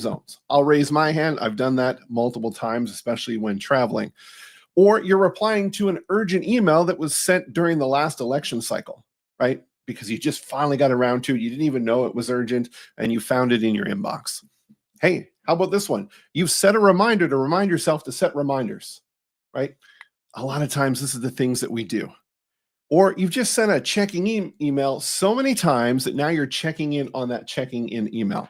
zones. I'll raise my hand. I've done that multiple times, especially when traveling. Or you're replying to an urgent email that was sent during the last election cycle, right? Because you just finally got around to it. You didn't even know it was urgent and you found it in your inbox. Hey, how about this one? You've set a reminder to remind yourself to set reminders, right? A lot of times this is the things that we do. Or you've just sent a checking in email so many times that now you're checking in on that checking in email,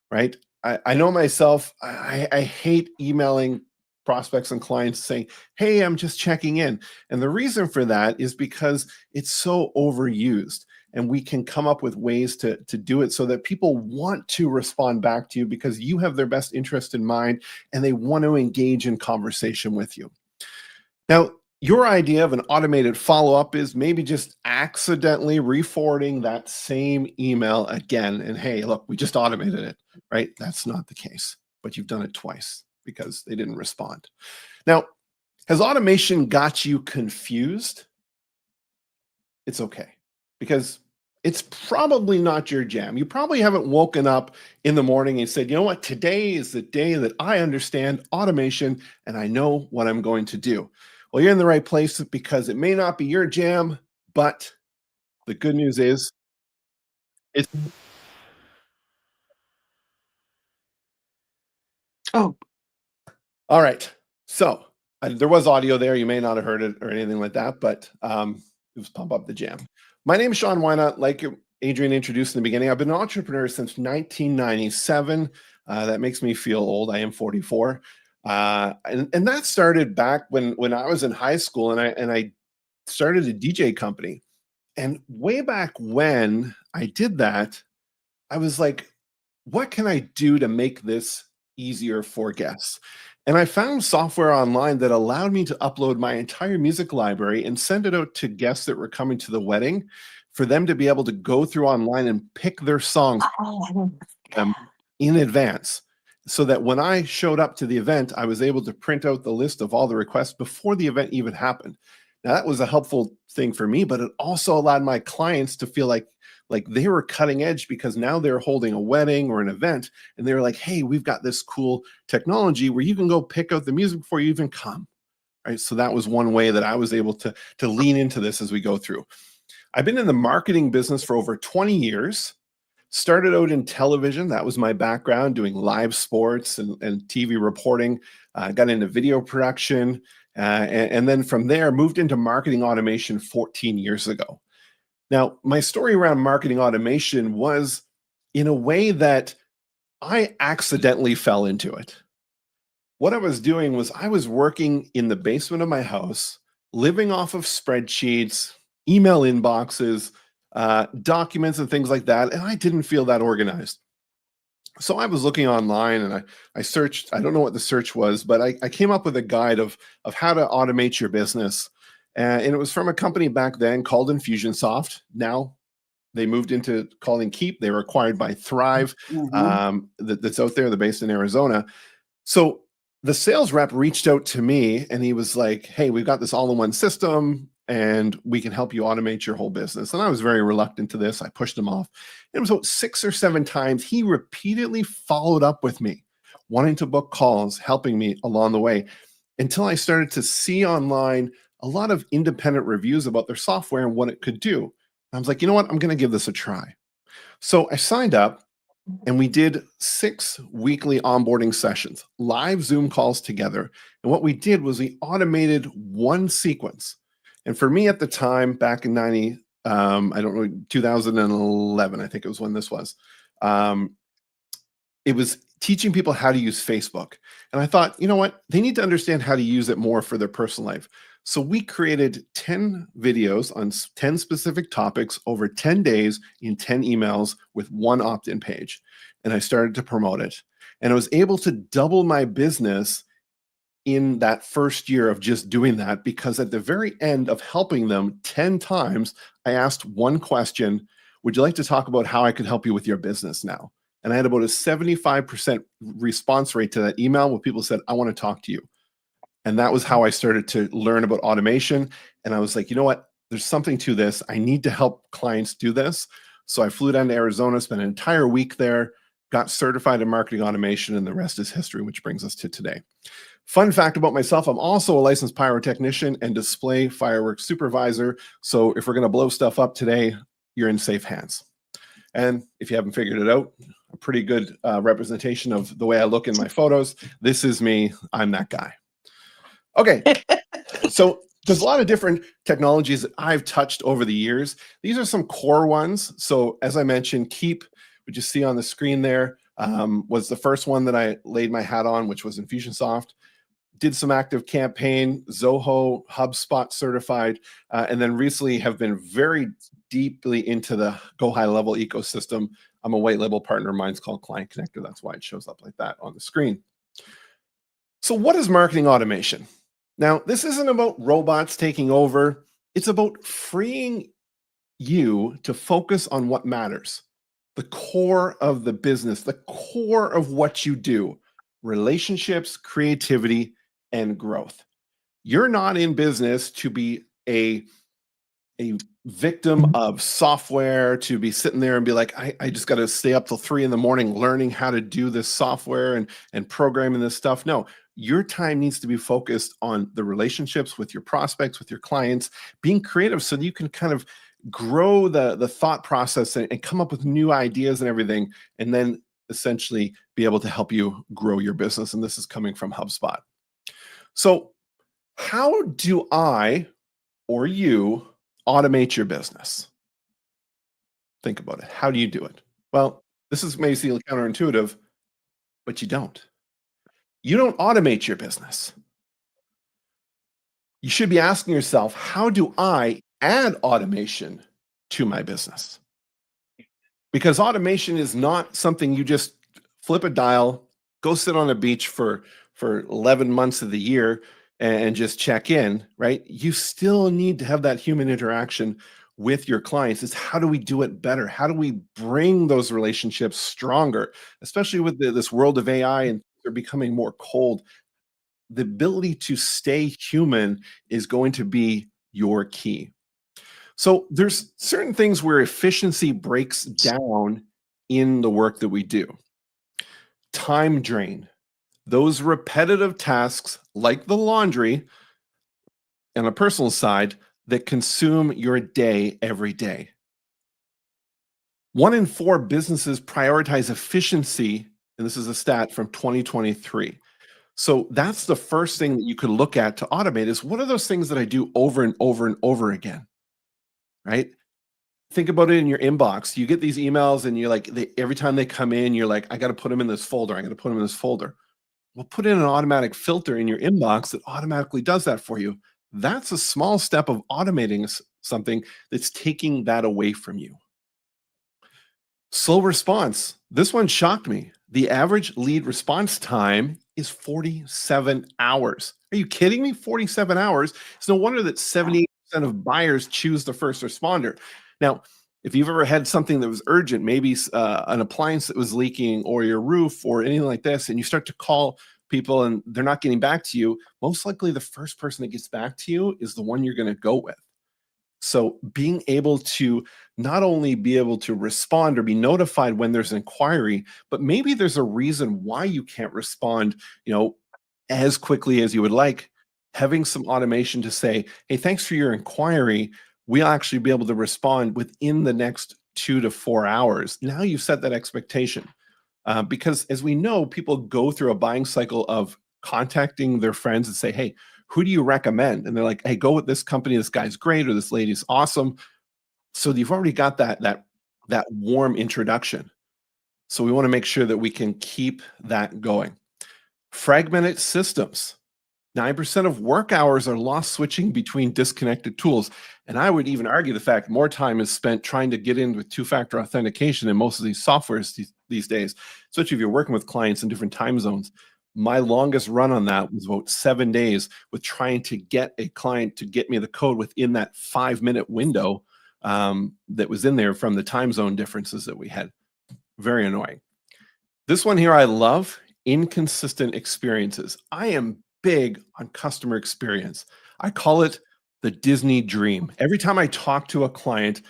right? I know myself, I hate emailing prospects and clients saying, hey, I'm just checking in. And the reason for that is because it's so overused. And we can come up with ways to do it so that people want to respond back to you because you have their best interest in mind and they want to engage in conversation with you. Now, your idea of an automated follow-up is maybe just accidentally re-forwarding that same email again. And hey, look, we just automated it, right? That's not the case, but you've done it twice because they didn't respond. Now, has automation got you confused? It's okay, because it's probably not your jam. You probably haven't woken up in the morning and said, you know what, today is the day that I understand automation and I know what I'm going to do. Well, you're in the right place because it may not be your jam, but the good news is it's Oh, all right. So there was audio there. You may not have heard it or anything like that, but it was Pump Up the Jam. My name is Sean Wynot. Like Adrian introduced in the beginning, I've been an entrepreneur since 1997. That makes me feel old. I am 44. And that started back when I was in high school and I started a DJ company. And way back when I did that, I was like, what can I do to make this easier for guests? And I found software online that allowed me to upload my entire music library and send it out to guests that were coming to the wedding for them to be able to go through online and pick their songs in advance. So that when I showed up to the event, I was able to print out the list of all the requests before the event even happened. Now, that was a helpful thing for me, but it also allowed my clients to feel like they were cutting edge because now they're holding a wedding or an event and they're like, hey, we've got this cool technology where you can go pick out the music before you even come, right? So that was one way that I was able to lean into this as we go through. I've been in the marketing business for over 20 years. Started out in television. That was my background, doing live sports and TV reporting. Got into video production. And then from there, moved into marketing automation 14 years ago. Now, my story around marketing automation was in a way that I accidentally fell into it. What I was doing was I was working in the basement of my house, living off of spreadsheets, email inboxes, documents and things like that, and I didn't feel that organized. So I was looking online and I searched, I don't know what the search was, but I came up with a guide of how to automate your business. And it was from a company back then called Infusionsoft. Now they moved into calling Keep. They were acquired by Thrive, that's out there. They're based in Arizona. So the sales rep reached out to me and he was like, hey, we've got this all-in-one system and we can help you automate your whole business. And I was very reluctant to this. I pushed him off. It was about 6 or 7 times. He repeatedly followed up with me, wanting to book calls, helping me along the way, until I started to see online a lot of independent reviews about their software and what it could do. And I was like, you know what? I'm going to give this a try. So I signed up and we did 6 weekly onboarding sessions, live Zoom calls together. And what we did was we automated one sequence. And for me at the time, back in 2011, I think it was when this was, it was teaching people how to use Facebook. And I thought, you know what? They need to understand how to use it more for their personal life. So we created 10 videos on 10 specific topics over 10 days in 10 emails with one opt-in page. And I started to promote it. And I was able to double my business in that first year of just doing that, because at the very end of helping them 10 times, I asked one question: would you like to talk about how I could help you with your business now? And I had about a 75% response rate to that email where people said, I want to talk to you. And that was how I started to learn about automation. And I was like, you know what? There's something to this. I need to help clients do this. So I flew down to Arizona, spent an entire week there, got certified in marketing automation, and the rest is history, which brings us to today. Fun fact about myself, I'm also a licensed pyrotechnician and display fireworks supervisor. So if we're going to blow stuff up today, you're in safe hands. And if you haven't figured it out, a pretty good representation of the way I look in my photos. This is me. I'm that guy. Okay. So there's a lot of different technologies that I've touched over the years. These are some core ones. So as I mentioned, Keep, which you see on the screen there, was the first one that I laid my hat on, which was Infusionsoft. Did some active campaign, Zoho, HubSpot certified, and then recently have been very deeply into the Go High Level ecosystem. I'm a white label partner of mine's called Client Connector. That's why it shows up like that on the screen. So what is marketing automation? Now, this isn't about robots taking over. It's about freeing you to focus on what matters, the core of the business, the core of what you do, relationships, creativity, and growth. You're not in business to be a victim of software, to be sitting there and be like, I just got to stay up till 3 a.m. learning how to do this software and programming this stuff. No, your time needs to be focused on the relationships with your prospects, with your clients, being creative so that you can kind of grow the thought process and come up with new ideas and everything, and then essentially be able to help you grow your business. And this is coming from HubSpot. So how do I or you automate your business? Think about it. How do you do it? Well, this is maybe seem counterintuitive, but you don't. You don't automate your business. You should be asking yourself, how do I add automation to my business? Because automation is not something you just flip a dial, go sit on a beach for 11 months of the year and just check in, right? You still need to have that human interaction with your clients. It's how do we do it better? How do we bring those relationships stronger, especially with this world of AI and they're becoming more cold. The ability to stay human is going to be your key. So there's certain things where efficiency breaks down in the work that we do. Time drain. Those repetitive tasks like the laundry on a personal side that consume your day every day. 1 in 4 businesses prioritize efficiency, and this is a stat from 2023. So that's the first thing that you could look at to automate is what are those things that I do over and over and over again, right? Think about it in your inbox. You get these emails and you're like, every time they come in, you're like, I got to put them in this folder. I got to put them in this folder. Well, put in an automatic filter in your inbox that automatically does that for you. That's a small step of automating something that's taking that away from you. Slow response. This one shocked me. The average lead response time is 47 hours. Are you kidding me? 47 hours. It's no wonder that 78% of buyers choose the first responder. Now, if you've ever had something that was urgent, maybe an appliance that was leaking or your roof or anything like this, and you start to call people and they're not getting back to you, most likely the first person that gets back to you is the one you're going to go with. So being able to not only be able to respond or be notified when there's an inquiry, but maybe there's a reason why you can't respond, as quickly as you would like, having some automation to say, hey, thanks for your inquiry. We'll actually be able to respond within the next 2 to 4 hours. Now you've set that expectation. Because as we know, people go through a buying cycle of contacting their friends and say, hey, who do you recommend? And they're like, hey, go with this company. This guy's great, or this lady's awesome. So you've already got that warm introduction. So we want to make sure that we can keep that going. Fragmented systems. 9% of work hours are lost switching between disconnected tools. And I would even argue the fact more time is spent trying to get in with two-factor authentication in most of these softwares these days, especially if you're working with clients in different time zones. My longest run on that was about 7 days with trying to get a client to get me the code within that 5-minute window that was in there from the time zone differences that we had. Very annoying. This one here I love, inconsistent experiences. I am big on customer experience. I call it the Disney dream. Every time I talk to a client,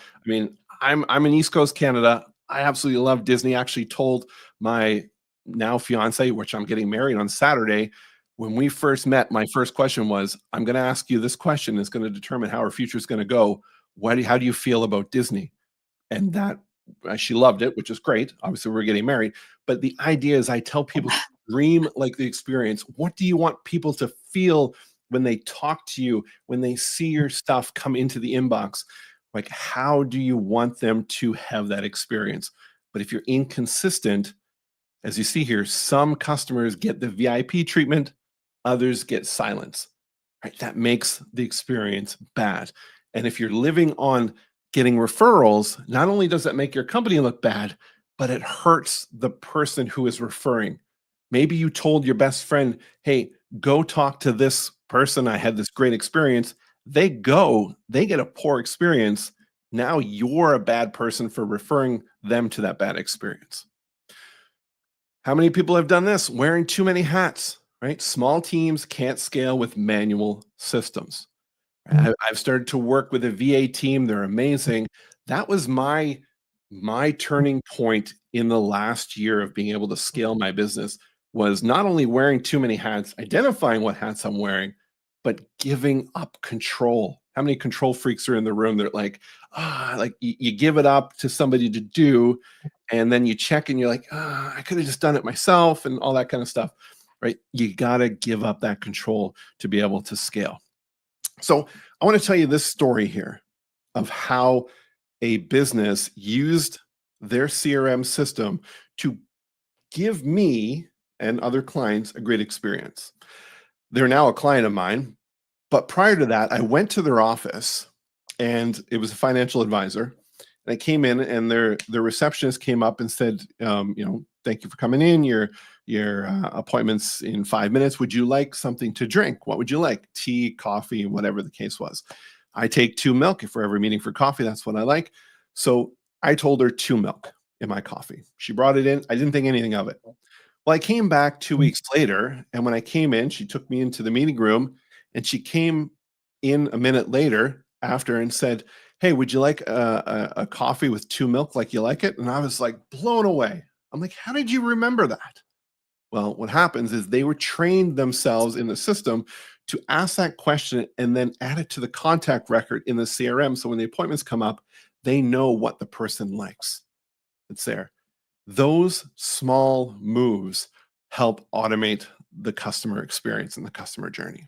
I'm in East Coast Canada. I absolutely love Disney. I actually told My now fiance, which I'm getting married on Saturday, when we first met, my first question was, I'm going to ask you this question. It's going to determine how our future is going to go. How do you feel about Disney? And that she loved it, which is great. Obviously, we're getting married. But the idea is I tell people to dream like the experience. What do you want people to feel when they talk to you, when they see your stuff come into the inbox? Like, how do you want them to have that experience? But if you're inconsistent, as you see here, some customers get the VIP treatment, others get silence. Right? That makes the experience bad. And if you're living on getting referrals, not only does that make your company look bad, but it hurts the person who is referring. Maybe you told your best friend, hey, go talk to this person. I had this great experience. They go, they get a poor experience. Now you're a bad person for referring them to that bad experience. How many people have done this? Wearing too many hats, right? Small teams can't scale with manual systems. I've started to work with a VA team. They're amazing. That was my turning point in the last year of being able to scale my business was not only wearing too many hats, identifying what hats I'm wearing, but giving up control. How many control freaks are in the room? They're like, like you give it up to somebody to do, and then you check and you're like, I could have just done it myself and all that kind of stuff, right? You got to give up that control to be able to scale. So I want to tell you this story here of how a business used their CRM system to give me and other clients a great experience. They're now a client of mine, but prior to that, I went to their office and it was a financial advisor. And I came in and their receptionist came up and said, thank you for coming in. Your appointment's in 5 minutes. Would you like something to drink? What would you like? Tea, coffee, whatever the case was. I take 2 milk. If we're ever meeting for coffee, that's what I like. So I told her 2 milk in my coffee. She brought it in. I didn't think anything of it. Well, I came back 2 weeks later, and when I came in, she took me into the meeting room, and she came in a minute later after and said, hey, would you like a coffee with 2 milk like you like it? And I was like blown away. I'm like, how did you remember that? Well, what happens is they were trained themselves in the system to ask that question and then add it to the contact record in the CRM. So when the appointments come up, they know what the person likes. It's there. Those small moves help automate the customer experience and the customer journey.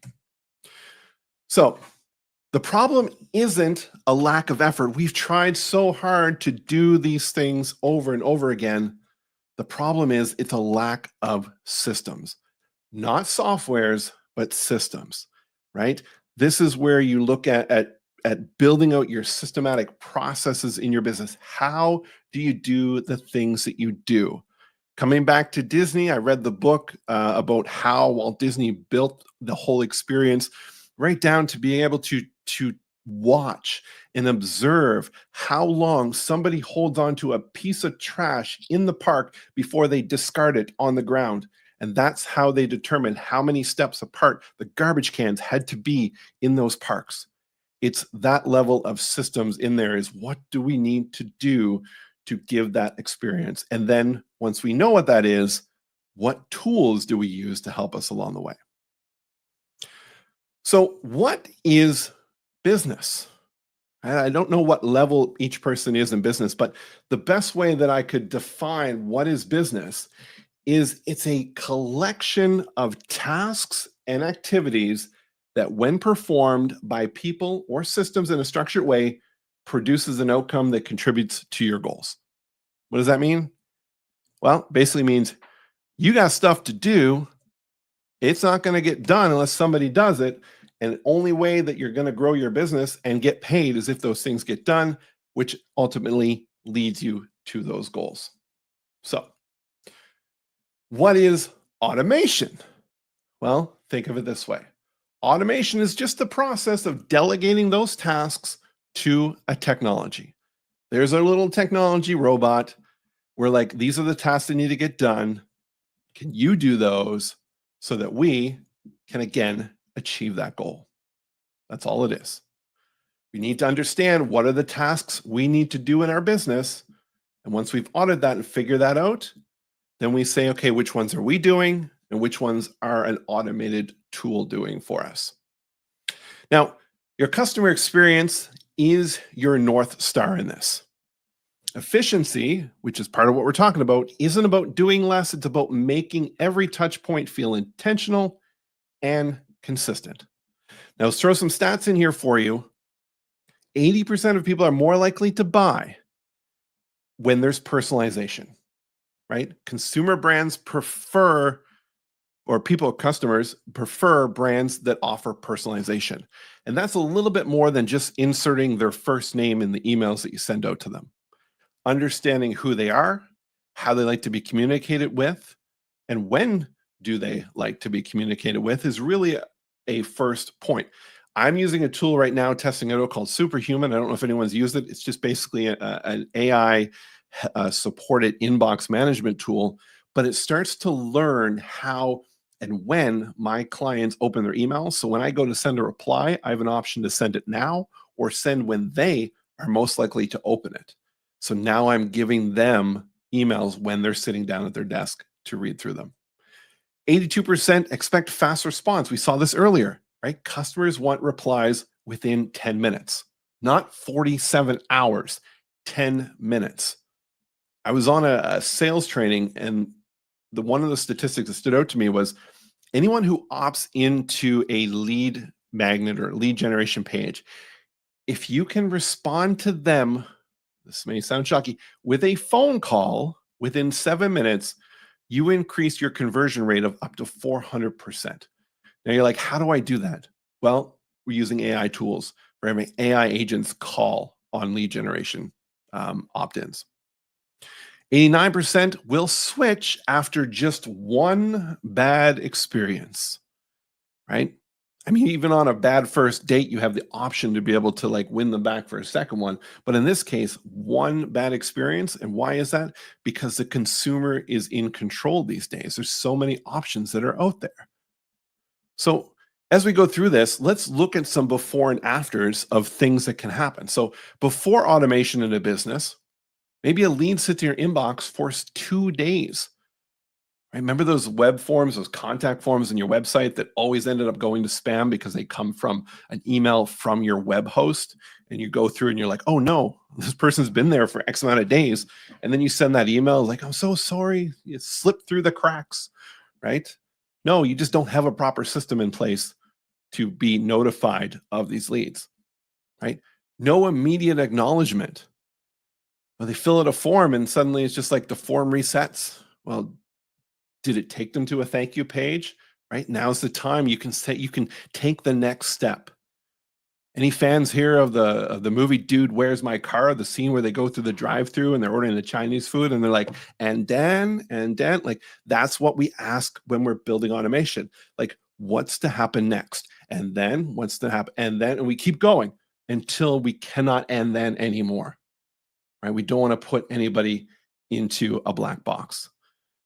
So the problem isn't a lack of effort. We've tried so hard to do these things over and over again. The problem is it's a lack of systems, not softwares, but systems, right? This is where you look at building out your systematic processes in your business. How do you do the things that you do? Coming back to Disney, I read the book about how Walt Disney built the whole experience, right down to being able to watch and observe how long somebody holds on to a piece of trash in the park before they discard it on the ground. And that's how they determined how many steps apart the garbage cans had to be in those parks. It's that level of systems in there is what do we need to do to give that experience? And then once we know what that is, what tools do we use to help us along the way? So what is business? I don't know what level each person is in business, but the best way that I could define what is business is it's a collection of tasks and activities that when performed by people or systems in a structured way produces an outcome that contributes to your goals. What does that mean? Well, basically means you got stuff to do. It's not going to get done unless somebody does it. And the only way that you're going to grow your business and get paid is if those things get done, which ultimately leads you to those goals. So, what is automation? Well, think of it this way. Automation is just the process of delegating those tasks to a technology. There's a little technology robot. We're like, these are the tasks that need to get done. Can you do those so that we can, again, achieve that goal? That's all it is. We need to understand what are the tasks we need to do in our business. And once we've audited that and figured that out, Then we say, okay, which ones are we doing and which ones are an automated tool doing for us? Now, your customer experience is your North Star in this. Efficiency, which is part of what we're talking about, isn't about doing less. It's about making every touch point feel intentional and consistent. Now, let's throw some stats in here for you. 80% of people are more likely to buy when there's personalization, right? Consumer brands prefer, or customers prefer brands that offer personalization. And that's a little bit more than just inserting their first name in the emails that you send out to them. Understanding who they are, how they like to be communicated with, and when do they like to be communicated with is really a first point. I'm using a tool right now, testing it out called Superhuman. I don't know if anyone's used it. It's just basically an AI supported inbox management tool, but it starts to learn how and when my clients open their emails. So when I go to send a reply, I have an option to send it now or send when they are most likely to open it. So now I'm giving them emails when they're sitting down at their desk to read through them. 82% expect fast response. We saw this earlier, right? Customers want replies within 10 minutes, not 47 hours, 10 minutes. I was on a sales training, and one of the statistics that stood out to me was anyone who opts into a lead magnet or lead generation page, if you can respond to them, this may sound shocky, with a phone call within 7 minutes, you increase your conversion rate of up to 400%. Now you're like, how do I do that? Well, we're using AI tools. We're having AI agents call on lead generation opt-ins. 89% will switch after just one bad experience, right? I mean, even on a bad first date, you have the option to be able to like win them back for a second one. But in this case, one bad experience. And why is that? Because the consumer is in control these days. There's so many options that are out there. So as we go through this, let's look at some before and afters of things that can happen. So before automation in a business, maybe a lead sits in your inbox for 2 days. Remember those web forms, those contact forms in your website that always ended up going to spam because they come from an email from your web host, and you go through and you're like, oh no, this person's been there for X amount of days. And then you send that email like, I'm so sorry, it slipped through the cracks, right? No, you just don't have a proper system in place to be notified of these leads, right? No immediate acknowledgement. Well, they fill out a form and suddenly it's just like the form resets. Well, did it take them to a thank you page? Right? Now's the time you can say, you can take the next step. Any fans here of the movie Dude, Where's My Car? The scene where they go through the drive-through and they're ordering the Chinese food and they're like, and then, like that's what we ask when we're building automation. Like, what's to happen next? And then what's to happen? And then, and we keep going until we cannot and then anymore. Right? We don't want to put anybody into a black box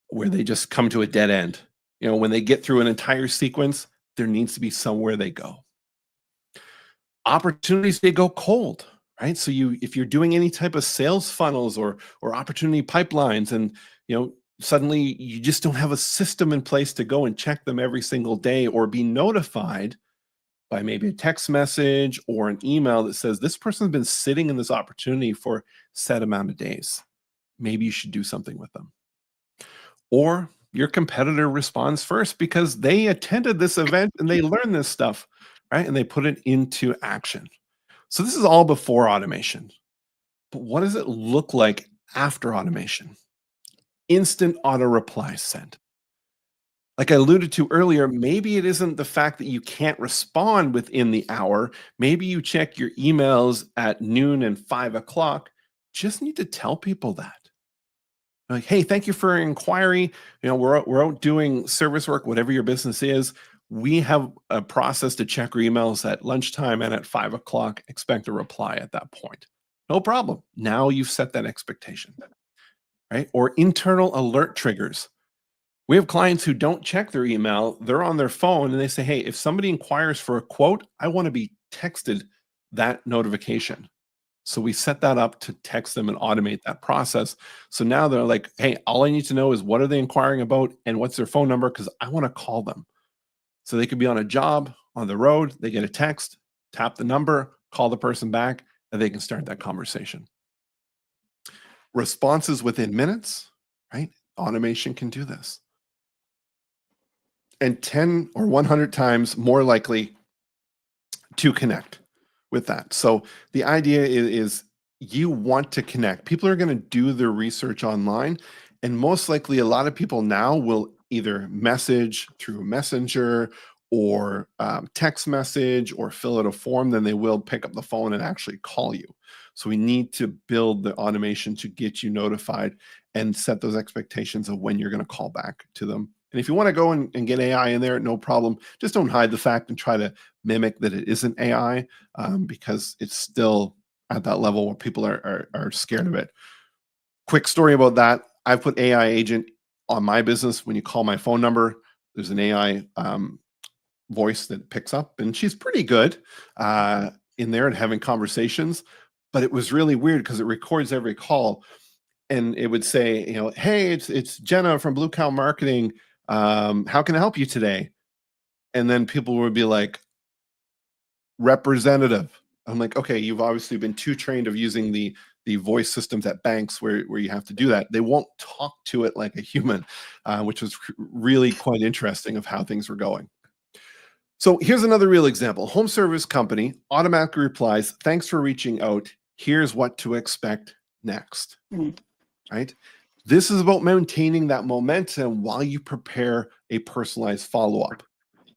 where they just come to a dead end. You know, when they get through an entire sequence, there needs to be somewhere they go. Opportunities, they go cold, right? So if you're doing any type of sales funnels or opportunity pipelines, and suddenly you just don't have a system in place to go and check them every single day or be notified by maybe a text message or an email that says this person's been sitting in this opportunity for a set amount of days. Maybe you should do something with them. Or your competitor responds first because they attended this event and they learned this stuff, right? And they put it into action. So this is all before automation. But what does it look like after automation? Instant auto reply sent. Like I alluded to earlier, maybe it isn't the fact that you can't respond within the hour. Maybe you check your emails at noon and 5 o'clock. Just need to tell people that. Like, hey, thank you for your inquiry. We're out doing service work, whatever your business is. We have a process to check our emails at lunchtime and at 5 o'clock. Expect a reply at that point. No problem. Now you've set that expectation, right? Or internal alert triggers. We have clients who don't check their email. They're on their phone and they say, hey, if somebody inquires for a quote, I want to be texted that notification. So we set that up to text them and automate that process. So now they're like, hey, all I need to know is what are they inquiring about and what's their phone number because I want to call them. So they could be on a job, on the road, they get a text, tap the number, call the person back, and they can start that conversation. Responses within minutes, right? Automation can do this. And 10 or 100 times more likely to connect with that. So the idea is you want to connect. People are going to do their research online, and most likely a lot of people now will either message through Messenger or text message or fill out a form, then they will pick up the phone and actually call you. So we need to build the automation to get you notified and set those expectations of when you're going to call back to them. And if you want to go and get AI in there, no problem. Just don't hide the fact and try to mimic that it isn't AI because it's still at that level where people are scared of it. Quick story about that. I've put AI agent on my business. When you call my phone number, there's an AI voice that picks up, and she's pretty good in there and having conversations. But it was really weird because it records every call, and it would say, hey, it's Jenna from Blue Cow Marketing. How can I help you today? And then people would be like, representative. I'm like, okay, you've obviously been too trained of using the voice systems at banks where you have to do that. They won't talk to it like a human, which was really quite interesting of how things were going. So here's another real example. Home service company automatically replies, thanks for reaching out. Here's what to expect next, right? This is about maintaining that momentum while you prepare a personalized follow-up.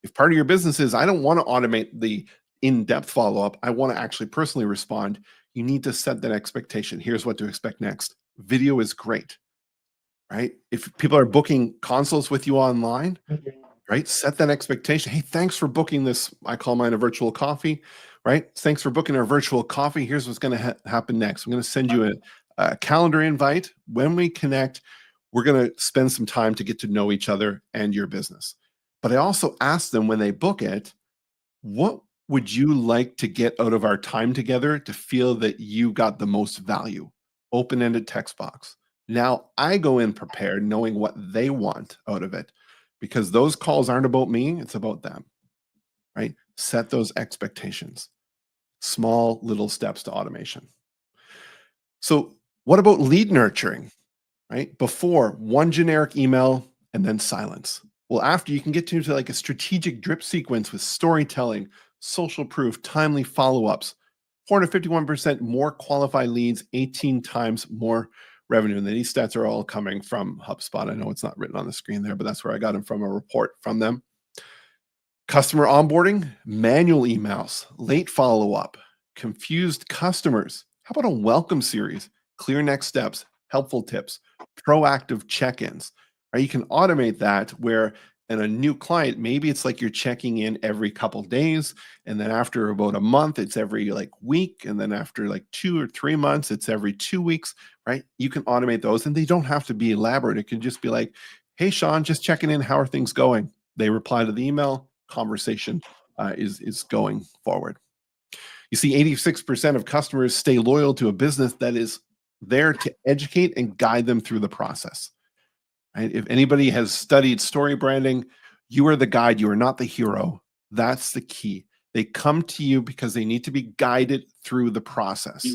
If part of your business is, I don't want to automate the in-depth follow-up, I want to actually personally respond, you need to set that expectation. Here's what to expect next. Video is great, right? If people are booking consults with you online, right? Set that expectation. Hey, thanks for booking this. I call mine a virtual coffee, right? Thanks for booking our virtual coffee. Here's what's going to happen next. I'm going to send you a calendar invite. When we connect, we're going to spend some time to get to know each other and your business. But I also ask them when they book it, what would you like to get out of our time together to feel that you got the most value? Open-ended text box. Now I go in prepared, knowing what they want out of it, because those calls aren't about me, it's about them, right? Set those expectations. Small little steps to automation. So what about lead nurturing, right? Before, one generic email and then silence. Well, after, you can get to like a strategic drip sequence with storytelling, social proof, timely follow-ups, 451% more qualified leads, 18 times more revenue. And then these stats are all coming from HubSpot. I know it's not written on the screen there, but that's where I got them from, a report from them. Customer onboarding, manual emails, late follow-up, confused customers. How about a welcome series, clear next steps, helpful tips, proactive check-ins, right? You can automate that where in a new client, maybe it's like you're checking in every couple days, and then after about a month, it's every like week, and then after like 2 or 3 months, it's every 2 weeks, right? You can automate those, and they don't have to be elaborate. It can just be like, hey, Sean, just checking in. How are things going? They reply to the email, conversation is going forward. You see 86% of customers stay loyal to a business that is there to educate and guide them through the process. Right? If anybody has studied story branding, you are the guide, you are not the hero. That's the key. They come to you because they need to be guided through the process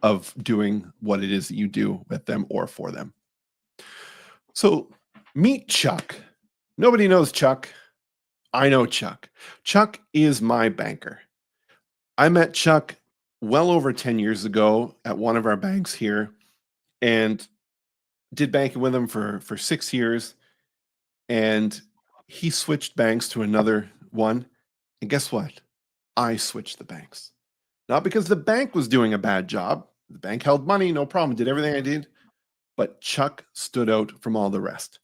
of doing what it is that you do with them or for them. So meet Chuck. Nobody knows Chuck. I know Chuck. Chuck is my banker. I met Chuck well over 10 years ago at one of our banks here and did banking with him for 6 years. And he switched banks to another one. And guess what? I switched the banks. Not because the bank was doing a bad job. The bank held money, no problem, did everything I did. But Chuck stood out from all the rest.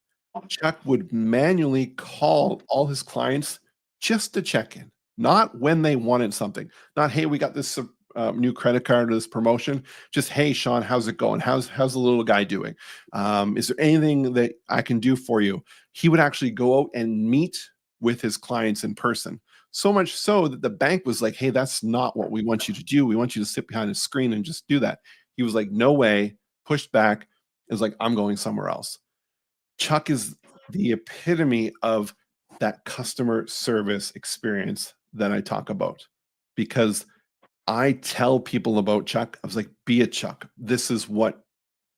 Chuck would manually call all his clients just to check in, not when they wanted something. Not, hey, we got this new credit card or this promotion. Just, hey, Sean, how's it going? How's the little guy doing? Is there anything that I can do for you? He would actually go out and meet with his clients in person. So much so that the bank was like, hey, that's not what we want you to do. We want you to sit behind a screen and just do that. He was like, no way, pushed back. It was like, I'm going somewhere else. Chuck is the epitome of that customer service experience that I talk about, because I tell people about Chuck. I was like, be a Chuck. This is what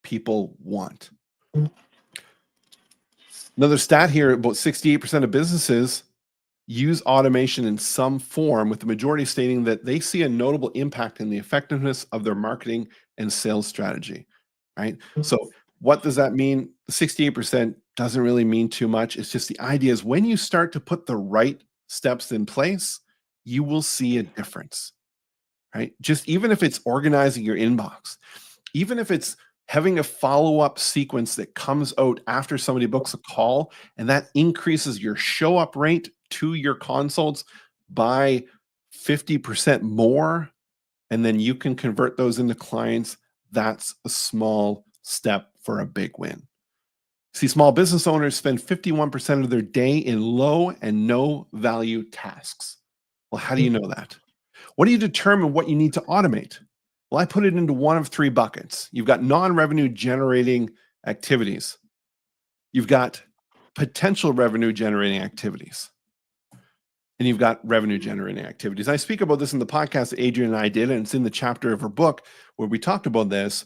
people want. Another stat here, about 68% of businesses use automation in some form, with the majority stating that they see a notable impact in the effectiveness of their marketing and sales strategy, right? So what does that mean? 68% doesn't really mean too much. It's just the idea is when you start to put the right steps in place, you will see a difference, right? Just even if it's organizing your inbox, even if it's having a follow-up sequence that comes out after somebody books a call, and that increases your show up rate to your consults by 50% more, and then you can convert those into clients. That's a small step for a big win. See, small business owners spend 51% of their day in low and no value tasks. Well, how do you know that? What do you determine what you need to automate? Well, I put it into one of three buckets. You've got non-revenue generating activities. You've got potential revenue generating activities. And you've got revenue generating activities. I speak about this in the podcast that Adrian and I did, and it's in the chapter of her book where we talked about this.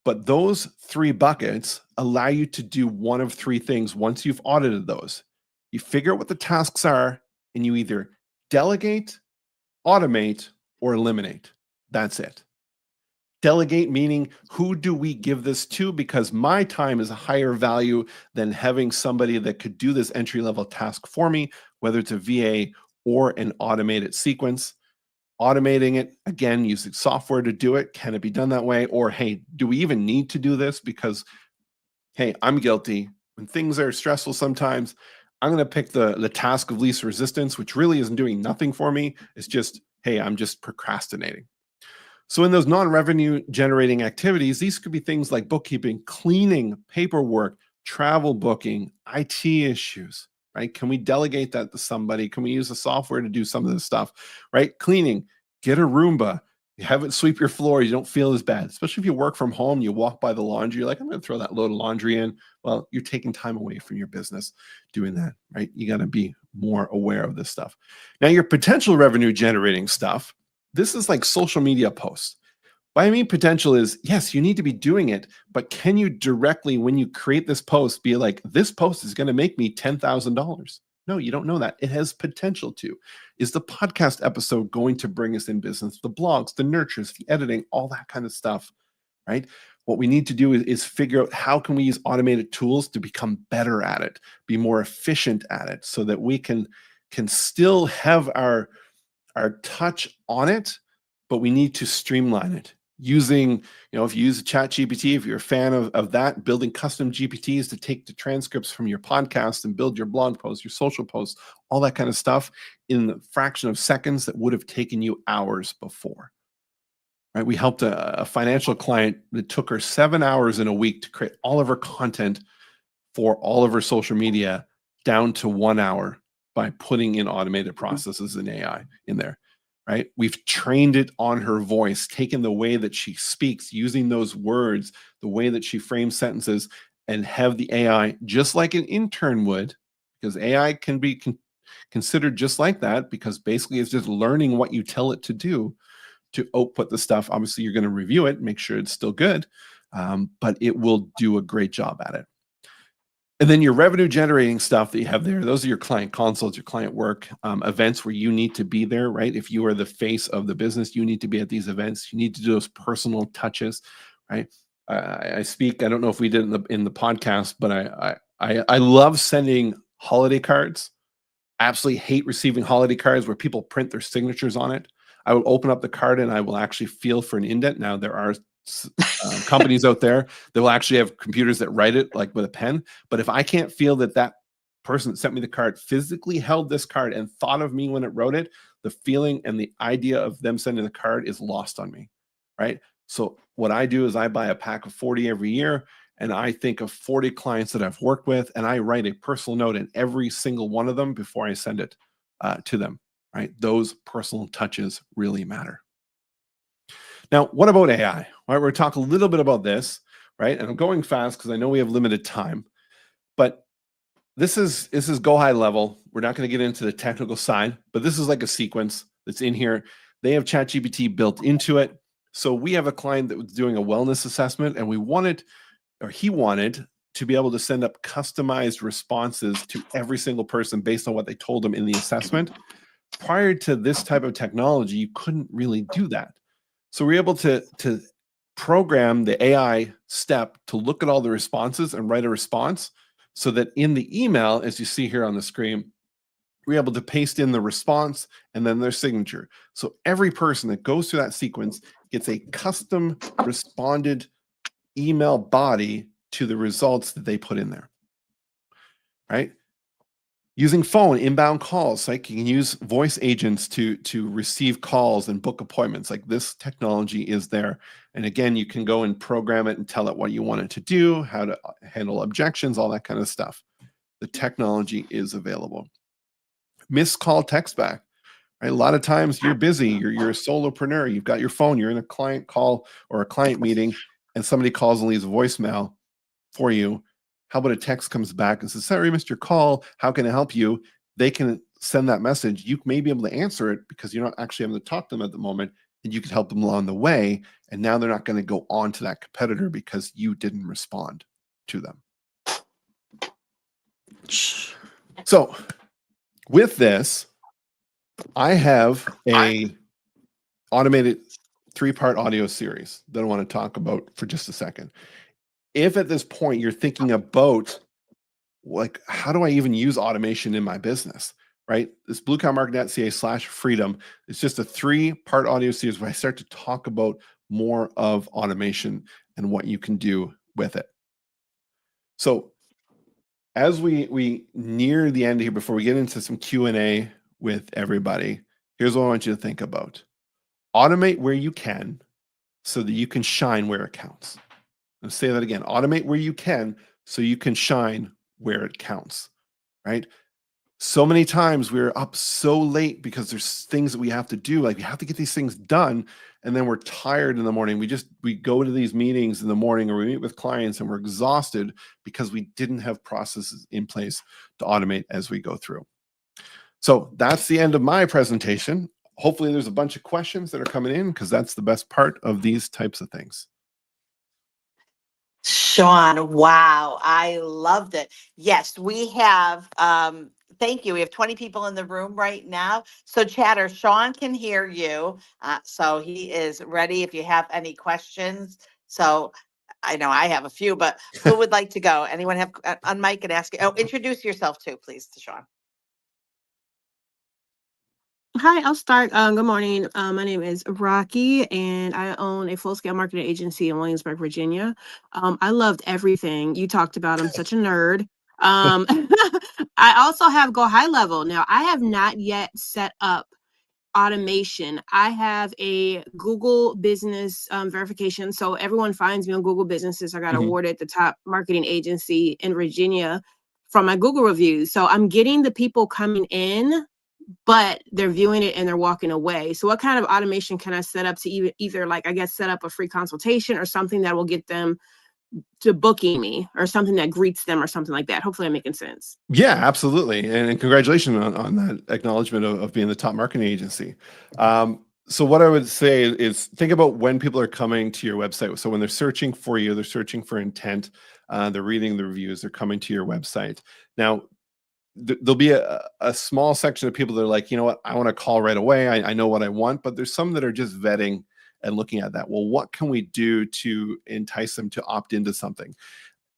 But those three buckets allow you to do one of three things once you've audited those. You figure out what the tasks are, and you either delegate, automate, or eliminate. That's it. Delegate meaning, who do we give this to? Because my time is a higher value than having somebody that could do this entry-level task for me, whether it's a VA or an automated sequence. Automating it, again, using software to do it. Can it be done that way? Or, hey, do we even need to do this? Because, hey, I'm guilty. When things are stressful sometimes, I'm going to pick the task of least resistance, which really isn't doing nothing for me. It's just, hey, I'm just procrastinating. So in those non-revenue generating activities, these could be things like bookkeeping, cleaning, paperwork, travel booking, IT issues, right? Can we delegate that to somebody? Can we use the software to do some of this stuff, right? Cleaning, get a Roomba. You have it sweep your floor. You don't feel as bad, especially if you work from home. You walk by the laundry, you're like, I'm going to throw that load of laundry in. Well, you're taking time away from your business doing that, right? You got to be more aware of this stuff. Now, your potential revenue generating stuff, this is like social media posts. What I mean potential is, yes, you need to be doing it, but can you directly, when you create this post, be like, this post is going to make me $10,000? No, you don't know that. It has potential to. Is the podcast episode going to bring us in business? The blogs, the nurtures, the editing, all that kind of stuff, right? What we need to do is figure out how can we use automated tools to become better at it, be more efficient at it, so that we can still have our touch on it, but we need to streamline it using, if you use chat GPT, if you're a fan of that, building custom GPTs to take the transcripts from your podcast and build your blog posts, your social posts, all that kind of stuff in the fraction of seconds that would have taken you hours before, right? We helped a financial client that took her 7 hours in a week to create all of her content for all of her social media down to 1 hour by putting in automated processes and AI in there, right? We've trained it on her voice, taken the way that she speaks, using those words, the way that she frames sentences, and have the AI, just like an intern would, because AI can be considered just like that, because basically it's just learning what you tell it to do to output the stuff. Obviously, you're going to review it, make sure it's still good, but it will do a great job at it. And then your revenue generating stuff that you have there, those are your client consults, your client work, events where you need to be there, right? If you are the face of the business, you need to be at these events. You need to do those personal touches, right? I speak, I don't know if we did in the podcast, but I love sending holiday cards. I absolutely hate receiving holiday cards where people print their signatures on it. I will open up the card and I will actually feel for an indent. Now, there are companies out there that will actually have computers that write it like with a pen. But if I can't feel that person that sent me the card physically held this card and thought of me when it wrote it, the feeling and the idea of them sending the card is lost on me, right? So what I do is I buy a pack of 40 every year, and I think of 40 clients that I've worked with, and I write a personal note in every single one of them before I send it to them. right? Those personal touches really matter. Now, what about AI? All right, we're going to talk a little bit about this, right? And I'm going fast because I know we have limited time, but this is go high level. We're not going to get into the technical side, but this is like a sequence that's in here. They have ChatGPT built into it. So we have a client that was doing a wellness assessment, and he wanted to be able to send up customized responses to every single person based on what they told him in the assessment. Prior to this type of technology, you couldn't really do that. So we're able to program the AI step to look at all the responses and write a response so that in the email, as you see here on the screen, we're able to paste in the response and then their signature. So every person that goes through that sequence gets a custom responded email body to the results that they put in there, right? Using phone inbound calls, like you can use voice agents to receive calls and book appointments. Like this technology is there. And again, you can go and program it and tell it what you want it to do, how to handle objections, all that kind of stuff. The technology is available. Missed call text back, right? A lot of times you're busy, you're a solopreneur, you've got your phone, you're in a client call or a client meeting, and somebody calls and leaves a voicemail for you. How about a text comes back and says, sorry, missed your call. How can I help you? They can send that message. You may be able to answer it because you're not actually able to talk to them at the moment, and you can help them along the way. And now they're not going to go on to that competitor because you didn't respond to them. So with this, I have a automated 3-part audio series that I want to talk about for just a second. If at this point you're thinking about, like, how do I even use automation in my business, right? This bluecowmarket.ca/freedom is just a 3-part audio series where I start to talk about more of automation and what you can do with it. So as we near the end here, before we get into some Q&A with everybody, here's what I want you to think about. Automate where you can so that you can shine where it counts. I'll say that again. Automate where you can so you can shine where it counts, right? So many times we're up so late because there's things that we have to do. Like we have to get these things done. And then we're tired in the morning. We go to these meetings in the morning or we meet with clients and we're exhausted because we didn't have processes in place to automate as we go through. So that's the end of my presentation. Hopefully there's a bunch of questions that are coming in because that's the best part of these types of things. Sean, wow, I loved it. Yes, we have, thank you. We have 20 people in the room right now. So chatter, Sean can hear you. So he is ready if you have any questions. So I know I have a few, but who would like to go? Anyone have on mic and ask? Oh, introduce yourself too, please, to Sean. Hi, I'll start. Good morning. My name is Rocky, and I own a full-scale marketing agency in Williamsburg, Virginia. I loved everything you talked about. I'm such a nerd. I also have Go High Level. Now, I have not yet set up automation. I have a Google business verification. So everyone finds me on Google Businesses. I got awarded the top marketing agency in Virginia from my Google reviews. So I'm getting the people coming in, but they're viewing it and they're walking away. So what kind of automation can I set up to either like, I guess, set up a free consultation or something that will get them to booking me or something that greets them or something like that? Hopefully I'm making sense. Yeah, absolutely. And congratulations on that acknowledgement of being the top marketing agency. So what I would say is think about when people are coming to your website. So when they're searching for you, they're searching for intent, they're reading the reviews, they're coming to your website. Now, there'll be a small section of people that are like, you know what, I want to call right away. I know what I want, but there's some that are just vetting and looking at that. Well, what can we do to entice them to opt into something?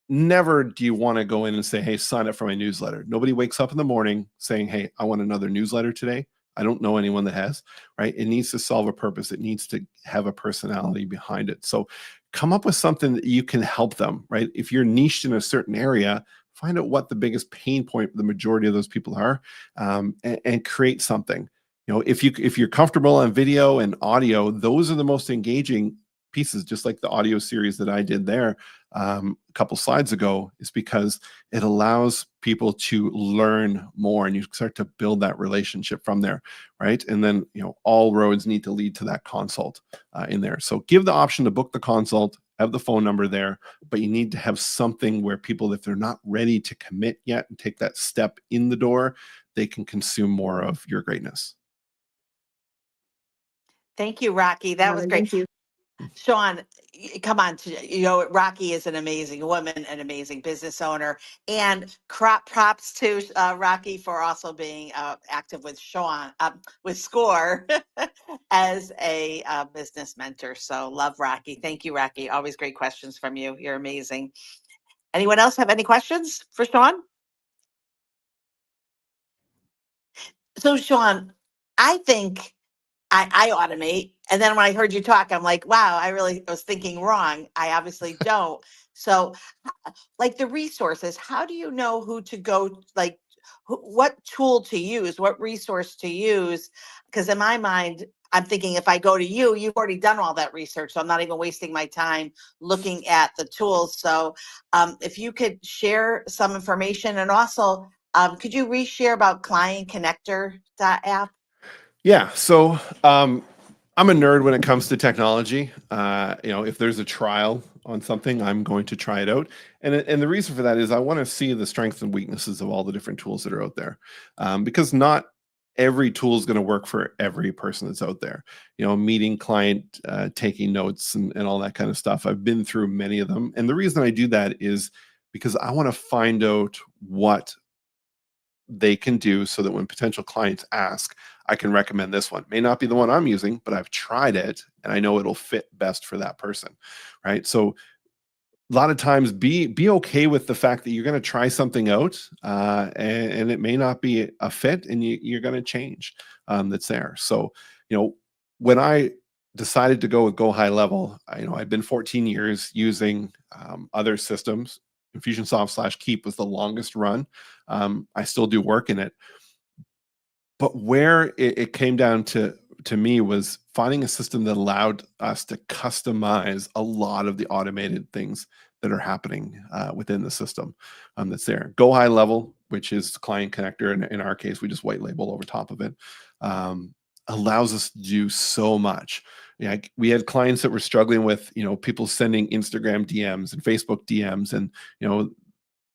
Never do you want to go in and say, hey, sign up for my newsletter. Nobody wakes up in the morning saying, hey, I want another newsletter today. I don't know anyone that has, right? It needs to solve a purpose. It needs to have a personality behind it. So come up with something that you can help them, right? If you're niched in a certain area, find out what the biggest pain point the majority of those people are, and create something. You know, if you're comfortable on video and audio, those are the most engaging pieces, just like the audio series that I did there. a couple slides ago, is because it allows people to learn more, and you start to build that relationship from there, right? And then, all roads need to lead to that consult in there. So give the option to book the consult, have the phone number there, but you need to have something where people, if they're not ready to commit yet and take that step in the door, they can consume more of your greatness. Thank you, Rocky. That was great. Thank you. Sean, come on, Rocky is an amazing woman, an amazing business owner, and props to Rocky for also being active with Sean, with SCORE as a business mentor. So love Rocky. Thank you, Rocky. Always great questions from you. You're amazing. Anyone else have any questions for Sean? So Sean, I think I automate. And then when I heard you talk, I'm like, wow, I really was thinking wrong. I obviously don't. So, like the resources, how do you know who to go, like what tool to use, what resource to use? Because in my mind, I'm thinking if I go to you, you've already done all that research. So I'm not even wasting my time looking at the tools. So if you could share some information, and also could you reshare about Client Connector app? Yeah. So I'm a nerd when it comes to technology. If there's a trial on something, I'm going to try it out. And the reason for that is I want to see the strengths and weaknesses of all the different tools that are out there, because not every tool is going to work for every person that's out there. Meeting client, taking notes, and all that kind of stuff. I've been through many of them. And the reason I do that is because I want to find out what they can do so that when potential clients ask, I can recommend this one. May not be the one I'm using, but I've tried it and I know it'll fit best for that person, right? So a lot of times be okay with the fact that you're going to try something out, and it may not be a fit, and you're going to change that's there. So when I decided to go with Go High Level, I've been 14 years using other systems. Infusionsoft / Keep was the longest run. I still do work in it, but where it came down to me was finding a system that allowed us to customize a lot of the automated things that are happening within the system that's there. Go High Level, which is Client Connector, and in our case, we just white label over top of it, allows us to do so much. We had clients that were struggling with, people sending Instagram DMs and Facebook DMs, and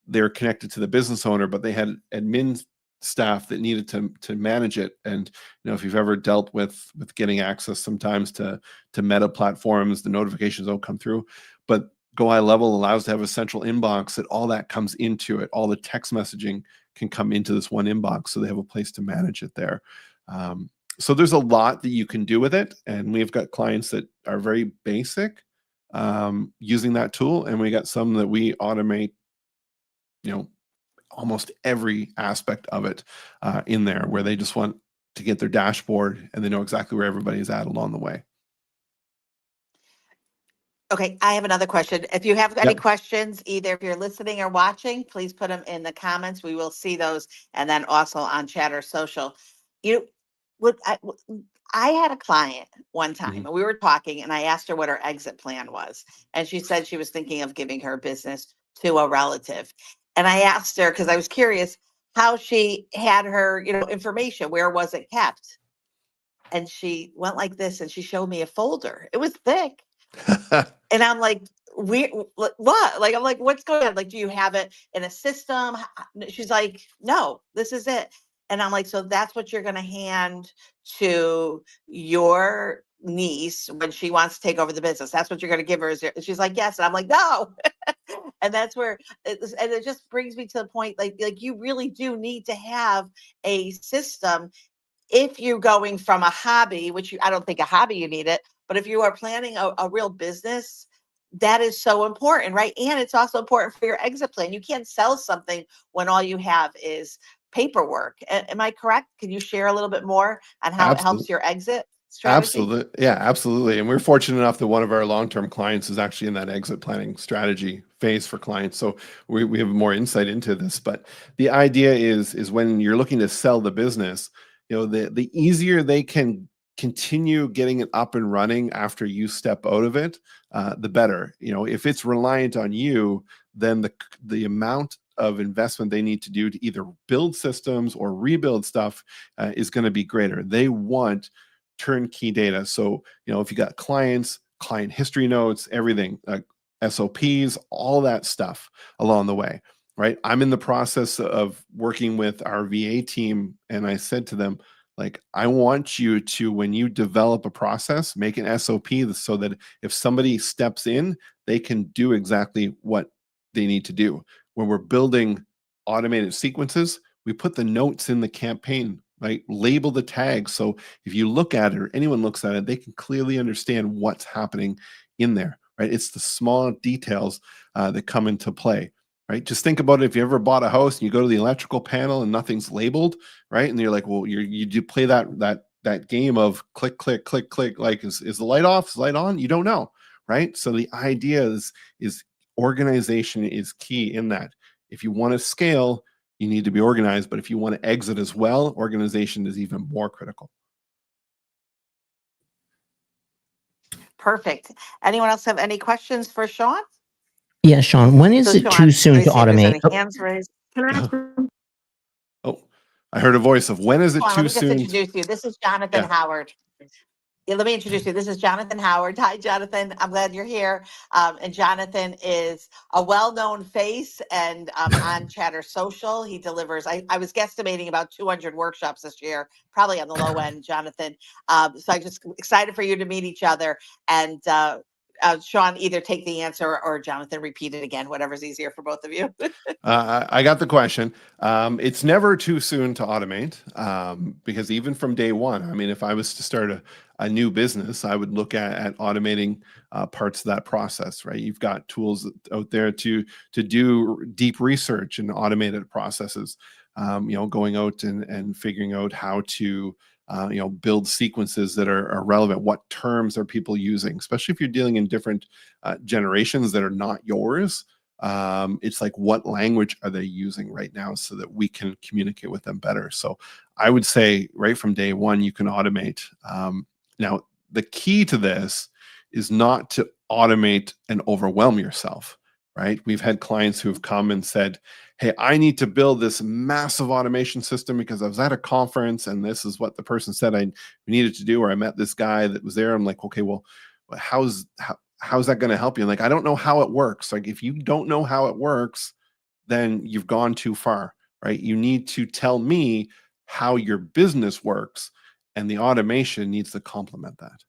they're connected to the business owner, but they had admin staff that needed to manage it. And if you've ever dealt with getting access sometimes to meta platforms, the notifications don't come through. But Go High Level allows to have a central inbox that all that comes into it. All the text messaging can come into this one inbox, so they have a place to manage it there. So there's a lot that you can do with it, and we've got clients that are very basic using that tool, and we got some that we automate almost every aspect of it in there, where they just want to get their dashboard and they know exactly where everybody's at along the way. Okay, I have another question. If you have any Yep. questions, either if you're listening or watching, please put them in the comments. We will see those, and then also on Chatter Social. I had a client one time, and we were talking, and I asked her what her exit plan was, and she said she was thinking of giving her business to a relative. And I asked her, because I was curious how she had her, information. Where was it kept? And she went like this, and she showed me a folder. It was thick. And I'm like, what? Like, I'm like, what's going on? Like, do you have it in a system? She's like, no, this is it. And I'm like, so that's what you're going to hand to your niece when she wants to take over the business. That's what you're going to give her. She's like, yes. And I'm like, no. And that's where, and it just brings me to the point, like you really do need to have a system if you're going from a hobby, which I don't think a hobby you need it, but if you are planning a real business, that is so important, right? And it's also important for your exit plan. You can't sell something when all you have is paperwork. Am I correct? Can you share a little bit more on how it helps your exit strategy? Absolutely. Yeah, absolutely. And we're fortunate enough that one of our long-term clients is actually in that exit planning strategy phase for clients. So we have more insight into this. But the idea is when you're looking to sell the business, the easier they can continue getting it up and running after you step out of it, the better. If it's reliant on you, then the amount of investment they need to do to either build systems or rebuild stuff is going to be greater. They want turnkey data. So, if you got clients, client history notes, everything, SOPs, all that stuff along the way, right? I'm in the process of working with our VA team, and I said to them, like, I want you to, when you develop a process, make an SOP so that if somebody steps in, they can do exactly what they need to do. When we're building automated sequences, we put the notes in the campaign, right? Label the tags. So if you look at it or anyone looks at it, they can clearly understand what's happening in there, right? It's the small details that come into play, right? Just think about it. If you ever bought a house and you go to the electrical panel and nothing's labeled, right? And you're like, well, you play that game of click, click, click, click. Like, is the light off? Is the light on? You don't know, right? So the idea is organization is key in that. If you want to scale, you need to be organized. But if you want to exit as well, organization is even more critical. Perfect. Anyone else have any questions for Sean? Yeah, Sean, when is So it Sean, too soon let me to see if there's automate? any hands raised. Can I ask? Oh, I heard a voice of when is it Hold on, too let me just soon? introduce you. This is Jonathan Yeah. Howard. Yeah, let me introduce you. This is Jonathan Howard. Hi, Jonathan. I'm glad you're here. And Jonathan is a well-known face and on Chatter Social. He delivers, I was guesstimating about 200 workshops this year, probably on the low end, Jonathan. So I'm just excited for you to meet each other. And Sean, either take the answer or Jonathan repeat it again, whatever's easier for both of you. I got the question. It's never too soon to automate because even from day one, I mean, if I was to start a new business, I would look at automating parts of that process, right? You've got tools out there to do deep research and automated processes, going out and figuring out how to build sequences that are relevant. What terms are people using, especially if you're dealing in different generations that are not yours? It's like, what language are they using right now so that we can communicate with them better? So I would say right from day one, you can automate. Now, the key to this is not to automate and overwhelm yourself, right? We've had clients who have come and said, hey, I need to build this massive automation system because I was at a conference and this is what the person said we needed to do, or I met this guy that was there. I'm like, okay, well, how's that going to help you? Like, I don't know how it works. Like, if you don't know how it works, then you've gone too far, right? You need to tell me how your business works, and the automation needs to complement that.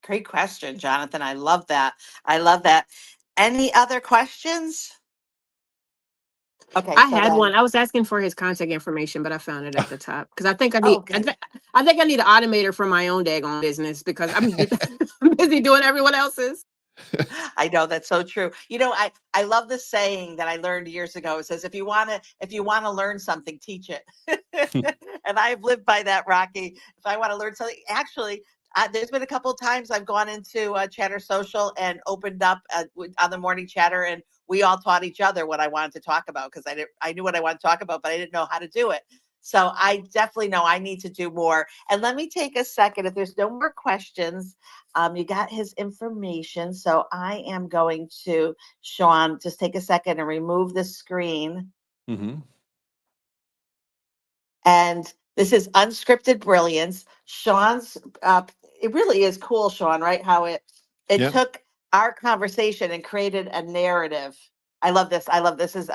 Great question, Jonathan. I love that. I love that. Any other questions? Okay. I had one. I was asking for his contact information, but I found it at the top because I think I need. I think I need an automator for my own daggone business because I'm busy doing everyone else's. I know, that's so true. I love the saying that I learned years ago. It says, if you want to learn something, teach it. And I've lived by that, Rocky. If I want to learn something, actually, there's been a couple of times I've gone into Chatter Social and opened up on the morning chatter, and we all taught each other what I wanted to talk about because I knew what I wanted to talk about, but I didn't know how to do it. So I definitely know I need to do more. And let me take a second. If there's no more questions, you got his information. So I am going to, Sean, just take a second and remove the screen. Mm-hmm. And this is Unscripted Brilliance. Sean's, it really is cool, Sean, right? How it Yep. took our conversation and created a narrative. I love this. This is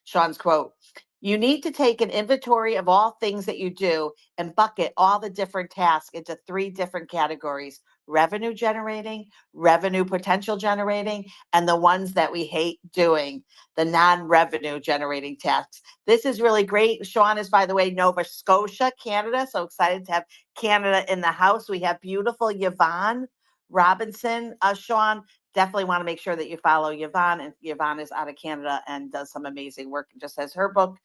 Sean's quote. You need to take an inventory of all things that you do and bucket all the different tasks into 3 different categories: revenue generating, revenue potential generating, and the ones that we hate doing, the non-revenue generating tasks. This is really great. Sean is, by the way, Nova Scotia, Canada. So excited to have Canada in the house. We have beautiful Yvonne Robinson. Sean, definitely want to make sure that you follow Yvonne. And Yvonne is out of Canada and does some amazing work, just as her book.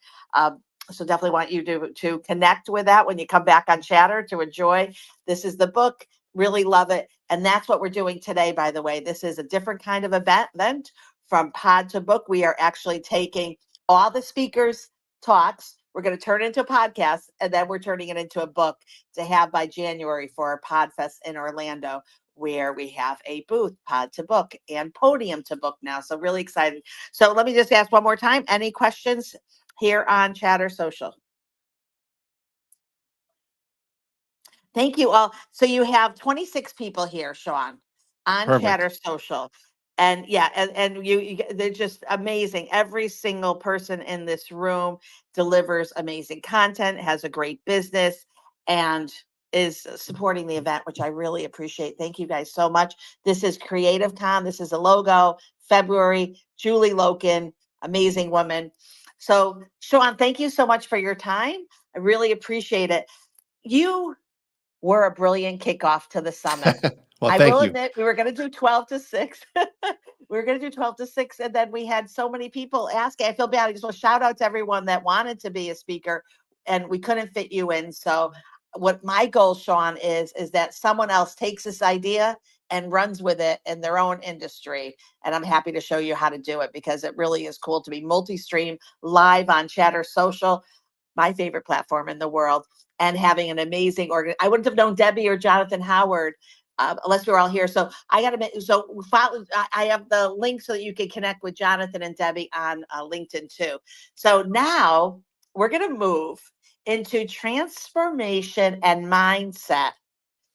So definitely want you to connect with that when you come back on Chatter to enjoy. This is the book. Really love it. And that's what we're doing today, by the way. This is a different kind of event from pod to book. We are actually taking all the speakers' talks. We're going to turn it into a podcast, and then we're turning it into a book to have by January for our Podfest in Orlando, where we have a booth, Pod to Book, and Podium to Book now. So really excited. So let me just ask one more time. Any questions here on Chatter Social? Thank you all. So you have 26 people here, Sean, on Perfect. Chatter Social. And yeah, they're just amazing. Every single person in this room delivers amazing content, has a great business, and is supporting the event, which I really appreciate. Thank you guys so much. This is Creative Con. This is a logo, February, Julie Loken, amazing woman. So Sean, thank you so much for your time. I really appreciate it. You were a brilliant kickoff to the summit. Well, I thank will you. admit we were going to do 12 to 6. We were going to do 12 to 6. And then we had so many people asking. I feel bad. I just want to shout out to everyone that wanted to be a speaker, and we couldn't fit you in. So what my goal, Sean, is that someone else takes this idea and runs with it in their own industry. And I'm happy to show you how to do it, because it really is cool to be multi-stream live on Chatter Social, my favorite platform in the world, and having an amazing I wouldn't have known Debbie or Jonathan Howard unless we were all here. So I got to I have the link so that you can connect with Jonathan and Debbie on LinkedIn too. So now we're going to move into transformation and mindset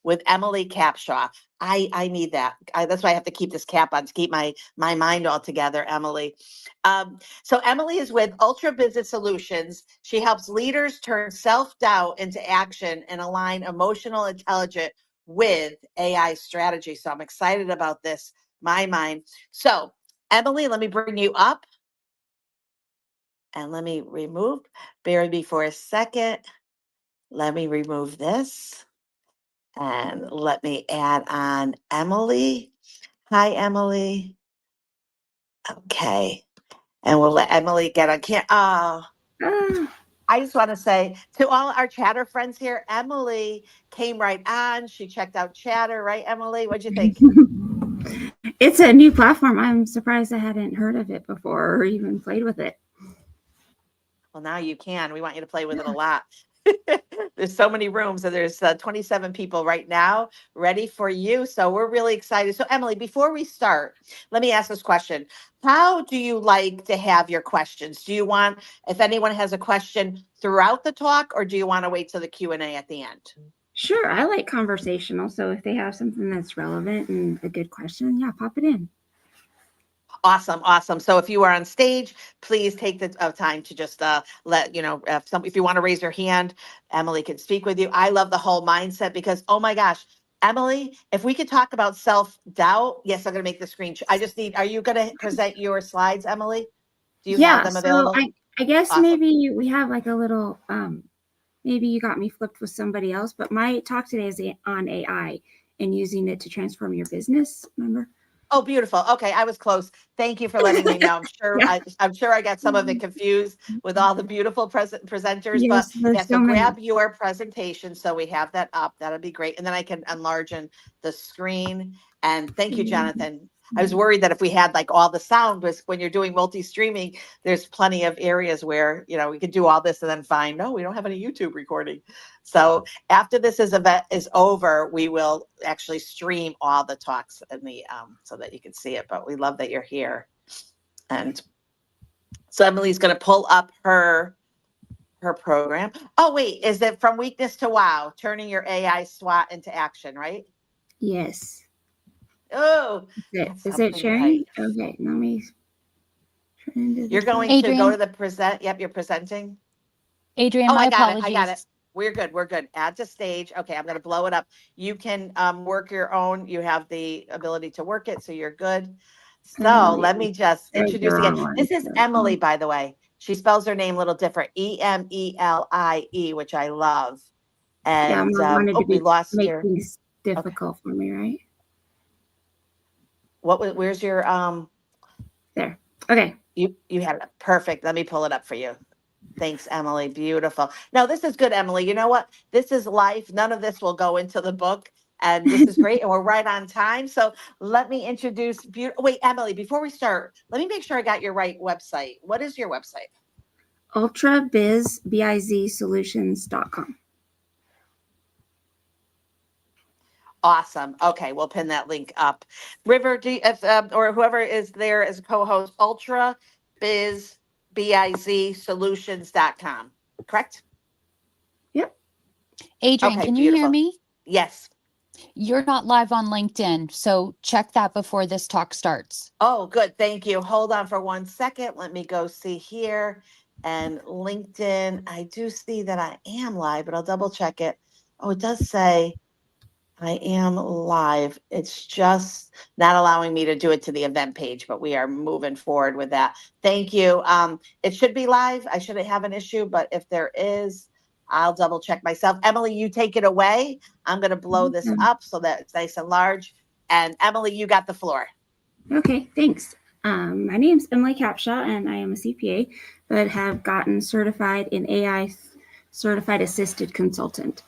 with Emily Capshaw. I need that. That's why I have to keep this cap on to keep my mind all together, Emily. So Emily is with Ultra Business Solutions. She helps leaders turn self-doubt into action and align emotional intelligence with AI strategy. So I'm excited about this, my mind. So Emily, let me bring you up. And let me remove, bear with me for a second. Let me remove this. And let me add on Emily. Hi, Emily. Okay. And we'll let Emily get on I just want to say to all our Chatter friends here, Emily came right on. She checked out Chatter, right, Emily? What'd you think? It's a new platform. I'm surprised I hadn't heard of it before or even played with it. Well, now you can. We want you to play with it a lot. There's so many rooms, and there's 27 people right now ready for you. So we're really excited. So Emily, before we start, let me ask this question. How do you like to have your questions? Do you want, if anyone has a question throughout the talk, or do you want to wait till the Q&A at the end? Sure, I like conversational. So if they have something that's relevant and a good question, yeah, pop it in. Awesome, awesome. So if you are on stage, please take the time to just let you know if you want to raise your hand, Emily can speak with you. I love the whole mindset, because oh my gosh, Emily, if we could talk about self-doubt. Yes, I'm going to make the screen. I just need. Are you going to present your slides, Emily? Do you have them available? So I guess Awesome. maybe we have like a little. Maybe you got me flipped with somebody else, but my talk today is on AI and using it to transform your business. Remember? Oh, beautiful. Okay, I was close. Thank you for letting me know. I'm sure I got some of it confused with all the beautiful presenters. Yes, But there's yeah, so so many. grab your presentation so we have that up. That'll be great. And then I can enlarge the screen. And thank you, Jonathan. I was worried that if we had like all the sound, was when you're doing multi-streaming, there's plenty of areas where, we could do all this and then find, no, we don't have any YouTube recording. So after this event is over, we will actually stream all the talks in the so that you can see it. But we love that you're here. And so Emily's going to pull up her program. Oh, wait, is it From Weakness to Wow, turning your AI SWOT into action, right? Yes. Oh, Is it sharing? Okay, let me turn into You're going to go to the present. Yep, you're presenting. Adrian, Oh, my I apologies. got it. We're good. We're good. Add to stage. Okay, I'm going to blow it up. You can work your own. You have the ability to work it, so you're good. So let me just introduce again. This is Emily, by the way. She spells her name a little different. Emelie, which I love. And we lost make things difficult for me, right? Where's your there? Okay. You had it. Perfect. Let me pull it up for you. Thanks, Emily. Beautiful. No, this is good, Emily. You know what? This is life. None of this will go into the book. And this is great. And we're right on time. So let me introduce. Wait, Emily, before we start, let me make sure I got your right website. What is your website? ultrabizsolutions.com. Awesome. Okay, we'll pin that link up. River, or whoever is there as a co-host, ultrabizsolutions.com, correct? Yep. Adrian, Okay, can you hear beautiful. me? Yes. You're not live on LinkedIn, so check that before this talk starts. Oh, good. Thank you. Hold on for 1 second. Let me go see here. And LinkedIn, I do see that I am live, but I'll double check it. Oh, it does say I am live. It's just not allowing me to do it to the event page, but we are moving forward with that. Thank you. It should be live. I shouldn't have an issue, but if there is, I'll double check myself. Emily, you take it away. I'm going to blow this up so that it's nice and large. And Emily, you got the floor. Okay, thanks. My name is Emily Capshaw, and I am a CPA, but have gotten certified in AI Certified Assisted Consultant.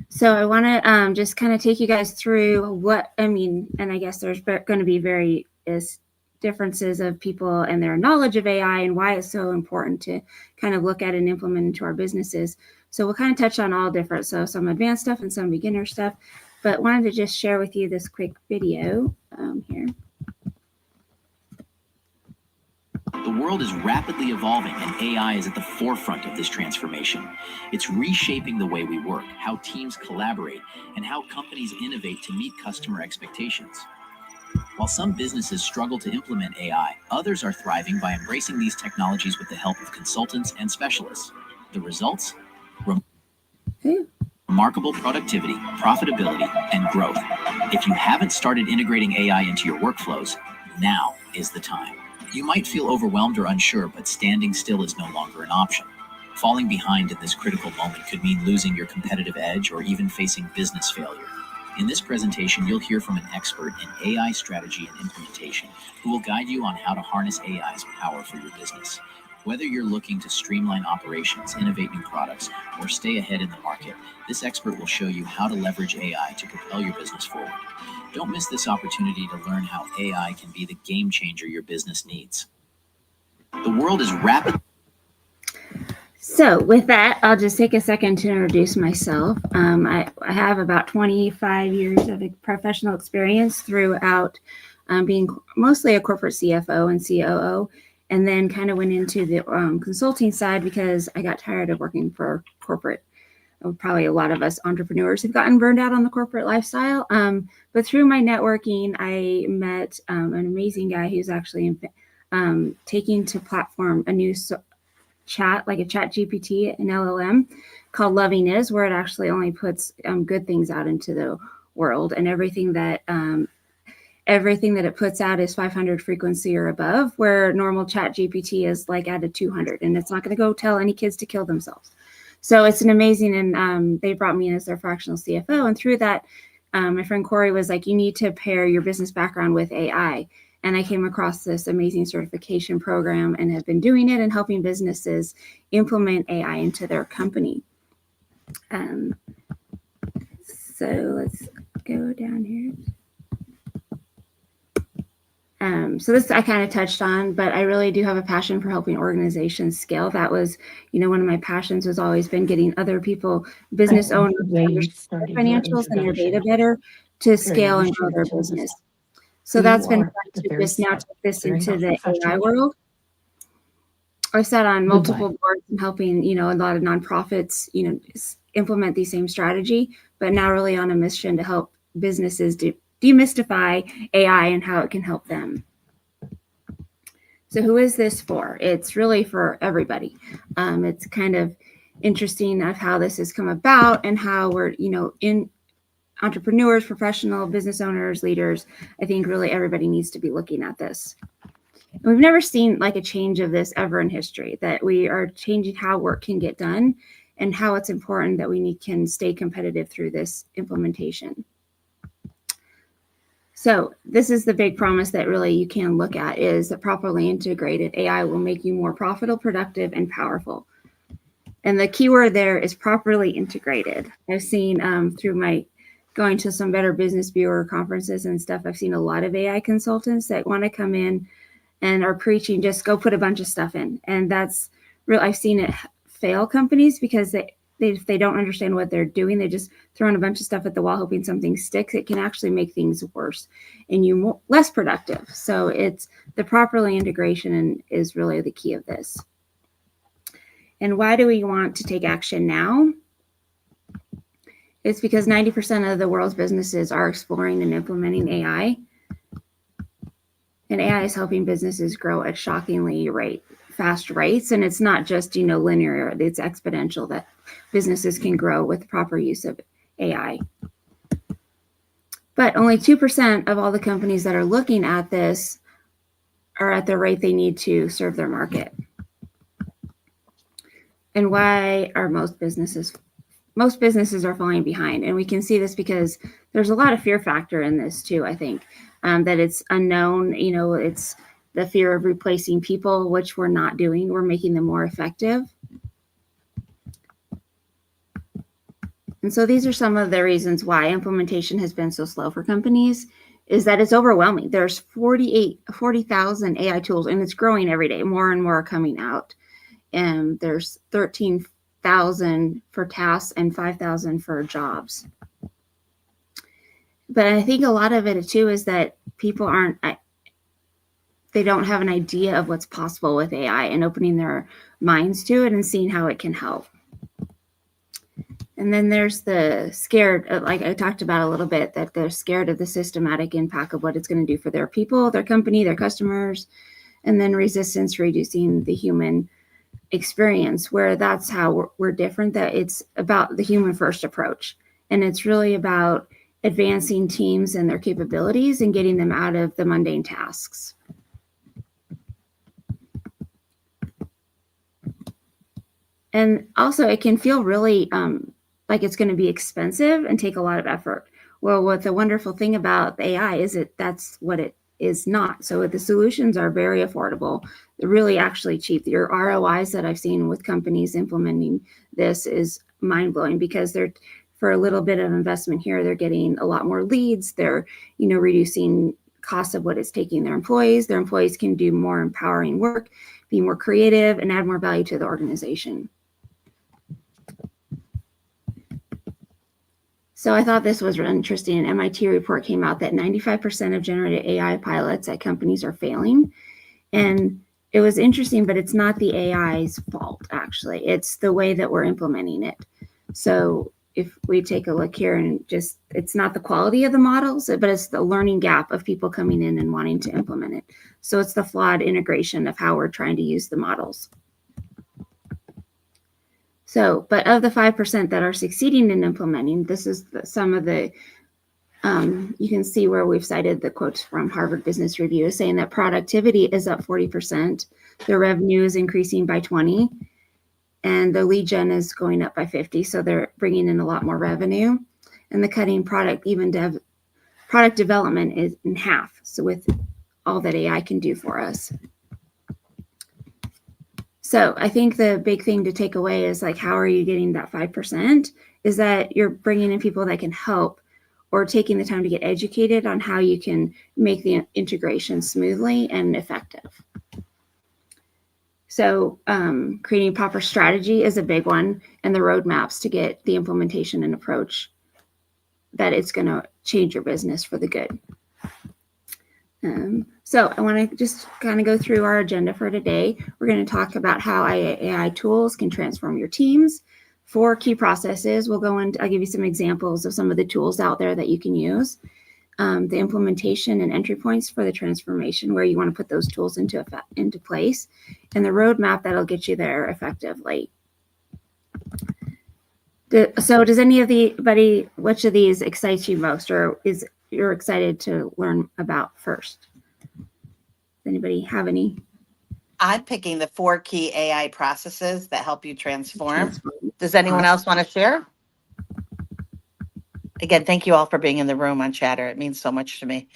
So I want to just kind of take you guys through what, I mean, and I guess there's going to be various differences of people and their knowledge of AI and why it's so important to kind of look at and implement into our businesses. So we'll kind of touch on all different, so some advanced stuff and some beginner stuff, but wanted to just share with you this quick video here. The world is rapidly evolving, and AI is at the forefront of this transformation. It's reshaping the way we work, how teams collaborate, and how companies innovate to meet customer expectations. While some businesses struggle to implement AI, others are thriving by embracing these technologies with the help of consultants and specialists. The results? Remarkable productivity, profitability, and growth. If you haven't started integrating AI into your workflows, now is the time. You might feel overwhelmed or unsure, but standing still is no longer an option. Falling behind in this critical moment could mean losing your competitive edge or even facing business failure. In this presentation, you'll hear from an expert in AI strategy and implementation who will guide you on how to harness AI's power for your business. Whether you're looking to streamline operations, innovate new products, or stay ahead in the market, this expert will show you how to leverage AI to propel your business forward. Don't miss this opportunity to learn how AI can be the game changer your business needs. The world is rapid. So with that, I'll just take a second to introduce myself. I have about 25 years of professional experience throughout being mostly a corporate CFO and COO, and then kind of went into the consulting side because I got tired of working for corporate. Probably a lot of us entrepreneurs have gotten burned out on the corporate lifestyle. But through my networking, I met an amazing guy who's actually taking to platform a new chat, like a chat GPT, an LLM called Loving Is, where it actually only puts good things out into the world, and everything that it puts out is 500 frequency or above, where normal chat GPT is like at a 200, and it's not going to go tell any kids to kill themselves. So it's an amazing, and they brought me in as their fractional CFO. And through that, my friend Corey was like, you need to pair your business background with AI. And I came across this amazing certification program and have been doing it and helping businesses implement AI into their company. So let's go down here. So this I kind of touched on, but I really do have a passion for helping organizations scale. That was, one of my passions has always been getting other people, business owners, understand their financials and their data better to scale and grow their business. So that's been fun to just now take this into the AI world. I've sat on multiple boards and helping, a lot of nonprofits, implement the same strategy, but now really on a mission to help businesses demystify AI and how it can help them. So who is this for? It's really for everybody. It's kind of interesting of how this has come about and how we're, in entrepreneurs, professional business owners, leaders. I think really everybody needs to be looking at this. We've never seen like a change of this ever in history, that we are changing how work can get done and how it's important that we can stay competitive through this implementation. So this is the big promise that really you can look at, is that properly integrated AI will make you more profitable, productive, and powerful. And the key word there is properly integrated. I've seen through my going to some Better Business Bureau conferences and stuff, I've seen a lot of AI consultants that want to come in and are preaching, just go put a bunch of stuff in. And that's I've seen it fail companies because if they don't understand what they're doing, they just throwing a bunch of stuff at the wall hoping something sticks. It can actually make things worse and you less productive. So it's the properly integration is really the key of this. And why do we want to take action now? It's because 90% of the world's businesses are exploring and implementing AI. And AI is helping businesses grow at shockingly fast rates. And it's not just, linear, it's exponential that businesses can grow with the proper use of AI. But only 2% of all the companies that are looking at this are at the rate they need to serve their market. And why are most businesses are falling behind? And we can see this because there's a lot of fear factor in this too, I think, that it's unknown, it's the fear of replacing people, which we're not doing. We're making them more effective. And so these are some of the reasons why implementation has been so slow for companies, is that it's overwhelming. There's 40,000 AI tools, and it's growing every day. More and more are coming out. And there's 13,000 for tasks and 5,000 for jobs. But I think a lot of it too is that people they don't have an idea of what's possible with AI and opening their minds to it and seeing how it can help. And then there's the scared, like I talked about a little bit, that they're scared of the systematic impact of what it's going to do for their people, their company, their customers, and then resistance reducing the human experience, where that's how we're different, that it's about the human first approach. And it's really about advancing teams and their capabilities and getting them out of the mundane tasks. And also it can feel really like it's going to be expensive and take a lot of effort. Well, what the wonderful thing about AI is that's what it is not. So the solutions are very affordable. They're really actually cheap. Your ROIs that I've seen with companies implementing this is mind-blowing, because they're, for a little bit of investment here, they're getting a lot more leads. They're, reducing costs of what it's taking their employees. Their employees can do more empowering work, be more creative, and add more value to the organization. So I thought this was really interesting. An MIT report came out that 95% of generative AI pilots at companies are failing. And it was interesting, but it's not the AI's fault, actually. It's the way that we're implementing it. So if we take a look here, and just, it's not the quality of the models, but it's the learning gap of people coming in and wanting to implement it. So it's the flawed integration of how we're trying to use the models. So, but of the 5% that are succeeding in implementing, this is some of the, you can see where we've cited the quotes from Harvard Business Review saying that productivity is up 40%, their revenue is increasing by 20%, and the lead gen is going up by 50%. So they're bringing in a lot more revenue, and the cutting product development is in half. So with all that AI can do for us. So I think the big thing to take away is, like, how are you getting that 5%? Is that you're bringing in people that can help, or taking the time to get educated on how you can make the integration smoothly and effective. So creating proper strategy is a big one, and the roadmaps to get the implementation and approach that it's going to change your business for the good. So I want to just kind of go through our agenda for today. We're going to talk about how AI tools can transform your teams. 4 key processes. I'll give you some examples of some of the tools out there that you can use. The implementation and entry points for the transformation, where you want to put those tools into place, and the roadmap that'll get you there effectively. So does which of these excites you most, or you're excited to learn about first? Does anybody have any? I'm picking the 4 key AI processes that help you transform. Does anyone else want to share? Again, thank you all for being in the room on Chatter. It means so much to me.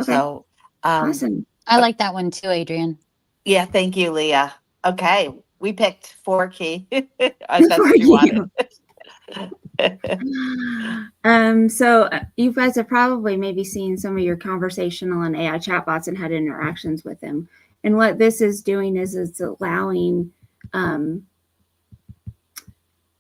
Okay. So, Awesome. I like that one too, Adrian. Yeah, thank you, Leah. Okay, we picked 4 key. That's what you wanted. So you guys have probably maybe seen some of your conversational and AI chatbots and had interactions with them. And what this is doing is it's allowing,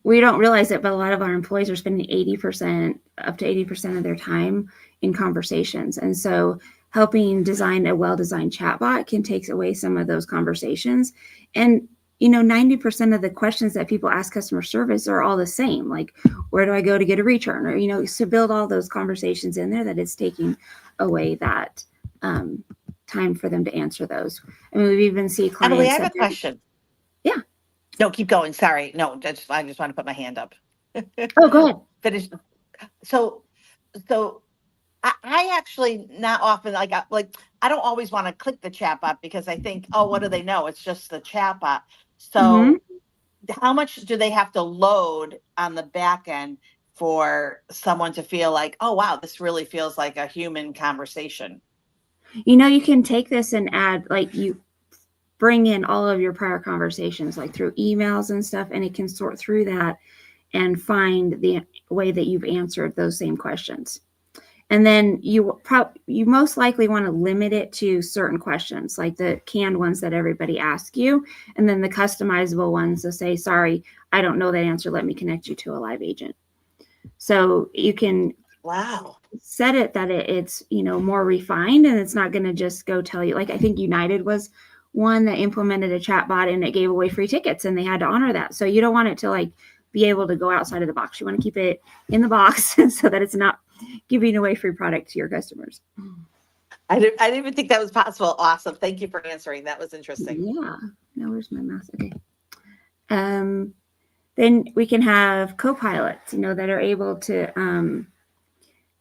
we don't realize it, but a lot of our employees are spending 80%, up to 80% of their time in conversations. And so helping design a well-designed chatbot can take away some of those conversations. And, 90% of the questions that people ask customer service are all the same. Like, where do I go to get a return? Or, to build all those conversations in there, that it's taking away that time for them to answer those. I mean, we've even seen clients. Emily, I have a question. Yeah. No, keep going. Sorry. No, I just want to put my hand up. Oh, go ahead. Finish. So I actually not often like I don't always want to click the chatbot because I think, oh, what do they know? It's just the chatbot. So how much do they have to load on the back end for someone to feel like, oh wow, this really feels like a human conversation? You can take this and add, like, you bring in all of your prior conversations, like through emails and stuff, and it can sort through that and find the way that you've answered those same questions. And then you most likely want to limit it to certain questions, like the canned ones that everybody asks you, and then the customizable ones to say, sorry, I don't know that answer. Let me connect you to a live agent. So you can set it that it's, more refined, and it's not going to just go tell you, like, I think United was one that implemented a chatbot and it gave away free tickets and they had to honor that. So you don't want it to like be able to go outside of the box. You want to keep it in the box so that it's not giving away free product to your customers. I didn't even think that was possible. Awesome. Thank you for answering. That was interesting. Yeah. Now where's my mouse? Okay. Then we can have co-pilots, that are able to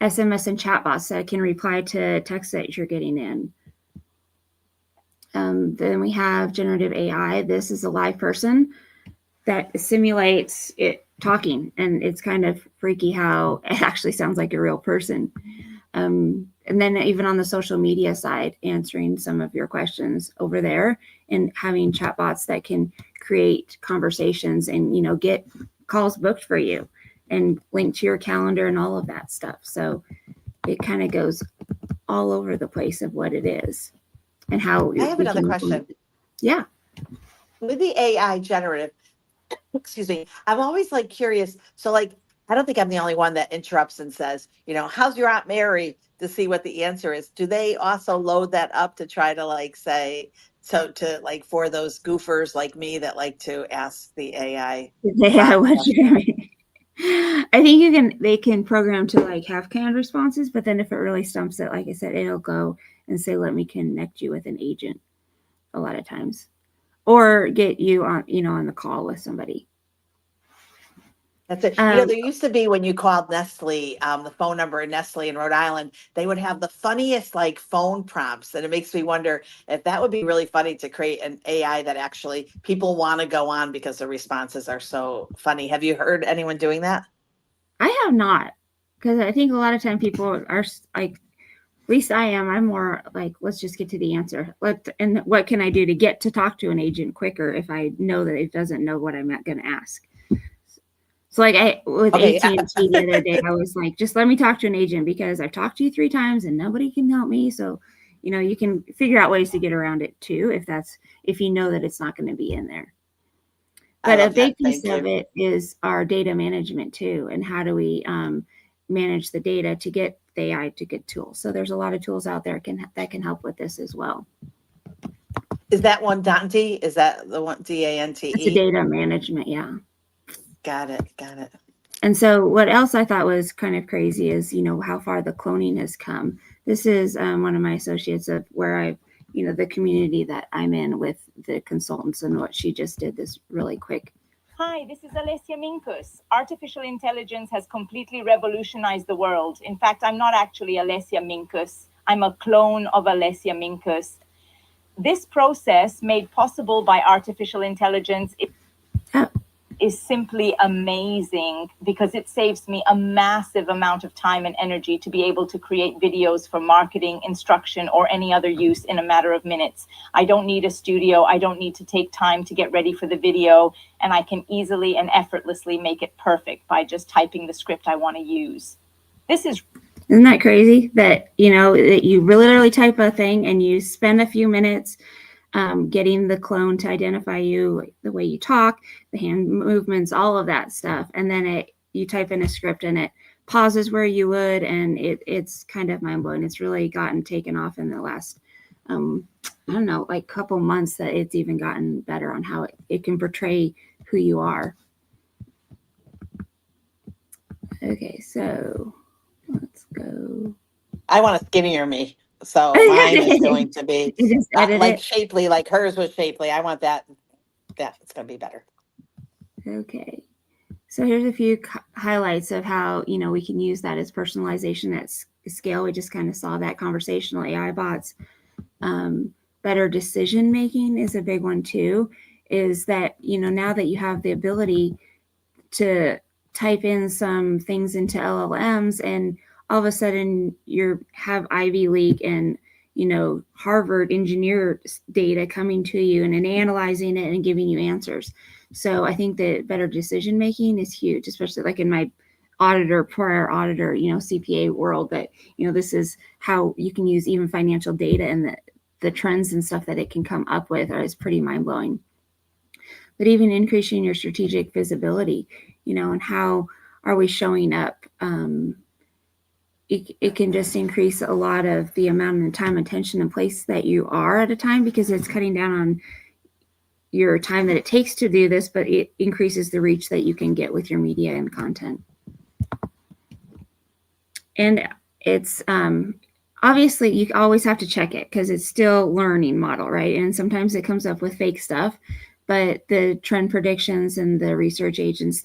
SMS and chatbots that can reply to texts that you're getting in. Then we have generative AI. This is a live person that simulates it talking, and it's kind of freaky how it actually sounds like a real person. And then even on the social media side, answering some of your questions over there and having chatbots that can create conversations and, get calls booked for you and link to your calendar and all of that stuff. So it kind of goes all over the place of what it is and how. I have another question. Yeah. With the AI generative, excuse me, I'm always like curious. So like, I don't think I'm the only one that interrupts and says, how's your Aunt Mary, to see what the answer is. Do they also load that up to try to like say, so to like for those goofers like me that like to ask the AI? I think they can program to like have canned responses, but then if it really stumps it, like I said, it'll go and say, let me connect you with an agent a lot of times, or get you on, on the call with somebody. That's it. There used to be when you called Nestle, the phone number in Nestle in Rhode Island, they would have the funniest like phone prompts. And it makes me wonder if that would be really funny to create an AI that actually people want to go on because the responses are so funny. Have you heard anyone doing that? I have not, because I think a lot of time people are like, at least I am. I'm more like, let's just get to the answer. And what can I do to get to talk to an agent quicker if I know that it doesn't know what I'm going to ask? So like with AT&T the other day, I was like, just let me talk to an agent because I've talked to you 3 times and nobody can help me. So, you can figure out ways to get around it too, if you know that it's not going to be in there. But a big piece of it is our data management too. And how do we manage the data to get the AI to good tools? So there's a lot of tools out there that can help with this as well. Is that one Dante? Is that the one DANTE? It's a data management. Yeah. Got it. And so what else I thought was kind of crazy is, how far the cloning has come. This is one of my associates of where the community that I'm in with the consultants, and what she just did this really quick. Hi, this is Alessia Minkus. Artificial intelligence has completely revolutionized the world. In fact, I'm not actually Alessia Minkus. I'm a clone of Alessia Minkus. This process made possible by artificial intelligence is simply amazing because it saves me a massive amount of time and energy to be able to create videos for marketing, instruction, or any other use in a matter of minutes. I don't need a studio. I don't need to take time to get ready for the video, and I can easily and effortlessly make it perfect by just typing the script I want to use. Isn't that crazy that, that you literally type a thing and you spend a few minutes getting the clone to identify you, the way you talk, the hand movements, all of that stuff. And then you type in a script and it pauses where you would, and it's kind of mind blowing. It's really gotten taken off in the last, I don't know, like couple months, that it's even gotten better on how it can portray who you are. Okay, so let's go. I want a skinnier me. So mine is going to be You just not edit like it. shapely, like hers was shapely. I want that. It's going to be better. Okay. So here's a few highlights of how, we can use that as personalization at scale. We just kind of saw that. Conversational AI bots. Better decision making is a big one too, is that, now that you have the ability to type in some things into LLMs, and all of a sudden you have Ivy League and, Harvard engineer data coming to you and analyzing it and giving you answers. So I think that better decision making is huge, especially like in my prior auditor, CPA world, that, this is how you can use even financial data, and the trends and stuff that it can come up with is pretty mind blowing. But even increasing your strategic visibility, and how are we showing up? It can just increase a lot of the amount of time, attention, and place that you are at a time, because it's cutting down on your time that it takes to do this, but it increases the reach that you can get with your media and content. And it's obviously you always have to check it, because it's still learning model, right? And sometimes it comes up with fake stuff, but the trend predictions and the research agents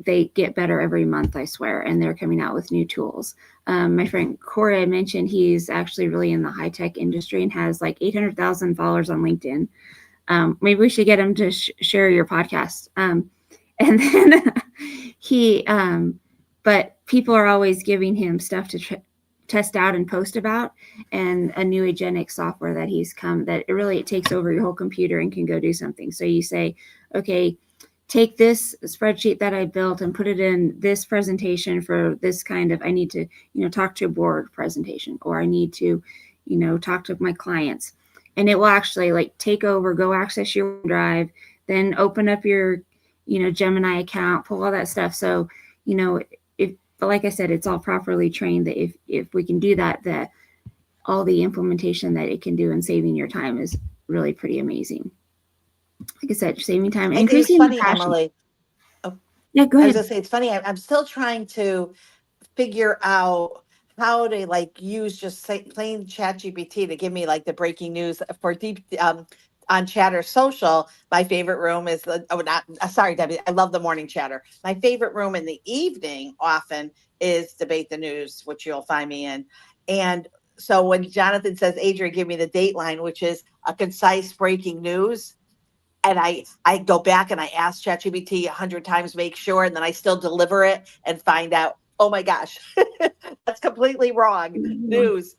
they get better every month, I swear, and they're coming out with new tools. My friend Corey, I mentioned, he's actually really in the high tech industry and has like 800,000 followers on LinkedIn. Maybe we should get him to share your podcast. And then but people are always giving him stuff to test out and post about, and a new agentic software that it takes over your whole computer and can go do something. So you say, okay, take this spreadsheet that I built and put it in this presentation for this kind of, I need to, talk to a board presentation, or I need to, talk to my clients. And it will actually like take over, go access your drive, then open up your, Gemini account, pull all that stuff. So, but like I said, it's all properly trained, that if we can do that, all the implementation that it can do and saving your time is really pretty amazing. Like I said, saving time, increasing it's funny, the passion. Emily. Yeah, go I was ahead. going to say, it's funny. I'm still trying to figure out how to like use just plain ChatGPT to give me like the breaking news for deep on Chatter Social. My favorite room is sorry, Debbie. I love the morning chatter. My favorite room in the evening often is Debate the News, which you'll find me in. And so when Jonathan says, Adrian, give me the Dateline, which is a concise breaking news, and I go back and I ask ChatGPT 100 times, make sure, and then I still deliver it and find out, oh my gosh, that's completely wrong news.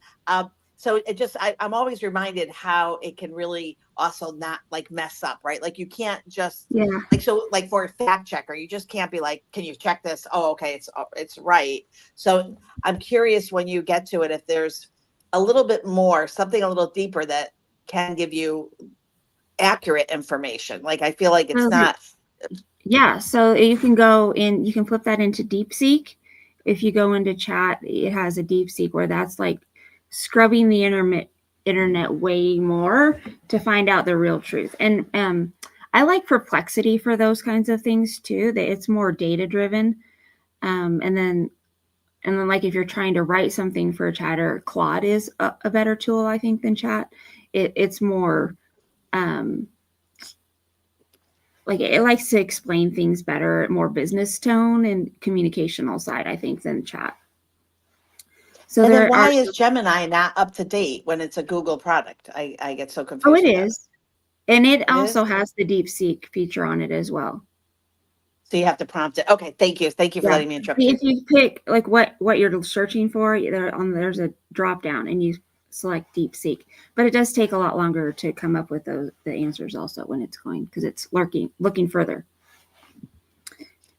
So it just, I'm always reminded how it can really also not like mess up, right? Like you can't just like for a fact checker, you just can't be like, can you check this? Oh, okay, it's right. So I'm curious when you get to it, if there's a little bit more, something a little deeper that can give you accurate information. Like I feel like it's not. Yeah, so you can go in, you can flip that into DeepSeek. If you go into chat, it has a DeepSeek where that's like scrubbing the internet way more to find out the real truth. And I like Perplexity for those kinds of things too, that it's more data driven. And then like if you're trying to write something for Chatter, Claude is a better tool, I think, than Chat. It's more like it likes to explain things better, more business tone and communicational side, I think, than Chat. So and then why is Gemini not up to date when it's a Google product? I get so confused. Oh, it is. And it also has the DeepSeek feature on it as well. So you have to prompt it. Okay, thank you. Thank you for letting me interrupt you. If you pick like what you're searching for, there's a drop down and you select DeepSeek. But it does take a lot longer to come up with the answers also when it's going, because it's looking further.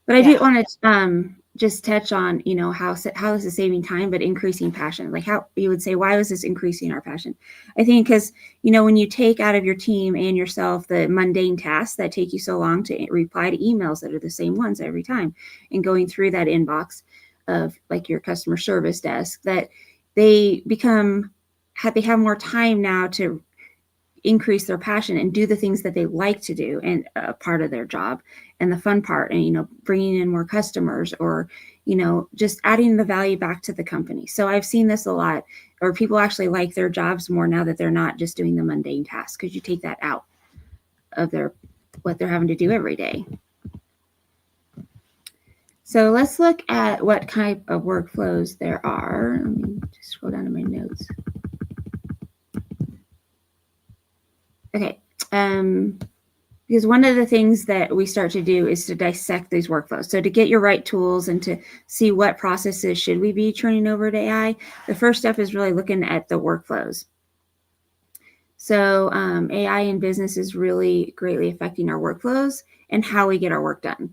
But I do want to just touch on, how this is saving time, but increasing passion. Like how you would say, why was this increasing our passion? I think because, when you take out of your team and yourself the mundane tasks that take you so long to reply to emails that are the same ones every time, and going through that inbox of like your customer service desk, that they have more time now to increase their passion and do the things that they like to do and part of their job, and the fun part, and bringing in more customers, or just adding the value back to the company. So I've seen this a lot, or people actually like their jobs more now that they're not just doing the mundane tasks, because you take that out of what they're having to do every day. So let's look at what type of workflows there are. Let me just scroll down to my notes. Okay, because one of the things that we start to do is to dissect these workflows. So to get your right tools and to see what processes should we be turning over to AI, the first step is really looking at the workflows. So AI in business is really greatly affecting our workflows and how we get our work done.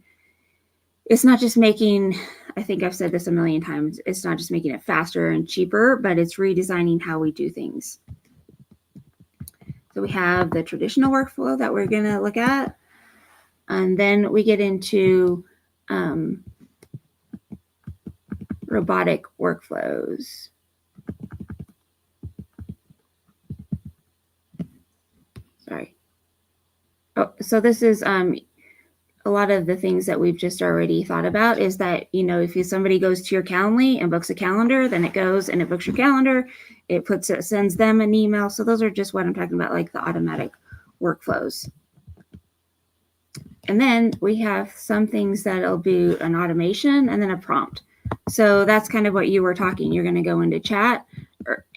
It's not just making, I think I've said this a million times, it's not just making it faster and cheaper, but it's redesigning how we do things. So we have the traditional workflow that we're going to look at. And then we get into robotic workflows. Sorry. Oh, so this is a lot of the things that we've just already thought about, is that, if somebody goes to your Calendly and books a calendar, then it goes and it books your calendar, it sends them an email. So those are just what I'm talking about, like the automatic workflows. And then we have some things that'll do an automation and then a prompt. So that's kind of what you were talking. You're going to go into chat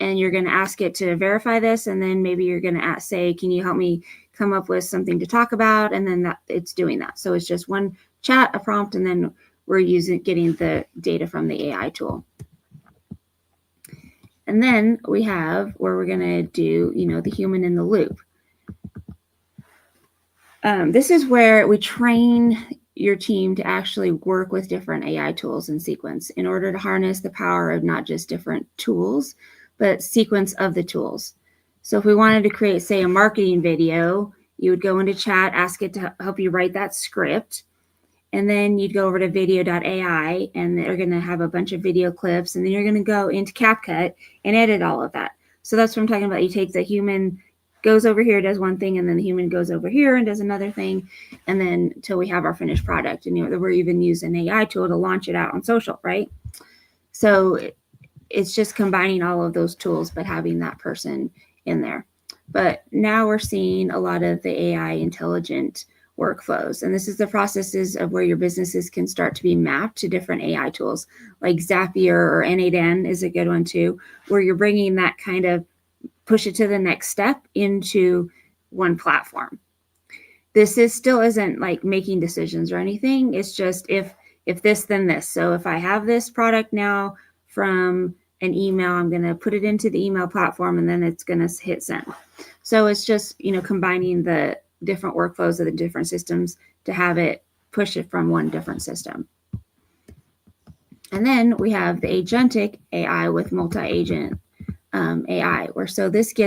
and you're going to ask it to verify this. And then maybe you're going to say, can you help me come up with something to talk about? And then it's doing that. So it's just one chat, a prompt, and then we're getting the data from the AI tool. And then we have where we're going to do, the human in the loop. This is where we train your team to actually work with different AI tools in sequence in order to harness the power of not just different tools, but sequence of the tools. So if we wanted to create, say, a marketing video, you would go into chat, ask it to help you write that script. And then you'd go over to video.ai, and they're going to have a bunch of video clips. And then you're going to go into CapCut and edit all of that. So that's what I'm talking about. You take the human, goes over here, does one thing, and then the human goes over here and does another thing, and then until we have our finished product. And we're even using an AI tool to launch it out on social, right? So it's just combining all of those tools, but having that person in there. But now we're seeing a lot of the AI intelligent workflows, and this is the processes of where your businesses can start to be mapped to different AI tools, like Zapier or N8N is a good one too, where you're bringing that kind of push it to the next step into one platform. This still isn't like making decisions or anything. It's just if this, then this. So if I have this product now from an email, I'm going to put it into the email platform, and then it's going to hit send. So it's just, combining the different workflows of the different systems to have it push it from one different system. And then we have the agentic AI with multi-agent AI, this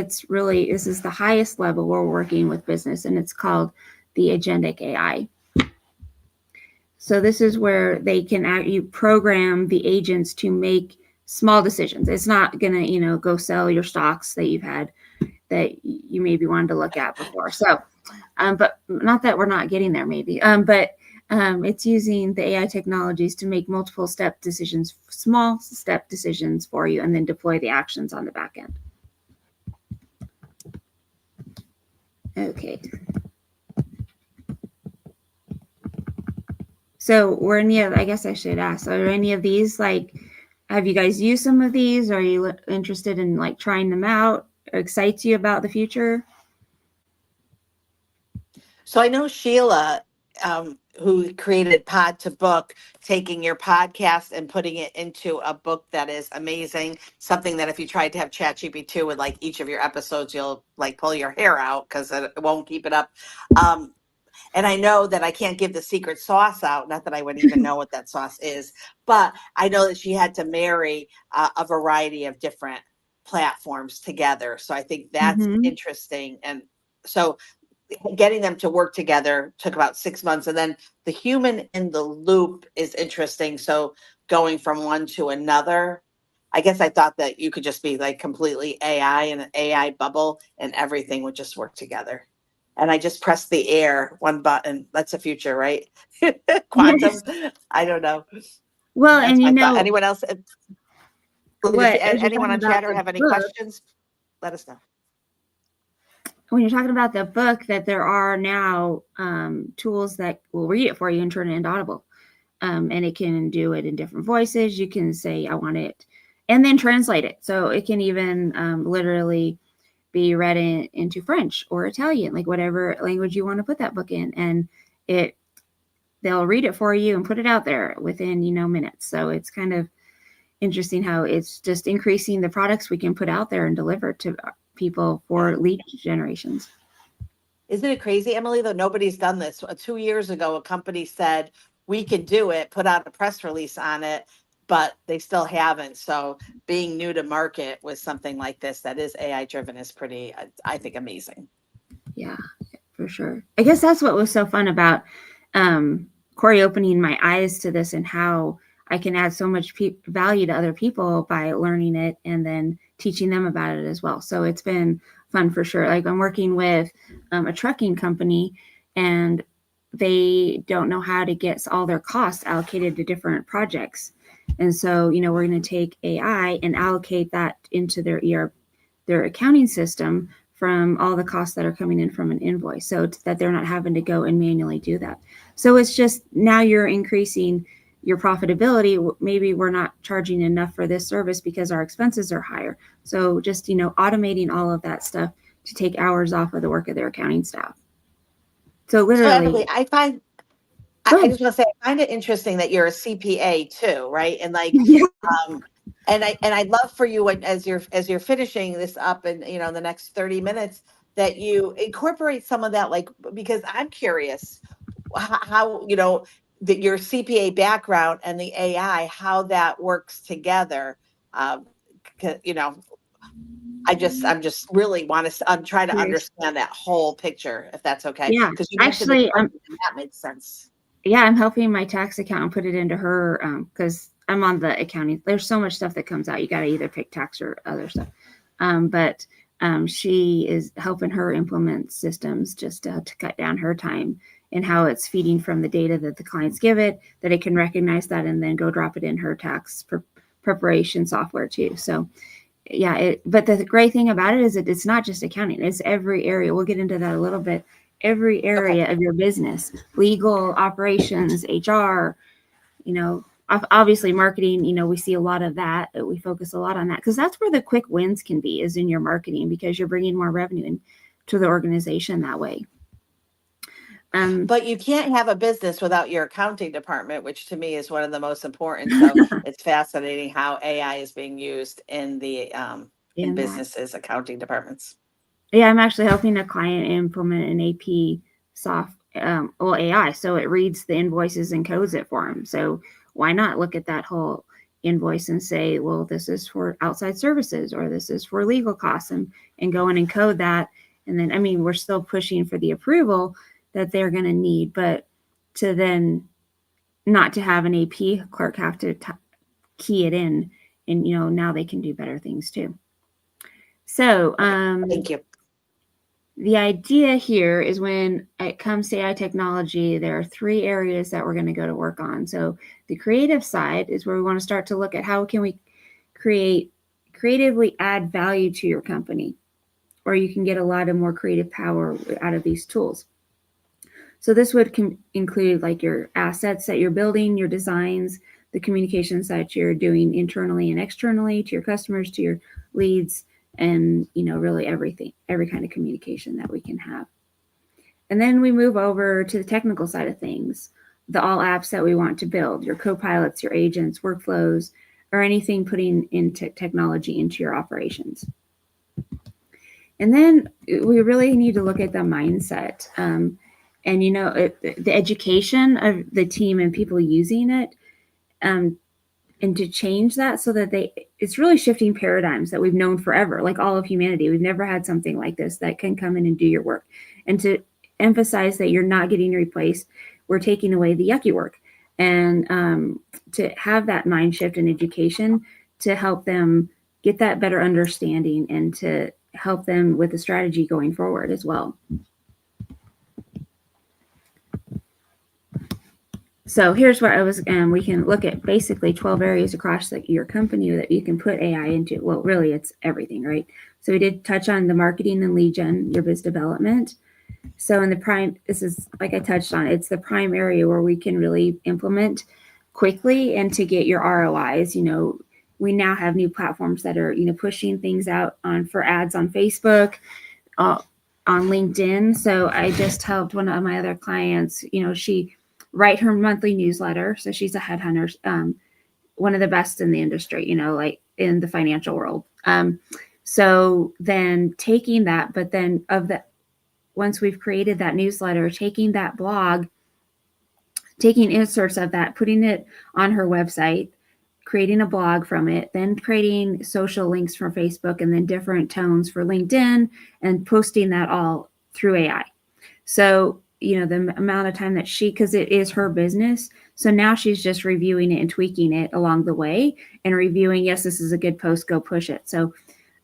is the highest level where we're working with business, and it's called the agentic AI. So this is where they can you program the agents to make small decisions. It's not going to, go sell your stocks that you've had that you maybe wanted to look at before. So, but not that we're not getting there maybe, but it's using the AI technologies to make multiple step decisions, small step decisions for you, and then deploy the actions on the back end. Okay. So I guess I should ask, are any of these, have you guys used some of these? Are you interested in trying them out? Or excites you about the future? So I know Sheila, who created Pod to Book, taking your podcast and putting it into a book that is amazing. Something that if you tried to have ChatGPT with each of your episodes, you'll pull your hair out because it won't keep it up. And I know that I can't give the secret sauce out, not that I would even know what that sauce is, but I know that she had to marry a variety of different platforms together. So I think that's interesting. And so getting them to work together took about 6 months. And then the human in the loop is interesting. So going from one to another, I guess I thought that you could just be like completely AI in an AI bubble and everything would just work together. And I just pressed the air one button. That's the future, right? Quantum. I don't know. Well, That's and my thought. Anyone else? If as you're anyone talking on about chatter the have any book, questions? Let us know. when you're talking about the book, that there are now tools that will read it for you and turn it into Audible. And it can do it in different voices. You can say, I want it, and then translate it. So it can even literally be read into French or Italian, like whatever language you want to put that book in. And they'll read it for you and put it out there within, minutes. So it's kind of interesting how it's just increasing the products we can put out there and deliver to people for lead generations. Isn't it crazy, Emily, though nobody's done this? 2 years ago, a company said, we can do it, put out a press release on it, but they still haven't. So being new to market with something like this that is AI driven is pretty, I think, amazing. Yeah, for sure. I guess that's what was so fun about Corey opening my eyes to this and how I can add so much value to other people by learning it and then teaching them about it as well. So it's been fun for sure. Like I'm working with a trucking company and they don't know how to get all their costs allocated to different projects. And so, we're going to take AI and allocate that into their accounting system from all the costs that are coming in from an invoice, so that they're not having to go and manually do that. So it's just now you're increasing your profitability. Maybe we're not charging enough for this service because our expenses are higher. So just, automating all of that stuff to take hours off of the work of their accounting staff. So literally, So Emily, I just want to say, I find it interesting that you're a CPA too, right? And like, and I'd love for you as you're finishing this up and in the next 30 minutes that you incorporate some of that, like, because I'm curious how that your CPA background and the AI, how that works together. I'm just really I'm trying to understand that whole picture, if that's okay. Yeah, Because you actually, that made sense. Yeah, I'm helping my tax accountant put it into her because I'm on the accounting. There's so much stuff that comes out. You got to either pick tax or other stuff. But she is helping her implement systems just to cut down her time and how it's feeding from the data that the clients give it, that it can recognize that and then go drop it in her tax preparation software too. So yeah, but the great thing about it is that it's not just accounting. It's every area. We'll get into that a little bit. Every area of your business, legal, operations, HR, obviously marketing, we see a lot of that. We focus a lot on that because that's where the quick wins can be, is in your marketing, because you're bringing more revenue into the organization that way. But you can't have a business without your accounting department, which to me is one of the most important. So it's fascinating how AI is being used in the in businesses, accounting departments. Yeah, I'm actually helping a client implement an AP AI. So it reads the invoices and codes it for them. So why not look at that whole invoice and say, well, this is for outside services or this is for legal costs, and go in and code that. And then, we're still pushing for the approval that they're going to need, but to then not to have an AP clerk have to key it in, and, now they can do better things too. So, thank you. The idea here is when it comes to AI technology, there are 3 areas that we're going to go to work on. So the creative side is where we want to start to look at how can we creatively add value to your company, or you can get a lot of more creative power out of these tools. So this would include like your assets that you're building, your designs, the communications that you're doing internally and externally to your customers, to your leads, and really every kind of communication that we can have. And then we move over to the technical side of things, the all apps that we want to build, your co-pilots, your agents, workflows, or anything putting into technology into your operations. And then we really need to look at the mindset. And, you know, the education of the team and people using it, and to change that so that it's really shifting paradigms that we've known forever, like all of humanity. We've never had something like this that can come in and do your work. And to emphasize that you're not getting replaced, we're taking away the yucky work. And to have that mind shift in education to help them get that better understanding and to help them with the strategy going forward as well. So here's what I was, we can look at basically 12 areas across your company that you can put AI into. Well, really, it's everything, right? So we did touch on the marketing and lead gen, your biz development. So in the prime, this is like I touched on, it's the prime area where we can really implement quickly and to get your ROIs. You know, we now have new platforms that are, you know, pushing things out for ads on Facebook, on LinkedIn. So I just helped one of my other clients, you know, she write her monthly newsletter. So she's a headhunter, one of the best in the industry, you know, like in the financial world. So then taking that, but then once we've created that newsletter, taking that blog, taking inserts of that, putting it on her website, creating a blog from it, then creating social links for Facebook and then different tones for LinkedIn and posting that all through AI. So, you know, the amount of time that because it is her business. So now she's just reviewing it and tweaking it along the way and reviewing, yes, this is a good post, go push it. So,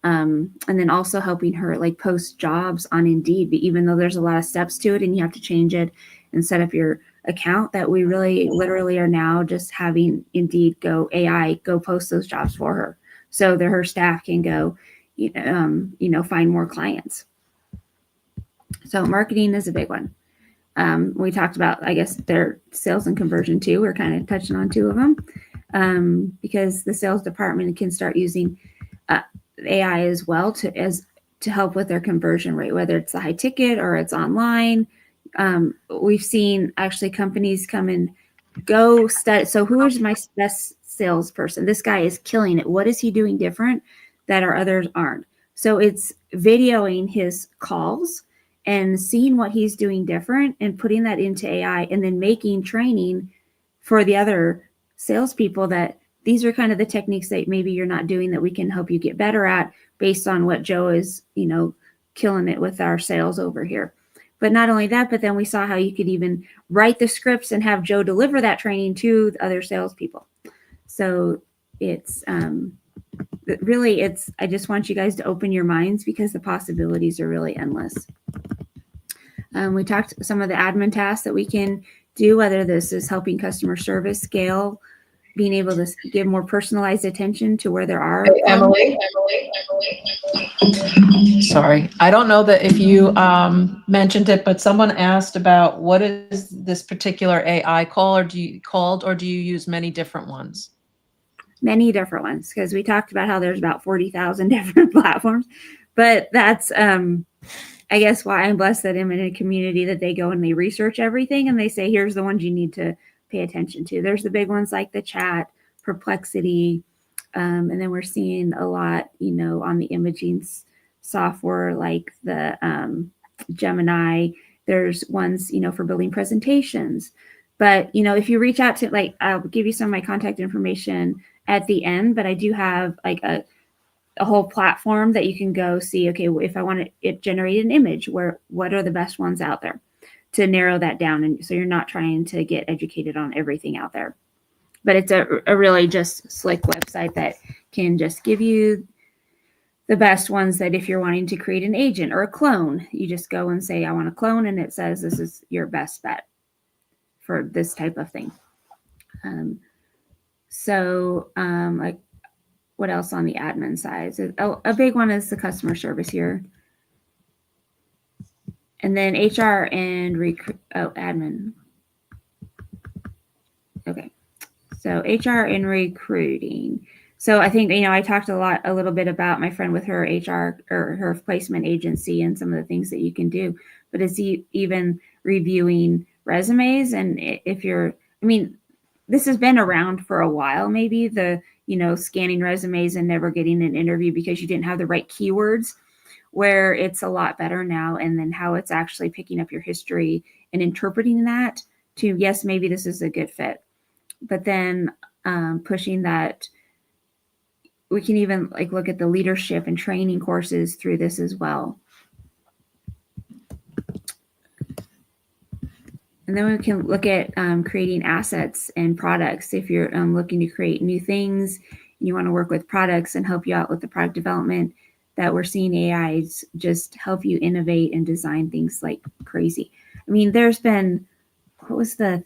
and then also helping her like post jobs on Indeed, but even though there's a lot of steps to it and you have to change it and set up your account, that we really literally are now just having Indeed go post those jobs for her so that her staff can go, you know, find more clients. So marketing is a big one. We talked about, I guess, their sales and conversion too. We're kind of touching on two of them because the sales department can start using AI as well to help with their conversion rate, whether it's the high ticket or it's online. We've seen actually companies come and go study. So who is my best salesperson? This guy is killing it. What is he doing different that our others aren't? So it's videoing his calls and seeing what he's doing different and putting that into AI and then making training for the other salespeople that these are kind of the techniques that maybe you're not doing that we can help you get better at based on what Joe is, you know, killing it with our sales over here. But not only that, but then we saw how you could even write the scripts and have Joe deliver that training to the other salespeople. So it's really, I just want you guys to open your minds because the possibilities are really endless. We talked some of the admin tasks that we can do, whether this is helping customer service scale, being able to give more personalized attention to where there are. Hey, Emily. Sorry, I don't know that if you mentioned it, but someone asked about what is this particular AI call, or do you use many different ones? Many different ones, because we talked about how there's about 40,000 different platforms, but that's I guess why I'm blessed that I'm in a community that they go and they research everything and they say, here's the ones you need to pay attention to. There's the big ones like the chat, Perplexity, and then we're seeing a lot, you know, on the imaging software like the Gemini. There's ones, you know, for building presentations. But, you know, if you reach out to, like, I'll give you some of my contact information at the end, but I do have like a whole platform that you can go see, okay, if I want it generate an image, what are the best ones out there to narrow that down. And so you're not trying to get educated on everything out there, but it's a really just slick website that can just give you the best ones that if you're wanting to create an agent or a clone, you just go and say, I want a clone. And it says, this is your best bet for this type of thing. Like, what else on the admin side? So, a big one is the customer service here. And then HR and admin. Okay. So HR and recruiting. So I think, you know, I talked a little bit about my friend with her HR or her placement agency and some of the things that you can do, but it's even reviewing resumes. And if you're, I mean, this has been around for a while, maybe scanning resumes and never getting an interview because you didn't have the right keywords, where it's a lot better now. And then how it's actually picking up your history and interpreting that to, yes, maybe this is a good fit, but then pushing that. We can even like look at the leadership and training courses through this as well. And then we can look at creating assets and products. If you're looking to create new things, and you want to work with products and help you out with the product development, that we're seeing AIs just help you innovate and design things like crazy. I mean, there's been, what was the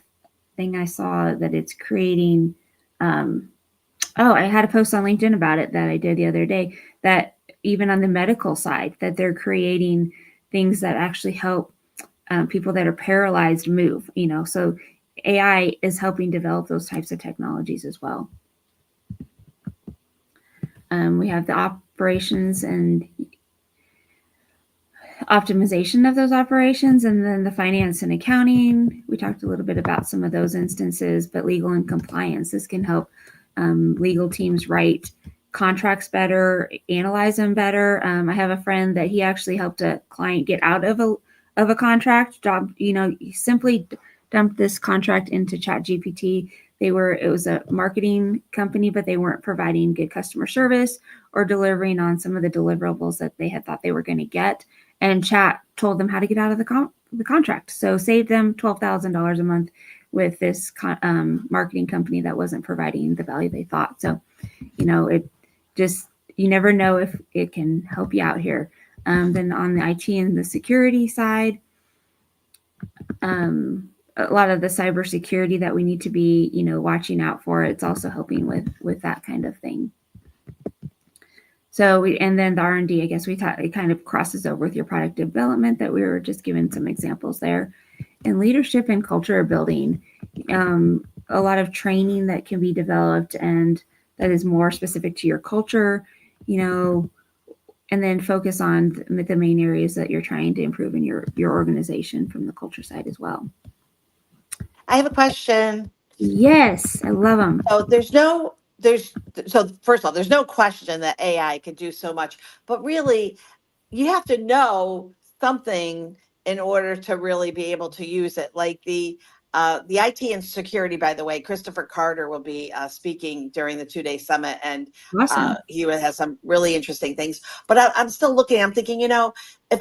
thing I saw that it's creating? I had a post on LinkedIn about it that I did the other day, that even on the medical side, that they're creating things that actually help people that are paralyzed move, so AI is helping develop those types of technologies as well. We have the operations and optimization of those operations, and then the finance and accounting. We talked a little bit about some of those instances, but legal and compliance. This can help legal teams write contracts better, analyze them better. I have a friend that he actually helped a client get out of a contract. He simply dumped this contract into ChatGPT. It was a marketing company, but they weren't providing good customer service or delivering on some of the deliverables that they had thought they were going to get. And Chat told them how to get out of the contract. So saved them $12,000 a month with this marketing company that wasn't providing the value they thought. So, it just, you never know if it can help you out here. Then on the IT and the security side, a lot of the cybersecurity that we need to be, watching out for, it's also helping with that kind of thing. So and then the R&D, I guess it kind of crosses over with your product development that we were just given some examples there. And leadership and culture building, a lot of training that can be developed and that is more specific to your culture, and then focus on the main areas that you're trying to improve in your organization from the culture side as well. I have a question. Yes, I love them. So first of all, there's no question that AI can do so much, but really you have to know something in order to really be able to use it. Like the IT and security, by the way, Christopher Carter will be speaking during the 2-day summit, and Awesome. he has some really interesting things. But I'm still looking, I'm thinking, if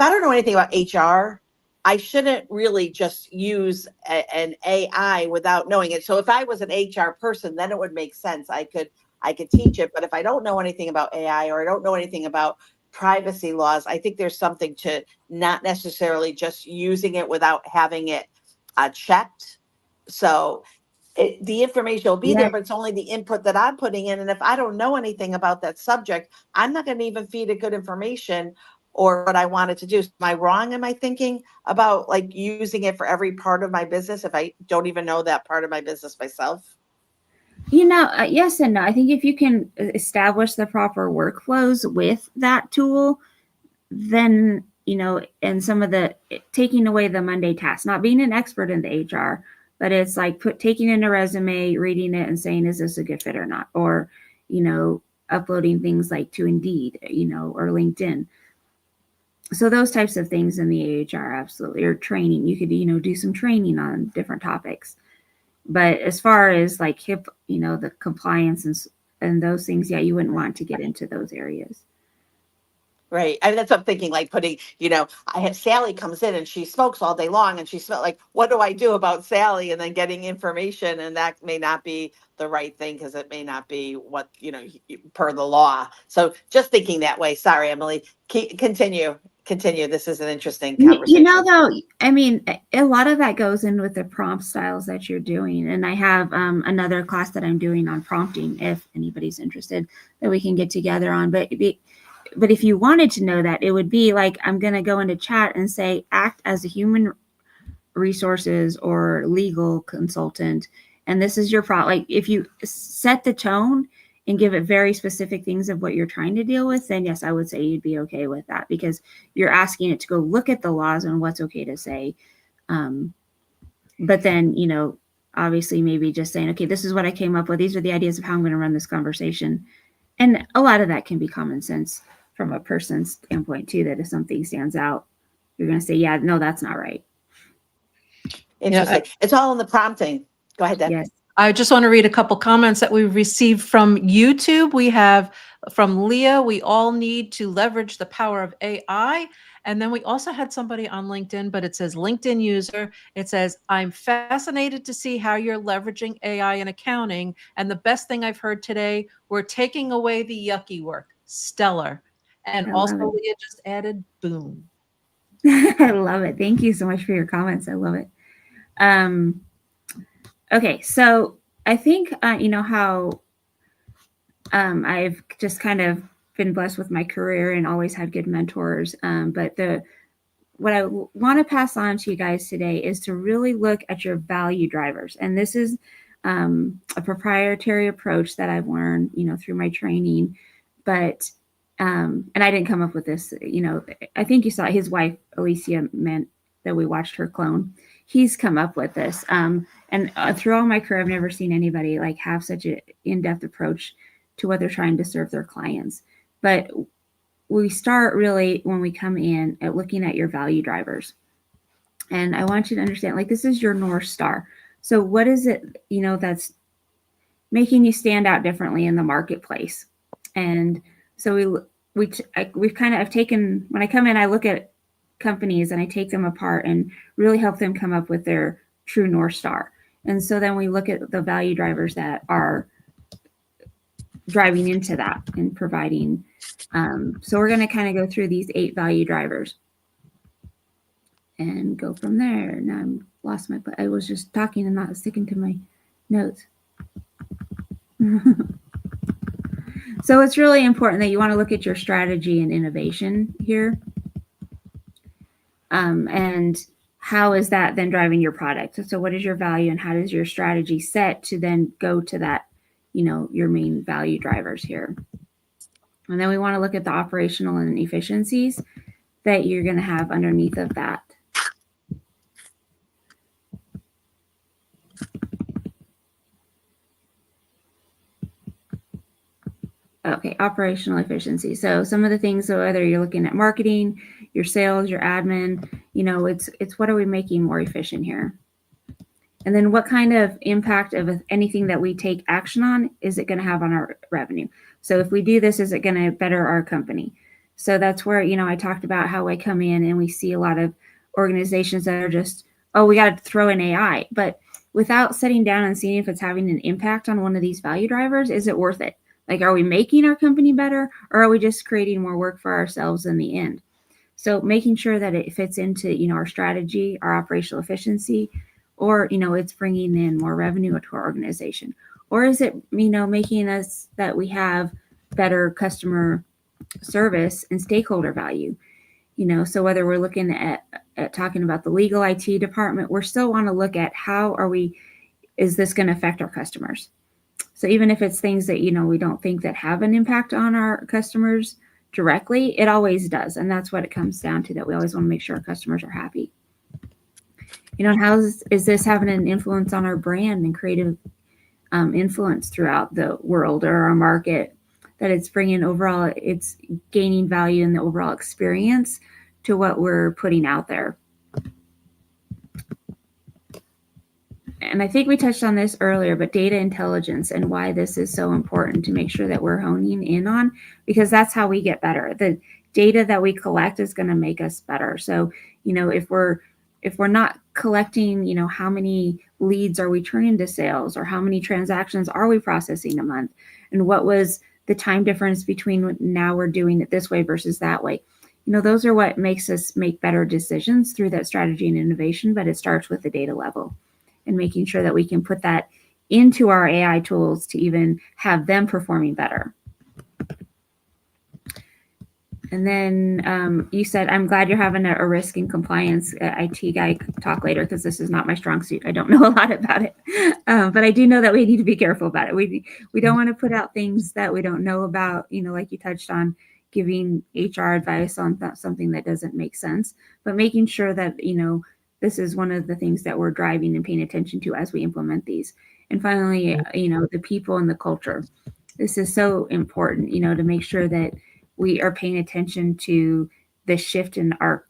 I don't know anything about HR, I shouldn't really just use an AI without knowing it. So if I was an HR person, then it would make sense. I could teach it. But if I don't know anything about AI, or I don't know anything about privacy laws, I think there's something to not necessarily just using it without having it checked. So the information will be there, but it's only the input that I'm putting in. And if I don't know anything about that subject, I'm not going to even feed it good information or what I wanted to do. Am I wrong? Am I thinking about like using it for every part of my business if I don't even know that part of my business myself? Yes and no. I think if you can establish the proper workflows with that tool, then, and some of the taking away the Monday tasks, not being an expert in the HR, but it's like taking in a resume, reading it and saying, is this a good fit or not? Or, uploading things like to Indeed, or LinkedIn. So those types of things in the AHR, absolutely, or training. You could, do some training on different topics. But as far as like the compliance and those things, yeah, you wouldn't want to get into those areas. Right. I mean, that's what I'm thinking, like putting, I have Sally comes in and she smokes all day long and she smells like, what do I do about Sally? And then getting information, and that may not be the right thing because it may not be what, per the law. So just thinking that way. Sorry, Emily. Continue. This is an interesting conversation. Though, I mean, a lot of that goes in with the prompt styles that you're doing. And I have another class that I'm doing on prompting, if anybody's interested, that we can get together on. But if you wanted to know that, it would be like, I'm going to go into chat and say, act as a human resources or legal consultant. And this is your prompt. Like if you set the tone and give it very specific things of what you're trying to deal with, then yes, I would say you'd be okay with that, because you're asking it to go look at the laws and what's okay to say. But then, obviously maybe just saying, okay, this is what I came up with. These are the ideas of how I'm going to run this conversation. And a lot of that can be common sense from a person's standpoint too, that if something stands out, you're going to say, yeah, no, that's not right. Interesting. It's all in the prompting. Go ahead, Deb. Yes. I just want to read a couple comments that we've received from YouTube. We have from Leah, we all need to leverage the power of AI. And then we also had somebody on LinkedIn, but it says LinkedIn user. It says, I'm fascinated to see how you're leveraging AI in accounting. And the best thing I've heard today, we're taking away the yucky work. Stellar. And I also love it. Leah just added, boom. I love it. Thank you so much for your comments. I love it. Okay, so I think you know how I've just kind of been blessed with my career and always had good mentors. But what I want to pass on to you guys today is to really look at your value drivers. And this is a proprietary approach that I've learned, you know, through my training. But and I didn't come up with this, you know, I think you saw his wife, Alicia, meant that we watched her clone. He's come up with this. And through all my career, I've never seen anybody like have such an in-depth approach to what they're trying to serve their clients. But we start really when we come in at looking at your value drivers. And I want you to understand, like, this is your North Star. So what is it, you know, that's making you stand out differently in the marketplace? And so we've kind of, I've taken, when I come in, I look at companies and I take them apart and really help them come up with their true North Star. And so then we look at the value drivers that are driving into that and providing. So we're going to kind of go through these 8 value drivers and go from there. Now I'm lost my, I was just talking and not sticking to my notes. So it's really important that you want to look at your strategy and innovation here. And how is that then driving your product? So what is your value and how does your strategy set to then go to that, you know, your main value drivers here? And then we want to look at the operational and efficiencies that you're going to have underneath of that. Okay, operational efficiency. So some of the things, so whether you're looking at marketing, your sales, your admin, you know, it's what are we making more efficient here? And then what kind of impact of anything that we take action on is it going to have on our revenue? So if we do this, is it going to better our company? So that's where, you know, I talked about how I come in and we see a lot of organizations that are just, oh, we got to throw in AI. But without sitting down and seeing if it's having an impact on one of these value drivers, is it worth it? Like, are we making our company better or are we just creating more work for ourselves in the end? So making sure that it fits into, you know, our strategy, our operational efficiency, or, you know, it's bringing in more revenue to our organization, or is it, you know, making us that we have better customer service and stakeholder value, you know? So whether we're looking at talking about the legal IT department, we're still want to look at how are we, is this going to affect our customers? So even if it's things that, you know, we don't think that have an impact on our customers directly, it always does. And that's what it comes down to, that we always want to make sure our customers are happy. You know, how is this having an influence on our brand and creative influence throughout the world or our market, that it's bringing overall, it's gaining value in the overall experience to what we're putting out there. And I think we touched on this earlier, but data intelligence and why this is so important to make sure that we're honing in on, because that's how we get better. The data that we collect is going to make us better. So, you know, if we're not collecting, you know, how many leads are we turning to sales, or how many transactions are we processing a month, and what was the time difference between now we're doing it this way versus that way. You know, those are what makes us make better decisions through that strategy and innovation, but it starts with the data level and making sure that we can put that into our AI tools to even have them performing better. And then you said, I'm glad you're having a risk and compliance IT guy talk later, because this is not my strong suit. I don't know a lot about it, but I do know that we need to be careful about it. We don't want to put out things that we don't know about, you know, like you touched on, giving HR advice on something that doesn't make sense, but making sure that, you know, this is one of the things that we're driving and paying attention to as we implement these. And finally, you know, the people and the culture. This is so important, you know, to make sure that we are paying attention to the shift in our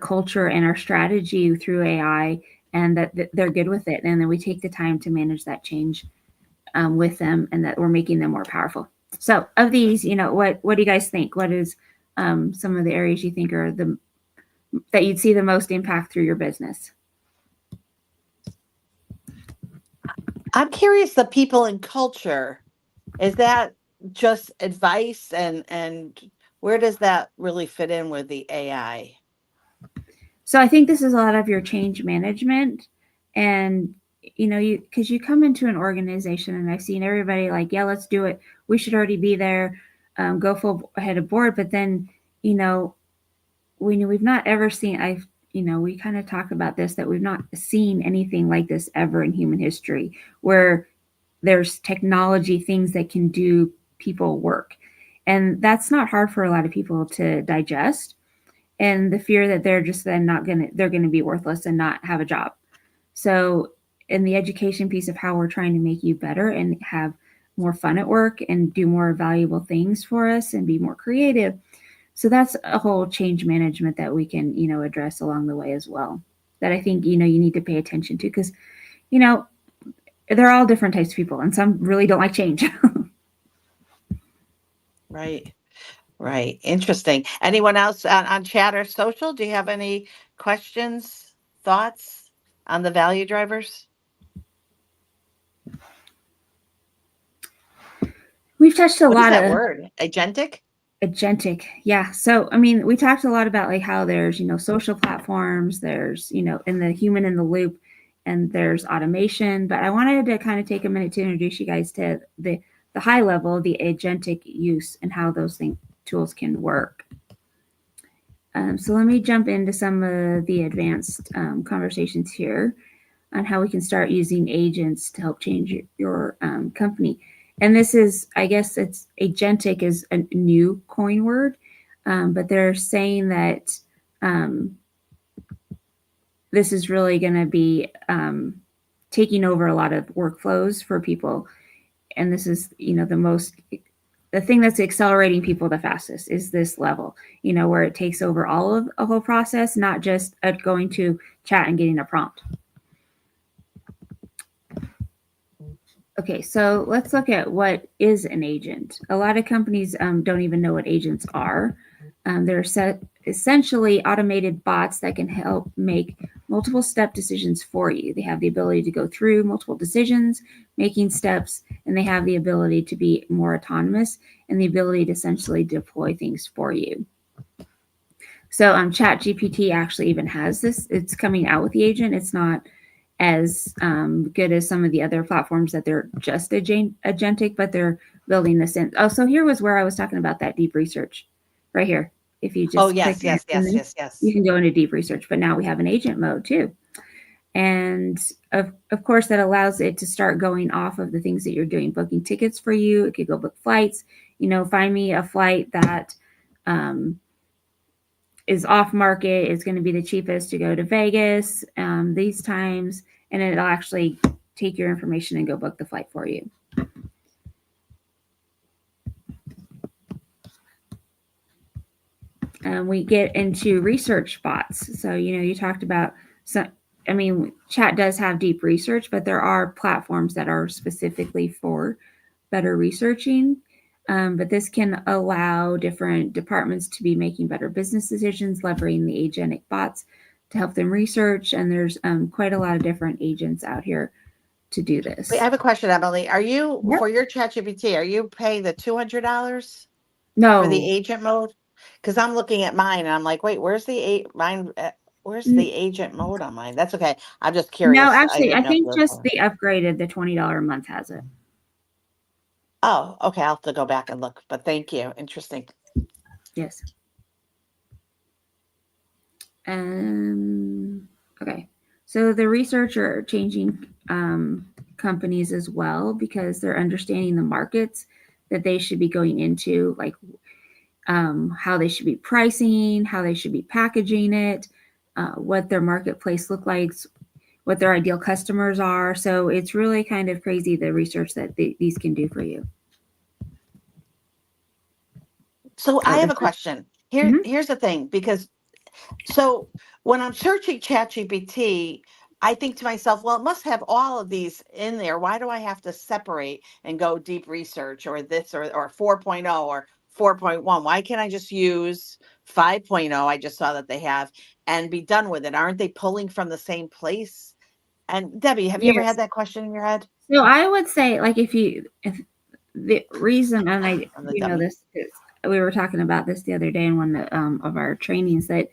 culture and our strategy through AI, and that they're good with it. And then we take the time to manage that change with them, and that we're making them more powerful. So of these, what do you guys think? What is some of the areas you think are that you'd see the most impact through your business? I'm curious, the people and culture, is that just advice, and where does that really fit in with the AI? So I think this is a lot of your change management, and because you come into an organization, and I've seen everybody like, yeah, let's do it. We should already be there, go full ahead of board. But then, we've not ever seen, we kind of talk about this, that we've not seen anything like this ever in human history, where there's technology, things that can do people work. And that's not hard for a lot of people to digest. And the fear that they're just then they're going to be worthless and not have a job. So in the education piece of how we're trying to make you better and have more fun at work and do more valuable things for us and be more creative. So that's a whole change management that we can, address along the way as well, that I think, you need to pay attention to, because, they're all different types of people, and some really don't like change. Right. Right. Interesting. Anyone else on chat or social? Do you have any questions, thoughts on the value drivers? We've touched a What is lot that of word? Agentic? agentic. Yeah. So, I mean, we talked a lot about like how there's, social platforms, there's, in the human in the loop, and there's automation. But I wanted to kind of take a minute to introduce you guys to the high level, the agentic use, and how those tools can work. So let me jump into some of the advanced conversations here on how we can start using agents to help change your company. And this is, I guess it's agentic is a new coin word, but they're saying that this is really going to be taking over a lot of workflows for people. And this is, the thing that's accelerating people the fastest is this level, where it takes over all of a whole process, not just going to chat and getting a prompt. Okay, so let's look at what is an agent. A lot of companies don't even know what agents are. They're essentially automated bots that can help make multiple step decisions for you. They have the ability to go through multiple decisions, making steps, and they have the ability to be more autonomous and the ability to essentially deploy things for you. So ChatGPT actually even has this. It's coming out with the agent. It's not as good as some of the other platforms that they're just agentic, but they're building this in. Oh, so here was where I was talking about that deep research right here. If you just yes. you can go into deep research, but now we have an agent mode too. And of course, that allows it to start going off of the things that you're doing, booking tickets for you. It could go book flights, find me a flight that is off market, is going to be the cheapest to go to Vegas these times, and it'll actually take your information and go book the flight for you. We get into research bots. So, you talked about chat does have deep research, but there are platforms that are specifically for better researching. But this can allow different departments to be making better business decisions, leveraging the agentic bots to help them research. And there's quite a lot of different agents out here to do this. Wait, I have a question, Emily. Are you, Yep. for your ChatGPT, are you paying the $200 No. for the agent mode? Because I'm looking at mine and I'm like, wait, where's the where's the agent mode on mine? That's okay. I'm just curious. No, actually, I didn't know if think you were just paying. the upgraded, the $20 a month has it. Oh, okay. I'll have to go back and look, but thank you. Interesting. Yes. Okay. So the research are changing companies as well, because they're understanding the markets that they should be going into, like how they should be pricing, how they should be packaging it, what their marketplace look like, what their ideal customers are. So it's really kind of crazy, the research that these can do for you. So I have a question. Here's the thing, because so when I'm searching ChatGPT, I think to myself, well, it must have all of these in there. Why do I have to separate and go deep research or this or 4.0 or 4.1? Why can't I just use 5.0? I just saw that they have and be done with it. Aren't they pulling from the same place? And Debbie, have you ever had Yes. that question in your head? So I would say, like, if the reason, and I'm the you know dummy. this, is we were talking about this the other day in one of our trainings, that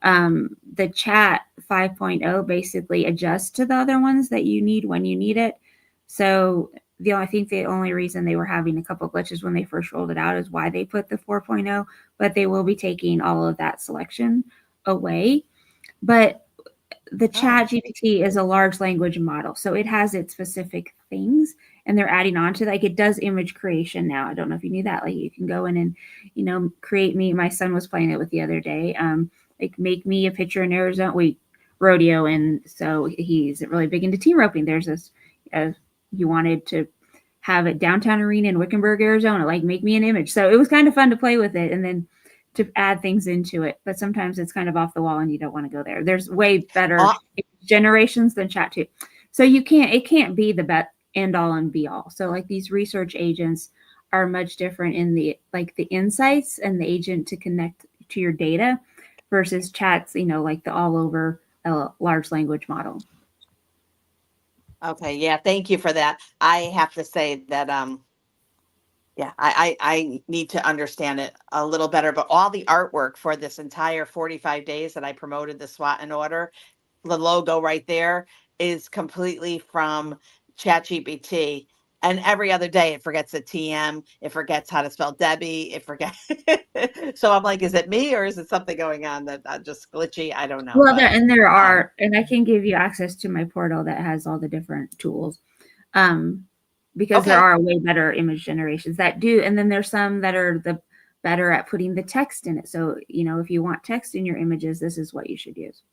the chat 5.0 basically adjusts to the other ones that you need when you need it. So I think the only reason they were having a couple glitches when they first rolled it out is why they put the 4.0, but they will be taking all of that selection away. But the chat GPT is a large language model, so it has its specific things, and they're adding on to that. Like, it does image creation now. I don't know if you knew that. Like, you can go in and, you know, create me. My son was playing it with the other day. Like, make me a picture in Arizona. We rodeo, and so he's really big into team roping. There's this, you wanted to have it downtown arena in Wickenburg, Arizona. Like, make me an image. So it was kind of fun to play with it, and then to add things into it, but sometimes it's kind of off the wall and you don't want to go there. There's way better generations than chat too. So it can't be the end all and be all. So like these research agents are much different in the insights and the agent to connect to your data versus chats, you know, like the all over large language model. Okay, yeah, thank you for that. I have to say that yeah, I need to understand it a little better. But all the artwork for this entire 45 days that I promoted the SWOT and Order, the logo right there is completely from ChatGPT. And every other day it forgets the TM, it forgets how to spell Debbie, it forgets. So I'm like, is it me or is it something going on that just glitchy? I don't know. Well, but, and I can give you access to my portal that has all the different tools. Because there are way better image generations that do. And then there's some that are better at putting the text in it. So, you know, if you want text in your images, this is what you should use.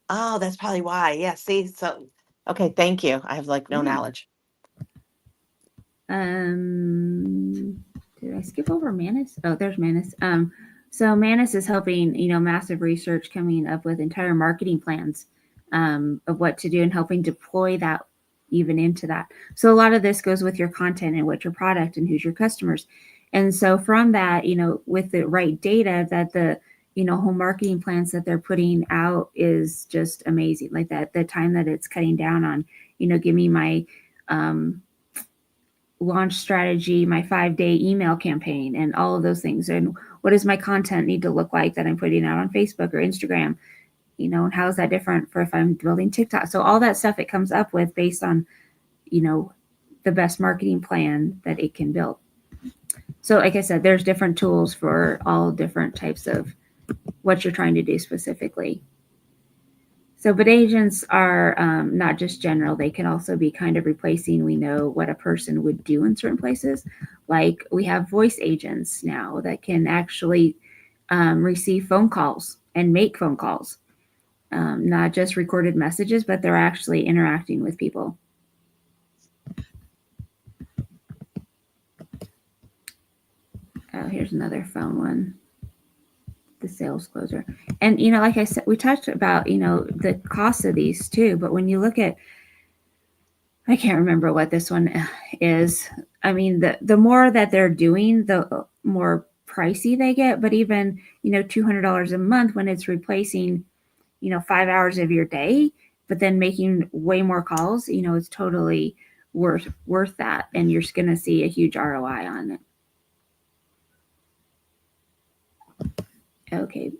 Oh, that's probably why. Yeah. See, so, okay. Thank you. I have like no knowledge. Did I skip over Manus? Oh, there's Manus. So Manus is helping, you know, massive research coming up with entire marketing plans of what to do and helping deploy that even into that. So a lot of this goes with your content and what's your product and who's your customers. And so from that, you know, with the right data, that the, you know, whole marketing plans that they're putting out is just amazing. Like that, the time that it's cutting down on, you know, give me my launch strategy, my 5-day email campaign, and all of those things. And what does my content need to look like that I'm putting out on Facebook or Instagram? You know, and how is that different for if I'm building TikTok? So all that stuff it comes up with based on, you know, the best marketing plan that it can build. So like I said, there's different tools for all different types of what you're trying to do specifically. So, but agents are not just general. They can also be kind of replacing, we know, what a person would do in certain places. Like we have voice agents now that can actually receive phone calls and make phone calls. Not just recorded messages, but they're actually interacting with people. Oh, here's another phone one. The sales closer. And, you know, like I said, we touched about, you know, the cost of these too, but when you look at, I can't remember what this one is. I mean, the more that they're doing, the more pricey they get, but even, you know, $200 a month when it's replacing, you know, 5 hours of your day, but then making way more calls, you know, it's totally worth that. And you're going to see a huge ROI on it. Okay.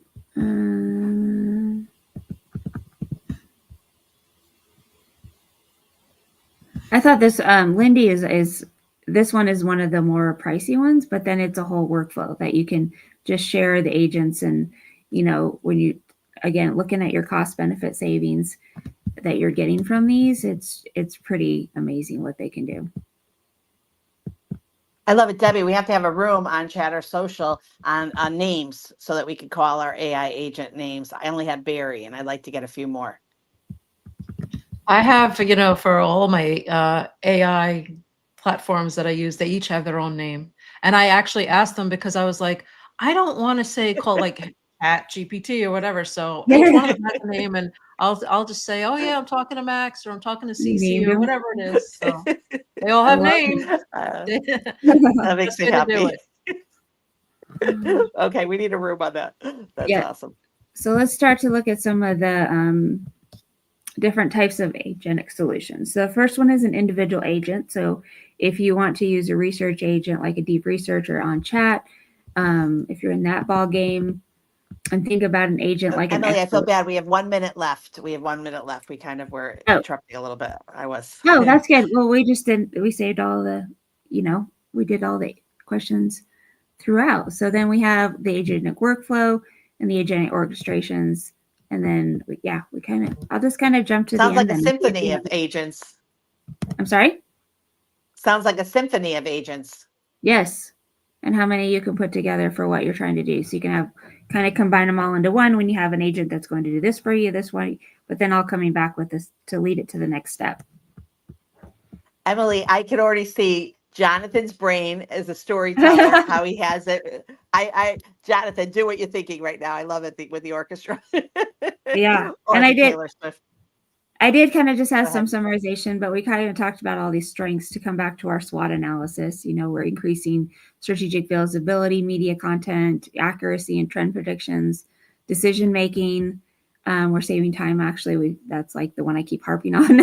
I thought this Lindy is this one is one of the more pricey ones, but then it's a whole workflow that you can just share the agents. And, you know, when you, again, looking at your cost benefit savings that you're getting from these, it's pretty amazing what they can do. I love it, Debbie. We have to have a room on Chatter Social on names so that we can call our AI agent names. I only had Barry, and I'd like to get a few more. I have, you know, for all my AI platforms that I use, they each have their own name. And I actually asked them because I was like, I don't want to say call like Chat GPT or whatever. So each one of them has a name, and I'll just say, oh yeah, I'm talking to Max or I'm talking to You Cece named or him. whatever it is. So they all I have love names. That makes Best me way to do happy. it. Okay, we need a room on that. That's Yeah. awesome. So let's start to look at some of the different types of agentic solutions. So the first one is an individual agent. So if you want to use a research agent like a deep researcher on chat, if you're in that ball game, and think about an agent like an Emily, I feel expert. bad. We have 1 minute left. We have 1 minute left. We kind of were Oh, interrupting a little bit. I was. oh, that's good. Well, we just didn't. We saved all the, we did all the questions throughout. So then we have the agentic workflow and the agentic orchestrations. And then, I'll just kind of jump to the Sounds end. like a Then. symphony of agents. I'm sorry? Sounds like a symphony of agents. Yes. And how many you can put together for what you're trying to do. So you can have kind of combine them all into one when you have an agent that's going to do this for you, this one, but then all coming back with this to lead it to the next step. Emily, I can already see Jonathan's brain as a storyteller, how he has it. Jonathan, do what you're thinking right now. I love it with the orchestra. Yeah. Or And the Taylor Swift. I did kind of just have Go some ahead. summarization, but we kind of talked about all these strengths to come back to our SWOT analysis. We're increasing strategic visibility, media content, accuracy and trend predictions, decision making. We're saving time. Actually, that's like the one I keep harping on,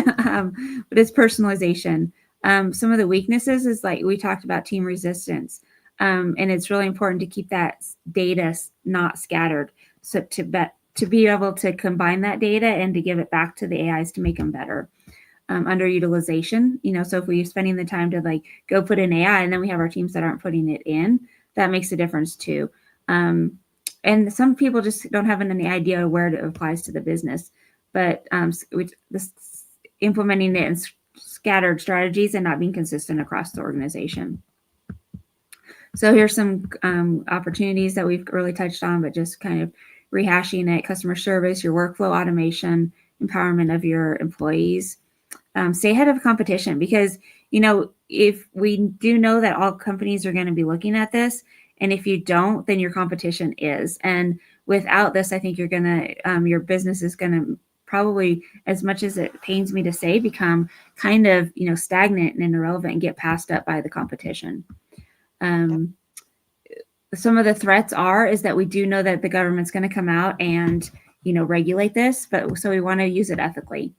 but it's personalization. Some of the weaknesses is like we talked about team resistance. And it's really important to keep that data not scattered. So to be able to combine that data and to give it back to the AIs to make them better. Underutilization, so if we're spending the time to like go put in AI and then we have our teams that aren't putting it in, that makes a difference too. And some people just don't have any idea where it applies to the business, but implementing it in scattered strategies and not being consistent across the organization. So here's some opportunities that we've really touched on, but just kind of rehashing it: customer service, your workflow automation, empowerment of your employees. Stay ahead of competition because, if we do know that all companies are going to be looking at this, and if you don't, then your competition is. And without this, I think your business is going to probably, as much as it pains me to say, become kind of, stagnant and irrelevant and get passed up by the competition. Some of the threats is that we do know that the government's going to come out and, regulate this, but so we want to use it ethically.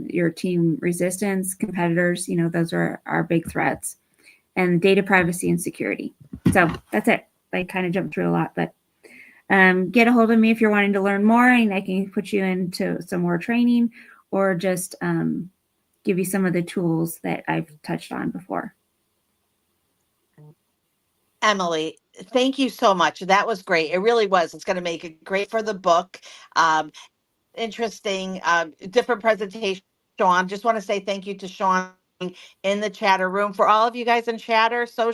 Your team resistance, competitors, those are our big threats, and data privacy and security. So that's it. I kind of jumped through a lot, but get a hold of me if you're wanting to learn more, and I can put you into some more training or just give you some of the tools that I've touched on before. Emily, thank you so much. That was great. It really was. It's going to make it great for the book. Interesting, different presentation. Sean, just want to say thank you to Sean in the chatter room. For all of you guys in chatter, so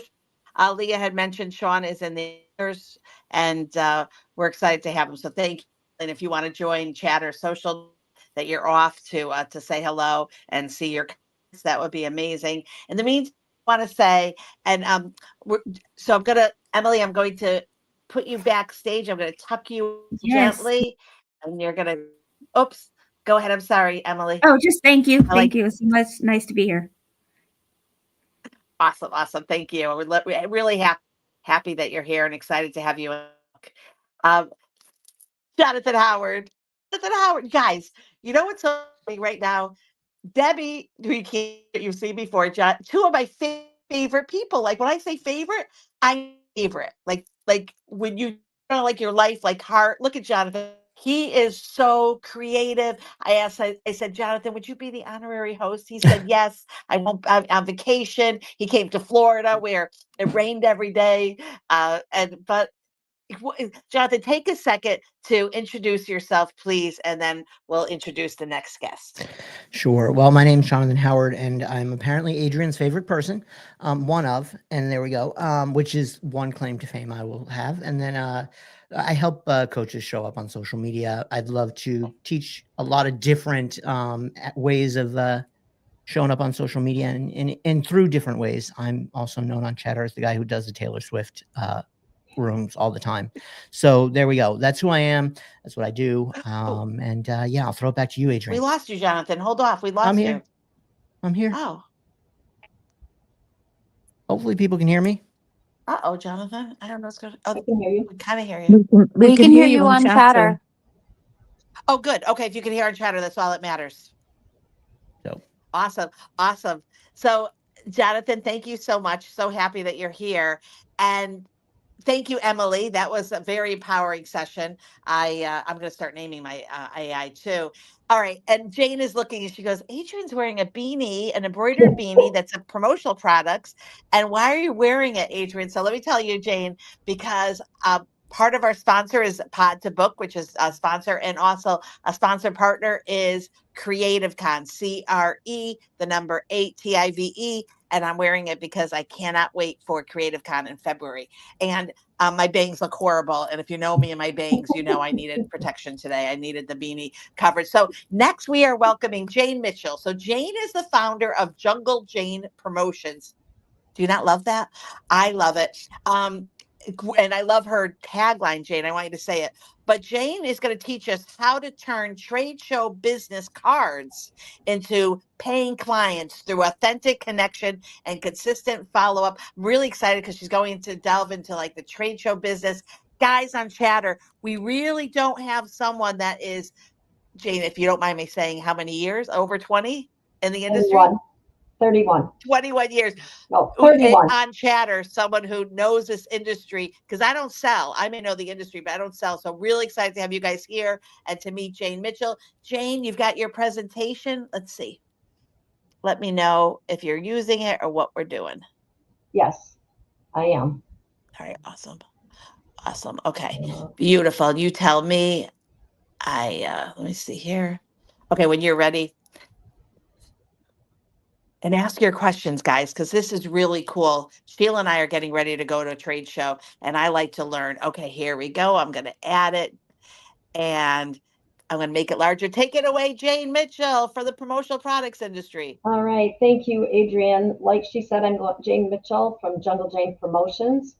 Leah had mentioned Sean is in the others, and we're excited to have him. So thank you. And if you want to join chatter social, that you're off to say hello and see your comments, that would be amazing. In the meantime, I want to say, and so Emily, I'm going to put you backstage. I'm going to tuck you gently, and you're going to. Oops, go ahead. I'm sorry, Emily. Oh, just thank you. Thank you. It's nice to be here. Awesome. Thank you. We're really happy that you're here and excited to have you. Jonathan Howard, guys. You know what's so funny right now? Debbie, who you've seen before, two of my favorite people. Like when I say favorite, I favorite. Like when you like your life, like heart. Look at Jonathan. He is so creative. I said, Jonathan, would you be the honorary host? He said, yes. I won't. I'm on vacation. He came to Florida where it rained every day. But Jonathan, take a second to introduce yourself, please, and then we'll introduce the next guest. Sure. Well, my name's Jonathan Howard, and I'm apparently Adrian's favorite person, one of, and there we go, which is one claim to fame I will have. And then I help coaches show up on social media. I'd love to teach a lot of different ways of showing up on social media and through different ways. I'm also known on Chatter as the guy who does the Taylor Swift rooms all the time. So there we go. That's who I am. That's what I do. And yeah, I'll throw it back to you, We Adrian. lost you, Jonathan. Hold off. We lost I'm you. here. I'm here. Oh. Hopefully people can hear me. Uh-oh, Jonathan. I don't know what's going on. I can hear you. We kind of hear you. We can hear you on chatter. Oh, good. Okay, if you can hear on chatter, that's all that matters. So Awesome. Awesome. So, Jonathan, thank you so much. So happy that you're here. And thank you, Emily. That was a very empowering session. I'm going to start naming my AI too. All right. And Jane is looking and she goes, Adrian's wearing a beanie, an embroidered beanie that's a promotional products. And why are you wearing it, Adrian? So let me tell you, Jane, because part of our sponsor is Pod to Book, which is a sponsor, and also a sponsor partner is Creative Con, CRE, the number 8 TIVE. And I'm wearing it because I cannot wait for Creative Con in February. And my bangs look horrible. And if you know me and my bangs, you know I needed protection today. I needed the beanie coverage. So next we are welcoming Jane Mitchell. So Jane is the founder of Jungle Jane Promotions. Do you not love that? I love it. And I love her tagline, Jane. I want you to say it. But Jane is going to teach us how to turn trade show business cards into paying clients through authentic connection and consistent follow-up. I'm really excited because she's going to delve into like the trade show business. Guys on Chatter, we really don't have someone that is, Jane, if you don't mind me saying, how many years? Over 20 in the industry? 31. 21 years. No, 31. On Chatter, someone who knows this industry, because I don't sell. I may know the industry, but I don't sell. So really excited to have you guys here and to meet Jane Mitchell. Jane, you've got your presentation. Let's see. Let me know if you're using it or what we're doing. Yes, I am. All right, awesome. Awesome. Okay, beautiful. You tell me. Let me see here. Okay, when you're ready. And ask your questions, guys, because this is really cool. Sheila and I are getting ready to go to a trade show, and I like to learn. Okay, here we go. I'm going to add it, and I'm going to make it larger. Take it away, Jane Mitchell, for the promotional products industry. All right. Thank you, Adrienne. Like she said, I'm Jane Mitchell from Jungle Jane Promotions.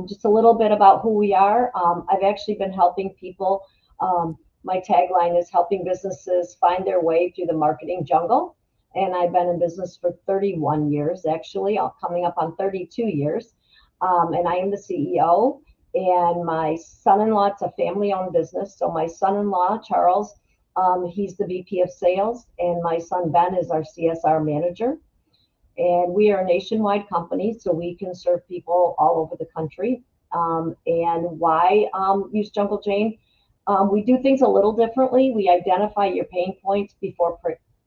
Just a little bit about who we are. I've actually been helping people. My tagline is helping businesses find their way through the marketing jungle. And I've been in business for 31 years, actually, coming up on 32 years. And I am the CEO. And my son-in-law, it's a family-owned business. So my son-in-law, Charles, he's the VP of sales, and my son, Ben, is our CSR manager. And we are a nationwide company, so we can serve people all over the country. And why use Jungle Jane? We do things a little differently. We identify your pain points before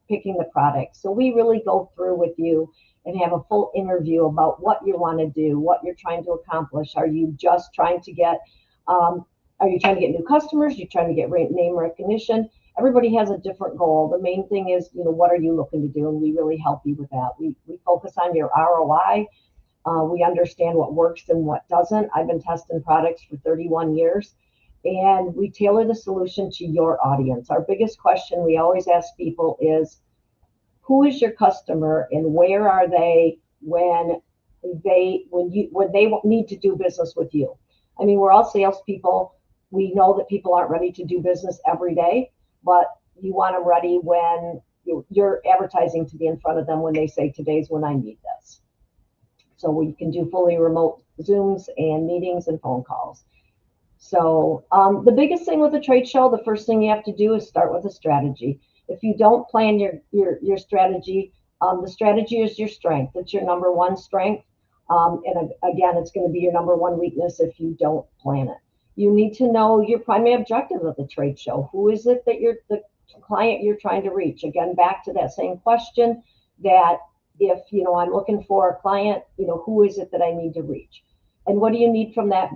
picking the product. So we really go through with you and have a full interview about what you want to do, what you're trying to accomplish. Are you just trying to get, are you trying to get new customers? You're trying to get name recognition? Everybody has a different goal. The main thing is, what are you looking to do? And we really help you with that. We focus on your ROI. We understand what works and what doesn't. I've been testing products for 31 years. And we tailor the solution to your audience. Our biggest question we always ask people is, who is your customer and where are they when they need to do business with you? I mean, we're all salespeople. We know that people aren't ready to do business every day, but you want them ready when you're advertising to be in front of them when they say, today's when I need this. So we can do fully remote Zooms and meetings and phone calls. So the biggest thing with a trade show, the first thing you have to do is start with a strategy. If you don't plan your strategy, the strategy is your strength. It's your number one strength. And again, it's going to be your number one weakness if you don't plan it. You need to know your primary objective of the trade show. Who is it that the client you're trying to reach? Again, back to that same question that if, I'm looking for a client, who is it that I need to reach? And what do you need from that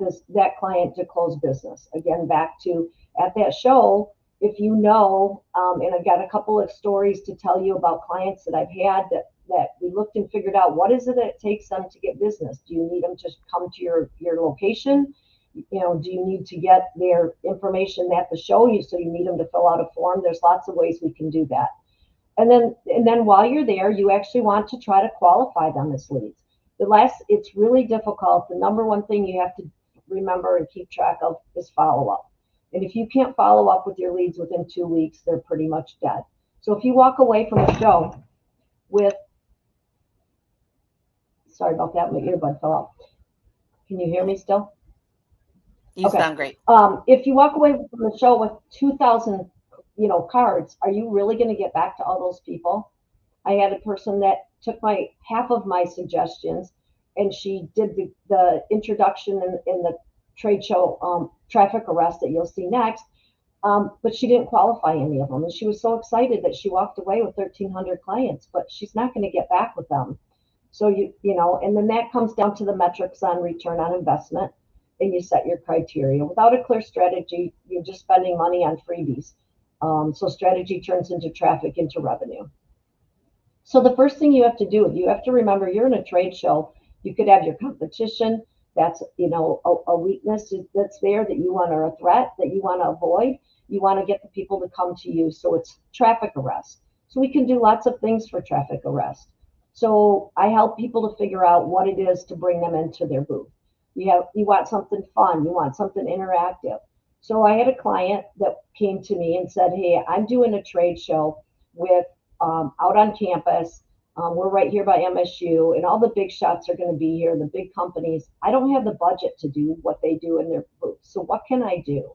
client to close business? Again, back to at that show, if and I've got a couple of stories to tell you about clients that I've had that we looked and figured out what is it that it takes them to get business. Do you need them to come to your location? Do you need to get their information at the show? So you need them to fill out a form. There's lots of ways we can do that. And then while you're there, you actually want to try to qualify them as leads. It's really difficult. The number one thing you have to remember and keep track of is follow up. And if you can't follow up with your leads within 2 weeks, they're pretty much dead. So if you walk away from a show with, sorry about that, my earbud fell off. Can you hear me still? You Okay. sound great. If you walk away from the show with 2,000, cards, are you really going to get back to all those people? I had a person that took half of my suggestions, and she did the introduction in the trade show traffic arrest that you'll see next. But she didn't qualify any of them, and she was so excited that she walked away with 1,300 clients, but she's not going to get back with them. So and then that comes down to the metrics on return on investment, and you set your criteria. Without a clear strategy, you're just spending money on freebies. So strategy turns into traffic, into revenue. So the first thing you have to do, you have to remember you're in a trade show. You could have your competition. That's, a weakness that's there that you want, or a threat that you want to avoid. You want to get the people to come to you. So it's traffic arrest. So we can do lots of things for traffic arrest. So I help people to figure out what it is to bring them into their booth. You want something fun. You want something interactive. So I had a client that came to me and said, hey, I'm doing a trade show with out on campus. We're right here by MSU, and all the big shots are going to be here, the big companies. I don't have the budget to do what they do in their booth. So what can I do?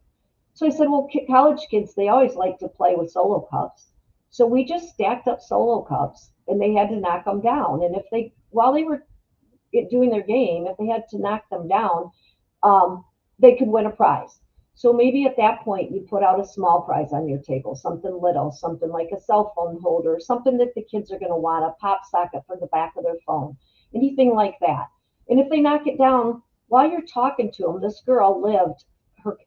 So I said, well, college kids, they always like to play with solo cups. So we just stacked up solo cups, and they had to knock them down. And while they were doing their game, if they had to knock them down, they could win a prize. So maybe at that point, you put out a small prize on your table, something little, something like a cell phone holder, something that the kids are going to want, a pop socket for the back of their phone, anything like that. And if they knock it down, while you're talking to them, this girl lived,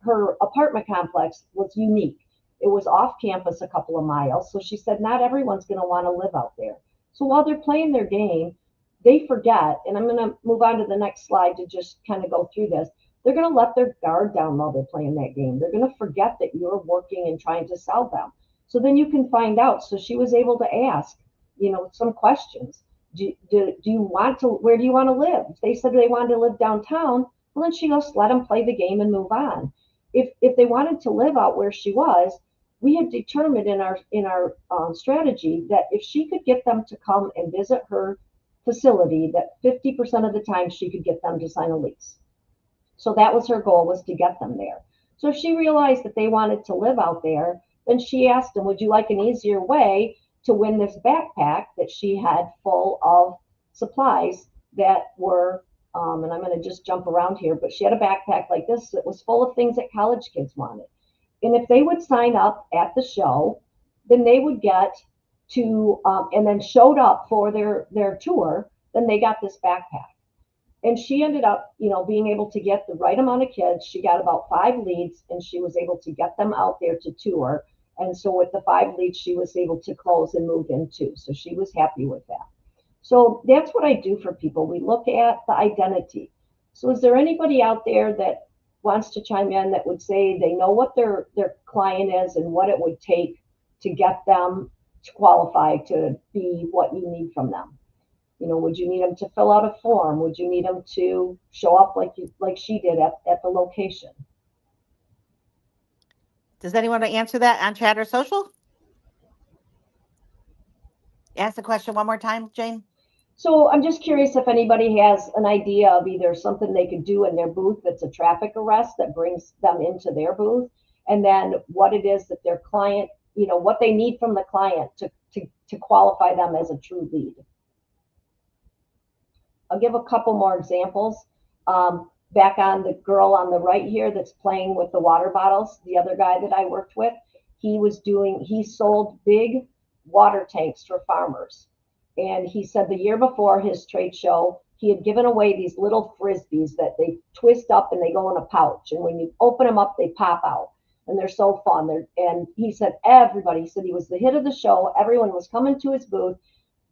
her apartment complex was unique. It was off campus a couple of miles. So she said, not everyone's going to want to live out there. So while they're playing their game, they forget, and I'm going to move on to the next slide to just kind of go through this. They're going to let their guard down while they're playing that game. They're going to forget that you're working and trying to sell them. So then you can find out. So she was able to ask, some questions. Do you want to, where do you want to live? If they said they wanted to live downtown, well, then she just let them play the game and move on. If they wanted to live out where she was, we had determined in our strategy that if she could get them to come and visit her facility, that 50% of the time she could get them to sign a lease. So that was her goal, was to get them there. So if she realized that they wanted to live out there, then she asked them, would you like an easier way to win this backpack that she had full of supplies that were, and I'm going to just jump around here, but she had a backpack like this that was full of things that college kids wanted. And if they would sign up at the show, then they would get to, and then showed up for their tour, then they got this backpack. And she ended up, being able to get the right amount of kids. She got about 5 leads, and she was able to get them out there to tour. And so with the 5 leads, she was able to close and move in too. So she was happy with that. So that's what I do for people. We look at the identity. So is there anybody out there that wants to chime in that would say they know what their client is and what it would take to get them to qualify to be what you need from them? Would you need them to fill out a form? Would you need them to show up like she did at the location? Does anyone want to answer that on chat or social? Ask the question one more time, Jane. So I'm just curious if anybody has an idea of either something they could do in their booth that's a traffic arrest that brings them into their booth, and then what it is that their client, what they need from the client to qualify them as a true lead. I'll give a couple more examples. Back on the girl on the right here that's playing with the water bottles, the other guy that I worked with, he sold big water tanks for farmers. And he said the year before his trade show, he had given away these little frisbees that they twist up and they go in a pouch. And when you open them up, they pop out. And they're so fun. And he said he was the hit of the show. Everyone was coming to his booth.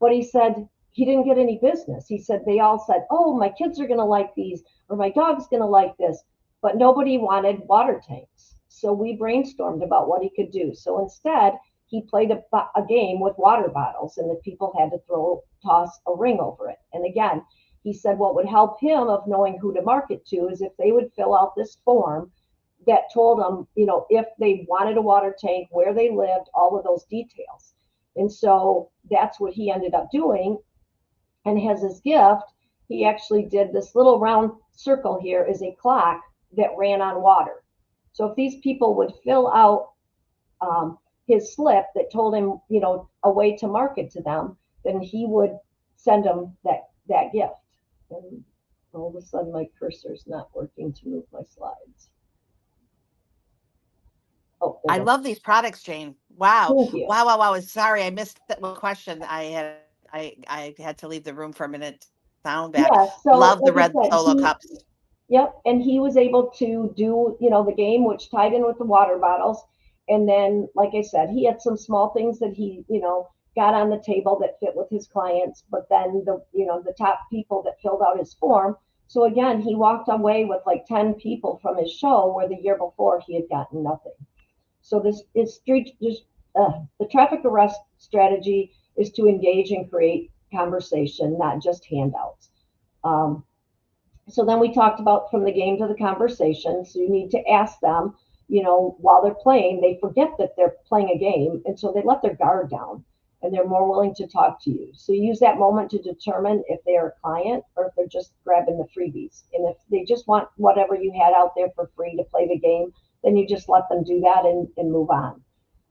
But he said he didn't get any business. He said they all said, oh, my kids are going to like these, or my dog's going to like this. But nobody wanted water tanks. So we brainstormed about what he could do. So instead, he played a game with water bottles, and the people had to toss a ring over it. And again, he said what would help him of knowing who to market to is if they would fill out this form that told them, if they wanted a water tank, where they lived, all of those details. And so that's what he ended up doing. And as his gift, he actually did this little round circle here is a clock that ran on water. So if these people would fill out his slip that told him, a way to market to them, then he would send them that gift. And all of a sudden my cursor's not working to move my slides. Oh, I love these products, Jane. Wow. Thank you. Wow. Sorry, I missed that question. I had to leave the room for a minute. Sound back. Yeah, so Love the like I red said, solo cups. Yep, and he was able to do, the game, which tied in with the water bottles. And then, like I said, he had some small things that he, got on the table that fit with his clients. But then the top people that filled out his form. So again, he walked away with like 10 people from his show where the year before he had gotten nothing. So the traffic arrest strategy is to engage and create conversation, not just handouts. So then we talked about from the game to the conversation. So you need to ask them, while they're playing, they forget that they're playing a game. And so they let their guard down and they're more willing to talk to you. So you use that moment to determine if they're a client or if they're just grabbing the freebies. And if they just want whatever you had out there for free to play the game, then you just let them do that and move on.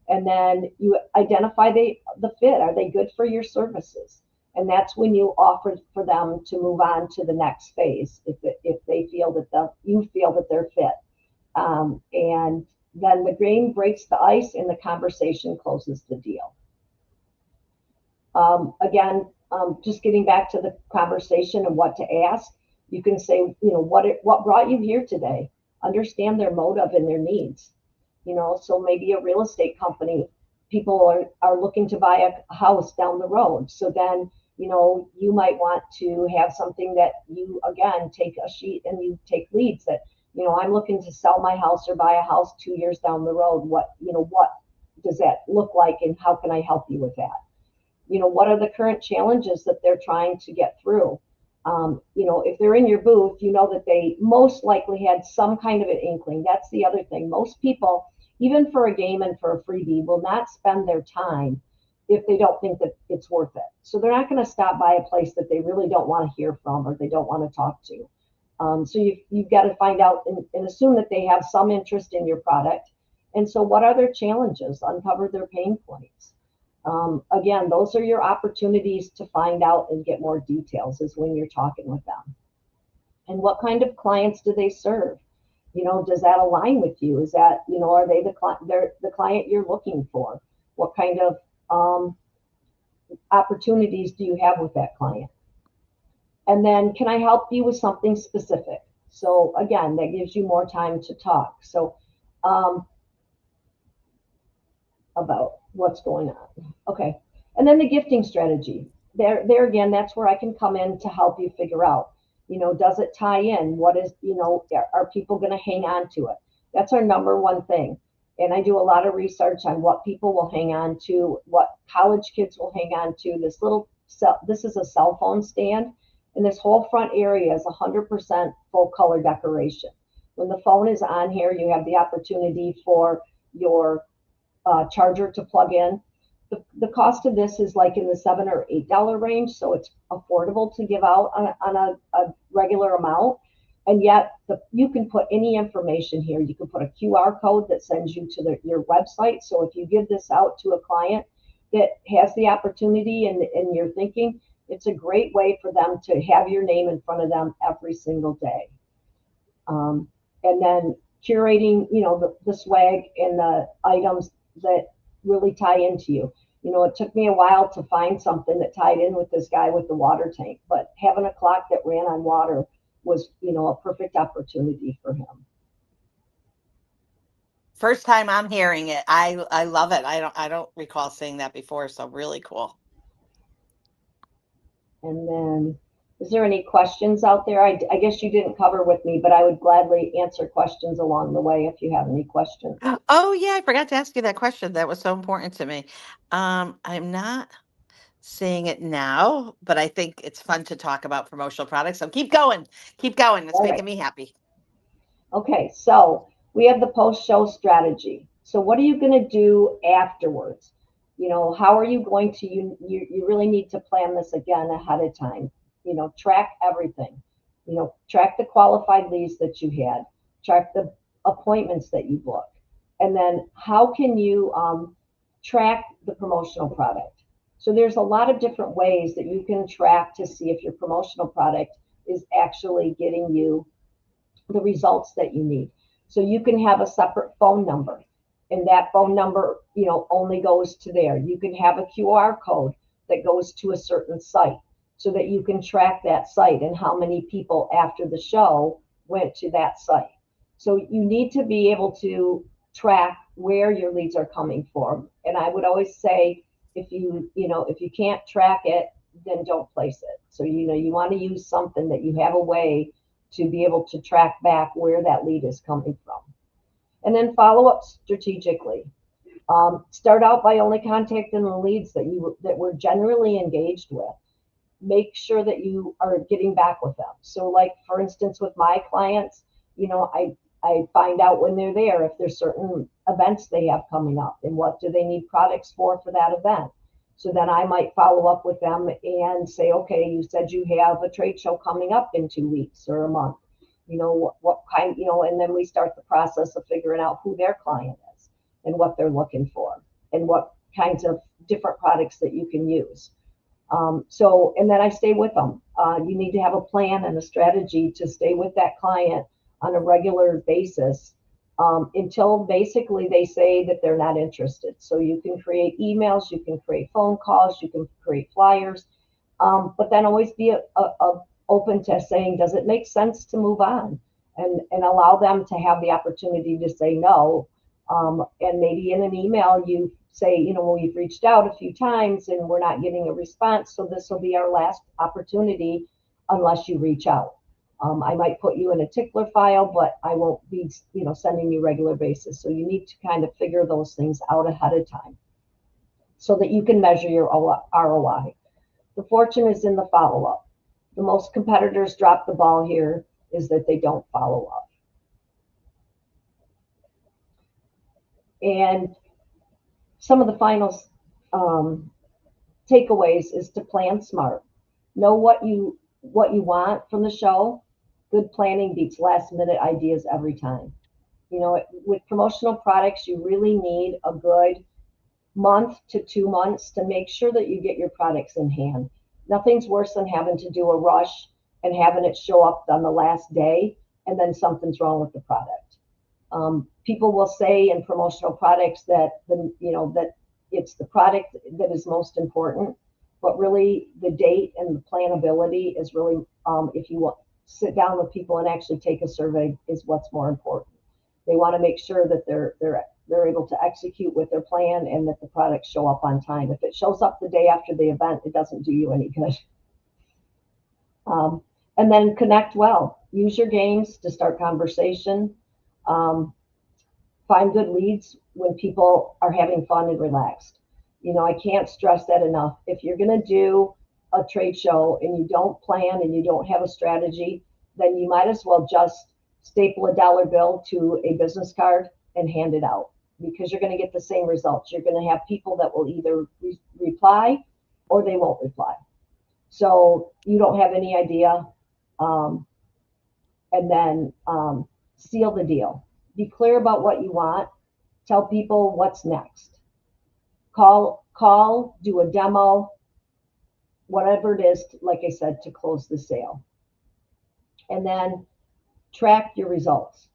And then you identify the fit. Are they good for your services? And that's when you offer for them to move on to the next phase if they feel that you feel that they're fit. And then the game breaks the ice and the conversation closes the deal. Again, just getting back to the conversation and what to ask, you can say, what brought you here today? Understand their motive and their needs. So maybe a real estate company, people are looking to buy a house down the road. So then, you might want to have something that you, again, take a sheet and you take leads that, I'm looking to sell my house or buy a house 2 years down the road. What does that look like and how can I help you with that? What are the current challenges that they're trying to get through? If they're in your booth, that they most likely had some kind of an inkling. That's the other thing. Most people, even for a game and for a freebie, will not spend their time if they don't think that it's worth it. So they're not going to stop by a place that they really don't want to hear from or they don't want to talk to. So you've got to find out and assume that they have some interest in your product. And so what are their challenges? Uncover their pain points. Again, those are your opportunities to find out and get more details is when you're talking with them. And what kind of clients do they serve? Does that align with you? Is that, are they the client you're looking for? What kind of opportunities do you have with that client? And then can I help you with something specific? So again, that gives you more time to talk. So about what's going on. Okay. And then the gifting strategy. There again, that's where I can come in to help you figure out, does it tie in? What is, are people going to hang on to it? That's our number one thing. And I do a lot of research on what people will hang on to, what college kids will hang on to. This is a cell phone stand, and this whole front area is 100% full color decoration. When the phone is on here, you have the opportunity for your charger to plug in. The cost of this is like in the $7 or $8 range, so it's affordable to give out on a regular amount. And yet you can put any information here. You can put a QR code that sends you to your website. So if you give this out to a client that has the opportunity and you're thinking, it's a great way for them to have your name in front of them every single day. And then curating, the swag and the items that really tie into you. It took me a while to find something that tied in with this guy with the water tank, but having a clock that ran on water was, a perfect opportunity for him. First time I'm hearing it. I love it. I don't recall seeing that before, so really cool. And then, is there any questions out there? I guess you didn't cover with me, but I would gladly answer questions along the way if you have any questions. Oh yeah, I forgot to ask you that question. That was so important to me. I'm not seeing it now, but I think it's fun to talk about promotional products. So keep going. Keep going. It's All making right. me happy. Okay, so we have the post-show strategy. So what are you going to do afterwards? You know, how are you going to, you really need to plan this again ahead of time. You know, track everything. You know, track the qualified leads that you had, track the appointments that you booked, and then how can you track the promotional product? So there's a lot of different ways that you can track to see if your promotional product is actually getting you the results that you need. So you can have a separate phone number, and that phone number, you know, only goes to there. You can have a QR code that goes to a certain site so that you can track that site and how many people after the show went to that site. So you need to be able to track where your leads are coming from. And I would always say, if you can't track it, then don't place it. So, you know, you want to use something that you have a way to be able to track back where that lead is coming from. And then follow up strategically. Start out by only contacting the leads that we're generally engaged with. Make sure that you are getting back with them. So like, for instance, with my clients, you know, I find out when they're there, if there's certain events they have coming up and what do they need products for that event. So then I might follow up with them and say, okay, you said you have a trade show coming up in 2 weeks or a month. You know, what kind, you know, and then we start the process of figuring out who their client is and what they're looking for and what kinds of different products that you can use. And then I stay with them. You need to have a plan and a strategy to stay with that client on a regular basis until basically they say that they're not interested. So you can create emails, you can create phone calls, you can create flyers, but then always be open to saying, does it make sense to move on? And allow them to have the opportunity to say no. And maybe in an email, you say, you know, well, we've reached out a few times and we're not getting a response. So this will be our last opportunity unless you reach out. I might put you in a tickler file, but I won't be, you know, sending you regular basis. So you need to kind of figure those things out ahead of time so that you can measure your ROI. The fortune is in the follow-up. The most competitors drop the ball here is that they don't follow up. And some of the final takeaways is to plan smart. Know what you want from the show. Good planning beats last minute ideas every time. You know, with promotional products, you really need a good month to 2 months to make sure that you get your products in hand. Nothing's worse than having to do a rush and having it show up on the last day and then something's wrong with the product. People will say in promotional products that that it's the product that is most important, but really the date and the planability is really, if you want sit down with people and actually take a survey, is what's more important. They want to make sure that they're able to execute with their plan and that the products show up on time. If it shows up the day after the event, it doesn't do you any good. And then connect well. Use your games to start conversation. Find good leads when people are having fun and relaxed. You know, I can't stress that enough. If you're going to do a trade show and you don't plan and you don't have a strategy, then you might as well just staple a dollar bill to a business card and hand it out, because you're going to get the same results. You're going to have people that will either reply or they won't reply. So you don't have any idea. And then seal the deal. Be clear about what you want. Tell people what's next. Call, do a demo, whatever it is, like I said, to close the sale. And then track your results.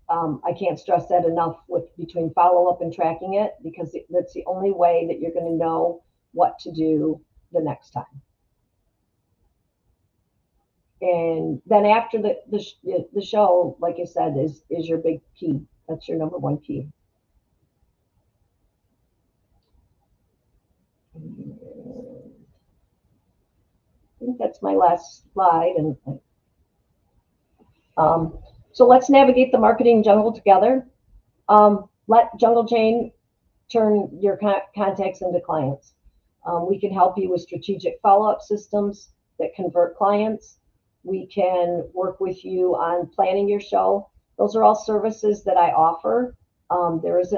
I can't stress that enough between follow-up and tracking it, because that's the only way that you're going to know what to do the next time. And then after the show, like I said, is your big key. That's your number one key. I think that's my last slide. And so let's navigate the marketing jungle together. Let Jungle Jane turn your contacts into clients. We can help you with strategic follow-up systems that convert clients. We can work with you on planning your show. Those are all services that I offer. There's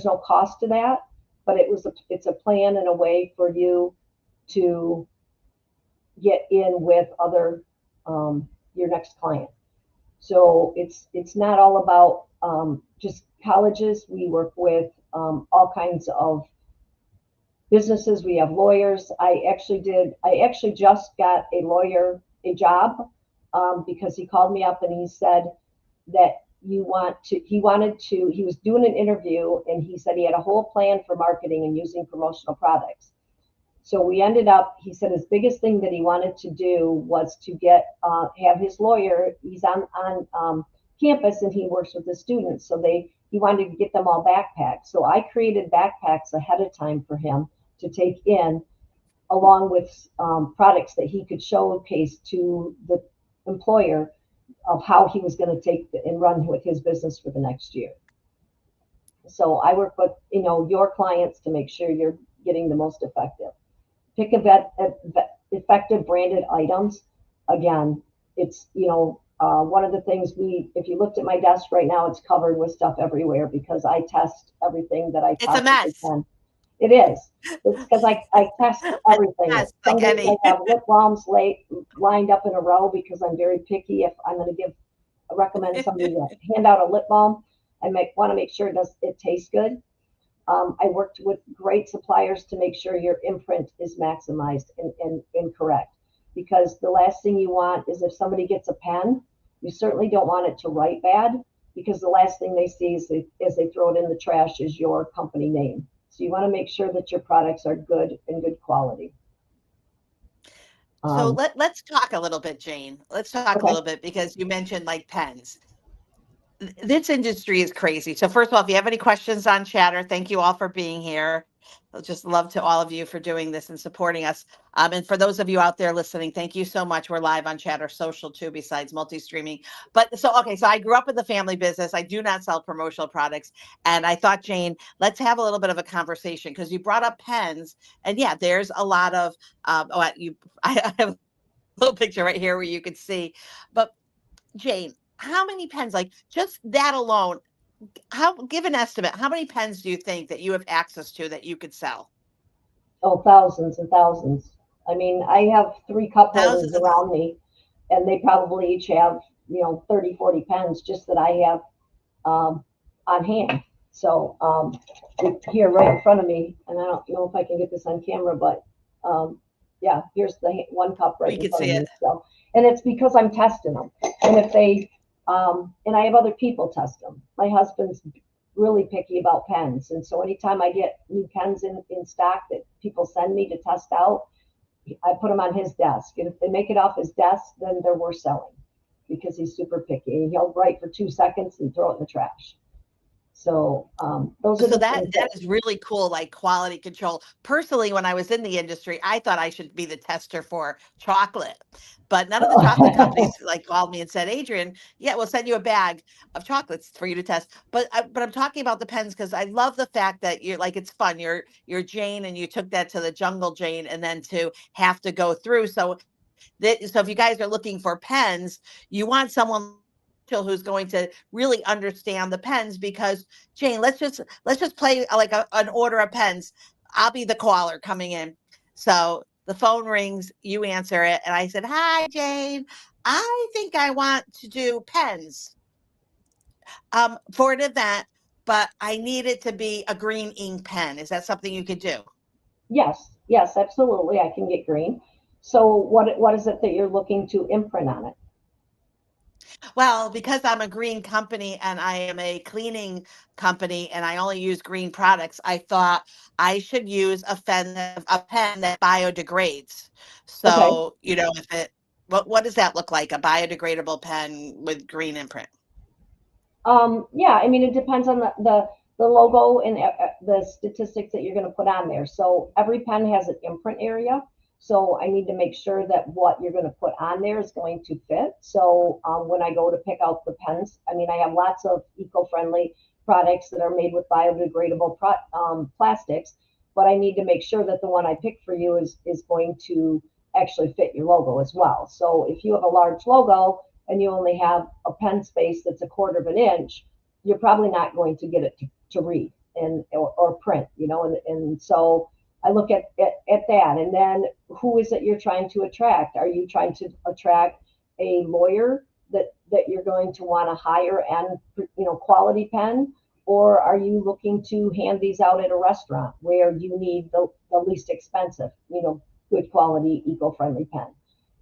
no cost to that, but it's a plan and a way for you to get in with your next client. So it's not all about just colleges. We work with all kinds of businesses. We have lawyers. I actually just got a lawyer a job because he called me up and he said that he was doing an interview and he said he had a whole plan for marketing and using promotional products. So we ended up, he said his biggest thing that he wanted to do was to have his lawyer, he's on campus and he works with the students. So he wanted to get them all backpacks. So I created backpacks ahead of time for him to take in, along with products that he could showcase to the employer of how he was going to take and run with his business for the next year. So I work with your clients to make sure you're getting the most effective. Pick effective branded items. Again, it's one of the things if you looked at my desk right now, it's covered with stuff everywhere because I test everything that I It's a mess. can. It is. It's because I test everything. I have lip balms lined up in a row because I'm very picky. If I'm going to recommend somebody to hand out a lip balm, I want to make sure it tastes good. I worked with great suppliers to make sure your imprint is maximized and correct. Because the last thing you want is if somebody gets a pen, you certainly don't want it to write bad, because the last thing they see as they throw it in the trash is your company name. So you want to make sure that your products are good and good quality. So let's talk a little bit, Jane. Let's talk a little bit because you mentioned like pens. This industry is crazy. So first of all, if you have any questions on Chatter, thank you all for being here. I'll just love to all of you for doing this and supporting us. And for those of you out there listening, thank you so much. We're live on Chatter Social too, besides multi-streaming. So I grew up in the family business. I do not sell promotional products. And I thought, Jane, let's have a little bit of a conversation because you brought up pens. And yeah, there's a lot of, I have a little picture right here where you could see. But Jane, how many pens, like just that alone, give an estimate. How many pens do you think that you have access to that you could sell? Oh, thousands and thousands. I mean, I have 3 cup holders around me, and they probably each have, 30, 40 pens just that I have on hand. So here right in front of me, and I don't know if I can get this on camera, but yeah, here's the 1 cup right in front of me. So, and it's because I'm testing them. And if they, and I have other people test them. My husband's really picky about pens. And so anytime I get new pens in stock that people send me to test out, I put them on his desk. And if they make it off his desk, then they're worth selling because he's super picky. He'll write for 2 seconds and throw it in the trash. So that is really cool, like quality control. Personally, when I was in the industry, I thought I should be the tester for chocolate, but none of the chocolate companies like called me and said, Adrian, yeah, we'll send you a bag of chocolates for you to test. But I'm talking about the pens because I love the fact that you're like, it's fun. You're Jane, and you took that to the jungle, Jane, and then to have to go through. So if you guys are looking for pens, you want someone who's going to really understand the pens, because Jane, let's just play like an order of pens. I'll be the caller coming in. So the phone rings, you answer it, and I said, hi, Jane, I think I want to do pens for an event, but I need it to be a green ink pen. Is that something you could do? Yes, absolutely. I can get green. So what is it that you're looking to imprint on it? Well, because I'm a green company and I am a cleaning company and I only use green products, I thought I should use a pen that biodegrades. So, what does that look like? A biodegradable pen with green imprint? Yeah, I mean, it depends on the logo and the statistics that you're going to put on there. So every pen has an imprint area. So I need to make sure that what you're going to put on there is going to fit. So when I go to pick out the pens, I mean, I have lots of eco-friendly products that are made with biodegradable plastics, but I need to make sure that the one I pick for you is going to actually fit your logo as well. So if you have a large logo and you only have a pen space that's 1/4 of an inch, you're probably not going to get it to read and or print, you know, and so I look at that. And then who is it you're trying to attract? Are you trying to attract a lawyer that you're going to want a higher end, you know, quality pen? Or are you looking to hand these out at a restaurant where you need the least expensive, you know, good quality, eco-friendly pen?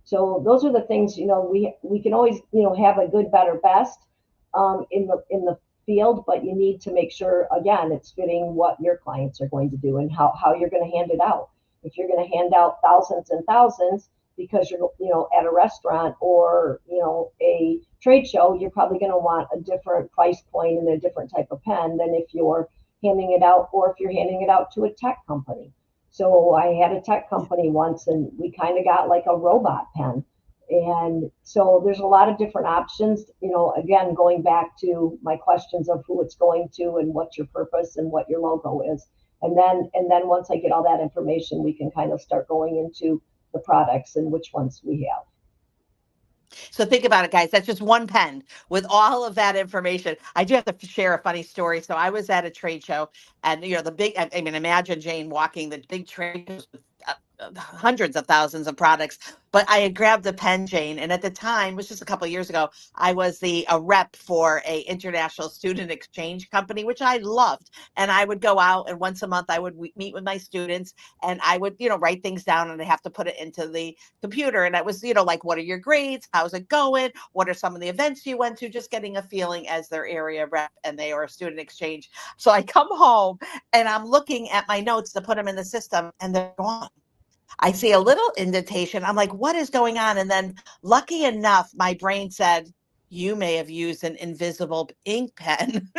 So those are the things, you know, we can always, you know, have a good, better, best in the field, but you need to make sure, again, it's fitting what your clients are going to do and how you're going to hand it out. If you're going to hand out thousands and thousands because you're, you know, at a restaurant or, you know, a trade show, you're probably going to want a different price point and a different type of pen than if you're handing it out, or if you're handing it out to a tech company. So I had a tech company once, and we kind of got like a robot pen. And so there's a lot of different options, you know, again, going back to my questions of who it's going to and what's your purpose and what your logo is. And then once I get all that information, we can kind of start going into the products and which ones we have. So think about it, guys. That's just one pen with all of that information. I do have to share a funny story. So I was at a trade show, and you know, I mean, imagine Jane walking the big trade shows with hundreds of thousands of products. But I had grabbed a pen, Jane, and at the time, it was just a couple of years ago, I was a rep for a international student exchange company, which I loved. And I would go out, and once a month I would meet with my students, and I would, you know, write things down, and I have to put it into the computer. And I was, you know, like, what are your grades? How's it going? What are some of the events you went to? Just getting a feeling as their area rep, and they are a student exchange. So I come home and I'm looking at my notes to put them in the system, and they're gone. I see a little indentation. I'm like, what is going on? And then lucky enough, my brain said, you may have used an invisible ink pen,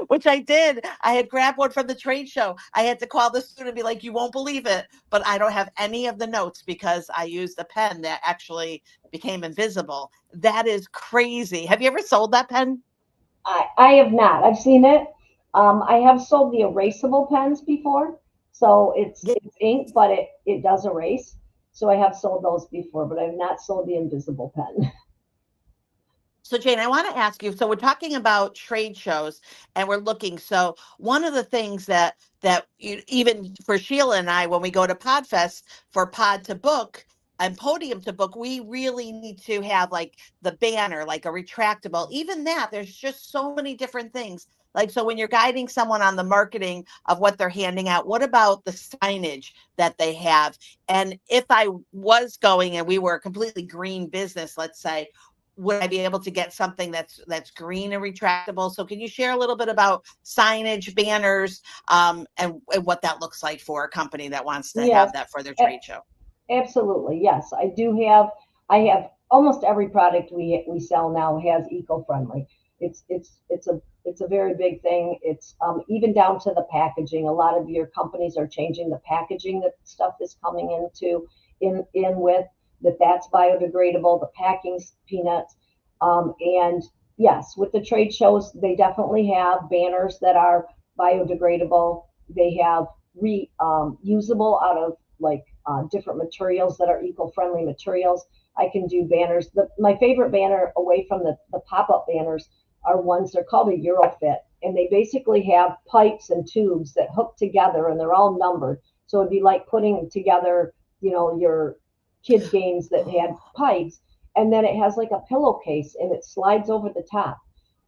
which I did. I had grabbed one from the trade show. I had to call the student and be like, you won't believe it, but I don't have any of the notes because I used a pen that actually became invisible. That is crazy. Have you ever sold that pen? I have not. I've seen it. I have sold the erasable pens before. So it's ink, but it does erase. So I have sold those before, but I've not sold the invisible pen. So Jane, I want to ask you, so we're talking about trade shows and we're looking, so one of the things that even for Sheila and I, when we go to Podfest for Pod to Book and Podium to Book, we really need to have like the banner, like a retractable, even that, there's just so many different things. Like, so when you're guiding someone on the marketing of what they're handing out, what about the signage that they have? And if I was going and we were a completely green business, let's say, would I be able to get something that's green and retractable? So can you share a little bit about signage, banners, and what that looks like for a company that wants to have that for their trade show? Absolutely. Yes, I do have. I have almost every product we sell now has eco-friendly. It's a very big thing. It's even down to the packaging. A lot of your companies are changing the packaging that stuff is coming in with. That's biodegradable, the packing's peanuts. And yes, with the trade shows, they definitely have banners that are biodegradable. They have reusable out of like different materials that are eco-friendly materials. I can do banners. My favorite banner away from the pop-up banners are ones, they're called a Eurofit. And they basically have pipes and tubes that hook together, and they're all numbered. So it'd be like putting together, you know, your kid games that had pipes, and then it has like a pillowcase and it slides over the top,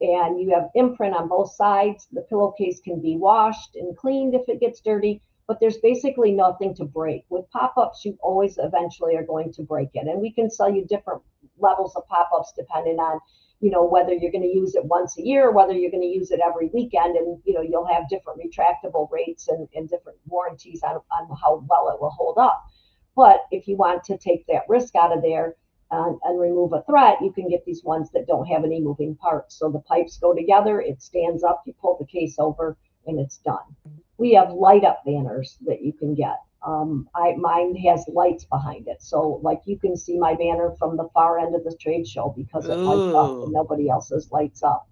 and you have imprint on both sides. The pillowcase can be washed and cleaned if it gets dirty, but there's basically nothing to break. With pop-ups, you always eventually are going to break it, and we can sell you different levels of pop-ups depending on, you know, whether you're going to use it once a year or whether you're going to use it every weekend. And you know, you'll have different retractable rates and different warranties on how well it will hold up. But if you want to take that risk out of there and remove a threat, you can get these ones that don't have any moving parts. So the pipes go together, it stands up, you pull the case over, and it's done. We have light up banners that you can get. Mine has lights behind it. So like you can see my banner from the far end of the trade show because it lights up and nobody else's lights up.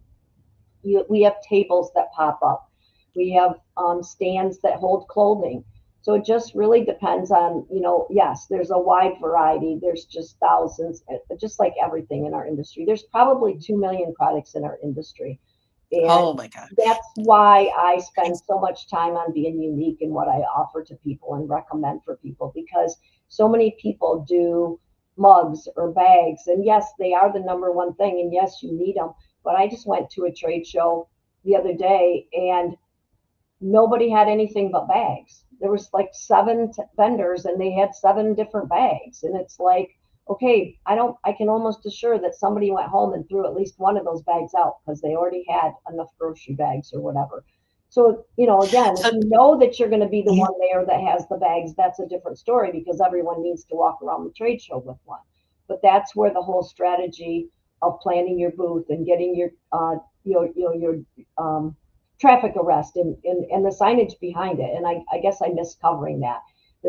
We have tables that pop up. We have stands that hold clothing. So it just really depends on, yes, there's a wide variety. There's just thousands, just like everything in our industry. There's probably 2 million products in our industry. Oh And my God. that's why I spend so much time on being unique in what I offer to people and recommend for people, because so many people do mugs or bags. And yes, they are the number one thing. And yes, you need them. But I just went to a trade show the other day and nobody had anything but bags. There was like seven vendors and they had 7 different bags. And it's like, okay, I can almost assure that somebody went home and threw at least one of those bags out because they already had enough grocery bags or whatever. So, again, if you know that you're going to be the one there that has the bags, that's a different story because everyone needs to walk around the trade show with one. But that's where the whole strategy of planning your booth and getting your traffic arrest and the signage behind it. And I guess I missed covering that.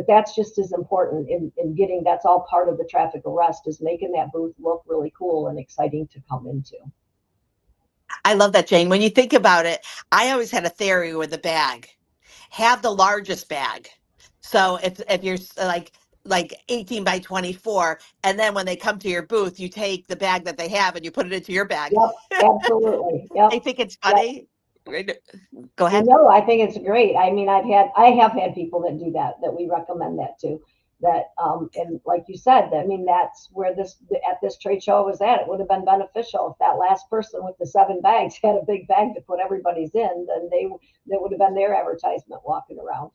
That's just as important in getting, that's all part of the traffic arrest, is making that booth look really cool and exciting to come into. I love that, Jane. When you think about it, I always had a theory with a bag. Have the largest bag. So if you're like 18 by 24, and then when they come to your booth, you take the bag that they have and you put it into your bag. Yep, absolutely. Yep. I think it's funny. Yep. Go ahead. No, I think it's great. I mean, I have had people that do that we recommend that to. That and like you said, I mean, that's where at this trade show I was at. It would have been beneficial if that last person with the 7 bags had a big bag to put everybody's in. Then that would have been their advertisement walking around.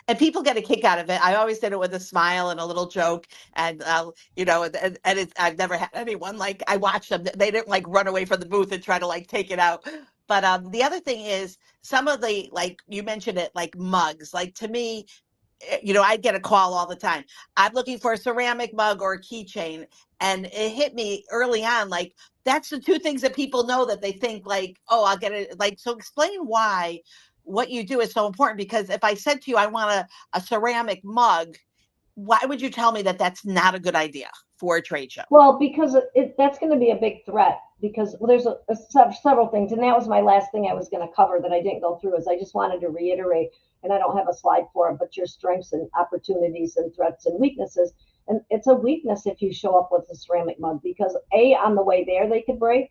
And people get a kick out of it. I always did it with a smile and a little joke, and I've never had anyone like, I watched them. They didn't like run away from the booth and try to like take it out. But the other thing is some of the, like you mentioned it, like mugs. Like to me, I get a call all the time. I'm looking for a ceramic mug or a keychain, and it hit me early on. Like that's the 2 things that people know that they think like, oh, I'll get it. Like, so explain why what you do is so important, because if I said to you, I want a ceramic mug, why would you tell me that that's not a good idea for a trade show? Well, because that's going to be a big threat, because there's several things. And that was my last thing I was going to cover that I didn't go through, is I just wanted to reiterate, and I don't have a slide for it, but your strengths and opportunities and threats and weaknesses. And it's a weakness if you show up with a ceramic mug, because on the way there, they could break.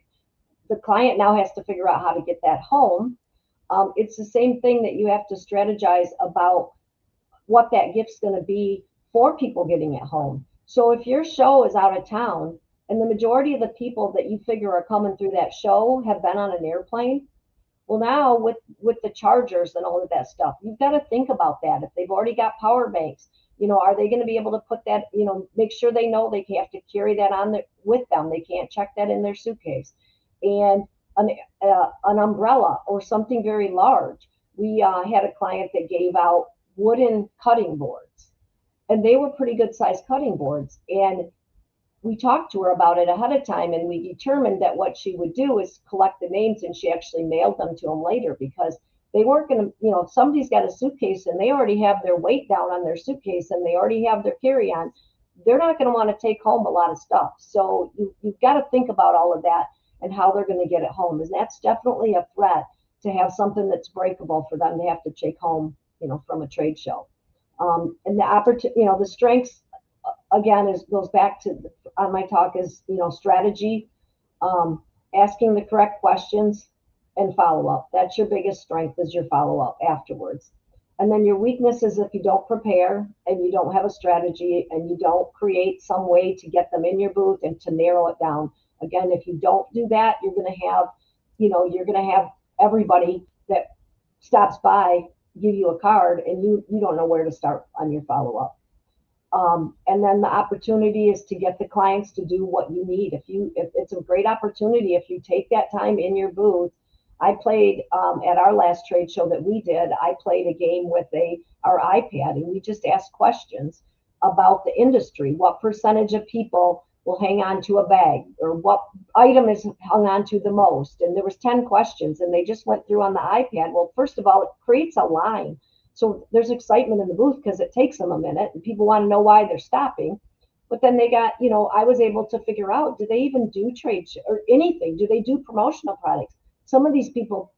The client now has to figure out how to get that home. It's the same thing that you have to strategize about what that gift's going to be for people getting it home. So if your show is out of town and the majority of the people that you figure are coming through that show have been on an airplane, well, now with the chargers and all of that stuff, you've got to think about that. If they've already got power banks, are they going to be able to put that, make sure they know they have to carry that with them. They can't check that in their suitcase. And an umbrella or something very large. We had a client that gave out wooden cutting boards, and they were pretty good sized cutting boards. And we talked to her about it ahead of time, and we determined that what she would do is collect the names, and she actually mailed them to them later, because they weren't going to, if somebody's got a suitcase and they already have their weight down on their suitcase and they already have their carry-on, they're not going to want to take home a lot of stuff. So you've got to think about all of that and how they're going to get it home. And that's definitely a threat, to have something that's breakable for them to have to take home, from a trade show. And the opportunity, the strengths, again, goes back to on my talk is, strategy, asking the correct questions, and follow up. That's your biggest strength, is your follow up afterwards. And then your weakness is if you don't prepare and you don't have a strategy and you don't create some way to get them in your booth and to narrow it down. Again, if you don't do that, you're going to have everybody that stops by give you a card, and you don't know where to start on your follow up. And then the opportunity is to get the clients to do what you need. If it's a great opportunity, if you take that time in your booth. I played at our last trade show that we did. I played a game with our iPad, and we just asked questions about the industry. What percentage of people will hang on to a bag, or what item is hung on to the most? And there was 10 questions, and they just went through on the iPad. Well, first of all, it creates a line. So there's excitement in the booth because it takes them a minute and people want to know why they're stopping. But then they got, I was able to figure out, do they even do trade show or anything? Do they do promotional products? Some of these people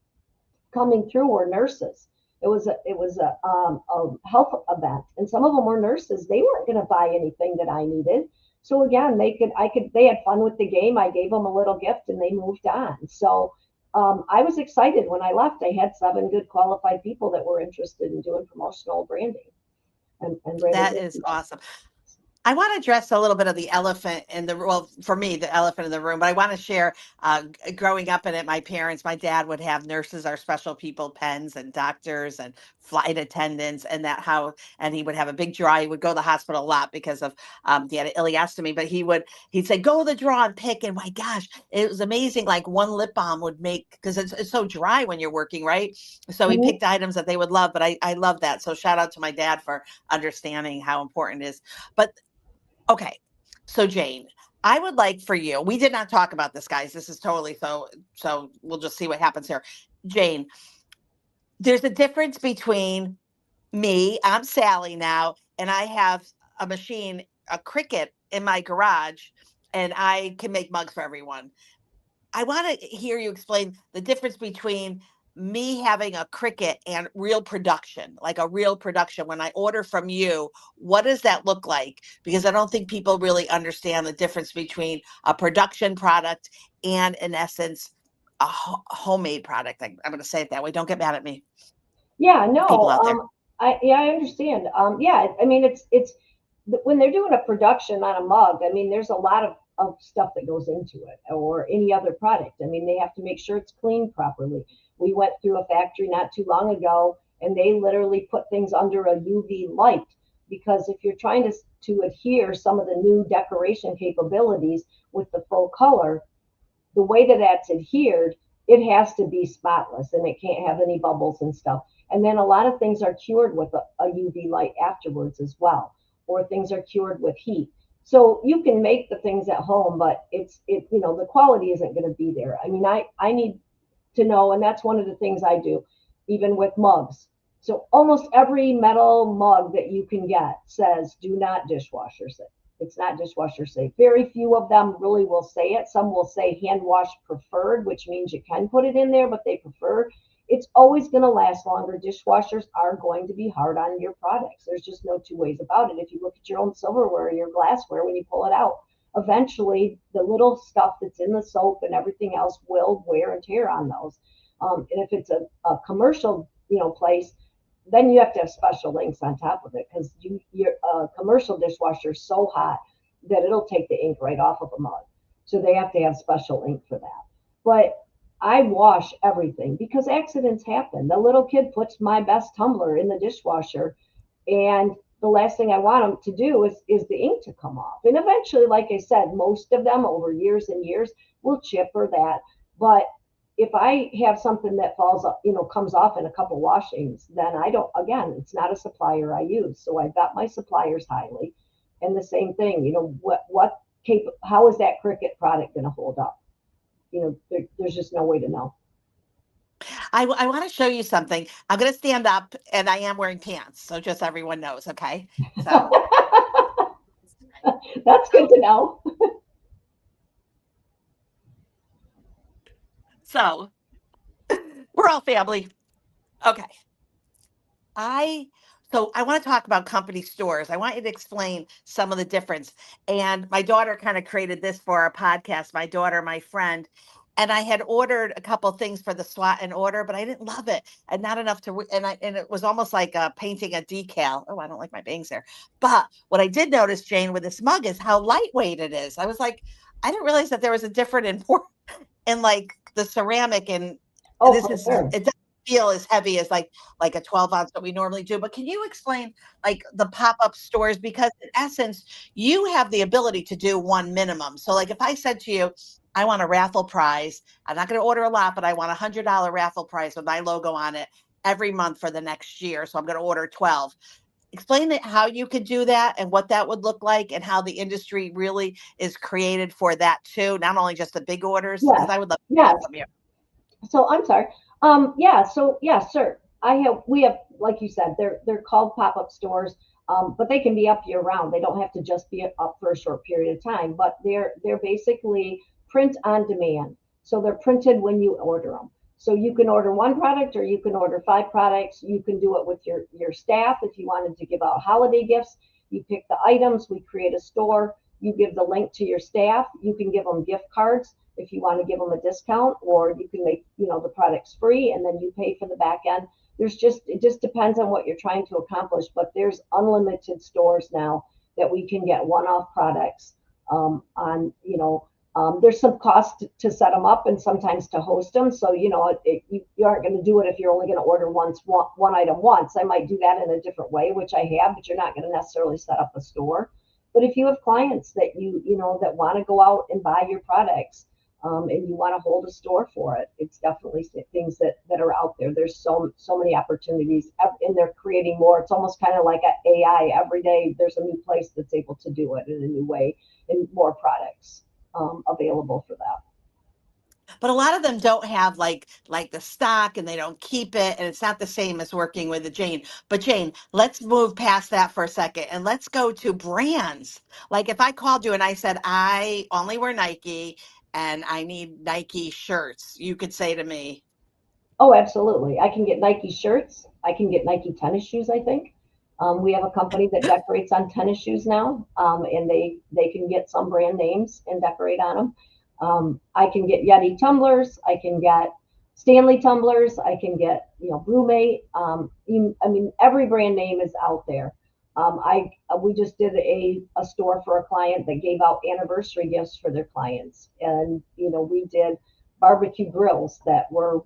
coming through were nurses. It was a health event, and some of them were nurses. They weren't going to buy anything that I needed. So again, they had fun with the game. I gave them a little gift, and they moved on. So I was excited when I left. I had 7 good qualified people that were interested in doing promotional branding and branding. That is awesome. I want to address a little bit of the elephant in the, well, for me, the elephant in the room, but I want to share, growing up in it, my dad would have nurses are special people, pens, and doctors and flight attendants, and and he would have a big drawer. He would go to the hospital a lot because of, he had an ileostomy, but he'd say, go to the drawer and pick. And my gosh, it was amazing. Like one lip balm would make, because it's so dry when you're working, right? So he picked items that they would love, but I love that. So shout out to my dad for understanding how important it is. But okay. So Jane, I would like for you, we did not talk about this, guys. This is totally so we'll just see what happens here. Jane, there's a difference between me, I'm Sally now, and I have a machine, a Cricut in my garage, and I can make mugs for everyone. I want to hear you explain the difference between me having a Cricut and real production, like a real production. When I order from you, what does that look like? Because I don't think people really understand the difference between a production product and, in essence, a homemade product. I'm going to say it that way. Don't get mad at me. Yeah, no, People out there. I understand. Yeah, I mean, it's when they're doing a production on a mug, I mean, there's a lot of stuff that goes into it, or any other product. I mean, they have to make sure it's cleaned properly. We went through a factory not too long ago, and they literally put things under a UV light, because if you're trying to adhere some of the new decoration capabilities with the full color, the way that that's adhered, it has to be spotless, and it can't have any bubbles and stuff. And then a lot of things are cured with a UV light afterwards as well, or things are cured with heat. So you can make the things at home, but the quality isn't going to be there. I mean, I need to know, and that's one of the things I do, even with mugs. So almost every metal mug that you can get says, do not dishwasher safe. It's not dishwasher safe. Very few of them really will say it. Some will say hand wash preferred, which means you can put it in there, but they prefer. It's always going to last longer. Dishwashers are going to be hard on your products. There's just no two ways about it. If you look at your own silverware or your glassware, when you pull it out, eventually the little stuff that's in the soap and everything else will wear and tear on those. And if it's a commercial, place, then you have to have special inks on top of it, because your commercial dishwasher is so hot that it'll take the ink right off of a mug. So they have to have special ink for that. But I wash everything because accidents happen. The little kid puts my best tumbler in the dishwasher, and the last thing I want them to do is the ink to come off. And eventually, like I said, most of them over years and years will chip or that. But if I have something that falls up, comes off in a couple washings, then it's not a supplier I use. So I've got my suppliers highly. And the same thing, how is that Cricut product going to hold up? There's just no way to know. I want to show you something. I'm going to stand up, and I am wearing pants. So just everyone knows. Okay. So that's good to know. So we're all family. Okay. So I want to talk about company stores. I want you to explain some of the difference. And my daughter kind of created this for our podcast. My daughter, my friend, and I had ordered a couple things for the Swot and Order, but I didn't love it, and not enough to. And it was almost like painting a decal. Oh, I don't like my bangs there. But what I did notice, Jane, with this mug is how lightweight it is. I was like, I didn't realize that there was a different in like the ceramic, and Sure. it doesn't feel as heavy as like a 12 ounce that we normally do. But can you explain like the pop-up stores? Because in essence, you have the ability to do one minimum. So like if I said to you, I want a raffle prize, I'm not going to order a lot, but I want $100 raffle prize with my logo on it every month for the next year. So I'm going to order 12. Explain how you could do that and what that would look like, and how the industry really is created for that too, not only just the big orders. Yes. Because I would love to Yes. hear from you. So I'm sorry. Sir. We have, like you said, they're called pop-up stores, but they can be up year round. They don't have to just be up for a short period of time, but they're basically print on demand. So they're printed when you order them. So you can order one product or you can order 5 products. You can do it with your staff. If you wanted to give out holiday gifts, you pick the items, we create a store, you give the link to your staff, you can give them gift cards if you want to give them a discount, or you can make, the products free and then you pay for the back end. It just depends on what you're trying to accomplish, but there's unlimited stores now that we can get one-off products there's some cost to set them up and sometimes to host them. So, you aren't going to do it if you're only going to order one item once. I might do that in a different way, which I have, but you're not going to necessarily set up a store. But if you have clients that that want to go out and buy your products, and you want to hold a store for it, it's definitely things that are out there. There's so many opportunities, and they're creating more. It's almost kind of like an AI. Every day there's a new place that's able to do it in a new way, and more products available for that. But a lot of them don't have like the stock, and they don't keep it, and it's not the same as working with a Jane. But Jane, let's move past that for a second and let's go to brands. Like if I called you and I said I only wear Nike and I need Nike shirts, you could say to me, oh, absolutely. I can get Nike shirts. I can get Nike tennis shoes, I think. We have a company that decorates on tennis shoes now, and they can get some brand names and decorate on them. I can get Yeti tumblers. I can get Stanley tumblers. I can get, Brewmate. Every brand name is out there. We just did a store for a client that gave out anniversary gifts for their clients, and we did barbecue grills that were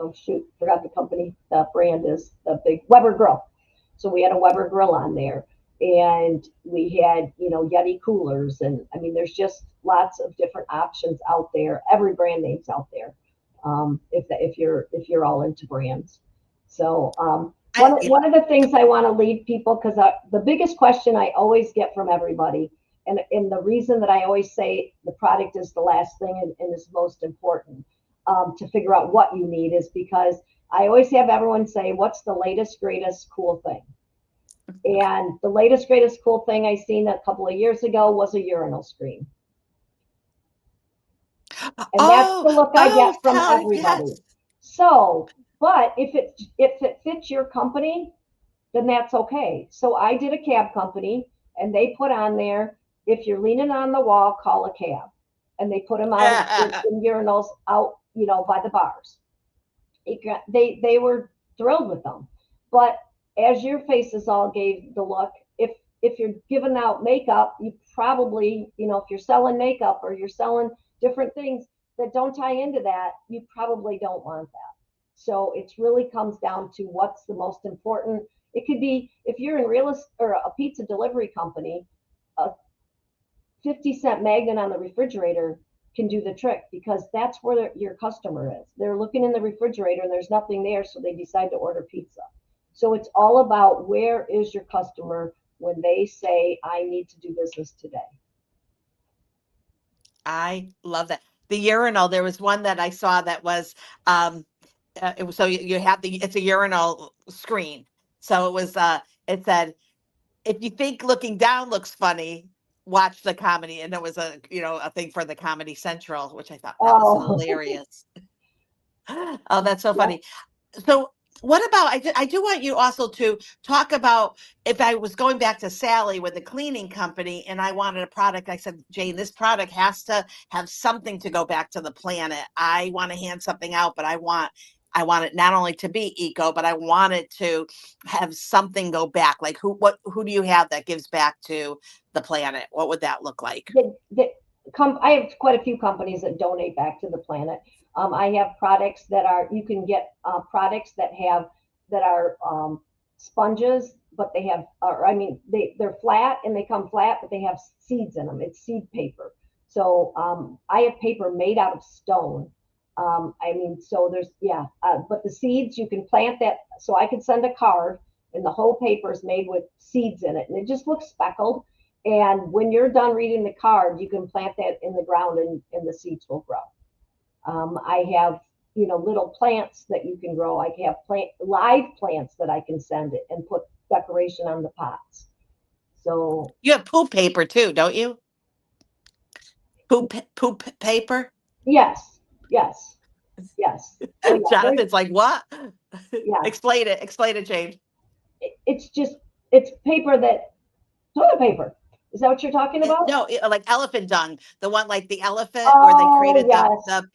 oh shoot, forgot the company. The brand is the big Weber grill. So we had a Weber grill on there, and we had Yeti coolers, and there's just lots of different options out there. Every brand name's out there. If you're all into brands. So one of the things I want to leave people, because the biggest question I always get from everybody, and the reason that I always say the product is the last thing and is most important to figure out what you need, is because I always have everyone say, what's the latest, greatest, cool thing? And the latest, greatest, cool thing I seen a couple of years ago was a urinal screen. And that's the look I get from everybody. yes. So, but if it fits your company, then that's okay. So I did a cab company, and they put on there, if you're leaning on the wall, call a cab. And they put them out in urinals out, by the bars. They were thrilled with them. But as your faces all gave the look, if you're giving out makeup, you probably, if you're selling makeup or you're selling different things that don't tie into that, you probably don't want that. So it really comes down to what's the most important. It could be, if you're in real estate or a pizza delivery company, a 50-cent magnet on the refrigerator can do the trick, because that's where your customer is. They're looking in the refrigerator and there's nothing there, so they decide to order pizza. So it's all about, where is your customer when they say, I need to do business today. I love that. The urinal, there was one that I saw that was so you have it's a urinal screen. So it was it said, if you think looking down looks funny, watch the comedy. And there was a thing for the Comedy Central, which I thought that was hilarious. Oh, that's so funny. So what about, I do want you also to talk about, if I was going back to Sally with the cleaning company and I wanted a product, I said, Jane, this product has to have something to go back to the planet. I want to hand something out, but I want it not only to be eco, but I want it to have something go back. Like who do you have that gives back to the planet? What would that look like? I have quite a few companies that donate back to the planet. I have products that you can get products that are sponges, but they have, they're flat and they come flat, but they have seeds in them. It's seed paper. So I have paper made out of stone. So there's, but the seeds, you can plant that. So I could send a card and the whole paper is made with seeds in it, and it just looks speckled. And when you're done reading the card, you can plant that in the ground and the seeds will grow. I have, little plants that you can grow. I have live plants that I can send it and put decoration on the pots. So you have poop paper too, don't you? Poop paper? Yes. Yes. Yes. Oh, yeah. Jonathan's like, what? Yeah. Explain it, Jane. It's just, it's paper that, toilet paper. Is that what you're talking about? No, like elephant dung, the one like the elephant where they Oh, created yes. the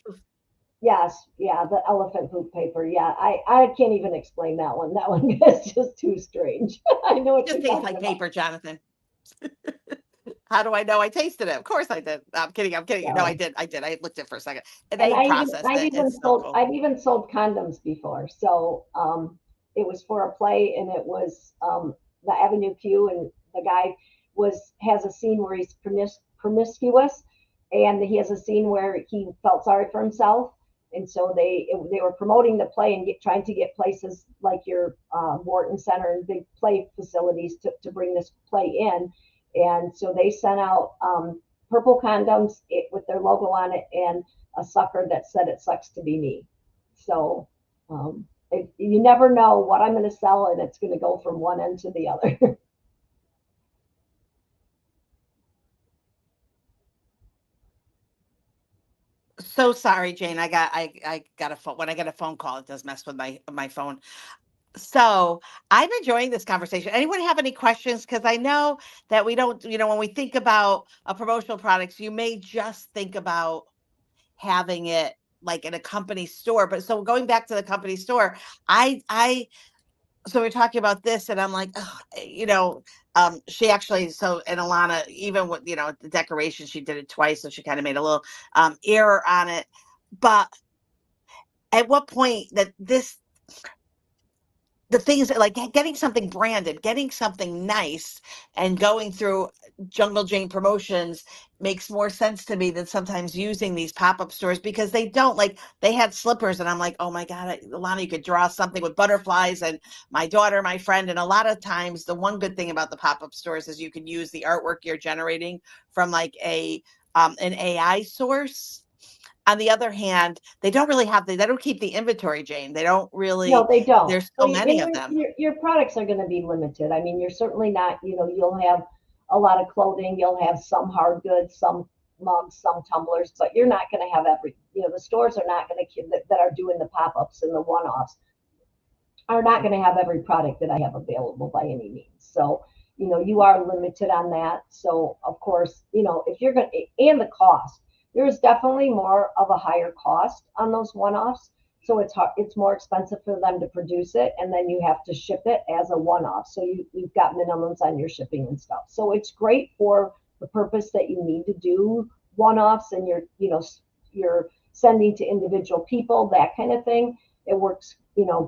Yes. Yeah. The elephant poop paper. Yeah. I can't even explain that one. That one is just too strange. I know what just you're tastes talking like about. paper, Jonathan. How do I know I tasted it? Of course I did. I'm kidding. I'm kidding. No, So, I did. I looked at it for a second. And and they processed it. It's so cool. I've even sold condoms before. So it was for a play, and it was the Avenue Q, and the guy has a scene where he's promiscuous, and he has a scene where he felt sorry for himself, and so they were promoting the play and trying to get places like your Wharton Center and big play facilities to bring this play in, and so they sent out purple condoms with their logo on it and a sucker that said it sucks to be me. So you never know what I'm going to sell, and it's going to go from one end to the other. So sorry, Jane. I got a phone. When I get a phone call, it does mess with my phone. So I'm enjoying this conversation. Anyone have any questions? Because I know that we don't, when we think about a promotional products, you may just think about having it like in a company store. But so going back to the company store, so we're talking about this, and I'm like, she actually, and Alana, even with, the decoration, she did it twice. So she kind of made a little error on it. But at what point the things that, like getting something branded, getting something nice, and going through Jungle Jane Promotions makes more sense to me than sometimes using these pop-up stores, because they don't, like, they had slippers, and I'm like, oh my God, Alana, you could draw something with butterflies, and my daughter, my friend, and a lot of times the one good thing about the pop-up stores is you can use the artwork you're generating from like an AI source. On the other hand, they don't really they don't keep the inventory, Jane. They don't No, really, they don't. there's so many of them. Your products are going to be limited. I mean, you're certainly not, you'll have a lot of clothing, you'll have some hard goods, some mugs, some tumblers, but you're not going to have the stores are not going to, that are doing the pop-ups and the one-offs are not going to have every product that I have available by any means. So, you are limited on that. So, of course, if you're going to, and the cost, there's definitely more of a higher cost on those one-offs. So it's more expensive for them to produce it, and then you have to ship it as a one-off. So you've got minimums on your shipping and stuff. So it's great for the purpose that you need to do one-offs, and you're sending to individual people, that kind of thing. It works,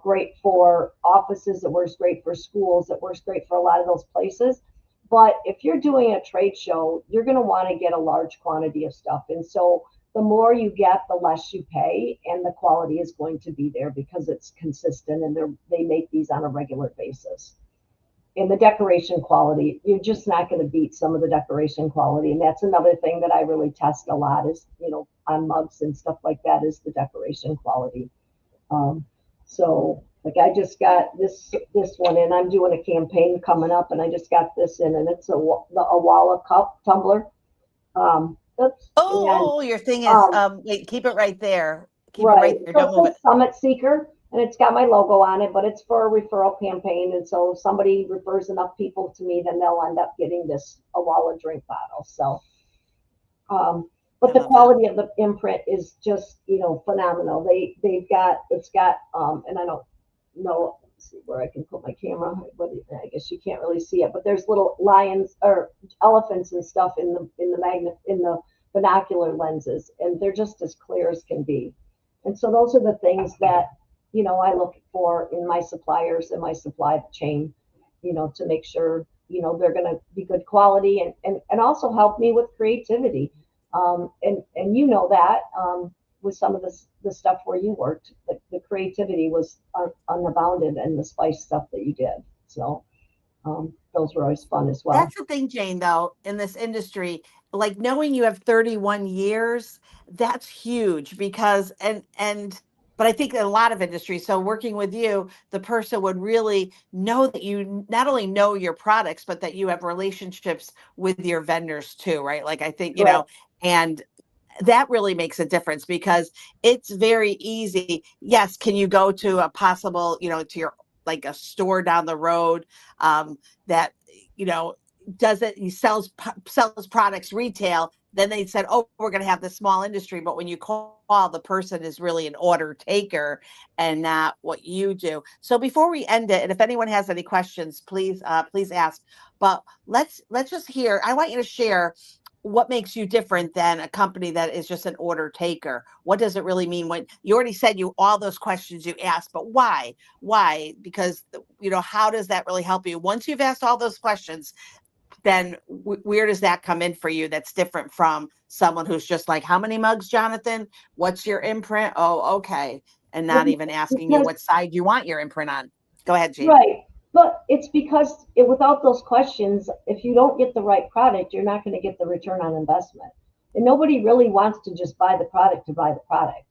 great for offices. It works great for schools. It works great for a lot of those places. But if you're doing a trade show, you're going to want to get a large quantity of stuff. And so the more you get, the less you pay, and the quality is going to be there because it's consistent, and they make these on a regular basis. And the decoration quality, you're just not going to beat some of the decoration quality. And that's another thing that I really test a lot is, on mugs and stuff like that, is the decoration quality. So like I just got this one, and I'm doing a campaign coming up, and I just got this in, and it's a Awala cup tumbler. Oops. Oh, your thing is, wait, keep it right there. Keep it right there. So Don't move it. Summit Seeker, and it's got my logo on it, but it's for a referral campaign. And so if somebody refers enough people to me, then they'll end up getting this Awala drink bottle. So, but the quality of the imprint is just, phenomenal. It's got, and I don't know, let's see where I can put my camera, but I guess you can't really see it, but there's little lions or elephants and stuff in the binocular lenses, and they're just as clear as can be. And so those are the things that, I look for in my suppliers and my supply chain, to make sure, they're going to be good quality and also help me with creativity. And that with some of the stuff where you worked, the creativity was unbounded, and the spice stuff that you did. So those were always fun as well. That's the thing, Jane, though, in this industry, like knowing you have 31 years, that's huge because, but I think in a lot of industries, so working with you, the person would really know that you not only know your products, but that you have relationships with your vendors too, right? Like I think, Right. and that really makes a difference because it's very easy. Yes, can you go to a possible, to your, like a store down the road, that, does it, he sells products retail, then they said, oh, we're going to have the small industry. But when you call, the person is really an order taker and not what you do. So before we end it, and if anyone has any questions, please ask. But let's just hear. I want you to share what makes you different than a company that is just an order taker. What does it really mean? When you already said all those questions you asked, but why? Because how does that really help you? Once you've asked all those questions, then where does that come in for you that's different from someone who's just like, how many mugs, Jonathan? What's your imprint? Oh, okay. And not even asking you what side you want your imprint on. Go ahead, Jean. Right. But it's because without those questions, if you don't get the right product, you're not going to get the return on investment. And nobody really wants to just buy the product to buy the product.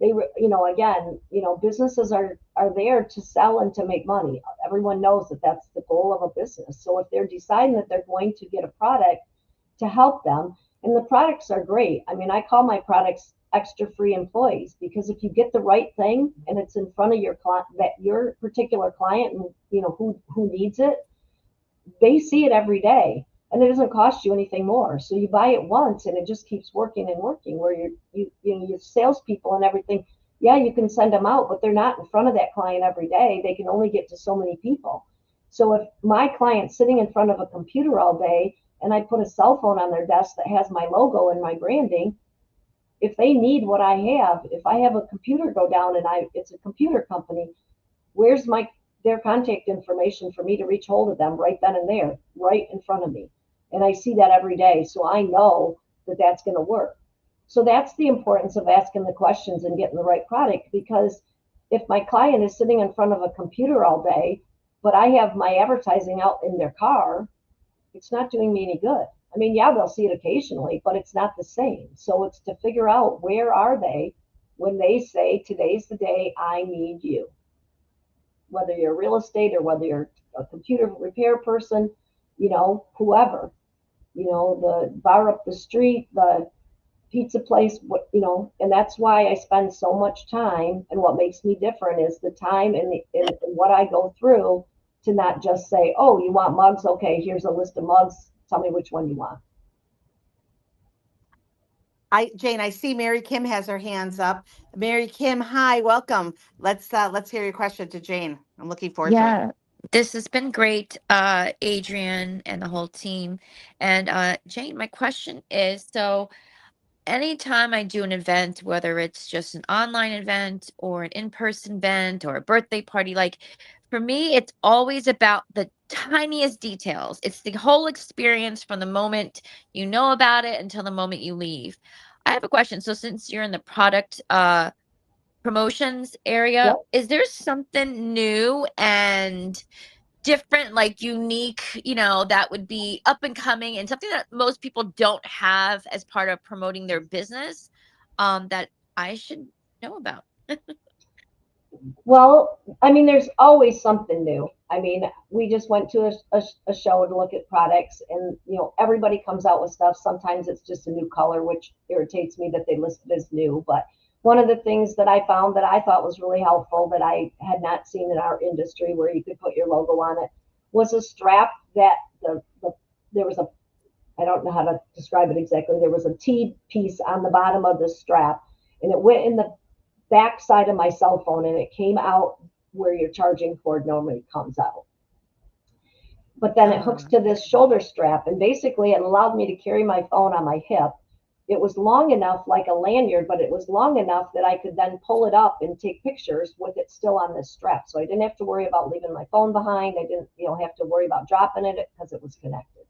Again, businesses are there to sell and to make money. Everyone knows that that's the goal of a business. So if they're deciding that they're going to get a product to help them, and the products are great. I mean, I call my products extra free employees, because if you get the right thing and it's in front of your client, that your particular client, and who needs it, they see it every day, and it doesn't cost you anything more. So you buy it once and it just keeps working and working, where your salespeople and everything, yeah, you can send them out, but they're not in front of that client every day. They can only get to so many people. So if my client's sitting in front of a computer all day and I put a cell phone on their desk that has my logo and my branding, if they need what I have, if I have a computer go down and it's a computer company, where's their contact information for me to reach hold of them right then and there, right in front of me. And I see that every day. So I know that that's going to work. So that's the importance of asking the questions and getting the right product, because if my client is sitting in front of a computer all day, but I have my advertising out in their car, it's not doing me any good. I mean, yeah, they'll see it occasionally, but it's not the same. So it's to figure out, where are they when they say, today's the day I need you. Whether you're real estate or whether you're a computer repair person, whoever, the bar up the street, the pizza place, and that's why I spend so much time. And what makes me different is the time and what I go through to not just say, oh, you want mugs? Okay, here's a list of mugs. Tell me which one you want. Jane, I see Mary Kim has her hands up. Mary Kim, hi, welcome. Let's hear your question to Jane. I'm looking forward to it. Yeah, this has been great, Adrian and the whole team. And Jane, my question is, so anytime I do an event, whether it's just an online event or an in-person event or a birthday party, like for me, it's always about the tiniest details. It's the whole experience from the moment you know about it until the moment you leave. I have a question. So since you're in the product promotions area, Yep. is there something new and different, like unique, that would be up and coming and something that most people don't have as part of promoting their business, that I should know about? Well, I mean, there's always something new. I mean, we just went to a show to look at products, and everybody comes out with stuff. Sometimes it's just a new color, which irritates me that they list it as new. But one of the things that I found that I thought was really helpful, that I had not seen in our industry, where you could put your logo on it, was a strap that there was I don't know how to describe it exactly. There was a T piece on the bottom of the strap, and it went in the back side of my cell phone, and it came out where your charging cord normally comes out. But then it hooks to this shoulder strap, and basically it allowed me to carry my phone on my hip. It was long enough, like a lanyard, but it was long enough that I could then pull it up and take pictures with it still on this strap. So I didn't have to worry about leaving my phone behind. I didn't, have to worry about dropping it because it was connected.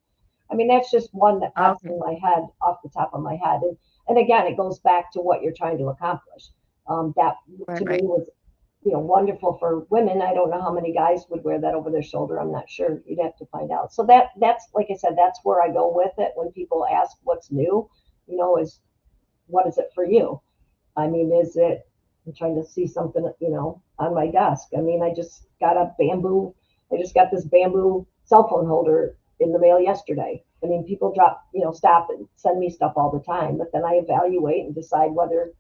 I mean, that's just one that pops in my head off the top of my head. And again, it goes back to what you're trying to accomplish. That to me was, wonderful for women. I don't know how many guys would wear that over their shoulder. I'm not sure. You'd have to find out. So that's, like I said, that's where I go with it. When people ask what's new, is what is it for you? I mean, I'm trying to see something, on my desk. I mean, I just got this bamboo cell phone holder in the mail yesterday. I mean, people stop and send me stuff all the time, but then I evaluate and decide whether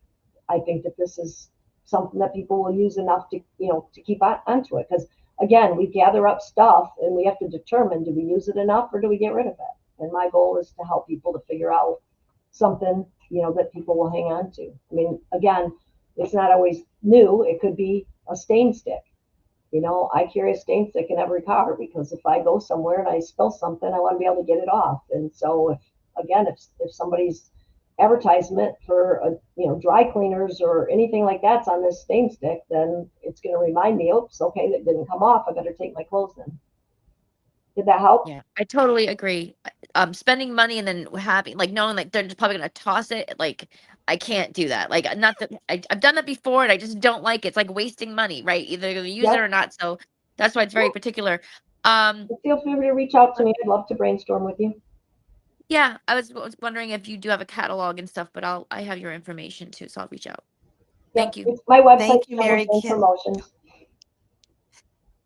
I think that this is something that people will use enough to, to keep onto it. Because again, we gather up stuff and we have to determine, do we use it enough or do we get rid of it? And my goal is to help people to figure out something, that people will hang on to. I mean, again, it's not always new. It could be a stain stick. I carry a stain stick in every car because if I go somewhere and I spill something, I want to be able to get it off. And so if somebody's advertisement for dry cleaners or anything like that's on this stain stick, then it's going to remind me, oops, okay, that didn't come off. I better take my clothes in. Did that help? Yeah, I totally agree. Spending money and then having knowing they're just probably gonna toss it, I can't do that. Not that I've done that before and I just don't like it. It's like wasting money, right? Either you're gonna use it or Yep. not. So that's why it's very particular. Feel free to reach out to me. I'd love to brainstorm with you. Yeah, I was wondering if you do have a catalog and stuff, but I have your information too, so I'll reach out. Thank you. It's my website, Thank you, Mary Jungle Jane Kim. Promotions.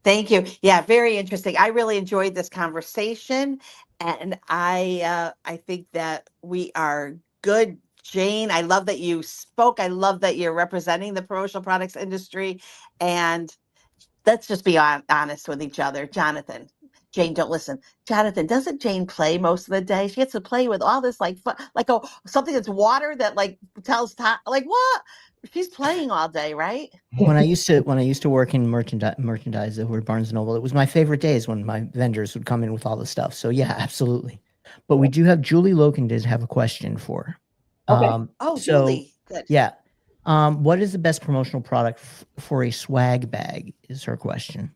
Thank you. Yeah, very interesting. I really enjoyed this conversation, and I think that we are good. Jane, I love that you spoke. I love that you're representing the promotional products industry, and let's just be honest with each other. Jonathan, Jane, don't listen. Jonathan, doesn't Jane play most of the day? She gets to play with all this something that's water that tells time. What? She's playing all day, right? When I used to work in merchandise over at Barnes & Noble, it was my favorite days when my vendors would come in with all the stuff. So yeah, absolutely. But we do have Julie Loken did have a question for. Okay. Oh, So Julie. Good. yeah. What is the best promotional product for a swag bag is her question.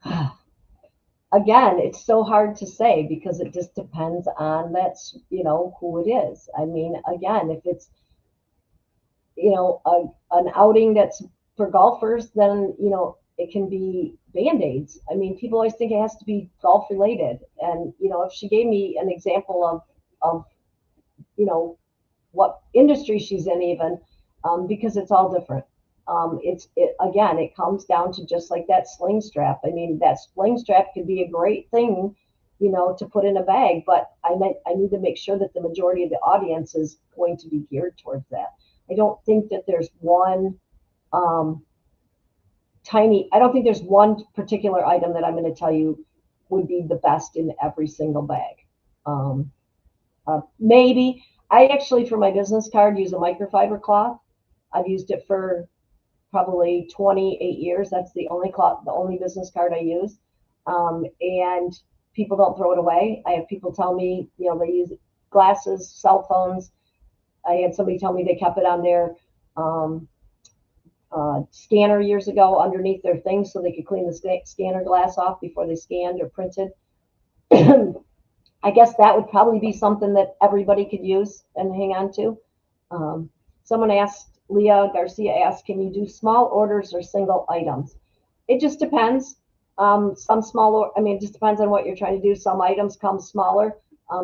Again, it's so hard to say because it just depends on who it is. I mean, again, if it's an outing that's for golfers, then it can be Band-Aids. I mean, people always think it has to be golf related, and if she gave me an example of what industry she's in, even because it's all different. It comes down to just like that sling strap. I mean, that sling strap could be a great thing, to put in a bag, but I need to make sure that the majority of the audience is going to be geared towards that. I don't think that there's one I don't think there's one particular item that I'm going to tell you would be the best in every single bag. Maybe I actually, for my business card, use a microfiber cloth. I've used it for probably 28 years. That's the only business card I use. And people don't throw it away. I have people tell me, they use glasses, cell phones. I had somebody tell me they kept it on their scanner years ago underneath their thing so they could clean the scanner glass off before they scanned or printed. I guess that would probably be something that everybody could use and hang on to. Someone asked, Leah Garcia asked, can you do small orders or single items? It just depends. It just depends on what you're trying to do. Some items come smaller.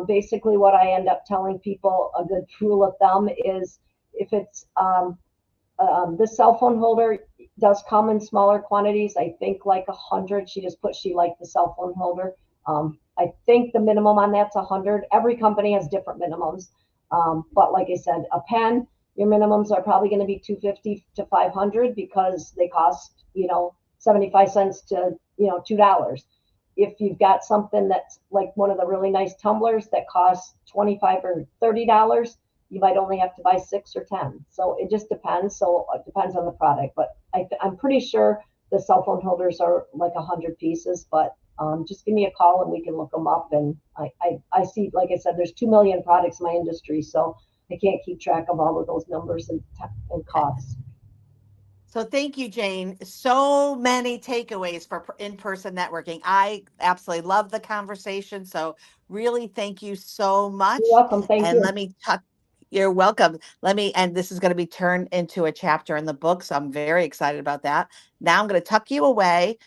Basically, what I end up telling people, a good rule of thumb is if it's the cell phone holder does come in smaller quantities. I think like 100. She liked the cell phone holder. I think the minimum on that's 100. Every company has different minimums. But like I said, a pen, your minimums are probably going to be $250 to $500 because they cost, 75 cents to, $2. If you've got something that's like one of the really nice tumblers that costs $25 or $30, you might only have to buy 6 or 10. So it just depends. So it depends on the product, but I'm pretty sure the cell phone holders are like 100 pieces, but just give me a call and we can look them up. And I see, like I said, there's 2 million products in my industry, so I can't keep track of all of those numbers and costs. So thank you, Jane. So many takeaways for in-person networking. I absolutely love the conversation. So really, thank you so much. You're welcome. Thank you. Let me tuck. You're welcome. And this is going to be turned into a chapter in the book. So I'm very excited about that. Now I'm going to tuck you away.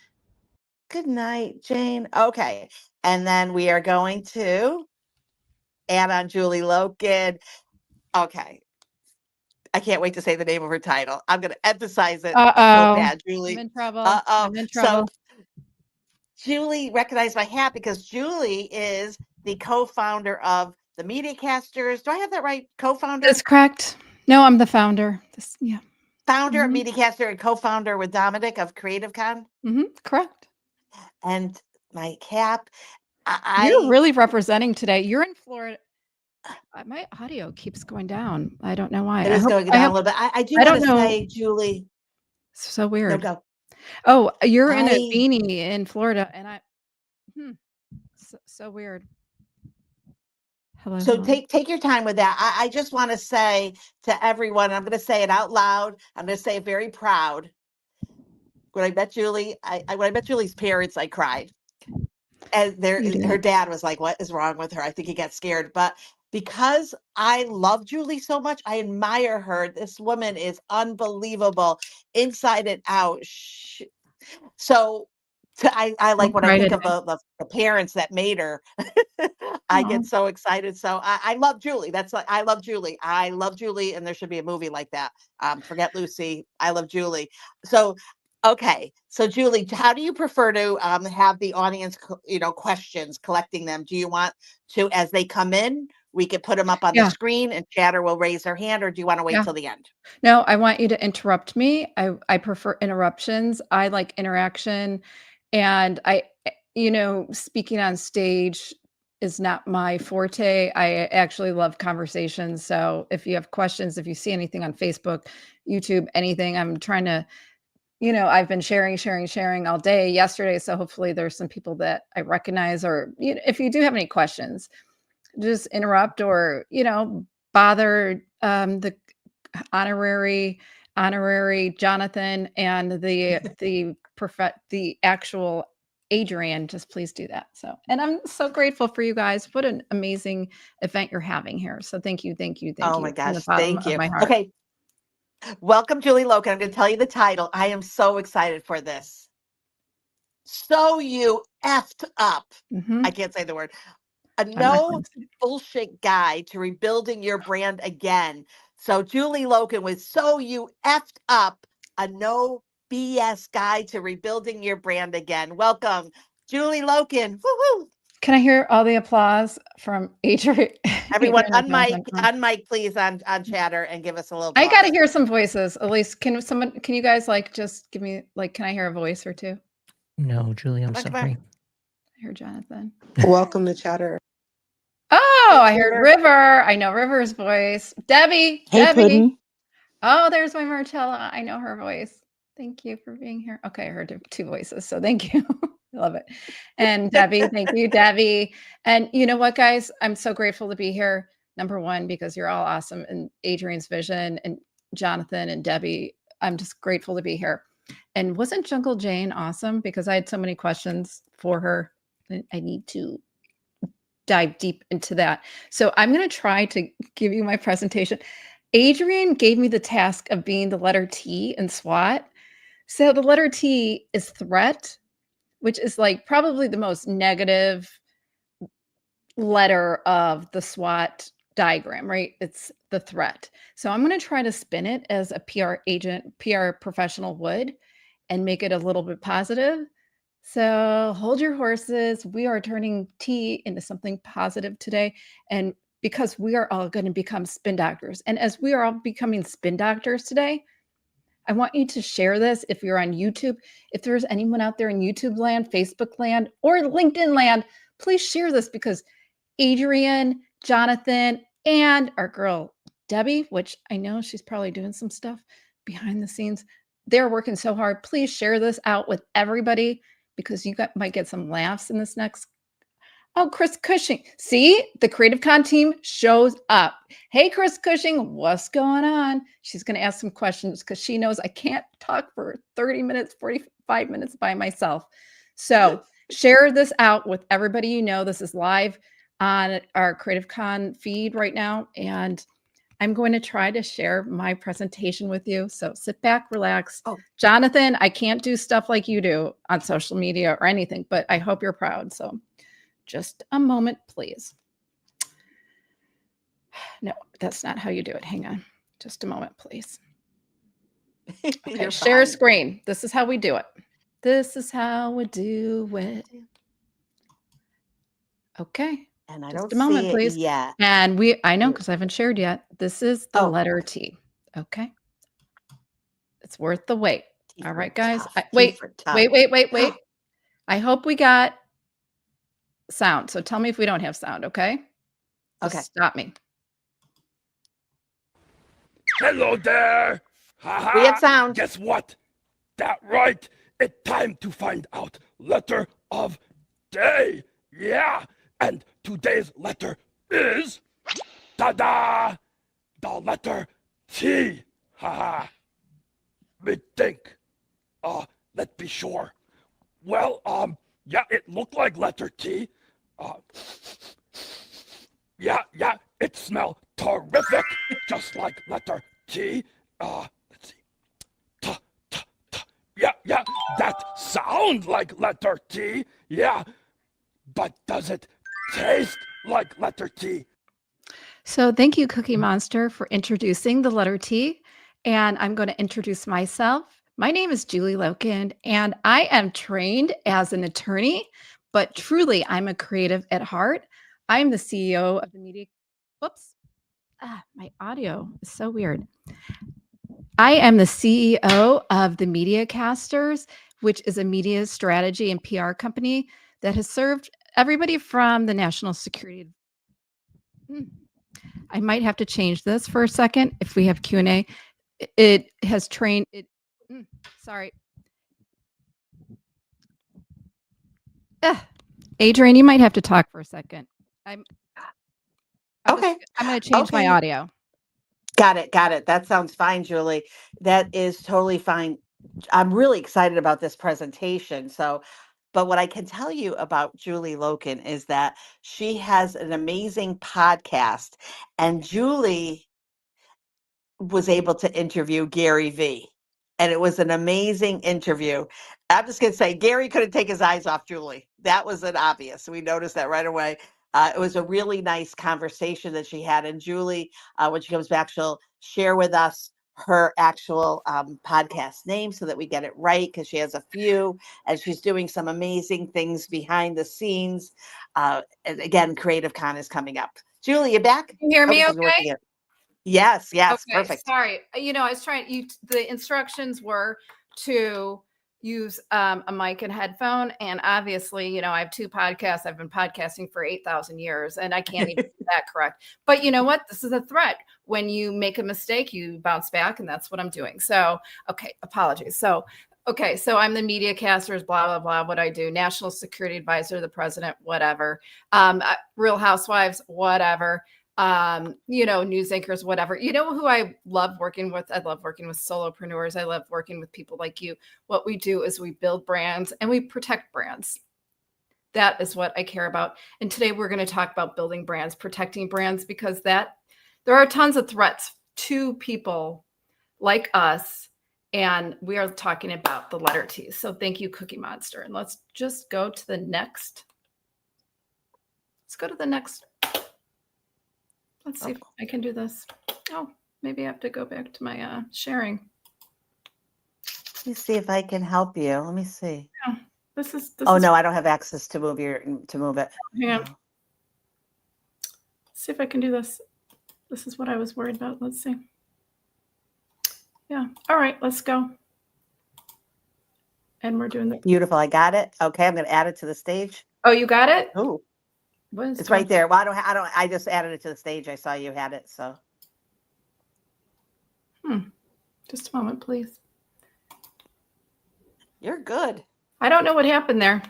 Good night, Jane. Okay. And then we are going to add on Julie Loken. Okay. I can't wait to say the name of her title. I'm going to emphasize it so bad, Julie. I'm in trouble. Uh-oh. I'm in trouble. So Julie recognized my hat because Julie is the co-founder of the Media Casters. Do I have that right? Co-founder? That's correct. No, I'm the founder. Yeah. Founder of Media Caster and co-founder with Dominic of Creative Con. Correct. And my cap, You're really representing today. You're in Florida. My audio keeps going down. I don't know why. It is going down a little bit. I do want to say, Julie. So weird. No, go. Oh, you're in a beanie in Florida, and so weird. Hello. So take your time with that. I just want to say to everyone, I'm going to say it out loud. I'm going to say it very proud. When I met Julie, when I met Julie's parents, I cried. And her dad was like, "What is wrong with her?" I think he got scared. But because I love Julie so much, I admire her. This woman is unbelievable, inside and out. So I like when I think of the parents that made her. I get so excited. So I love Julie. I love Julie. I love Julie, and there should be a movie like that. Forget Lucy. I love Julie. So okay. So Julie, how do you prefer to have the audience, questions, collecting them? Do you want to, as they come in, we could put them up on the screen and chatter will raise their hand, or do you want to wait till the end? No, I want you to interrupt me. I prefer interruptions. I like interaction. And speaking on stage is not my forte. I actually love conversations. So if you have questions, if you see anything on Facebook, YouTube, anything, I'm trying to, I've been sharing all day yesterday. So hopefully there's some people that I recognize, or if you do have any questions, just interrupt or, bother the honorary Jonathan and the actual Adrian, just please do that. So, and I'm so grateful for you guys. What an amazing event you're having here. So thank you. Oh my gosh, thank you. My heart. Okay. Welcome, Julie Loken. I'm going to tell you the title. I am so excited for this. So you effed up. I can't say the word. A no bullshit guide to rebuilding your brand again. So Julie Loken with So You Effed Up, a no BS guide to rebuilding your brand again. Welcome, Julie Loken. Woo-hoo. Can I hear all the applause from Adrian? Everyone, unmic, please, on chatter and give us a little applause. I got to hear some voices. At least, can you guys just give me, can I hear a voice or two? No, Julie, I'm sorry. I hear Jonathan. Welcome to chatter. Oh, I heard River. I know River's voice. Debbie. Puddin'. Oh, there's my Marcella. I know her voice. Thank you for being here. Okay, I heard two voices, so thank you. I love it. And Debbie, thank you, Debbie. And you know what, guys? I'm so grateful to be here. Number one, because you're all awesome, and Adrian's vision, and Jonathan and Debbie. I'm just grateful to be here. And wasn't Jungle Jane awesome? Because I had so many questions for her. I need to dive deep into that. So I'm going to try to give you my presentation. Adrian gave me the task of being the letter T in SWOT. So the letter T is threat, which is probably the most negative letter of the SWOT diagram, right? It's the threat. So I'm going to try to spin it as a PR professional would, and make it a little bit positive. So hold your horses. We are turning T into something positive today. And because we are all going to become spin doctors. And as we are all becoming spin doctors today, I want you to share this. If you're on YouTube, if there's anyone out there in YouTube land, Facebook land, or LinkedIn land, please share this, because Adrian, Jonathan, and our girl, Debbie, which I know she's probably doing some stuff behind the scenes. They're working so hard. Please share this out with everybody, because you might get some laughs in this next. Oh, Chris Cushing. See, the Creative Con team shows up. Hey, Chris Cushing, what's going on? She's going to ask some questions because she knows I can't talk for 30 minutes, 45 minutes by myself. So share this out with everybody you know. This is live on our Creative Con feed right now. And I'm going to try to share my presentation with you. So sit back, relax. Oh, Jonathan, I can't do stuff like you do on social media or anything, but I hope you're proud. So just a moment, please. No, that's not how you do it. Hang on. Just a moment, please. Okay, share screen. This is how we do it. This is how we do it. Okay. And I Just don't a moment, see it please. yet. And I know because I haven't shared yet. This is the Oh. letter T. Okay. It's worth the wait. T All for right, guys. tough, T Wait. for tough. I hope we got sound. So tell me if we don't have sound, okay? Just Okay. stop me. Hello there. We have sound. Guess what? That right. It's time to find out letter of day. Yeah. And today's letter is ta-da! The letter T. Haha. We think. Let's be sure. Well, yeah, it looked like letter T. Yeah, it smelled terrific, just like letter T. Let's see. Yeah, that sounds like letter T. Yeah, but does it taste like letter T? So thank you, Cookie Monster, for introducing the letter T. And I'm going to introduce myself. My name is Julie Loken, and I am trained as an attorney, but truly I'm a creative at heart. I'm the CEO of the media. Whoops. My audio is so weird. I am the CEO of the Media Casters, which is a media strategy and PR company that has served everybody from the national security. I might have to change this for a second if we have Q&A. It has trained it. Sorry. Adrian, you might have to talk for a second. I'm going to change my audio. Got it. That sounds fine, Julie. That is totally fine. I'm really excited about this presentation. But what I can tell you about Julie Loken is that she has an amazing podcast, and Julie was able to interview Gary Vee. And it was an amazing interview. I'm just going to say, Gary couldn't take his eyes off Julie. That was an obvious. We noticed that right away. It was a really nice conversation that she had. And Julie, when she comes back, she'll share with us her actual podcast name so that we get it right, because she has a few, and she's doing some amazing things behind the scenes. And again, Creative Con is coming up. Julie, you back? Can you hear me Everything's working okay? out. Yes, Okay, perfect. sorry. I was trying. The instructions were to use a mic and headphone, and obviously, I have 2 podcasts. I've been podcasting for 8,000 years, and I can't even do that correct. But you know what? This is a threat. When you make a mistake, you bounce back, and that's what I'm doing. So, okay, apologies. So I'm the media casters, blah, blah, blah, what I do, national security advisor, the president, whatever, Real Housewives, whatever, news anchors, whatever. You know who I love working with? I love working with solopreneurs. I love working with people like you. What we do is we build brands and we protect brands. That is what I care about. And today we're going to talk about building brands, protecting brands, because there are tons of threats to people like us. And we are talking about the letter T. So thank you, Cookie Monster. And let's just go to the next. Let's go to the next. Let's see if I can do this. Oh, maybe I have to go back to my sharing. Let me see if I can help you. Let me see. Yeah, this is. No, I don't have access to move it. Hang on. Let's see if I can do this. This is what I was worried about. Let's see. Yeah. All right. Let's go. And we're doing the beautiful. I got it. Okay, I'm going to add it to the stage. Oh, you got it? Oh, it's right there. Well, I just added it to the stage. I saw you had it. So. Just a moment, please. You're good. I don't know what happened there.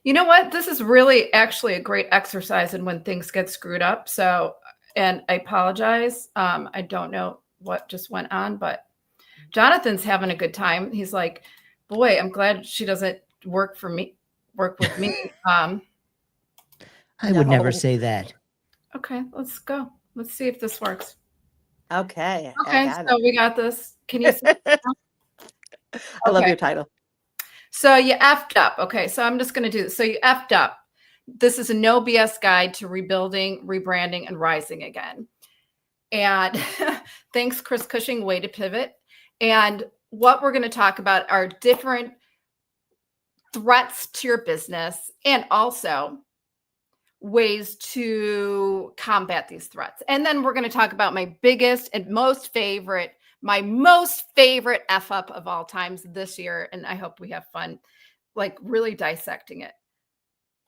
You know what? This is really actually a great exercise in when things get screwed up. So, and I apologize. I don't know what just went on, but Jonathan's having a good time. He's like, boy, I'm glad she doesn't work with me. I would never say that. Okay, let's go. Let's see if this works. Okay. So we got this. Can you see? I love your title. So you effed up. Okay, so I'm just going to do this. So you effed up. This is a no BS guide to rebuilding, rebranding, and rising again. And thanks, Chris Cushing, way to pivot. And what we're going to talk about are different threats to your business and also ways to combat these threats. And then we're going to talk about my biggest and my most favorite F up of all times this year. And I hope we have fun, like really dissecting it.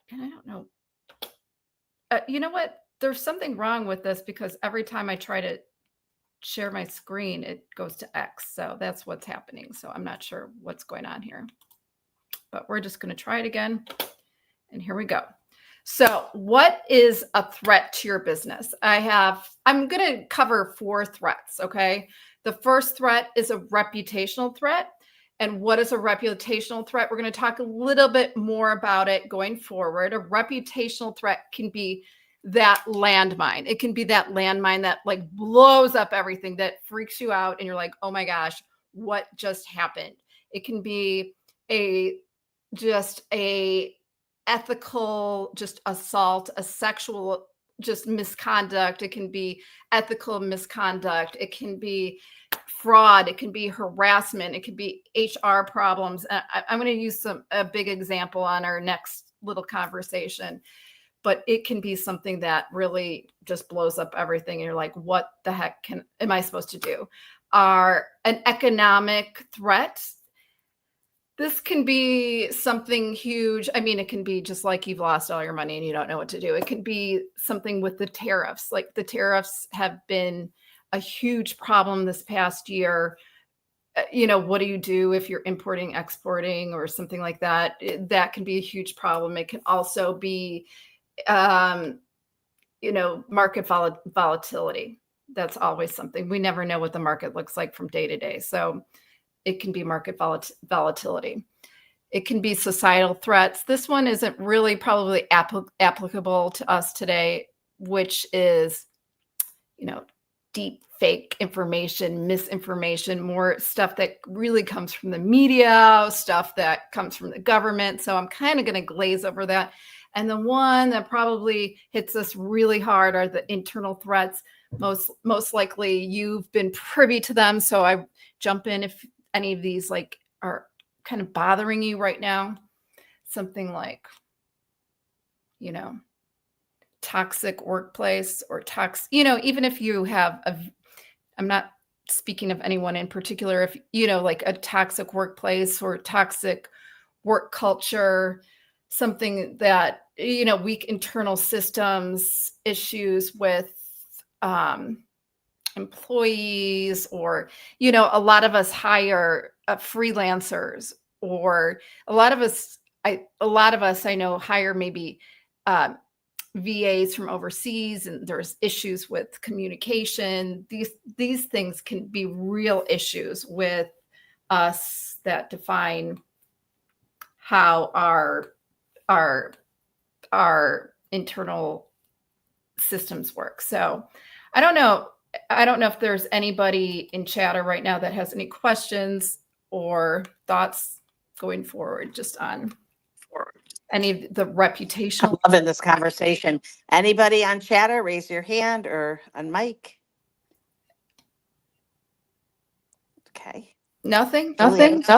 And I don't know. You know what? There's something wrong with this because every time I try to share my screen, it goes to X. So that's what's happening. So I'm not sure what's going on here, but we're just going to try it again. And here we go. So what is a threat to your business? I'm going to cover 4 threats. Okay. The first threat is a reputational threat. And what is a reputational threat? We're going to talk a little bit more about it going forward. A reputational threat can be that landmine. It can be that landmine that like blows up everything, that freaks you out. And you're like, oh my gosh, what just happened? It can be just a ethical, just assault, a sexual, just misconduct. It can be ethical misconduct. It can be fraud. It can be harassment. It could be HR problems. I'm going to use a big example on our next little conversation, but it can be something that really just blows up everything. And you're like, what the heck am I supposed to do? An economic threat. This can be something huge. I mean, it can be just like you've lost all your money and you don't know what to do. It can be something with the tariffs. Like the tariffs have been a huge problem this past year. What do you do if you're importing, exporting, or something like that? That can be a huge problem. It can also be, market volatility. That's always something. We never know what the market looks like from day to day. So it can be market volatility. It can be societal threats. This one isn't really probably applicable to us today, which is, deep fake information, misinformation, more stuff that really comes from the media, stuff that comes from the government. So I'm kind of going to glaze over that. And the one that probably hits us really hard are the internal threats. Most likely you've been privy to them. So I jump in if any of these are kind of bothering you right now. Something like, toxic workplace or even if you have I'm not speaking of anyone in particular, if like a toxic workplace or toxic work culture, something that, weak internal systems, issues with employees, or, a lot of us hire freelancers, or a lot of us I know hire maybe VAs from overseas, and there's issues with communication. These things can be real issues with us that define how our internal systems work. So I don't know if there's anybody in chatter right now that has any questions or thoughts going forward, just on any of the reputational. I'm loving this conversation. Anybody on chatter, raise your hand or on mic. Okay. Nothing. It's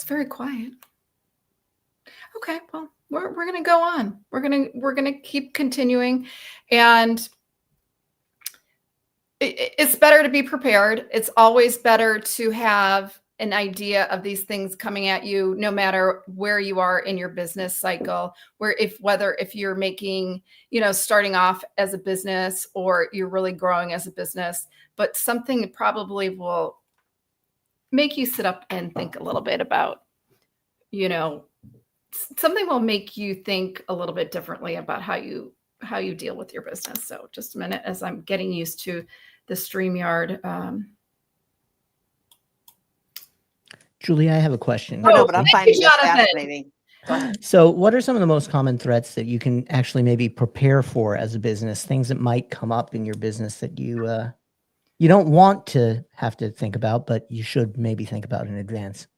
very quiet. Okay, well, we're going to go on. We're going to keep continuing, and it's better to be prepared. It's always better to have an idea of these things coming at you, no matter where you are in your business cycle, whether if you're making, starting off as a business or you're really growing as a business, but something probably will make you sit up and think a little bit about, something will make you think a little bit differently about how you deal with your business. So just a minute as I'm getting used to the StreamYard. Julie, I have a question. No, but I'm finding this fascinating. So what are some of the most common threats that you can actually maybe prepare for as a business, things that might come up in your business that you don't want to have to think about, but you should maybe think about in advance?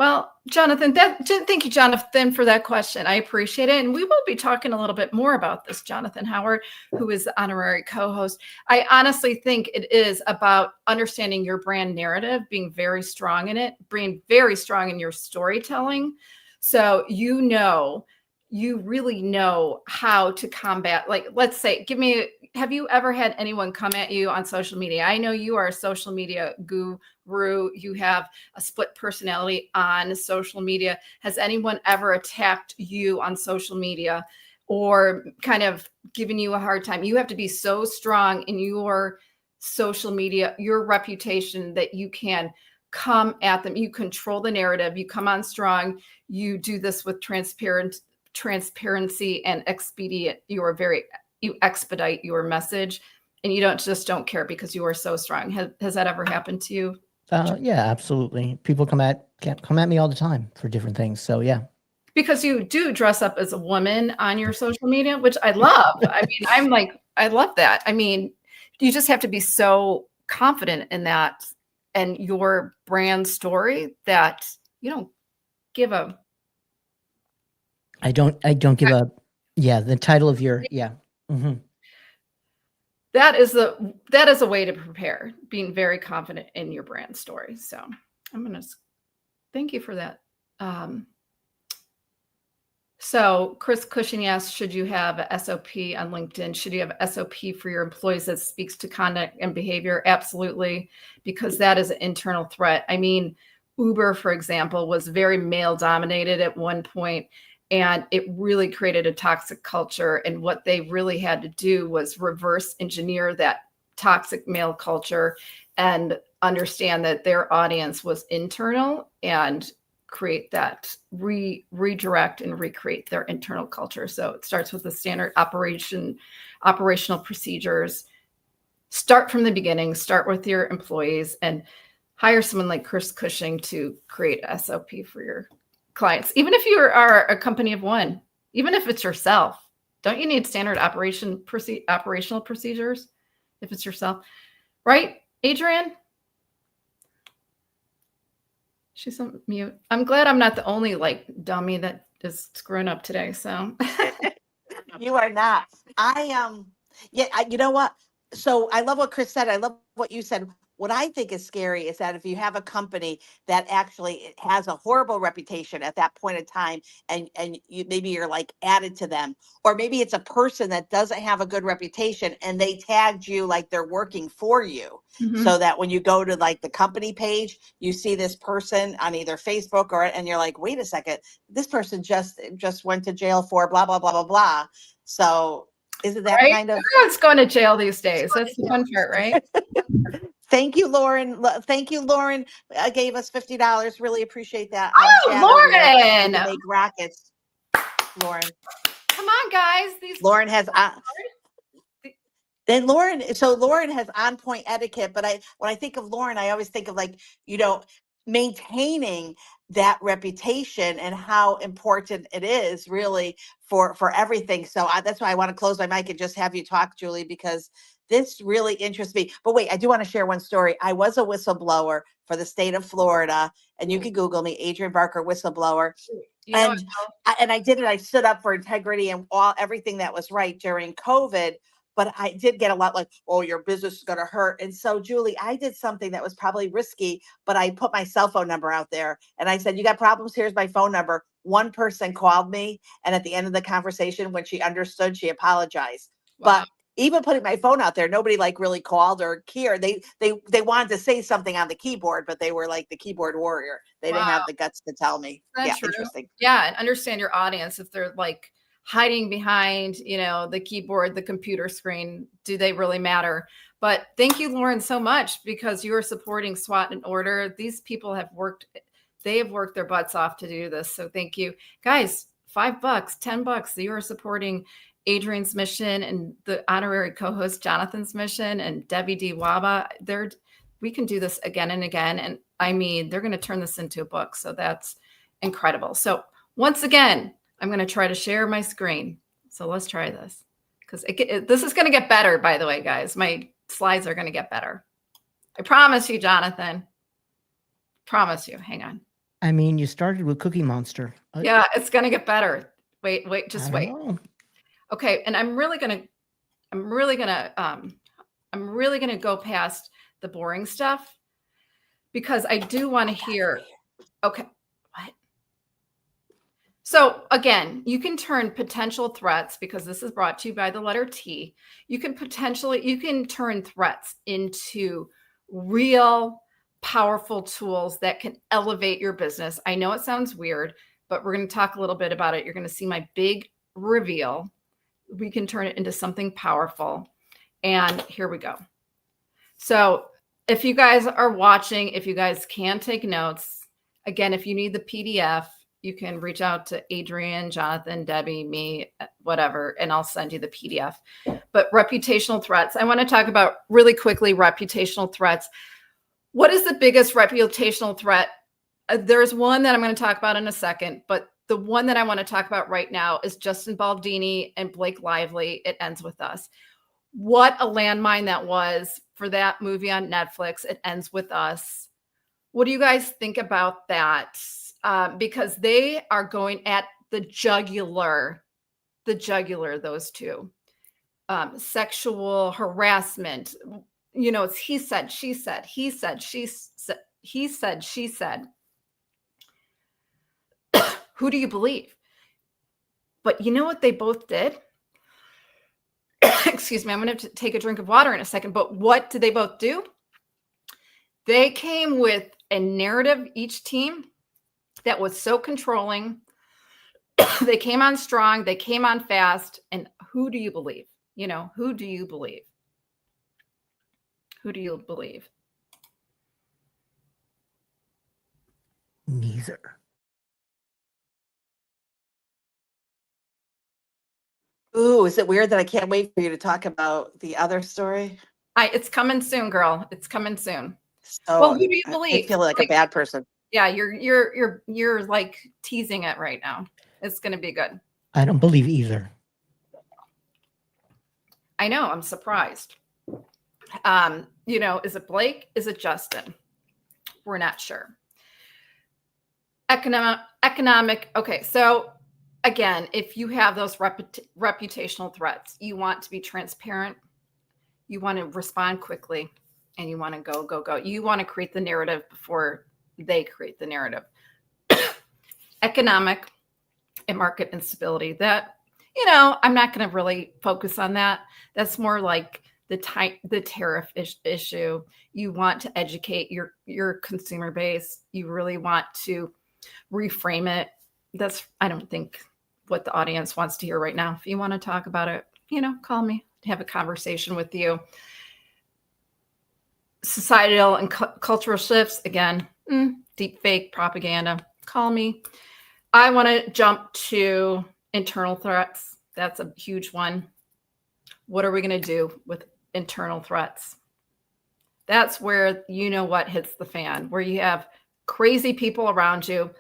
Well, Jonathan, thank you, Jonathan, for that question. I appreciate it. And we will be talking a little bit more about this, Jonathan Howard, who is the honorary co-host. I honestly think it is about understanding your brand narrative, being very strong in it, being very strong in your storytelling. So you really know how to combat, like, let's say, have you ever had anyone come at you on social media? I know you are a social media guru. You have a split personality on social media. Has anyone ever attacked you on social media or kind of given you a hard time? You have to be so strong in your social media, your reputation, that you can come at them. You control the narrative. You come on strong. You do this with transparency and expedient. You expedite your message, and you don't care because you are so strong. Has that ever happened to you? Yeah, absolutely. People come at me all the time for different things. So yeah. Because you do dress up as a woman on your social media, which I love. I mean, I love that. I mean, you just have to be so confident in that and your brand story that you don't give a. I don't give a. Yeah, the title of your Mm-hmm. That is a way to prepare, being very confident in your brand story. So I'm going to thank you for that. So Chris Cushing asked, should you have a SOP on LinkedIn? Should you have a SOP for your employees that speaks to conduct and behavior? Absolutely, because that is an internal threat. I mean, Uber, for example, was very male dominated at one point, and it really created a toxic culture. And what they really had to do was reverse engineer that toxic male culture and understand that their audience was internal and create that redirect and recreate their internal culture. So it starts with the standard operational procedures. Start from the beginning, start with your employees, and hire someone like Chris Cushing to create a SOP for your clients. Even if you are a company of one, even if it's yourself, don't you need standard operational procedures if it's yourself? Right, Adrian? She's on mute. I'm glad I'm not the only dummy that is screwing up today. So You are not. You know what? So I love what Chris said. I love what you said. What I think is scary is that if you have a company that actually has a horrible reputation at that point in time, and maybe you're like added to them, or maybe it's a person that doesn't have a good reputation and they tagged you like they're working for you. So that when you go to like the company page, you see this person on either Facebook and you're like, wait a second, this person just went to jail for blah, blah, blah, blah, blah. So isn't that right? kind of. Everyone's going to jail these days. That's the fun part, right? Thank you, Lauren. Thank you, Lauren. Gave us $50. Really appreciate that. Lauren! We make rockets. Lauren. Come on, guys. Lauren has. Then Lauren has on point etiquette, but when I think of Lauren, I always think of maintaining that reputation and how important it is really for everything. So that's why I want to close my mic and just have you talk, Julie, because this really interests me. But wait, I do want to share one story. I was a whistleblower for the state of Florida, and you can Google me, Adrian Barker whistleblower. And I did it. I stood up for integrity and everything that was right during COVID. But I did get a lot like, oh, your business is going to hurt. And so, Julie, I did something that was probably risky, but I put my cell phone number out there. And I said, you got problems? Here's my phone number. One person called me. And at the end of the conversation, when she understood, she apologized. Wow. But even putting my phone out there, nobody really called or cared. They wanted to say something on the keyboard, but they were like the keyboard warrior. They didn't have the guts to tell me. That's true. Interesting. Yeah. And understand your audience. If they're hiding behind, the keyboard, the computer screen, do they really matter? But thank you, Lauren, so much, because you are supporting Swot and Rder. These people have worked their butts off to do this. So thank you, guys. $5, $10. You are supporting Adrian's mission and the honorary co-host Jonathan's mission and Debbie D. Waba. We can do this again and again. And I mean, they're going to turn this into a book. So that's incredible. So once again, I'm going to try to share my screen. So let's try this, because this is going to get better, by the way, guys. My slides are going to get better. I promise you, Jonathan. Promise you. Hang on. I mean, you started with Cookie Monster. Yeah, it's gonna get better. Wait, I just don't wait. know. Okay, and I'm really gonna go past the boring stuff because I do want to hear. Okay, what? So again, you can turn potential threats, because this is brought to you by the letter T. You can turn threats into real powerful tools that can elevate your business. I know it sounds weird, but we're going to talk a little bit about it. You're going to see my big reveal. We can turn it into something powerful. And here we go. So if you guys are watching, if you guys can take notes, again, if you need the PDF, you can reach out to Adrian, Jonathan, Debbie, me, whatever, and I'll send you the PDF. But reputational threats. I want to talk about really quickly reputational threats. What is the biggest reputational threat? There's one that I'm going to talk about in a second, but the one that I want to talk about right now is Justin Baldini and Blake Lively. It Ends With Us. What a landmine that was for that movie on Netflix. It Ends With Us. What do you guys think about that? Because they are going at the jugular, those two. Sexual harassment. You know, it's he said, she said, he said, she said, he said, she said. Who do you believe? But you know what they both did? Excuse me, I'm going to take a drink of water in a second. But what did they both do? They came with a narrative, each team, that was so controlling. They came on strong. They came on fast. And who do you believe? You know, who do you believe? Who do you believe? Neither. Ooh, is it weird that I can't wait for you to talk about the other story? It's coming soon, girl. It's coming soon. So Well, who do you believe? I feel like a bad person. Yeah, you're like teasing it right now. It's going to be good. I don't believe either. I know. I'm surprised. You know, is it Blake? Is it Justin? We're not sure. Economic. Okay, so again, if you have those reputational threats, you want to be transparent. You want to respond quickly, and you want to go. You want to create the narrative before they create the narrative. Economic and market instability. That, you know, I'm not going to really focus on that. That's more like the tariff issue. You want to educate your consumer base. You really want to reframe it. That's, I don't think, what the audience wants to hear right now. If you want to talk about it, you know, call me, have a conversation with you. Societal and cultural shifts, again, deep fake propaganda, call me. I want to jump to internal threats. That's a huge one. What are we going to do with internal threats? That's where, you know, what hits the fan, where you have crazy people around you.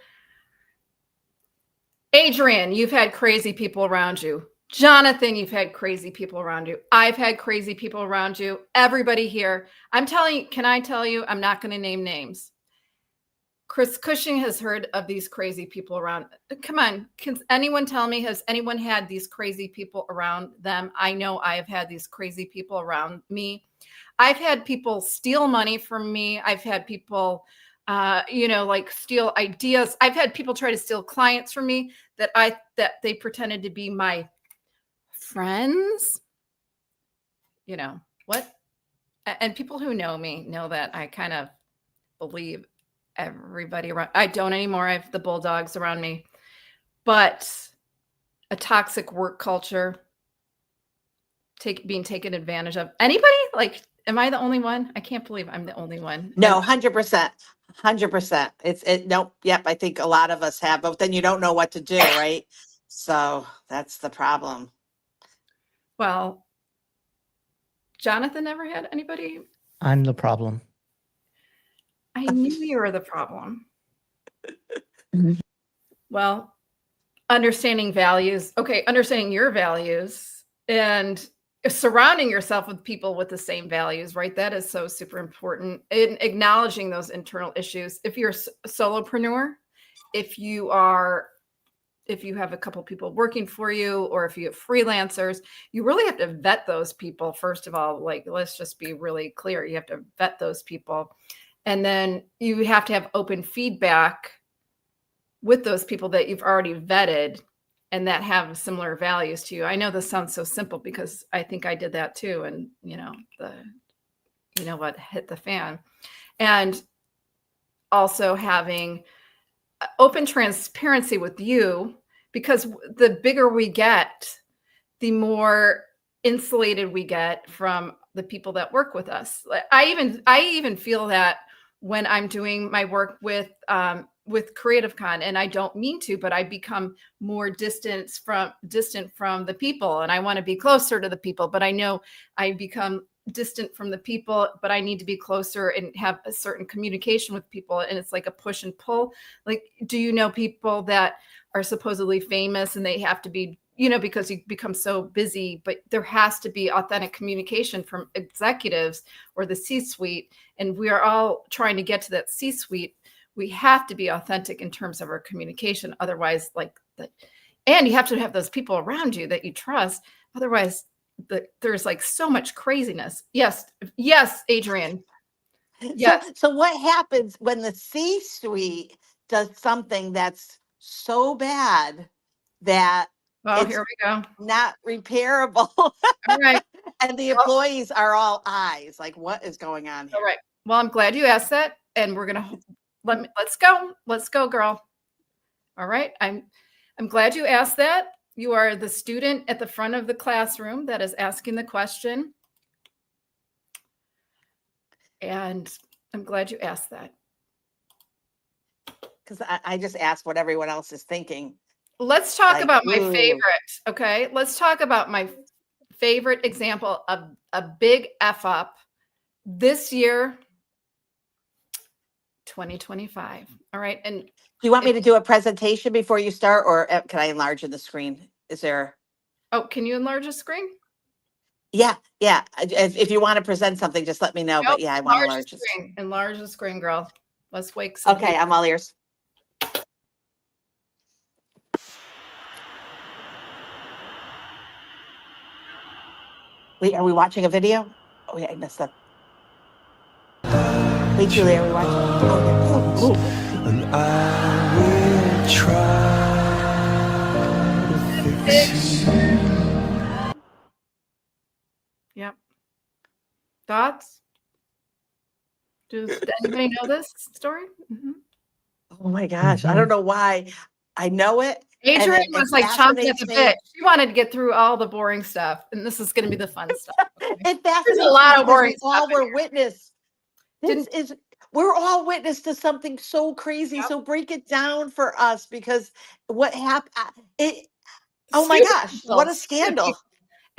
Adrian, you've had crazy people around you. Jonathan, you've had crazy people around you. I've had crazy people around you. Everybody here. I'm telling you, can I tell you, I'm not going to name names. Chris Cushing has heard of these crazy people around. Come on. Can anyone tell me, has anyone had these crazy people around them? I know I have had these crazy people around me. I've had people steal money from me. I've had people, you know, like steal ideas. I've had people try to steal clients from me that they pretended to be my friends. You know what? And people who know me know that I kind of believe everybody around. I don't anymore. I have the bulldogs around me. But a toxic work culture, being taken advantage of. Anybody? Like, am I the only one? I can't believe I'm the only one. No, 100%. 100%. Nope. Yep. I think a lot of us have, but then you don't know what to do, right? So that's the problem. Well, Jonathan never had anybody. I'm the problem. I knew you were the problem. Well, understanding values. Okay, understanding your values and surrounding yourself with people with the same values, right? That is so super important. In acknowledging those internal issues. If you're a solopreneur, if you have a couple people working for you, or if you have freelancers, you really have to vet those people. First of all, like, let's just be really clear. You have to vet those people. And then you have to have open feedback with those people that you've already vetted and that have similar values to you. I know this sounds so simple because I think I did that too. And what hit the fan. And also having open transparency with you, because the bigger we get, the more insulated we get from the people that work with us. I even feel that when I'm doing my work with Creative Con, and I don't mean to, but I become more distant from the people, and I want to be closer to the people, but I know I become distant from the people, but I need to be closer and have a certain communication with people. And it's like a push and pull. Like, do you know people that are supposedly famous and they have to be, because you become so busy, but there has to be authentic communication from executives or the C-suite. And we are all trying to get to that C-suite. We have to be authentic in terms of our communication. Otherwise, and you have to have those people around you that you trust. Otherwise, there's like so much craziness. Yes, Adrian. Yes. So what happens when the C-suite does something that's so bad that Well, it's here we go. not repairable? All right. And the employees are all eyes. Like, what is going on here? All right. Well, I'm glad you asked that, and we're gonna let's go, girl. All right. I'm glad you asked that. You are the student at the front of the classroom that is asking the question. And I'm glad you asked that. Because I just asked what everyone else is thinking. Let's talk about my ooh. favorite. Okay. Let's talk about my favorite example of a big F up this year, 2025. All right. And do you want me to do a presentation before you start, or can I enlarge the screen? Is there? Oh, can you enlarge the screen? Yeah. If you want to present something, just let me know. But yeah, I want to enlarge the screen. Enlarge the screen, girl. Let's wake some Okay, I'm all ears. Wait, are we watching a video? Oh yeah, I missed that. Wait, Julie, are we watching? Oh, yeah. And I will try to fix you. Yep. Thoughts? Does anybody know this story? Mm-hmm. Oh my gosh, I don't know why. I know it. Adrian was like chomping at the bit. She wanted to get through all the boring stuff, and this is going to be the fun stuff. Okay? It fascinates There's a lot of boring we all stuff. were witness. We're all witness to something so crazy. Yep. So break it down for us, because what happened? Oh my gosh, what a scandal!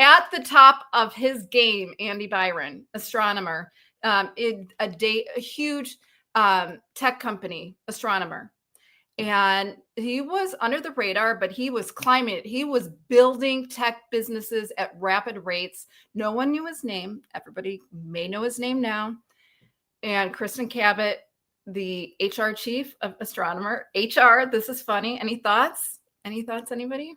At the top of his game, Andy Byron, astronomer, a huge tech company astronomer. And he was under the radar, but he was climbing it. He was building tech businesses at rapid rates. No one knew his name. Everybody may know his name now. And Kristen Cabot, the HR chief of astronomer. HR, this is funny. Any thoughts? Anybody?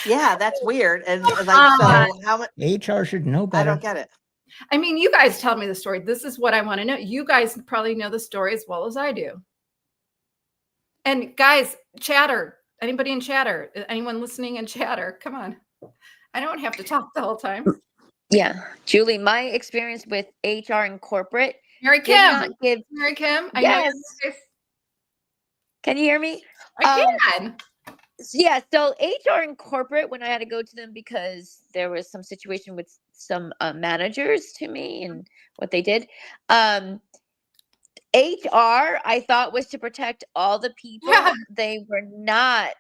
Yeah, that's weird. And so how much? HR should know better. I don't get it. I mean, you guys tell me the story. This is what I want to know. You guys probably know the story as well as I do. And guys, chatter. Anybody in chatter? Anyone listening in chatter? Come on. I don't have to talk the whole time. Yeah. Julie, my experience with HR and corporate. Mary Kim. Mary Kim. I know Yes. Can you hear me? I can. Yeah. So HR and corporate, when I had to go to them because there was some situation with some managers to me and what they did. HR, I thought, was to protect all the people. Yeah. They were not.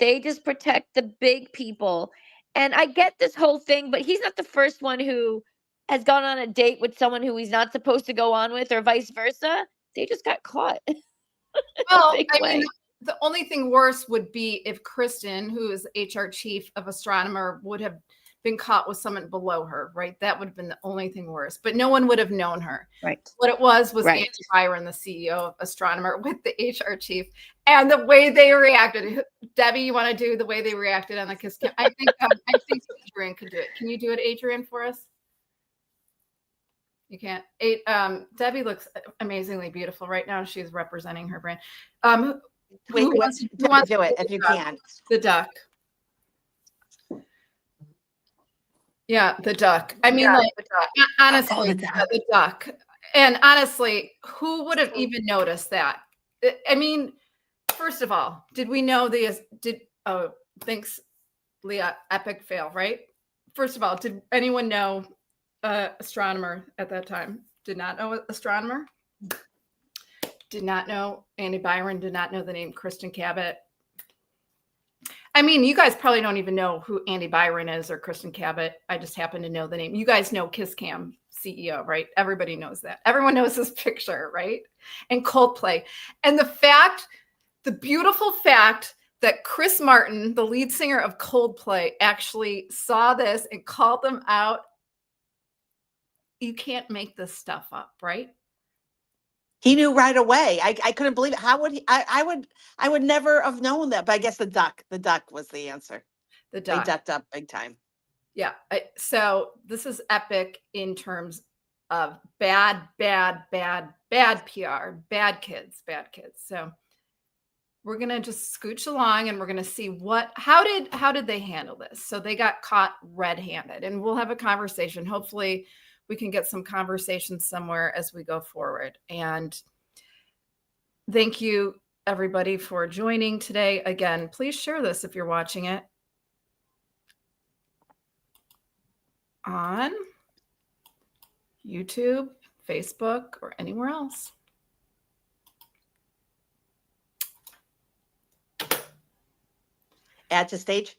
They just protect the big people. And I get this whole thing, but he's not the first one who has gone on a date with someone who he's not supposed to go on with, or vice versa. They just got caught. Well, I mean, the only thing worse would be if Kristen, who is HR chief of astronomer, would have been caught with someone below her, right? That would have been the only thing worse, but no one would have known her. Right. What it was Right. Andy Byron, the CEO of Astronomer, with the HR chief, and the way they reacted. Debbie, you want to do the way they reacted on the kiss cam? I think Adrian could do it. Can you do it, Adrian, for us? You can't. Debbie looks amazingly beautiful right now. She's representing her brand. Wait, Who wants do to it if you can. The duck. Yeah, the duck. I mean, like, honestly, the duck. And honestly, who would have even noticed that? I mean, first of all, did we know thanks, Leah, epic fail, right? First of all, did anyone know Astronomer at that time? Did not know Astronomer? Did not know Andy Byron, did not know the name Kristen Cabot. I mean, you guys probably don't even know who Andy Byron is or Kristen Cabot. I just happen to know the name. You guys know Kiss Cam CEO, right? Everybody knows that. Everyone knows this picture, right? And Coldplay. And the beautiful fact that Chris Martin, the lead singer of Coldplay, actually saw this and called them out. You can't make this stuff up, right? He knew right away. I couldn't believe it. How would he? I would never have known that. But I guess the duck was the answer. The duck. They ducked up big time. Yeah. So this is epic in terms of bad PR, bad kids. So we're gonna just scooch along and we're gonna see how did they handle this? So they got caught red-handed, and we'll have a conversation. Hopefully we can get some conversation somewhere as we go forward. And thank you, everybody, for joining today. Again, please share this if you're watching it on YouTube, Facebook, or anywhere else. Add to stage.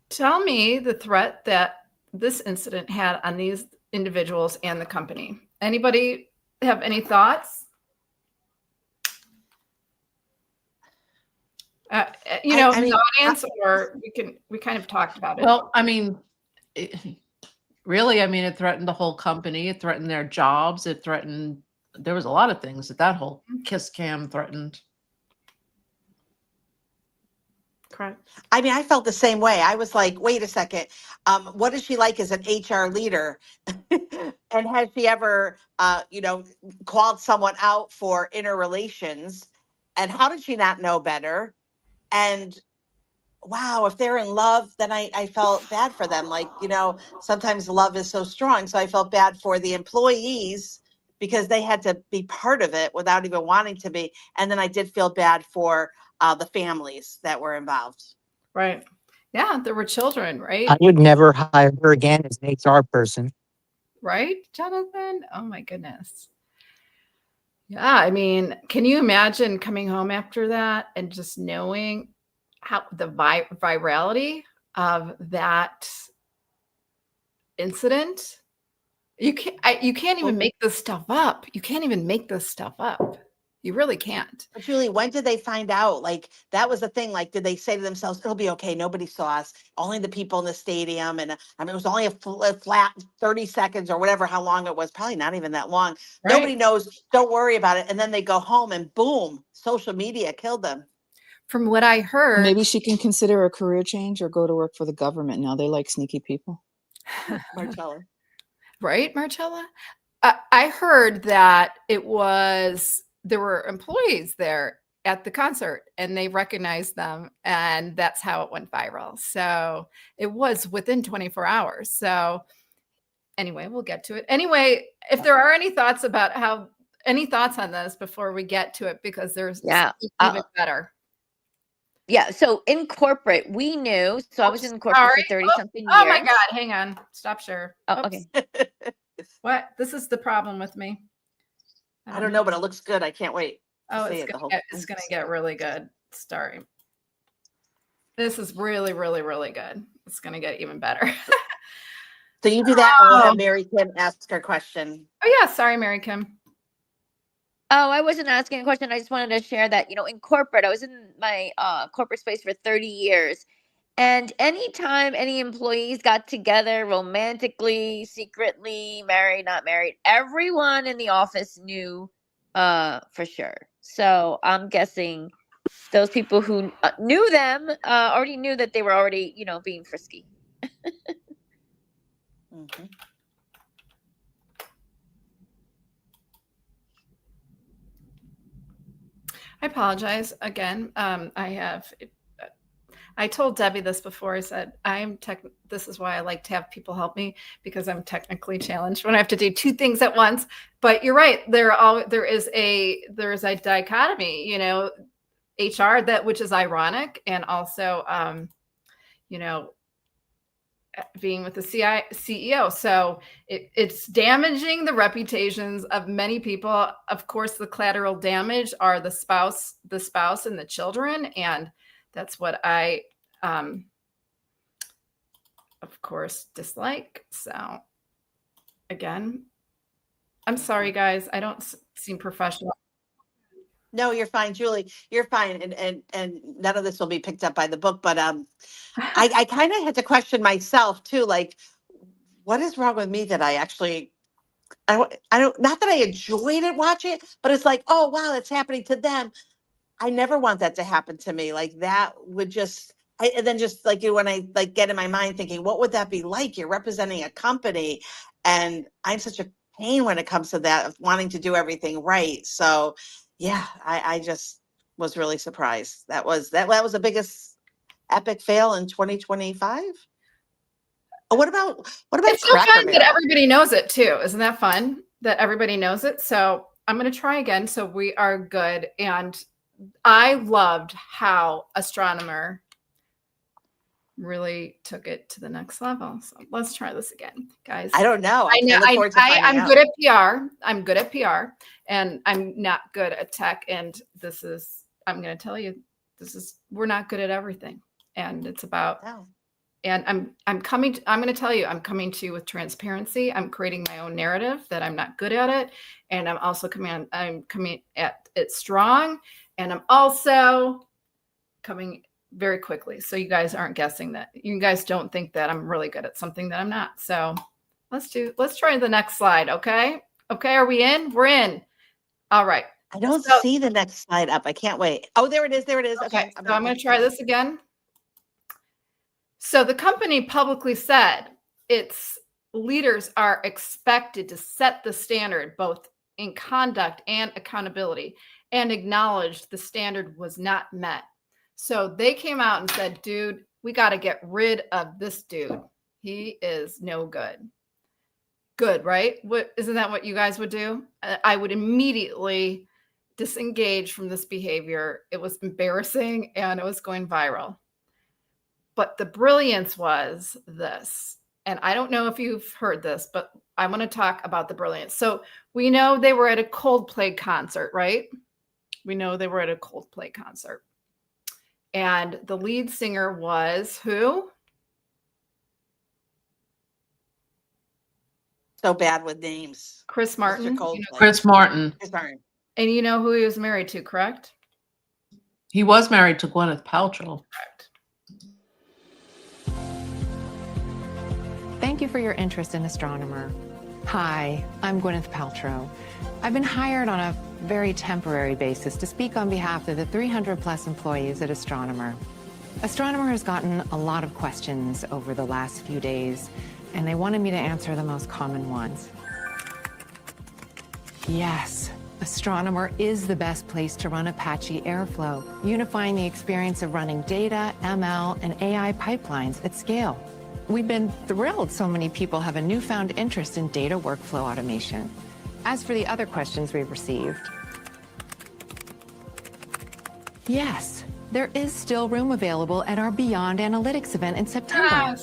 Tell me the threat that this incident had on these individuals and the company. Anybody have any thoughts? In the audience, or we kind of talked about it. Well, I mean, really, I mean, it threatened the whole company. It threatened their jobs. There was a lot of things that whole kiss cam threatened. Correct. I mean, I felt the same way. I was like, wait a second. What is she like as an HR leader? And has she ever, called someone out for interrelations? And how did she not know better? And wow, if they're in love, then I felt bad for them. Like, sometimes love is so strong. So I felt bad for the employees because they had to be part of it without even wanting to be. And then I did feel bad for the families that were involved. Right. Yeah, there were children, right? I would never hire her again as an HR person. Right, Jonathan? Oh my goodness. Yeah, I mean, can you imagine coming home after that and just knowing how the virality of that incident? You can't even make this stuff up. You can't even make this stuff up. You really can't. But Julie, when did they find out? Like, that was the thing. Like, did they say to themselves, it'll be okay, nobody saw us, only the people in the stadium? And I mean, it was only a flat 30 seconds or whatever, how long it was, probably not even that long. Right. Nobody knows, don't worry about it. And then they go home and boom, social media killed them. From what I heard, maybe she can consider a career change or go to work for the government. Now they like sneaky people. Marcella. Right, Marcella? I heard that there were employees there at the concert and they recognized them, and that's how it went viral. So it was within 24 hours. So anyway, we'll get to it. Anyway, if there are any thoughts on this before we get to it, because there's even better. Yeah. So in corporate, we knew. So I was in corporate for 30 something years. Oh my God. Hang on. Stop share. Oh, okay. What? This is the problem with me. I don't know, but it looks good. I can't wait. Oh, it's going to get really good. Sorry. This is really, really, really good. It's going to get even better. So you do that, and we'll have Mary Kim ask her question. Oh, yeah. Sorry, Mary Kim. Oh, I wasn't asking a question. I just wanted to share that, in corporate, I was in my corporate space for 30 years. And anytime any employees got together romantically, secretly, married, not married, everyone in the office knew for sure. So I'm guessing those people who knew them already knew that they were already, being frisky. Mhm. I apologize again. I told Debbie this before. I said, this is why I like to have people help me, because I'm technically challenged when I have to do two things at once. But you're right. There is a dichotomy, HR, which is ironic. And also, being with the CEO. So it's damaging the reputations of many people. Of course, the collateral damage are the spouse and the children. And that's what I, of course, dislike. So again, I'm sorry, guys. I don't seem professional. No, you're fine, Julie. You're fine, and none of this will be picked up by the book. But I kind of had to question myself too. Like, what is wrong with me that I actually I don't not that I enjoyed it watching it, but it's like, oh wow, it's happening to them. I never want that to happen to me. Like that would just and then just like when I like get in my mind thinking, what would that be like? You're representing a company, and I'm such a pain when it comes to that of wanting to do everything right. So yeah, I just was really surprised. That was the biggest epic fail in 2025. What about It's so Cracker fun that Barrel? everybody knows it too. Isn't that fun that everybody knows it? So I'm going to try again. So we are good. And I loved how Astronomer really took it to the next level. So let's try this again, guys. I don't know. I look forward to finding I'm out. good at PR. I'm good at PR, and I'm not good at tech. And I'm going to tell you, we're not good at everything. And it's about, and I'm going to tell you, I'm coming to you with transparency. I'm creating my own narrative that I'm not good at it. And I'm also coming at it strong. And I'm also coming very quickly. So you guys aren't guessing that. You guys don't think that I'm really good at something that I'm not. So let's try the next slide. Okay. Okay. Are we in? We're in. All right. I don't see the next slide up. I can't wait. Oh, there it is. There it is. Okay. So I'm going to try this again. So the company publicly said its leaders are expected to set the standard both in conduct and accountability, and acknowledged the standard was not met. So they came out and said, dude, we got to get rid of this dude. He is no good. Good, right? Isn't that what you guys would do? I would immediately disengage from this behavior. It was embarrassing and it was going viral. But the brilliance was this, and I don't know if you've heard this, but I want to talk about the brilliance. So we know they were at a Coldplay concert, right? We know they were at a Coldplay concert. And the lead singer was who? So bad with names. Chris Martin. Chris Martin. Chris Martin. And you know who he was married to, correct? He was married to Gwyneth Paltrow. Correct. Thank you for your interest in Astronomer. Hi, I'm Gwyneth Paltrow. I've been hired on a very temporary basis to speak on behalf of the 300+ employees at Astronomer. Astronomer has gotten a lot of questions over the last few days, and they wanted me to answer the most common ones. Yes, Astronomer is the best place to run Apache Airflow, unifying the experience of running data, ML, and AI pipelines at scale. We've been thrilled so many people have a newfound interest in data workflow automation. As for the other questions we've received, yes, there is still room available at our Beyond Analytics event in September.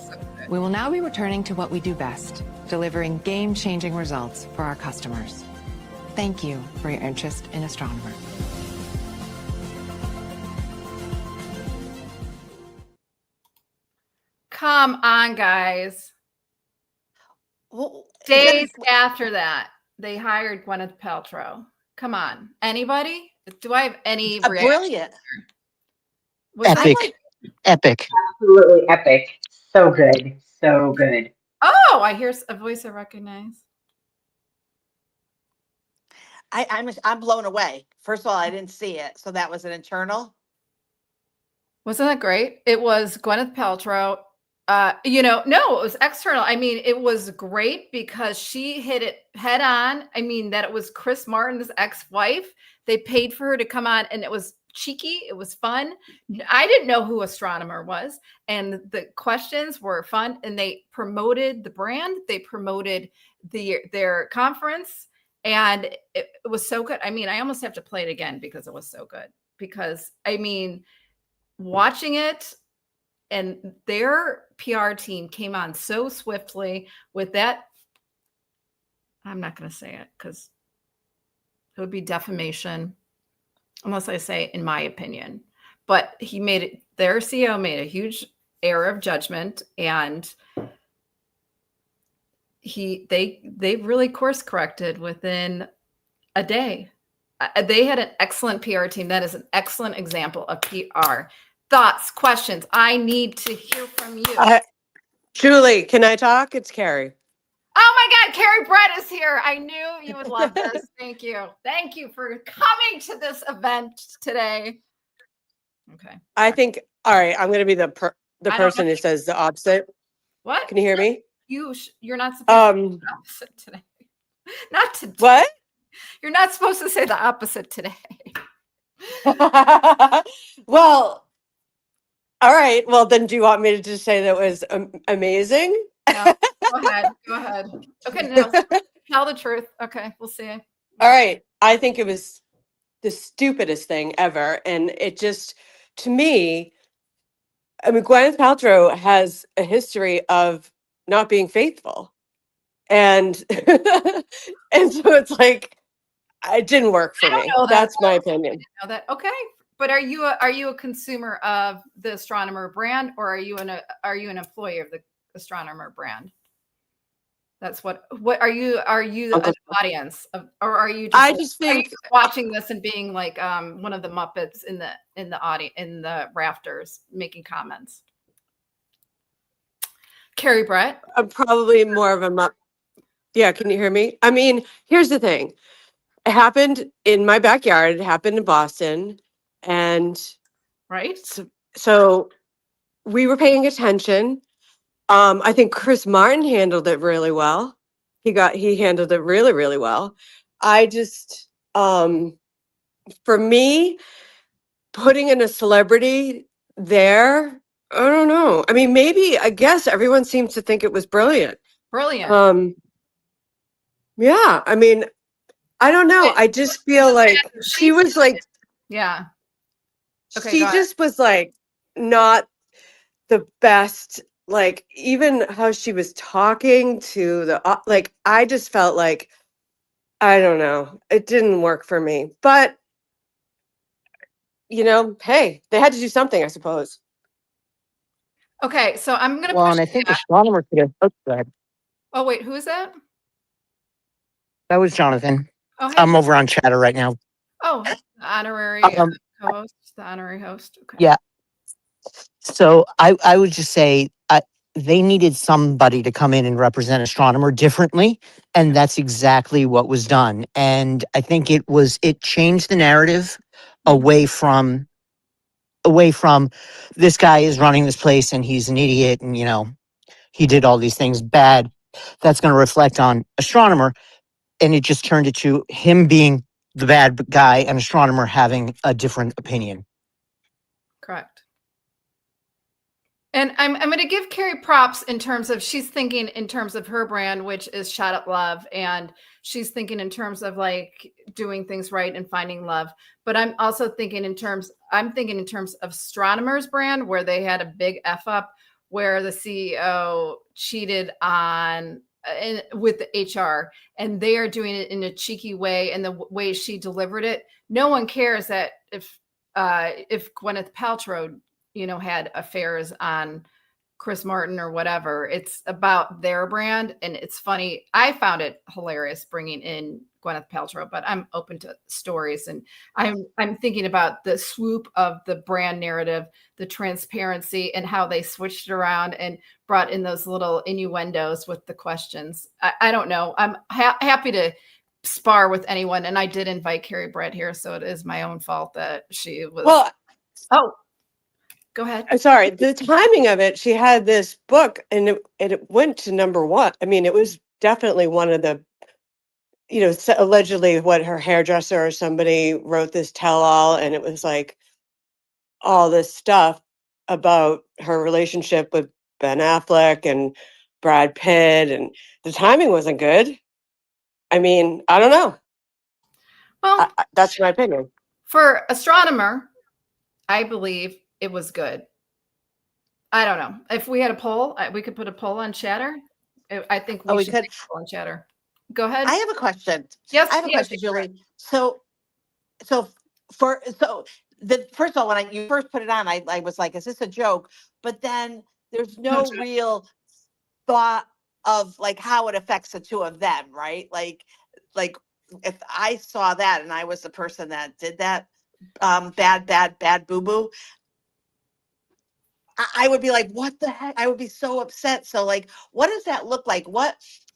We will now be returning to what we do best, delivering game-changing results for our customers. Thank you for your interest in Astronomer. Come on, guys. Well, days after that, they hired Gwyneth Paltrow. Come on. Anybody? Do I have any reaction? Brilliant. Epic. Epic. Absolutely epic. So good. So good. Oh, I hear a voice I recognize. I'm blown away. First of all, I didn't see it, so that was an internal. Wasn't that great? It was Gwyneth Paltrow. No, it was external. I mean, it was great because she hit it head on. I mean, that it was Chris Martin's ex-wife. They paid for her to come on, and it was cheeky. It was fun. I didn't know who Astronomer was, and the questions were fun. And they promoted the brand. They promoted their conference, and it was so good. I mean, I almost have to play it again because it was so good. Because I mean, watching it, and their PR team came on so swiftly with that. I'm not going to say it because it would be defamation unless I say in my opinion. But he made it, their CEO made a huge error of judgment, and they really course corrected within a day. They had an excellent PR team. That is an excellent example of PR. Thoughts, questions? I need to hear from you. Julie, can I talk? It's Carrie. Oh my God, Carrie Brett is here. I knew you would love this. Thank you. Thank you for coming to this event today. Okay. I think, all right, I'm going to be the person who says the opposite. What? Can you hear me? You're not supposed to say the opposite today. Not today. What? You're not supposed to say the opposite today. Well, all right. Well, then do you want me to just say that was amazing? No, go ahead. Go ahead. Okay, no, tell the truth. Okay, we'll see. All right. I think it was the stupidest thing ever. And it just, to me, I mean, Gwyneth Paltrow has a history of not being faithful. And and so it's like, it didn't work for me. That's my opinion. I didn't know that. Okay. But are you a consumer of the Astronomer brand, or are you an employee of the Astronomer brand? That's what are you an audience of, or are you just watching this and being like one of the Muppets in the audience, in the rafters, making comments? Carrie Brett? I'm probably more of a Muppet. Yeah, can you hear me? I mean, here's the thing. It happened in my backyard. It happened in Boston. And right. So we were paying attention. I think Chris Martin handled it really well. He handled it really, really well. I just, for me, putting in a celebrity there, I don't know. I mean, maybe, I guess everyone seems to think it was brilliant. Brilliant. Yeah, I mean, I don't know. I just feel like she was like, yeah. Okay, she just was like not the best, like even how she was talking to the like, I just felt like, I don't know, it didn't work for me. But you know, hey, they had to do something, I suppose. Okay, so I'm gonna Well, push and I think back. Astronomer could have booked that. Oh wait, who is that? That was Jonathan. Oh, hey, I'm over on Chatter right now. Oh, the honorary co-host, the honorary host. Okay. Yeah. So I would just say they needed somebody to come in and represent Astronomer differently, and that's exactly what was done. And I think it changed the narrative away from this guy is running this place and he's an idiot and he did all these things bad. That's going to reflect on Astronomer, and it just turned it to him being the bad guy and Astronomer having a different opinion. Correct. And I'm going to give Carrie props in terms of she's thinking in terms of her brand, which is Shut Up Love. And she's thinking in terms of like doing things right and finding love. But I'm also thinking in terms of Astronomer's brand, where they had a big F up, where the CEO cheated on with the HR, and they are doing it in a cheeky way. And the way she delivered it, no one cares that if Gwyneth Paltrow had affairs on Chris Martin or whatever. It's about their brand. And it's funny. I found it hilarious bringing in Gwyneth Paltrow, but I'm open to stories. And I'm thinking about the swoop of the brand narrative, the transparency, and how they switched it around and brought in those little innuendos with the questions. I don't know. I'm happy to spar with anyone. And I did invite Carrie Brett here. So it is my own fault that she was. Well, oh, go ahead. sorry, the timing of it, she had this book and it went to #1. I mean, it was definitely one of the, allegedly what her hairdresser or somebody wrote this tell-all, and it was like all this stuff about her relationship with Ben Affleck and Brad Pitt, and the timing wasn't good. I mean, I don't know. Well, that's my opinion. For Astronomer, I believe it was good. I don't know. If we had a poll, we could put a poll on Chatter. I think we should could. take a poll on Chatter. Go ahead. I have a question. Yes, I have a question, Julie. So first of all, when you first put it on, I was like, is this a joke? But then there's no real thought of like how it affects the two of them, right? Like if I saw that and I was the person that did that bad boo-boo, I would be like, what the heck? I would be so upset. So like, what does that look like?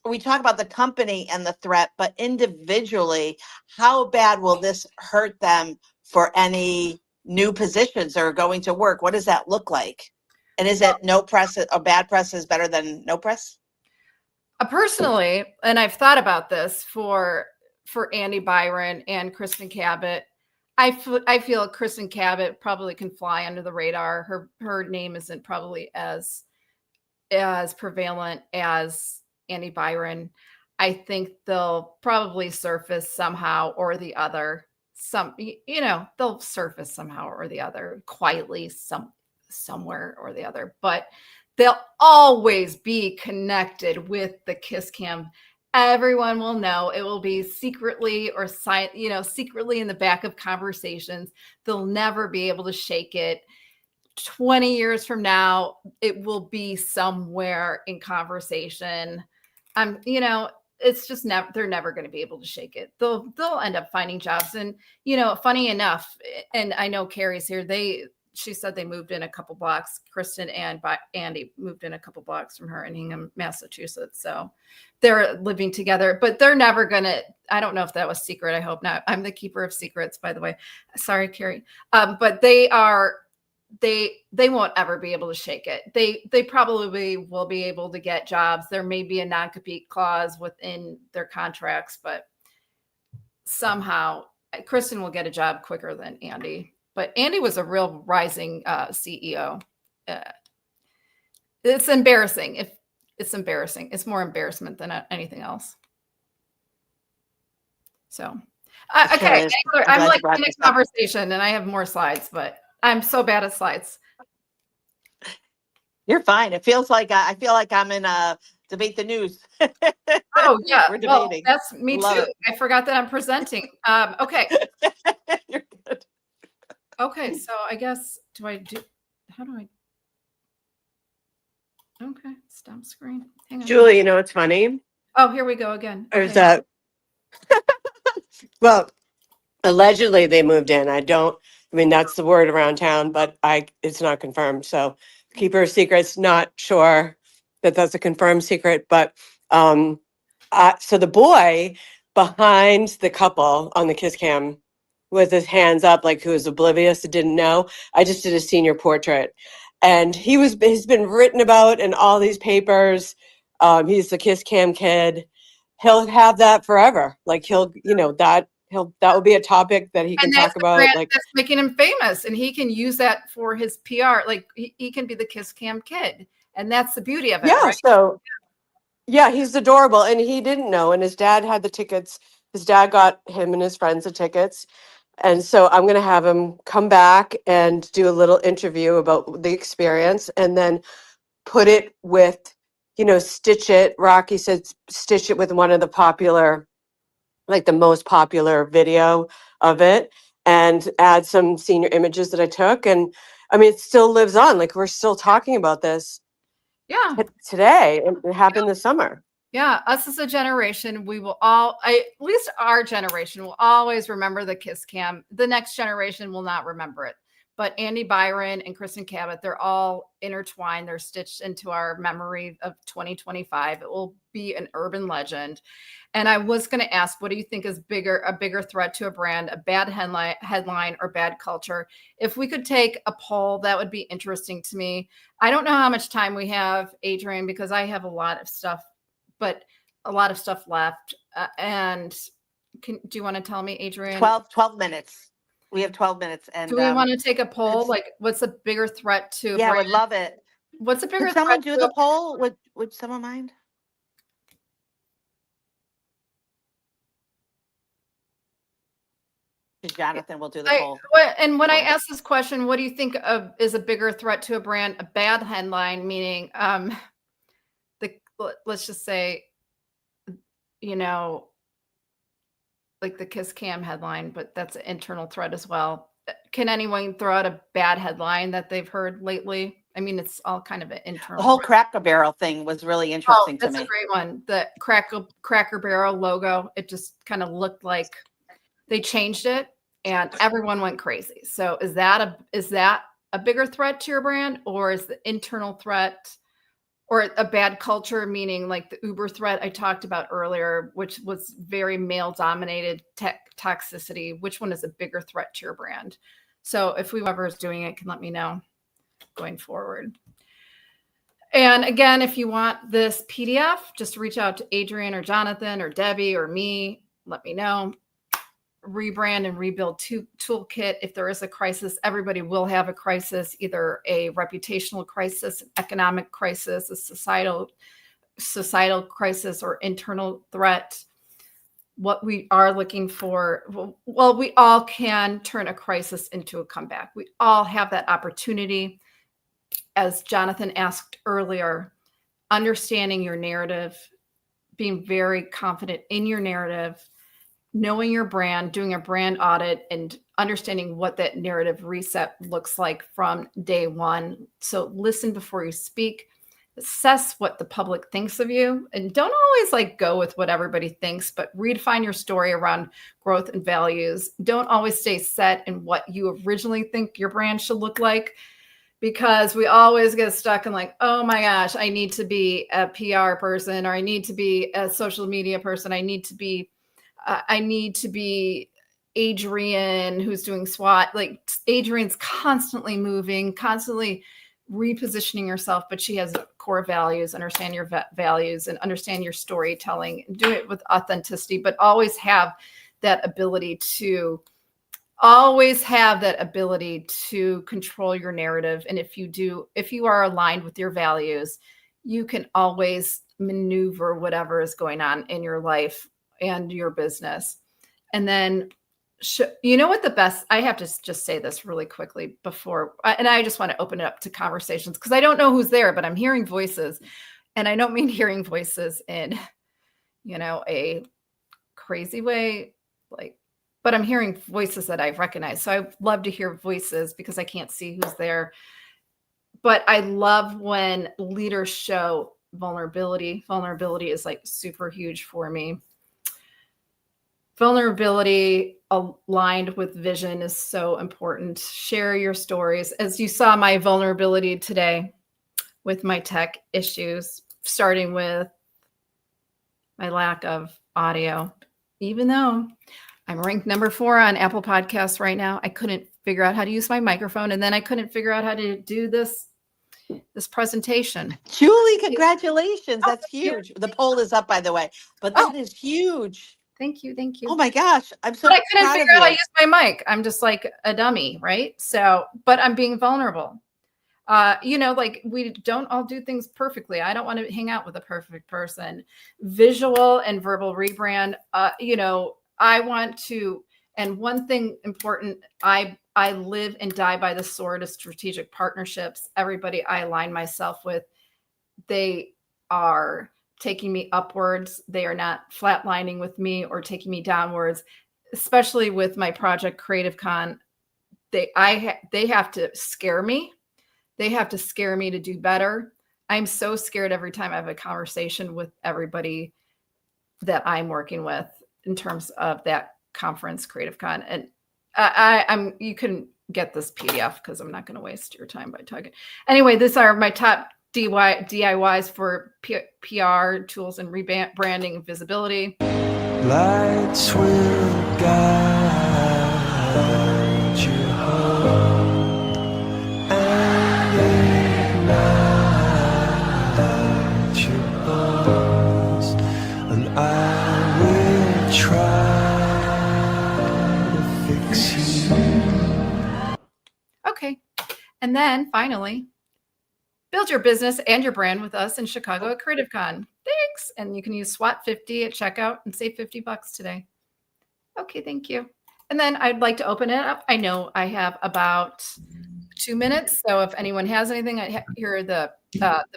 We talk about the company and the threat, but individually, how bad will this hurt them for any new positions or going to work? What does that look like? And is it no press or bad press is better than no press? Personally, and I've thought about this for Andy Byron and Kristen Cabot. I feel Kristen Cabot probably can fly under the radar. Her name isn't probably as prevalent as Andy Byron. I think they'll probably surface somehow or the other. They'll surface somehow or the other quietly somewhere or the other, but they'll always be connected with the Kiss Cam. Everyone will know. It will be secretly or secretly in the back of conversations. They'll never be able to shake it. 20 years from now, it will be somewhere in conversation. It's just they're never going to be able to shake it. They'll end up finding jobs. And, funny enough, and I know Carrie's here, she said they moved in a couple blocks. Kristen and Andy moved in a couple blocks from her in Hingham, Massachusetts. So they're living together, but they're never going to, I don't know if that was secret. I hope not. I'm the keeper of secrets, by the way. Sorry, Carrie. But they won't ever be able to shake it. They probably will be able to get jobs. There may be a non-compete clause within their contracts, but somehow Kristen will get a job quicker than Andy. But Andy was a real rising CEO. It's embarrassing. It's embarrassing. It's more embarrassment than anything else. So, okay. I'm like in a conversation and I have more slides, but I'm so bad at slides. You're fine. It feels like I feel like I'm in a Debate the News. Oh yeah, we're debating. Well, that's me too. I forgot that I'm presenting. Okay. You're good. Okay, so I guess how do I? Okay, stop screen. Hang on. Julie, it's funny. Oh, here we go again. Okay. Is that? Well, allegedly they moved in. That's the word around town, but it's not confirmed. So keeper of secrets, not sure that that's a confirmed secret. But so the boy behind the couple on the Kiss Cam with his hands up, like who was oblivious, didn't know. I just did a senior portrait, and he's been written about in all these papers. He's the Kiss Cam kid. He'll have that forever. Like that will be a topic that he can talk about. Like that's making him famous, and he can use that for his PR. Like he can be the Kiss Cam kid, and that's the beauty of it. Yeah. Right? So yeah, he's adorable, and he didn't know. And his dad had the tickets. His dad got him and his friends the tickets. And so I'm going to have him come back and do a little interview about the experience, and then put it with, stitch it. Rocky said stitch it with one of the popular, like the most popular video of it, and add some senior images that I took. And it still lives on. Like we're still talking about this Yeah. today. It happened this summer. Yeah, us as a generation, we will at least our generation will always remember the kiss cam. The next generation will not remember it. But Andy Byron and Kristen Cabot, they're all intertwined. They're stitched into our memory of 2025. It will be an urban legend. And I was going to ask, what do you think is a bigger threat to a brand, a bad headline or bad culture? If we could take a poll, that would be interesting to me. I don't know how much time we have, Adrian, because I have a lot of stuff left. And do you want to tell me, Adrian? 12 minutes. We have 12 minutes. And do we want to take a poll? Like, what's a bigger threat to? Yeah, I would love it. What's a bigger Could someone threat do the poll? Would someone mind? Jonathan will do the poll. When I ask this question, what do you think of is a bigger threat to a brand? A bad headline, meaning let's just say, like the Kiss Cam headline, but that's an internal threat as well. Can anyone throw out a bad headline that they've heard lately? I mean, it's all kind of an internal. The whole Cracker Barrel thing was really interesting to me. That's a great one. The Cracker Barrel logo, it just kind of looked like they changed it and everyone went crazy. So is that a bigger threat to your brand, or is the internal threat or a bad culture, meaning like the Uber threat I talked about earlier, which was very male dominated toxicity? Which one is a bigger threat to your brand? So if whoever is doing it can let me know going forward. And again, if you want this PDF, just reach out to Adrian or Jonathan or Debbie or me. Let me know. Rebrand and rebuild toolkit. If there is a crisis, everybody will have a crisis, either a reputational crisis, an economic crisis, a societal crisis, or internal threat. What we are looking for, well, we all can turn a crisis into a comeback. We all have that opportunity. As Jonathan asked earlier, understanding your narrative, being very confident in your narrative, knowing your brand, doing a brand audit, and understanding what that narrative reset looks like from day one. So listen before you speak, assess what the public thinks of you, and don't always like go with what everybody thinks, but redefine your story around growth and values. Don't always stay set in what you originally think your brand should look like, because we always get stuck in like, oh my gosh, I need to be a PR person, or I need to be a social media person. I need to be Adrian who's doing SWOT. Like Adrian's constantly moving, constantly repositioning herself, but she has core values. Understand your values and understand your storytelling. Do it with authenticity, but always have that ability to control your narrative. And if you are aligned with your values, you can always maneuver whatever is going on in your life and your business. And then, I have to just say this really quickly and I just want to open it up to conversations, because I don't know who's there, but I'm hearing voices, and I don't mean hearing voices in, a crazy way, but I'm hearing voices that I recognize. So I love to hear voices because I can't see who's there. But I love when leaders show vulnerability. Vulnerability is like super huge for me. Vulnerability aligned with vision is so important. Share your stories. As you saw my vulnerability today with my tech issues, starting with my lack of audio. Even though I'm ranked number 4 on Apple Podcasts right now, I couldn't figure out how to use my microphone. And then I couldn't figure out how to do this presentation. Julie, congratulations. That's huge. The poll is up, by the way, but that is huge. Thank you. Oh my gosh. I'm so But I couldn't proud figure of out how to you. use my mic. I'm just like a dummy, right? So, but I'm being vulnerable. Like we don't all do things perfectly. I don't want to hang out with a perfect person. Visual and verbal rebrand. I want to, and one thing important, I live and die by the sword of strategic partnerships. Everybody I align myself with, they are taking me upwards. They are not flatlining with me or taking me downwards, especially with my project Creative Con. They have to scare me. They have to scare me to do better. I'm so scared every time I have a conversation with everybody that I'm working with in terms of that conference, Creative Con. And I'm you can get this PDF because I'm not going to waste your time by talking. Anyway, these are my top DIYs for PR tools and rebranding and visibility. Lights will guide you home and ignite your bones, and I will try to fix you. Okay. And then finally, build your business and your brand with us in Chicago at Creative Con. Thanks. And you can use SWOT 50 at checkout and save $50 today. Okay, thank you. And then I'd like to open it up. I know I have about 2 minutes. So if anyone has anything, I hear the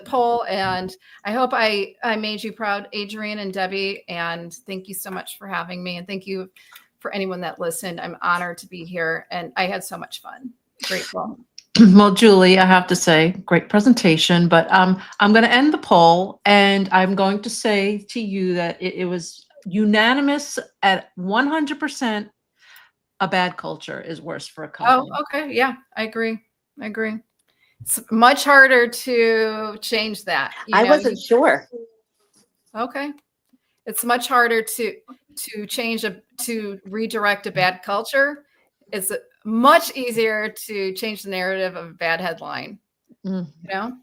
poll. And I hope I made you proud, Adrian and Debbie. And thank you so much for having me. And thank you for anyone that listened. I'm honored to be here. And I had so much fun. Grateful. Well, Julie, I have to say, great presentation, but I'm going to end the poll, and I'm going to say to you that it was unanimous at 100%. A bad culture is worse for a company. Oh, okay. Yeah, I agree. It's much harder to change that. I wasn't sure. Okay. It's much harder to to redirect a bad culture. It's much easier to change the narrative of a bad headline. You know?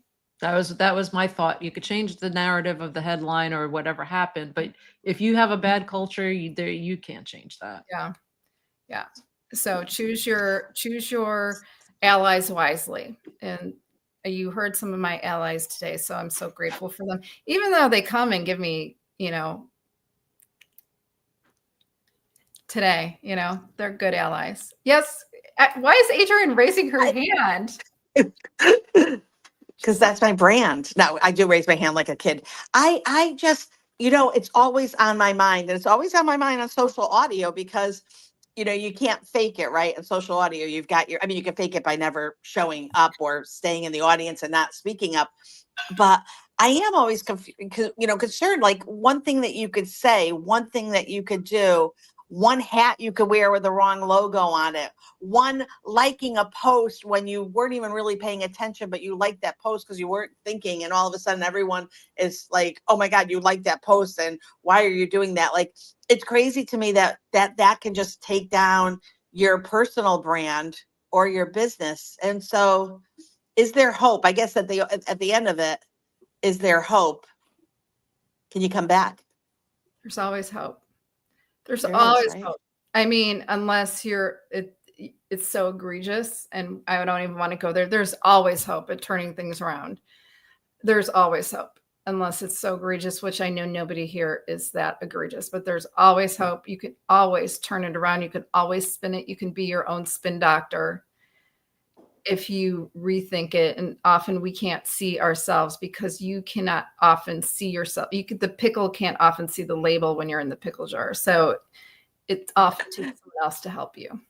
That was my thought. You could change the narrative of the headline or whatever happened, but if you have a bad culture, you can't change that. Yeah. So choose your allies wisely. And you heard some of my allies today, so I'm so grateful for them. Even though they come and give me, today, they're good allies. Yes. Why is Adrian raising her hand? Because that's my brand. No, I do raise my hand like a kid. I just, it's always on my mind, and it's always on my mind on social audio because, you can't fake it, right? In social audio, you've got you can fake it by never showing up or staying in the audience and not speaking up. But I am always concerned, like one thing that you could say, one thing that you could do, one hat you could wear with the wrong logo on it, one liking a post when you weren't even really paying attention, but you liked that post because you weren't thinking, and all of a sudden everyone is like, oh my God, you liked that post, and why are you doing that? Like, it's crazy to me that can just take down your personal brand or your business. And so is there hope? I guess at the end of it, is there hope? Can you come back? There's always hope. There's always hope. I mean, unless it's so egregious and I don't even want to go there. There's always hope at turning things around. There's always hope, unless it's so egregious, which I know nobody here is that egregious, but there's always hope. You can always turn it around. You can always spin it. You can be your own spin doctor if you rethink it. And often we can't see ourselves because you cannot often see yourself. The pickle can't often see the label when you're in the pickle jar. So it often takes someone else to help you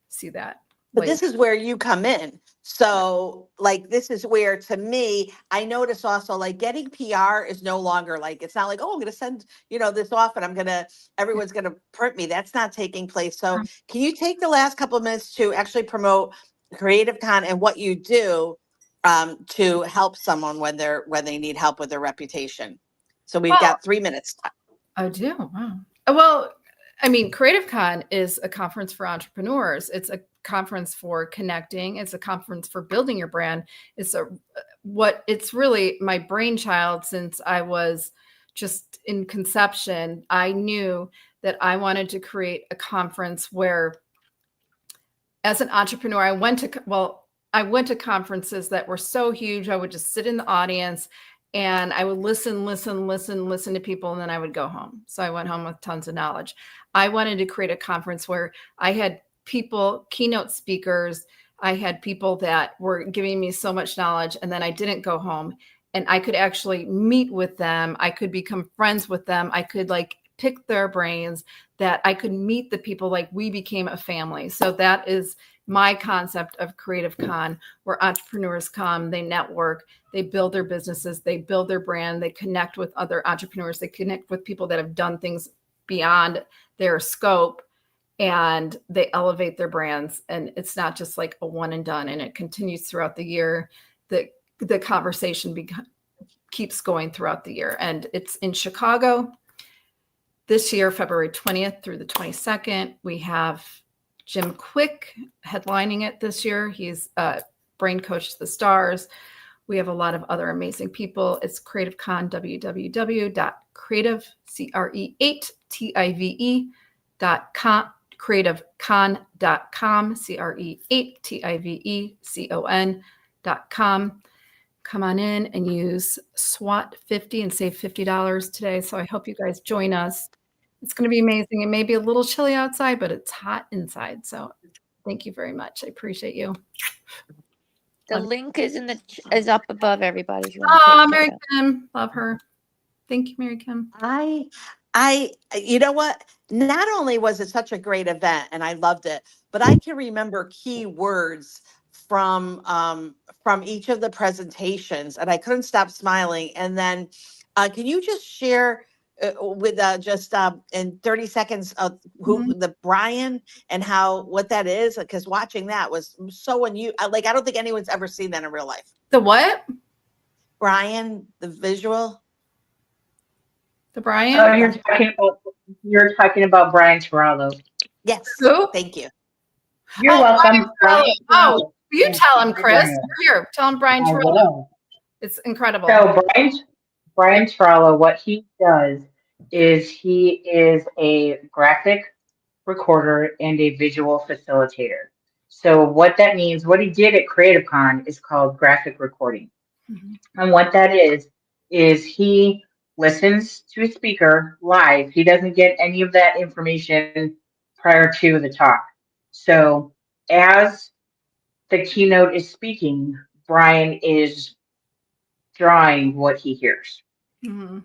see that. But this is where you come in. So like, this is where, to me, I notice also like getting PR is no longer like, it's not like, oh, I'm going to send, this off and everyone's going to print me. That's not taking place. So can you take the last couple of minutes to actually promote Creative Con and what you do to help someone when they need help with their reputation? So we've got 3 minutes. I do. Wow. Well, I mean, Creative Con is a conference for entrepreneurs. It's a conference for connecting. It's a conference for building your brand. It's really my brainchild since I was just in conception. I knew that I wanted to create a conference where, as an entrepreneur, I went to conferences that were so huge. I would just sit in the audience and I would listen to people, and then I would go home. So I went home with tons of knowledge. I wanted to create a conference where I had people, keynote speakers. I had people that were giving me so much knowledge, and then I didn't go home, and I could actually meet with them. I could become friends with them. I could pick their brains, that I could meet the people, like we became a family. So that is my concept of Creative Con, where entrepreneurs come, they network, they build their businesses, they build their brand, they connect with other entrepreneurs, they connect with people that have done things beyond their scope, and they elevate their brands. And it's not just like a one and done, and it continues throughout the year. The conversation keeps going throughout the year. And it's in Chicago this year, February 20th through the 22nd. We have Jim Quick headlining it this year. He's brain coach to the stars. We have a lot of other amazing people. It's CreativeCon, www.creative, CRE8TIVE.com, creativecon.com, CRE8TIVECON.com. Come on in and use SWOT 50 and save $50 today. So I hope you guys join us. It's going to be amazing. It may be a little chilly outside, but it's hot inside. So thank you very much. I appreciate you. The link is is up above, everybody. If you want to Oh, check Mary it out. Kim, love her. Thank you, Mary Kim. You know what? Not only was it such a great event and I loved it, but I can remember key words from each of the presentations, and I couldn't stop smiling. And then, can you just share with just in 30 seconds of who the Brian and what that is? Because watching that was so unusual. Like, I don't think anyone's ever seen that in real life. The what? Brian, the visual. The Brian? Oh, you're talking about Brian Torello. Yes. Who? Thank you. You're welcome. Oh, you tell him, Chris. Here, tell him Brian I Torello. will. It's incredible. So Brian Torello, what he does is he is a graphic recorder and a visual facilitator. So what that means, what he did at CreativeCon is called graphic recording. And what that is he listens to a speaker live. He doesn't get any of that information prior to the talk. So as the keynote is speaking, Brian is drawing what he hears. Mm-hmm.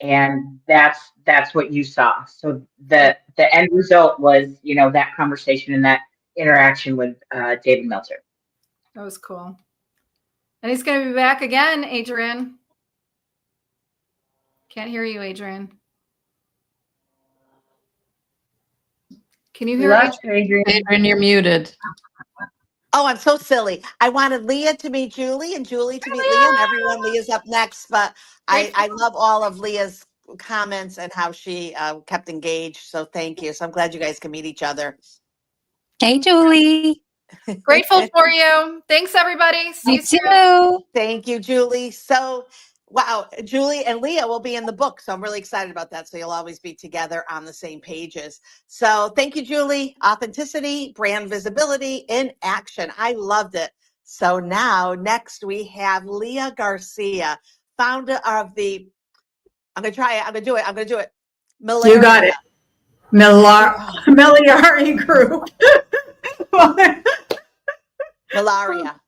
And that's what you saw. So the end result was, that conversation and that interaction with David Meltzer. That was cool. And he's going to be back again, Adrian. Can't hear you, Adrian. Can you hear Adrian? Adrian, you're muted. Oh, I'm so silly. I wanted Leah to meet Julie and Julie to meet Leah, and everyone. Leah's up next, but I love all of Leah's comments and how she kept engaged. So thank you. So I'm glad you guys can meet each other. Hey, Julie. Grateful for you. Thanks, everybody. See you soon. Too. Thank you, Julie. So, wow, Julie and Leah will be in the book. So I'm really excited about that. So you'll always be together on the same pages. So thank you, Julie. Authenticity, brand visibility in action. I loved it. So now next we have Leah Garcia, founder of I'm going to try it. I'm going to do it. Malaria. You got it. Miliari Group. Malaria.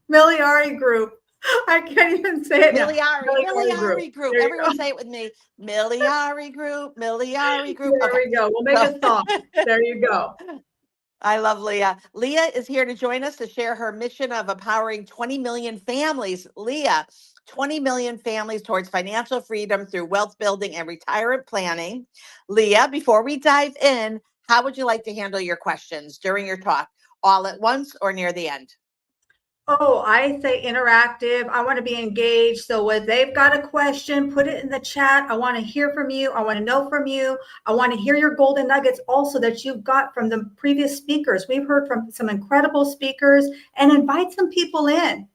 Miliari Group. I can't even say it. Miliari Group. Everyone say it with me. Miliari Group. Miliari Group. There we go. We'll make a song. There you go. I love Leah. Leah is here to join us to share her mission of empowering 20 million families. Leah, 20 million families towards financial freedom through wealth building and retirement planning. Leah, before we dive in, how would you like to handle your questions during your talk? All at once or near the end? Oh, I say interactive. I want to be engaged. So when they've got a question, put it in the chat. I want to hear from you. I want to know from you. I want to hear your golden nuggets also that you've got from the previous speakers. We've heard from some incredible speakers, and invite some people in.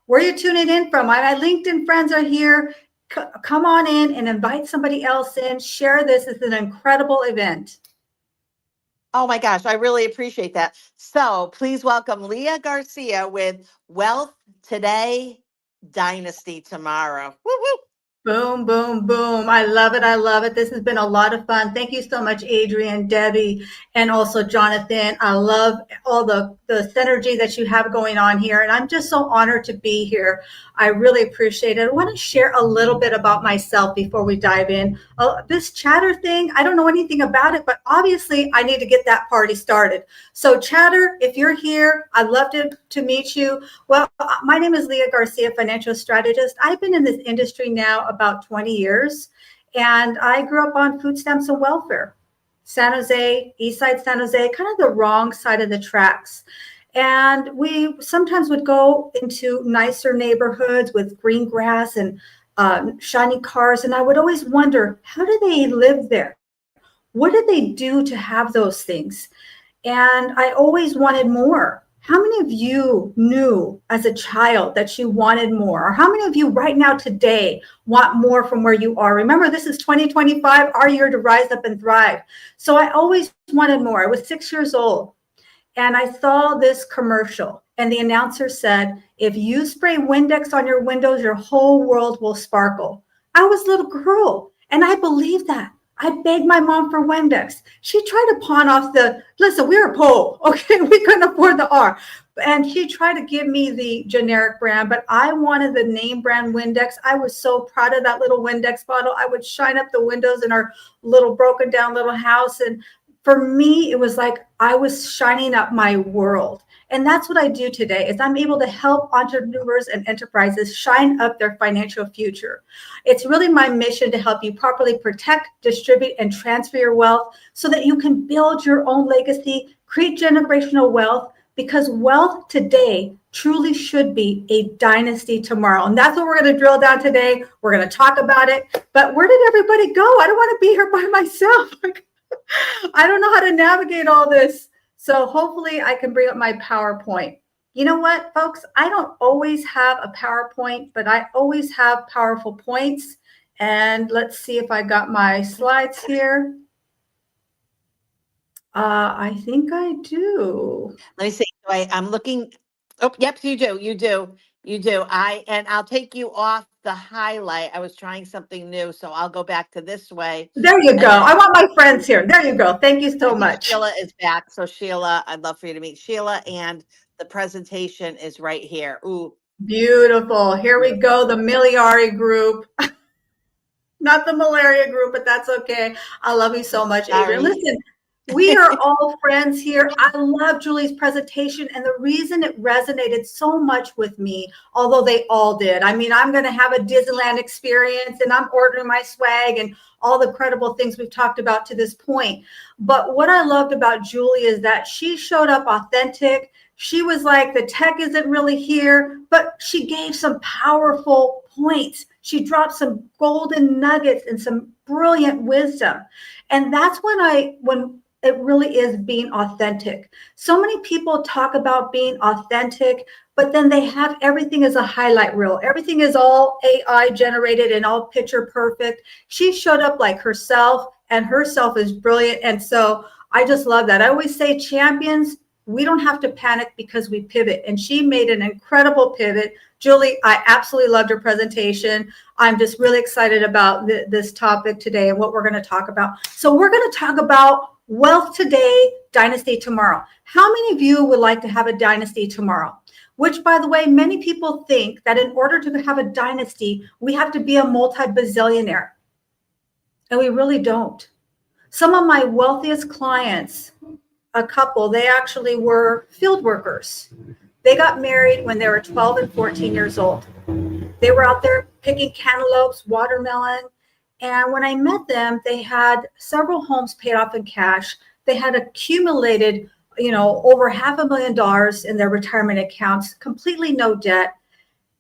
Where are you tuning in from? My LinkedIn friends are here. Come on in and invite somebody else in. Share this. It's an incredible event. Oh my gosh, I really appreciate that. So please welcome Leah Garcia with Wealth Today, Dynasty Tomorrow. Woo-hoo. Boom, boom, boom. I love it. I love it. This has been a lot of fun. Thank you so much, Adrian, Debbie, and also Jonathan. I love all the synergy that you have going on here. And I'm just so honored to be here. I really appreciate it. I want to share a little bit about myself before we dive in. This chatter thing, I don't know anything about it, but obviously I need to get that party started. So chatter, if you're here, I'd love to meet you. Well, my name is Leah Garcia, financial strategist. I've been in this industry now about 20 years, and I grew up on food stamps and welfare. San Jose, East Side San Jose, kind of the wrong side of the tracks. And we sometimes would go into nicer neighborhoods with green grass and shiny cars. And I would always wonder, how do they live there? What did they do to have those things? And I always wanted more. How many of you knew as a child that you wanted more? Or how many of you right now today want more from where you are? Remember, this is 2025, our year to rise up and thrive. So I always wanted more. I was 6 years old and I saw this commercial and the announcer said, if you spray Windex on your windows, your whole world will sparkle. I was a little girl and I believed that. I begged my mom for Windex. She tried to pawn off listen, we were poor, okay? We couldn't afford the R. And she tried to give me the generic brand, but I wanted the name brand Windex. I was so proud of that little Windex bottle. I would shine up the windows in our little broken down little house. And for me, it was like I was shining up my world. And that's what I do today is I'm able to help entrepreneurs and enterprises shine up their financial future. It's really my mission to help you properly protect, distribute, and transfer your wealth so that you can build your own legacy, create generational wealth, because wealth today truly should be a dynasty tomorrow. And that's what we're going to drill down today. We're going to talk about it. But where did everybody go? I don't want to be here by myself. I don't know how to navigate all this. So hopefully I can bring up my PowerPoint. You know what, folks? I don't always have a PowerPoint, but I always have powerful points. And let's see if I got my slides here. I think I do. Let me see. I'm looking. Oh, yep, you do. You do. You do. I'll take you off the highlight. I was trying something new, so I'll go back to this way. There you go. I want my friends here. There you go. Thank you so much. Sheila is back. So Sheila, I'd love for you to meet Sheila, and the presentation is right here. Ooh. Beautiful. Here we go. The Miliari group. Not the malaria group, but that's okay. I love you so much, Adrian. Listen, we are all friends here. I love Julie's presentation, and the reason it resonated so much with me, although they all did. I mean, I'm going to have a Disneyland experience, and I'm ordering my swag and all the credible things we've talked about to this point. But what I loved about Julie is that she showed up authentic. She was like, the tech isn't really here, but she gave some powerful points. She dropped some golden nuggets and some brilliant wisdom. And that's when it really is being authentic. So many people talk about being authentic, but then they have everything as a highlight reel. Everything is all AI generated and all picture perfect. She showed up like herself, and herself is brilliant. And so I just love that. I always say, champions, we don't have to panic because we pivot. And she made an incredible pivot. Julie, I absolutely loved her presentation. I'm just really excited about this topic today and what we're going to talk about. So we're going to talk about wealth today, dynasty tomorrow. How many of you would like to have a dynasty tomorrow? Which, by the way, many people think that in order to have a dynasty, we have to be a multi-bazillionaire. And we really don't. Some of my wealthiest clients, a couple, they actually were field workers. They got married when they were 12 and 14 years old. They were out there picking cantaloupes, watermelon. And when I met them, they had several homes paid off in cash. They had accumulated, over $500,000 in their retirement accounts, completely no debt.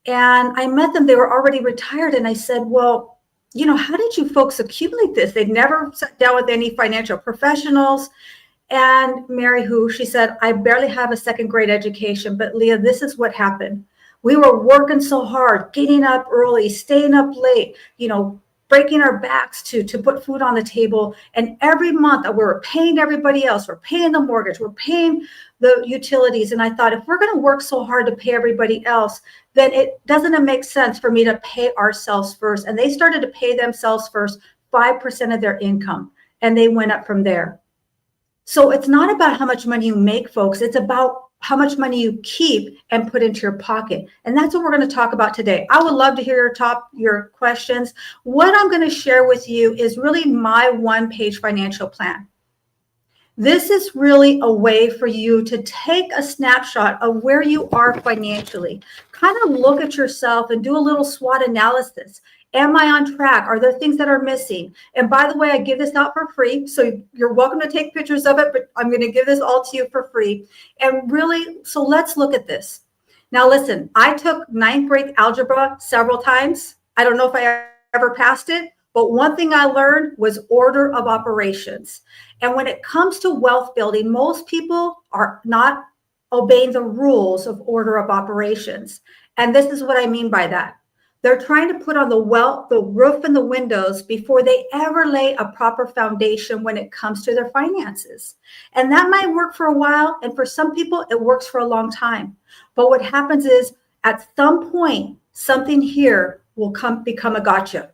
And I met them, they were already retired. And I said, well, how did you folks accumulate this? They'd never sat down with any financial professionals. And Mary, she said, I barely have a second grade education, but Leah, this is what happened. We were working so hard, getting up early, staying up late, breaking our backs to put food on the table. And every month we're paying everybody else. We're paying the mortgage. We're paying the utilities. And I thought, if we're going to work so hard to pay everybody else, then it doesn't make sense for me to pay ourselves first. And they started to pay themselves first, 5% of their income. And they went up from there. So it's not about how much money you make, folks. It's about how much money you keep and put into your pocket. And that's what we're going to talk about today. I would love to hear your questions. What I'm going to share with you is really my one-page financial plan. This is really a way for you to take a snapshot of where you are financially. Kind of look at yourself and do a little SWOT analysis. Am I on track? Are there things that are missing? And by the way, I give this out for free, so you're welcome to take pictures of it, but I'm going to give this all to you for free. And really, so let's look at this. Now, listen, I took 9th grade algebra several times. I don't know if I ever passed it, but one thing I learned was order of operations. And when it comes to wealth building, most people are not obeying the rules of order of operations. And this is what I mean by that. They're trying to put on the roof and the windows before they ever lay a proper foundation when it comes to their finances. And that might work for a while, and for some people, it works for a long time. But what happens is, at some point, something here will become a gotcha.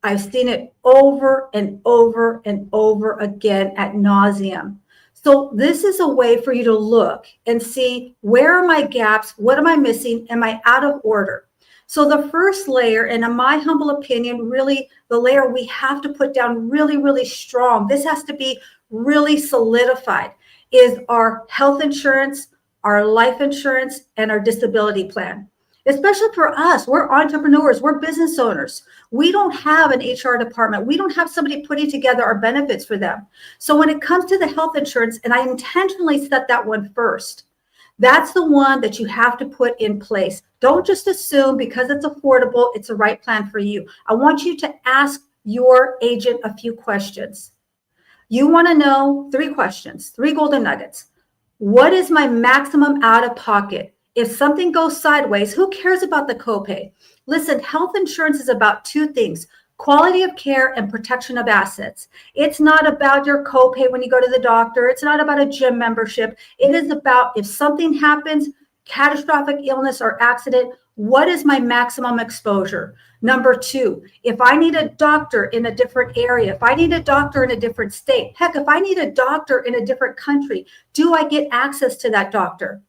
I've seen it over and over and over again ad nauseum. So this is a way for you to look and see, where are my gaps? What am I missing? Am I out of order? So the first layer, and in my humble opinion, really the layer we have to put down really, really strong, this has to be really solidified, is our health insurance, our life insurance, and our disability plan. Especially for us, we're entrepreneurs, we're business owners. We don't have an HR department. We don't have somebody putting together our benefits for them. So when it comes to the health insurance, and I intentionally set that one first, that's the one that you have to put in place. Don't just assume because it's affordable, it's the right plan for you. I want you to ask your agent a few questions. You want to know 3 questions, 3 golden nuggets. What is my maximum out of pocket? If something goes sideways, who cares about the copay? Listen, health insurance is about 2 things: quality of care and protection of assets. It's not about your copay when you go to the doctor. It's not about a gym membership. It is about, if something happens, catastrophic illness or accident, what is my maximum exposure? Number 2, if I need a doctor in a different area, if I need a doctor in a different state, heck, if I need a doctor in a different country, do I get access to that doctor?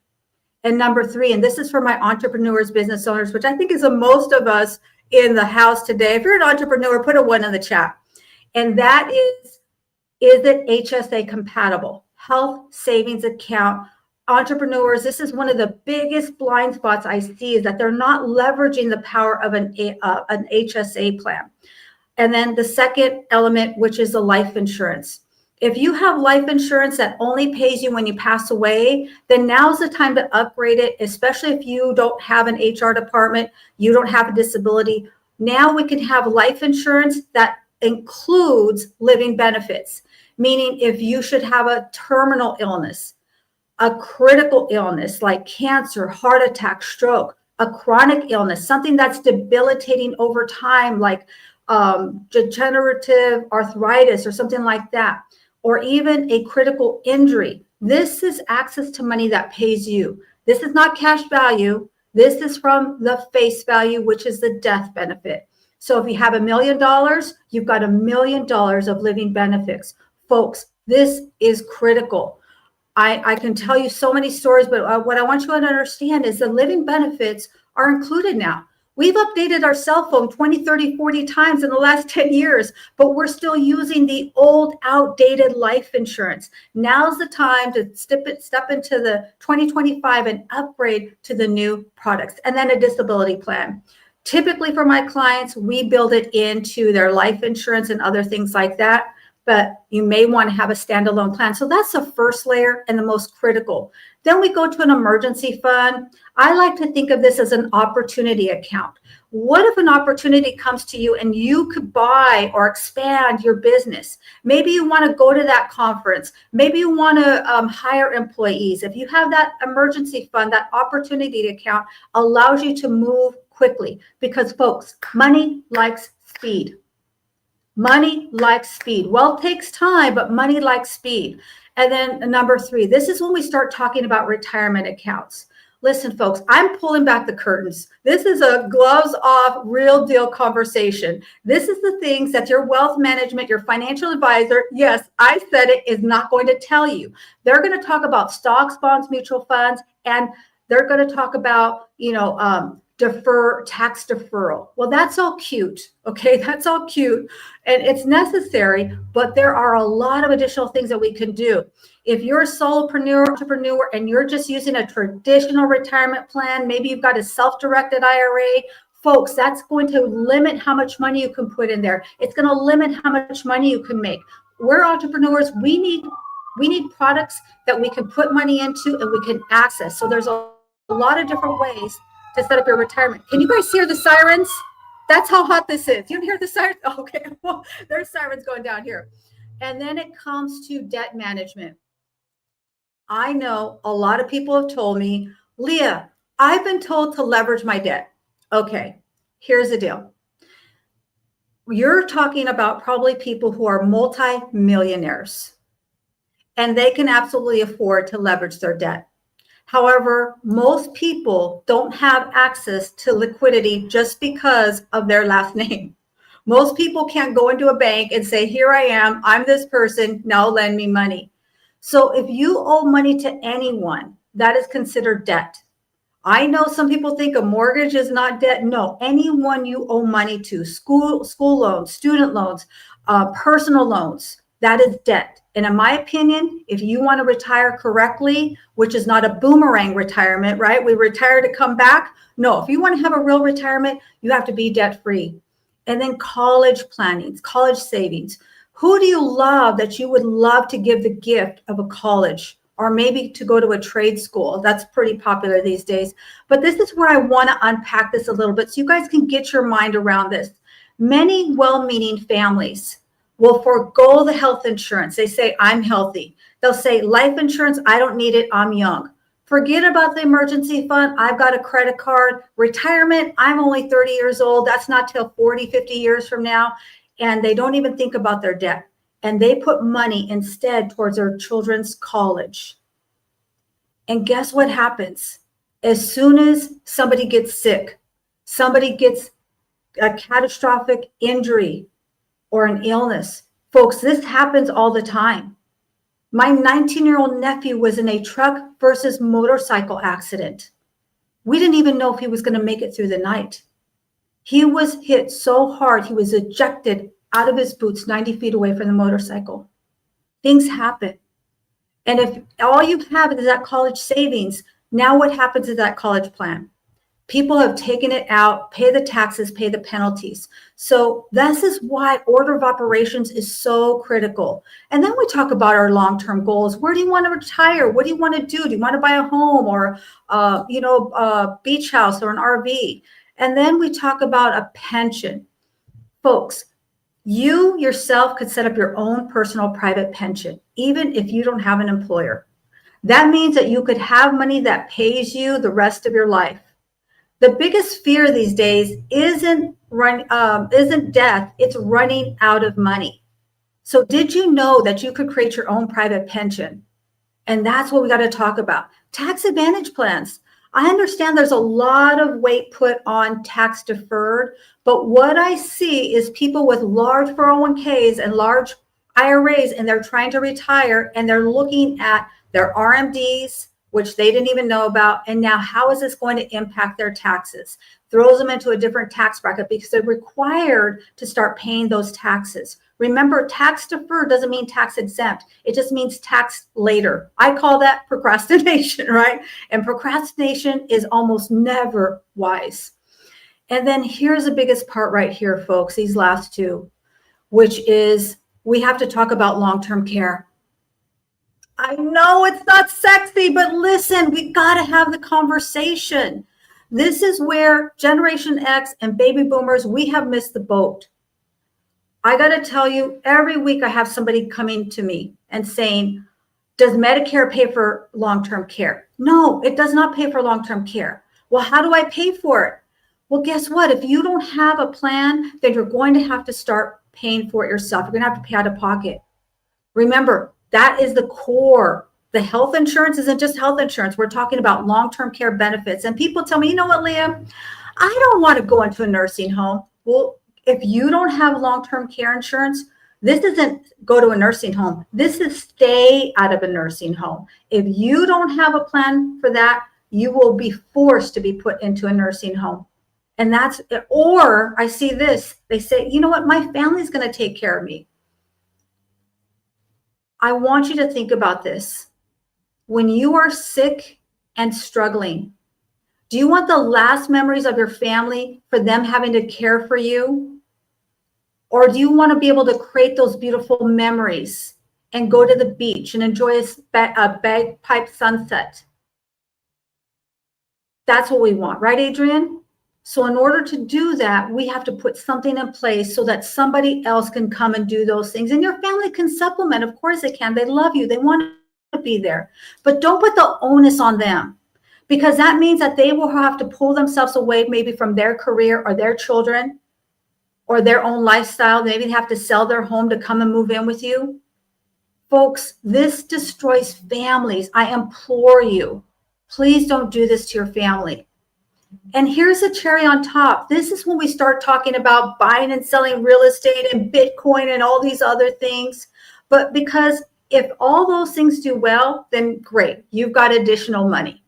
And number 3, and this is for my entrepreneurs, business owners, which I think is the most of us in the house today. If you're an entrepreneur, put a 1 in the chat. And that is it HSA compatible? Health savings account. Entrepreneurs, this is one of the biggest blind spots I see, is that they're not leveraging the power of an HSA plan. And then the second element, which is the life insurance. If you have life insurance that only pays you when you pass away, then now's the time to upgrade it, especially if you don't have an HR department, you don't have a disability. Now we can have life insurance that includes living benefits, meaning if you should have a terminal illness, a critical illness like cancer, heart attack, stroke, a chronic illness, something that's debilitating over time like degenerative arthritis or something like that, or even a critical injury. This is access to money that pays you. This is not cash value. This is from the face value, which is the death benefit. So if you have $1 million, you've got $1 million of living benefits. Folks, this is critical. I can tell you so many stories, but what I want you to understand is the living benefits are included now. We've updated our cell phone 20, 30, 40 times in the last 10 years, but we're still using the old, outdated life insurance. Now's the time to step into the 2025 and upgrade to the new products. And then a disability plan. Typically for my clients, we build it into their life insurance and other things like that, but you may want to have a standalone plan. So that's the first layer and the most critical. Then we go to an emergency fund. I like to think of this as an opportunity account. What if an opportunity comes to you and you could buy or expand your business? Maybe you want to go to that conference. Maybe you want to hire employees. If you have that emergency fund, that opportunity account allows you to move quickly because, folks, money likes speed. Money likes speed. Wealth takes time, but money likes speed. And then number 3, this is when we start talking about retirement accounts. Listen, folks, I'm pulling back the curtains. This is a gloves off, real deal conversation. This is the things that your wealth management, your financial advisor, yes, I said it, is not going to tell you. They're going to talk about stocks, bonds, mutual funds, and they're going to talk about, tax deferral. Well, that's all cute. Okay. That's all cute. And it's necessary, but there are a lot of additional things that we can do. If you're a solopreneur, entrepreneur, and you're just using a traditional retirement plan, maybe you've got a self-directed IRA, folks, that's going to limit how much money you can put in there. It's going to limit how much money you can make. We're entrepreneurs. We need products that we can put money into and we can access. So there's a lot of different ways to set up your retirement. Can you guys hear the sirens? That's how hot this is. You hear the sirens? Okay, well, there's sirens going down here. And then it comes to debt management. I know a lot of people have told me, Leah, I've been told to leverage my debt. Okay, here's the deal. You're talking about probably people who are multi-millionaires, and they can absolutely afford to leverage their debt. However, most people don't have access to liquidity just because of their last name. Most people can't go into a bank and say, here I am, I'm this person, now lend me money. So if you owe money to anyone, that is considered debt. I know some people think a mortgage is not debt. No, anyone you owe money to, school loans, student loans, personal loans, that is debt. And in my opinion, if you want to retire correctly, which is not a boomerang retirement, right? We retire to come back. No, if you want to have a real retirement, you have to be debt free. And then college planning, college savings. Who do you love that you would love to give the gift of a college, or maybe to go to a trade school? That's pretty popular these days. But this is where I want to unpack this a little bit so you guys can get your mind around this. Many well-meaning families will forego the health insurance. They say, I'm healthy. They'll say, life insurance, I don't need it, I'm young. Forget about the emergency fund. I've got a credit card. Retirement, I'm only 30 years old. That's not till 40, 50 years from now. And they don't even think about their debt. And they put money instead towards their children's college. And guess what happens? As soon as somebody gets sick, somebody gets a catastrophic injury or an illness, folks, this happens all the time. My 19-year-old nephew was in a truck versus motorcycle accident. We didn't even know if he was going to make it through the night. He was hit so hard, he was ejected out of his boots 90 feet away from the motorcycle. Things happen. And if all you have is that college savings, now what happens to that college plan? People have taken it out, pay the taxes, pay the penalties. So this is why order of operations is so critical. And then we talk about our long-term goals. Where do you want to retire? What do you want to do? Do you want to buy a home or, a beach house or an RV? And then we talk about a pension. Folks, you yourself could set up your own personal private pension, even if you don't have an employer. That means that you could have money that pays you the rest of your life. The biggest fear these days isn't death, it's running out of money. So did you know that you could create your own private pension? And that's what we got to talk about. Tax advantage plans. I understand there's a lot of weight put on tax deferred, but what I see is people with large 401ks and large IRAs, and they're trying to retire, and they're looking at their RMDs, which they didn't even know about. And now how is this going to impact their taxes? Throws them into a different tax bracket because they're required to start paying those taxes. Remember, tax deferred doesn't mean tax exempt. It just means tax later. I call that procrastination, right? And procrastination is almost never wise. And then here's the biggest part right here, folks, these last two, which is we have to talk about long-term care. I know it's not sexy, but listen, we got to have the conversation. This is where Generation X and baby boomers, we have missed the boat. I got to tell you, every week I have somebody coming to me and saying, does Medicare pay for long-term care? No, it does not pay for long-term care. Well, how do I pay for it? Well, guess what? If you don't have a plan, then you're going to have to start paying for it yourself. You're going to have to pay out of pocket. Remember, that is the core. The health insurance isn't just health insurance. We're talking about long-term care benefits. And people tell me, you know what, Leah, I don't want to go into a nursing home. Well, if you don't have long-term care insurance, this isn't go to a nursing home. This is stay out of a nursing home. If you don't have a plan for that, you will be forced to be put into a nursing home. And that's, or I see this, they say, you know what, my family's going to take care of me. I want you to think about this. When you are sick and struggling, do you want the last memories of your family for them having to care for you? Or do you want to be able to create those beautiful memories and go to the beach and enjoy a bagpipe sunset? That's what we want, right, Adrian? So in order to do that, we have to put something in place so that somebody else can come and do those things. And your family can supplement. Of course they can. They love you. They want to be there. But don't put the onus on them, because that means that they will have to pull themselves away maybe from their career or their children or their own lifestyle. Maybe they have to sell their home to come and move in with you. Folks, this destroys families. I implore you, please don't do this to your family. And here's a cherry on top. This is when we start talking about buying and selling real estate and Bitcoin and all these other things. But because if all those things do well, then great, you've got additional money.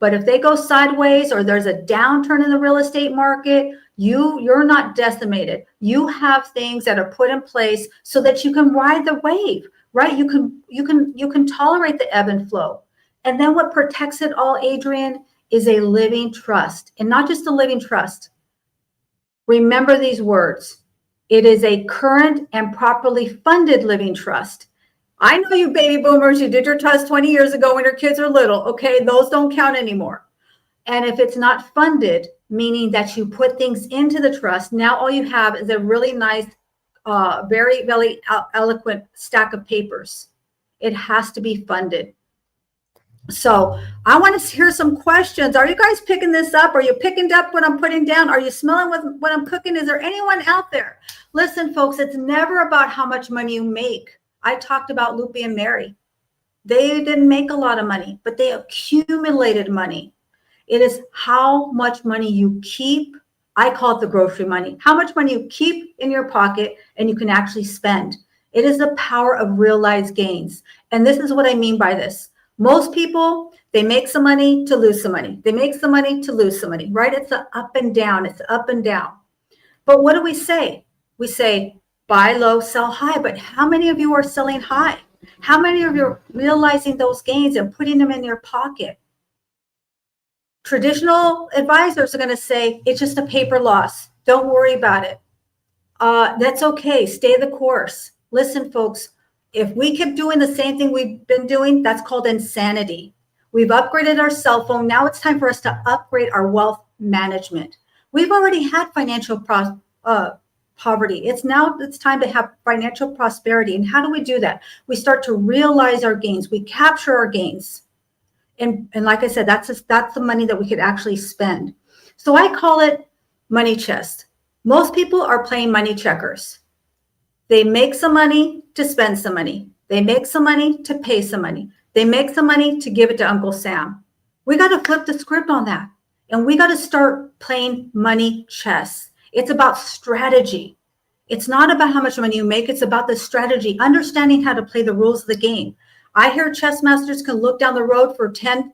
But if they go sideways or there's a downturn in the real estate market, you're not decimated. You have things that are put in place so that you can ride the wave, right? You can tolerate the ebb and flow. And then what protects it all, Adrian, is a living trust, and not just a living trust. Remember these words. It is a current and properly funded living trust. I know you baby boomers, you did your trust 20 years ago when your kids are little. Okay, those don't count anymore. And if it's not funded, meaning that you put things into the trust, now all you have is a really nice, very, very eloquent stack of papers. It has to be funded. So I want to hear some questions. Are you guys picking this up? Are you picking up what I'm putting down? Are you smelling what I'm cooking? Is there anyone out there? Listen, folks, it's never about how much money you make. I talked about Lupe and Mary. They didn't make a lot of money, but they accumulated money. It is how much money you keep. I call it the grocery money. How much money you keep in your pocket and you can actually spend. It is the power of realized gains. And this is what I mean by this. Most people, they make some money to lose some money. They make some money to lose some money, right? It's an up and down. It's up and down. But what do we say? We say, buy low, sell high. But how many of you are selling high? How many of you are realizing those gains and putting them in your pocket? Traditional advisors are going to say, it's just a paper loss. Don't worry about it. That's okay. Stay the course. Listen, folks, if we keep doing the same thing we've been doing, that's called insanity. We've upgraded our cell phone. Now it's time for us to upgrade our wealth management. We've already had financial poverty. It's time to have financial prosperity. And how do we do that? We start to realize our gains. We capture our gains. And like I said, that's the money that we could actually spend. So I call it money chest. Most people are playing money checkers. They make some money to spend some money. They make some money to pay some money. They make some money to give it to Uncle Sam. We got to flip the script on that. And we got to start playing money chess. It's about strategy. It's not about how much money you make. It's about the strategy, understanding how to play the rules of the game. I hear chess masters can look down the road for 10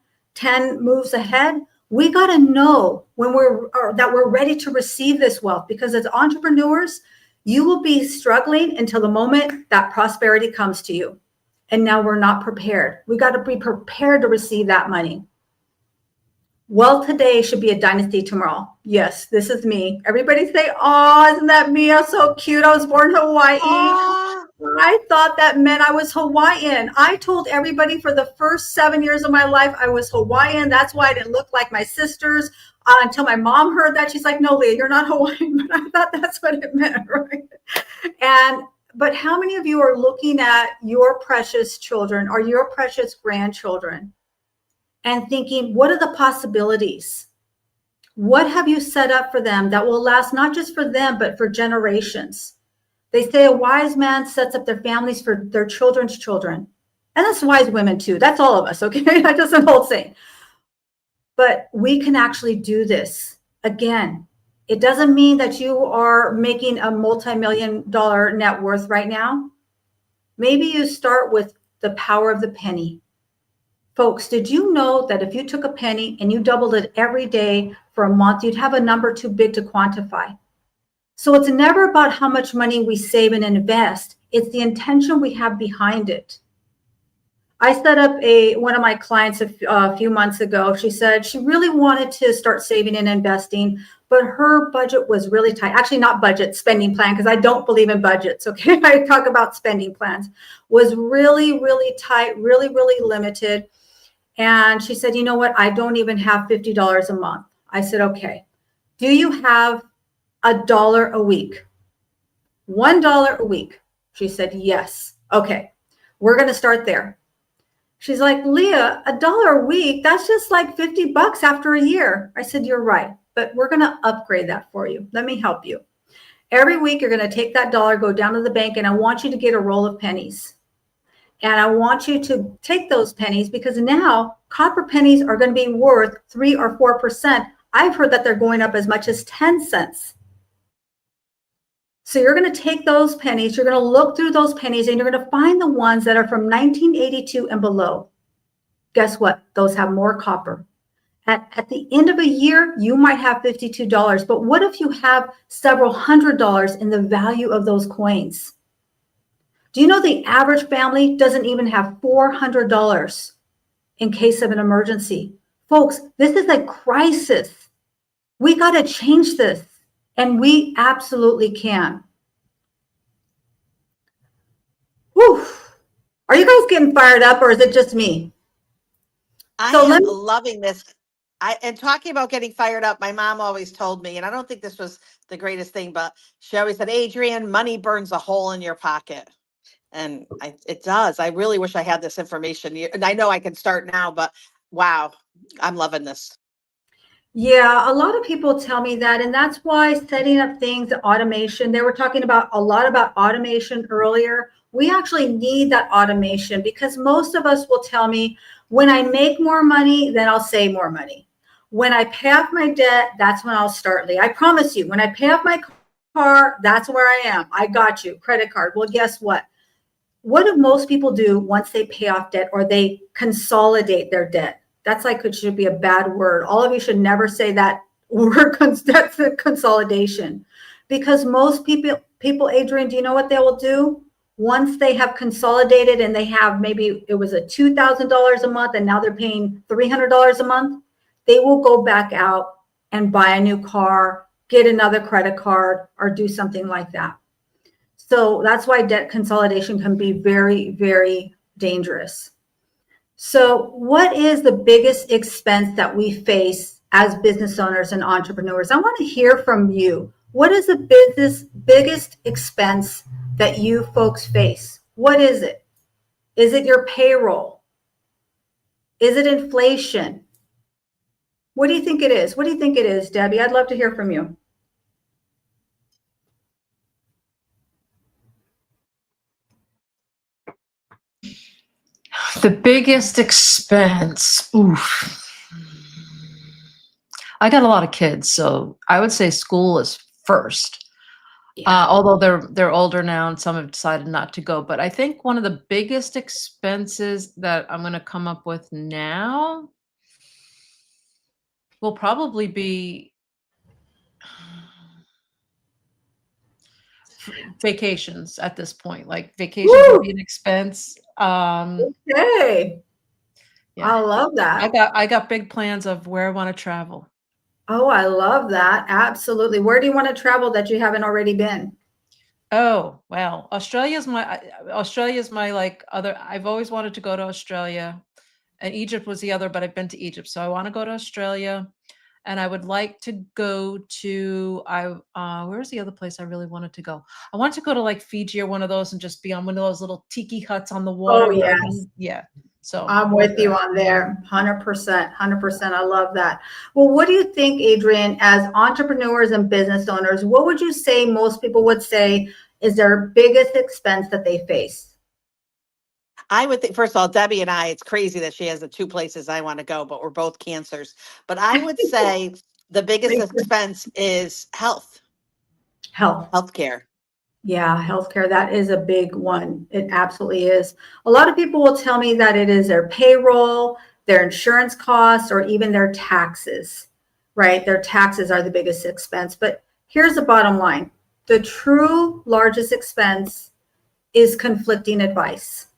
moves ahead. We got to know when that we're ready to receive this wealth, because as entrepreneurs, you will be struggling until the moment that prosperity comes to you. And now we're not prepared. We got to be prepared to receive that money. Wealth today should be a dynasty tomorrow. Yes, this is me. Everybody say, oh, isn't that me? I'm so cute. I was born in Hawaii. I thought that meant I was Hawaiian. I told everybody for the first 7 years of my life I was Hawaiian. That's why I didn't look like my sisters until my mom heard that. She's like, no, Leah, you're not Hawaiian. But I thought that's what it meant, right? But how many of you are looking at your precious children or your precious grandchildren and thinking, what are the possibilities? What have you set up for them that will last not just for them, but for generations? They say a wise man sets up their families for their children's children. And that's wise women too. That's all of us, okay? That's just an old saying. But we can actually do this. Again, it doesn't mean that you are making a multi-million-dollar net worth right now. Maybe you start with the power of the penny. Folks, did you know that if you took a penny and you doubled it every day for a month, you'd have a number too big to quantify? So it's never about how much money we save and invest. It's the intention we have behind it. I set up one of my clients a few months ago. She said she really wanted to start saving and investing, but her budget was really tight. Actually, not budget, spending plan, because I don't believe in budgets, okay? I talk about spending plans. Was really, really tight, really, really limited. And she said, you know what? I don't even have $50 a month. I said, okay. Do you have $1 a week? $1 a week? She said, yes. Okay, we're going to start there. She's like, Leah, $1 a week, that's just like $50 after a year. I said, you're right, but we're going to upgrade that for you. Let me help you. Every week, you're going to take that dollar, go down to the bank, and I want you to get a roll of pennies. And I want you to take those pennies because now copper pennies are going to be worth 3 or 4%. I've heard that they're going up as much as 10 cents. So you're going to take those pennies, you're going to look through those pennies, and you're going to find the ones that are from 1982 and below. Guess what? Those have more copper. At the end of a year, you might have $52, but what if you have several $100s in the value of those coins? Do you know the average family doesn't even have $400 in case of an emergency? Folks, this is a crisis. We got to change this, and we absolutely can. Whew. Are you guys getting fired up, or is it just me? I am loving this. And talking about getting fired up, my mom always told me, and I don't think this was the greatest thing, but she always said, Adrian, money burns a hole in your pocket. And it does. I really wish I had this information. And I know I can start now, but wow, I'm loving this. Yeah, a lot of people tell me that, and that's why setting up things, automation, they were talking about a lot about automation earlier. We actually need that automation because most of us will tell me, when I make more money, then I'll save more money. When I pay off my debt, that's when I'll start. I promise you, when I pay off my car, that's where I am. I got you. Credit card. Well, guess what? What do most people do once they pay off debt or they consolidate their debt? That's like it should be a bad word. All of you should never say that word. That's a consolidation, because most people, Adrian, do you know what they will do? Once they have consolidated and they have, maybe it was a $2,000 a month and now they're paying $300 a month, they will go back out and buy a new car, get another credit card, or do something like that. So that's why debt consolidation can be very, very dangerous. So what is the biggest expense that we face as business owners and entrepreneurs? I want to hear from you. What is the biggest expense that you folks face? What is it? Is it your payroll? Is it inflation? What do you think it is? What do you think it is, Debbie? I'd love to hear from you. The biggest expense. Oof. I got a lot of kids, so I would say school is first. Yeah. Although they're older now and some have decided not to go. But I think one of the biggest expenses that I'm going to come up with now will probably be vacations at this point. Like vacations would be an expense. Okay. Yeah. I love that. I got big plans of where I want to travel. Oh, I love that. Absolutely. Where do you want to travel that you haven't already been? Oh, well, Australia's my like other, I've always wanted to go to Australia, and Egypt was the other, but I've been to Egypt. So I want to go to Australia, and I would like to go to, where's the other place I really wanted to go? I want to go to like Fiji or one of those and just be on one of those little tiki huts on the water. Oh, yes. Yeah. So I'm with you on there, 100%, 100%. I love that. Well, what do you think, Adrian, as entrepreneurs and business owners, what would you say most people would say is their biggest expense that they face? I would think, first of all, Debbie and I, it's crazy that she has the two places I want to go, but we're both cancers. But I would say the biggest expense is health, healthcare. Yeah, healthcare, that is a big one. It absolutely is. A lot of people will tell me that it is their payroll, their insurance costs, or even their taxes, right? Their taxes are the biggest expense. But here's the bottom line. The true largest expense is conflicting advice.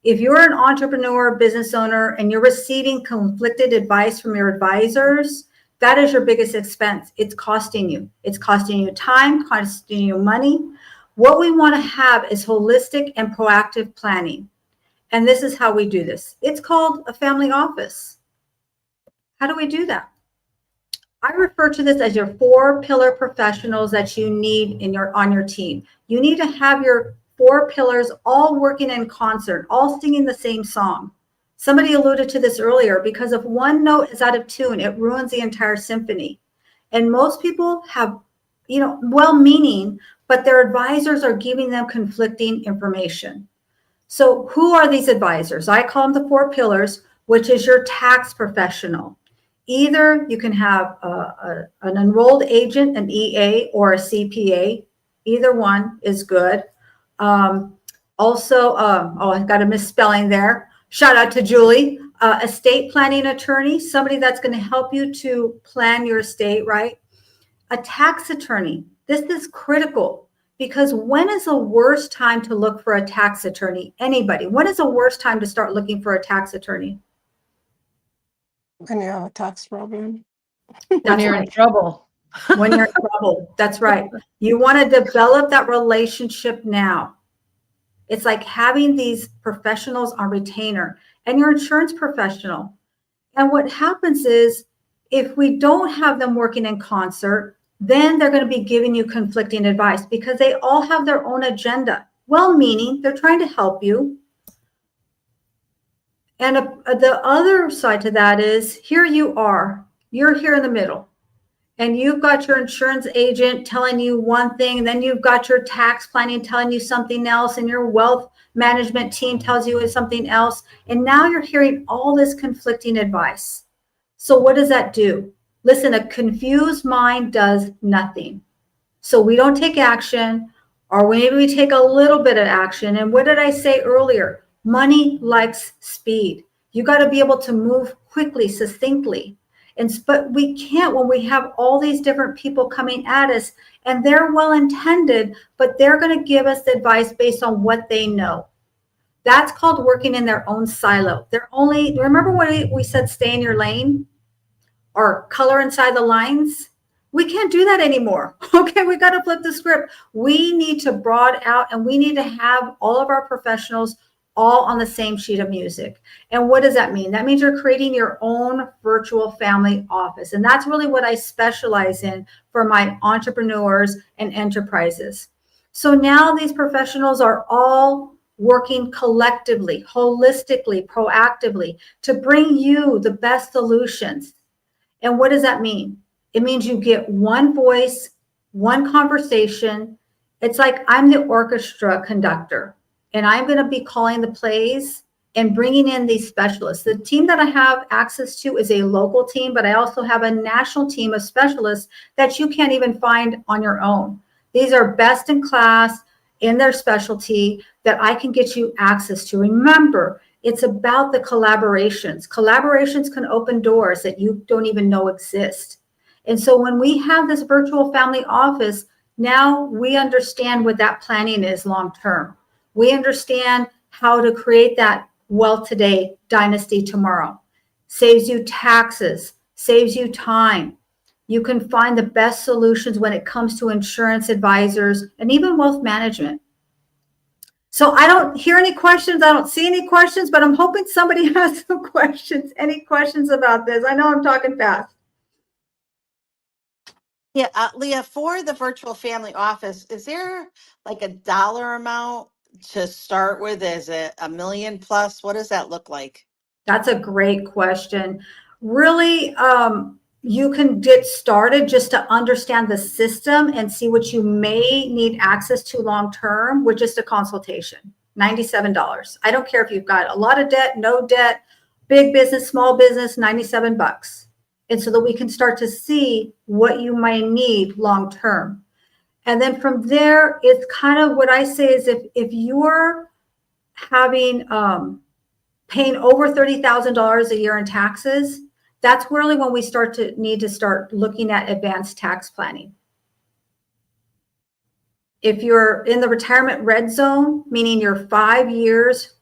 If you're an entrepreneur, business owner, and you're receiving conflicted advice from your advisors, that is your biggest expense. It's costing you. It's costing you time, costing you money. What we want to have is holistic and proactive planning. And this is how we do this. It's called a family office. How do we do that? I refer to this as your 4-pillar professionals that you need on your team. You need to have your 4 pillars all working in concert, all singing the same song. Somebody alluded to this earlier, because if one note is out of tune, it ruins the entire symphony. And most people have, well-meaning, but their advisors are giving them conflicting information. So who are these advisors? I call them the 4 pillars, which is your tax professional. Either you can have an enrolled agent, an EA, or a CPA. Either one is good. Also, I got a misspelling there. Shout out to Julie. Estate planning attorney, somebody that's going to help you to plan your estate, right? A tax attorney. This is critical, because when is the worst time to look for a tax attorney? Anybody? When is the worst time to start looking for a tax attorney? When you have a tax problem. When you're in trouble. When you're in trouble. That's right. You want to develop that relationship now. It's like having these professionals on retainer, and your insurance professional. And what happens is, if we don't have them working in concert, then they're going to be giving you conflicting advice, because they all have their own agenda. Well-meaning, they're trying to help you. And the other side to that is, here you are, you're here in the middle, and you've got your insurance agent telling you one thing, and then you've got your tax planning telling you something else, and your wealth management team tells you something else. And now you're hearing all this conflicting advice. So what does that do? Listen, a confused mind does nothing. So we don't take action, or maybe we take a little bit of action. And what did I say earlier? Money likes speed. You got to be able to move quickly, succinctly. But we can't when we have all these different people coming at us, and they're well-intended, but they're going to give us advice based on what they know. That's called working in their own silo. Remember when we said stay in your lane or color inside the lines? We can't do that anymore. Okay, we got to flip the script. We need to broaden out, and we need to have all of our professionals all on the same sheet of music. And what does that mean? That means you're creating your own virtual family office. And that's really what I specialize in for my entrepreneurs and enterprises. So now these professionals are all working collectively, holistically, proactively to bring you the best solutions. And what does that mean? It means you get one voice, one conversation. It's like I'm the orchestra conductor, and I'm going to be calling the plays and bringing in these specialists. The team that I have access to is a local team, but I also have a national team of specialists that you can't even find on your own. These are best in class in their specialty that I can get you access to. Remember, it's about the collaborations. Collaborations can open doors that you don't even know exist. And so when we have this virtual family office, now we understand what that planning is long term. We understand how to create that wealth today, dynasty tomorrow. Saves you taxes, saves you time. You can find the best solutions when it comes to insurance advisors and even wealth management. So I don't hear any questions. I don't see any questions, but I'm hoping somebody has some questions. Any questions about this? I know I'm talking fast. Yeah, Leah, for the virtual family office, is there like a dollar amount to start with? Is it $1 million plus? What does that look like? That's a great question. Really, you can get started just to understand the system and see what you may need access to long term with just a consultation. $97. I don't care if you've got a lot of debt, no debt, big business, small business, $97. And so that we can start to see what you might need long term. And then from there, it's kind of what I say is if you're having paying over $30,000 a year in taxes, that's really when we start to need to start looking at advanced tax planning. If you're in the retirement red zone, meaning you're 5 years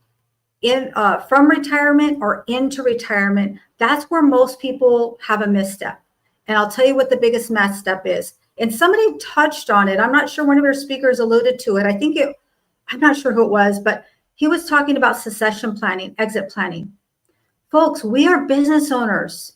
in from retirement or into retirement, that's where most people have a misstep. And I'll tell you what the biggest misstep is. And somebody touched on it. I'm not sure, one of your speakers alluded to it. I'm not sure who it was, but he was talking about succession planning, exit planning. Folks, we are business owners.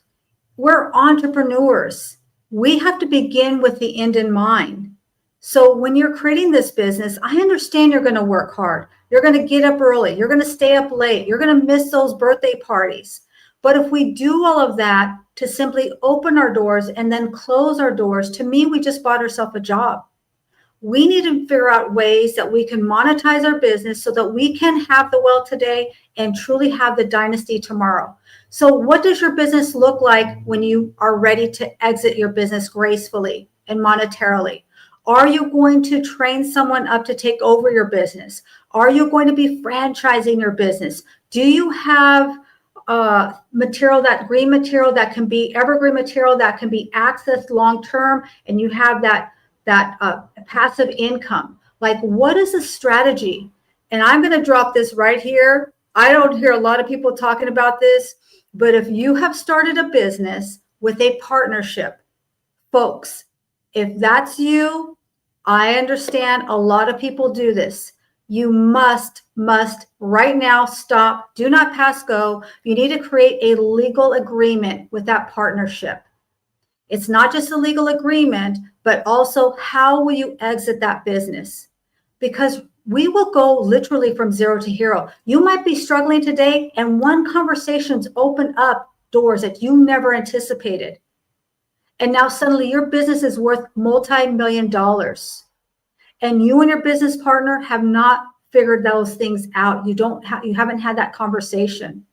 We're entrepreneurs. We have to begin with the end in mind. So when you're creating this business, I understand you're going to work hard. You're going to get up early. You're going to stay up late. You're going to miss those birthday parties. But if we do all of that to simply open our doors and then close our doors, to me, we just bought ourselves a job. We need to figure out ways that we can monetize our business so that we can have the wealth today and truly have the dynasty tomorrow. So what does your business look like when you are ready to exit your business gracefully and monetarily? Are you going to train someone up to take over your business? Are you going to be franchising your business? Do you have material, that green material that can be evergreen material that can be accessed long term, and you have that passive income? Like, what is the strategy? And I'm going to drop this right here. I don't hear a lot of people talking about this, but if you have started a business with a partnership, folks, if that's you, I understand a lot of people do this. You must right now stop. Do not pass go. You need to create a legal agreement with that partnership. It's not just a legal agreement, but also how will you exit that business? Because we will go literally from zero to hero. You might be struggling today, and one conversation's open up doors that you never anticipated. And now suddenly your business is worth multi-million dollars. And you and your business partner have not figured those things out. You haven't had that conversation.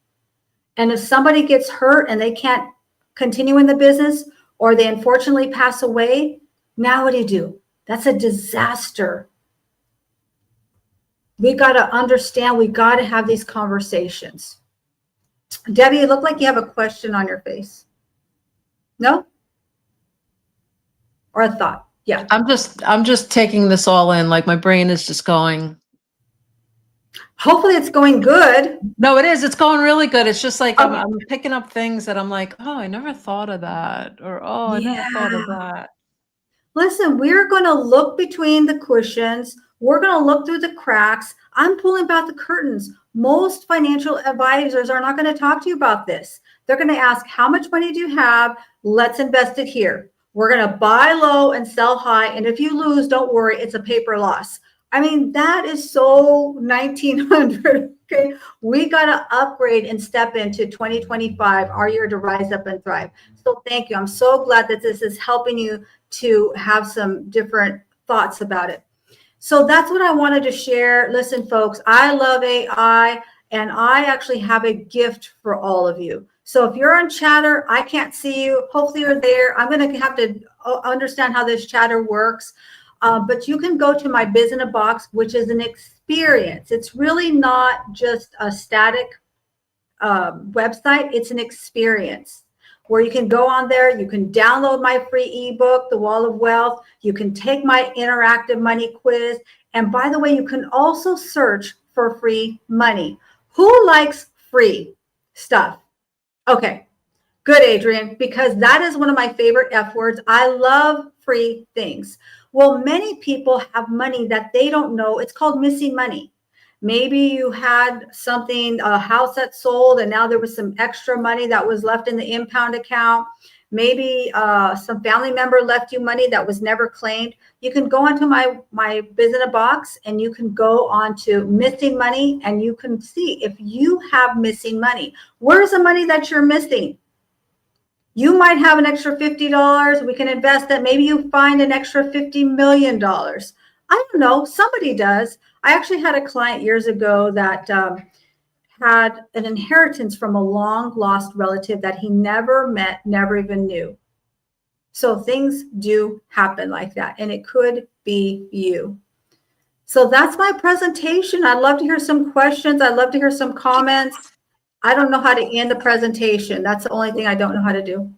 And if somebody gets hurt and they can't continue in the business, or they unfortunately pass away, now what do you do? That's a disaster. We got to understand, we got to have these conversations. Debbie, you look like you have a question on your face. No? Or a thought? Yeah. I'm just taking this all in. Like, my brain is just going. Hopefully it's going good. No, it is. It's going really good. It's just like I'm picking up things that I'm like, oh, I never thought of that. Or, oh, I never thought of that. Listen, we're going to look between the cushions. We're going to look through the cracks. I'm pulling back the curtains. Most financial advisors are not going to talk to you about this. They're going to ask, how much money do you have? Let's invest it here. We're going to buy low and sell high. And if you lose, don't worry, it's a paper loss. I mean, that is so 1900. Okay. We got to upgrade and step into 2025, our year to rise up and thrive. So thank you. I'm so glad that this is helping you to have some different thoughts about it. So that's what I wanted to share. Listen, folks, I love AI, and I actually have a gift for all of you. So if you're on Chatter, I can't see you. Hopefully you're there. I'm going to have to understand how this Chatter works. But you can go to my Biz in a Box, which is an experience. It's really not just a static website. It's an experience where you can go on there. You can download my free ebook, The Wall of Wealth. You can take my interactive money quiz. And by the way, you can also search for free money. Who likes free stuff? Okay, good, Adrian, because that is one of my favorite F words. I love free things. Well, many people have money that they don't know. It's called missing money. Maybe you had something, a house that sold, and now there was some extra money that was left in the impound account. maybe some family member left you money that was never claimed, you can go onto my Biz in a Box and you can go onto missing money and you can see if you have missing money. Where's the money that you're missing? You might have an extra $50. We can invest that. Maybe you find an extra $50 million. I don't know. Somebody does. I actually had a client years ago that had an inheritance from a long lost relative that he never met, never even knew. So things do happen like that, and it could be you. So that's my presentation. I'd love to hear some questions. I'd love to hear some comments. I don't know how to end the presentation. That's the only thing I don't know how to do.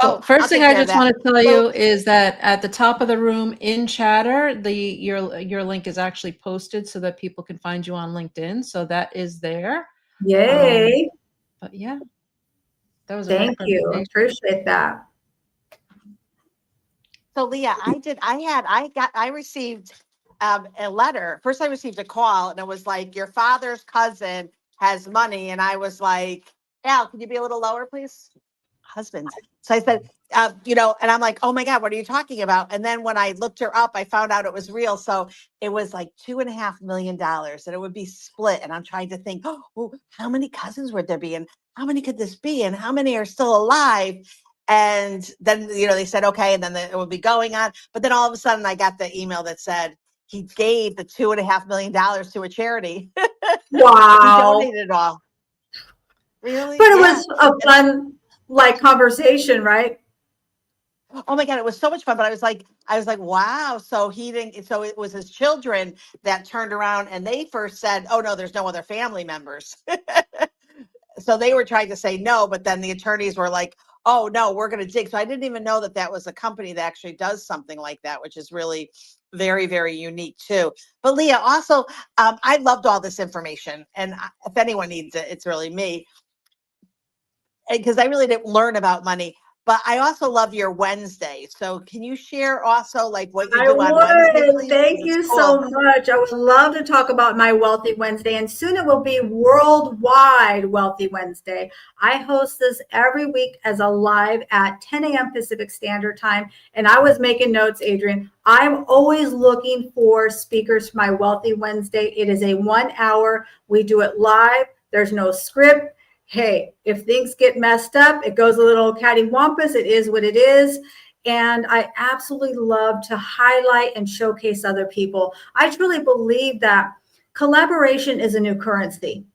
Well, first I'll thing take I care of just that. want to tell you is that at the top of the room in Chatter, your link is actually posted so that people can find you on LinkedIn. So that is there. Yay. But yeah, that was a great Thank you. presentation. Appreciate that. So Leah, I received a letter. First I received a call and it was like, your father's cousin has money. And I was like, Al, can you be a little lower, please? Husband. So I said, and I'm like, oh my God, what are you talking about? And then when I looked her up, I found out it was real. So it was like $2.5 million and it would be split. And I'm trying to think, oh, how many cousins would there be? And how many could this be? And how many are still alive? And then, they said, okay. And then it would be going on. But then all of a sudden I got the email that said he gave the $2.5 million to a charity. Wow. He donated it all. Really? But it Yeah. was a fun, conversation, right? Oh my God, it was so much fun. But I was like, wow. So it was his children that turned around and they first said, oh no, there's no other family members. So they were trying to say no, but then the attorneys were like, oh no, we're going to dig. So I didn't even know that was a company that actually does something like that, which is really very, very unique too. But Leah, also, I loved all this information. And if anyone needs it, it's really me. Because I really didn't learn about money. But I also love your Wednesday. So can you share also what you I do on Wednesday, would. please? Thank It's you cool. so much. I would love to talk about my Wealthy Wednesday, and soon it will be worldwide Wealthy Wednesday. I host this every week as a live at 10 a.m. Pacific Standard Time. And I was making notes, Adrian. I'm always looking for speakers for my Wealthy Wednesday. It is a 1 hour. We do it live. There's no script. Hey, if things get messed up, it goes a little cattywampus. It is what it is. And I absolutely love to highlight and showcase other people. I truly believe that collaboration is a new currency.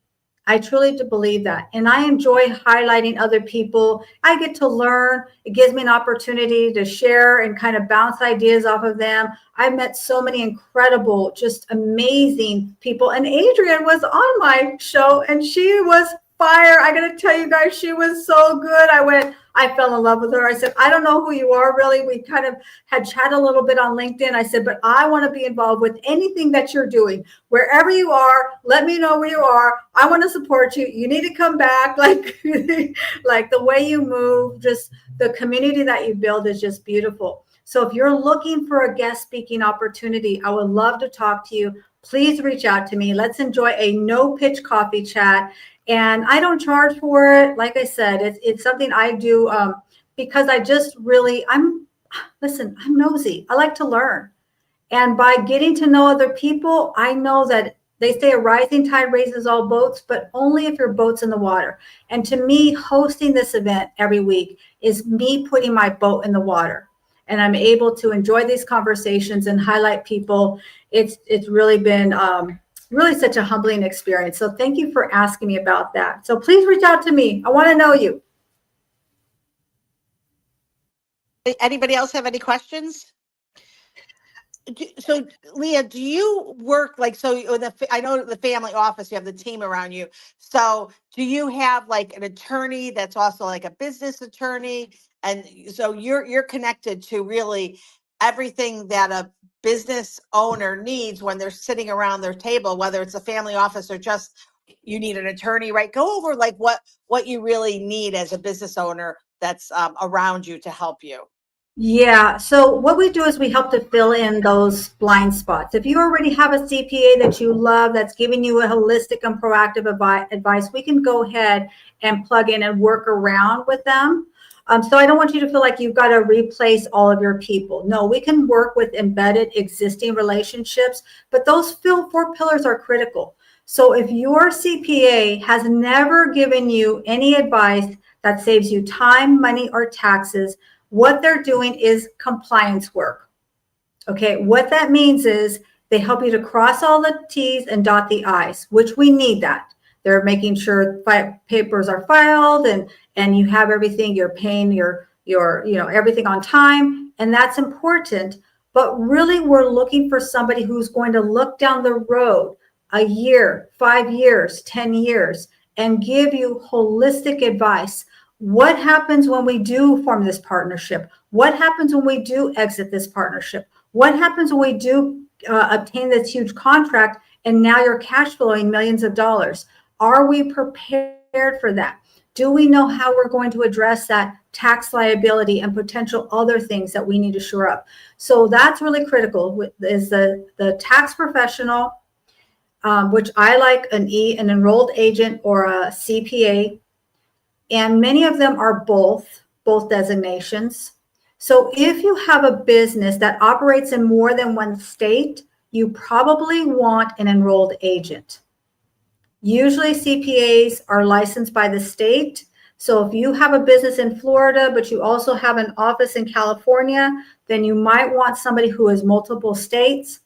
I truly do believe that. And I enjoy highlighting other people. I get to learn. It gives me an opportunity to share and kind of bounce ideas off of them. I've met so many incredible, just amazing people. And Adrian was on my show and she was fire. I got to tell you guys, she was so good. I fell in love with her. I said, I don't know who you are really. We kind of had chatted a little bit on LinkedIn. I said, but I want to be involved with anything that you're doing. Wherever you are, let me know where you are. I want to support you. You need to come back. Like the way you move, just the community that you build is just beautiful. So if you're looking for a guest speaking opportunity, I would love to talk to you. Please reach out to me. Let's enjoy a no pitch coffee chat. And I don't charge for it. Like I said, it's something I do because I just really, I'm nosy. I like to learn. And by getting to know other people, I know that they say a rising tide raises all boats, but only if your boat's in the water. And to me, hosting this event every week is me putting my boat in the water. And I'm able to enjoy these conversations and highlight people. It's really been really such a humbling experience. So thank you for asking me about that. So please reach out to me. I want to know you. Anybody else have any questions? So Leah, do you work I know the family office, you have the team around you. So do you have an attorney that's also like a business attorney? And so you're connected to really everything that a business owner needs when they're sitting around their table, whether it's a family office or just you need an attorney, right? Go over what you really need as a business owner that's around you to help you. Yeah. So what we do is we help to fill in those blind spots. If you already have a CPA that you love, that's giving you a holistic and proactive advice, we can go ahead and plug in and work around with them. So I don't want you to feel like you've got to replace all of your people. No, we can work with embedded existing relationships, but those four pillars are critical. So if your CPA has never given you any advice that saves you time, money, or taxes, what they're doing is compliance work. Okay, what that means is they help you to cross all the T's and dot the I's, which we need that. They're making sure papers are filed and you have everything, you're paying your everything on time, and that's important. But really, we're looking for somebody who's going to look down the road a year, 5 years, 10 years, and give you holistic advice. What happens when we do form this partnership? What happens when we do exit this partnership? What happens when we do obtain this huge contract and now you're cash flowing millions of dollars? Are we prepared for that? Do we know how we're going to address that tax liability and potential other things that we need to shore up? So that's really critical, is the tax professional, which I like an enrolled agent or a CPA, and many of them are both designations. So if you have a business that operates in more than one state, you probably want an enrolled agent. Usually CPAs are licensed by the state. So if you have a business in Florida, but you also have an office in California, then you might want somebody who is multiple states.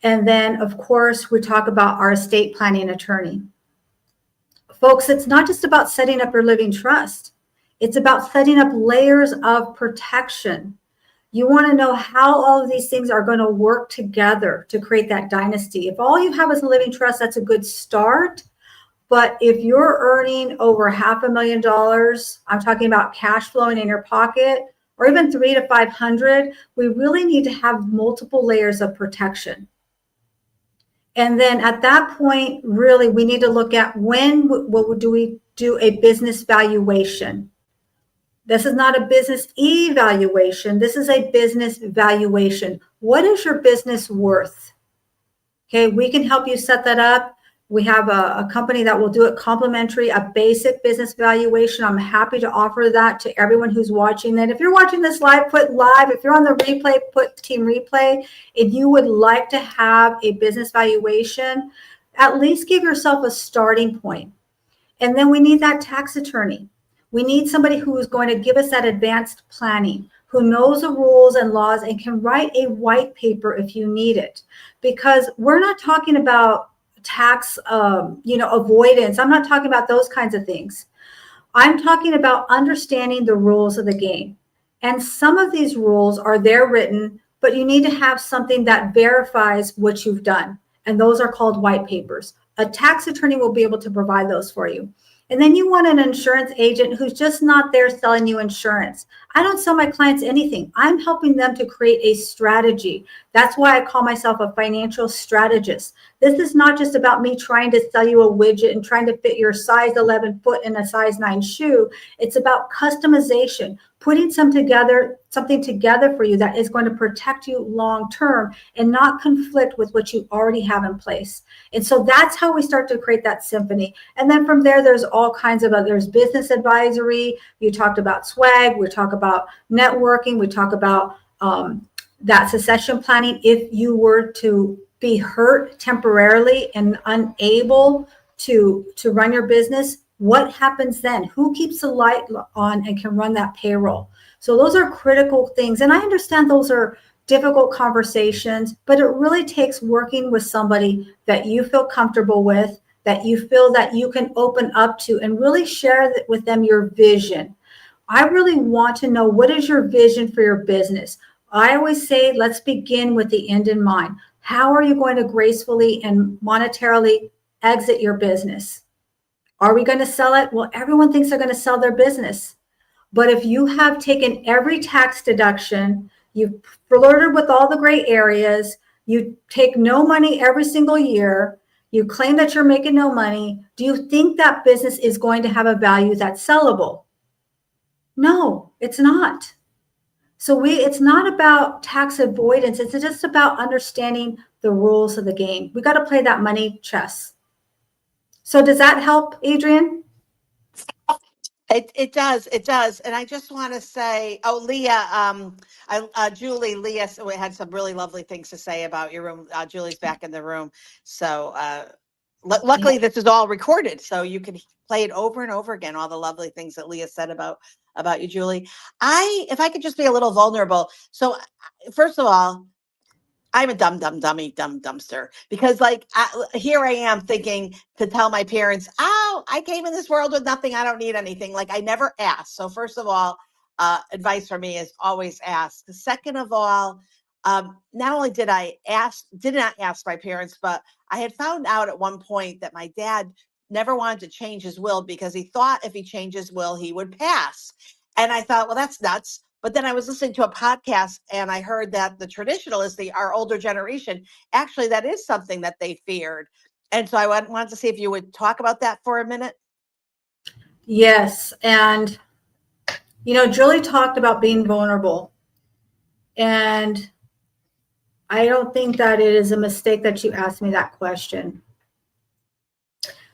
And then, of course, we talk about our estate planning attorney. Folks, it's not just about setting up your living trust. It's about setting up layers of protection. You want to know how all of these things are going to work together to create that dynasty. If all you have is a living trust, that's a good start. But if you're earning over $500,000, I'm talking about cash flowing in your pocket, or even 300 to 500, we really need to have multiple layers of protection. And then at that point, really, we need to look at what do we do a business valuation. This is not a business evaluation. This is a business valuation. What is your business worth? Okay, we can help you set that up. We have a company that will do it complimentary, a basic business valuation. I'm happy to offer that to everyone who's watching that. If you're watching this live, put live. If you're on the replay, put team replay. If you would like to have a business valuation, at least give yourself a starting point. And then we need that tax attorney. We need somebody who is going to give us that advanced planning, who knows the rules and laws and can write a white paper if you need it. Because we're not talking about tax avoidance. I'm not talking about those kinds of things. I'm talking about understanding the rules of the game. And some of these rules are there written, but you need to have something that verifies what you've done. And those are called white papers. A tax attorney will be able to provide those for you. And then you want an insurance agent who's just not there selling you insurance. I don't sell my clients anything. I'm helping them to create a strategy. That's why I call myself a financial strategist. This is not just about me trying to sell you a widget and trying to fit your size 11 foot in a size 9 shoe. It's about customization, putting something together for you that is going to protect you long term and not conflict with what you already have in place. And so that's how we start to create that symphony. And then from there, there's all kinds of there's business advisory. You talked about swag. We talk about networking. We talk about that succession planning. If you were to be hurt temporarily and unable to run your business, what happens then? Who keeps the light on and can run that payroll? So those are critical things. And I understand those are difficult conversations, but it really takes working with somebody that you feel comfortable with, that you feel that you can open up to and really share with them your vision. I really want to know, what is your vision for your business? I always say, let's begin with the end in mind. How are you going to gracefully and monetarily exit your business? Are we going to sell it? Well, everyone thinks they're going to sell their business. But if you have taken every tax deduction, you've flirted with all the gray areas, you take no money every single year, you claim that you're making no money, do you think that business is going to have a value that's sellable? No, it's not. So it's not about tax avoidance. It's just about understanding the rules of the game. We got to play that money chess. So does that help, Adrian? It does, and I just want to say, oh, Leah, Julie, Leah had some really lovely things to say about your room. Julie's back in the room, so luckily this is all recorded, so you can play it over and over again. All the lovely things that Leah said about you, Julie. If I could just be a little vulnerable. So, first of all, I'm a dumb dumpster because here I am thinking to tell my parents, oh, I came in this world with nothing. I don't need anything. Like I never asked. So first of all, advice for me is always ask. Second of all, not only did not ask my parents, but I had found out at one point that my dad never wanted to change his will because he thought if he changed his will, he would pass. And I thought, well, that's nuts. But then I was listening to a podcast and I heard that the traditionalists, our older generation, actually that is something that they feared. And so I wanted to see if you would talk about that for a minute. Yes. And, Julie talked about being vulnerable. And I don't think that it is a mistake that you asked me that question.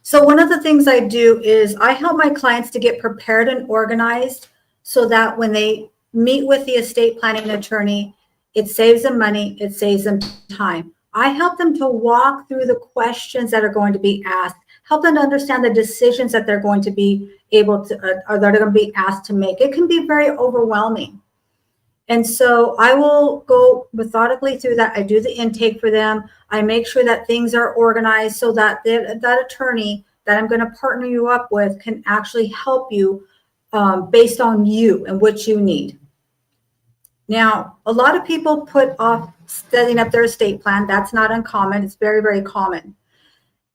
So one of the things I do is I help my clients to get prepared and organized so that when they meet with the estate planning attorney, it saves them money, it saves them time. I help them to walk through the questions that are going to be asked, help them to understand the decisions that they're going to be able to, or that are going to be asked to make. It can be very overwhelming. And so I will go methodically through that. I do the intake for them. I make sure that things are organized so that that attorney that I'm going to partner you up with can actually help you based on you and what you need. Now, a lot of people put off setting up their estate plan. That's not uncommon. It's very, very common.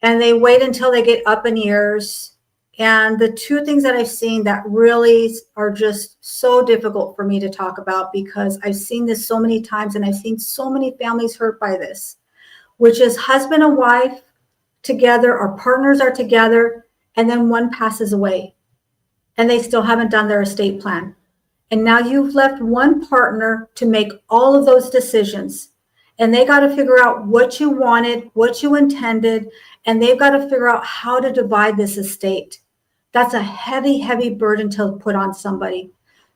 And they wait until they get up in years. And the two things that I've seen that really are just so difficult for me to talk about, because I've seen this so many times and I've seen so many families hurt by this, which is husband and wife together, or partners are together, and then one passes away and they still haven't done their estate plan. And now you've left one partner to make all of those decisions. And they got to figure out what you wanted, what you intended, and they've got to figure out how to divide this estate. That's a heavy, heavy burden to put on somebody.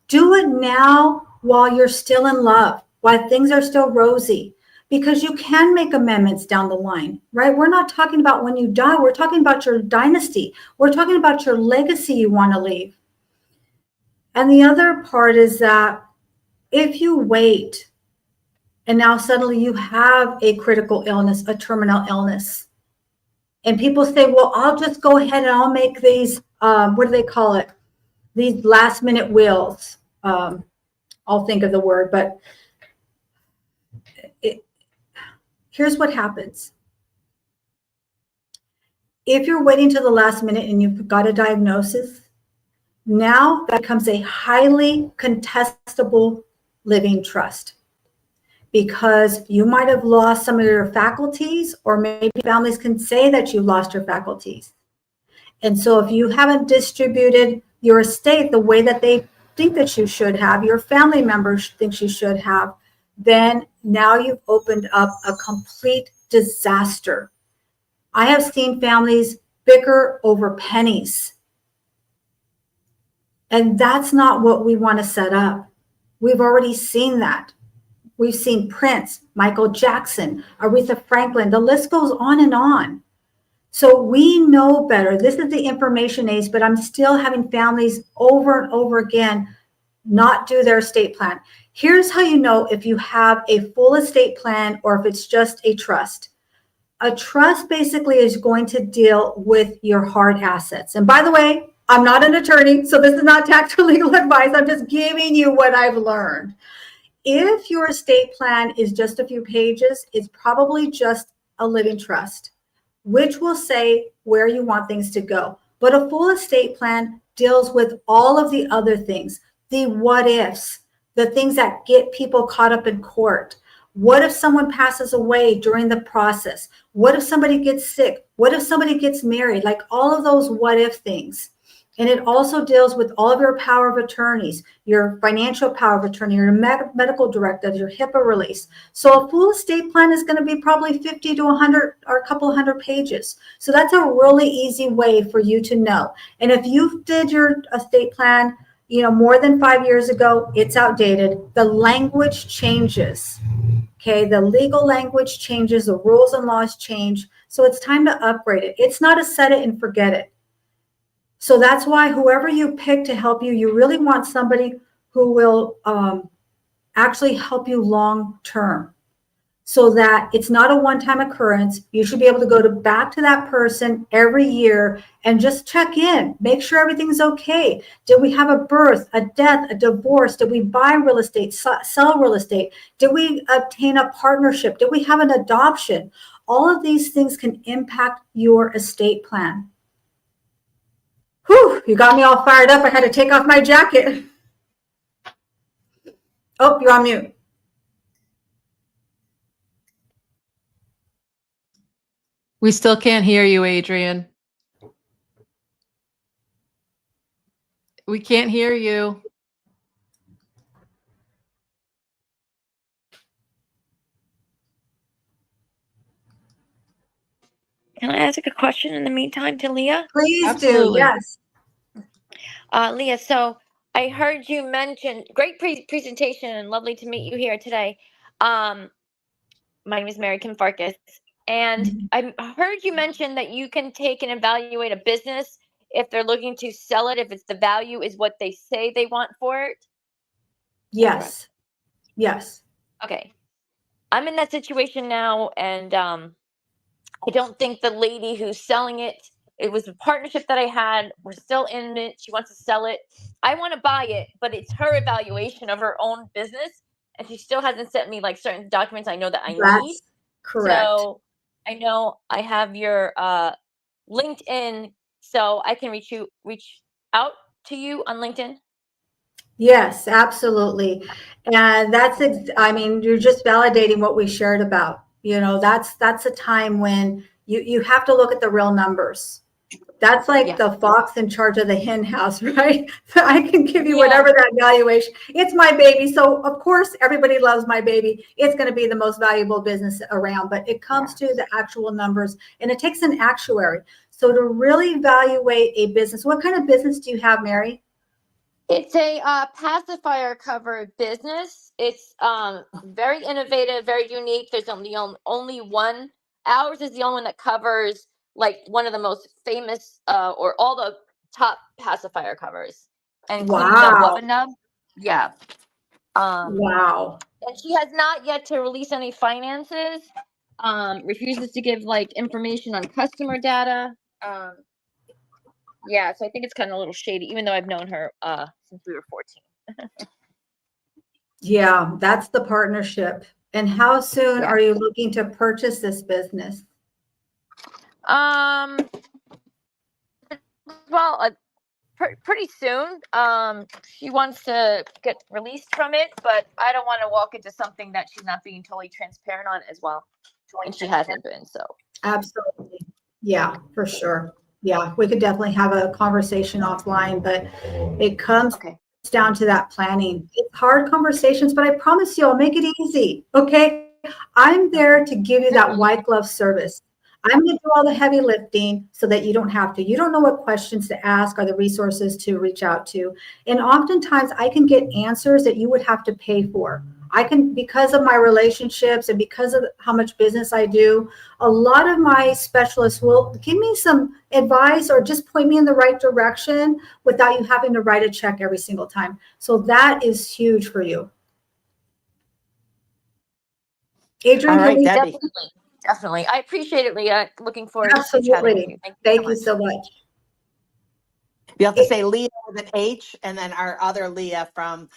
Do it now while you're still in love, while things are still rosy, because you can make amendments down the line, right? We're not talking about when you die. We're talking about your dynasty. We're talking about your legacy you want to leave. And the other part is that if you wait and now suddenly you have a critical illness, a terminal illness, and people say, well, I'll just go ahead and I'll make these, what do they call it? These last minute wills. I'll think of the word, but here's what happens. If you're waiting to the last minute and you've got a diagnosis, now that becomes a highly contestable living trust, because you might have lost some of your faculties, or maybe families can say that you lost your faculties. And so if you haven't distributed your estate the way that they think that you should have, your family members think you should have, then now you've opened up a complete disaster. I have seen families bicker over pennies. And that's not what we want to set up. We've already seen that. We've seen Prince, Michael Jackson, Aretha Franklin, the list goes on and on. So we know better. This is the information age, but I'm still having families over and over again not do their estate plan. Here's how you know if you have a full estate plan or if it's just a trust. A trust basically is going to deal with your hard assets. And by the way, I'm not an attorney, so this is not tax or legal advice. I'm just giving you what I've learned. If your estate plan is just a few pages, it's probably just a living trust, which will say where you want things to go. But a full estate plan deals with all of the other things, the what ifs, the things that get people caught up in court. What if someone passes away during the process? What if somebody gets sick? What if somebody gets married? Like all of those what if things. And it also deals with all of your power of attorneys, your financial power of attorney, your medical directive, your HIPAA release. So a full estate plan is going to be probably 50 to 100 or a couple hundred pages. So that's a really easy way for you to know. And if you did your estate plan, more than 5 years ago, it's outdated. The language changes. Okay, the legal language changes, the rules and laws change. So it's time to upgrade it. It's not a set it and forget it. So that's why whoever you pick to help you, you really want somebody who will actually help you long term, so that it's not a one-time occurrence. You should be able to go back to that person every year and just check in, make sure everything's okay. Did we have a birth, a death, a divorce? Did we buy real estate, sell real estate? Did we obtain a partnership? Did we have an adoption? All of these things can impact your estate plan. Whew, you got me all fired up. I had to take off my jacket. Oh, you're on mute. We still can't hear you, Adrian. We can't hear you. Can I ask a question in the meantime to Leah? Please Absolutely. do, yes. Leah, so I heard you mention, great presentation and lovely to meet you here today. My name is Mary Kim Farkas, and I heard you mention that you can take and evaluate a business if they're looking to sell it, if it's the value is what they say they want for it. Yes. Yes. Okay. I'm in that situation now, and I don't think the lady who's selling it, it was a partnership that I had. We're still in it. She wants to sell it. I want to buy it, but it's her evaluation of her own business. And she still hasn't sent me like certain documents I know that I need. That's correct. So I know I have your LinkedIn, so I can reach out to you on LinkedIn. Yes, absolutely. And that's, I mean, you're just validating what we shared about. That's a time when you have to look at the real numbers. That's like the fox in charge of the hen house, right? I can give you whatever that valuation. It's my baby. So of course, everybody loves my baby. It's going to be the most valuable business around, but it comes to the actual numbers, and it takes an actuary. So to really evaluate a business, what kind of business do you have, Mary? It's a pacifier cover business. It's very innovative, very unique. There's only one. Ours is the only one that covers like one of the most famous or all the top pacifier covers, including the Wubba Nub. Yeah. Wow. And she has not yet to release any finances. Refuses to give like information on customer data. Yeah, so I think it's kind of a little shady, even though I've known her since we were 14. Yeah, that's the partnership. And how soon are you looking to purchase this business? Well, pretty soon. She wants to get released from it, but I don't want to walk into something that she's not being totally transparent on as well, and she hasn't been. So absolutely, yeah, for sure. Yeah, we could definitely have a conversation offline, but it comes down to that planning. It's hard conversations, but I promise you, I'll make it easy. Okay, I'm there to give you that white glove service. I'm going to do all the heavy lifting so that you don't have to. You don't know what questions to ask or the resources to reach out to. And oftentimes I can get answers that you would have to pay for. I can, because of my relationships and because of how much business I do, a lot of my specialists will give me some advice or just point me in the right direction without you having to write a check every single time. So that is huge for you. Adrian, all right, Debbie. Definitely. I appreciate it, Leah. Looking forward to chatting with you. Thank you so much. You have to say Leah with an H, and then our other Leah from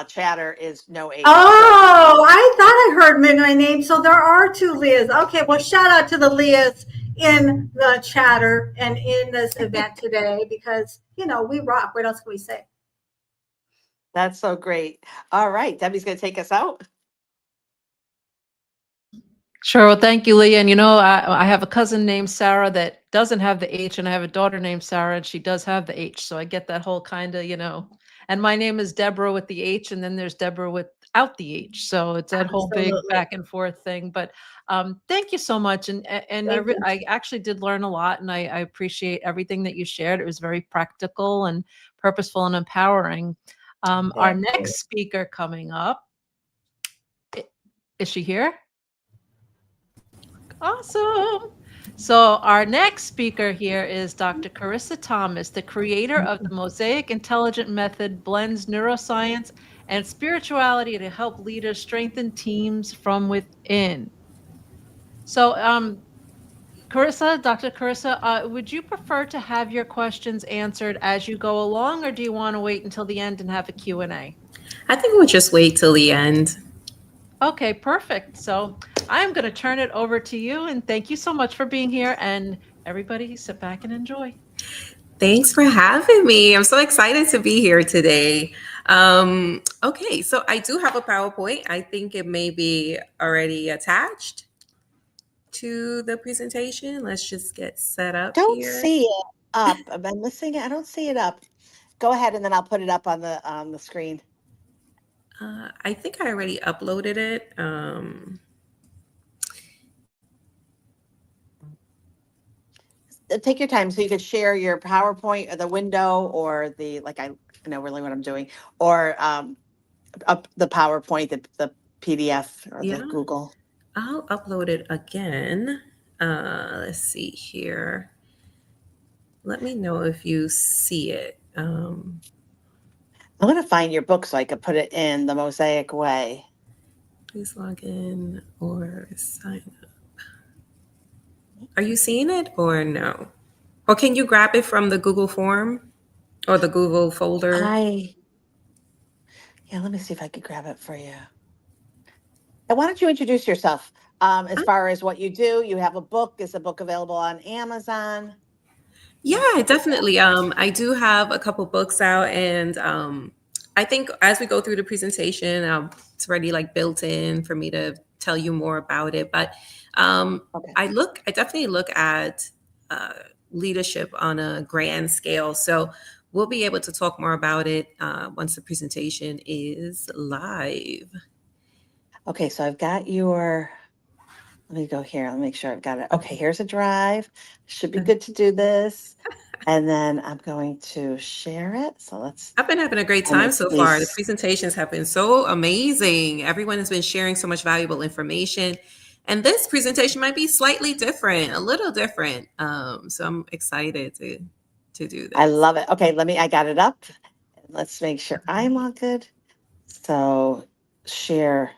Chatter is no H. Oh, I thought I heard my name. So there are two Leahs. Okay, well, shout out to the Leahs in the Chatter and in this event today, because, we rock. What else can we say? That's so great. All right, Debbie's going to take us out. Sure. Well, thank you, Leah. And I have a cousin named Sarah that doesn't have the H, and I have a daughter named Sarah, and she does have the H. So I get that whole kind of, and my name is Deborah with the H, and then there's Deborah without the H. So it's that whole big Absolutely. back and forth thing. But thank you so much. And Thank you. I actually did learn a lot, and I appreciate everything that you shared. It was very practical and purposeful and empowering. Our Thank you. next speaker coming up, is she here? Awesome. So our next speaker here is Dr. Carissa Thomas, the creator of the Mosaic Intelligent Method, blends neuroscience and spirituality to help leaders strengthen teams from within. So Carissa, Dr. Carissa, would you prefer to have your questions answered as you go along, or do you want to wait until the end and have a Q&A? I think we'll just wait till the end. Okay, perfect. So I'm going to turn it over to you, and thank you so much for being here, and everybody sit back and enjoy. Thanks for having me. I'm so excited to be here today. Okay, so I do have a PowerPoint. I think it may be already attached to the presentation. Let's just get set up Don't here. see it up. Am I missing it? I don't see it up. Go ahead, and then I'll put it up on the screen. I think I already uploaded it. Take your time so you could share your PowerPoint or the window or the, like, I know really what I'm doing, or up the PowerPoint, the PDF or Yeah. the Google. I'll upload it again. Let's see here. Let me know if you see it. I'm going to find your book so I could put it in the Mosaic way. Please log in or sign up. Are you seeing it or no? Or can you grab it from the Google form or the Google folder? Yeah, let me see if I could grab it for you. And why don't you introduce yourself as far as what you do? You have a book. Is the book available on Amazon? Yeah, definitely. I do have a couple books out, and I think as we go through the presentation, it's already like built in for me to tell you more about it. But I definitely look at leadership on a grand scale. So we'll be able to talk more about it once the presentation is live. Okay, so I've got your, let me go here. Let me make sure I've got it. Okay, here's a drive. Should be good to do this. And then I'm going to share it. So I've been having a great time so far. The presentations have been so amazing. Everyone has been sharing so much valuable information. And this presentation might be slightly different, a little different. So I'm excited to do this. I love it. Okay, I got it up. Let's make sure I'm all good. So share.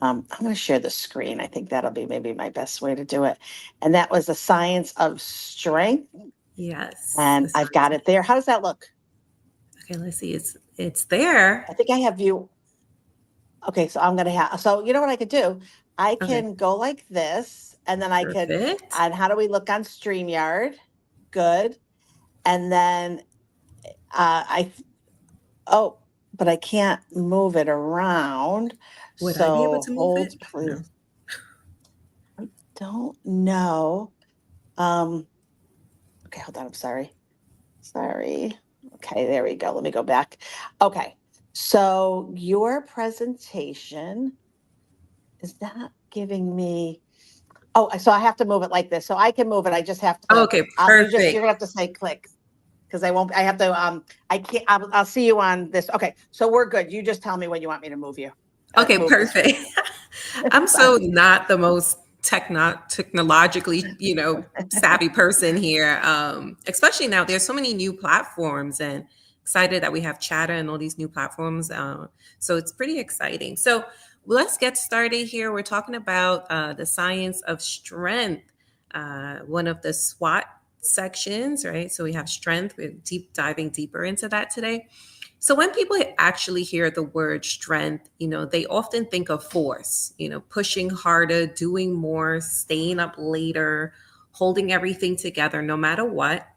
I'm going to share the screen. I think that'll be maybe my best way to do it. And that was the science of strength. Yes. And I've got it there. How does that look? Okay, let's see. It's there. I think I have you. Okay, so I'm going to have, so you know what I could do? I can go like this, and then I could, and how do we look on StreamYard? Good. And then but I can't move it around. Would I be able to move hold, it? please. No. I don't know. Okay, hold on. I'm sorry. Okay, there we go. Let me go back. Okay, so your presentation is not giving me. Oh, so I have to move it like this. So I can move it. I just have to. Okay, perfect. You're gonna have to say click. Because I won't, I have to, I can't, I'll see you on this. Okay, so we're good. You just tell me when you want me to move you. Okay, perfect. I'm so not the most technologically, savvy person here. Especially now, there's so many new platforms, and excited that we have Chatter and all these new platforms. So it's pretty exciting. So let's get started here. We're talking about the science of strength, one of the SWOT sections, right? So we have strength. We're diving deeper into that today. So when people actually hear the word strength, they often think of force, pushing harder, doing more, staying up later, holding everything together no matter what.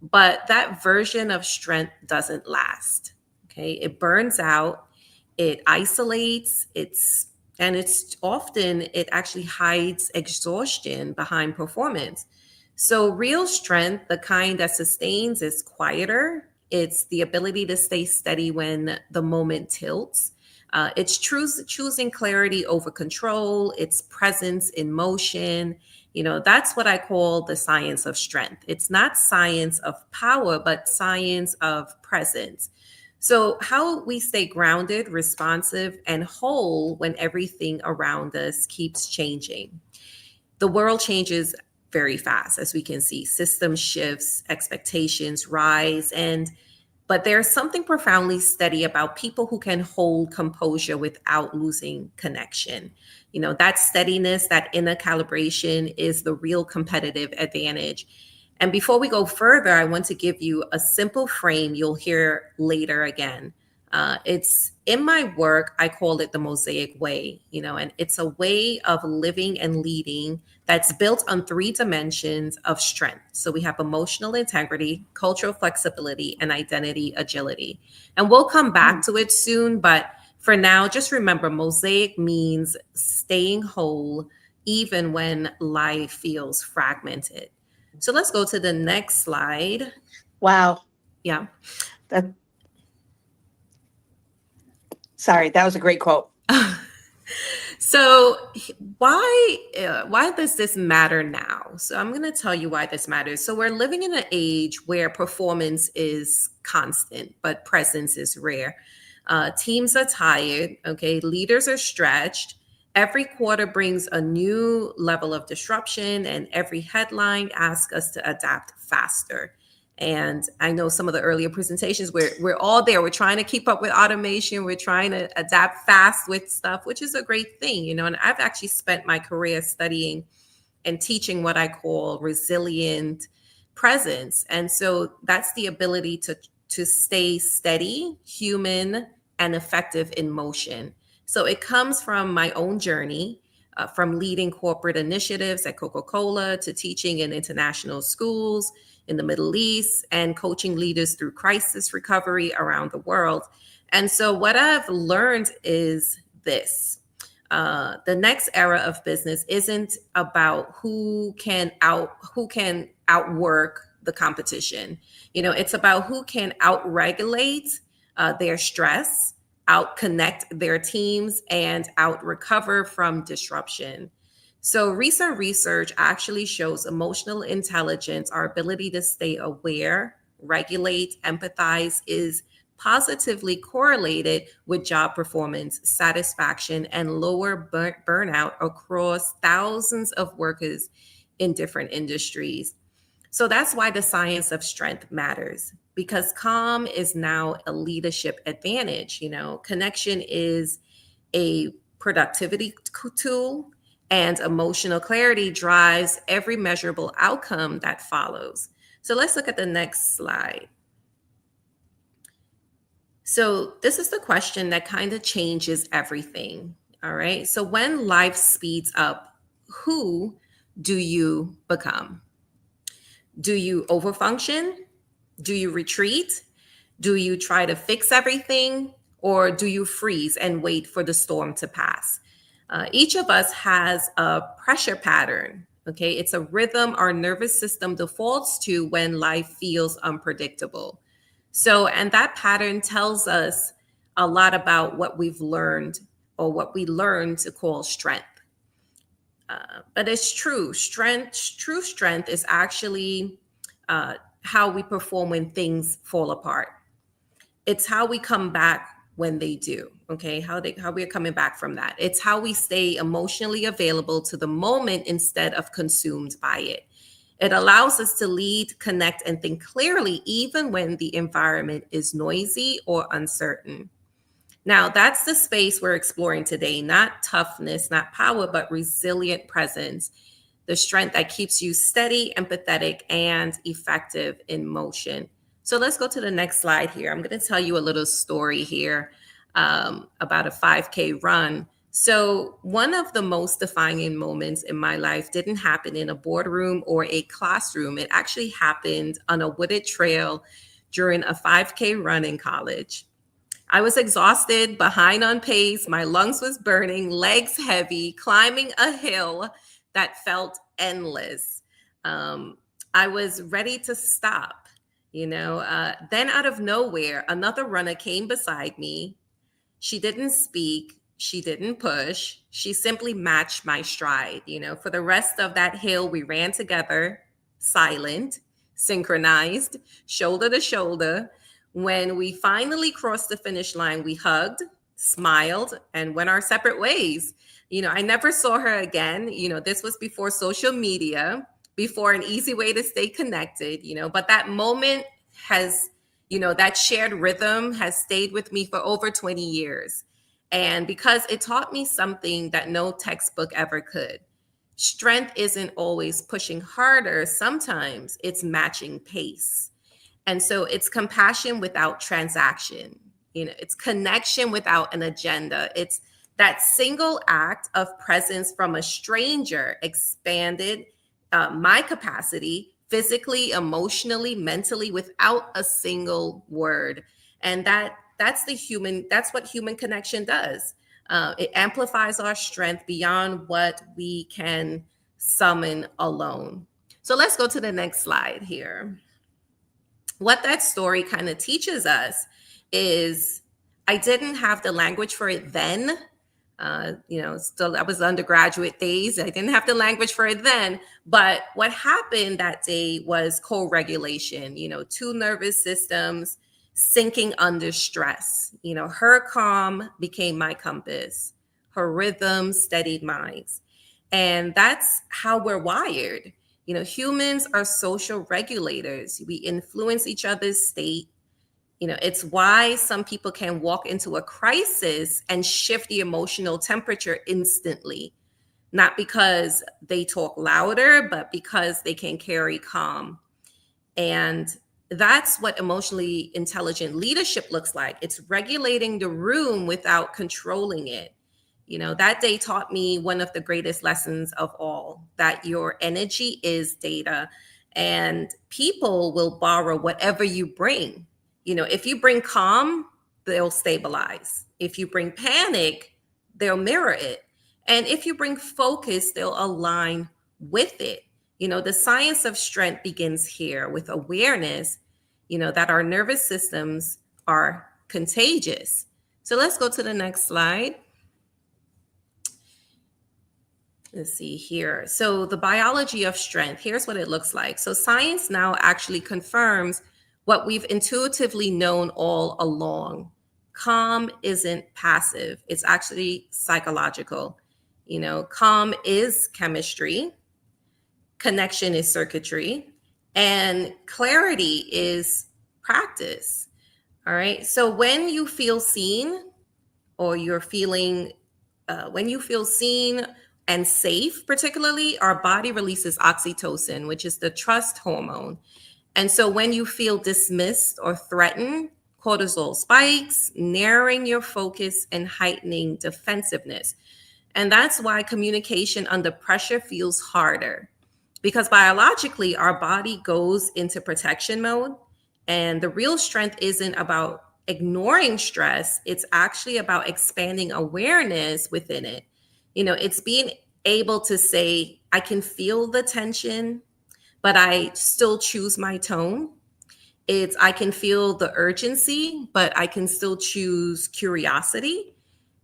But that version of strength doesn't last. Okay. It burns out, it isolates, it's And it actually hides exhaustion behind performance. So real strength, the kind that sustains, is quieter. It's the ability to stay steady when the moment tilts. It's choosing clarity over control. It's presence in motion. That's what I call the science of strength. It's not science of power, but science of presence. So, how we stay grounded, responsive, and whole when everything around us keeps changing. The world changes very fast, as we can see. System shifts, expectations rise, but there's something profoundly steady about people who can hold composure without losing connection. That steadiness, that inner calibration is the real competitive advantage. And before we go further, I want to give you a simple frame you'll hear later again. It's in my work, I call it the Mosaic Way, and it's a way of living and leading that's built on 3 dimensions of strength. So we have emotional integrity, cultural flexibility, and identity agility. And we'll come back to it soon, but for now, just remember Mosaic means staying whole even when life feels fragmented. So let's go to the next slide. Wow. Yeah. Sorry, that was a great quote. So why does this matter now? So I'm going to tell you why this matters. So we're living in an age where performance is constant, but presence is rare. Teams are tired. Okay, leaders are stretched. Every quarter brings a new level of disruption, and every headline asks us to adapt faster. And I know some of the earlier presentations, we're all there. We're trying to keep up with automation. We're trying to adapt fast with stuff, which is a great thing, And I've actually spent my career studying and teaching what I call resilient presence. And so that's the ability to stay steady, human, and effective in motion. So it comes from my own journey, from leading corporate initiatives at Coca-Cola to teaching in international schools in the Middle East and coaching leaders through crisis recovery around the world. And so what I've learned is this. The next era of business isn't about who can outwork the competition. It's about who can outregulate their stress, out-connect their teams, and out-recover from disruption. So recent research actually shows emotional intelligence, our ability to stay aware, regulate, empathize, is positively correlated with job performance, satisfaction, and lower burnout across thousands of workers in different industries. So that's why the science of strength matters, because calm is now a leadership advantage. Connection is a productivity tool, and emotional clarity drives every measurable outcome that follows. So let's look at the next slide. So this is the question that kind of changes everything. All right. So when life speeds up, who do you become? Do you overfunction? Do you retreat? Do you try to fix everything? Or do you freeze and wait for the storm to pass? Each of us has a pressure pattern. Okay. It's a rhythm our nervous system defaults to when life feels unpredictable. So, and that pattern tells us a lot about what we've learned or what we learn to call strength. But it's true. True strength is actually how we perform when things fall apart. It's how we come back when they do. Okay, how we're coming back from that. It's how we stay emotionally available to the moment instead of consumed by it. It allows us to lead, connect, and think clearly, even when the environment is noisy or uncertain. Now, that's the space we're exploring today, not toughness, not power, but resilient presence, the strength that keeps you steady, empathetic, and effective in motion. So let's go to the next slide here. I'm going to tell you a little story here about a 5K run. So one of the most defining moments in my life didn't happen in a boardroom or a classroom. It actually happened on a wooded trail during a 5K run in college. I was exhausted, behind on pace, my lungs was burning, legs heavy, climbing a hill that felt endless. I was ready to stop, Then out of nowhere, another runner came beside me. She didn't speak. She didn't push. She simply matched my stride. For the rest of that hill, we ran together, silent, synchronized, shoulder to shoulder. When we finally crossed the finish line, we hugged, smiled, and went our separate ways. I never saw her again. This was before social media, before an easy way to stay connected, but that moment has, that shared rhythm has stayed with me for over 20 years. And because it taught me something that no textbook ever could. Strength isn't always pushing harder. Sometimes it's matching pace. And so it's compassion without transaction. It's connection without an agenda. It's that single act of presence from a stranger expanded my capacity physically, emotionally, mentally, without a single word. And that's what human connection does. It amplifies our strength beyond what we can summon alone. So let's go to the next slide here. What that story kind of teaches us is I didn't have the language for it then. Still, I was undergraduate days. I didn't have the language for it then. But what happened that day was co-regulation, two nervous systems syncing under stress. Her calm became my compass. Her rhythm steadied mine. And that's how we're wired. Humans are social regulators. We influence each other's state. It's why some people can walk into a crisis and shift the emotional temperature instantly, not because they talk louder, but because they can carry calm. And that's what emotionally intelligent leadership looks like. It's regulating the room without controlling it. That day taught me one of the greatest lessons of all, that your energy is data and people will borrow whatever you bring. If you bring calm, they'll stabilize. If you bring panic, they'll mirror it. And if you bring focus, they'll align with it. The science of strength begins here with awareness, that our nervous systems are contagious. So let's go to the next slide. Let's see here. So the biology of strength, here's what it looks like. So science now actually confirms what we've intuitively known all along. Calm isn't passive. It's actually psychological. Calm is chemistry. Connection is circuitry. And clarity is practice. All right. So when you feel seen or you're feeling, when you feel seen and safe, particularly, our body releases oxytocin, which is the trust hormone. And so when you feel dismissed or threatened, cortisol spikes, narrowing your focus and heightening defensiveness. And that's why communication under pressure feels harder, because biologically, our body goes into protection mode. And the real strength isn't about ignoring stress. It's actually about expanding awareness within it. It's being able to say, I can feel the tension, but I still choose my tone. I can feel the urgency, but I can still choose curiosity.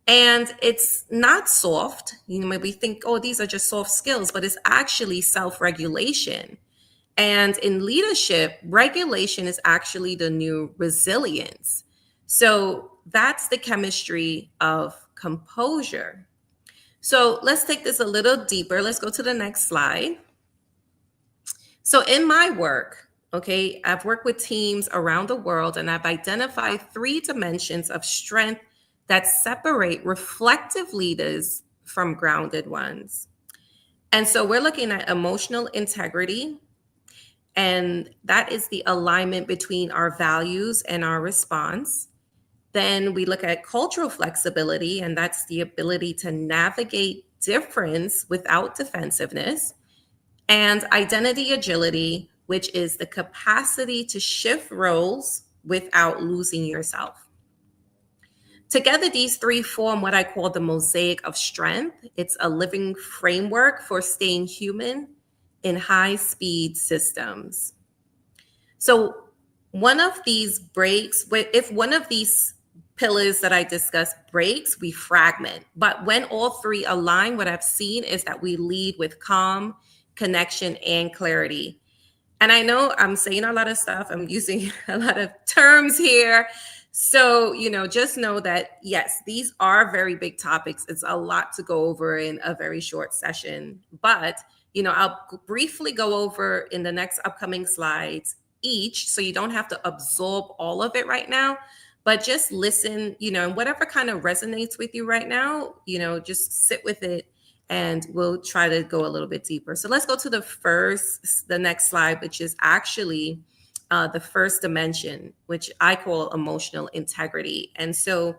And it's not soft. We think, oh, these are just soft skills, but it's actually self-regulation. And in leadership, regulation is actually the new resilience. So that's the chemistry of composure. So let's take this a little deeper. Let's go to the next slide. So in my work, I've worked with teams around the world, and I've identified 3 dimensions of strength that separate reflective leaders from grounded ones. And so we're looking at emotional integrity, and that is the alignment between our values and our response. Then we look at cultural flexibility, and that's the ability to navigate difference without defensiveness. And identity agility, which is the capacity to shift roles without losing yourself. Together, these three form what I call the mosaic of strength. It's a living framework for staying human in high-speed systems. So one of these breaks, if one of these pillars that I discussed breaks, we fragment. But when all three align, what I've seen is that we lead with calm, connection, and clarity. And I know I'm saying a lot of stuff. I'm using a lot of terms here. So, just know that, yes, these are very big topics. It's a lot to go over in a very short session. But, I'll briefly go over in the next upcoming slides each, so you don't have to absorb all of it right now. But just listen, and whatever kind of resonates with you right now, just sit with it, and we'll try to go a little bit deeper. So let's go to the next slide, which is actually the first dimension, which I call emotional integrity. And so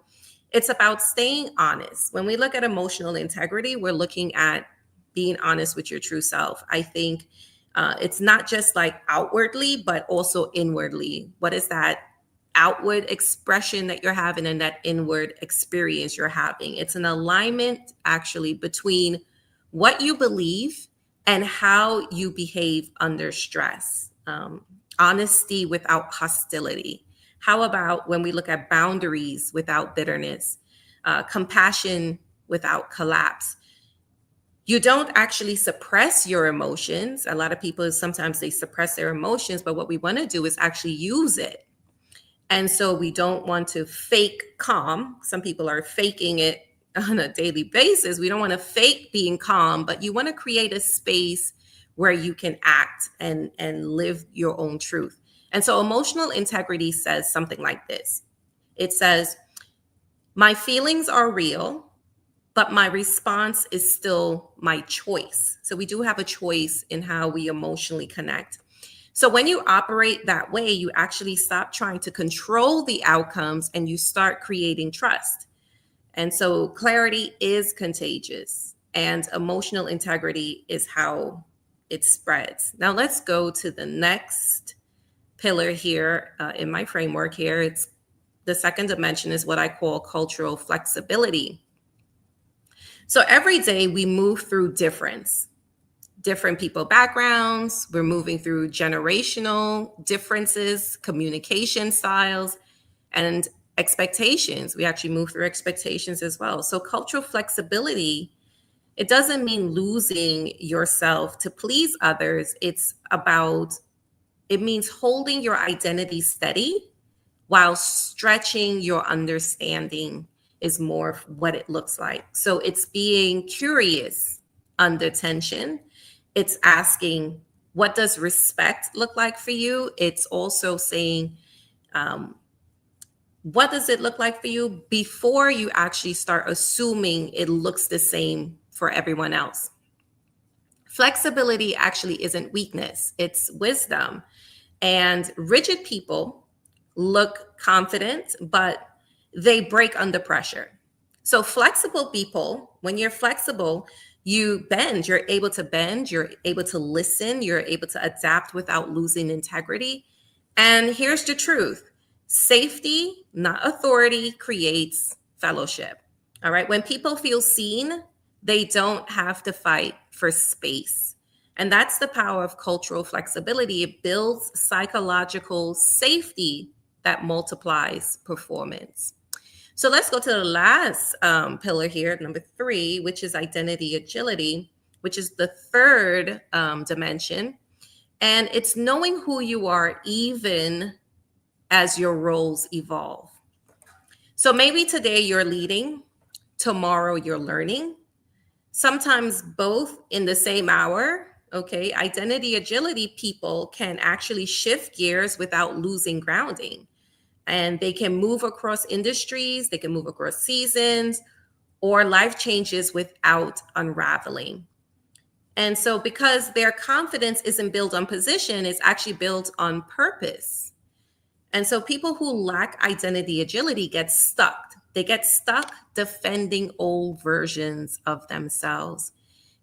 it's about staying honest. When we look at emotional integrity, we're looking at being honest with your true self. I think it's not just like outwardly, but also inwardly. What is that outward expression that you're having and that inward experience you're having? It's an alignment actually between what you believe and how you behave under stress. Honesty without hostility. How about when we look at boundaries without bitterness, compassion without collapse? You don't actually suppress your emotions. A lot of people, sometimes they suppress their emotions, but what we want to do is actually use it. And so we don't want to fake calm. Some people are faking it on a daily basis. We don't want to fake being calm, but you want to create a space where you can act and live your own truth. And so emotional integrity says something like this. It says, my feelings are real, but my response is still my choice. So we do have a choice in how we emotionally connect. So when you operate that way, you actually stop trying to control the outcomes and you start creating trust. And so clarity is contagious, and emotional integrity is how it spreads. Now let's go to the next pillar here in my framework here. It's the second dimension is what I call cultural flexibility. So every day we move through different people backgrounds. We're moving through generational differences, communication styles, and expectations. We actually move through expectations as well. So cultural flexibility, it doesn't mean losing yourself to please others. It means holding your identity steady while stretching your understanding is more what it looks like. So it's being curious under tension. It's asking, what does respect look like for you? It's also saying, what does it look like for you before you actually start assuming it looks the same for everyone else? Flexibility actually isn't weakness, it's wisdom. And rigid people look confident, but they break under pressure. So flexible people, when you're flexible, you bend, you're able to listen, you're able to adapt without losing integrity. And here's the truth. Safety, not authority, creates fellowship. All right. When people feel seen, they don't have to fight for space. And that's the power of cultural flexibility. It builds psychological safety that multiplies performance. So let's go to the last pillar here, number 3, which is identity agility, which is the third dimension. And it's knowing who you are even as your roles evolve. So maybe today you're leading, tomorrow you're learning, sometimes both in the same hour. Okay, identity agility people can actually shift gears without losing grounding. And they can move across industries, they can move across seasons or life changes without unraveling. And so because their confidence isn't built on position, it's actually built on purpose. And so people who lack identity agility get stuck. They get stuck defending old versions of themselves.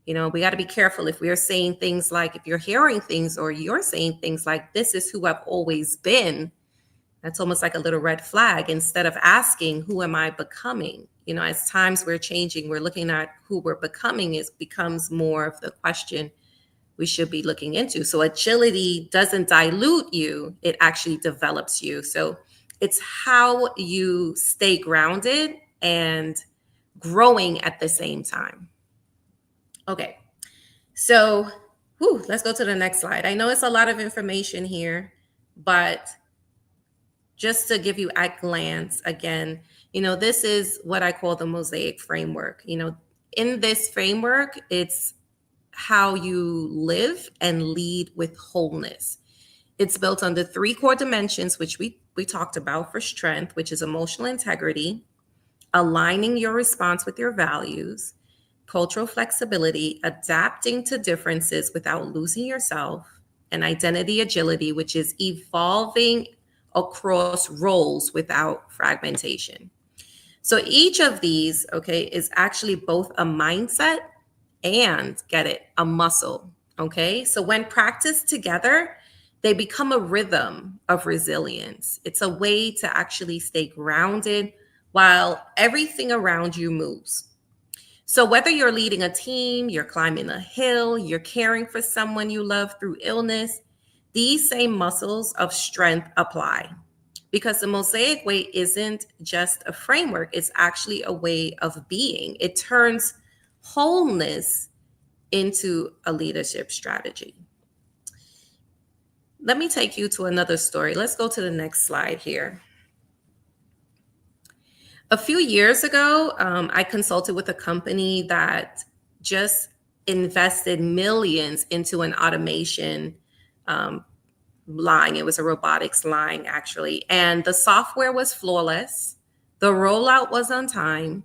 We got to be careful if we are saying things like, if you're hearing things or you're saying things like, this is who I've always been, That's almost like a little red flag. Instead of asking, who am I becoming? You know, as times we're changing, we're looking at who we're becoming. It becomes more of the question we should be looking into. So agility doesn't dilute you, it actually develops you. So it's how you stay grounded and growing at the same time. Okay, so let's go to the next slide. I know it's a lot of information here, but just to give you at glance again, you know, this is what I call the mosaic framework. You know, in this framework, it's how you live and lead with wholeness. It's built on the 3 core dimensions, which we talked about for strength, which is emotional integrity, aligning your response with your values, cultural flexibility, adapting to differences without losing yourself, and identity agility, which is evolving across roles without fragmentation. So each of these, okay, is actually both a mindset and, get it, a muscle, okay? So when practiced together, they become a rhythm of resilience. It's a way to actually stay grounded while everything around you moves. So whether you're leading a team, you're climbing a hill, you're caring for someone you love through illness, these same muscles of strength apply. Because the Mosaic Way isn't just a framework, it's actually a way of being. It turns wholeness into a leadership strategy. Let me take you to another story. Let's go to the next slide here. A few years ago, I consulted with a company that just invested millions into an automation line. It was a robotics line, actually. And the software was flawless. The rollout was on time,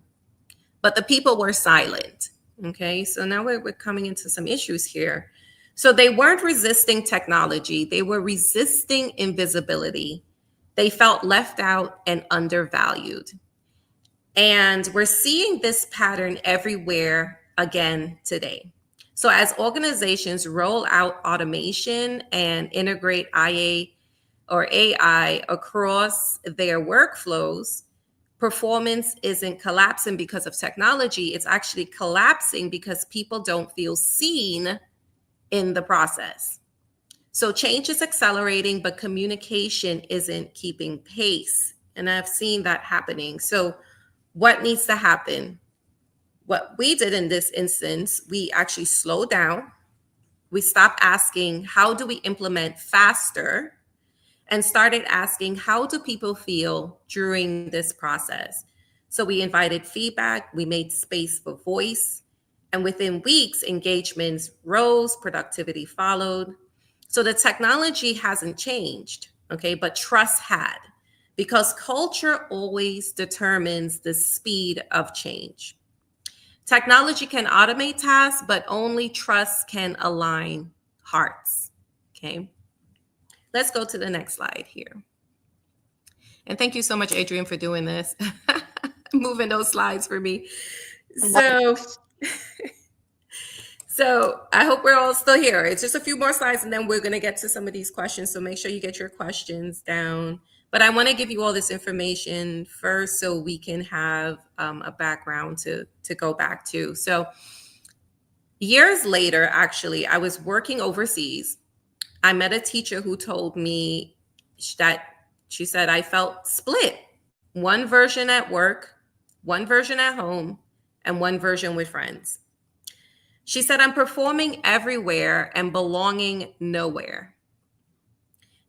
but the people were silent. Okay, so now we're coming into some issues here. So they weren't resisting technology, they were resisting invisibility. They felt left out and undervalued. And we're seeing this pattern everywhere again today. So as organizations roll out automation and integrate IA or AI across their workflows, performance isn't collapsing because of technology. It's actually collapsing because people don't feel seen in the process. So change is accelerating, but communication isn't keeping pace. And I've seen that happening. So what needs to happen? What we did in this instance, we actually slowed down. We stopped asking, how do we implement faster? And started asking, how do people feel during this process? So we invited feedback, we made space for voice, and within weeks, engagements rose, productivity followed. So the technology hasn't changed, okay, but trust had, because culture always determines the speed of change. Technology can automate tasks, but only trust can align hearts, okay? Let's go to the next slide here. And thank you so much, Adrian, for doing this, moving those slides for me. So I hope we're all still here. It's just a few more slides, and then we're going to get to some of these questions. So make sure you get your questions down. But I want to give you all this information first so we can have a background to go back to. So years later, actually, I was working overseas. I met a teacher who told me that she said, I felt split. One version at work, one version at home, and one version with friends. She said, I'm performing everywhere and belonging nowhere.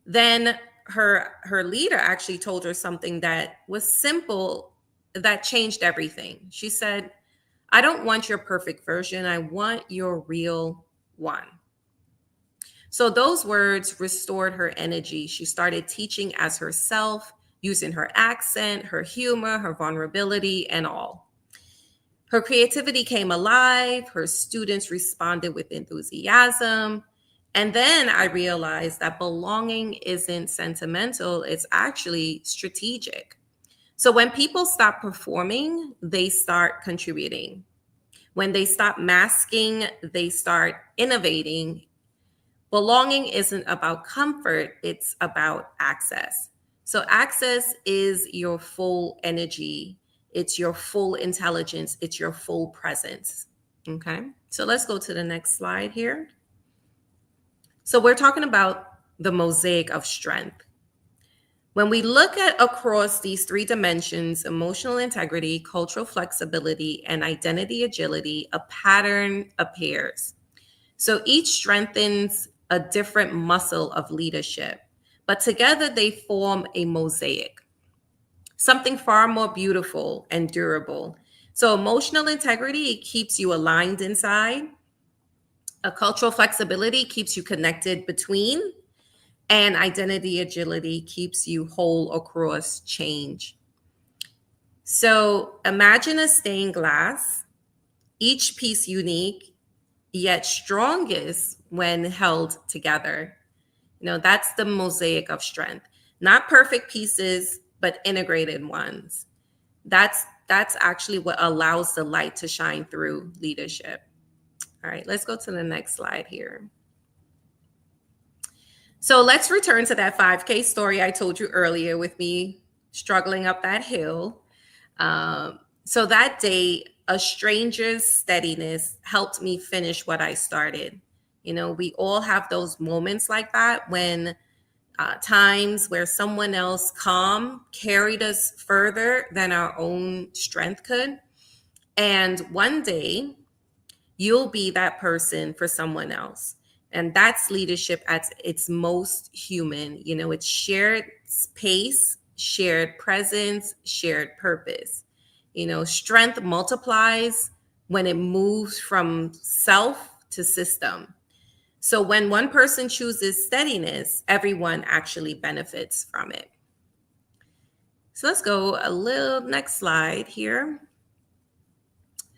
Then her leader actually told her something that was simple, that changed everything. She said, I don't want your perfect version. I want your real one. So those words restored her energy. She started teaching as herself, using her accent, her humor, her vulnerability, and all. Her creativity came alive. Her students responded with enthusiasm. And then I realized that belonging isn't sentimental, it's actually strategic. So when people stop performing, they start contributing. When they stop masking, they start innovating. Belonging isn't about comfort, it's about access. So access is your full energy. It's your full intelligence. It's your full presence. Okay. So let's go to the next slide here. So we're talking about the mosaic of strength. When we look at across these three dimensions, emotional integrity, cultural flexibility, and identity agility, a pattern appears. So each strengthens a different muscle of leadership, but together they form a mosaic, something far more beautiful and durable. So emotional integrity keeps you aligned inside. A cultural flexibility keeps you connected between, and identity agility keeps you whole across change. So imagine a stained glass, each piece unique, yet strongest when held together. You know, that's the mosaic of strength. Not perfect pieces, but integrated ones. That's actually what allows the light to shine through leadership. All right, let's go to the next slide here. So let's return to that 5K story I told you earlier with me struggling up that hill. So that day, a stranger's steadiness helped me finish what I started. You know, we all have those moments like that when times where someone else calm carried us further than our own strength could. And one day, you'll be that person for someone else. And that's leadership at its most human. You know, it's shared pace, shared presence, shared purpose. You know, strength multiplies when it moves from self to system. So when one person chooses steadiness, everyone actually benefits from it. So let's go a little next slide here.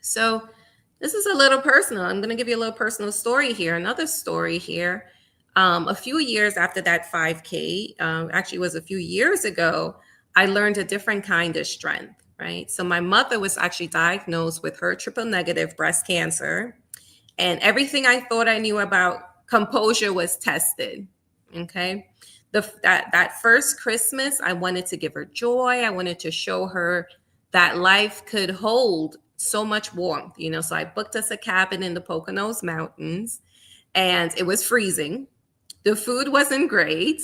So this is a little personal. I'm going to give you a little personal story here. Another story here. A few years after that 5K, actually was a few years ago, I learned a different kind of strength, right? So my mother was actually diagnosed with her triple negative breast cancer. And everything I thought I knew about composure was tested, okay? That first Christmas, I wanted to give her joy. I wanted to show her that life could hold so much warmth, you know. So I booked us a cabin in the Poconos Mountains, and it was freezing. The food wasn't great.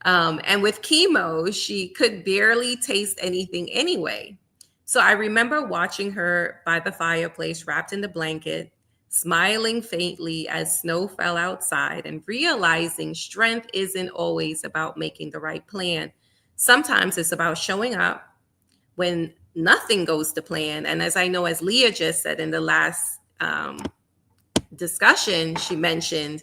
And with chemo, she could barely taste anything anyway. So I remember watching her by the fireplace, wrapped in the blanket, smiling faintly as snow fell outside, and realizing strength isn't always about making the right plan. Sometimes it's about showing up when nothing goes to plan. And as I know, as Leah just said in the last discussion, she mentioned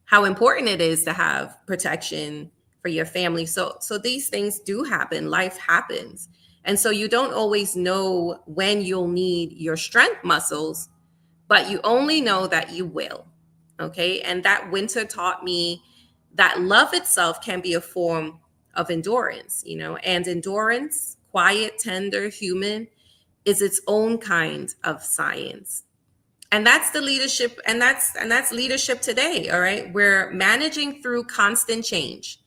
how important it is to have protection for your family. So these things do happen. Life happens. And so you don't always know when you'll need your strength muscles, but you only know that you will. Okay. And that winter taught me that love itself can be a form of endurance, you know, and endurance, quiet, tender, human, is its own kind of science. And that's the leadership, and that's leadership today. All right. We're managing through constant change,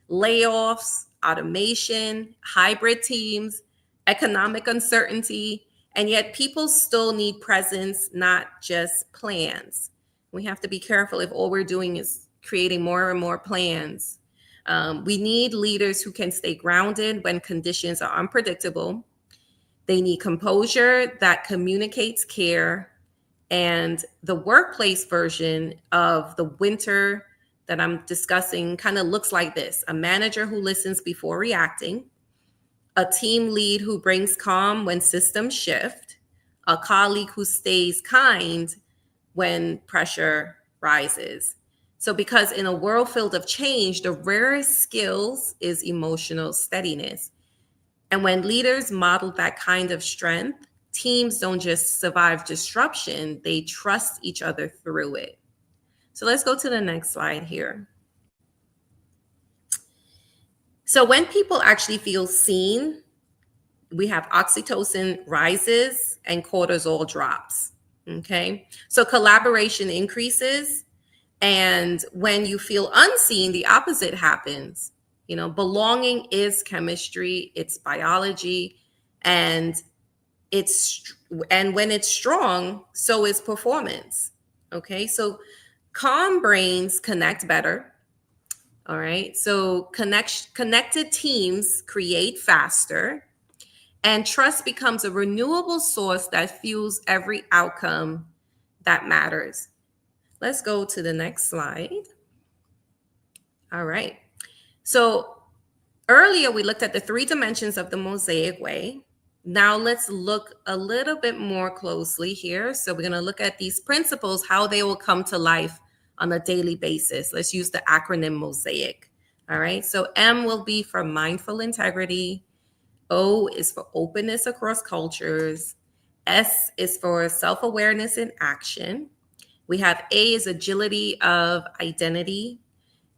layoffs, automation, hybrid teams, economic uncertainty, and yet people still need presence, not just plans. We have to be careful if all we're doing is creating more and more plans. We need leaders who can stay grounded when conditions are unpredictable. They need composure that communicates care. And the workplace version of the winter that I'm discussing kind of looks like this: a manager who listens before reacting, a team lead who brings calm when systems shift, a colleague who stays kind when pressure rises. So because in a world filled of change, the rarest skills is emotional steadiness. And when leaders model that kind of strength, teams don't just survive disruption, they trust each other through it. So let's go to the next slide here. So when people actually feel seen, we have oxytocin rises and cortisol drops. Okay. So collaboration increases. And when you feel unseen, the opposite happens. You know, belonging is chemistry, it's biology, and when it's strong, so is performance. Okay, so calm brains connect better. All right, so connected teams create faster, and trust becomes a renewable source that fuels every outcome that matters. Let's go to the next slide. All right, so earlier we looked at the 3 dimensions of the mosaic way. Now let's look a little bit more closely here. So we're going to look at these principles, how they will come to life on a daily basis. Let's use the acronym MOSAIC. All right. So M will be for mindful integrity. O is for openness across cultures. S is for self-awareness in action. We have A is agility of identity.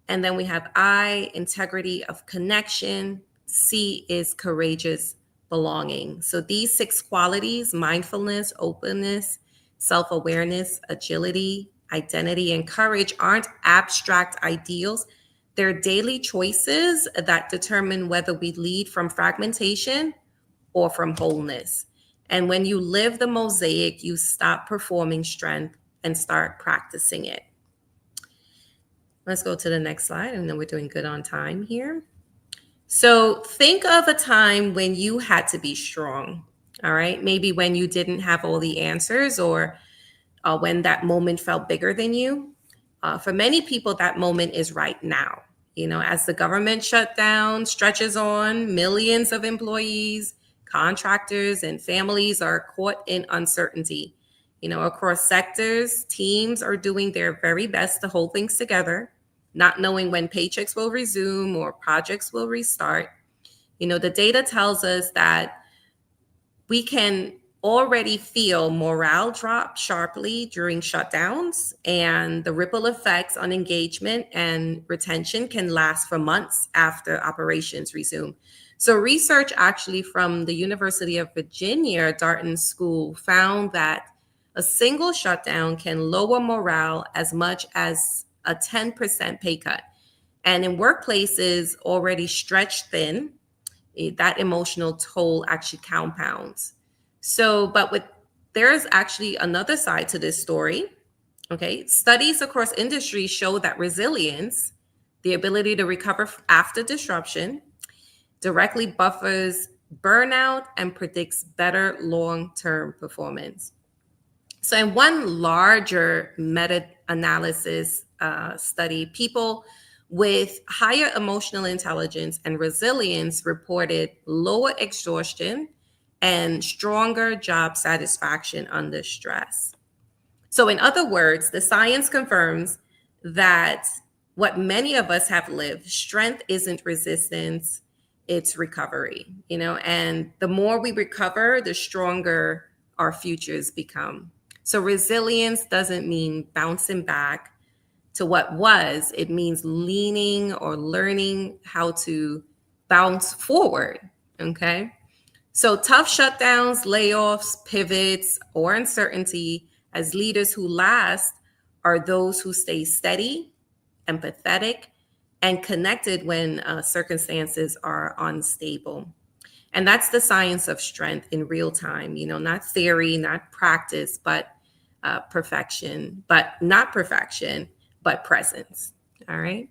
And then we have I, integrity of connection. C is courageous belonging. So these 6 qualities, mindfulness, openness, self-awareness, agility, identity, and courage, aren't abstract ideals. They're daily choices that determine whether we lead from fragmentation or from wholeness. And when you live the mosaic, you stop performing strength and start practicing it. Let's go to the next slide. I know we're doing good on time here. So think of a time when you had to be strong. All right. Maybe when you didn't have all the answers, or when that moment felt bigger than you. For many people, that moment is right now. You know, as the government shutdown stretches on, millions of employees, contractors, and families are caught in uncertainty. You know, across sectors, teams are doing their very best to hold things together, not knowing when paychecks will resume or projects will restart. You know, the data tells us that we can already feel morale drop sharply during shutdowns, and the ripple effects on engagement and retention can last for months after operations resume. So research actually from the University of Virginia, Darton School, found that a single shutdown can lower morale as much as a 10% pay cut. And in workplaces already stretched thin, that emotional toll actually compounds. So, there's actually another side to this story. Okay, studies across industries show that resilience, the ability to recover after disruption, directly buffers burnout and predicts better long-term performance. So, in one larger meta-analysis study, people with higher emotional intelligence and resilience reported lower exhaustion and stronger job satisfaction under stress. So, in other words, the science confirms that what many of us have lived, strength isn't resistance, it's recovery, you know, and the more we recover, the stronger our futures become. So, resilience doesn't mean bouncing back to what was, it means leaning or learning how to bounce forward. Okay. So tough shutdowns, layoffs, pivots, or uncertainty, as leaders who last are those who stay steady, empathetic, and connected when circumstances are unstable. And that's the science of strength in real time, you know, not theory, not practice, but perfection, but not perfection, but presence. All right.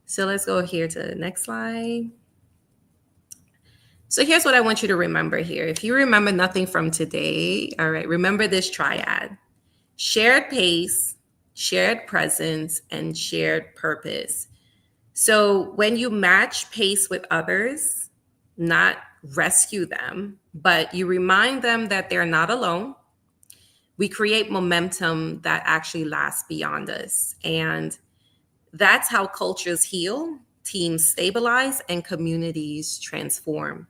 So let's go here to the next slide. So here's what I want you to remember here. If you remember nothing from today, all right, remember this triad: shared pace, shared presence, and shared purpose. So when you match pace with others, not rescue them, but you remind them that they're not alone, we create momentum that actually lasts beyond us. And that's how cultures heal, teams stabilize, and communities transform.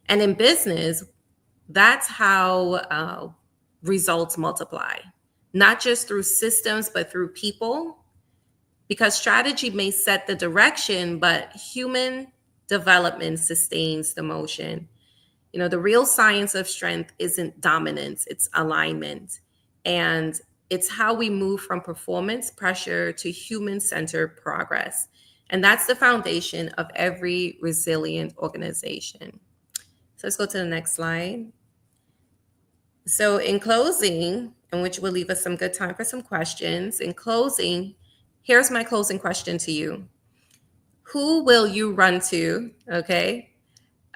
And in business, that's how results multiply, not just through systems, but through people. Because strategy may set the direction, but human development sustains the motion. You know, the real science of strength isn't dominance, it's alignment. And it's how we move from performance pressure to human-centered progress. And that's the foundation of every resilient organization. So let's go to the next slide. So in closing, and which will leave us some good time for some questions. In closing, here's my closing question to you. Who will you run to? Okay.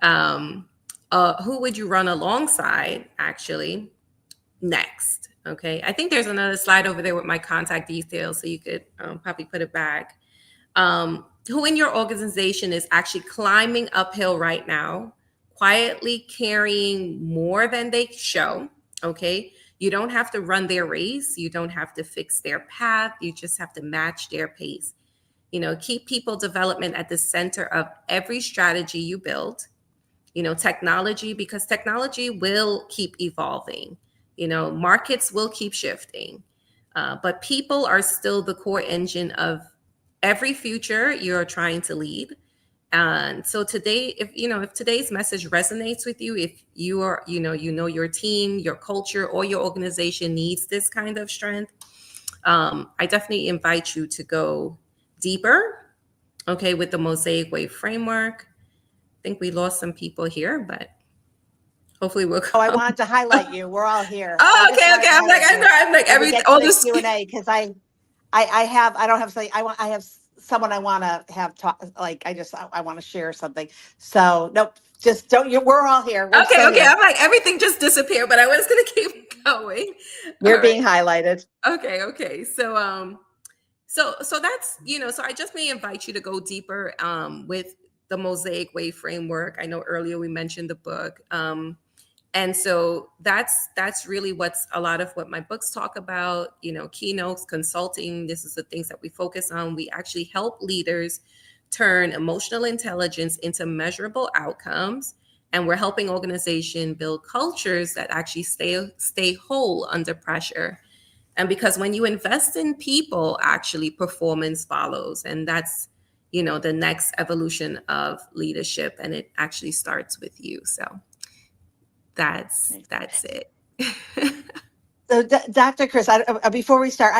Who would you run alongside actually next? Okay. I think there's another slide over there with my contact details, so you could probably put it back. Who in your organization is actually climbing uphill right now, quietly carrying more than they show? Okay. You don't have to run their race. You don't have to fix their path. You just have to match their pace. Keep people development at the center of every strategy you build. Technology, because technology will keep evolving. Markets will keep shifting. But people are still the core engine of every future you're trying to lead. And so today, if today's message resonates with you, if you are, your team, your culture, or your organization needs this kind of strength, I definitely invite you to go deeper, okay, with the Mosaic Way framework. I think we lost some people here, but hopefully we'll come. Oh, I wanted to highlight you. We're all here. Oh, okay. I'm like everything. All this Q&A, because I have someone I want to have talk. Like I want to share something. So nope, just don't. We're all here. We're okay. Here. I'm like everything just disappeared, but I was gonna keep going. You're being highlighted. Okay. So that's so I just may invite you to go deeper with the Mosaic Way framework. I know earlier we mentioned the book. And so that's really what's a lot of what my books talk about, keynotes, consulting. This is the things that we focus on. We actually help leaders turn emotional intelligence into measurable outcomes. And we're helping organizations build cultures that actually stay whole under pressure. And because when you invest in people, actually performance follows. And that's, the next evolution of leadership. And it actually starts with you. So that's it. So, Dr. Chris, before we start,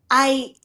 I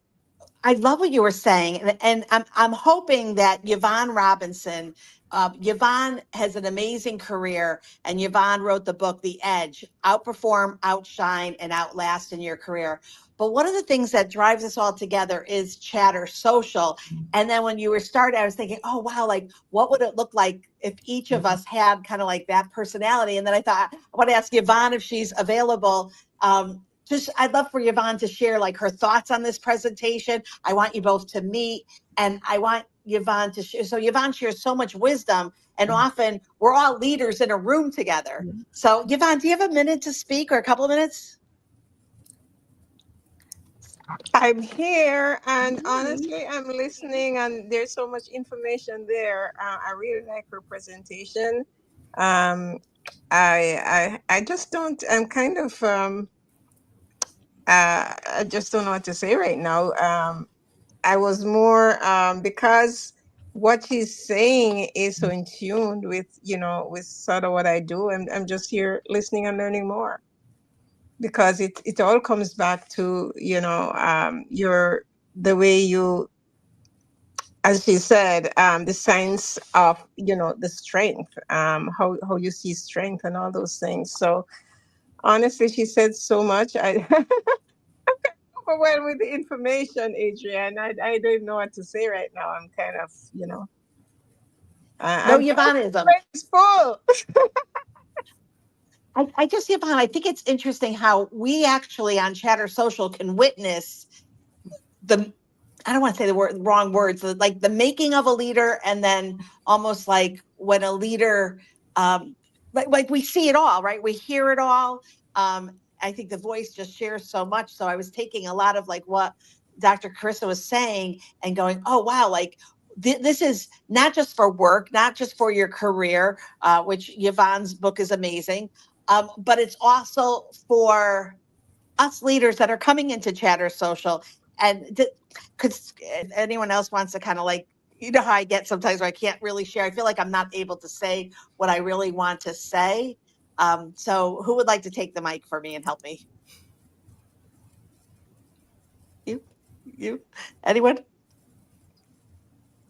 love what you were saying, and I'm hoping that Yvonne Robinson. Yvonne has an amazing career, and Yvonne wrote the book The Edge: Outperform, Outshine, and Outlast in Your Career. But one of the things that drives us all together is Chatter Social. And then when you were starting, I was thinking, oh wow, like what would it look like if each of us had kind of like that personality? And then I thought I want to ask Yvonne if she's available. I'd love for Yvonne to share like her thoughts on this presentation. I want you both to meet, and I want Yvonne to share. So Yvonne shares so much wisdom, and often we're all leaders in a room together. So Yvonne, do you have a minute to speak or a couple of minutes? I'm here, and honestly, I'm listening, and there's so much information there. I really like her presentation. I just don't. I'm kind of. I just don't know what to say right now. I was more because what he's saying is so in tune with with sort of what I do. I'm just here listening and learning more, because it all comes back to the way you, as she said, the science of the strength, how you see strength and all those things. So honestly, she said so much. I overwhelmed with the information, Adrienne. I don't know what to say right now. I'm kind of No, Yvonneism. It's full. Yvonne, I think it's interesting how we actually on Chatter Social can witness I don't want to say the wrong words, like the making of a leader, and then almost like when a leader, like we see it all, right? We hear it all. I think the voice just shares so much. So I was taking a lot of like what Dr. Carissa was saying and going, oh, wow, like this is not just for work, not just for your career, which Yvonne's book is amazing, but it's also for us leaders that are coming into Chatter Social. And because anyone else wants to kind of like, how I get sometimes where I can't really share. I feel like I'm not able to say what I really want to say. So who would like to take the mic for me and help me? You? Anyone?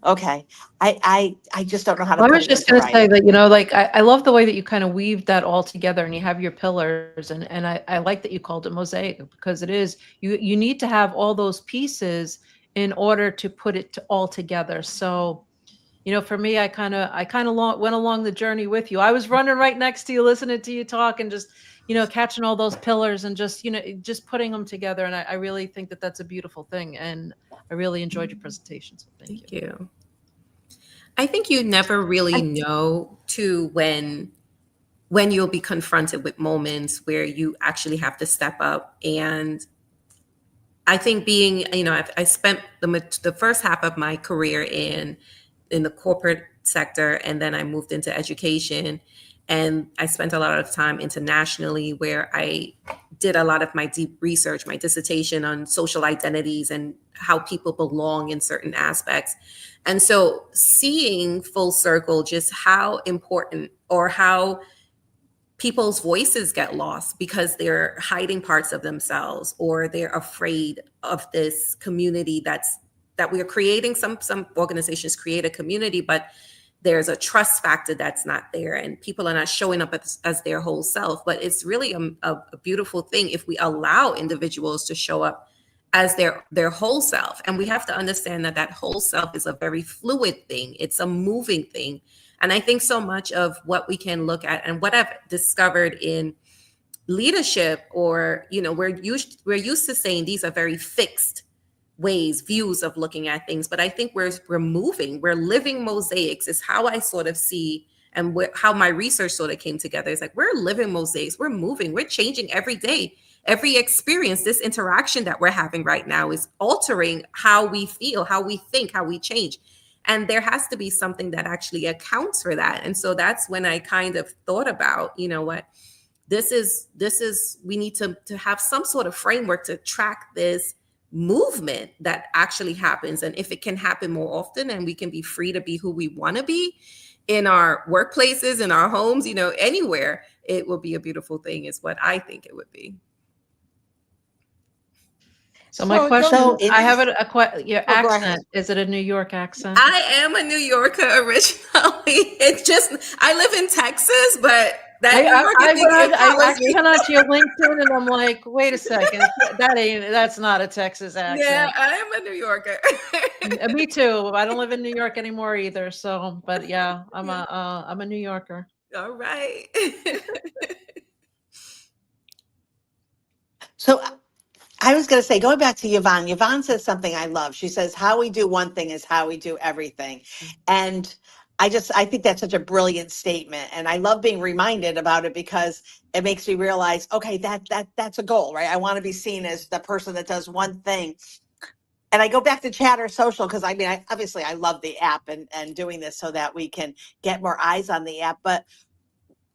Okay. I just don't know how to I put was it just into going to say writing. that, like, I love the way that you kind of weaved that all together and you have your pillars, and I like that you called it mosaic, because it is, you need to have all those pieces in order to put it all together. So, for me, I kind of went along the journey with you. I was running right next to you, listening to you talk, and just, catching all those pillars and just, just putting them together. And I really think that that's a beautiful thing. And I really enjoyed your presentation. So thank you. Thank you. I think you never really know too when you'll be confronted with moments where you actually have to step up. And I think I spent the first half of my career in the corporate sector, and then I moved into education, and I spent a lot of time internationally where I did a lot of my deep research, my dissertation on social identities and how people belong in certain aspects. And so seeing full circle just how important, or how people's voices get lost because they're hiding parts of themselves, or they're afraid of this community that we are creating. Some organizations create a community, but there's a trust factor that's not there, and people are not showing up as their whole self. But it's really a beautiful thing if we allow individuals to show up as their whole self. And we have to understand that whole self is a very fluid thing. It's a moving thing. And I think so much of what we can look at, and what I've discovered in leadership, or we're used to saying these are very fixed views of looking at things, but I think we're moving, we're living mosaics is how I sort of see, and how my research sort of came together. It's like we're living mosaics, we're moving, we're changing every day. Every experience, this interaction that we're having right now is altering how we feel, how we think, how we change. And there has to be something that actually accounts for that. And so that's when I kind of thought about, what this is, we need to have some sort of framework to track this movement that actually happens. And if it can happen more often, and we can be free to be who we want to be in our workplaces, in our homes, anywhere, it will be a beautiful thing, is what I think it would be. So my question, I have your Oh, go ahead. accent. Is it a New York accent? I am a New Yorker originally. It's just, I live in Texas, but that New Yorker thing I follows me. went onto your LinkedIn and I'm like, wait a second, that's not a Texas Yeah, accent. I am a New Yorker. Me too. I don't live in New York anymore either. So, but yeah, I'm a New Yorker. All right. So I was going to say, going back to Yvonne, Yvonne says something I love. She says, how we do one thing is how we do everything. And I think that's such a brilliant statement. And I love being reminded about it, because it makes me realize, okay, that's a goal, right? I want to be seen as the person that does one thing. And I go back to Chatter Social, because obviously I love the app and doing this so that we can get more eyes on the app. But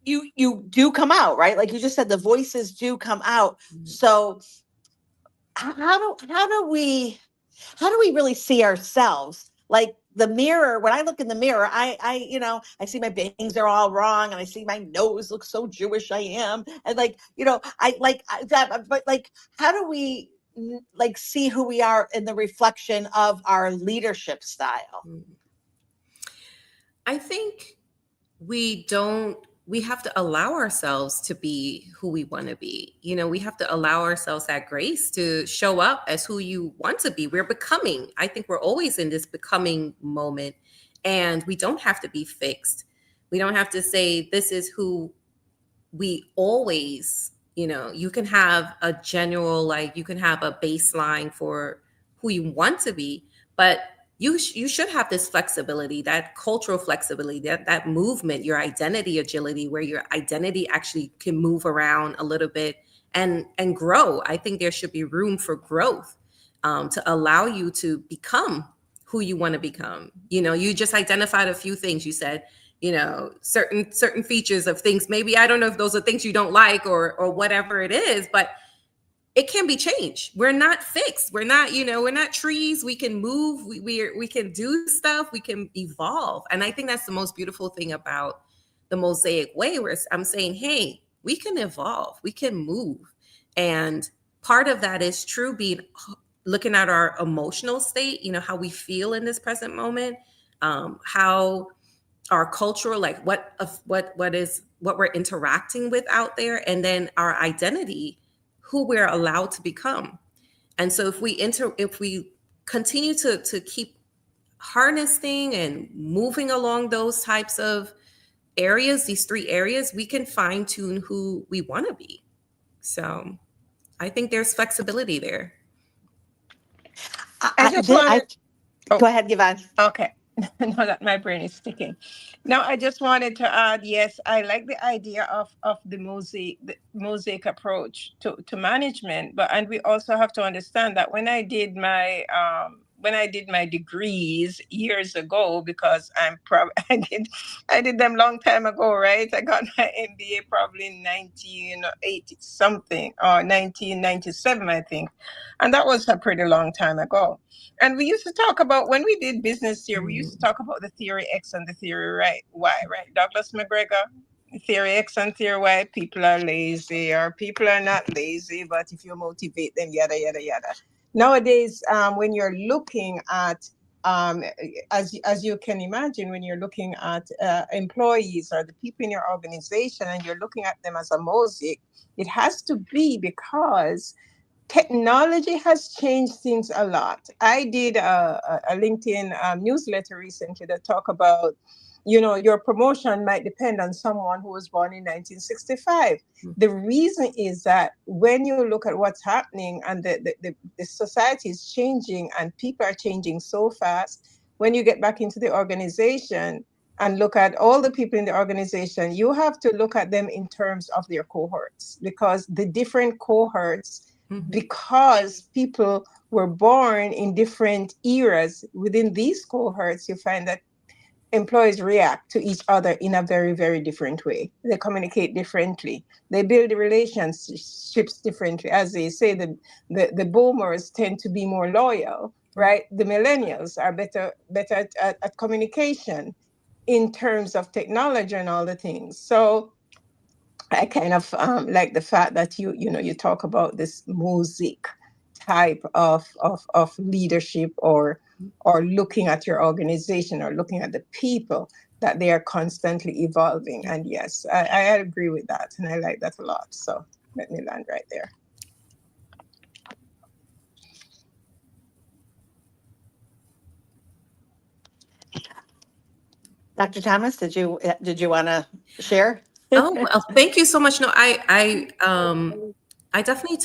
you do come out, right? Like you just said, the voices do come out. So how do we really see ourselves? Like the mirror, when I look in the mirror, I see my bangs are all wrong, and I see my nose looks so Jewish I am. And but how do we see who we are in the reflection of our leadership style? I think we have to allow ourselves to be who we want to be. We have to allow ourselves that grace to show up as who you want to be. We're becoming. I think we're always in this becoming moment, and we don't have to be fixed. We don't have to say this is who we always, you can have a general, you can have a baseline for who you want to be, but you should have this flexibility, that cultural flexibility, that movement, your identity agility, where your identity actually can move around a little bit and grow. I think there should be room for growth, to allow you to become who you want to become. You just identified a few things. You said, certain features of things. Maybe, I don't know if those are things you don't like, or whatever it is, but it can be changed. We're not fixed. We're not, we're not trees. We can move. We can do stuff. We can evolve. And I think that's the most beautiful thing about the Mosaic way, where I'm saying, hey, we can evolve. We can move. And part of that is looking at our emotional state, how we feel in this present moment. how our cultural, like what we're interacting with out there, and then our identity, who we're allowed to become. And so if we continue to keep harnessing and moving along those types of areas, these 3 areas, we can fine tune who we want to be. So I think there's flexibility there. I just wanted. Go ahead, Yvonne. Okay. Now that my brain is sticking. Now I just wanted to add, yes, I like the idea of the mosaic approach to management, and we also have to understand that when I did my degrees years ago, because I did them long time ago, right? I got my MBA probably in 1980 something or 1997, I think, and that was a pretty long time ago. And we used to talk about, when we did business here, we used to talk about the theory X and the theory Y, right? Douglas McGregor, theory X and theory Y, people are lazy or people are not lazy, but if you motivate them, yada, yada, yada. Nowadays, when you're looking at, as you can imagine, when you're looking at employees or the people in your organization and you're looking at them as a mosaic, it has to be because technology has changed things a lot. I did a LinkedIn newsletter recently that talk about, your promotion might depend on someone who was born in 1965. The reason is that when you look at what's happening and the society is changing and people are changing so fast, when you get back into the organization and look at all the people in the organization, you have to look at them in terms of their cohorts, because the different cohorts, because people were born in different eras within these cohorts, you find that employees react to each other in a very, very different way. They communicate differently. They build relationships differently. As they say, the boomers tend to be more loyal, right? The millennials are better at communication in terms of technology and all the things. So I kind of like the fact that you talk about this mosaic type of leadership, or looking at your organization or looking at the people, that they are constantly evolving. And yes, I agree with that, and I like that a lot. So let me land right there. Dr. Thomas, did you want to share? Oh, well, thank you so much. No, I definitely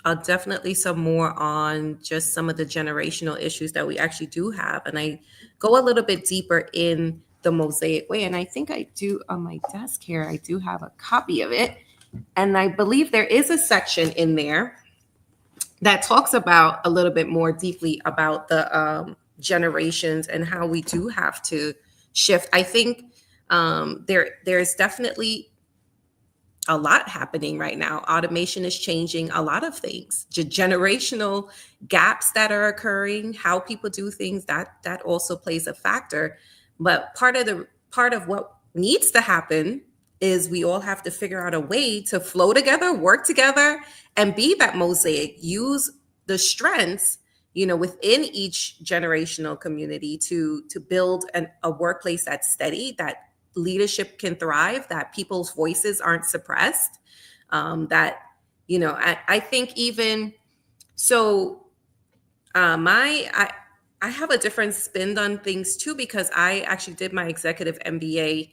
I'll definitely some more on just some of the generational issues that we actually do have. And I go a little bit deeper in the mosaic way. And I think I do on my desk here, I do have a copy of it. And I believe there is a section in there that talks about a little bit more deeply about the generations and how we do have to shift. I think there's definitely a lot happening right now. Automation is changing a lot of things. Generational gaps that are occurring, how people do things, that also plays a factor. But part of what needs to happen is we all have to figure out a way to flow together, work together, and be that mosaic. Use the strengths, within each generational community to build a workplace that's steady, that leadership can thrive, that people's voices aren't suppressed, that, I think even so, I have a different spin on things too, because I actually did my executive MBA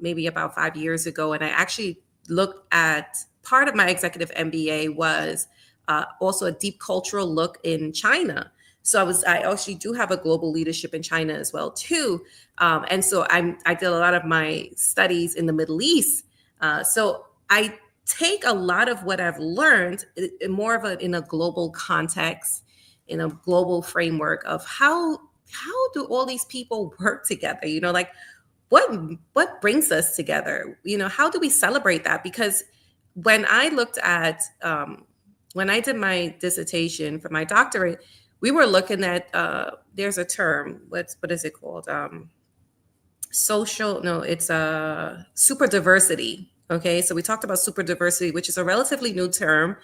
maybe about 5 years ago. And I actually looked at part of my executive MBA was also a deep cultural look in China. So I actually do have a global leadership in China as well too. And so I did a lot of my studies in the Middle East. So I take a lot of what I've learned more of in a global context, in a global framework of how do all these people work together? Like what brings us together? How do we celebrate that? Because when I looked at when I did my dissertation for my doctorate, we were looking at there's a term, what is it called? Super diversity. Okay, so we talked about super diversity, which is a relatively new term,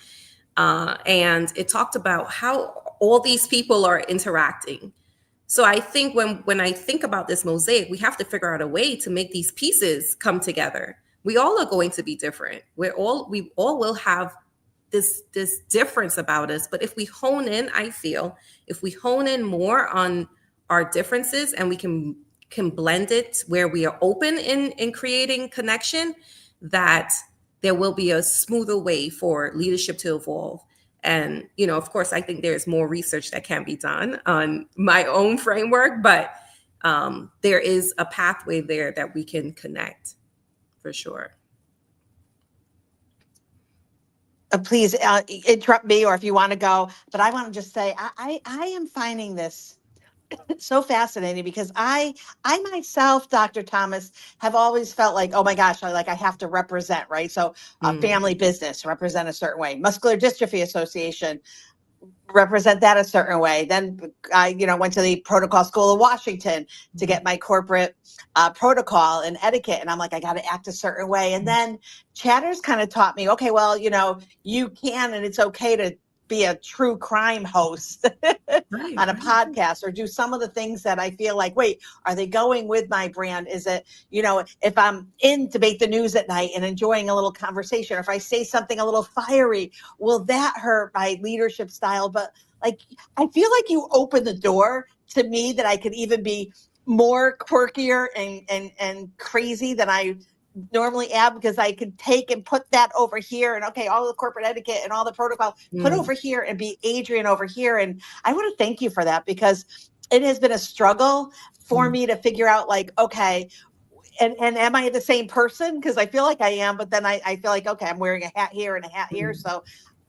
and it talked about how all these people are interacting. So I think when I think about this mosaic, we have to figure out a way to make these pieces come together. We all are going to be different. We all will have this difference about us. But if we hone in, I feel, if we hone in more on our differences and we can blend it where we are open in creating connection, that there will be a smoother way for leadership to evolve. And, of course, I think there's more research that can be done on my own framework, but there is a pathway there that we can connect for sure. Please interrupt me, or if you want to go, but I want to just say I am finding this so fascinating, because I myself, Dr. Thomas, have always felt like, oh my gosh, I have to represent, right? So family business, represent a certain way. Muscular Dystrophy Association, represent that a certain way. Then I, went to the Protocol School of Washington to get my corporate protocol and etiquette. And I'm like, I got to act a certain way. And then Chatter's kind of taught me, okay, well, you can, and it's okay to be a true crime host on a podcast, or do some of the things that I feel like, wait, are they going with my brand? Is it, if I'm in Debate the News at night and enjoying a little conversation, or if I say something a little fiery, will that hurt my leadership style? But like, I feel like you open the door to me that I could even be more quirkier and crazy than I normally am, because I could take and put that over here, and okay, all the corporate etiquette and all the protocol put over here, and be Adrian over here. And I want to thank you for that, because it has been a struggle for me to figure out, like, okay, and am I the same person? Because I feel like I am, but then I feel like, okay, I'm wearing a hat here and a hat here. So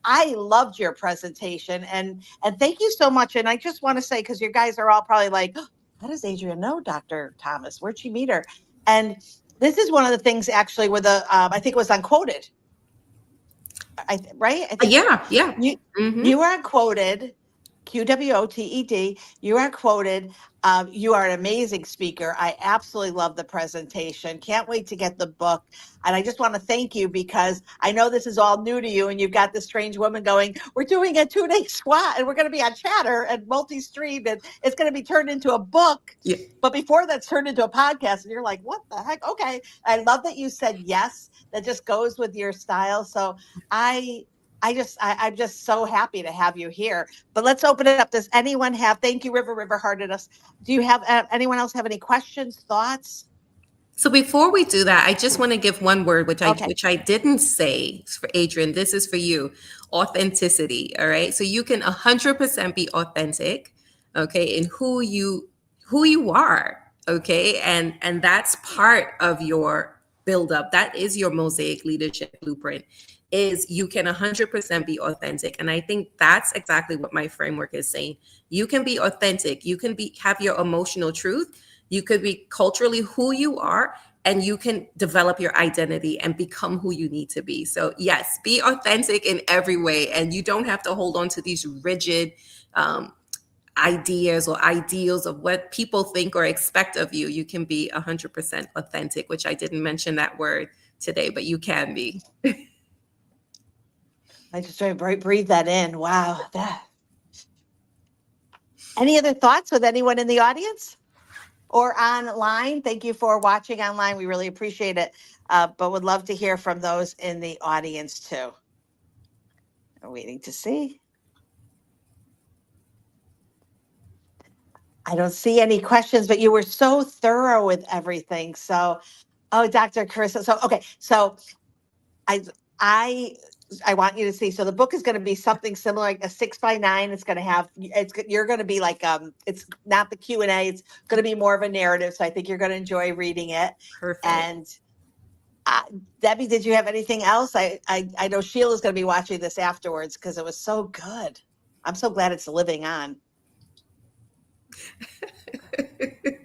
I loved your presentation, and thank you so much. And I just want to say, because you guys are all probably like, oh, how does Adrian know Dr. Thomas? Where'd she meet her? And this is one of the things, actually, with I think it was Unquoted. Right? I think Yeah. You are quoted, QWOTED. You are quoted. You are an amazing speaker. I absolutely love the presentation. Can't wait to get the book. And I just want to thank you, because I know this is all new to you, and you've got this strange woman going, we're doing a 2-day SWOT, and we're going to be on Chatter and multi-streamed, and it's going to be turned into a book. Yeah. But before that's turned into a podcast, and you're like, what the heck? Okay. I love that you said yes. That just goes with your style. So I'm just so happy to have you here. But let's open it up. Does anyone have, thank you, River hearted us. Do you have, anyone else have any questions, thoughts? So before we do that, I just want to give one word, which Okay. I didn't say for Adrian. This is for you, authenticity. All right. So you can 100% be authentic, okay, in who you are, okay, and that's part of your buildup. That is your mosaic leadership blueprint. Is you can 100% be authentic, and I think that's exactly what my framework is saying. You can be authentic. You can have your emotional truth. You could be culturally who you are, and you can develop your identity and become who you need to be. So yes, be authentic in every way, and you don't have to hold on to these rigid ideas or ideals of what people think or expect of you. You can be 100% authentic, which I didn't mention that word today, but you can be. I just try to breathe that in. Wow. Any other thoughts with anyone in the audience or online? Thank you for watching online. We really appreciate it. But would love to hear from those in the audience too. I'm waiting to see. I don't see any questions, but you were so thorough with everything. So, oh, Dr. Carissa. So, okay. So I want you to see. So the book is going to be something similar, like a 6x9. It's going to have, you're going to be like, it's not the Q&A. It's going to be more of a narrative. So I think you're going to enjoy reading it. Perfect. And Debbie, did you have anything else? I know Sheila's going to be watching this afterwards, because it was so good. I'm so glad it's living on.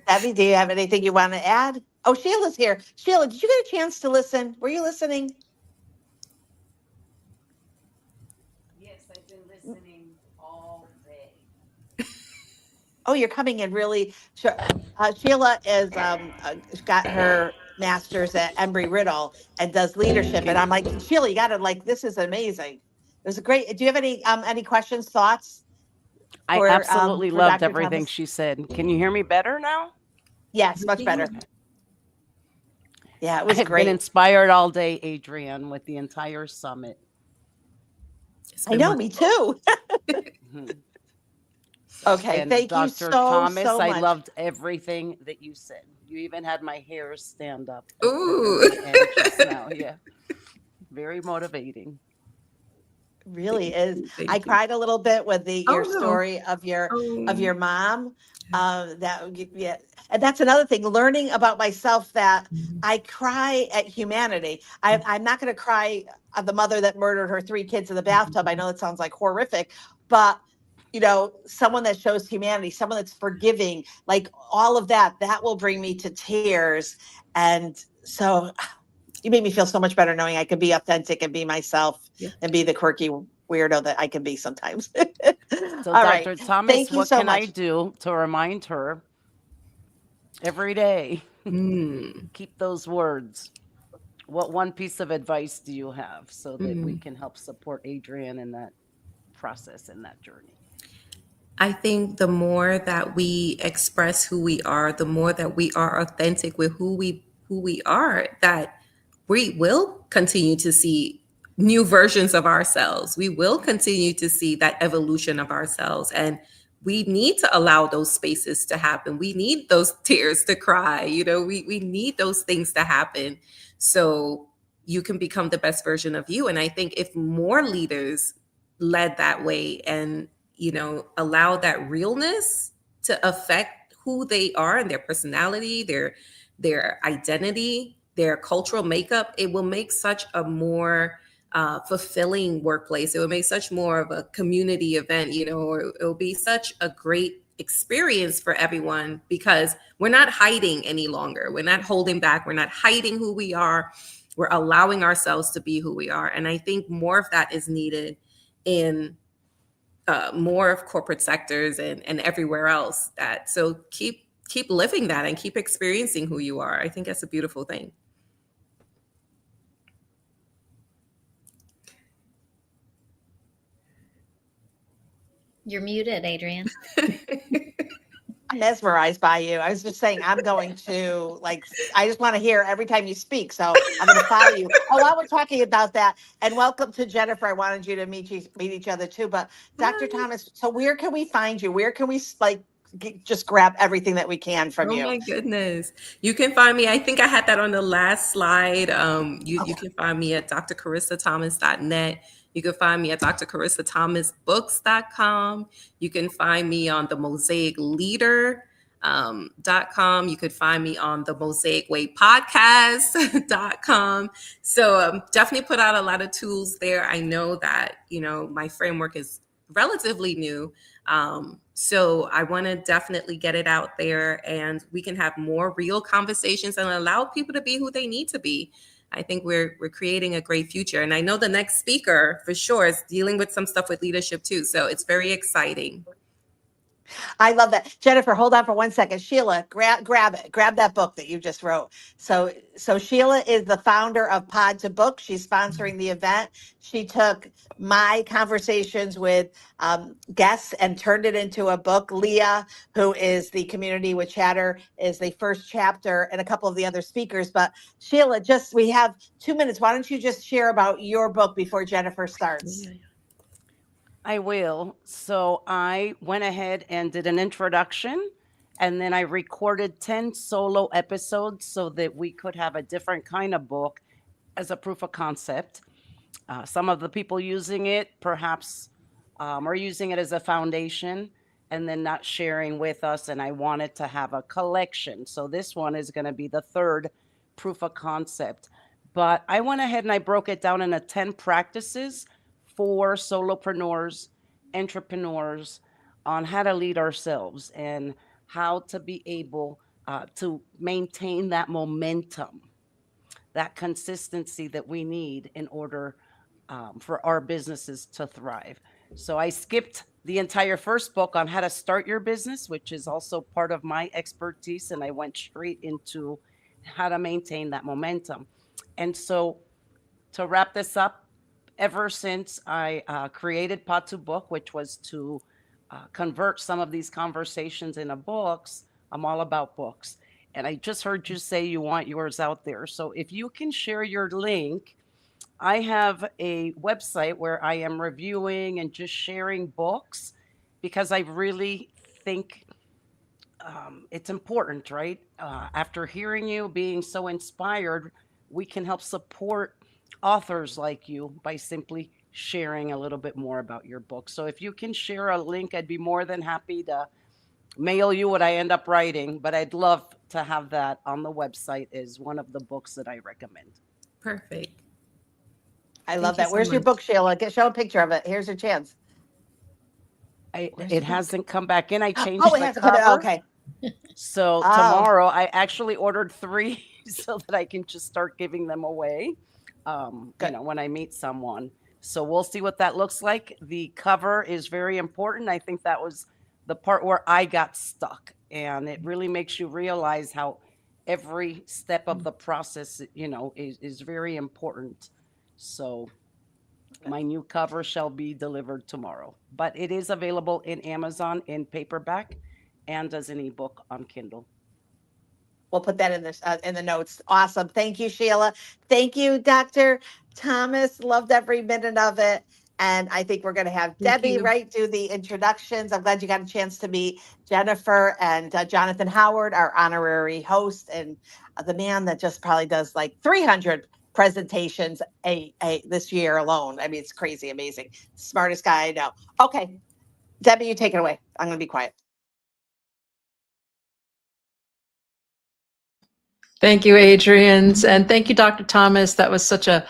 Debbie, do you have anything you want to add? Oh, Sheila's here. Sheila, did you get a chance to listen? Were you listening? Yes, I've been listening all day. Oh, you're coming in really. Sheila is got her master's at Embry-Riddle and does leadership, and I'm like, Sheila, you got to, like, this is amazing. It was a great. Do you have any questions, thoughts? I absolutely for loved Dr. everything Thomas? she said. Can you hear me better now? Yes, much better. Okay. Yeah, it was I've been great. inspired all day, Adrienne, with the entire summit. I know, me too. Mhm. Okay, And thank you Dr. so, Thomas, so I much. loved everything that you said. You even had my hair stand up at the Ooh. very end just now. Yeah. Very motivating. Really is. I Thank you. cried a little bit with your Oh no. story of your Oh. mom. Yeah, and that's another thing. Learning about myself that I cry at humanity. I'm not going to cry at the mother that murdered her 3 kids in the bathtub. I know that sounds like horrific, but someone that shows humanity, someone that's forgiving, like all of that, that will bring me to tears. And so you made me feel so much better knowing I could be authentic and be myself Yeah. and be the quirky weirdo that I can be sometimes. So, All right. Dr. Thomas, Thank you what so can I much. do to remind her every day? Keep those words. What one piece of advice do you have so that we can help support Adrienne in that process, in that journey? I think the more that we express who we are, the more that we are authentic with who we are, that we will continue to see new versions of ourselves. We will continue to see that evolution of ourselves. And we need to allow those spaces to happen. We need those tears to cry. We need those things to happen so you can become the best version of you. And I think if more leaders led that way and allow that realness to affect who they are and their personality, their identity, their cultural makeup, it will make such a more fulfilling workplace. It will make such more of a community event, or it'll be such a great experience for everyone because we're not hiding any longer. We're not holding back. We're not hiding who we are. We're allowing ourselves to be who we are. And I think more of that is needed in more of corporate sectors and everywhere else. So keep living that and keep experiencing who you are. I think that's a beautiful thing. You're muted, Adrienne. I'm mesmerized by you. I was just saying, I'm going to I just want to hear every time you speak. So I'm going to follow you. Oh, while we're talking about that, and welcome to Jennifer. I wanted you to meet each other too. But Dr. Thomas, so where can we find you? Where can we just grab everything that we can from Oh you? my goodness. You can find me. I think I had that on the last slide. You can find me at drcarissathomas.net. You can find me at drcarissathomasbooks.com. You can find me on the Mosaic Leader. .com. You could find me on the Mosaic Way podcast.com. So definitely put out a lot of tools there. I know that, my framework is relatively new. So I want to definitely get it out there and we can have more real conversations and allow people to be who they need to be. I think we're creating a great future. And I know the next speaker for sure is dealing with some stuff with leadership too. So it's very exciting. I love that. Jennifer, hold on for 1 second. Sheila, grab it. Grab that book that you just wrote. So Sheila is the founder of Pod to Book. She's sponsoring the event. She took my conversations with guests and turned it into a book. Leah, who is the Community with Chatter, is the first chapter, and a couple of the other speakers. But Sheila, we have 2 minutes. Why don't you just share about your book before Jennifer starts? I will. So I went ahead and did an introduction, and then I recorded 10 solo episodes so that we could have a different kind of book as a proof of concept. Some of the people using it perhaps are using it as a foundation and then not sharing with us. And I wanted to have a collection. So this one is going to be the third proof of concept. But I went ahead and I broke it down into 10 practices for solopreneurs, entrepreneurs on how to lead ourselves and how to be able to maintain that momentum, that consistency that we need in order for our businesses to thrive. So I skipped the entire first book on how to start your business, which is also part of my expertise, and I went straight into how to maintain that momentum. And so to wrap this up, ever since I created Pod to Book, which was to convert some of these conversations into books, I'm all about books. And I just heard you say you want yours out there. So if you can share your link, I have a website where I am reviewing and just sharing books because I really think it's important, right? After hearing you being so inspired, we can help support authors like you by simply sharing a little bit more about your book. So if you can share a link, I'd be more than happy to mail you what I end up writing, but I'd love to have that on the website as one of the books that I recommend. Perfect. I Thank love you that. so Where's your much. book, Sheila? Show a picture of it. Here's your chance. Where's It the book? hasn't come back in. I Oh, changed it the hasn't come in. cover. Okay. So Oh, tomorrow I actually ordered 3 so that I can just start giving them away, good. when I meet someone. So we'll see what that looks like. The cover is very important. I think that was the part where I got stuck, and it really makes you realize how every step of the process, is very important. So my new cover shall be delivered tomorrow, but it is available in Amazon in paperback and as an ebook on Kindle. We'll put that in the notes. Awesome. Thank you, Sheila. Thank you, Dr. Thomas. Loved every minute of it. And I think we're going to have Thank Debbie, you. right, do the introductions. I'm glad you got a chance to meet Jennifer and Jonathan Howard, our honorary host, and the man that just probably does like 300 presentations this year alone. I mean, it's crazy, amazing. Smartest guy I know. Okay, Debbie, you take it away. I'm going to be quiet. Thank you, Adrian, and thank you, Dr. Thomas. That was such a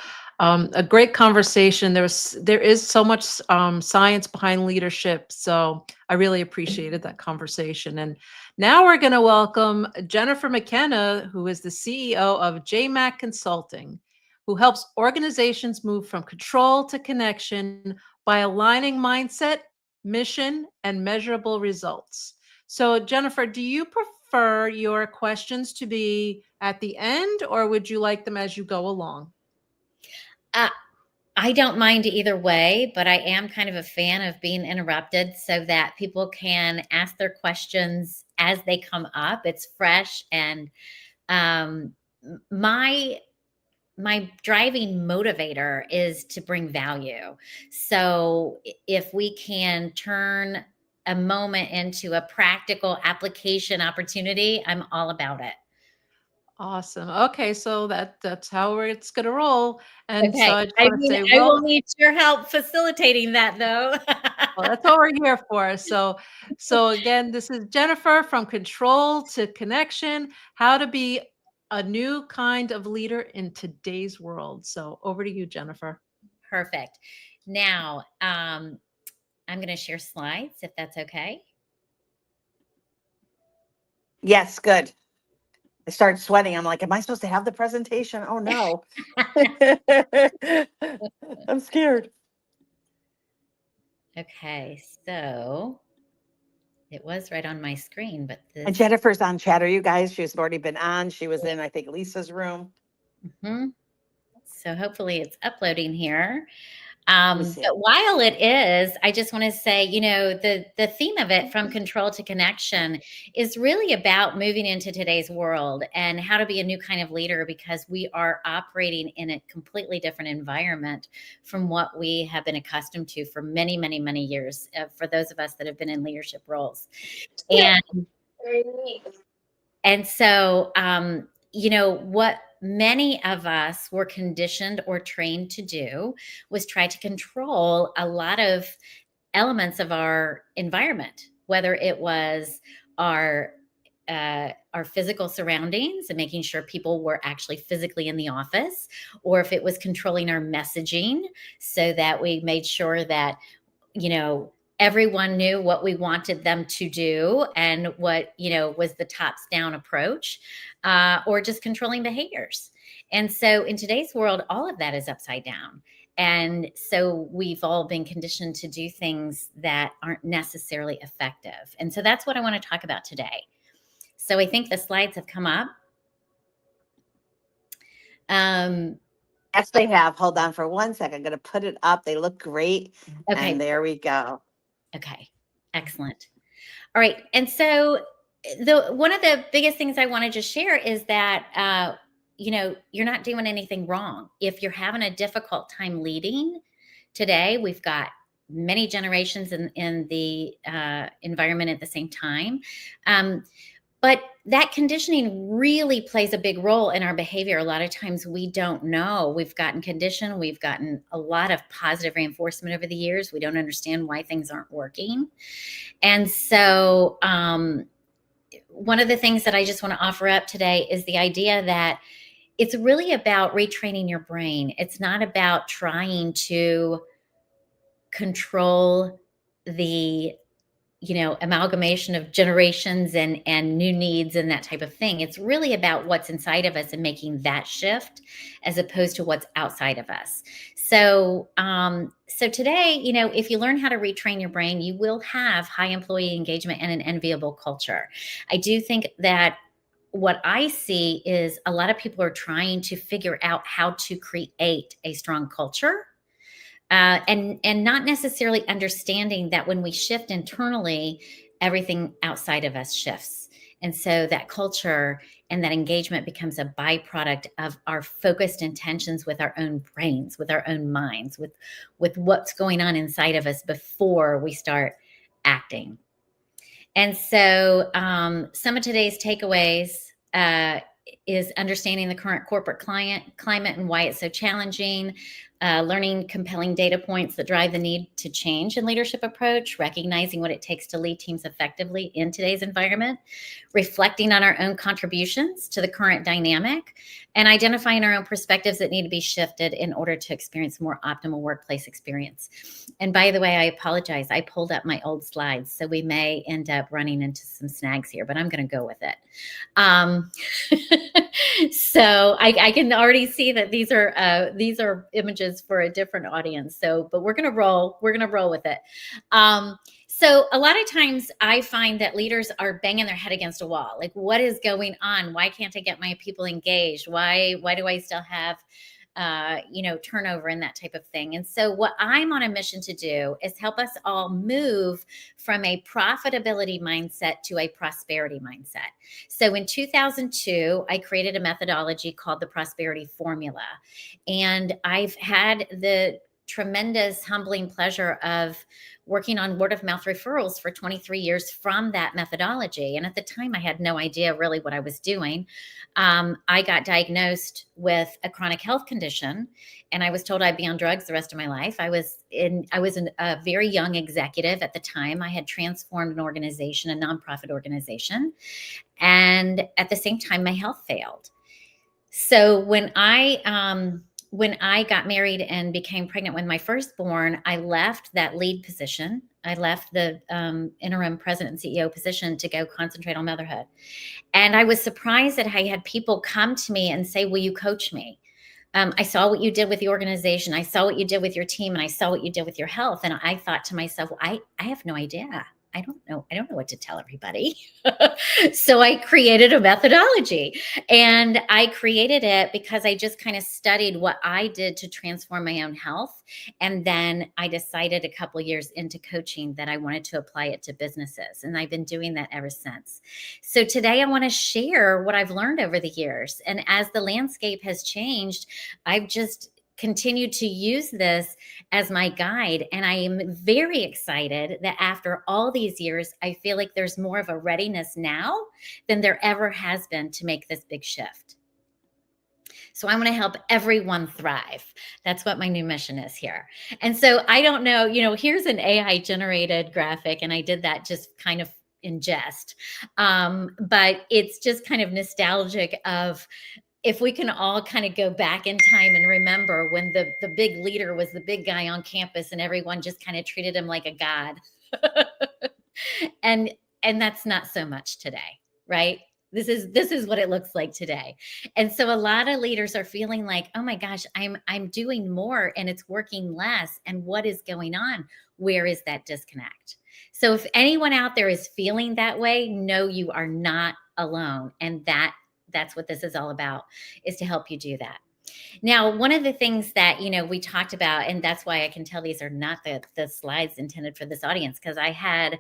great conversation. There is so much science behind leadership, so I really appreciated that conversation. And now we're going to welcome Jennifer McKenna, who is the CEO of JMAC Consulting, who helps organizations move from control to connection by aligning mindset, mission, and measurable results. So, Jennifer, do you prefer your questions to be at the end, or would you like them as you go along? I don't mind either way, but I am kind of a fan of being interrupted so that people can ask their questions as they come up. It's fresh, and my driving motivator is to bring value. So if we can turn a moment into a practical application opportunity, I'm all about it. Awesome. Okay, so that's how it's going to roll. And so Okay. I just I want to mean, say, I will well, need your help facilitating that, though. that's what we're here for. So again, this is Jennifer from Control to Connection, how to be a new kind of leader in today's world. So over to you, Jennifer. Perfect. Now, I'm going to share slides if that's okay. Yes, good. I started sweating. I'm like, am I supposed to have the presentation? Oh no. I'm scared. Okay, so it was right on my screen, but And this. Jennifer's on Chatter, you guys. She's already been on. She was in, I think, Lisa's room. So hopefully it's uploading here. see But it. while it is, I just want to say, the theme of it, from control to connection, is really about moving into today's world and how to be a new kind of leader, because we are operating in a completely different environment from what we have been accustomed to for many, many, many years, for those of us that have been in leadership roles. And so, what many of us were conditioned or trained to do was try to control a lot of elements of our environment, whether it was our physical surroundings and making sure people were actually physically in the office, or if it was controlling our messaging so that we made sure that, everyone knew what we wanted them to do and what, was the tops down approach, or just controlling behaviors. And so in today's world, all of that is upside down. And so we've all been conditioned to do things that aren't necessarily effective. And so that's what I want to talk about today. So I think the slides have come up. Yes, they have. Hold on for 1 second. I'm going to put it up. They look great. Okay. And there we go. Okay. Excellent. All right. And so one of the biggest things I want to just share is that, you're not doing anything wrong. If you're having a difficult time leading today, we've got many generations in the environment at the same time. But that conditioning really plays a big role in our behavior. A lot of times we don't know. We've gotten conditioned. We've gotten a lot of positive reinforcement over the years. We don't understand why things aren't working. And so one of the things that I just want to offer up today is the idea that it's really about retraining your brain. It's not about trying to control the amalgamation of generations and new needs and that type of thing. It's really about what's inside of us and making that shift as opposed to what's outside of us. So today, if you learn how to retrain your brain, you will have high employee engagement and an enviable culture. I do think that what I see is a lot of people are trying to figure out how to create a strong culture. And not necessarily understanding that when we shift internally, everything outside of us shifts. And so that culture and that engagement becomes a byproduct of our focused intentions with our own brains, with our own minds, with what's going on inside of us before we start acting. And so some of today's takeaways is understanding the current corporate climate and why it's so challenging, learning compelling data points that drive the need to change in leadership approach, recognizing what it takes to lead teams effectively in today's environment, reflecting on our own contributions to the current dynamic, and identifying our own perspectives that need to be shifted in order to experience more optimal workplace experience. And by the way, I apologize. I pulled up my old slides, so we may end up running into some snags here, but I'm going to go with it. So I can already see that these are images for a different audience. So, but we're gonna roll with it. So a lot of times I find that leaders are banging their head against a wall. Like, what is going on? Why can't I get my people engaged? Why do I still have turnover and that type of thing? And so what I'm on a mission to do is help us all move from a profitability mindset to a prosperity mindset. So in 2002, I created a methodology called the Prosperity Formula. And I've had the tremendous humbling pleasure of working on word of mouth referrals for 23 years from that methodology. And at the time, I had no idea really what I was doing. I got diagnosed with a chronic health condition, and I was told I'd be on drugs the rest of my life. I was a very young executive at the time. I had transformed an organization, a nonprofit organization. And at the same time, my health failed. So when I got married and became pregnant with my firstborn, I left that lead position. I left the interim president and CEO position to go concentrate on motherhood. And I was surprised that I had people come to me and say, will you coach me? I saw what you did with the organization. I saw what you did with your team, and I saw what you did with your health. And I thought to myself, well, I have no idea. I don't know what to tell everybody. So I created a methodology, and I created it because I just kind of studied what I did to transform my own health. And then I decided a couple years into coaching that I wanted to apply it to businesses. And I've been doing that ever since. So today I want to share what I've learned over the years. And as the landscape has changed, I've just continued to use this as my guide. And I am very excited that after all these years, I feel like there's more of a readiness now than there ever has been to make this big shift. So I want to help everyone thrive. That's what my new mission is here. And so I don't know, here's an AI generated graphic, and I did that just kind of in jest. But it's just kind of nostalgic of, if we can all kind of go back in time and remember when the big leader was the big guy on campus and everyone just kind of treated him like a god. And that's not so much today, right? This is what it looks like today. And so a lot of leaders are feeling like, oh my gosh, I'm doing more and it's working less. And what is going on? Where is that disconnect? So if anyone out there is feeling that way, know you are not alone. And that's what this is all about, is to help you do that. Now, one of the things that, we talked about, and that's why I can tell these are not the slides intended for this audience, because I had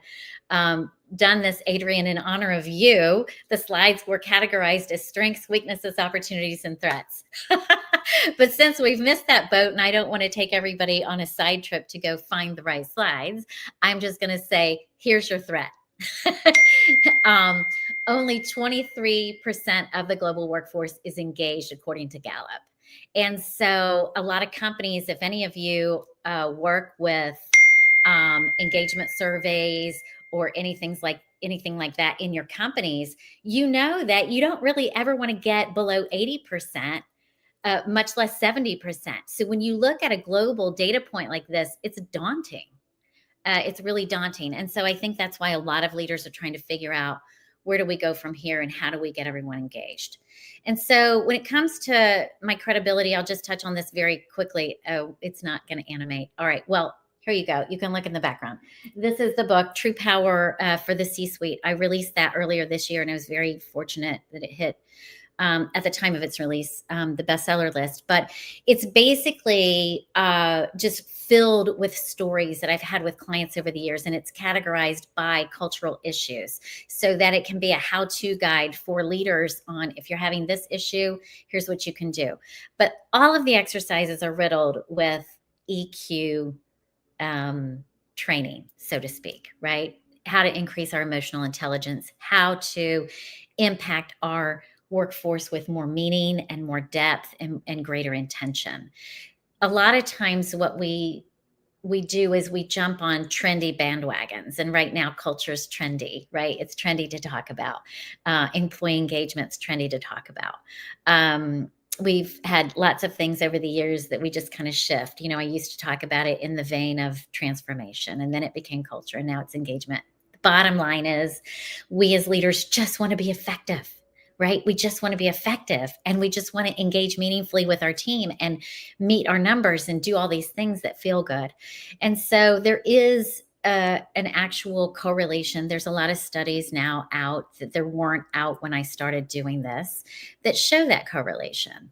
done this, Adrian, in honor of you. The slides were categorized as strengths, weaknesses, opportunities, and threats. But since we've missed that boat and I don't want to take everybody on a side trip to go find the right slides, I'm just going to say, here's your threat. Only 23% of the global workforce is engaged, according to Gallup. And so a lot of companies, if any of you work with engagement surveys or anything like that in your companies, you know that you don't really ever want to get below 80%, much less 70%. So when you look at a global data point like this, it's daunting. It's really daunting. And so I think that's why a lot of leaders are trying to figure out, where do we go from here and how do we get everyone engaged? And so when it comes to my credibility, I'll just touch on this very quickly. Oh, it's not going to animate. All right. Well, here you go. You can look in the background. This is the book, True Power for the C-Suite. I released that earlier this year, and I was very fortunate that it hit at the time of its release, the bestseller list. But it's basically just filled with stories that I've had with clients over the years, and it's categorized by cultural issues so that it can be a how-to guide for leaders on, if you're having this issue, here's what you can do. But all of the exercises are riddled with EQ training, so to speak, right? How to increase our emotional intelligence, how to impact our workforce with more meaning and more depth and greater intention. A lot of times what we do is we jump on trendy bandwagons, and right now culture is trendy, right? It's trendy to talk about. Employee engagement's trendy to talk about. We've had lots of things over the years that we just kind of shift. I used to talk about it in the vein of transformation, and then it became culture, and now it's engagement. The bottom line is, we as leaders just want to be effective, right? We just want to be effective, and we just want to engage meaningfully with our team and meet our numbers and do all these things that feel good. And so there is an actual correlation. There's a lot of studies now out that there weren't out when I started doing this that show that correlation.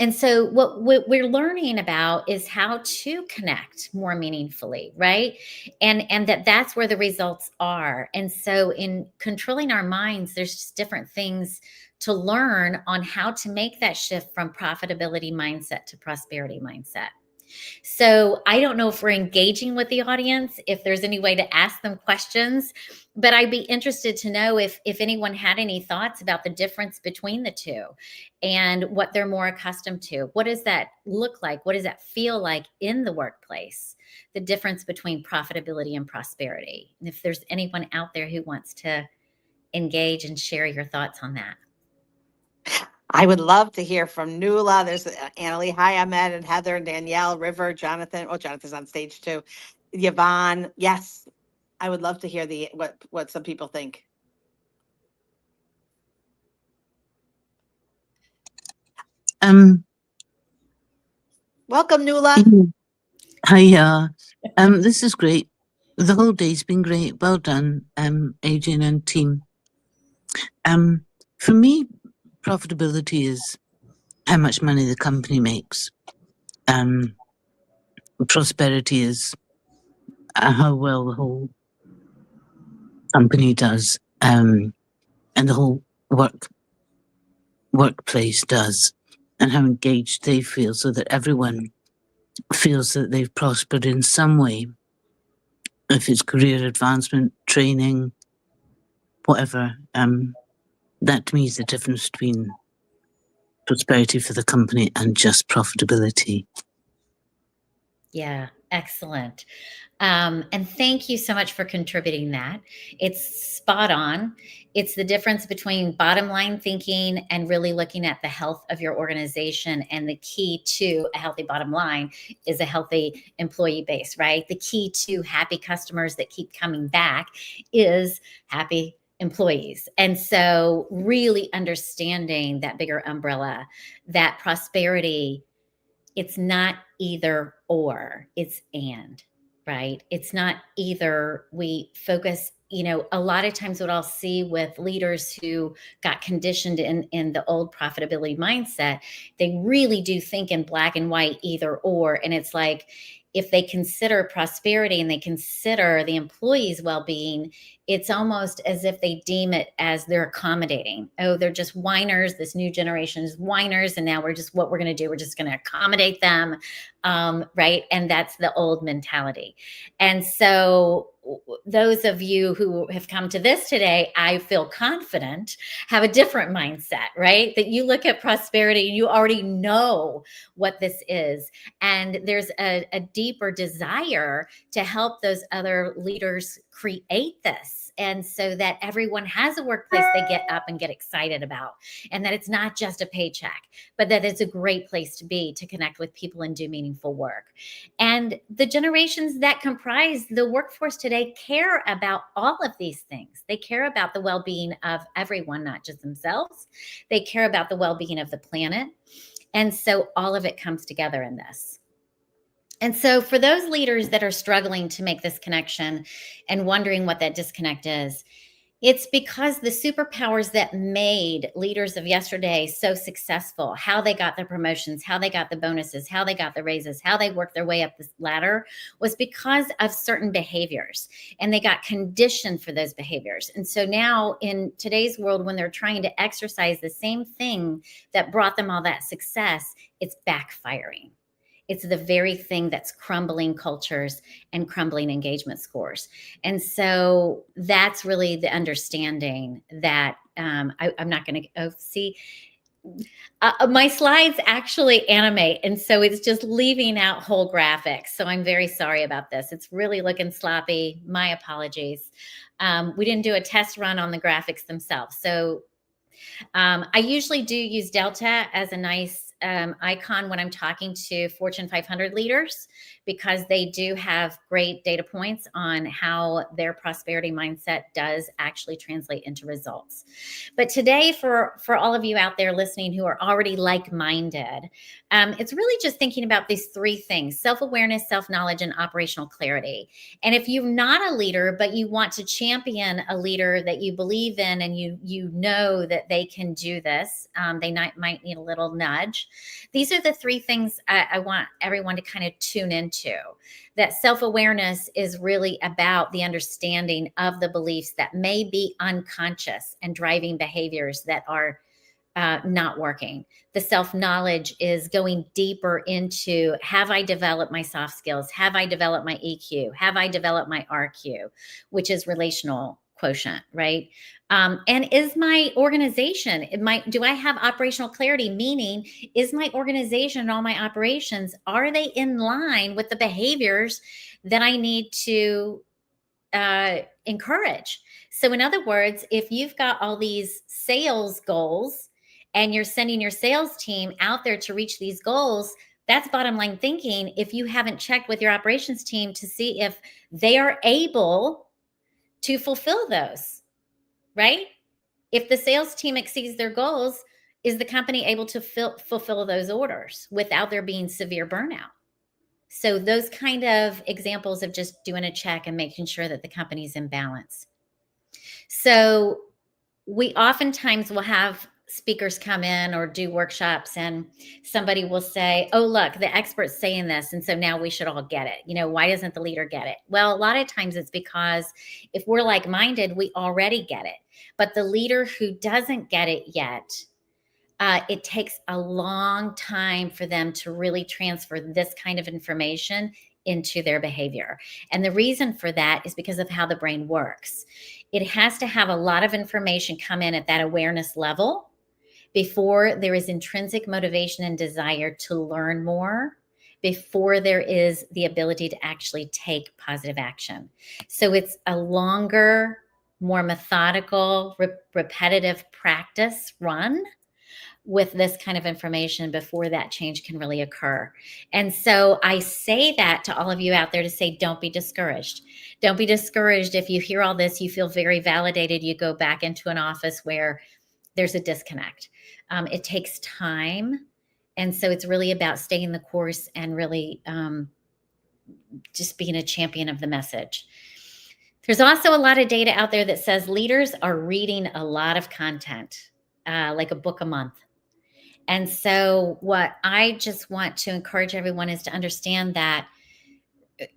And so what we're learning about is how to connect more meaningfully, right? And that's where the results are. And so in controlling our minds, there's just different things to learn on how to make that shift from profitability mindset to prosperity mindset. So I don't know if we're engaging with the audience, if there's any way to ask them questions, but I'd be interested to know if anyone had any thoughts about the difference between the two and what they're more accustomed to. What does that look like? What does that feel like in the workplace? The difference between profitability and prosperity. And if there's anyone out there who wants to engage and share your thoughts on that. I would love to hear from Nuala. There's Annalie. Hi, Ahmed and Heather and Danielle, River, Jonathan. Oh, Jonathan's on stage too. Yvonne. Yes, I would love to hear what some people think. Welcome, Nuala. Hi, this is great. The whole day's been great. Well done, Adrian and team. For me, profitability is how much money the company makes. Prosperity is how well the whole company does, and the whole workplace does, and how engaged they feel, so that everyone feels that they've prospered in some way. If it's career advancement, training, whatever, that to me is the difference between prosperity for the company and just profitability. Yeah, excellent. And thank you so much for contributing that. It's spot on. It's the difference between bottom line thinking and really looking at the health of your organization. And the key to a healthy bottom line is a healthy employee base, right? The key to happy customers that keep coming back is happy employees. And so really understanding that bigger umbrella, that prosperity, it's not either or, it's and, right? It's not either we focus you know, a lot of times what I'll see with leaders who got conditioned in the old profitability mindset, they really do think in black and white, either or. And it's like, if they consider prosperity and they consider the employees' well-being, it's almost as if they deem it as they're accommodating. Oh, they're just whiners. This new generation is whiners. And now what we're going to do, we're just going to accommodate them. Right. And that's the old mentality. And so those of you who have come to this today, I feel confident, have a different mindset, right? That you look at prosperity and you already know what this is. And there's a deeper desire to help those other leaders create this. And so that everyone has a workplace they get up and get excited about, and that it's not just a paycheck, but that it's a great place to be, to connect with people and do meaningful work. And the generations that comprise the workforce today care about all of these things. They care about the well-being of everyone, not just themselves. They care about the well-being of the planet. And so all of it comes together in this. And so for those leaders that are struggling to make this connection and wondering what that disconnect is, it's because the superpowers that made leaders of yesterday so successful, how they got the promotions, how they got the bonuses, how they got the raises, how they worked their way up the ladder, was because of certain behaviors. And they got conditioned for those behaviors. And so now in today's world, when they're trying to exercise the same thing that brought them all that success, it's backfiring. It's the very thing that's crumbling cultures and crumbling engagement scores. And so that's really the understanding that I'm not going to see. My slides actually animate, and so it's just leaving out whole graphics. So I'm very sorry about this. It's really looking sloppy. My apologies. We didn't do a test run on the graphics themselves. So I usually do use Delta as a nice icon when I'm talking to Fortune 500 leaders, because they do have great data points on how their prosperity mindset does actually translate into results. But today, for all of you out there listening who are already like-minded, it's really just thinking about these three things: self-awareness, self-knowledge, and operational clarity. And if you're not a leader, but you want to champion a leader that you believe in, and you know that they can do this, they might need a little nudge. These are the three things I want everyone to kind of tune into. That self-awareness is really about the understanding of the beliefs that may be unconscious and driving behaviors that are not working. The self-knowledge is going deeper into, have I developed my soft skills? Have I developed my EQ? Have I developed my RQ, which is relational quotient, right? And is my organization, do I have operational clarity? Meaning, is my organization and all my operations, are they in line with the behaviors that I need to encourage? So in other words, if you've got all these sales goals and you're sending your sales team out there to reach these goals, that's bottom line thinking. If you haven't checked with your operations team to see if they are able to fulfill those, right? If the sales team exceeds their goals, is the company able to fulfill those orders without there being severe burnout? So those kind of examples of just doing a check and making sure that the company's in balance. So we oftentimes will have speakers come in or do workshops, and somebody will say, oh, look, the expert's saying this, and so now we should all get it. You know, why doesn't the leader get it? Well, a lot of times it's because if we're like-minded, we already get it. But the leader who doesn't get it yet, it takes a long time for them to really transfer this kind of information into their behavior. And the reason for that is because of how the brain works. It has to have a lot of information come in at that awareness level before there is intrinsic motivation and desire to learn more, before there is the ability to actually take positive action. So it's a longer, more methodical, repetitive practice run with this kind of information before that change can really occur. And so I say that to all of you out there to say, don't be discouraged. Don't be discouraged if you hear all this, you feel very validated, you go back into an office where there's a disconnect. It takes time. And so it's really about staying the course and really just being a champion of the message. There's also a lot of data out there that says leaders are reading a lot of content, like a book a month. And so what I just want to encourage everyone is to understand that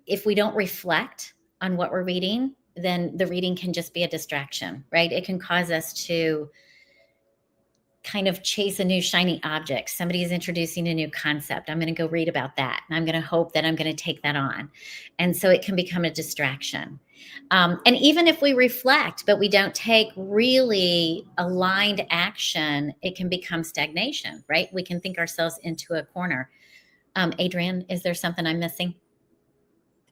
if we don't reflect on what we're reading, then the reading can just be a distraction, right? It can cause us to kind of chase a new shiny object. Somebody is introducing a new concept. I'm going to go read about that. And I'm going to hope that I'm going to take that on. And so it can become a distraction. And even if we reflect, but we don't take really aligned action, it can become stagnation, right? We can think ourselves into a corner. Adrienne, is there something I'm missing?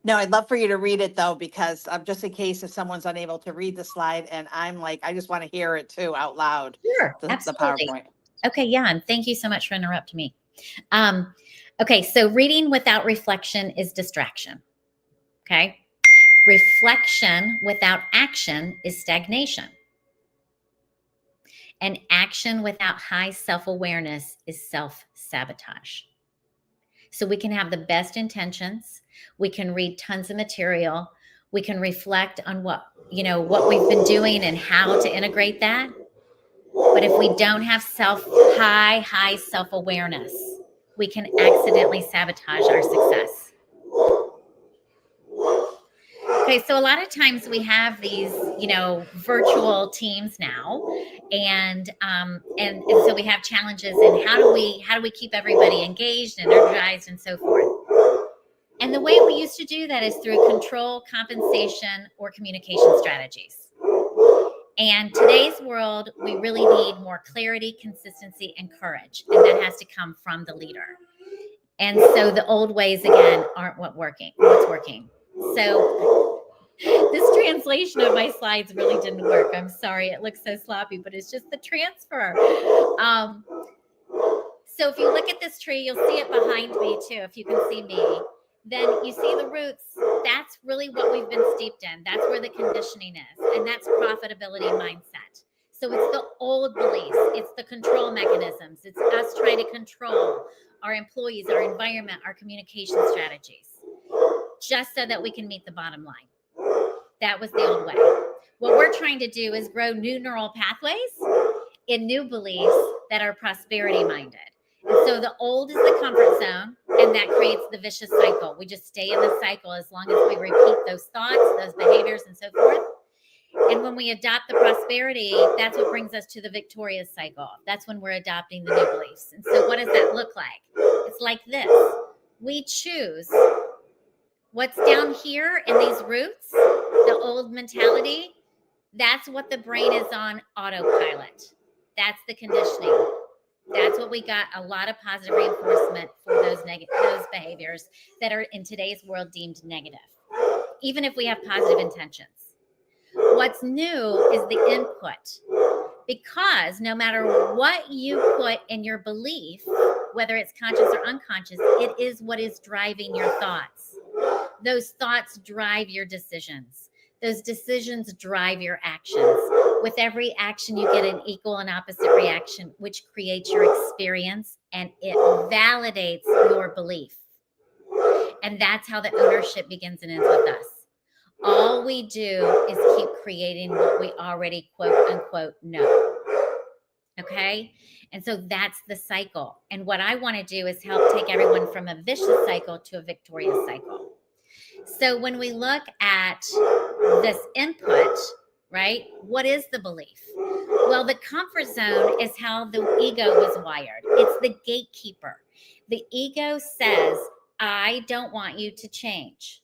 No, I'd love for you to read it though, because just in case if someone's unable to read the slide, and I'm like, I just want to hear it too out loud. Sure, The absolutely. PowerPoint. Okay, yeah, and thank you so much for interrupting me. Okay, so reading without reflection is distraction. Okay, reflection without action is stagnation. And action without high self-awareness is self-sabotage. So we can have the best intentions. We can read tons of material. We can reflect on what we've been doing and how to integrate that. But if we don't have high self-awareness, we can accidentally sabotage our success. Okay, so a lot of times we have these, virtual teams now, and so we have challenges in how do we keep everybody engaged and energized and so forth. And the way we used to do that is through control, compensation, or communication strategies. And today's world, we really need more clarity, consistency, and courage, and that has to come from the leader. And so the old ways again aren't what's working. So this translation of my slides really didn't work. I'm sorry, it looks so sloppy, but it's just the transfer. So if you look at this tree, you'll see it behind me too, if you can see me. Then you see the roots. That's really what we've been steeped in. That's where the conditioning is. And that's profitability mindset. So it's the old beliefs. It's the control mechanisms. It's us trying to control our employees, our environment, our communication strategies, just so that we can meet the bottom line. That was the old way. What we're trying to do is grow new neural pathways in new beliefs that are prosperity minded. And so the old is the comfort zone, and that creates the vicious cycle. We just stay in the cycle as long as we repeat those thoughts, those behaviors, and so forth. And when we adopt the prosperity, that's what brings us to the victorious cycle. That's when we're adopting the new beliefs. And so what does that look like? It's like this. We choose what's down here in these roots, the old mentality. That's what the brain is on autopilot. That's the conditioning. That's what we got a lot of positive reinforcement for those behaviors that are in today's world deemed negative, even if we have positive intentions. What's new is the input, because no matter what you put in your belief, whether it's conscious or unconscious, it is what is driving your thoughts. Those thoughts drive your decisions. Those decisions drive your actions. With every action, you get an equal and opposite reaction, which creates your experience, and it validates your belief. And that's how the ownership begins and ends with us. All we do is keep creating what we already quote unquote know. Okay? And so that's the cycle. And what I want to do is help take everyone from a vicious cycle to a victorious cycle. So when we look at this input, right, what is the belief? Well, the comfort zone is how the ego was wired. It's the gatekeeper. The ego says, I don't want you to change.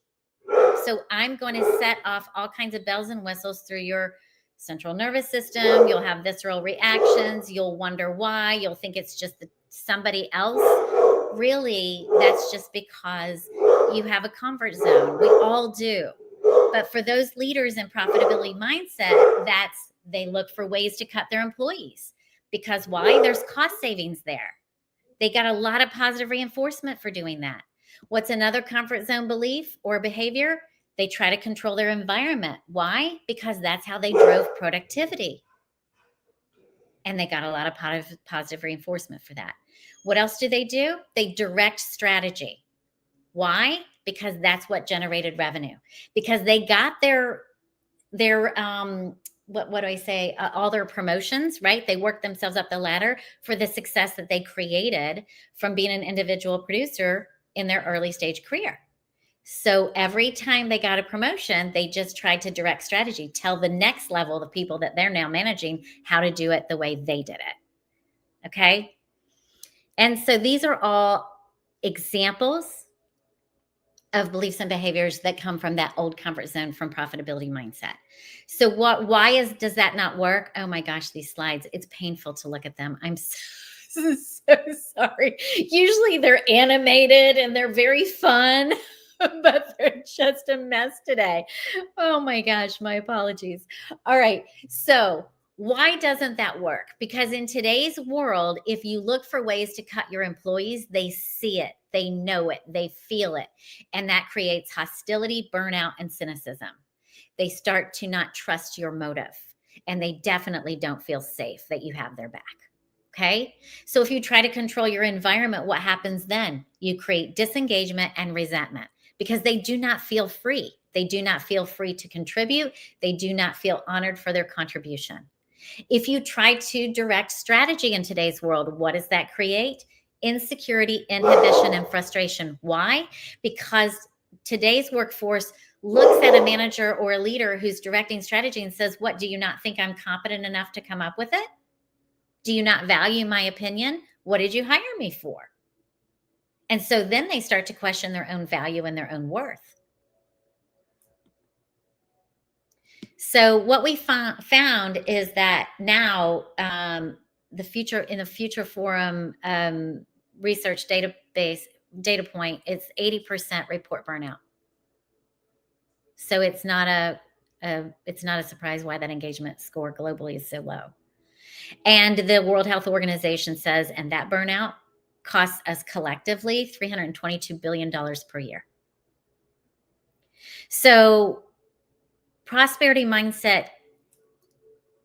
So I'm going to set off all kinds of bells and whistles through your central nervous system. You'll have visceral reactions. You'll wonder why. You'll think it's just somebody else. Really, that's just because you have a comfort zone. We all do. But for those leaders in profitability mindset, they look for ways to cut their employees. Because why? There's cost savings there. They got a lot of positive reinforcement for doing that. What's another comfort zone belief or behavior? They try to control their environment. Why? Because that's how they drove productivity. And they got a lot of positive reinforcement for that. What else do? They direct strategy. Why? Because that's what generated revenue. Because they got their what do I say? All their promotions, right? They worked themselves up the ladder for the success that they created from being an individual producer in their early stage career. So every time they got a promotion, they just tried to direct strategy, tell the next level, the people that they're now managing, how to do it the way they did it. Okay. And so these are all examples of beliefs and behaviors that come from that old comfort zone from profitability mindset. So why does that not work? Oh my gosh, these slides, it's painful to look at them. I'm so sorry. Usually they're animated and they're very fun, but they're just a mess today. Oh my gosh, my apologies. All right. So why doesn't that work? Because in today's world, if you look for ways to cut your employees, they see it, they know it, they feel it. And that creates hostility, burnout, and cynicism. They start to not trust your motive, and they definitely don't feel safe that you have their back. Okay. So if you try to control your environment, what happens then? You create disengagement and resentment because they do not feel free. They do not feel free to contribute. They do not feel honored for their contribution. If you try to direct strategy in today's world, what does that create? Insecurity, inhibition, and frustration. Why? Because today's workforce looks at a manager or a leader who's directing strategy and says, what, do you not think I'm competent enough to come up with it? Do you not value my opinion? What did you hire me for? And so then they start to question their own value and their own worth. So what we found is that now the Future Forum research database data point, it's 80% report burnout. So it's not a surprise why that engagement score globally is so low. And the World Health Organization says, and that burnout costs us collectively $322 billion per year. So prosperity mindset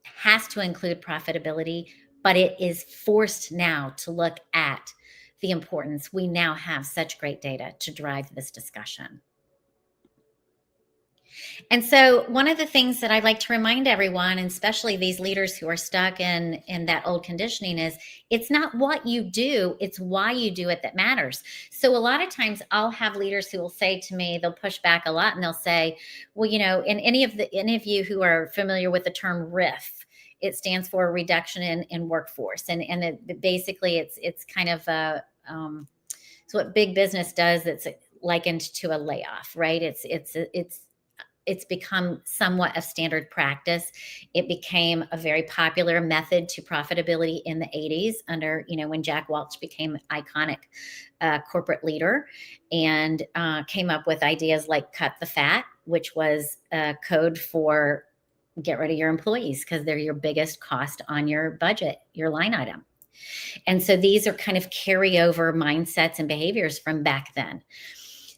has to include profitability, but it is forced now to look at the importance. We now have such great data to drive this discussion. And so one of the things that I'd like to remind everyone, and especially these leaders who are stuck in that old conditioning, is it's not what you do, it's why you do it that matters. So a lot of times I'll have leaders who will say to me, they'll push back a lot and they'll say, well, you know, in any of you who are familiar with the term RIF, it stands for reduction in workforce. And basically it's kind of so what big business does, it's likened to a layoff, right? It's become somewhat of standard practice. It became a very popular method to profitability in the 80s under, you know, when Jack Welch became iconic corporate leader and came up with ideas like cut the fat, which was code for get rid of your employees because they're your biggest cost on your budget, your line item. And so these are kind of carryover mindsets and behaviors from back then.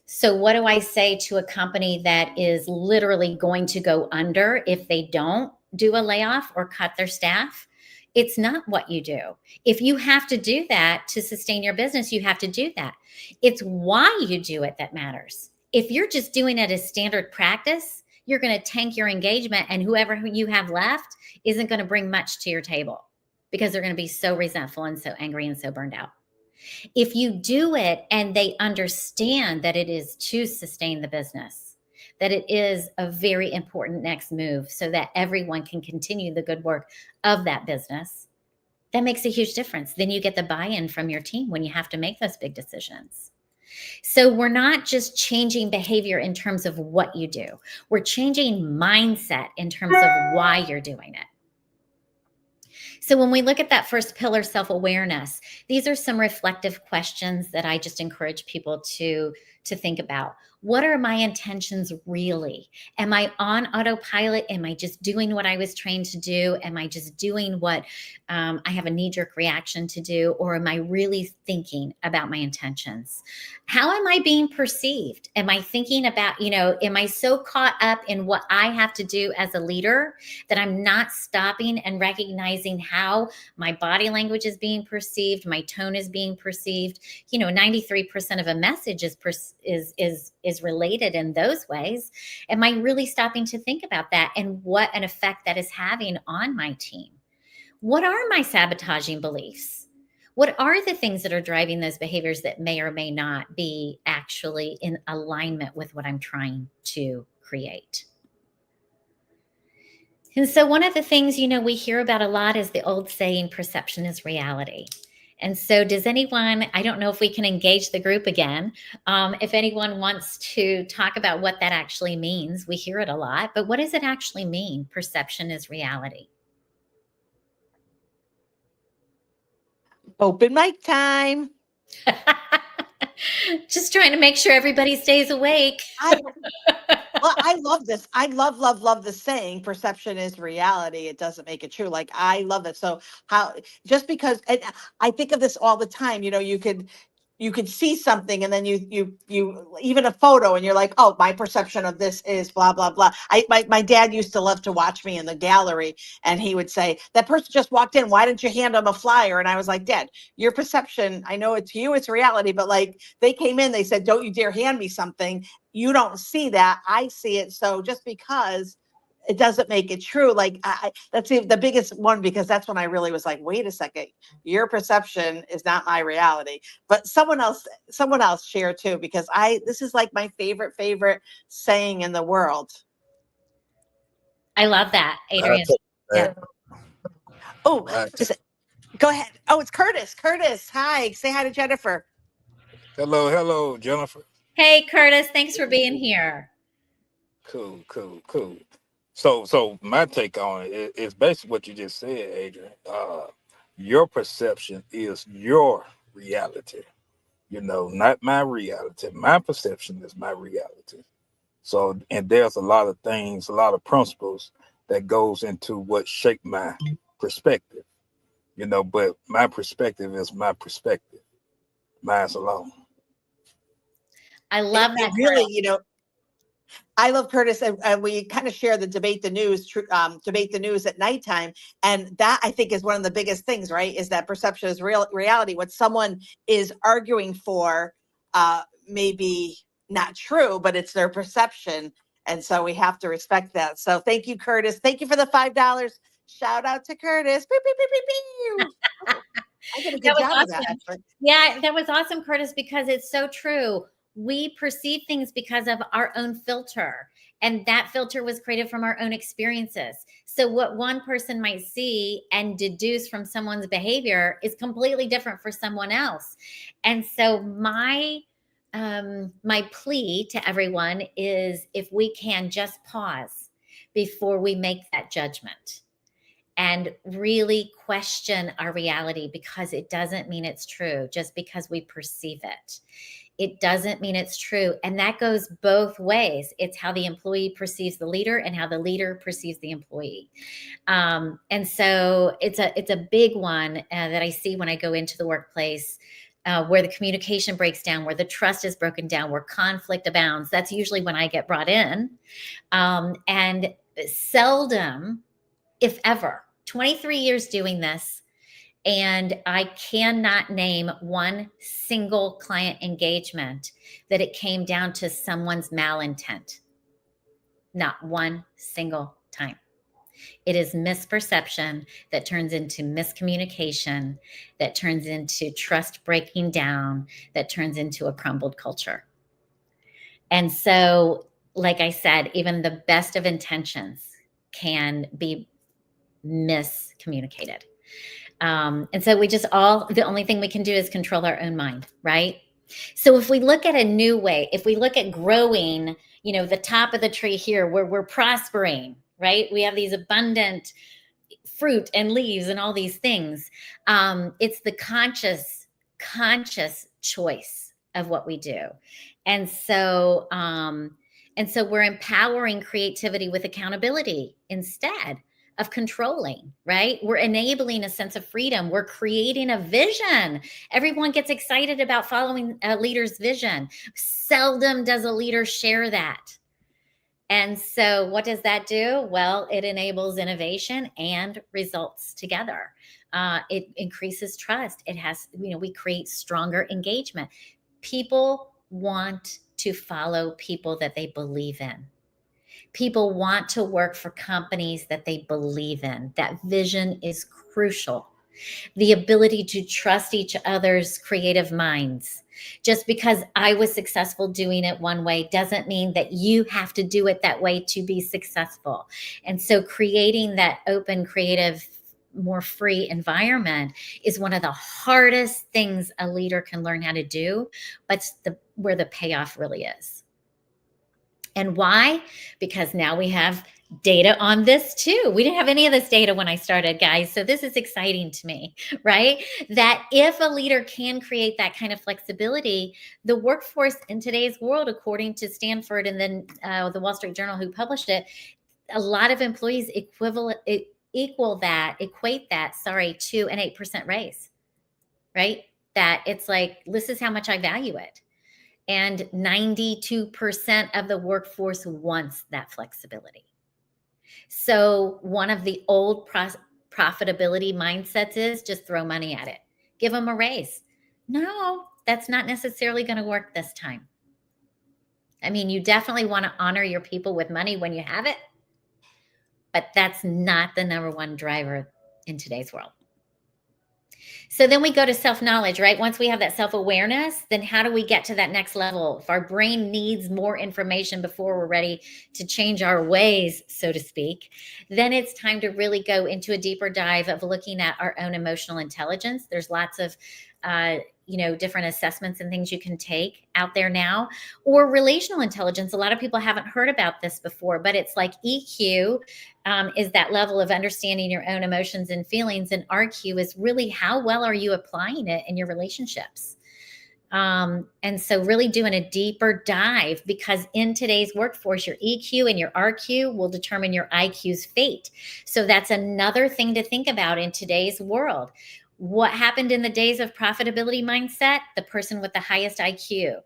So what do I say to a company that is literally going to go under if they don't do a layoff or cut their staff? It's not what you do. If you have to do that to sustain your business, you have to do that. It's why you do it that matters. If you're just doing it as standard practice, you're going to tank your engagement, and whoever you have left isn't going to bring much to your table because they're going to be so resentful and so angry and so burned out. If you do it and they understand that it is to sustain the business, that it is a very important next move so that everyone can continue the good work of that business, that makes a huge difference. Then you get the buy-in from your team when you have to make those big decisions. So we're not just changing behavior in terms of what you do. We're changing mindset in terms of why you're doing it. So when we look at that first pillar, self-awareness, these are some reflective questions that I just encourage people to think about. What are my intentions really? Am I on autopilot? Am I just doing what I was trained to do? Am I just doing what I have a knee-jerk reaction to do? Or am I really thinking about my intentions? How am I being perceived? Am I thinking about, am I so caught up in what I have to do as a leader that I'm not stopping and recognizing how my body language is being perceived, my tone is being perceived? 93% of a message is is related in those ways? Am I really stopping to think about that and what an effect that is having on my team? What are my sabotaging beliefs? What are the things that are driving those behaviors that may or may not be actually in alignment with what I'm trying to create? And so one of the things, we hear about a lot is the old saying, perception is reality. And so does anyone, I don't know if we can engage the group again. If anyone wants to talk about what that actually means, we hear it a lot, but what does it actually mean? Perception is reality. Open mic time. Just trying to make sure everybody stays awake. I love this. I love the saying, perception is reality. It doesn't make it true. Like, I love it. So just because, and I think of this all the time, you could see something and then you even a photo and you're like, oh, my perception of this is blah, blah, blah. My dad used to love to watch me in the gallery and he would say, that person just walked in. Why didn't you hand them a flyer? And I was like, Dad, your perception, I know it's you, it's reality, but like they came in, they said, don't you dare hand me something. You don't see that. I see it. So just because it doesn't make it true. Like that's the biggest one, because that's when I really was like, wait a second, your perception is not my reality. But someone else share too, because this is like my favorite saying in the world. I love that, Adrian. Yeah. Oh, go ahead. Oh, it's Curtis. Curtis, hi. Say hi to Jennifer. Hello, Jennifer. Hey, Curtis. Thanks for being here. Cool. So my take on it is basically what you just said, Adrian. Your perception is your reality. Not my reality. My perception is my reality. So, and there's a lot of things, a lot of principles that goes into what shaped my perspective. But my perspective is my perspective. Mine's alone. I love that. Really, I love Curtis, and we kind of share the debate the news at nighttime, and that I think is one of the biggest things, right? Is that perception is reality. What someone is arguing for may be not true, but it's their perception, and so we have to respect that. So thank you, Curtis. Thank you for the $5. Shout out to Curtis. Pew, pew, pew, pew, pew. I did a good job of that. Actually. Yeah, that was awesome, Curtis, because it's so true. We perceive things because of our own filter, and that filter was created from our own experiences. So what one person might see and deduce from someone's behavior is completely different for someone else. And so my plea to everyone is, if we can just pause before we make that judgment and really question our reality, because it doesn't mean it's true just because we perceive it. It doesn't mean it's true. And that goes both ways. It's how the employee perceives the leader and how the leader perceives the employee. And so it's a big one that I see when I go into the workplace, where the communication breaks down, where the trust is broken down, where conflict abounds. That's usually when I get brought in. And seldom, if ever, 23 years doing this, and I cannot name one single client engagement that it came down to someone's malintent. Not one single time. It is misperception that turns into miscommunication, that turns into trust breaking down, that turns into a crumbled culture. And so, like I said, even the best of intentions can be miscommunicated. And so the only thing we can do is control our own mind, right? So if we look at a new way, if we look at growing, the top of the tree here where we're prospering, right? We have these abundant fruit and leaves and all these things. It's the conscious choice of what we do. And so we're empowering creativity with accountability instead of controlling, right? We're enabling a sense of freedom. We're creating a vision. Everyone gets excited about following a leader's vision. Seldom does a leader share that. And so what does that do? Well, it enables innovation and results together. It increases trust. We create stronger engagement. People want to follow people that they believe in. People want to work for companies that they believe in. That vision is crucial. The ability to trust each other's creative minds. Just because I was successful doing it one way doesn't mean that you have to do it that way to be successful. And so creating that open, creative, more free environment is one of the hardest things a leader can learn how to do, but where the payoff really is. And why? Because now we have data on this too. We didn't have any of this data when I started, guys. So this is exciting to me, right? That if a leader can create that kind of flexibility, the workforce in today's world, according to Stanford and then the Wall Street Journal who published it, a lot of employees equate that to an 8% raise, right? That it's like, this is how much I value it. And 92% of the wants that flexibility. So one of the old profitability mindsets is just throw money at it. Give them a raise. No, that's not necessarily going to work this time. I mean, you definitely want to honor your people with money when you have it, but that's not the number one driver in today's world. So then we go to self-knowledge, right? Once we have that self-awareness, then how do we get to that next level? If our brain needs more information before we're ready to change our ways, so to speak, then it's time to really go into a deeper dive of looking at our own emotional intelligence. There's lots of different assessments and things you can take out there now. Or relational intelligence. A lot of people haven't heard about this before, but it's like EQ is that level of understanding your own emotions and feelings, and RQ is really how well are you applying it in your relationships. And so really doing a deeper dive, because in today's workforce, your EQ and your RQ will determine your IQ's fate. So that's another thing to think about in today's world. What happened in the days of profitability mindset? The person with the highest IQ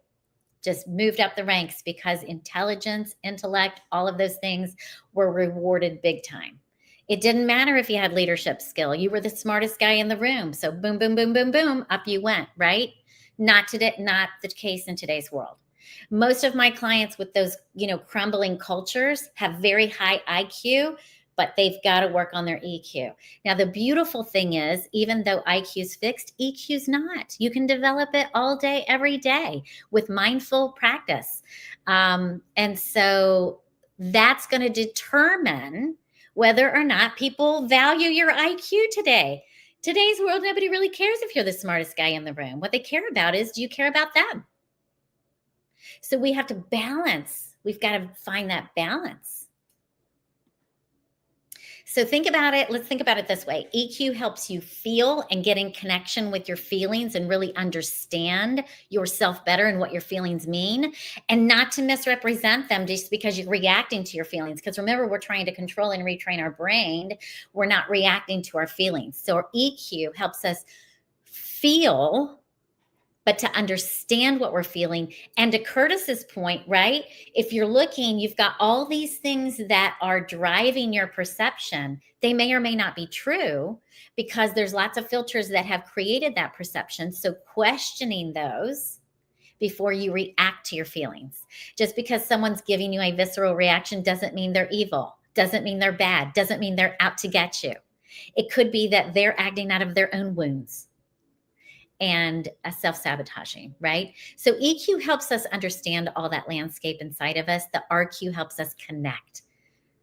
just moved up the ranks because intelligence, intellect, all of those things were rewarded big time. It didn't matter if you had leadership skill. You were the smartest guy in the room. So boom, boom, boom, boom, boom, up you went, right? Not the case in today's world. Most of my clients with those, crumbling cultures have very high IQ, but they've got to work on their EQ. Now, the beautiful thing is, even though IQ's fixed, EQ's not. You can develop it all day, every day with mindful practice. And so that's going to determine whether or not people value your IQ today. Today's world, nobody really cares if you're the smartest guy in the room. What they care about is, do you care about them? So we have to balance. We've got to find that balance. So think about it. Let's think about it this way. EQ helps you feel and get in connection with your feelings and really understand yourself better and what your feelings mean, and not to misrepresent them just because you're reacting to your feelings. Because remember, we're trying to control and retrain our brain. We're not reacting to our feelings. So our EQ helps us feel, but to understand what we're feeling. And to Curtis's point, right? If you're looking, you've got all these things that are driving your perception. They may or may not be true because there's lots of filters that have created that perception. So questioning those before you react to your feelings. Just because someone's giving you a visceral reaction doesn't mean they're evil, doesn't mean they're bad, doesn't mean they're out to get you. It could be that they're acting out of their own wounds and self-sabotaging, right? So EQ helps us understand all that landscape inside of us. The RQ helps us connect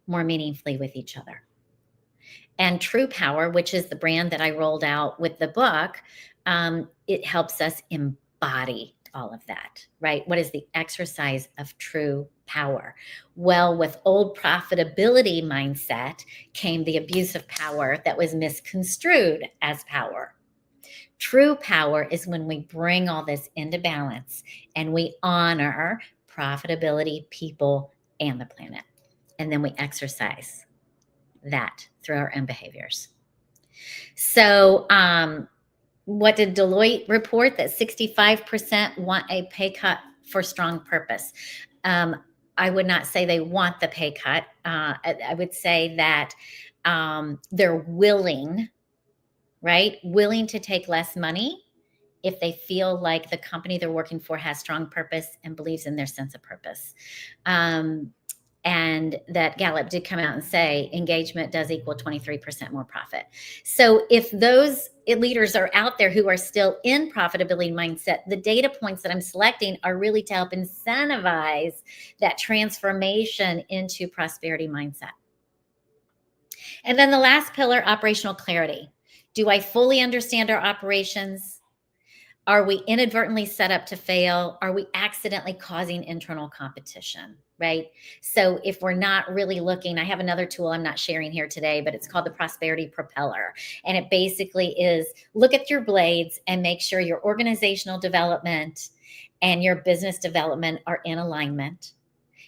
more meaningfully with each other. And True Power, which is the brand that I rolled out with the book, it helps us embody all of that, right? What is the exercise of true power? Well, with old profitability mindset came the abuse of power that was misconstrued as power. True power is when we bring all this into balance and we honor profitability, people, and the planet. And then we exercise that through our own behaviors. So what did Deloitte report? That 65% want a pay cut for strong purpose. I would not say they want the pay cut. I would say that they're willing, right? Willing to take less money if they feel like the company they're working for has strong purpose and believes in their sense of purpose. And that Gallup did come out and say engagement does equal 23% more profit. So if those leaders are out there who are still in profitability mindset, the data points that I'm selecting are really to help incentivize that transformation into prosperity mindset. And then the last pillar, operational clarity. Do I fully understand our operations? Are we inadvertently set up to fail? Are we accidentally causing internal competition, right? So if we're not really looking, I have another tool I'm not sharing here today, but it's called the Prosperity Propeller. And it basically is look at your blades and make sure your organizational development and your business development are in alignment.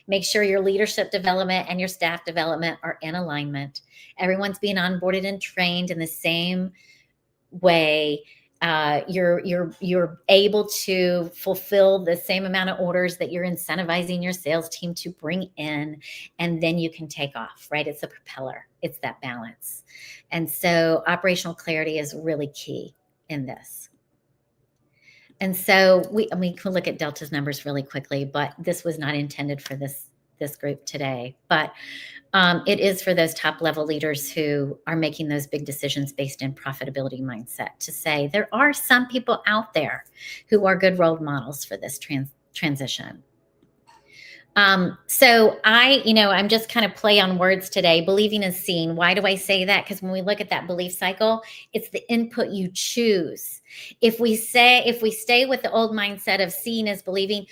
Make sure your leadership development and your staff development are in alignment. Everyone's being onboarded and trained in the same way. You're able to fulfill the same amount of orders that you're incentivizing your sales team to bring in, and then you can take off, right? It's a propeller. It's that balance. And so operational clarity is really key in this. And so we can look at Delta's numbers really quickly, but this was not intended for this group today. But it is for those top level leaders who are making those big decisions based in profitability mindset to say there are some people out there who are good role models for this transition. So I'm just kind of play on words today. Believing is seen. Why do I say that? Because when we look at that belief cycle, it's the input you choose. If we stay with the old mindset of seeing as believing,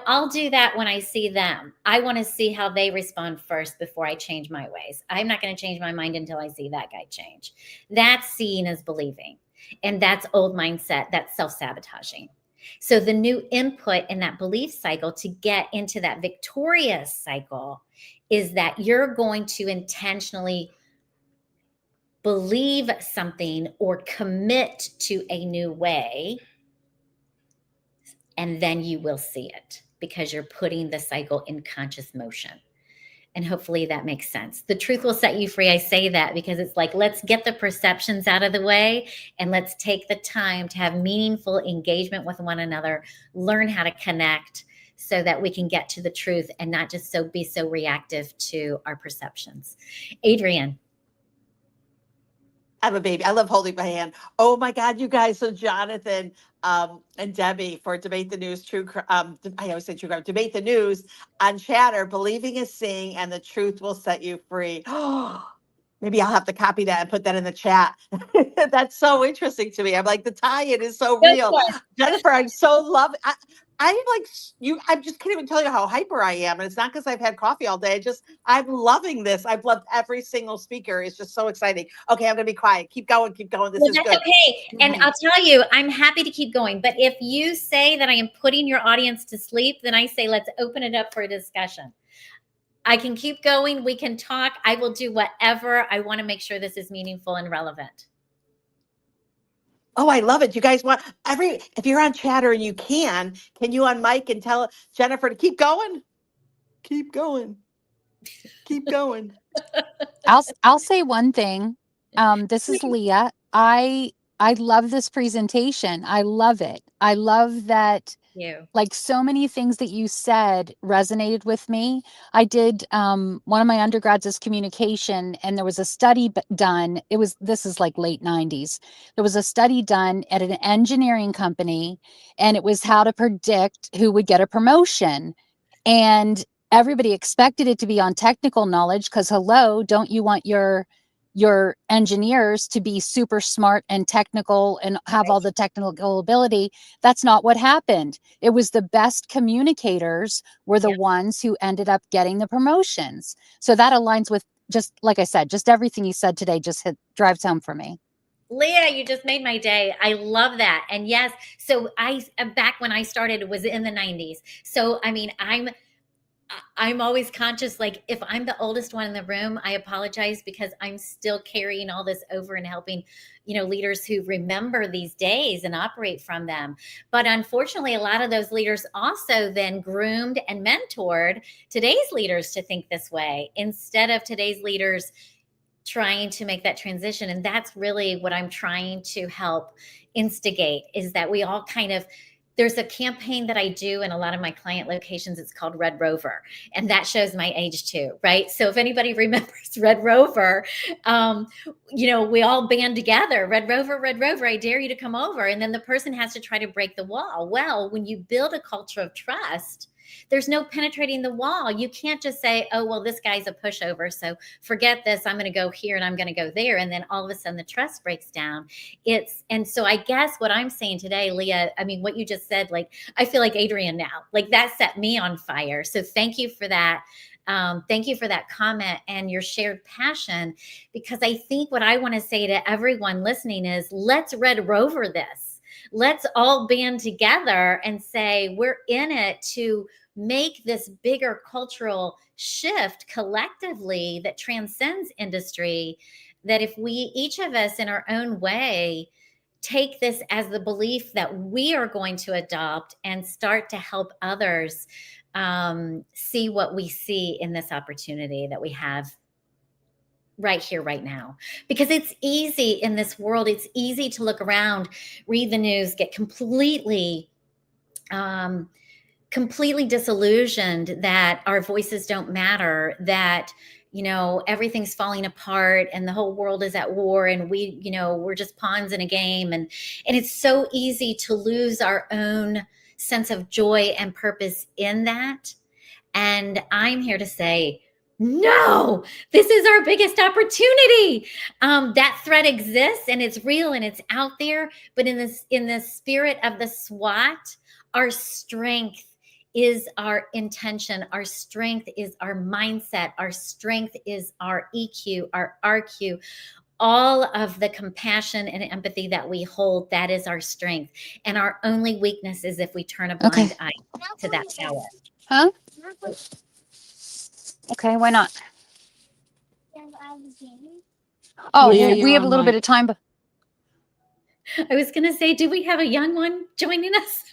I'll do that when I see them. I want to see how they respond first before I change my ways. I'm not going to change my mind until I see that guy change. That's seeing as believing. And that's old mindset. That's self-sabotaging. So the new input in that belief cycle to get into that victorious cycle is that you're going to intentionally believe something or commit to a new way, and then you will see it because you're putting the cycle in conscious motion. And hopefully that makes sense. The truth will set you free. I say that because it's like, let's get the perceptions out of the way and let's take the time to have meaningful engagement with one another, learn how to connect so that we can get to the truth and not just be so reactive to our perceptions. Adrienne. I'm a baby. I love holding my hand. Oh my God, you guys. So Jonathan and Debbie for Debate the News, I always say true crime, Debate the News on Chatter, believing is seeing and the truth will set you free. Maybe I'll have to copy that and put that in the chat. That's so interesting to me. I'm like, the tie-in is so real. Jennifer, I'm so loving. I'm like you. I just can't even tell you how hyper I am, and it's not because I've had coffee all day. I'm loving this. I've loved every single speaker. It's just so exciting. Okay, I'm gonna be quiet. Keep going. Keep going. This is that's good. Okay, and I'll tell you, I'm happy to keep going. But if you say that I am putting your audience to sleep, then I say let's open it up for a discussion. I can keep going. We can talk. I will do whatever. I want to make sure this is meaningful and relevant. Oh, I love it. You guys want if you're on Chatter and you can you on mic and tell Jennifer to keep going? Keep going. Keep going. I'll say one thing. This is Leah. I love this presentation. I love it. I love that. Like so many things that you said resonated with me. I did one of my undergrads is communication, and there was a study done. This is like late 90s. There was a study done at an engineering company, and it was how to predict who would get a promotion. And everybody expected it to be on technical knowledge because hello, don't you want your engineers to be super smart and technical and have all the technical ability? That's not what happened. It was the best communicators were the ones who ended up getting the promotions. So that aligns with, just like I said, just everything you said today just drives home for me. Leah, you just made my day. I love that. And yes, so back when I started, it was in the 90s. So, I mean, I'm always conscious, like if I'm the oldest one in the room, I apologize because I'm still carrying all this over and helping, leaders who remember these days and operate from them. But unfortunately, a lot of those leaders also then groomed and mentored today's leaders to think this way instead of today's leaders trying to make that transition. And that's really what I'm trying to help instigate, is that we all kind of, there's a campaign that I do in a lot of my client locations. It's called Rder. And that shows my age too, right? So if anybody remembers Rder, we all band together, Rder, I dare you to come over. And then the person has to try to break the wall. Well, when you build a culture of trust, there's no penetrating the wall. You can't just say, oh, well, this guy's a pushover, so forget this. I'm going to go here and I'm going to go there. And then all of a sudden the trust breaks down. And so I guess what I'm saying today, Leah, I mean, what you just said, like, I feel like Adrian now, like that set me on fire. So thank you for that. Thank you for that comment and your shared passion, because I think what I want to say to everyone listening is, let's Rder this. Let's all band together and say, we're in it to make this bigger cultural shift collectively that transcends industry, that if we, each of us in our own way, take this as the belief that we are going to adopt and start to help others see what we see in this opportunity that we have right here, right now. Because it's easy in this world, it's easy to look around, read the news, get completely disillusioned that our voices don't matter, that everything's falling apart and the whole world is at war and we're just pawns in a game, and it's so easy to lose our own sense of joy and purpose in that. And I'm here to say, no, this is our biggest opportunity. That threat exists and it's real and it's out there, but in the spirit of the SWOT, our strength is our intention. Our strength is our mindset. Our strength is our EQ, our RQ. All of the compassion and empathy that we hold, that is our strength. And our only weakness is if we turn a blind eye to that power. Huh? Okay, why not? Oh, Leah, well, you're we have a on little mic. bit of time, but I was going to say, do we have a young one joining us?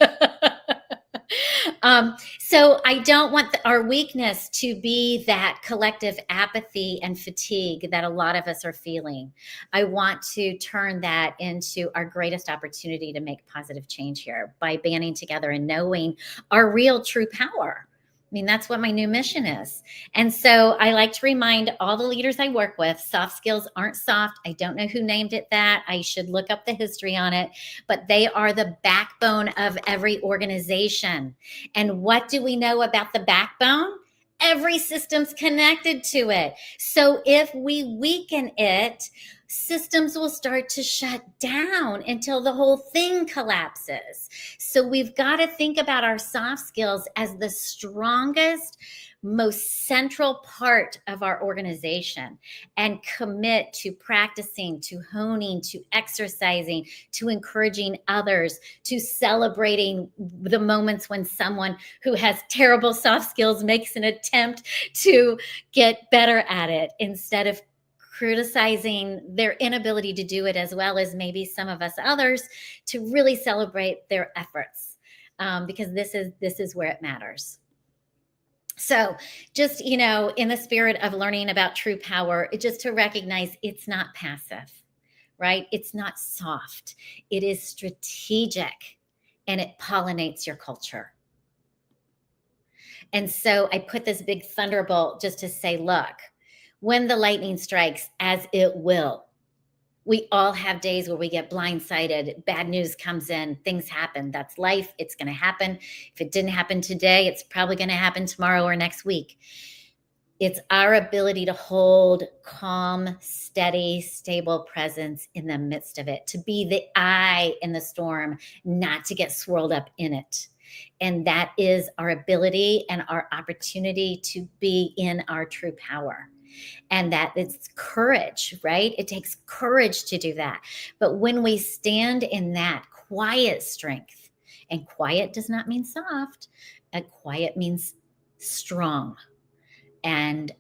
So I don't want our weakness to be that collective apathy and fatigue that a lot of us are feeling. I want to turn that into our greatest opportunity to make positive change here by banding together and knowing our real true power. I mean, that's what my new mission is. And so I like to remind all the leaders I work with, soft skills aren't soft. I don't know who named it that. I should look up the history on it, but they are the backbone of every organization. And what do we know about the backbone? Every system's connected to it. So if we weaken it, systems will start to shut down until the whole thing collapses. So we've got to think about our soft skills as the strongest, most central part of our organization, and commit to practicing, to honing, to exercising, to encouraging others, to celebrating the moments when someone who has terrible soft skills makes an attempt to get better at it, instead of criticizing their inability to do it, as well as maybe some of us others, to really celebrate their efforts, because this is where it matters. So just, in the spirit of learning about true power, just to recognize it's not passive, right? It's not soft. It is strategic, and it pollinates your culture. And so I put this big thunderbolt just to say, look, when the lightning strikes, as it will, we all have days where we get blindsided. Bad news comes in, things happen. That's life. It's going to happen. If it didn't happen today, it's probably going to happen tomorrow or next week. It's our ability to hold calm, steady, stable presence in the midst of it, to be the eye in the storm, not to get swirled up in it. And that is our ability and our opportunity to be in our true power. And that it's courage, right? It takes courage to do that. But when we stand in that quiet strength, and quiet does not mean soft, quiet means strong. And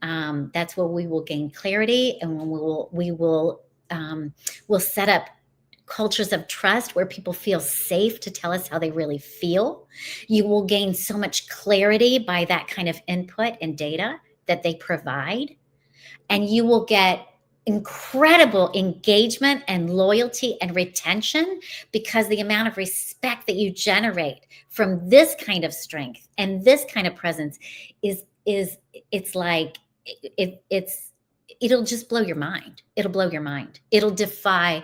that's where we will gain clarity, and when we'll set up cultures of trust where people feel safe to tell us how they really feel. You will gain so much clarity by that kind of input and data that they provide. And you will get incredible engagement and loyalty and retention, because the amount of respect that you generate from this kind of strength and this kind of presence is it's like it'll just blow your mind. It'll blow your mind. It'll defy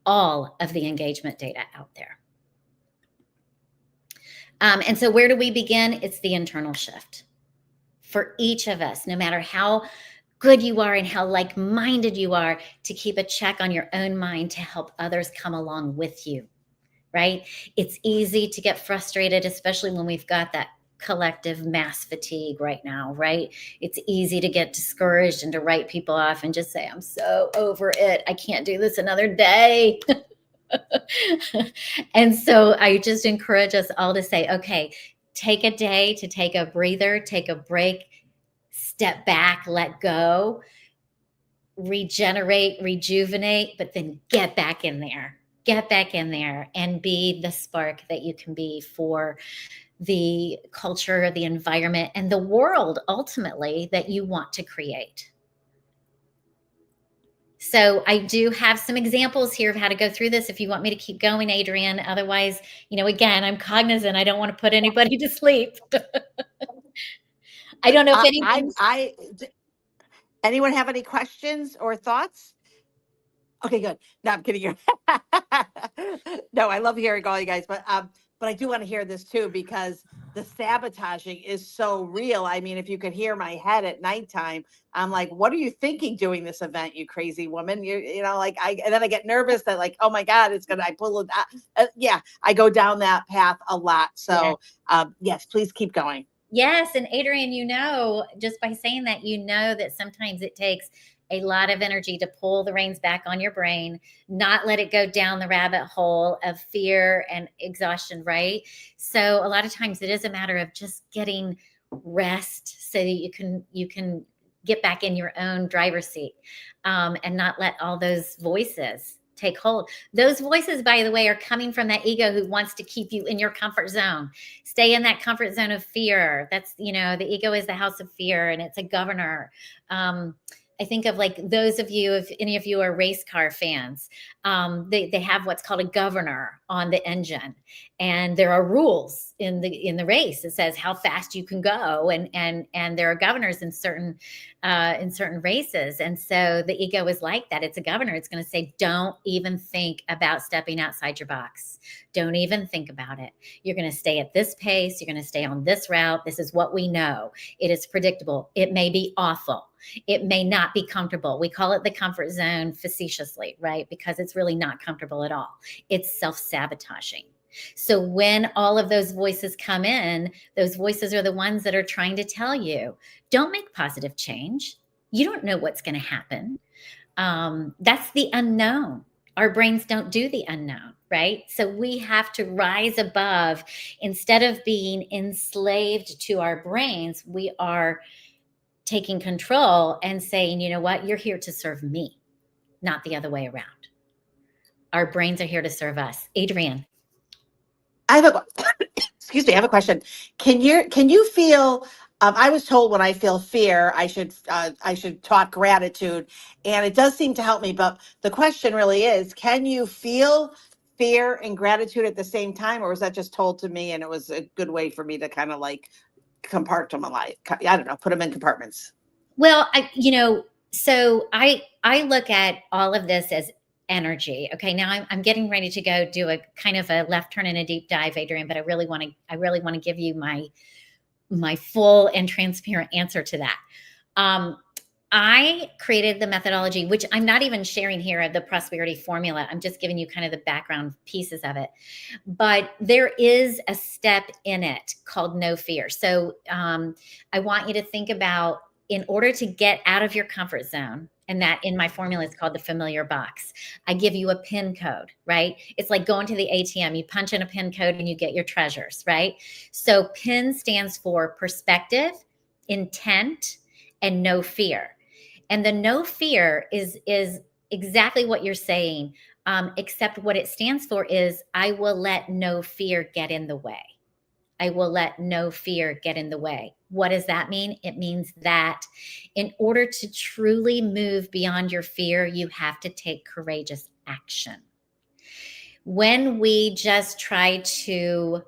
all of the engagement data out there. And so where do we begin? It's the internal shift for each of us, no matter how good you are and how like-minded you are, to keep a check on your own mind to help others come along with you, right? It's easy to get frustrated, especially when we've got that collective mass fatigue right now, right? It's easy to get discouraged and to write people off and just say, I'm so over it. I can't do this another day. And so I just encourage us all to say, okay, take a day to take a breather, take a break, step back, let go, regenerate, rejuvenate, but then get back in there. Get back in there and be the spark that you can be for the culture, the environment, and the world ultimately that you want to create. So I do have some examples here of how to go through this if you want me to keep going, Adrian. Otherwise, again, I'm cognizant. I don't want to put anybody to sleep. I don't know if anyone. Anyone have any questions or thoughts? Okay, good. No, I'm kidding you. No, I love hearing all you guys, but I do want to hear this too, because the sabotaging is so real. I mean, if you could hear my head at nighttime, I'm like, what are you thinking doing this event, you crazy woman? And then I get nervous that like, oh my God, I pull it out. Yeah, I go down that path a lot. So yes, please keep going. Yes. And Adrian, just by saying that, that sometimes it takes a lot of energy to pull the reins back on your brain, not let it go down the rabbit hole of fear and exhaustion, right? So a lot of times it is a matter of just getting rest so that you can get back in your own driver's seat, and not let all those voices take hold. Those voices, by the way, are coming from that ego who wants to keep you in your comfort zone. Stay in that comfort zone of fear. That's, the ego is the house of fear, and it's a governor. I think of like those of you, if any of you are race car fans, they have what's called a governor on the engine, and there are rules in the race. It says how fast you can go, and there are governors in certain races. And so the ego is like that. It's a governor. It's going to say, don't even think about stepping outside your box. Don't even think about it. You're going to stay at this pace. You're going to stay on this route. This is what we know. It is predictable. It may be awful. It may not be comfortable. We call it the comfort zone facetiously, right? Because it's really not comfortable at all. It's self-sabotaging. So when all of those voices come in, those voices are the ones that are trying to tell you, don't make positive change. You don't know what's going to happen. That's the unknown. Our brains don't do the unknown, right? So we have to rise above. Instead of being enslaved to our brains, we are taking control and saying, you know what, you're here to serve me, not the other way around. Our brains are here to serve us. Adrian. Excuse me, I have a question. Can you feel, I was told when I feel fear, I should talk gratitude, and it does seem to help me. But the question really is, can you feel fear and gratitude at the same time? Or was that just told to me and it was a good way for me to kind of like compartmentalize? I don't know, put them in compartments. Well, so I look at all of this as energy. Okay, now I'm getting ready to go do a kind of a left turn and a deep dive, Adrian, but I really want to give you my full and transparent answer to that. I created the methodology, which I'm not even sharing here, the prosperity formula. I'm just giving you kind of the background pieces of it. But there is a step in it called no fear. So I want you to think about, in order to get out of your comfort zone, and that in my formula is called the familiar box. I give you a PIN code, right? It's like going to the ATM. You punch in a PIN code and you get your treasures, right? So PIN stands for perspective, intent, and no fear. And the no fear is exactly what you're saying, except what it stands for is I will let no fear get in the way. I will let no fear get in the way. What does that mean? It means that in order to truly move beyond your fear, you have to take courageous action. When we just try to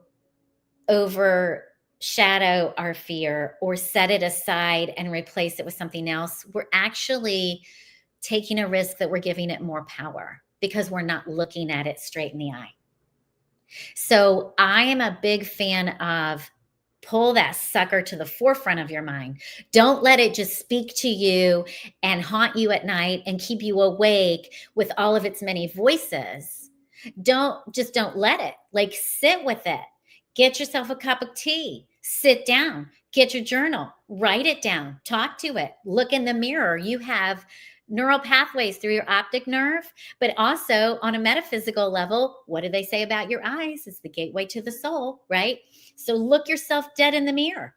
overshadow our fear or set it aside and replace it with something else, we're actually taking a risk that we're giving it more power because we're not looking at it straight in the eye. So I am a big fan of pull that sucker to the forefront of your mind. Don't let it just speak to you and haunt you at night and keep you awake with all of its many voices. Don't let it. Like, sit with it. Get yourself a cup of tea. Sit down. Get your journal. Write it down. Talk to it. Look in the mirror. You have neural pathways through your optic nerve, but also on a metaphysical level, what do they say about your eyes? It's the gateway to the soul, right? So look yourself dead in the mirror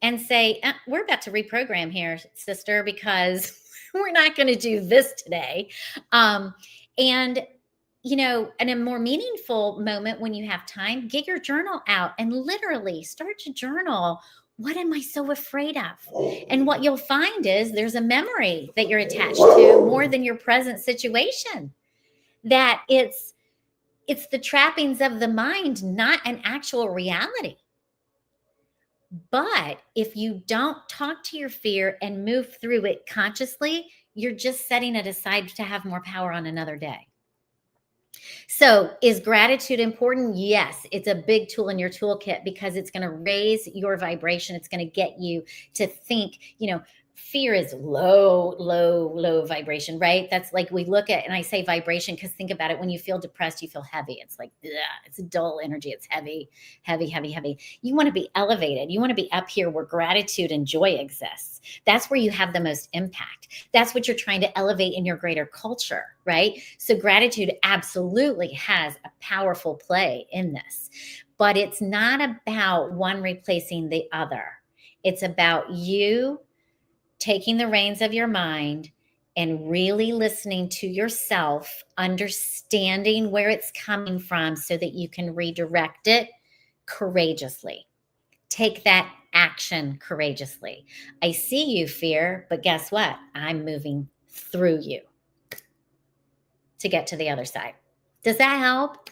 and say, we're about to reprogram here, sister, because we're not going to do this today. And you know, in a more meaningful moment when you have time, get your journal out and literally start to journal. What am I so afraid of? And what you'll find is there's a memory that you're attached to more than your present situation. That it's the trappings of the mind, not an actual reality. But if you don't talk to your fear and move through it consciously, you're just setting it aside to have more power on another day. So is gratitude important? Yes, it's a big tool in your toolkit because it's going to raise your vibration. It's going to get you to think, you know, fear is low vibration, right? That's like we look at, and I say vibration because think about it. When you feel depressed, you feel heavy. It's like, it's a dull energy. It's heavy. You want to be elevated. You want to be up here where gratitude and joy exists. That's where you have the most impact. That's what you're trying to elevate in your greater culture, right? So gratitude absolutely has a powerful play in this, but it's not about one replacing the other. It's about you taking the reins of your mind and really listening to yourself, understanding where it's coming from so that you can redirect it courageously. Take that action courageously. I see you, fear, but guess what? I'm moving through you to get to the other side. Does that help?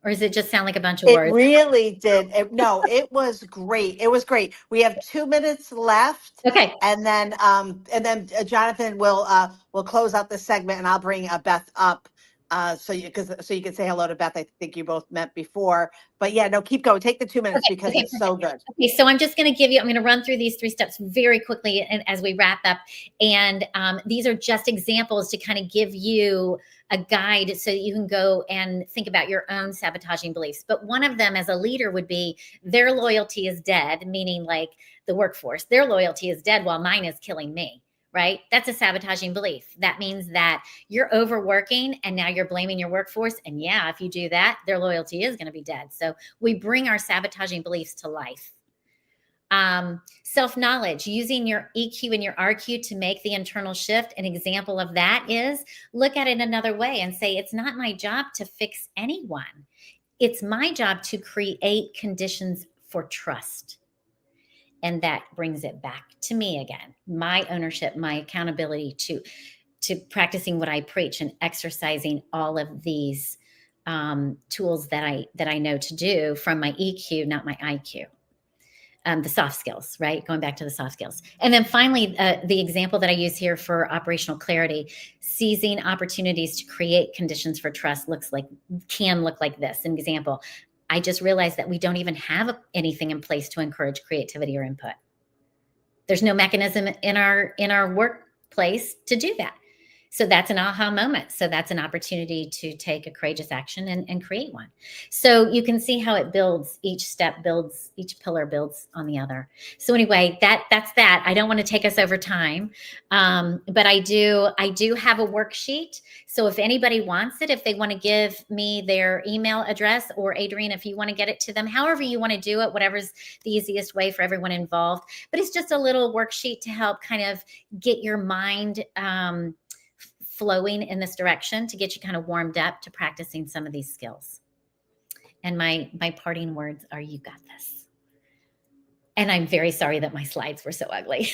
Or does it just sound like a bunch of It words? really did. No, it was great. It was great. We have 2 minutes left. Okay. And then Jonathan will close out the segment, and I'll bring Beth up so you can say hello to Beth. I think you both met before, but yeah, no, keep going. Take the 2 minutes because it's so good. Okay, so I'm just going to run through these 3 steps very quickly and as we wrap up. And these are just examples to kind of give you a guide so that you can go and think about your own sabotaging beliefs. But one of them as a leader would be their loyalty is dead, meaning like the workforce, their loyalty is dead while mine is killing me. Right? That's a sabotaging belief. That means that you're overworking and now you're blaming your workforce. And yeah, if you do that, their loyalty is going to be dead. So we bring our sabotaging beliefs to life. Self-knowledge, using your EQ and your RQ to make the internal shift. An example of that is look at it another way and say, it's not my job to fix anyone. It's my job to create conditions for trust. And that brings it back to me again, my ownership, my accountability to practicing what I preach and exercising all of these tools that I know to do from my EQ, not my IQ. The soft skills, right? Going back to the soft skills. And then finally, the example that I use here for operational clarity, seizing opportunities to create conditions for trust can look like this. An example, I just realized that we don't even have anything in place to encourage creativity or input. There's no mechanism in our workplace to do that. So that's an aha moment. So that's an opportunity to take a courageous action and create one. So you can see how it builds. Each step builds, each pillar builds on the other. So anyway, that's that. I don't want to take us over time, but I do have a worksheet. So if anybody wants it, if they want to give me their email address, or Adrienne, if you want to get it to them, however you want to do it, whatever's the easiest way for everyone involved. But it's just a little worksheet to help kind of get your mind flowing in this direction, to get you kind of warmed up to practicing some of these skills. And my parting words are, you got this. And I'm very sorry that my slides were so ugly.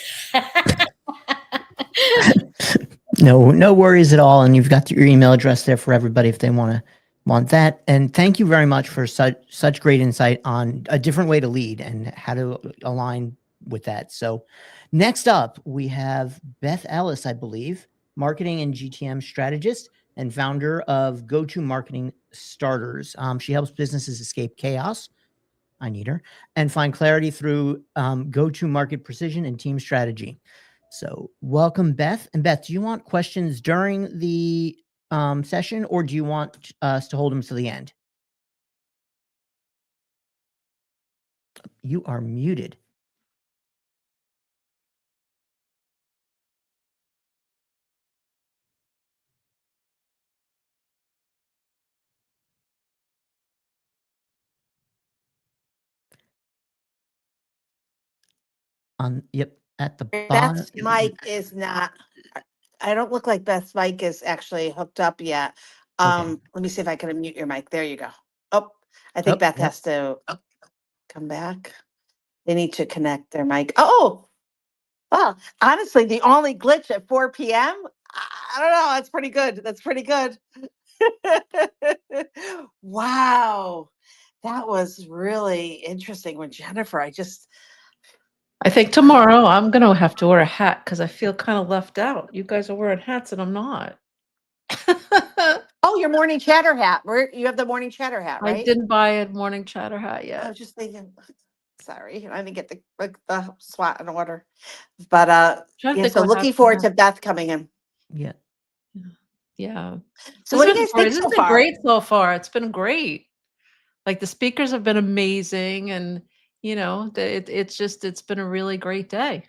No worries at all. And you've got your email address there for everybody if they want that. And thank you very much for such great insight on a different way to lead and how to align with that. So next up, we have Beth Ellis, I believe, marketing and GTM strategist and founder of Go-To Marketing Starters. She helps businesses escape chaos. I need her, and find clarity through go-to-market precision and team strategy. So welcome, Beth. And Beth, do you want questions during the session, or do you want us to hold them to the end? You are muted. Yep, at the bottom. Beth's mic is not, I don't look like Beth's mic is actually hooked up yet. Let me see if I can unmute your mic. There you go. Oh, I think Beth has to come back. They need to connect their mic. Oh, well, honestly, the only glitch at 4 p.m., I don't know. That's pretty good. That's pretty good. Wow. That was really interesting when Jennifer, I think tomorrow I'm going to have to wear a hat because I feel kind of left out. You guys are wearing hats and I'm not. oh, your morning chatter hat. You have the morning chatter hat, right? I didn't buy a morning chatter hat yet. I was just thinking, sorry, I didn't get the SWAT in order. But yeah, so looking forward to Beth coming in. Yeah. Yeah. So what do you guys think This so has been far? great so far. It's been great. Like the speakers have been amazing, and you know, it's been a really great day.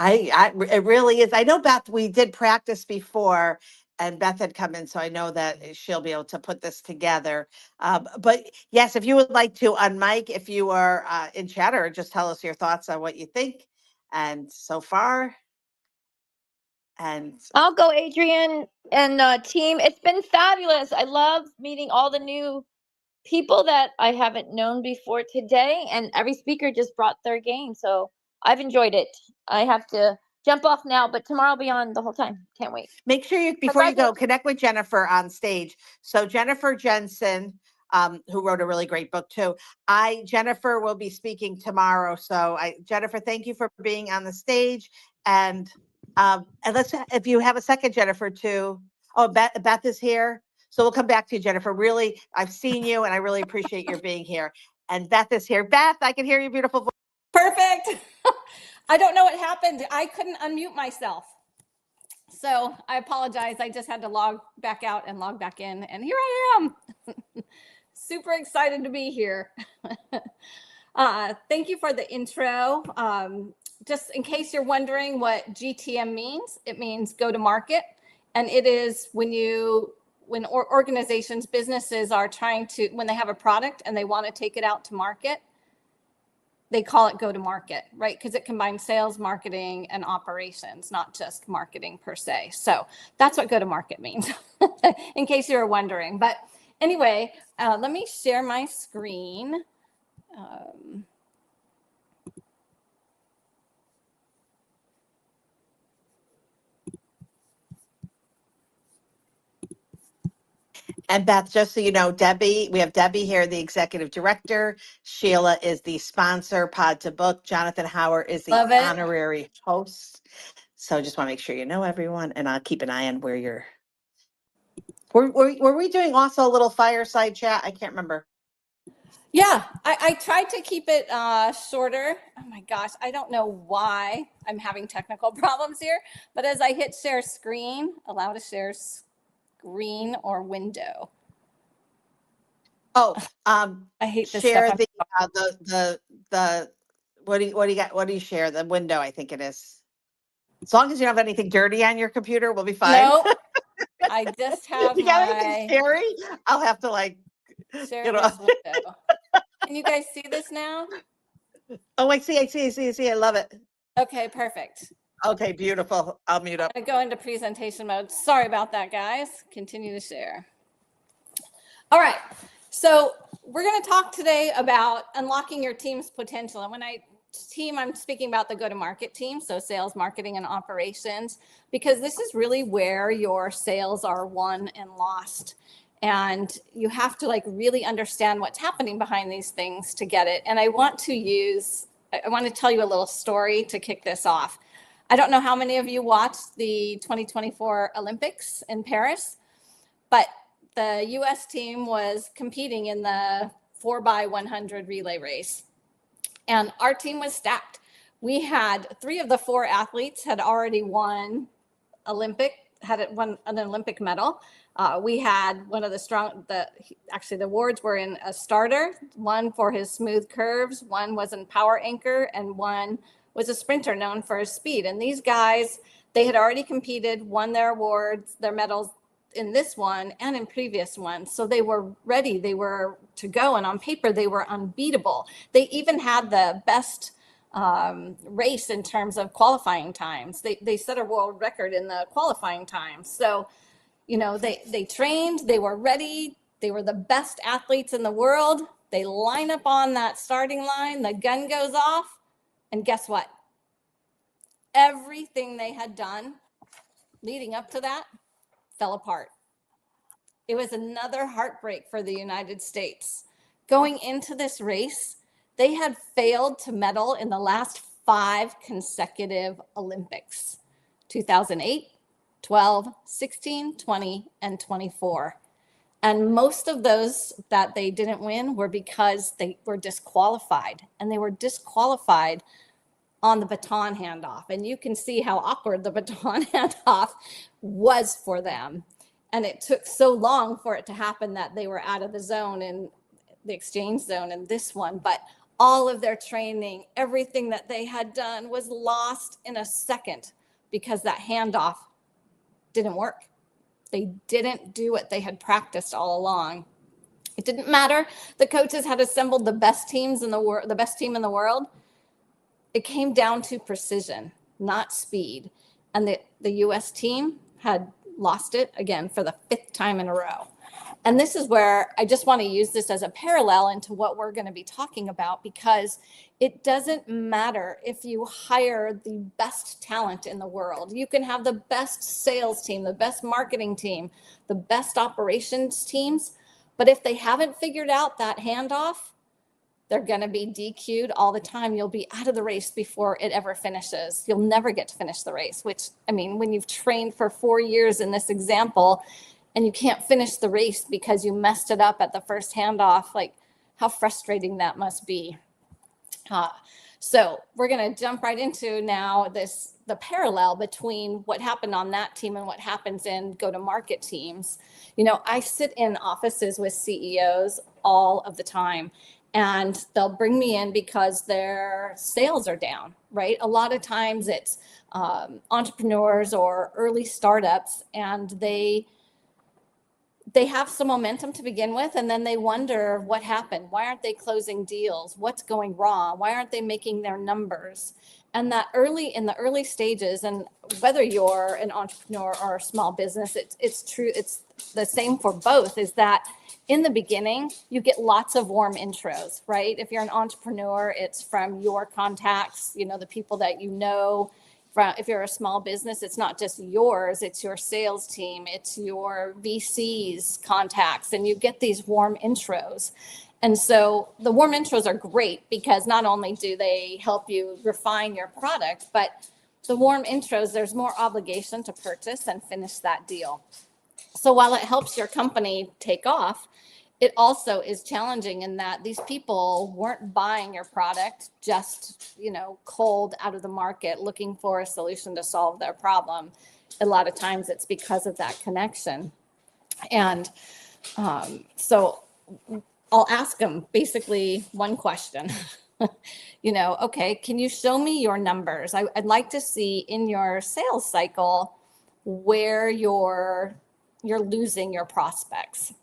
It really is. I know Beth, we did practice before and Beth had come in, so I know that she'll be able to put this together. But yes, if you would like to unmic, if you are in chatter, just tell us your thoughts on what you think. And so far, and I'll go, Adrian and team. It's been fabulous. I love meeting all the new people that I haven't known before today, and every speaker just brought their game. So I've enjoyed it. I have to jump off now, but tomorrow I'll be on the whole time. Can't wait. make sure you, before you go, connect with Jennifer on stage. So Jennifer Jensen, who wrote a really great book too. Jennifer will be speaking tomorrow. So Jennifer, thank you for being on the stage. And let's, if you have a second, Jennifer, too. Oh, Beth is here. So we'll come back to you, Jennifer. Really, I've seen you and I really appreciate your being here. And Beth is here. Beth, I can hear your beautiful voice. Perfect. I don't know what happened. I couldn't unmute myself. So I apologize. I just had to log back out and log back in. And here I am. Super excited to be here. Thank you for the intro. Just in case you're wondering what GTM means, it means go to market. And it is when organizations, businesses are trying to, when they have a product and they want to take it out to market, they call it go to market, right? Because it combines sales, marketing, and operations, not just marketing per se. So that's what go to market means, in case you were wondering. But anyway, let me share my screen. And Beth, just so you know, we have Debbie here, the executive director. Sheila is the sponsor, Pod to Book. Jonathan Howard is the honorary host. So just want to make sure you know everyone, and I'll keep an eye on where you're. Were we doing also a little fireside chat? I can't remember. Yeah, I tried to keep it shorter. Oh my gosh, I don't know why I'm having technical problems here, but as I hit share screen, allow to share screen or window. Oh, I hate this share stuff. the what do you got? What do you share? The window, I think it is. As long as you don't have anything dirty on your computer, we'll be fine. No, I just have you got anything scary? I'll have to share this window. Can you guys see this now? Oh, I see. I love it. Okay, perfect. Okay, beautiful. I'll mute up. I'm gonna go into presentation mode. Sorry about that, guys. Continue to share. All right. So we're going to talk today about unlocking your team's potential. And when I team, I'm speaking about the go-to-market team, so sales, marketing, and operations, because this is really where your sales are won and lost. And you have to like really understand what's happening behind these things to get it. And I want to tell you a little story to kick this off. I don't know how many of you watched the 2024 Olympics in Paris, but the US team was competing in the 4x100 relay race. And our team was stacked. We had 3 of the 4 athletes had already won won an Olympic medal. We had one of the awards were in a starter, one for his smooth curves, one was in power anchor, and one was a sprinter known for his speed. And these guys, they had already competed, won their awards, their medals in this one and in previous ones. So they were ready, they were to go. And on paper, they were unbeatable. They even had the best race in terms of qualifying times. They set a world record in the qualifying times. So, you know, they trained, they were ready, they were the best athletes in the world. They line up on that starting line, the gun goes off, and guess what? Everything they had done leading up to that fell apart. It was another heartbreak for the United States. Going into this race, they had failed to medal in the last 5 consecutive Olympics: 2008, 12, 16, 20, and 24. And most of those that they didn't win were because they were disqualified, and they were disqualified on the baton handoff. And you can see how awkward the baton handoff was for them. And it took so long for it to happen that they were out of the zone in the exchange zone in this one. But all of their training, everything that they had done was lost in a second because that handoff didn't work. They didn't do what they had practiced all along. It didn't matter. The coaches had assembled the best teams in the world, the best team in the world. It came down to precision, not speed. And the US team had lost it again for the 5th time in a row. And this is where I just want to use this as a parallel into what we're going to be talking about, because it doesn't matter if you hire the best talent in the world. You can have the best sales team, the best marketing team, the best operations teams. But if they haven't figured out that handoff, they're going to be DQ'd all the time. You'll be out of the race before it ever finishes. You'll never get to finish the race, which, I mean, when you've trained for 4 years in this example and you can't finish the race because you messed it up at the first handoff, like how frustrating that must be. So we're going to jump right into now the parallel between what happened on that team and what happens in go-to-market teams. You know, I sit in offices with CEOs all of the time, and they'll bring me in because their sales are down, right? A lot of times it's entrepreneurs or early startups, and they have some momentum to begin with, and then they wonder what happened. Why aren't they closing deals? What's going wrong? Why aren't they making their numbers? And that in the early stages, and whether you're an entrepreneur or a small business, it's true. It's the same for both, is that in the beginning, you get lots of warm intros, right? If you're an entrepreneur, it's from your contacts, you know, the people that you know. If you're a small business, it's not just yours, it's your sales team, it's your VC's contacts, and you get these warm intros. And so the warm intros are great because not only do they help you refine your product, but the warm intros, there's more obligation to purchase and finish that deal. So while it helps your company take off, it also is challenging in that these people weren't buying your product just, you know, cold out of the market looking for a solution to solve their problem. A lot of times it's because of that connection. And so I'll ask them basically one question. You know, okay, can you show me your numbers? I'd like to see in your sales cycle where you're losing your prospects.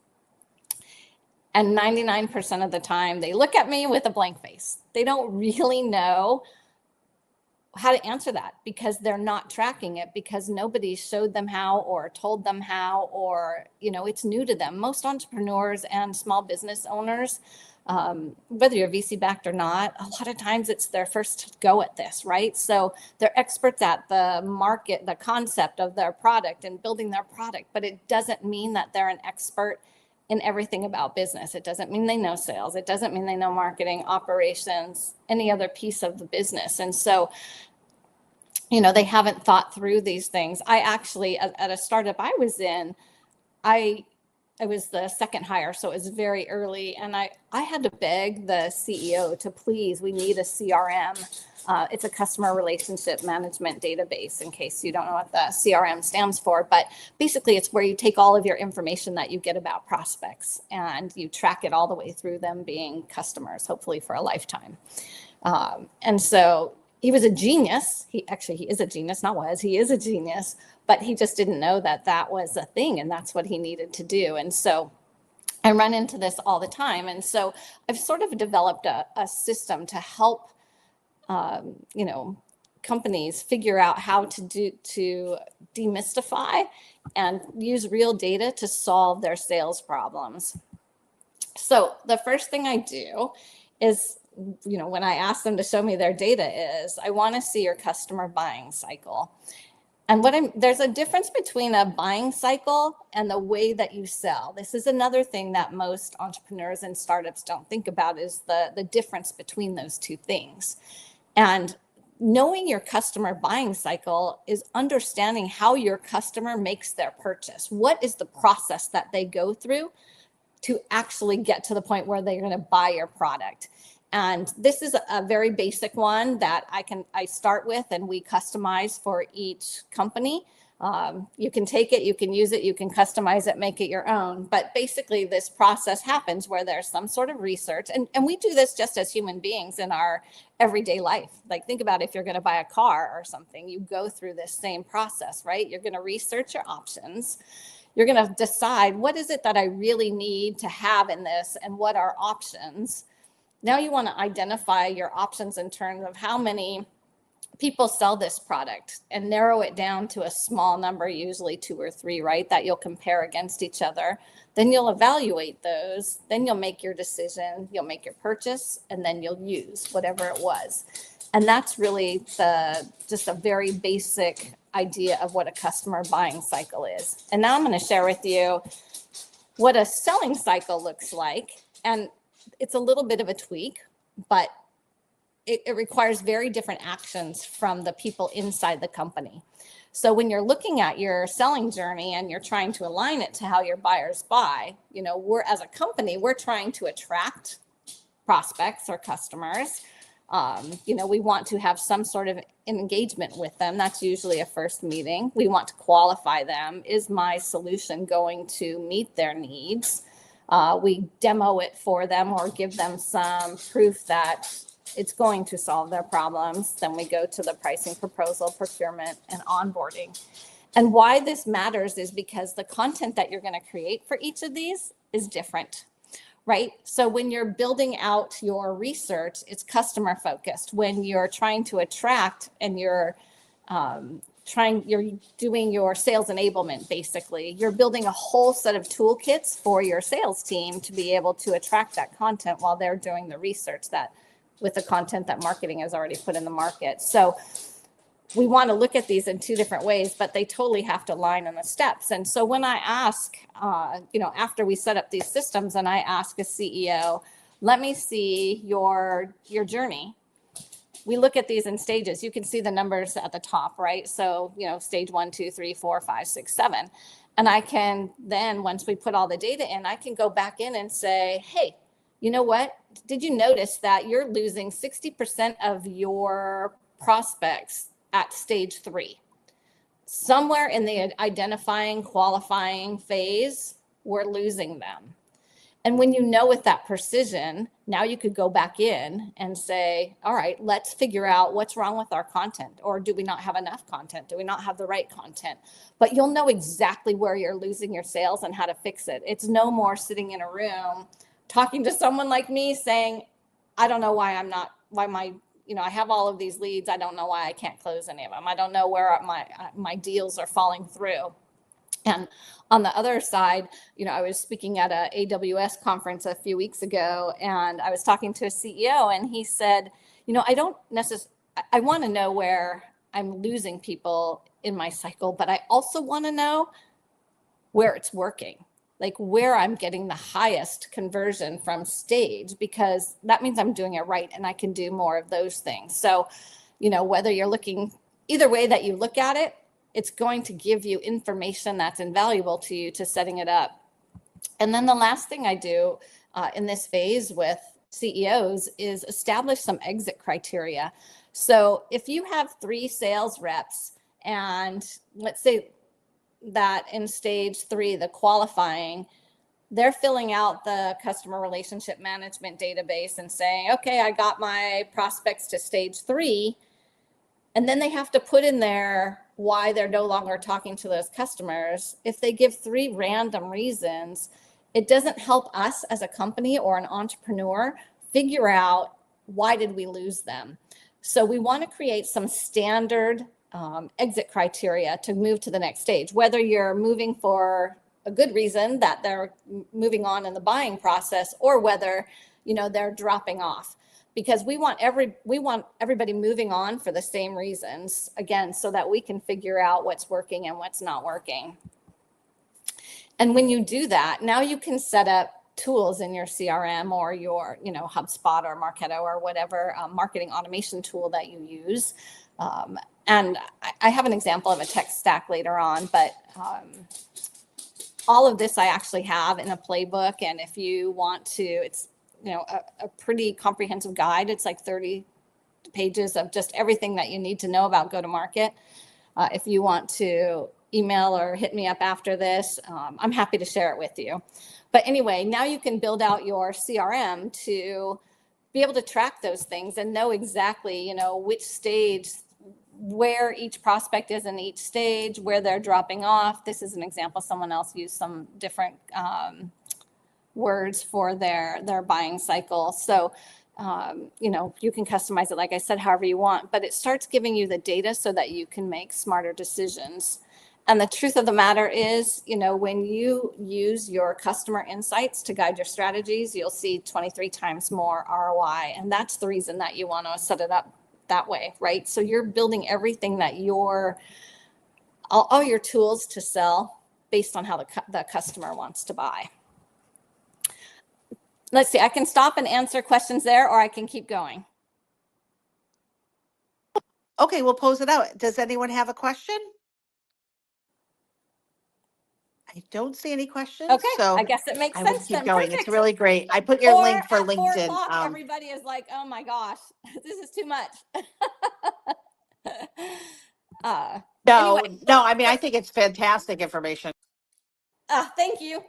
And 99% of the time, they look at me with a blank face. They don't really know how to answer that, because they're not tracking it, because nobody showed them how or told them how, or, you know, it's new to them. Most entrepreneurs and small business owners, whether you're VC backed or not, a lot of times it's their first go at this, right? So they're experts at the market, the concept of their product and building their product, but it doesn't mean that they're an expert in everything about business. It doesn't mean they know sales. It doesn't mean they know marketing, operations, any other piece of the business. And so, you know, they haven't thought through these things. I actually, at a startup I was in, I was the second hire, so it was very early, and I had to beg the CEO to please, we need a CRM. It's a customer relationship management database, in case you don't know what the CRM stands for. But basically, it's where you take all of your information that you get about prospects and you track it all the way through them being customers, hopefully for a lifetime. And so he was a genius. He is a genius, he is a genius, but he just didn't know that that was a thing and that's what he needed to do. And so I run into this all the time. And so I've sort of developed a system to help, you know, companies figure out how to demystify and use real data to solve their sales problems. So the first thing I do is, you know, when I ask them to show me their data, is I want to see your customer buying cycle. And there's a difference between a buying cycle and the way that you sell. This is another thing that most entrepreneurs and startups don't think about, is the difference between those two things. And knowing your customer buying cycle is understanding how your customer makes their purchase. What is the process that they go through to actually get to the point where they're going to buy your product? And this is a very basic one that I start with, and we customize for each company. You can take it, you can use it, you can customize it, make it your own. But basically this process happens where there's some sort of research. And we do this just as human beings in our everyday life. Like, think about if you're going to buy a car or something, you go through this same process, right? You're going to research your options. You're going to decide, what is it that I really need to have in this, and what are options? Now you want to identify your options in terms of how many people sell this product and narrow it down to a small number, usually 2 or 3, right? That you'll compare against each other. Then you'll evaluate those. Then you'll make your decision. You'll make your purchase, and then you'll use whatever it was. And that's really just a very basic idea of what a customer buying cycle is. And now I'm going to share with you what a selling cycle looks like. And it's a little bit of a tweak, but it requires very different actions from the people inside the company. So when you're looking at your selling journey and you're trying to align it to how your buyers buy, you know, as a company, we're trying to attract prospects or customers. You know, we want to have some sort of engagement with them. That's usually a first meeting. We want to qualify them. Is my solution going to meet their needs? We demo it for them or give them some proof that it's going to solve their problems. Then we go to the pricing proposal, procurement, and onboarding. And why this matters is because the content that you're going to create for each of these is different, right? So when you're building out your research, it's customer focused. When you're trying to attract and you're doing your sales enablement, basically, you're building a whole set of toolkits for your sales team to be able to attract that content while they're doing the research with the content that marketing has already put in the market. So we want to look at these in 2 different ways, but they totally have to align on the steps. And so when I ask, you know, after we set up these systems and I ask a CEO, let me see your journey. We look at these in stages. You can see the numbers at the top, right? So, you know, stage 1, 2, 3, 4, 5, 6, 7. And I can then, once we put all the data in, I can go back in and say, hey, you know what? Did you notice that you're losing 60% of your prospects at stage 3? Somewhere in the identifying, qualifying phase, we're losing them. And when you know with that precision, now you could go back in and say, all right, let's figure out what's wrong with our content. Or do we not have enough content? Do we not have the right content? But you'll know exactly where you're losing your sales and how to fix it. It's no more sitting in a room talking to someone like me saying, I don't know why my I have all of these leads. I don't know why I can't close any of them. I don't know where my deals are falling through. And on the other side, I was speaking at a AWS conference a few weeks ago, and I was talking to a CEO, and he said, I don't necessarily, I want to know where I'm losing people in my cycle, but I also want to know where it's working, like where I'm getting the highest conversion from stage, because that means I'm doing it right and I can do more of those things. So, whether you're looking, either way that you look at it, it's going to give you information that's invaluable to you to setting it up. And then the last thing I do in this phase with CEOs is establish some exit criteria. So if you have 3 sales reps, and let's say that in stage 3, the qualifying, they're filling out the customer relationship management database and saying, okay, I got my prospects to stage 3. And then they have to put in there why they're no longer talking to those customers. If they give 3 random reasons, it doesn't help us as a company or an entrepreneur figure out why did we lose them. So we want to create some standard exit criteria to move to the next stage, whether you're moving for a good reason that they're moving on in the buying process, or whether they're dropping off, because we want everybody moving on for the same reasons, again, so that we can figure out what's working and what's not working. And when you do that, now you can set up tools in your CRM or your HubSpot or Marketo or whatever marketing automation tool that you use. And I have an example of a tech stack later on, but all of this I actually have in a playbook. And if you want to, it's a pretty comprehensive guide. It's like 30 pages of just everything that you need to know about go-to-market. If you want to email or hit me up after this, I'm happy to share it with you. But anyway, now you can build out your CRM to be able to track those things and know exactly, which stage, where each prospect is in each stage, where they're dropping off. This is an example. Someone else used some different words for their buying cycle. So, you can customize it, like I said, however you want, but it starts giving you the data so that you can make smarter decisions. And the truth of the matter is, when you use your customer insights to guide your strategies, you'll see 23 times more ROI. And that's the reason that you want to set it up that way, right? So you're building everything that all your tools to sell based on how the customer wants to buy. Let's see, I can stop and answer questions there, or I can keep going. Okay, we'll pose it out. Does anyone have a question? I don't see any questions. Okay, so I guess it makes I will sense keep then. going. Perfect. It's really great. I put your link for At 4 LinkedIn. o'clock, everybody is like, oh my gosh, this is too much. No, anyway. I mean, I think it's fantastic information. Thank you.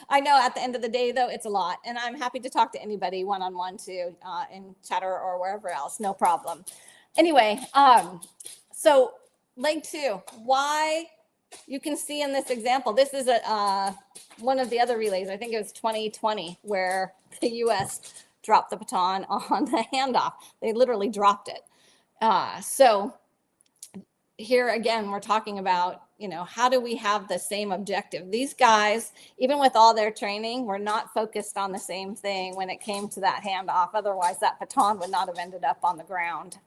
I know at the end of the day, though, it's a lot. And I'm happy to talk to anybody one-on-one too, in Chatter or wherever else, no problem. Anyway, so leg 2, why you can see in this example, this is one of the other relays. I think it was 2020 where the US dropped the baton on the handoff. They literally dropped it. So here again, we're talking about, how do we have the same objective? These guys, even with all their training, were not focused on the same thing when it came to that handoff. Otherwise, that baton would not have ended up on the ground.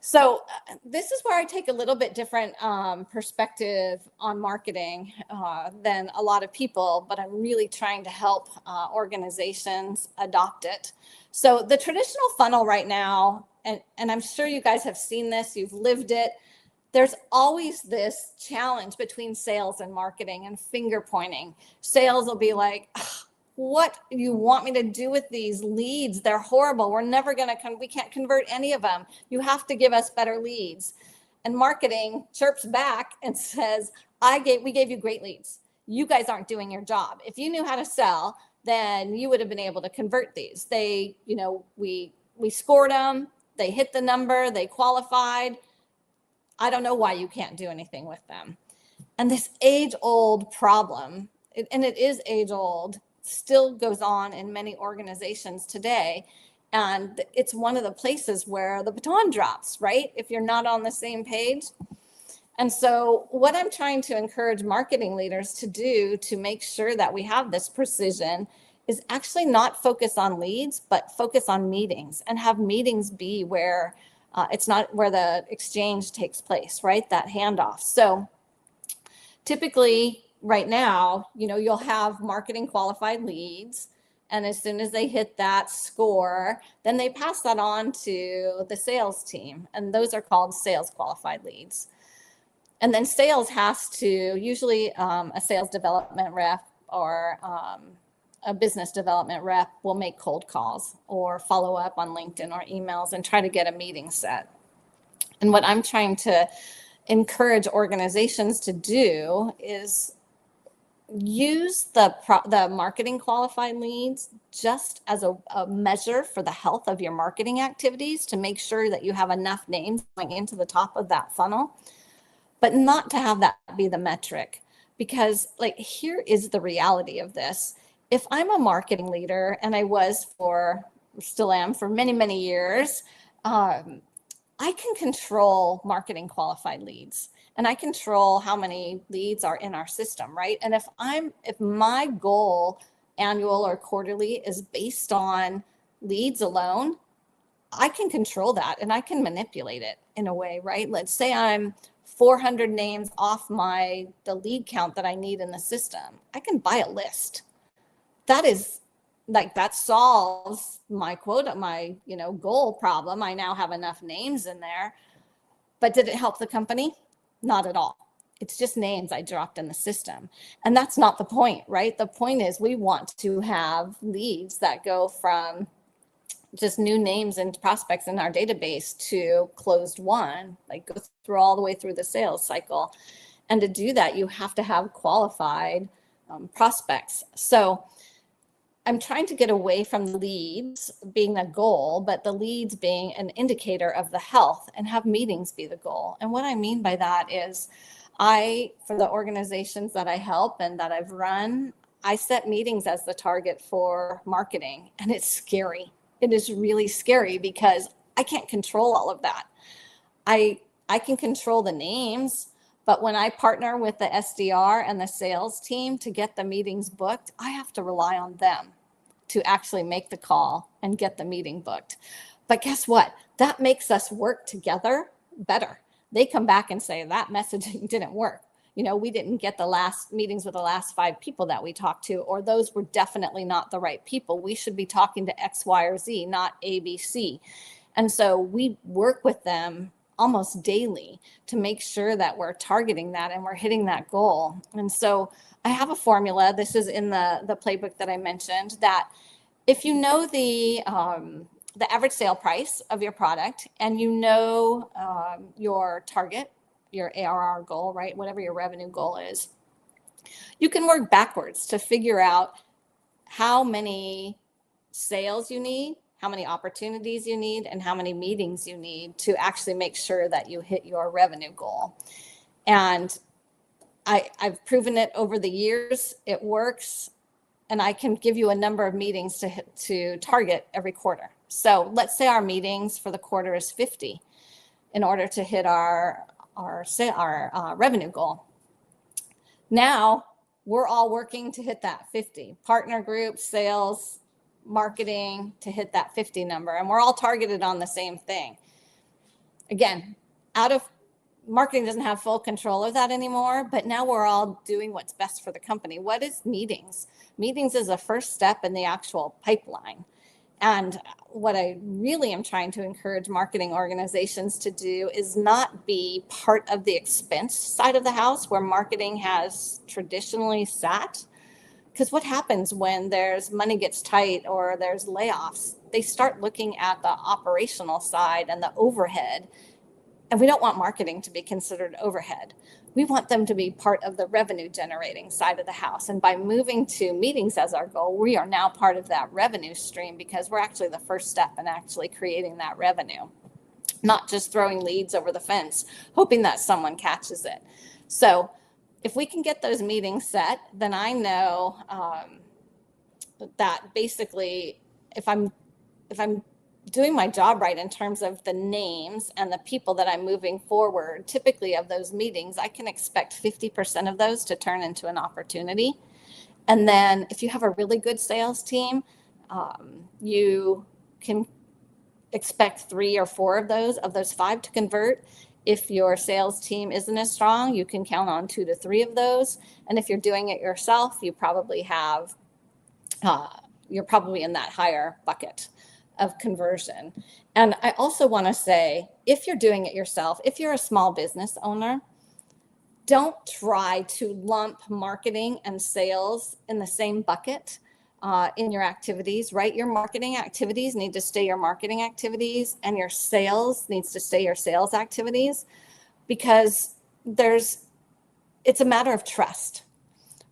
So this is where I take a little bit different perspective on marketing than a lot of people, but I'm really trying to help organizations adopt it. So the traditional funnel right now, and I'm sure you guys have seen this, you've lived it, there's always this challenge between sales and marketing and finger pointing. Sales will be like, what do you want me to do with these leads? They're horrible. We're never going to we can't convert any of them. You have to give us better leads. And marketing chirps back and says, we gave you great leads. You guys aren't doing your job. If you knew how to sell, then you would have been able to convert these. We scored them. They hit the number. They qualified. I don't know why you can't do anything with them. And this age-old problem, and it is age-old, still goes on in many organizations today, And it's one of the places where the baton drops, right? If you're not on the same page. And so what I'm trying to encourage marketing leaders to do to make sure that we have this precision is actually not focus on leads, but focus on meetings, and have meetings be where it's not where the exchange takes place, right? That handoff. So typically right now, you'll have marketing qualified leads. And as soon as they hit that score, then they pass that on to the sales team. And those are called sales qualified leads. And then sales has to, usually a sales development rep or a business development rep will make cold calls or follow up on LinkedIn or emails and try to get a meeting set. And what I'm trying to encourage organizations to do is use the marketing qualified leads just as a measure for the health of your marketing activities, to make sure that you have enough names going into the top of that funnel, but not to have that be the metric. Because here is the reality of this. If I'm a marketing leader, and I was still am for many, many years, I can control marketing qualified leads, and I control how many leads are in our system, right? And if my goal annual or quarterly is based on leads alone, I can control that and I can manipulate it in a way, right? Let's say I'm 400 names off the lead count that I need in the system. I can buy a list. That solves my quota, my goal problem. I now have enough names in there. But did it help the company? Not at all. It's just names I dropped in the system. And that's not the point, right? The point is we want to have leads that go from just new names and prospects in our database to closed won, go through all the way through the sales cycle. And to do that, you have to have qualified prospects. So I'm trying to get away from the leads being the goal, but the leads being an indicator of the health, and have meetings be the goal. And what I mean by that is for the organizations that I help and that I've run, I set meetings as the target for marketing. And it's scary. It is really scary because I can't control all of that. I can control the names, but when I partner with the SDR and the sales team to get the meetings booked, I have to rely on them to actually make the call and get the meeting booked. But guess what? That makes us work together better. They come back and say that messaging didn't work. We didn't get the last meetings with the last 5 people that we talked to, or those were definitely not the right people. We should be talking to X, Y, or Z, not A, B, C. And so we work with them almost daily to make sure that we're targeting that and we're hitting that goal. And so I have a formula. This is in the playbook that I mentioned, that if you know the average sale price of your product, and your target, your ARR goal, right? Whatever your revenue goal is, you can work backwards to figure out how many sales you need, how many opportunities you need, and how many meetings you need to actually make sure that you hit your revenue goal. And I've proven it over the years. It works. And I can give you a number of meetings to target every quarter. So let's say our meetings for the quarter is 50 in order to hit our revenue goal. Now we're all working to hit that 50. Partner group, sales, marketing, to hit that 50 number. And we're all targeted on the same thing. Again, marketing doesn't have full control of that anymore, but now we're all doing what's best for the company. What is meetings? Meetings is a first step in the actual pipeline. And what I really am trying to encourage marketing organizations to do is not be part of the expense side of the house where marketing has traditionally sat. Because what happens when money gets tight or there's layoffs? They start looking at the operational side and the overhead. And we don't want marketing to be considered overhead. We want them to be part of the revenue generating side of the house. And by moving to meetings as our goal, we are now part of that revenue stream, because we're actually the first step in actually creating that revenue, not just throwing leads over the fence, hoping that someone catches it. So if we can get those meetings set, then I know that basically if I'm doing my job right in terms of the names and the people that I'm moving forward, typically of those meetings, I can expect 50% of those to turn into an opportunity. And then if you have a really good sales team, you can expect 3 or 4 of those 5 to convert. If your sales team isn't as strong, you can count on 2 to 3 of those. And if you're doing it yourself, you probably have, you're probably in that higher bucket of conversion. And I also want to say, if you're doing it yourself, if you're a small business owner, don't try to lump marketing and sales in the same bucket in your activities, right? Your marketing activities need to stay your marketing activities, and your sales needs to stay your sales activities, because it's a matter of trust,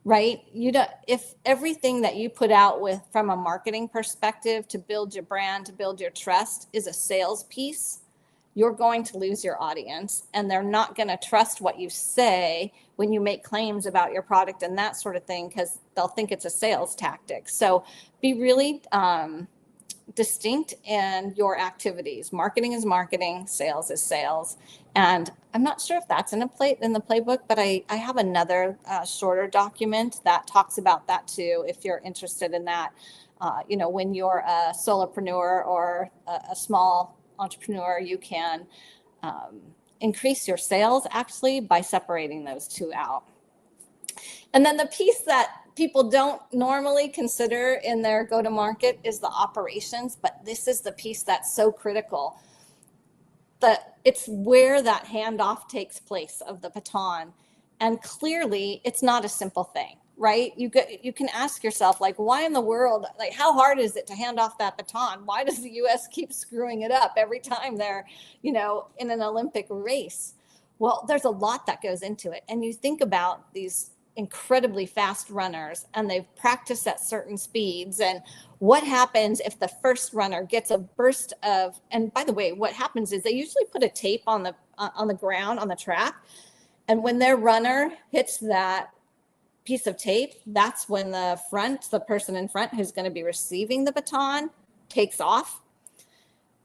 right? If everything that you put out with from a marketing perspective to build your brand, to build your trust, is a sales piece, you're going to lose your audience, and they're not going to trust what you say when you make claims about your product and that sort of thing, because they'll think it's a sales tactic. So be really distinct in your activities. Marketing is marketing, sales is sales. And I'm not sure if that's in the playbook, but I have another shorter document that talks about that too, if you're interested in that. When you're a solopreneur or a small entrepreneur, you can increase your sales actually by separating those two out. And then the piece that people don't normally consider in their go-to-market is the operations, but this is the piece that's so critical. It's where that handoff takes place of the baton. And clearly, it's not a simple thing, right? You can ask yourself, like, why in the world, like, how hard is it to hand off that baton? Why does the US keep screwing it up every time they're, in an Olympic race? Well, there's a lot that goes into it. And you think about these incredibly fast runners, and they've practiced at certain speeds, and what happens if the first runner gets a burst of, and by the way, what happens is they usually put a tape on the ground on the track, and when their runner hits that piece of tape, that's when the person in front who's going to be receiving the baton takes off.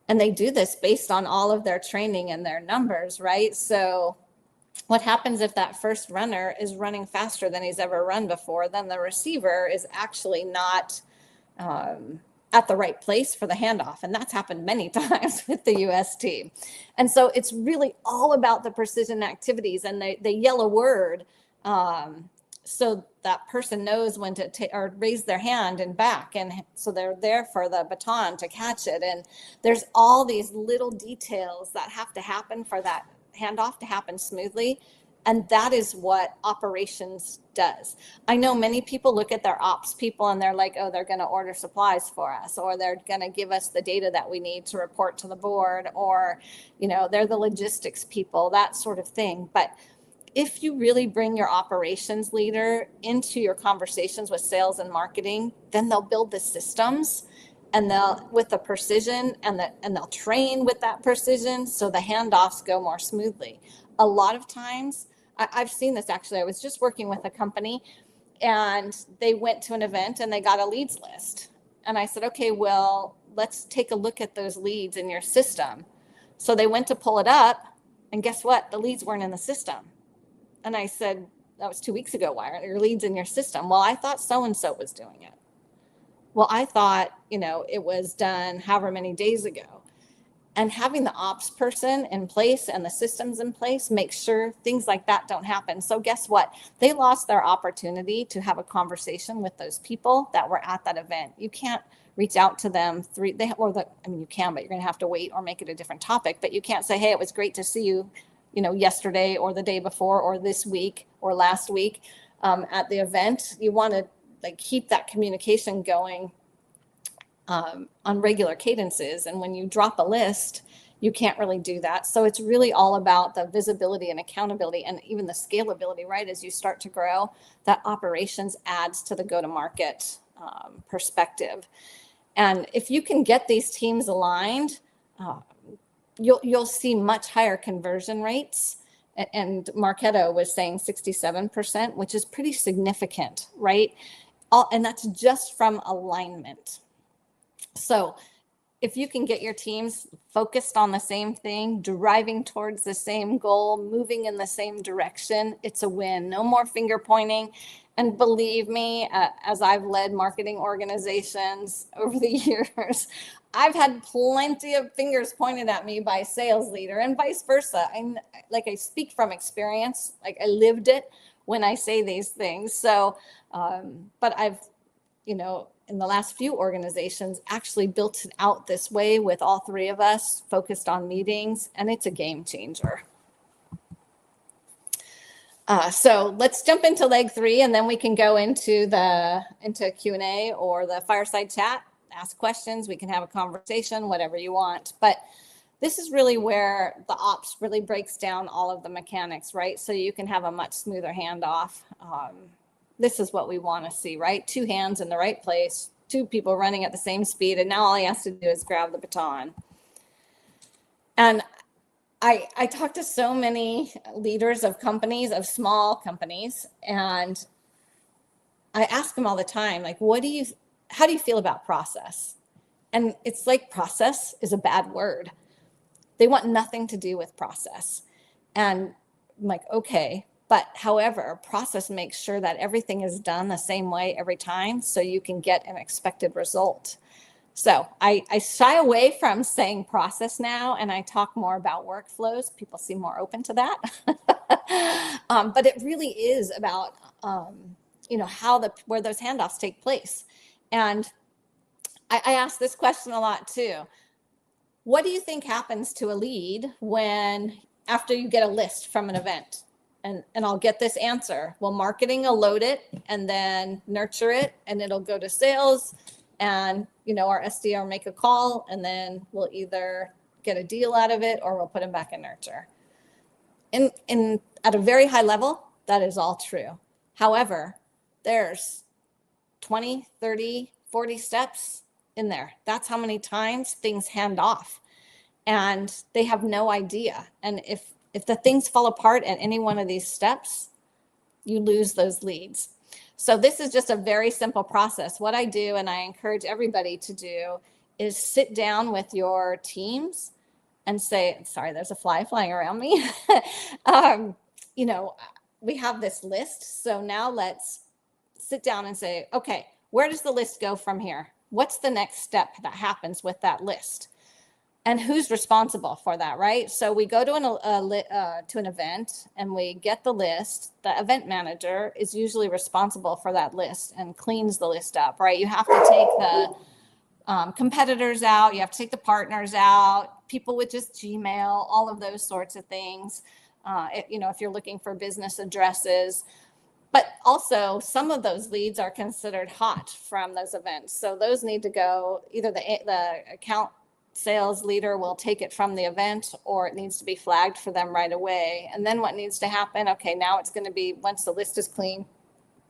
And they do this based on all of their training and their numbers, right? So what happens if that first runner is running faster than he's ever run before? Then the receiver is actually not at the right place for the handoff. And that's happened many times with the US team. And so it's really all about the precision activities, and they yell a word so that person knows when to or raise their hand and back. And so they're there for the baton to catch it. And there's all these little details that have to happen for that handoff to happen smoothly. And that is what operations does. I know many people look at their ops people and they're like, oh, they're going to order supplies for us, or they're going to give us the data that we need to report to the board, or, they're the logistics people, that sort of thing. But if you really bring your operations leader into your conversations with sales and marketing, then they'll build the systems, and they'll with the precision, and they'll train with that precision, so the handoffs go more smoothly. A lot of times, I've seen this actually. I was just working with a company, and they went to an event and they got a leads list. And I said, okay, well, let's take a look at those leads in your system. So they went to pull it up, and guess what? The leads weren't in the system. And I said, that was 2 weeks ago. Why aren't your leads in your system? Well, I thought so-and-so was doing it. Well, I thought, it was done however many days ago. And having the ops person in place and the systems in place makes sure things like that don't happen. So guess what? They lost their opportunity to have a conversation with those people that were at that event. You can't reach out to them you can, but you're going to have to wait or make it a different topic. But you can't say, hey, it was great to see you, yesterday or the day before or this week or last week at the event. You want to keep that communication going on regular cadences. And when you drop a list, you can't really do that. So it's really all about the visibility and accountability, and even the scalability, right? As you start to grow, that operations adds to the go-to-market perspective. And if you can get these teams aligned, you'll see much higher conversion rates. And Marketo was saying 67%, which is pretty significant, right? And that's just from alignment. So if you can get your teams focused on the same thing, driving towards the same goal, moving in the same direction, it's a win. No more finger pointing. And believe me, as I've led marketing organizations over the years, I've had plenty of fingers pointed at me by sales leader and vice versa. I speak from experience, like I lived it when I say these things. So, but I've, in the last few organizations, actually built it out this way with all three of us focused on meetings, and it's a game changer. So let's jump into leg 3, and then we can go into Q&A or the fireside chat, ask questions. We can have a conversation, whatever you want. But this is really where the ops really breaks down all of the mechanics, right? So you can have a much smoother handoff. This is what we want to see, right? 2 hands in the right place, 2 people running at the same speed, and now all he has to do is grab the baton. And I talk to so many leaders of companies, of small companies, and I ask them all the time, like, how do you feel about process? And it's like process is a bad word. They want nothing to do with process. And I'm like, okay, but however, process makes sure that everything is done the same way every time so you can get an expected result. So I shy away from saying process now, and I talk more about workflows. People seem more open to that. But it really is about, where those handoffs take place. And I ask this question a lot too. What do you think happens to a lead after you get a list from an event? And I'll get this answer. Well, marketing will load it and then nurture it, and it'll go to sales. And, our SDR make a call, and then we'll either get a deal out of it or we'll put them back in nurture. At a very high level, that is all true. However, there's 20, 30, 40 steps in there. That's how many times things hand off, and they have no idea. And if the things fall apart at any one of these steps, you lose those leads. So this is just a very simple process. What I do, and I encourage everybody to do, is sit down with your teams and say, sorry, there's a fly flying around me. We have this list. So now let's sit down and say, okay, where does the list go from here? What's the next step that happens with that list? And who's responsible for that, right? So we go to an event and we get the list. The event manager is usually responsible for that list and cleans the list up, right? You have to take the competitors out. You have to take the partners out, people with just Gmail, all of those sorts of things. If you're looking for business addresses. But also, some of those leads are considered hot from those events. So those need to go, either the account sales leader will take it from the event, or it needs to be flagged for them right away. And then what needs to happen? Okay, now it's going to be, once the list is clean,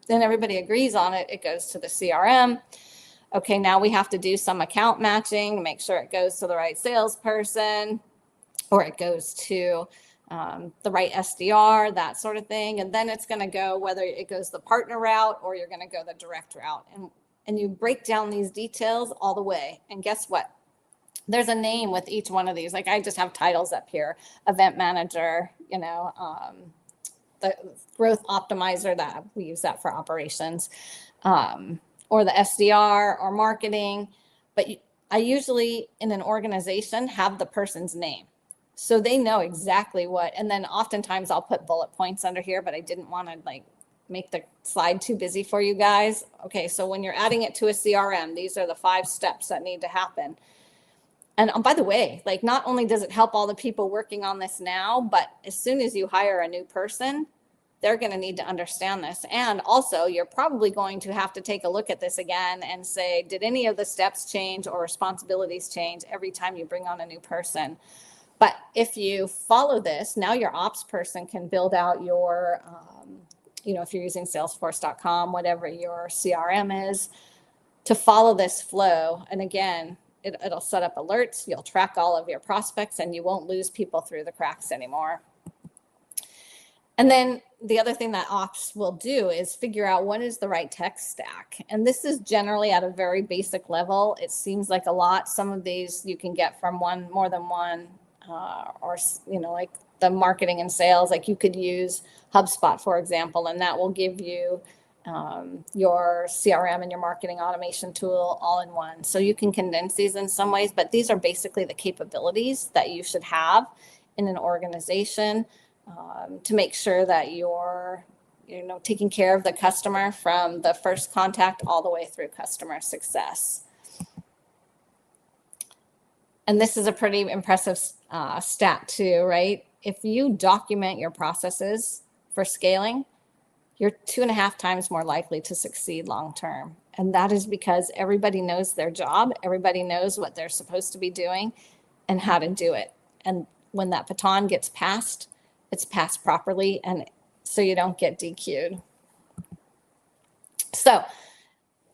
then everybody agrees on it. It goes to the CRM. Okay, now we have to do some account matching to make sure it goes to the right salesperson, or it goes to the right SDR, that sort of thing. And then it's going to go, whether it goes the partner route or you're going to go the direct route. And you break down these details all the way. And guess what? There's a name with each one of these. Like, I just have titles up here: event manager, the growth optimizer, that we use that for operations, or the SDR or marketing. But I usually, in an organization, have the person's name, so they know exactly what. And then oftentimes I'll put bullet points under here, but I didn't want to make the slide too busy for you guys. Okay, so when you're adding it to a CRM, these are the 5 steps that need to happen. And by the way, not only does it help all the people working on this now, but as soon as you hire a new person, they're going to need to understand this. And also, you're probably going to have to take a look at this again and say, did any of the steps change or responsibilities change every time you bring on a new person? But if you follow this, now your ops person can build out your, if you're using Salesforce.com, whatever your CRM is, to follow this flow. And again, it'll set up alerts. You'll track all of your prospects, and you won't lose people through the cracks anymore. And then the other thing that ops will do is figure out what is the right tech stack. And this is generally at a very basic level. It seems like a lot. Some of these you can get from more than one, or, like the marketing and sales, like you could use HubSpot, for example, and that will give you your CRM and your marketing automation tool all in one. So you can condense these in some ways, but these are basically the capabilities that you should have in an organization to make sure that you're taking care of the customer from the first contact all the way through customer success. And this is a pretty impressive stat too, right? If you document your processes for scaling, you're 2.5 times more likely to succeed long-term. And that is because everybody knows their job, everybody knows what they're supposed to be doing and how to do it. And when that baton gets passed, it's passed properly, and so you don't get DQ'd. So I'm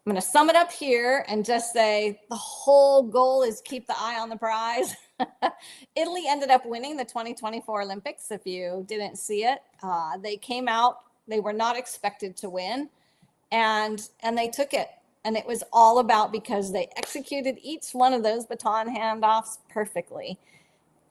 going to sum it up here and just say the whole goal is keep the eye on the prize. Italy ended up winning the 2024 Olympics. If you didn't see it, they came out, they were not expected to win, and they took it. And it was all about because they executed each one of those baton handoffs perfectly,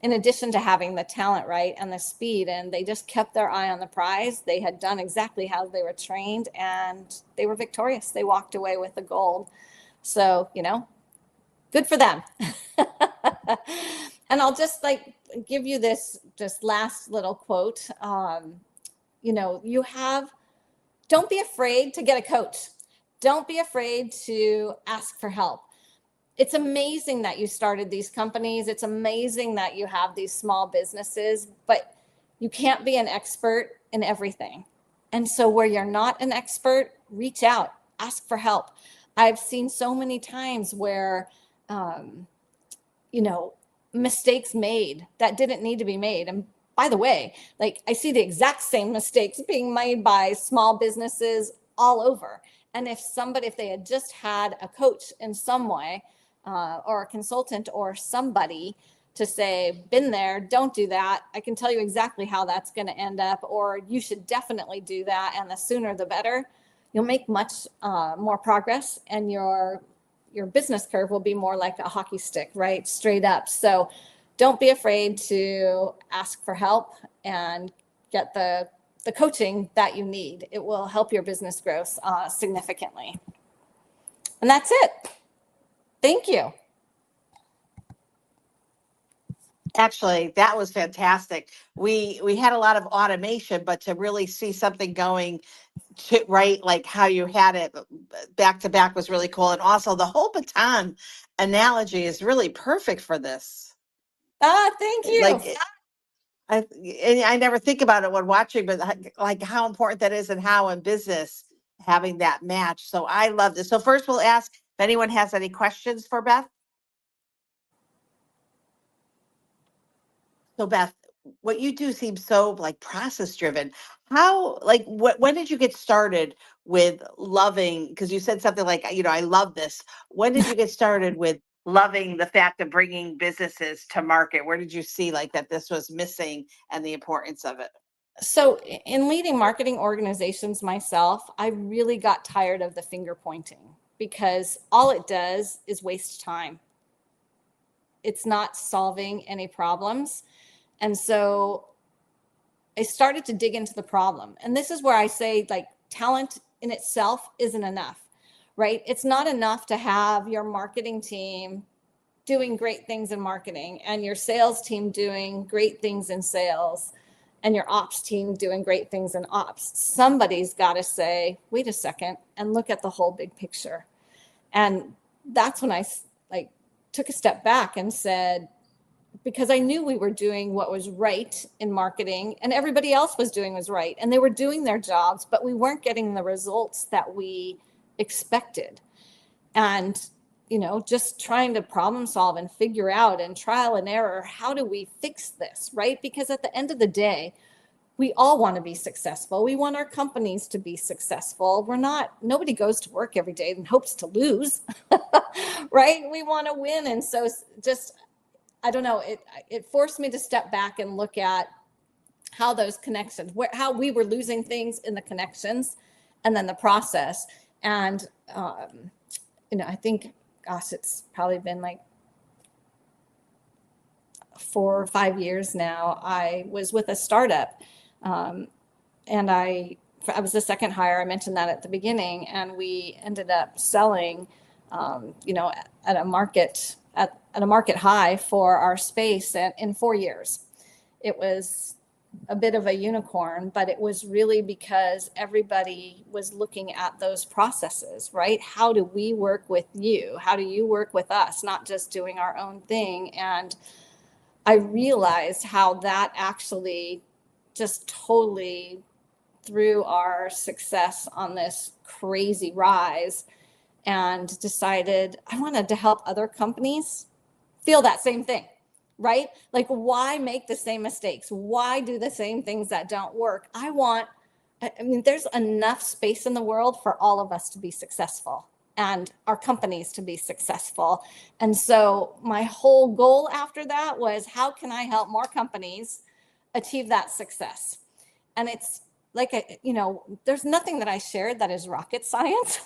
in addition to having the talent, right, and the speed, and they just kept their eye on the prize. They had done exactly how they were trained, and they were victorious. They walked away with the gold. So, good for them. And I'll just give you this just last little quote. Don't be afraid to get a coach. Don't be afraid to ask for help. It's amazing that you started these companies. It's amazing that you have these small businesses, but you can't be an expert in everything. And so where you're not an expert, reach out, ask for help. I've seen so many times where, mistakes made that didn't need to be made. And by the way, I see the exact same mistakes being made by small businesses all over. And if they had just had a coach in some way, or a consultant or somebody to say, been there, don't do that. I can tell you exactly how that's going to end up, or you should definitely do that. And the sooner the better, you'll make much more progress, and your business curve will be more like a hockey stick, right? Straight up. So don't be afraid to ask for help and get the coaching that you need. It will help your business grow significantly. And that's it. Thank you. Actually, that was fantastic. We had a lot of automation, but to really see something going to right, like how you had it back to back was really cool. And also the whole baton analogy is really perfect for this. Thank you. I never think about it when watching, but like how important that is and how in business having that match. So I love this. So first we'll ask if anyone has any questions for Beth. So Beth, what you do seems so process driven. How, when did you get started with loving, because you said something like, I love this. When did you get started with loving the fact of bringing businesses to market? Where did you see that this was missing and the importance of it? So in leading marketing organizations myself, I really got tired of the finger pointing, because all it does is waste time. It's not solving any problems. And so I started to dig into the problem. And this is where I say talent in itself isn't enough, right? It's not enough to have your marketing team doing great things in marketing and your sales team doing great things in sales and your ops team doing great things in ops. Somebody's got to say, wait a second, and look at the whole big picture. And that's when I took a step back and said, because I knew we were doing what was right in marketing and everybody else was doing was right. And they were doing their jobs, but we weren't getting the results that we expected. And, just trying to problem solve and figure out and trial and error, how do we fix this, right? Because at the end of the day, we all want to be successful. We want our companies to be successful. Nobody goes to work every day and hopes to lose, right? We want to win. And so I don't know, it forced me to step back and look at how those connections, how we were losing things in the connections and then the process. And, I think, gosh, it's probably been like 4 or 5 years now. I was with a startup, and I was the second hire. I mentioned that at the beginning, and we ended up selling, at a market high for our space in 4 years. It was a bit of a unicorn, but it was really because everybody was looking at those processes, right? How do we work with you? How do you work with us? Not just doing our own thing. And I realized how that actually just totally threw our success on this crazy rise, and decided I wanted to help other companies feel that same thing, right? Like, why make the same mistakes? Why do the same things that don't work? There's enough space in the world for all of us to be successful and our companies to be successful. And so my whole goal after that was, how can I help more companies achieve that success? And it's like, there's nothing that I shared that is rocket science,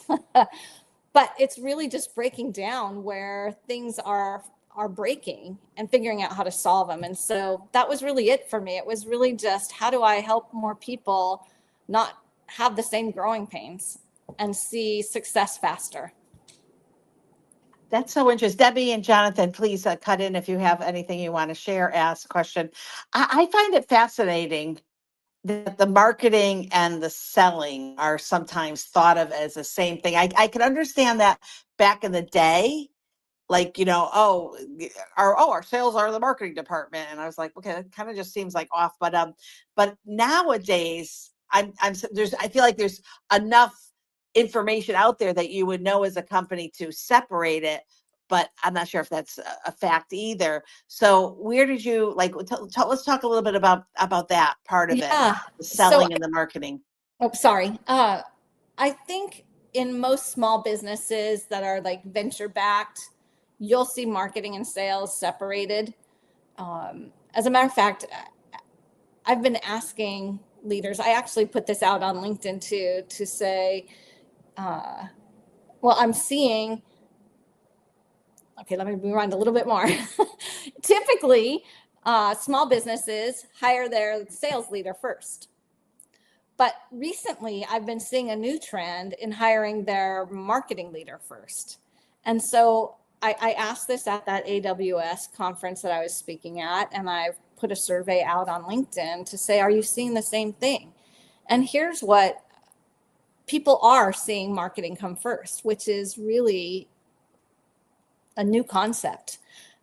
but it's really just breaking down where things are breaking and figuring out how to solve them. And so that was really it for me. It was really just, how do I help more people not have the same growing pains and see success faster? That's so interesting. Debbie and Jonathan, please cut in if you have anything you want to share, ask, question. I find it fascinating that the marketing and the selling are sometimes thought of as the same thing. I can understand that back in the day, like, our sales are the marketing department. And I was like, okay, that kind of just seems like off. But nowadays I feel like there's enough information out there that you would know as a company to separate it. But I'm not sure if that's a fact either. So where did you let's talk a little bit about that part of it, the selling and the marketing. Oh, sorry. I think in most small businesses that are like venture backed, you'll see marketing and sales separated. As a matter of fact, I've been asking leaders, I actually put this out on LinkedIn too, to say, I'm seeing, okay, let me rewind a little bit more. Typically, small businesses hire their sales leader first. But recently, I've been seeing a new trend in hiring their marketing leader first. And so I asked this at that AWS conference that I was speaking at, and I've put a survey out on LinkedIn to say, are you seeing the same thing? And here's what people are seeing: marketing come first, which is really a new concept.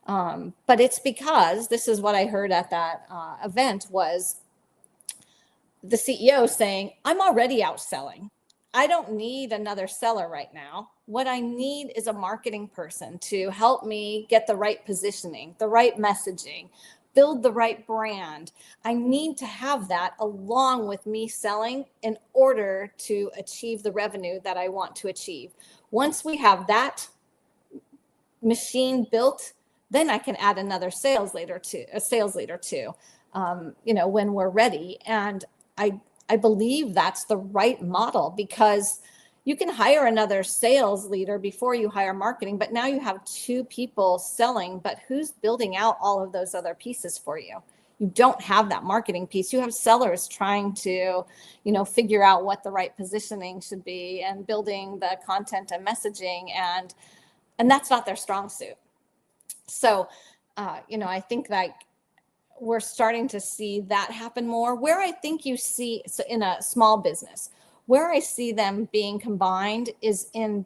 But it's because this is what I heard at that event was the CEO saying, I'm already outselling. I don't need another seller right now. What I need is a marketing person to help me get the right positioning, the right messaging, build the right brand. I need to have that along with me selling in order to achieve the revenue that I want to achieve. Once we have that machine built, then I can add another sales leader too, when we're ready. And I believe that's the right model, because you can hire another sales leader before you hire marketing, but now you have 2 people selling, but who's building out all of those other pieces for you? You don't have that marketing piece. You have sellers trying to, figure out what the right positioning should be and building the content and messaging, and that's not their strong suit. So, I think we're starting to see that happen more. Where I think you see, so in a small business, where I see them being combined is in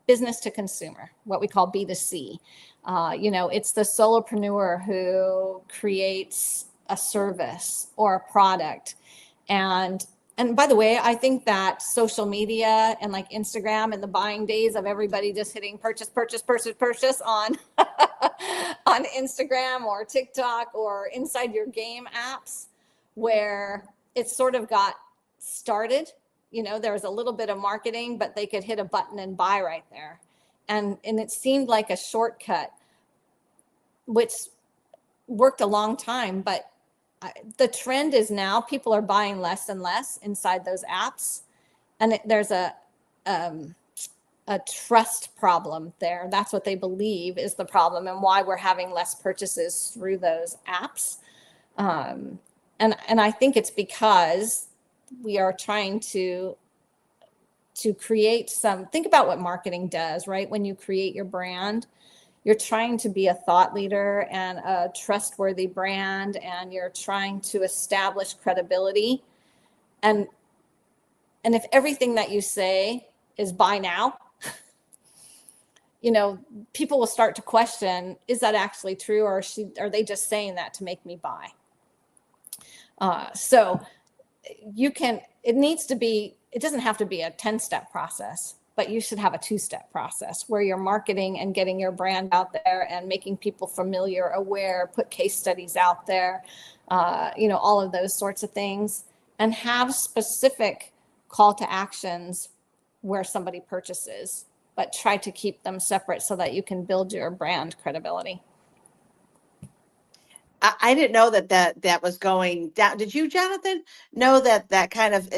business to consumer, what we call B2C. It's the solopreneur who creates a service or a product. And by the way, I think that social media and like Instagram and the buying days of everybody just hitting purchase on on Instagram or TikTok or inside your game apps, where it sort of got started. There was a little bit of marketing, but they could hit a button and buy right there. And it seemed like a shortcut, which worked a long time, but the trend is now people are buying less and less inside those apps. And there's a trust problem there. That's what they believe is the problem and why we're having less purchases through those apps. And I think it's because we are trying to create think about what marketing does, right? When you create your brand, you're trying to be a thought leader and a trustworthy brand, and you're trying to establish credibility. And if everything that you say is buy now, people will start to question, is that actually true? Or are they just saying that to make me buy? So it doesn't have to be a 10-step process, but you should have a 2-step process where you're marketing and getting your brand out there and making people familiar, aware, put case studies out there, all of those sorts of things, and have specific call to actions where somebody purchases, but try to keep them separate so that you can build your brand credibility. I didn't know that was going down. Did you, Jonathan, know that kind of,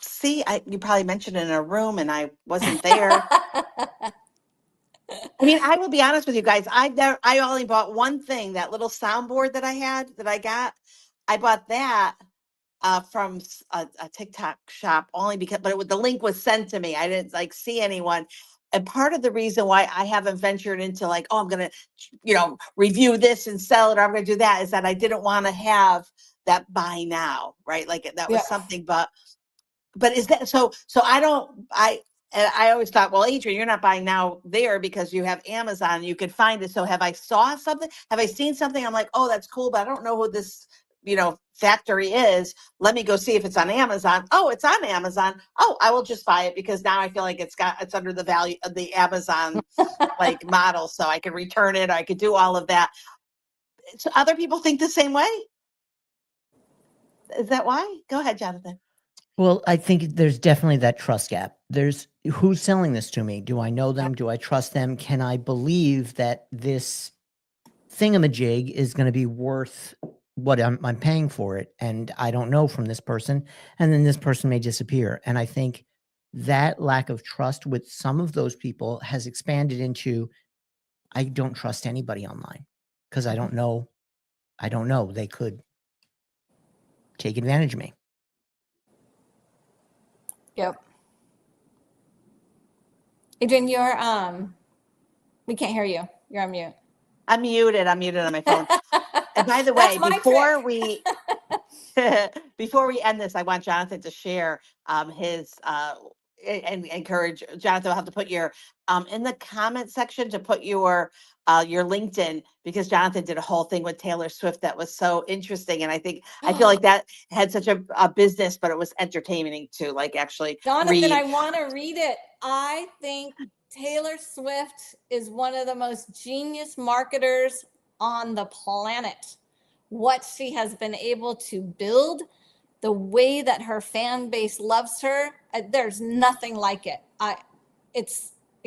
see, you probably mentioned it in a room and I wasn't there. I mean, I will be honest with you guys. I only bought one thing, that little soundboard that I got. I bought that from a TikTok shop only because, but the link was sent to me. I didn't see anyone. And part of the reason why I haven't ventured into I'm going to, review this and sell it, or I'm going to do that, is that I didn't want to have that buy now, right? That was something, but is that, so I always thought, well, Adrian, you're not buying now there because you have Amazon, you could find it. So have I saw something? Have I seen something? I'm like, oh, that's cool, but I don't know who this, factory is. Let me go see if it's on Amazon. Oh, it's on Amazon. Oh, I will just buy it because now I feel like it's under the value of the Amazon model. So I could return it. I could do all of that. So other people think the same way. Is that why? Go ahead, Jonathan. Well, I think there's definitely that trust gap. There's who's selling this to me? Do I know them? Do I trust them? Can I believe that this thingamajig is going to be worth what I'm paying for it? And I don't know from this person. And then this person may disappear. And I think that lack of trust with some of those people has expanded into, I don't trust anybody online because I don't know. They could take advantage of me. Yep. Adrian, we can't hear you. You're on mute. I'm muted on my phone. And by the way, before we end this, I want Jonathan to share his and encourage Jonathan. Will have to put your in the comment section to put your LinkedIn, because Jonathan did a whole thing with Taylor Swift that was so interesting, and I feel like that had such a business, but it was entertaining too. Actually, Jonathan, I want to read it. I think Taylor Swift is one of the most genius marketers on the planet. What she has been able to build, the way that her fan base loves her, there's nothing like it. It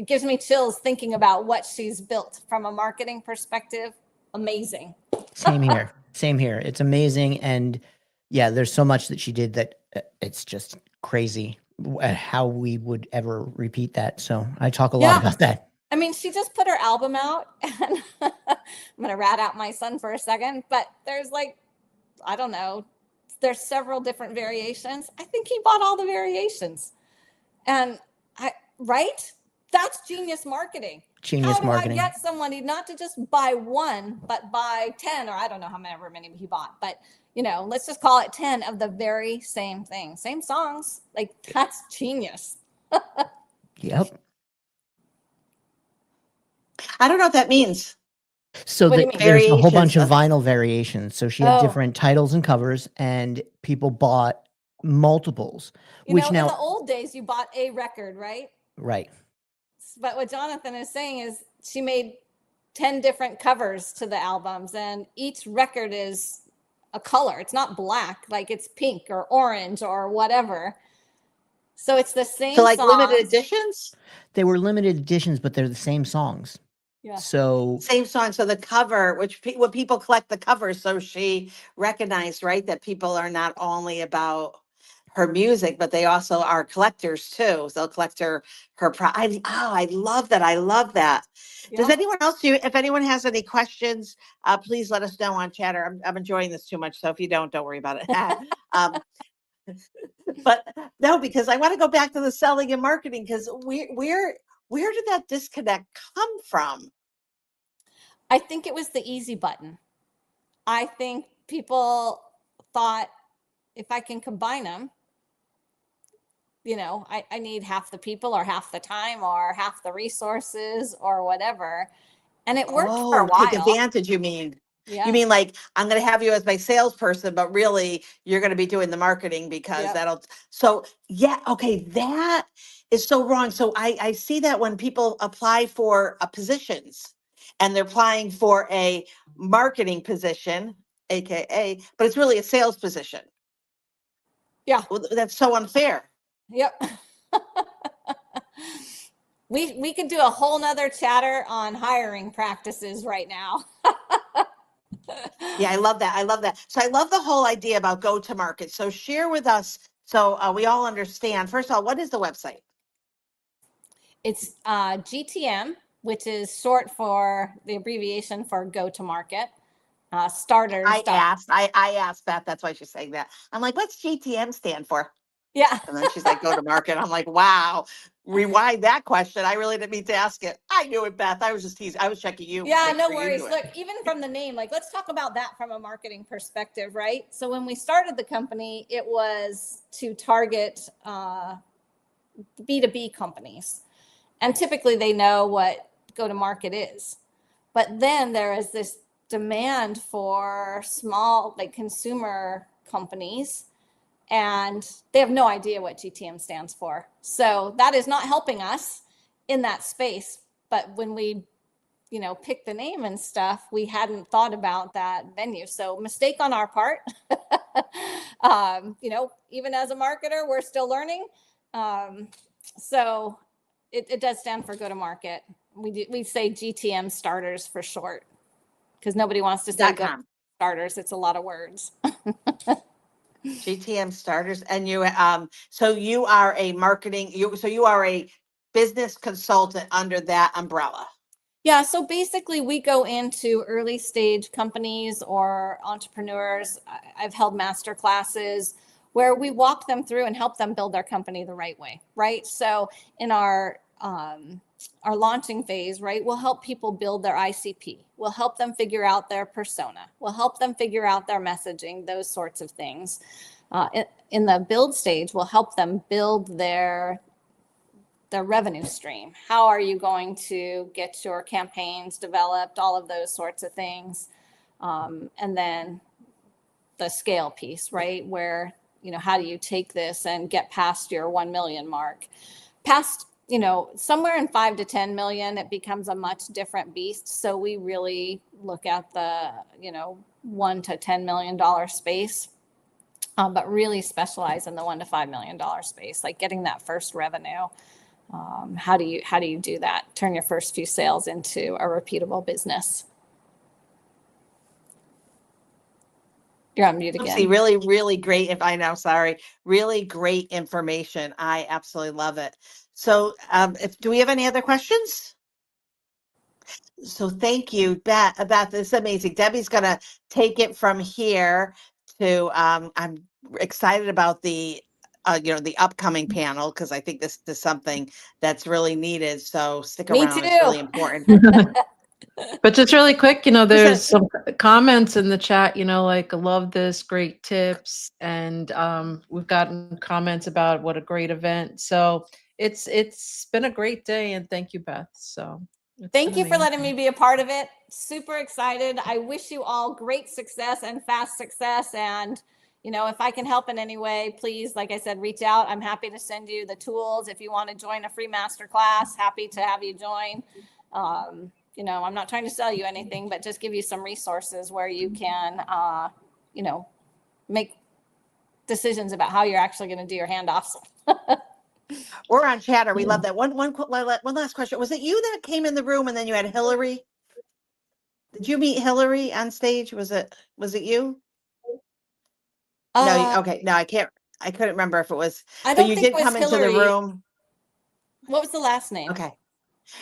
gives me chills thinking about what she's built from a marketing perspective. Amazing. Same here. It's amazing. And yeah, there's so much that she did that it's just crazy how we would ever repeat that. So I talk a lot about that. I mean, she just put her album out, and I'm going to rat out my son for a second, but there's I don't know, there's several different variations. I think he bought all the variations. And right? That's genius marketing. How do I get somebody not to just buy one, but buy 10, or I don't know how many he bought, but let's just call it 10 of the very same thing, same songs. That's genius. Yep. I don't know what that means. So there's a whole bunch of vinyl variations. So she had different titles and covers, and people bought multiples. In the old days, you bought a record, right? Right. But what Jonathan is saying is she made 10 different covers to the albums, and each record is a color. It's not black, it's pink or orange or whatever. So it's the same. So limited editions? They were limited editions, but they're the same songs. Yeah. So Same song. So the cover, which when people collect the covers, so she recognized, right, that people are not only about her music, but they also are collectors too. So they'll collect I love that. I love that. Does Yep. anyone else if anyone has any questions, please let us know on chatter. I'm enjoying this too much. So if you don't worry about it. um, but no, because I want to go back to the selling and marketing because where did that disconnect come from? I think it was the easy button. I think people thought if I can combine them, I need half the people or half the time or half the resources or whatever. And it worked for a Oh, take while. advantage, you mean? You Yeah. mean like I'm going to have you as my salesperson, but really you're going to be doing the marketing because Yep. so yeah, okay, that is so wrong. So I see that when people apply for positions and they're applying for a marketing position, AKA, but it's really a sales position. Yeah. Well, that's so unfair. Yep. We could do a whole nother chatter on hiring practices right now. Yeah, I love that. I love that. So I love the whole idea about go to market. So share with us so we all understand. First of all, what is the website? It's GTM, which is short for the abbreviation for go to market. Starters. I asked that. That's why she's saying that. I'm like, what's GTM stand for? Yeah. And then she's like, go to market. I'm like, wow. Rewind that question. I really didn't mean to ask it. I knew it, Beth. I was just teasing. I was checking you. Yeah, Make no sure you worries. knew it. Look, even from the name, like let's talk about that from a marketing perspective, right? So when we started the company, it was to target B2B companies. And typically they know what go to market is. But then there is this demand for small, like consumer companies, and they have no idea what GTM stands for. So that is not helping us in that space. But when we pick the name and stuff, we hadn't thought about that venue. So mistake on our part. Even as a marketer, we're still learning. So it does stand for go to market. We say GTM starters for short because nobody wants to say go starters. It's a lot of words. GTM starters. And you, so you are a marketing, you are a business consultant under that umbrella. Yeah, so basically we go into early stage companies or entrepreneurs. I've held master classes where we walk them through and help them build their company the right way, right? So in our launching phase, right, we'll help people build their ICP. We'll help them figure out their persona. We'll help them figure out their messaging, those sorts of things. In the build stage, we'll help them build their revenue stream. How are you going to get your campaigns developed, all of those sorts of things. And then the scale piece, right? Where, how do you take this and get past your 1 million mark? Past, somewhere in 5 to 10 million, it becomes a much different beast. So we really look at the, $1 to $10 million space. But really specialize in the $1 to $5 million space, like getting that first revenue. How do you do that? Turn your first few sales into a repeatable business. You're on mute again. See, really, really great. Really great information. I absolutely love it. So, do we have any other questions? So thank you, Beth. This is amazing. Debbie's going to take it from here to, I'm excited about the upcoming panel because I think this is something that's really needed. So stick Me around. too. It's really important. But just really quick, there's some comments in the chat, like love this, great tips. And we've gotten comments about what a great event. So it's been a great day, and thank you, Beth. So thank you for letting me be a part of it. Super excited. I wish you all great success and fast success. And, if I can help in any way, please, like I said, reach out. I'm happy to send you the tools. If you want to join a free master class, happy to have you join. I'm not trying to sell you anything, but just give you some resources where you can, make decisions about how you're actually going to do your handoffs. We're on Chatter. We love that. One last question. Was it you that came in the room and then you had Hillary? Did you meet Hillary on stage? Was it you? No, okay. No, I couldn't remember if it was, I but don't you think it did was come into the Hillary. room. What was the last name? Okay.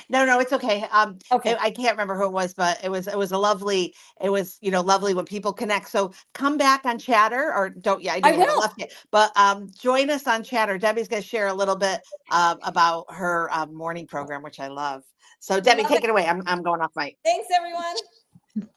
No, it's okay. Okay. I can't remember who it was, but it was lovely when people connect. So come back on Chatter, or don't. Yeah, I know I you haven't will. left yet, but join us on Chatter. Debbie's going to share a little bit about her morning program, which I love. So Debbie, take it away. I'm going off mic. Thanks, everyone.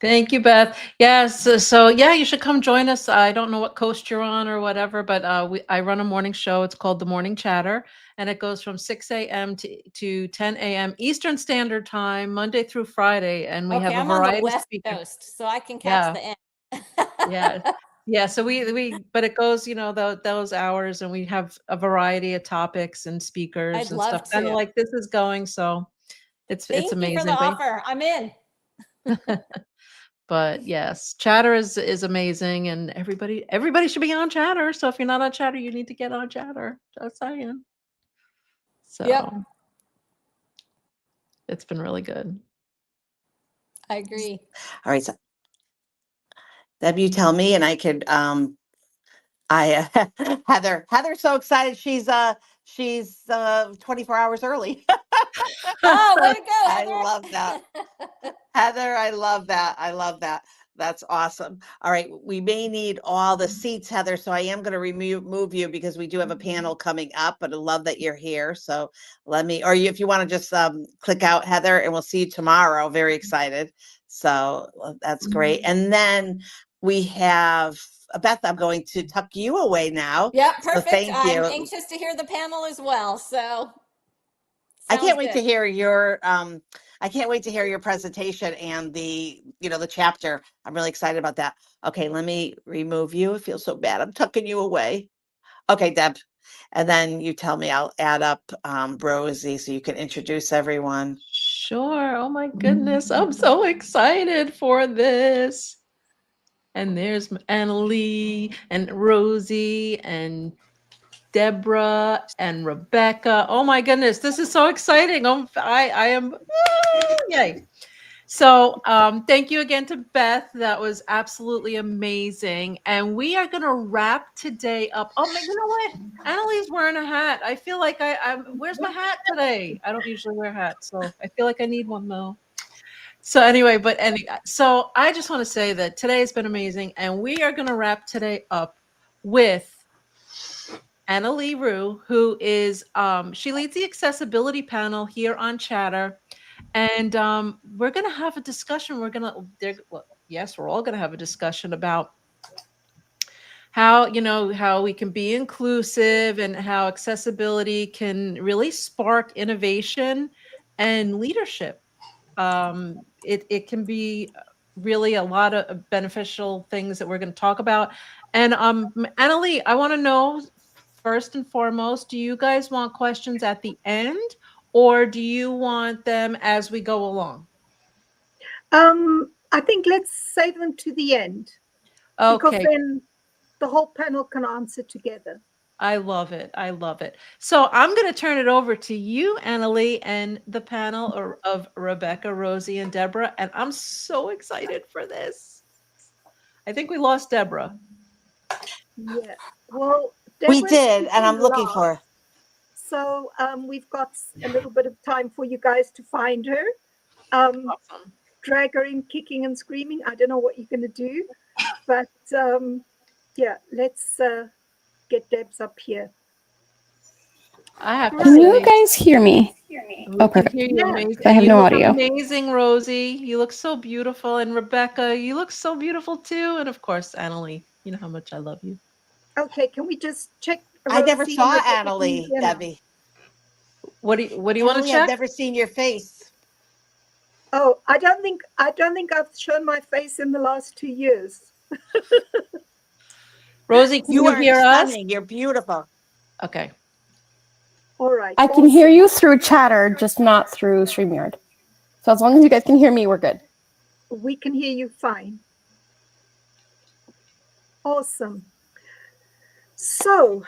Thank you, Beth. Yes, so yeah, you should come join us. I don't know what coast you're on or whatever, but I run a morning show. It's called The Morning Chatter, and it goes from 6 a.m. to 10 a.m. Eastern Standard Time, Monday through Friday, and we have a I'm on the variety of West speakers. Coast, so I can catch the end. Yeah. So but it goes, those hours, and we have a variety of topics and speakers I'd and love stuff, kind of to. like this is going. So it's Thank amazing. you for the offer. I'm in. But yes, Chatter is amazing, and everybody should be on Chatter. So if you're not on Chatter, you need to get on Chatter. Just saying. So it's been really good. I agree. All right. So Deb, you tell me, and I could Heather's so excited. She's 24 hours early. Oh, way to go, I Heather. love that. Heather, I love that. I love that. That's awesome. All right. We may need all the seats, Heather. So I am going to move you because we do have a panel coming up, but I love that you're here. So if you want to just click out, Heather, and we'll see you tomorrow. Very excited. So that's great. And then we have Beth, I'm going to tuck you away now. Yeah, So perfect. thank you. I'm anxious to hear the panel as well. So I can't wait to hear your presentation and the chapter. I'm really excited about that. Okay, let me remove you. It feels so bad. I'm tucking you away. Okay, Deb. And then you tell me, I'll add up Rosie so you can introduce everyone. Sure. Oh my goodness. I'm so excited for this. And there's Annalie and Rosie and Deborah and Rebecca. Oh my goodness, this is so exciting. I am, yay. So thank you again to Beth. That was absolutely amazing. And we are going to wrap today up. Oh, you know what? Annalie's wearing a hat. I feel like where's my hat today? I don't usually wear hats, so I feel like I need one though. So anyway, so I just want to say that today has been amazing. And we are going to wrap today up with Annalie Rue, who is, she leads the accessibility panel here on Chatter. And we're going to have a discussion. We're all going to have a discussion about how we can be inclusive and how accessibility can really spark innovation and leadership. It can be really a lot of beneficial things that we're going to talk about. And Annalie, I want to know, first and foremost, do you guys want questions at the end, or do you want them as we go along? I think let's save them to the end. Okay. Because then the whole panel can answer together. I love it. I love it. So I'm going to turn it over to you, Annalie, and the panel of Rebecca, Rosie, and Deborah. And I'm so excited for this. I think we lost Deborah. Yeah. Well, we did, and I'm looking for her. So we've got a little bit of time for you guys to find her. Awesome. Drag her in kicking and screaming. I don't know what you're going to do, but yeah, let's get Debs up here. Can you guys hear me? Oh, perfect. I have no audio. Amazing, Rosie. You look so beautiful. And Rebecca, you look so beautiful too. And of course, Annalie, you know how much I love you. Okay, can we just check? I never saw Annalie, Debbie. What do you want to check? I've never seen your face. Oh, I don't think I've shown my face in the last 2 years. Rosie, can you hear us? Stunning. You're beautiful. Okay. All right. I can hear you through Chatter, just not through StreamYard. So as long as you guys can hear me, we're good. We can hear you fine. Awesome. So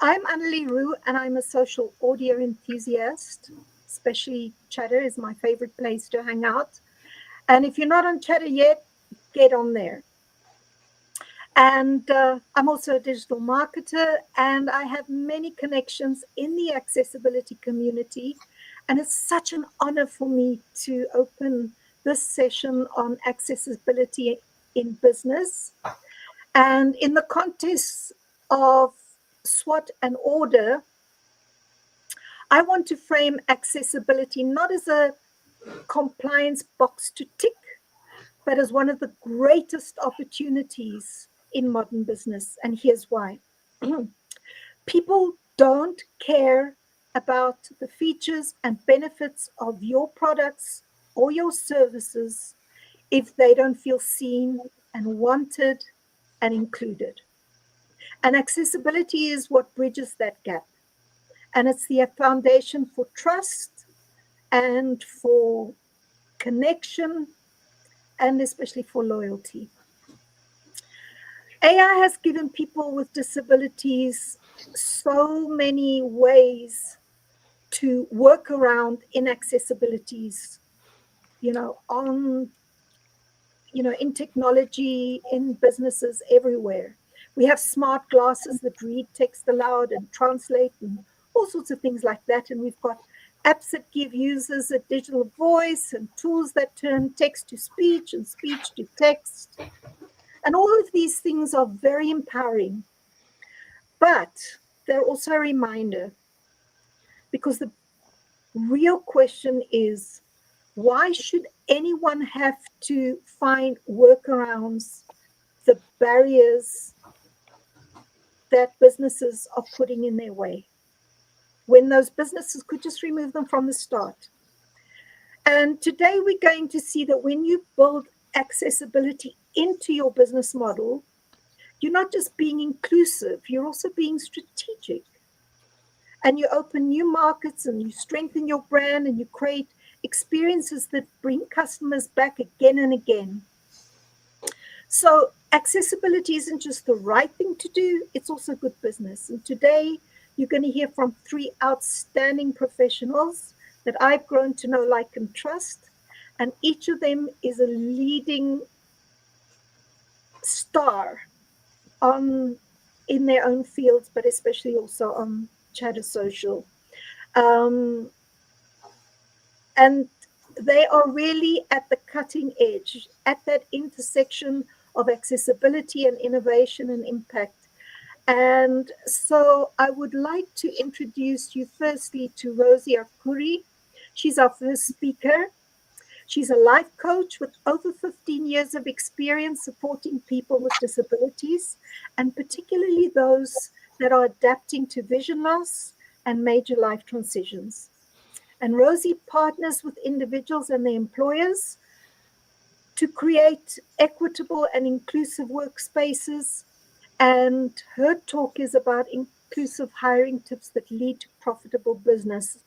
I'm Annalie Roux, and I'm a social audio enthusiast. Especially Chatter is my favorite place to hang out. And if you're not on Chatter yet, get on there. And I'm also a digital marketer, and I have many connections in the accessibility community. And it's such an honor for me to open this session on accessibility in business. And in the context of Swot and Rder, I want to frame accessibility not as a compliance box to tick, but as one of the greatest opportunities in modern business. And here's why. People don't care about the features and benefits of your products or your services if they don't feel seen and wanted and included. And accessibility is what bridges that gap. And it's the foundation for trust and for connection and especially for loyalty. AI has given people with disabilities so many ways to work around inaccessibilities, in technology, in businesses everywhere. We have smart glasses that read text aloud and translate and all sorts of things like that. And we've got apps that give users a digital voice and tools that turn text to speech and speech to text. And all of these things are very empowering. But they're also a reminder, because the real question is, why should anyone have to find workarounds, the barriers that businesses are putting in their way, when those businesses could just remove them from the start? And today we're going to see that when you build accessibility into your business model, you're not just being inclusive, you're also being strategic. And you open new markets and you strengthen your brand and you create experiences that bring customers back again and again. So accessibility isn't just the right thing to do, it's also good business. And today you're going to hear from 3 outstanding professionals that I've grown to know, like, and trust. And each of them is a leading star in their own fields, but especially also on Chatter Social. And they are really at the cutting edge, at that intersection of accessibility and innovation and impact. And so I would like to introduce you firstly to Rosie Arcuri. She's our first speaker. She's a life coach with over 15 years of experience supporting people with disabilities, and particularly those that are adapting to vision loss and major life transitions. And Rosie partners with individuals and their employers to create equitable and inclusive workspaces. And her talk is about inclusive hiring tips that lead to profitable business.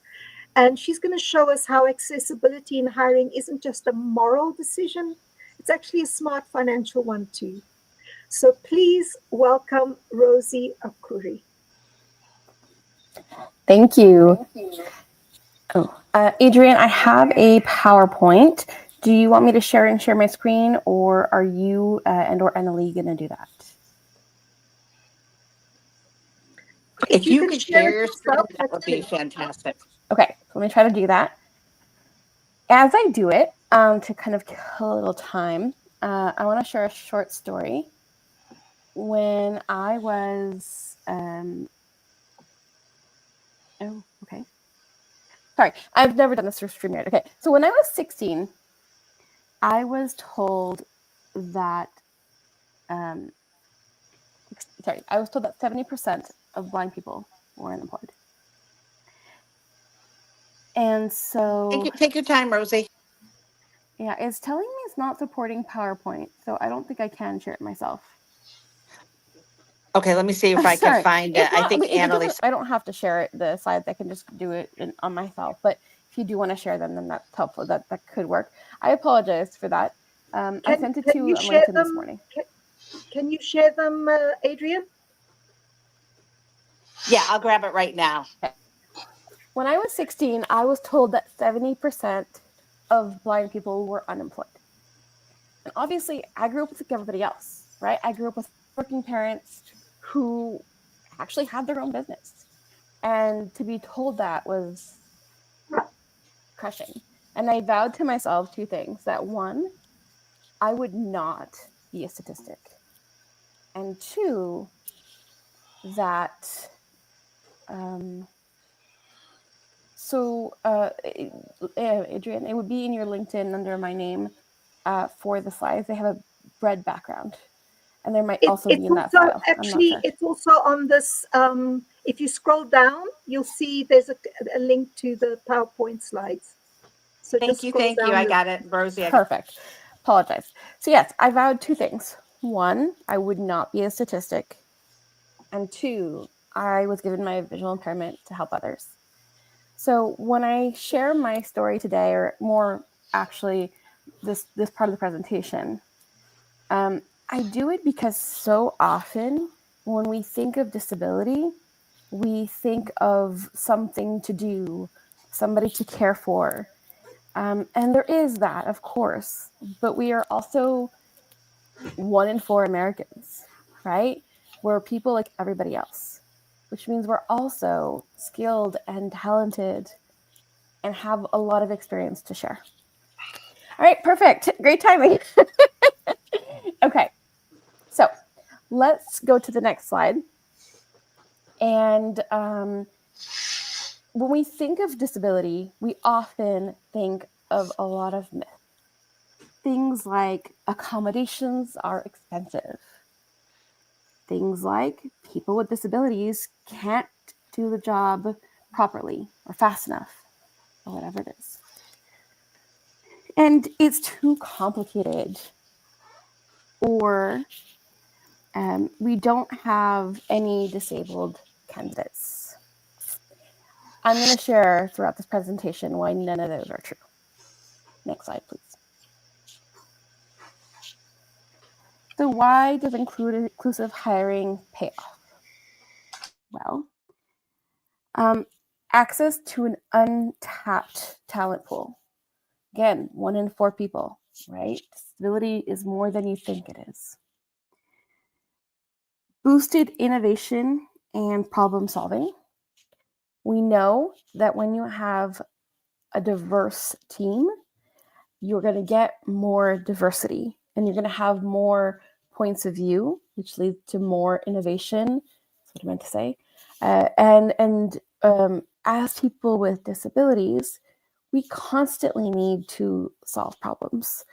And she's going to show us how accessibility in hiring isn't just a moral decision, it's actually a smart financial one too. So please welcome Rosie Arcuri. Thank you. Oh, Adrian, I have a PowerPoint. Do you want me to share my screen, or are you and/or Annalie going to do that? If you could share your screen, that would be fantastic. Okay, so let me try to do that. As I do it, to kind of kill a little time, I want to share a short story. When I was, oh, okay. Sorry, I've never done this for StreamYard. Okay, so when I was 16, I was told that, I was told that 70% of blind people were unemployed. And so... Take your time, Rosie. Yeah, it's telling me it's not supporting PowerPoint, so I don't think I can share it myself. Okay, let me see if I can find it. I think Annalie... I don't have to share it, the slides. I can just do it on myself. But if you do want to share them, then that's helpful. That could work. I apologize for that. I sent it to LinkedIn this morning. Can you share them, Adrian? Yeah, I'll grab it right now. When I was 16, I was told that 70% of blind people were unemployed. And obviously, I grew up with everybody else, right? I grew up with working parents who actually had their own business. And to be told that was crushing. And I vowed to myself two things: that one, I would not be a statistic. And two, that Adrian, it would be in your LinkedIn under my name for the slides. They have a bread background, and there might also be in that file. I'm not sure. It's also on this. If you scroll down, you'll see there's a link to the PowerPoint slides. So Thank you. I got it, Rosie. Perfect. Apologize. So yes, I vowed two things. One, I would not be a statistic. And two, I was given my visual impairment to help others. So when I share my story today, or more actually this part of the presentation, I do it because so often when we think of disability, we think of something to do, somebody to care for. And there is that, of course, but we are also 1 in 4 Americans, right? We're people like everybody else, which means we're also skilled and talented and have a lot of experience to share. All right, perfect. Great timing. Okay, so let's go to the next slide. And when we think of disability, we often think of a lot of myths. Things like accommodations are expensive. Things like people with disabilities can't do the job properly or fast enough, or whatever it is. And it's too complicated. Or we don't have any disabled candidates. I'm going to share throughout this presentation why none of those are true. Next slide, please. So why does inclusive hiring pay off? Well, access to an untapped talent pool. Again, 1 in 4 people, right? Disability is more than you think it is. Boosted innovation and problem solving. We know that when you have a diverse team, you're going to get more diversity and you're going to have more points of view, which leads to more innovation. That's what I meant to say. As people with disabilities, we constantly need to solve problems.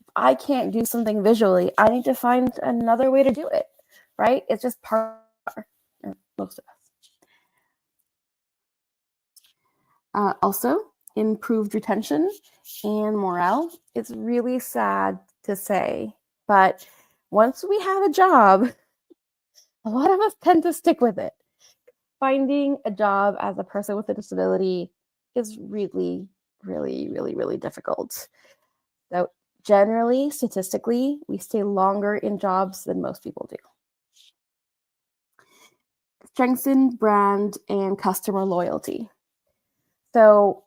If I can't do something visually, I need to find another way to do it, right? It's just part of most of us. Also, improved retention and morale. It's really sad to say, but once we have a job, a lot of us tend to stick with it. Finding a job as a person with a disability is really, really, really, really difficult. So generally, statistically, we stay longer in jobs than most people do. Strengthen brand and customer loyalty. So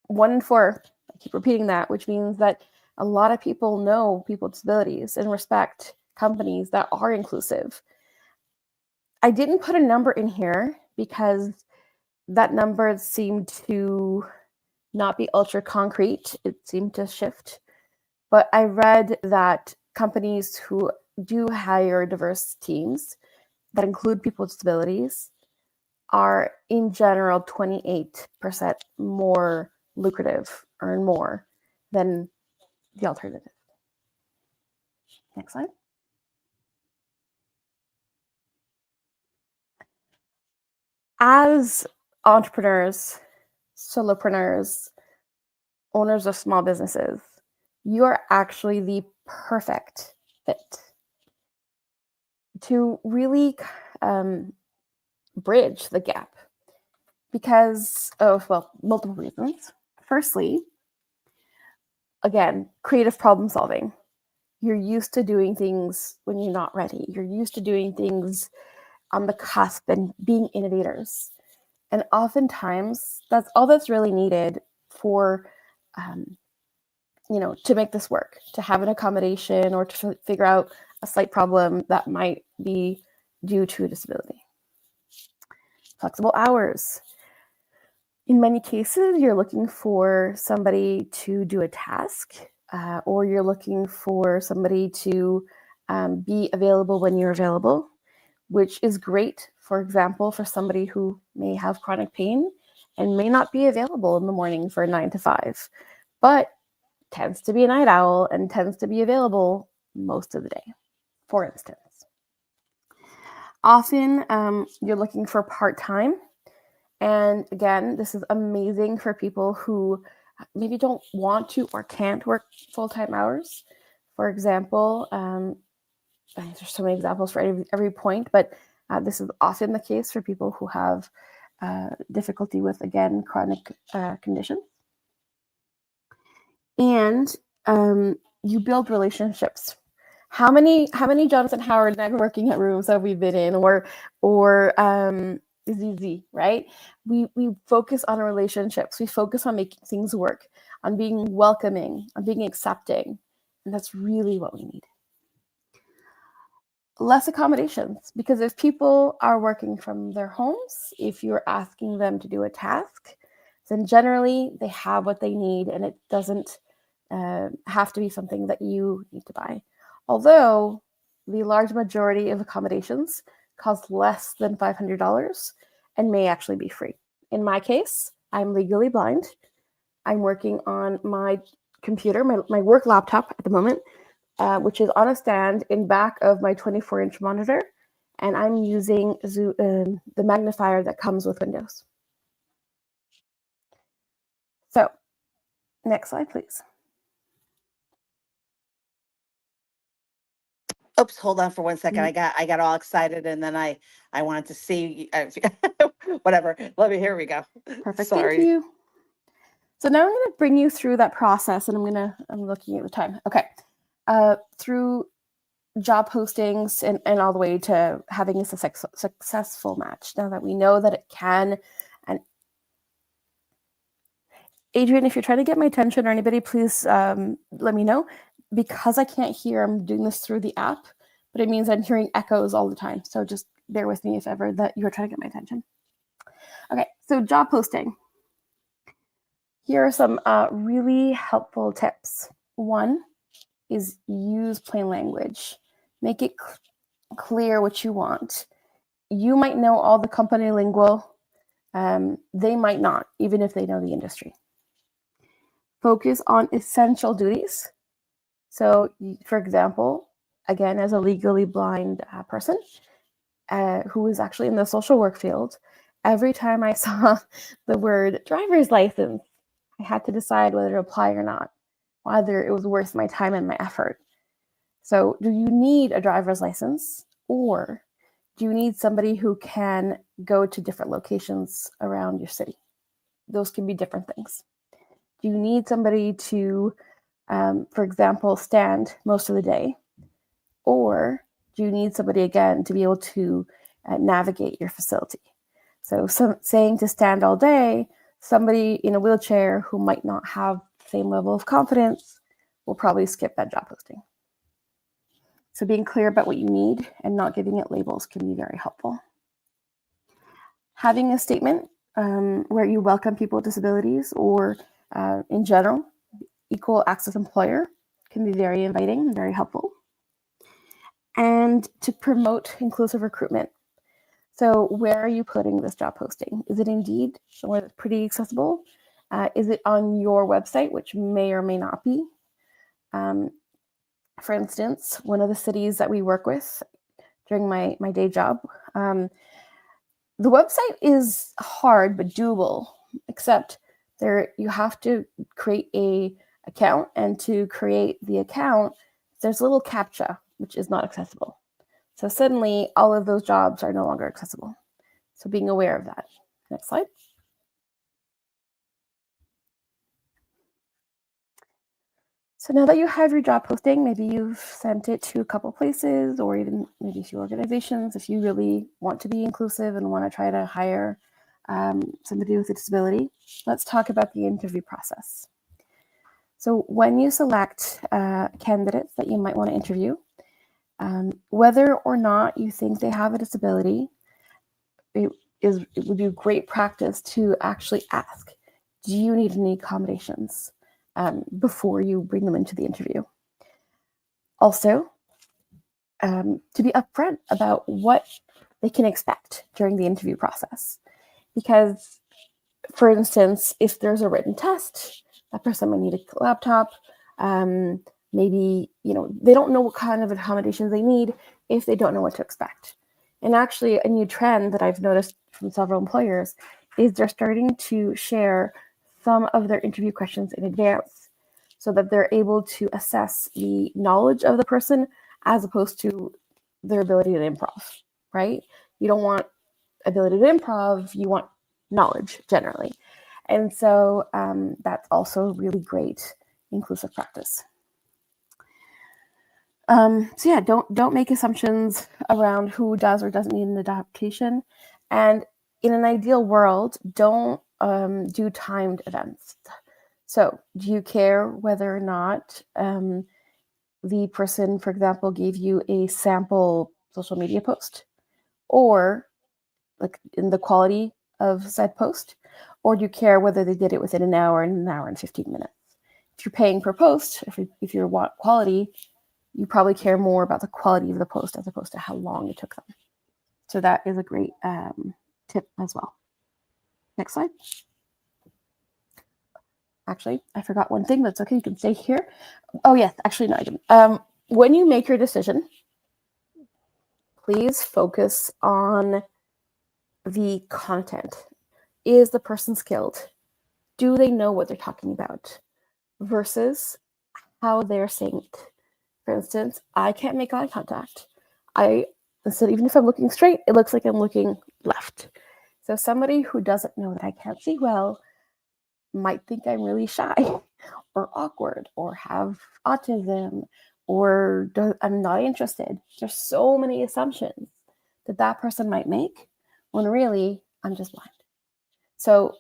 1 in 4, I keep repeating that, which means that a lot of people know people with disabilities and respect companies that are inclusive. I didn't put a number in here because that number seemed to not be ultra concrete. It seemed to shift. But I read that companies who do hire diverse teams that include people with disabilities are in general 28% more lucrative, earn more than the alternative. Next slide. As entrepreneurs, solopreneurs, owners of small businesses, you are actually the perfect fit to really bridge the gap because of, well, multiple reasons. Firstly, again, creative problem solving. You're used to doing things when you're not ready. You're used to doing things on the cusp and being innovators. And oftentimes, that's all that's really needed for, to make this work, to have an accommodation or to figure out a slight problem that might be due to a disability. Flexible hours. In many cases, you're looking for somebody to do a task, or you're looking for somebody to be available when you're available, which is great, for example, for somebody who may have chronic pain and may not be available in the morning for 9 to 5, but tends to be a night owl and tends to be available most of the day, for instance. Often, you're looking for part-time. And again, this is amazing for people who maybe don't want to or can't work full-time hours. For example, there's so many examples for every point, but this is often the case for people who have difficulty with, again, chronic conditions. And you build relationships. How many Jonathan Howard networking at rooms have we been in, or ZZ, right? We focus on relationships. We focus on making things work, on being welcoming, on being accepting, and that's really what we need. Less accommodations, because if people are working from their homes, if you're asking them to do a task, then generally they have what they need, and it doesn't have to be something that you need to buy. Although the large majority of accommodations cost less than $500 and may actually be free. In my case, I'm legally blind. I'm working on my computer, my work laptop at the moment, which is on a stand in back of my 24-inch monitor, and I'm using the magnifier that comes with Windows. So, next slide, please. Oops, hold on for 1 second. I got all excited and then I wanted to see whatever. Here we go. Perfect. Sorry. Thank you. So now I'm going to bring you through that process, and I'm looking at the time. Okay. Through job postings and all the way to having a successful match. Now that we know that it can. And Adrian, if you're trying to get my attention or anybody, please let me know. Because I can't hear, I'm doing this through the app, but it means I'm hearing echoes all the time. So just bear with me if ever that you're trying to get my attention. Okay, so job posting. Here are some really helpful tips. One is use plain language. Make it clear what you want. You might know all the company lingo. They might not, even if they know the industry. Focus on essential duties. So, for example, again, as a legally blind person who is actually in the social work field, every time I saw the word driver's license, I had to decide whether to apply or not, whether it was worth my time and my effort. So, do you need a driver's license, or do you need somebody who can go to different locations around your city? Those can be different things. Do you need somebody to, for example, stand most of the day? Or do you need somebody, again, to be able to navigate your facility? So saying to stand all day, somebody in a wheelchair who might not have the same level of confidence will probably skip that job posting. So being clear about what you need and not giving it labels can be very helpful. Having a statement where you welcome people with disabilities, or in general, equal access employer, can be very inviting and very helpful. And to promote inclusive recruitment. So where are you putting this job posting? Is it Indeed, somewhere that's pretty accessible? Is it on your website, which may or may not be? For instance, one of the cities that we work with during my day job, the website is hard but doable, except you have to create a account, and to create the account, there's a little CAPTCHA, which is not accessible. So suddenly all of those jobs are no longer accessible. So being aware of that. Next slide. So now that you have your job posting, maybe you've sent it to a couple places or even maybe a few organizations. If you really want to be inclusive and want to try to hire somebody with a disability, let's talk about the interview process. So when you select candidates that you might want to interview, whether or not you think they have a disability, it would be great practice to actually ask, do you need any accommodations before you bring them into the interview? Also, to be upfront about what they can expect during the interview process. Because, for instance, if there's a written test, that person might need a laptop. Maybe, they don't know what kind of accommodations they need if they don't know what to expect. And actually, a new trend that I've noticed from several employers is they're starting to share some of their interview questions in advance so that they're able to assess the knowledge of the person as opposed to their ability to improv, right? You don't want ability to improv, you want knowledge generally. And so that's also really great inclusive practice. So yeah, don't make assumptions around who does or doesn't need an adaptation. And in an ideal world, don't do timed events. So do you care whether or not the person, for example, gave you a sample social media post, or like in the quality of said post, or do you care whether they did it within an hour and 15 minutes? If you're paying per post, if you want quality, you probably care more about the quality of the post as opposed to how long it took them. So that is a great tip as well. Next slide. Actually, I forgot one thing. That's okay. You can stay here. Oh, yes. Actually, no, I didn't. When you make your decision, please focus on the content. Is the person skilled? Do they know what they're talking about? Versus how they're saying it. For instance, I can't make eye contact. Even if I'm looking straight, it looks like I'm looking left. So somebody who doesn't know that I can't see well might think I'm really shy or awkward or have autism or I'm not interested. There's so many assumptions that person might make when really I'm just blind. So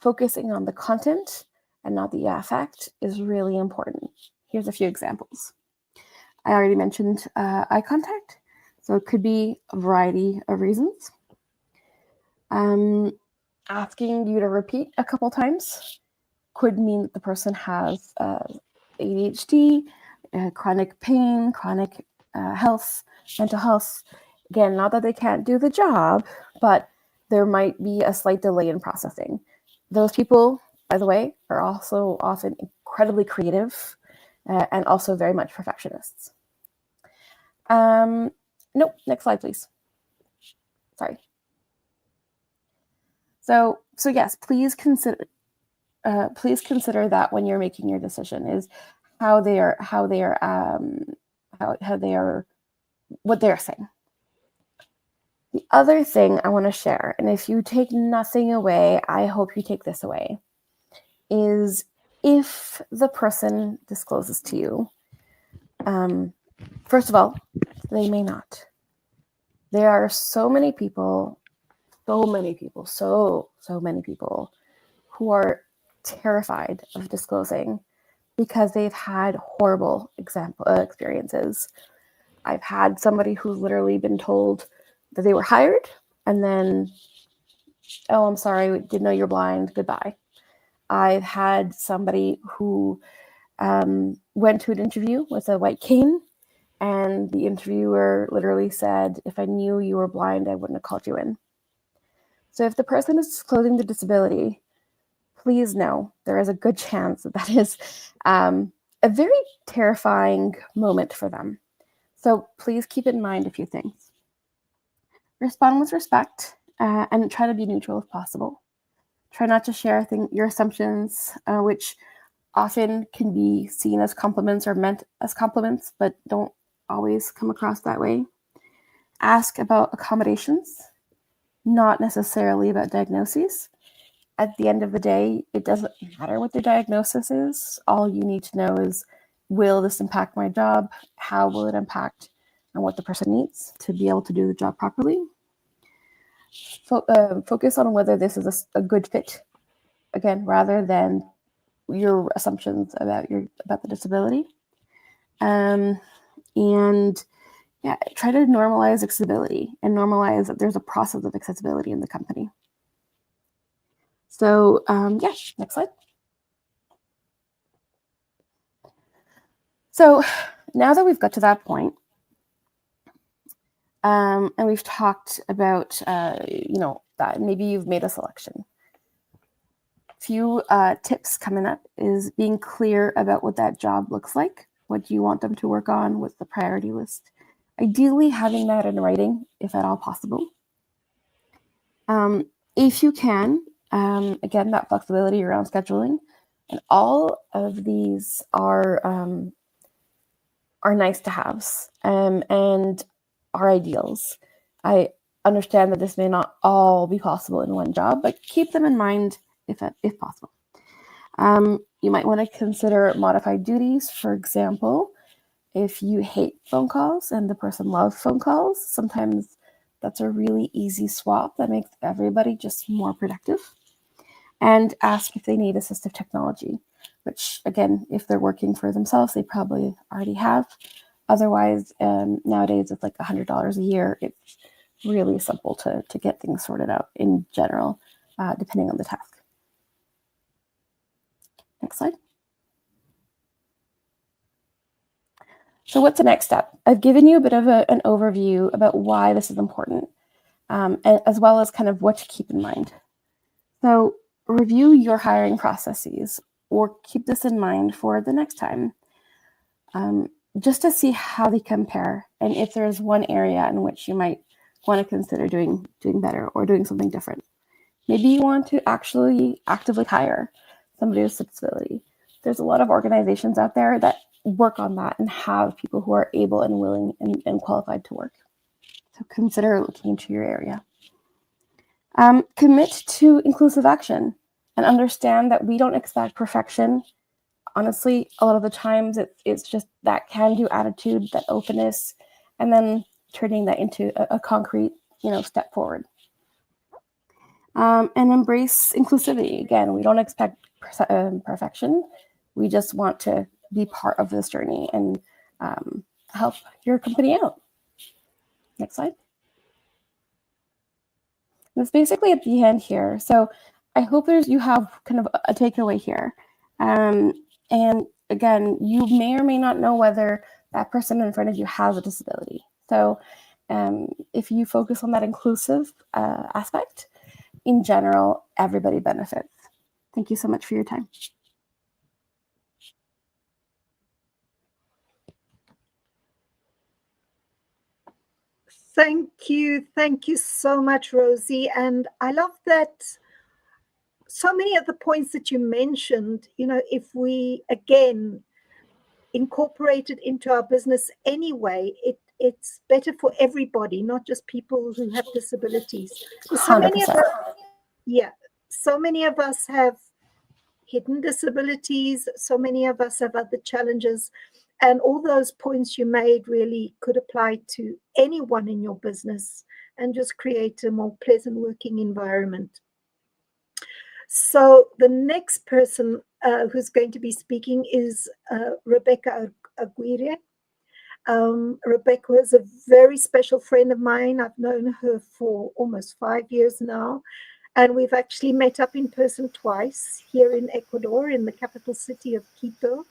focusing on the content and not the affect is really important. Here's a few examples. I already mentioned eye contact. So it could be a variety of reasons. Asking you to repeat a couple times could mean that the person has ADHD, chronic pain, chronic mental health. Again, not that they can't do the job, but there might be a slight delay in processing. Those people, by the way, are also often incredibly creative and also very much perfectionists. Nope, next slide, please. Sorry. So yes, please consider that when you're making your decision is what they're saying. The other thing I want to share, and if you take nothing away, I hope you take this away, is if the person discloses to you, first of all, they may not. There are so many people who are terrified of disclosing because they've had horrible experiences. I've had somebody who's literally been told that they were hired and then, oh, I'm sorry, we didn't know you're blind, goodbye. I've had somebody who went to an interview with a white cane and the interviewer literally said, if I knew you were blind, I wouldn't have called you in. So if the person is disclosing the disability, please know there is a good chance that is a very terrifying moment for them. So please keep in mind a few things. Respond with respect and try to be neutral if possible. Try not to share your assumptions, which often can be seen as compliments or meant as compliments, but don't always come across that way. Ask about accommodations, not necessarily about diagnoses. At the end of the day, it doesn't matter what the diagnosis is. All you need to know is, will this impact my job? How will it impact and what the person needs to be able to do the job properly? Focus on whether this is a good fit, again, rather than your assumptions about the disability. And yeah, try to normalize accessibility and normalize that there's a process of accessibility in the company. So yeah, next slide. So now that we've got to that point, and we've talked about, that maybe you've made a selection. Few tips coming up is being clear about what that job looks like. What do you want them to work on? What's the priority list? Ideally, having that in writing, if at all possible. If you can, again, that flexibility around scheduling. And all of these are nice to haves and are ideals. I understand that this may not all be possible in one job, but keep them in mind if possible. You might want to consider modified duties. For example, if you hate phone calls and the person loves phone calls, sometimes that's a really easy swap that makes everybody just more productive. And ask if they need assistive technology, which, again, if they're working for themselves, they probably already have. Otherwise, nowadays, it's like $100 a year. It's really simple to get things sorted out in general, depending on the task. Next slide. So what's the next step? I've given you a bit of an overview about why this is important, as well as kind of what to keep in mind. So review your hiring processes, or keep this in mind for the next time, just to see how they compare and if there's one area in which you might want to consider doing better or doing something different. Maybe you want to actually actively hire somebody with disability. There's a lot of organizations out there that work on that and have people who are able and willing and qualified to work. So consider looking into your area. Commit to inclusive action and understand that we don't expect perfection. Honestly, a lot of the times it's just that can-do attitude, that openness, and then turning that into a concrete, step forward. And embrace inclusivity. Again, we don't expect perfection. We just want to be part of this journey and help your company out. Next slide. That's basically at the end here. So I hope you have kind of a takeaway here. And again, you may or may not know whether that person in front of you has a disability. So if you focus on that inclusive aspect, in general, everybody benefits. Thank you so much for your time. Thank you so much, Rosie. And I love that so many of the points that you mentioned, if we, again, incorporate it into our business anyway, it's better for everybody, not just people who have disabilities. So many of us, so many of us have hidden disabilities, so many of us have other challenges, and all those points you made really could apply to anyone in your business and just create a more pleasant working environment. So the next person who's going to be speaking is Rebecca Aguirre. Rebecca is a very special friend of mine. I've known her for almost 5 years now, and we've actually met up in person twice here in Ecuador, in the capital city of Quito.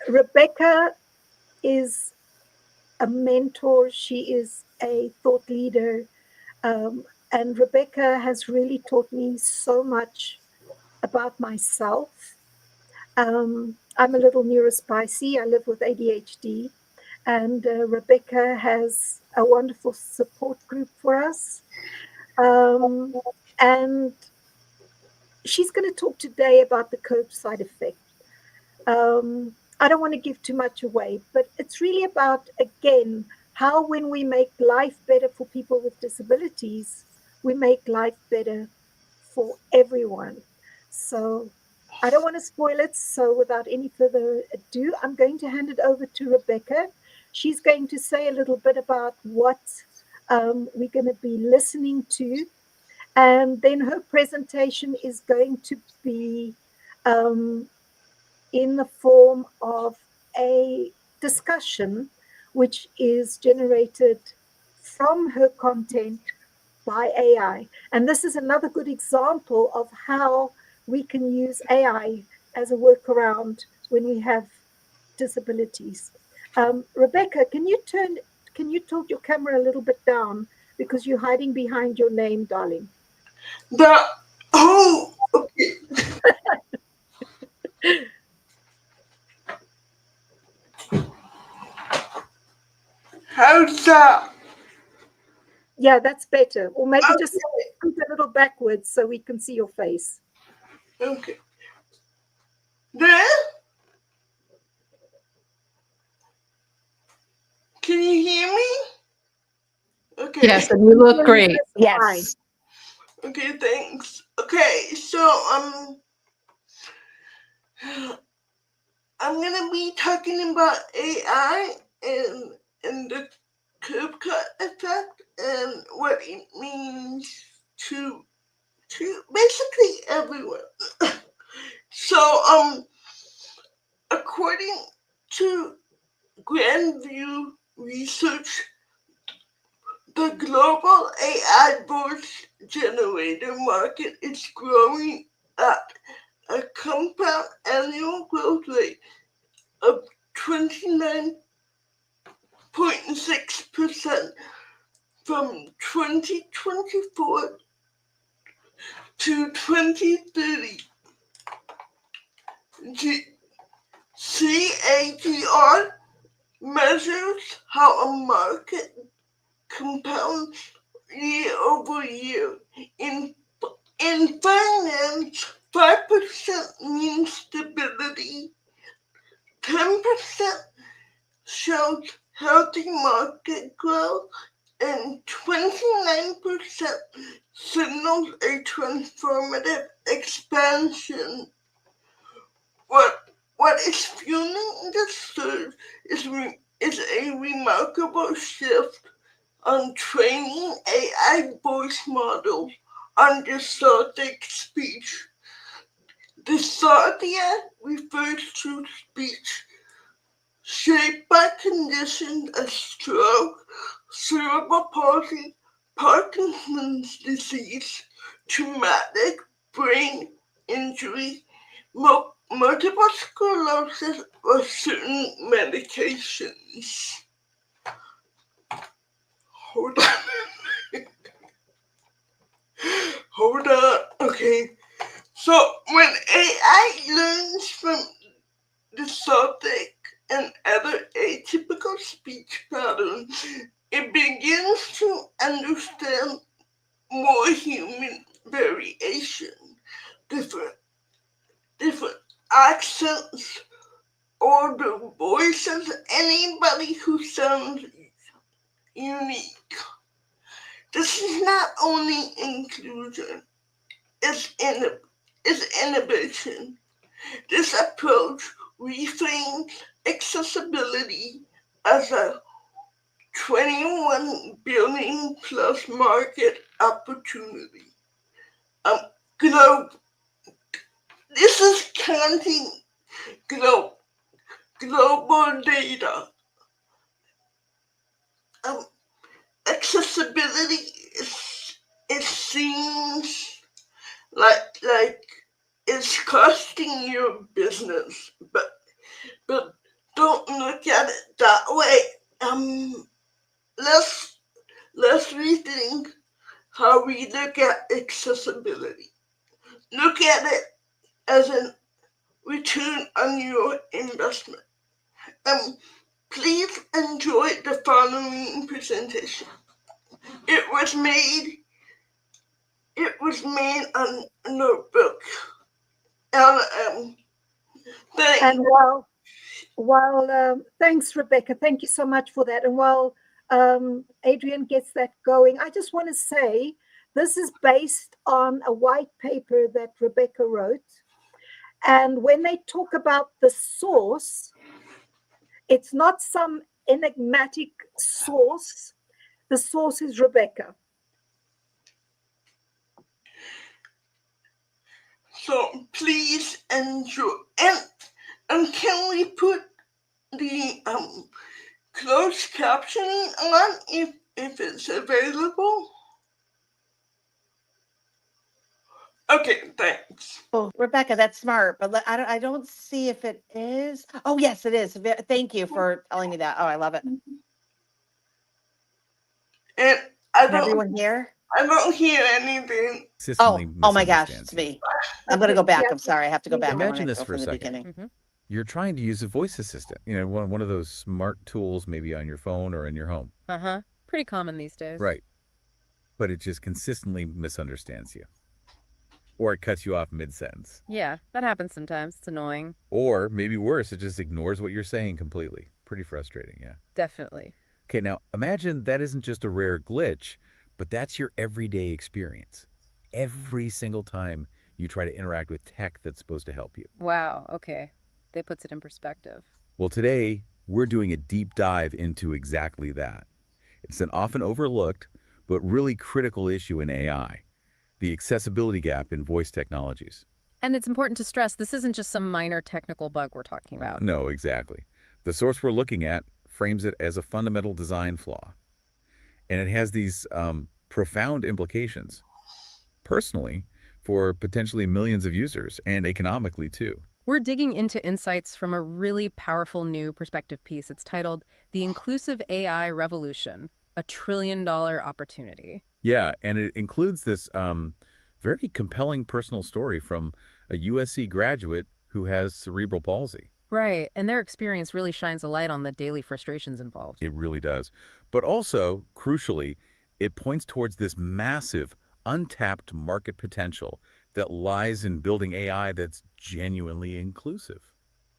Rebecca is a mentor. She is a thought leader. And Rebecca has really taught me so much about myself. I'm a little neurospicy. I live with ADHD. And Rebecca has a wonderful support group for us. And she's going to talk today about the curbside effect. I don't want to give too much away, but it's really about, again, how when we make life better for people with disabilities, we make life better for everyone. So I don't want to spoil it, so without any further ado, I'm going to hand it over to Rebecca. She's going to say a little bit about what we're going to be listening to, and then her presentation is going to be in the form of a discussion which is generated from her content by AI. And this is another good example of how we can use AI as a workaround when we have disabilities. Rebecca, can you tilt your camera a little bit down because you're hiding behind your name, darling? Okay. How's that? Yeah, that's better. Or maybe just scoot a little backwards so we can see your face. Okay. There? Can you hear me? Okay. Yes, and you look great. Yes. Okay, thanks. Okay, so I'm gonna be talking about AI and the curb cut effect and what it means to basically everyone. So according to Grandview Research, the global AI voice generator market is growing at a compound annual growth rate of 29.6% from 2024 to 2030. CAGR measures how a market compounds year over year. In finance, 5% means stability, 10% shows healthy market growth, and 29% signals a transformative expansion. What is fueling this surge is a remarkable shift on training AI voice models on dysorthic speech. Dysarthria refers to speech shaped by conditions as stroke, cerebral palsy, Parkinson's disease, traumatic brain injury, multiple sclerosis, or certain medications. Hold on. Hold on. Okay. So when AI learns from dysarthric and other atypical speech patterns, it begins to understand more human variation, different accents, or the voices of anybody who sounds unique. This is not only inclusion, it's innovation. This approach reframes accessibility as a 21 billion plus market opportunity. This is counting global data. Accessibility it seems like it's costing your business, but don't look at it that way. Let's rethink how we look at accessibility. Look at it as a return on your investment. Please enjoy the following presentation. It was made on a notebook. And thanks, Rebecca. Thank you so much for that. And while Adrian gets that going, I just want to say this is based on a white paper that Rebecca wrote. And when they talk about the source, it's not some enigmatic source. The source is Rebecca. So please enjoy. And can we put the closed captioning on if it's available? Okay, thanks. Oh, Rebecca, that's smart, but I don't see if it is. Oh, yes, it is. Thank you for telling me that. Oh, I love it. And I Can everyone hear? I don't hear anything. Oh my gosh, it's me. I'm going to go back. I'm sorry. I have to go back. I Imagine wanna this go for a from the second. beginning. You're trying to use a voice assistant, one of those smart tools maybe on your phone or in your home. Pretty common these days. Right. But it just consistently misunderstands you. Or it cuts you off mid-sentence. Yeah, that happens sometimes. It's annoying. Or maybe worse, it just ignores what you're saying completely. Pretty frustrating, yeah. Definitely. Okay, now imagine that isn't just a rare glitch, but that's your everyday experience. Every single time you try to interact with tech that's supposed to help you. Wow, okay. That puts it in perspective. Well, today we're doing a deep dive into exactly that. It's an often overlooked, but really critical issue in AI, the accessibility gap in voice technologies. And it's important to stress, this isn't just some minor technical bug we're talking about. No, exactly. The source we're looking at frames it as a fundamental design flaw. And it has these profound implications, personally, for potentially millions of users, and economically too. We're digging into insights from a really powerful new perspective piece. It's titled The Inclusive AI Revolution, a $1 trillion opportunity. Yeah, and it includes this very compelling personal story from a USC graduate who has cerebral palsy. Right, and their experience really shines a light on the daily frustrations involved. It really does. But also, crucially, it points towards this massive, untapped market potential that lies in building AI that's genuinely inclusive.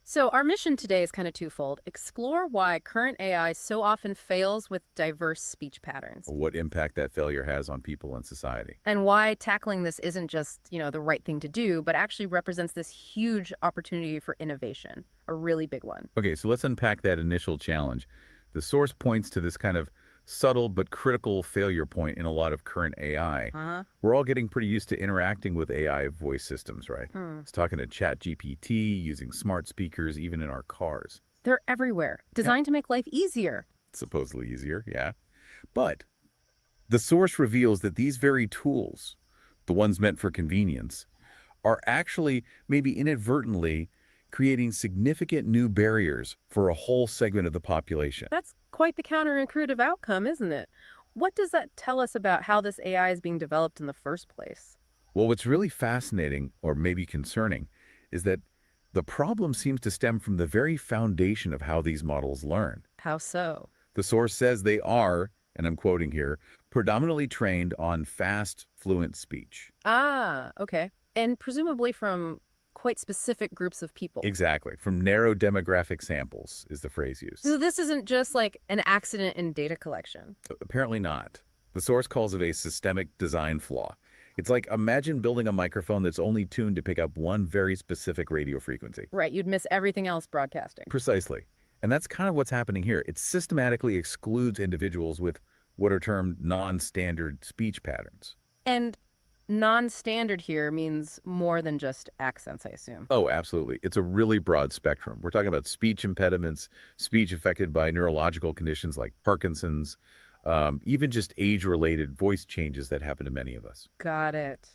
So our mission today is kind of twofold. Explore why current AI so often fails with diverse speech patterns. What impact that failure has on people and society. And why tackling this isn't just, the right thing to do, but actually represents this huge opportunity for innovation, a really big one. Okay, so let's unpack that initial challenge. The source points to this kind of subtle but critical failure point in a lot of current AI. We're all getting pretty used to interacting with AI voice systems, right? It's talking to ChatGPT, using smart speakers, even in our cars. They're everywhere, designed to make life easier. Supposedly easier, yeah. But the source reveals that these very tools, the ones meant for convenience, are actually maybe inadvertently creating significant new barriers for a whole segment of the population. That's quite the counterintuitive outcome, isn't it? What does that tell us about how this AI is being developed in the first place? Well, what's really fascinating, or maybe concerning, is that the problem seems to stem from the very foundation of how these models learn. How so? The source says they are, and I'm quoting here, predominantly trained on fast, fluent speech. Ah, okay. And presumably from quite specific groups of people. Exactly. From narrow demographic samples is the phrase used. So this isn't just like an accident in data collection. Apparently not. The source calls it a systemic design flaw. It's like, imagine building a microphone that's only tuned to pick up one very specific radio frequency. Right, you'd miss everything else broadcasting. Precisely. And that's kind of what's happening here. It systematically excludes individuals with what are termed non-standard speech patterns. And non-standard here means more than just accents, I assume. Oh, absolutely. It's a really broad spectrum. We're talking about speech impediments, speech affected by neurological conditions like Parkinson's, even just age-related voice changes that happen to many of us. Got it.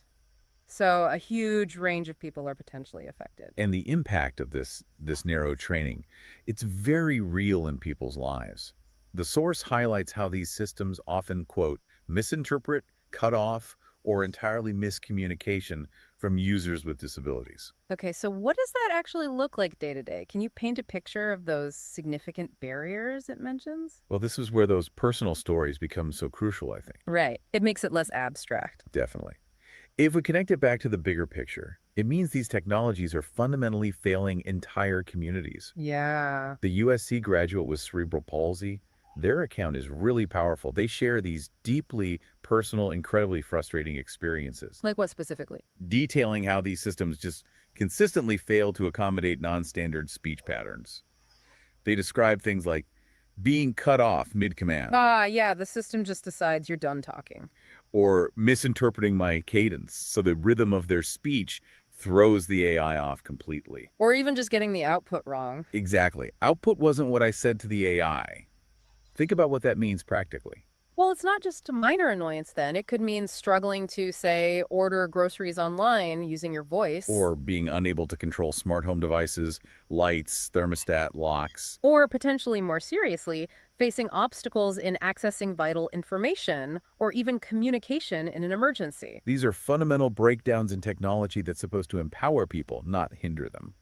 So a huge range of people are potentially affected. And the impact of this narrow training, it's very real in people's lives. The source highlights how these systems often, quote, misinterpret, cut off, or entirely miss communication from users with disabilities. Okay, so what does that actually look like day to day? Can you paint a picture of those significant barriers it mentions? Well, this is where those personal stories become so crucial, I think. Right. It makes it less abstract. Definitely. If we connect it back to the bigger picture, it means these technologies are fundamentally failing entire communities. Yeah. The USC graduate with cerebral palsy, their account is really powerful. They share these deeply personal, incredibly frustrating experiences. Like what specifically? Detailing how these systems just consistently fail to accommodate non-standard speech patterns. They describe things like being cut off mid-command. Yeah, the system just decides you're done talking. Or misinterpreting my cadence, so the rhythm of their speech throws the AI off completely. Or even just getting the output wrong. Exactly. Output wasn't what I said to the AI. Think about what that means practically. Well, it's not just a minor annoyance then. It could mean struggling to, say, order groceries online using your voice. Or being unable to control smart home devices, lights, thermostat, locks. Or potentially more seriously, facing obstacles in accessing vital information or even communication in an emergency. These are fundamental breakdowns in technology that's supposed to empower people, not hinder them.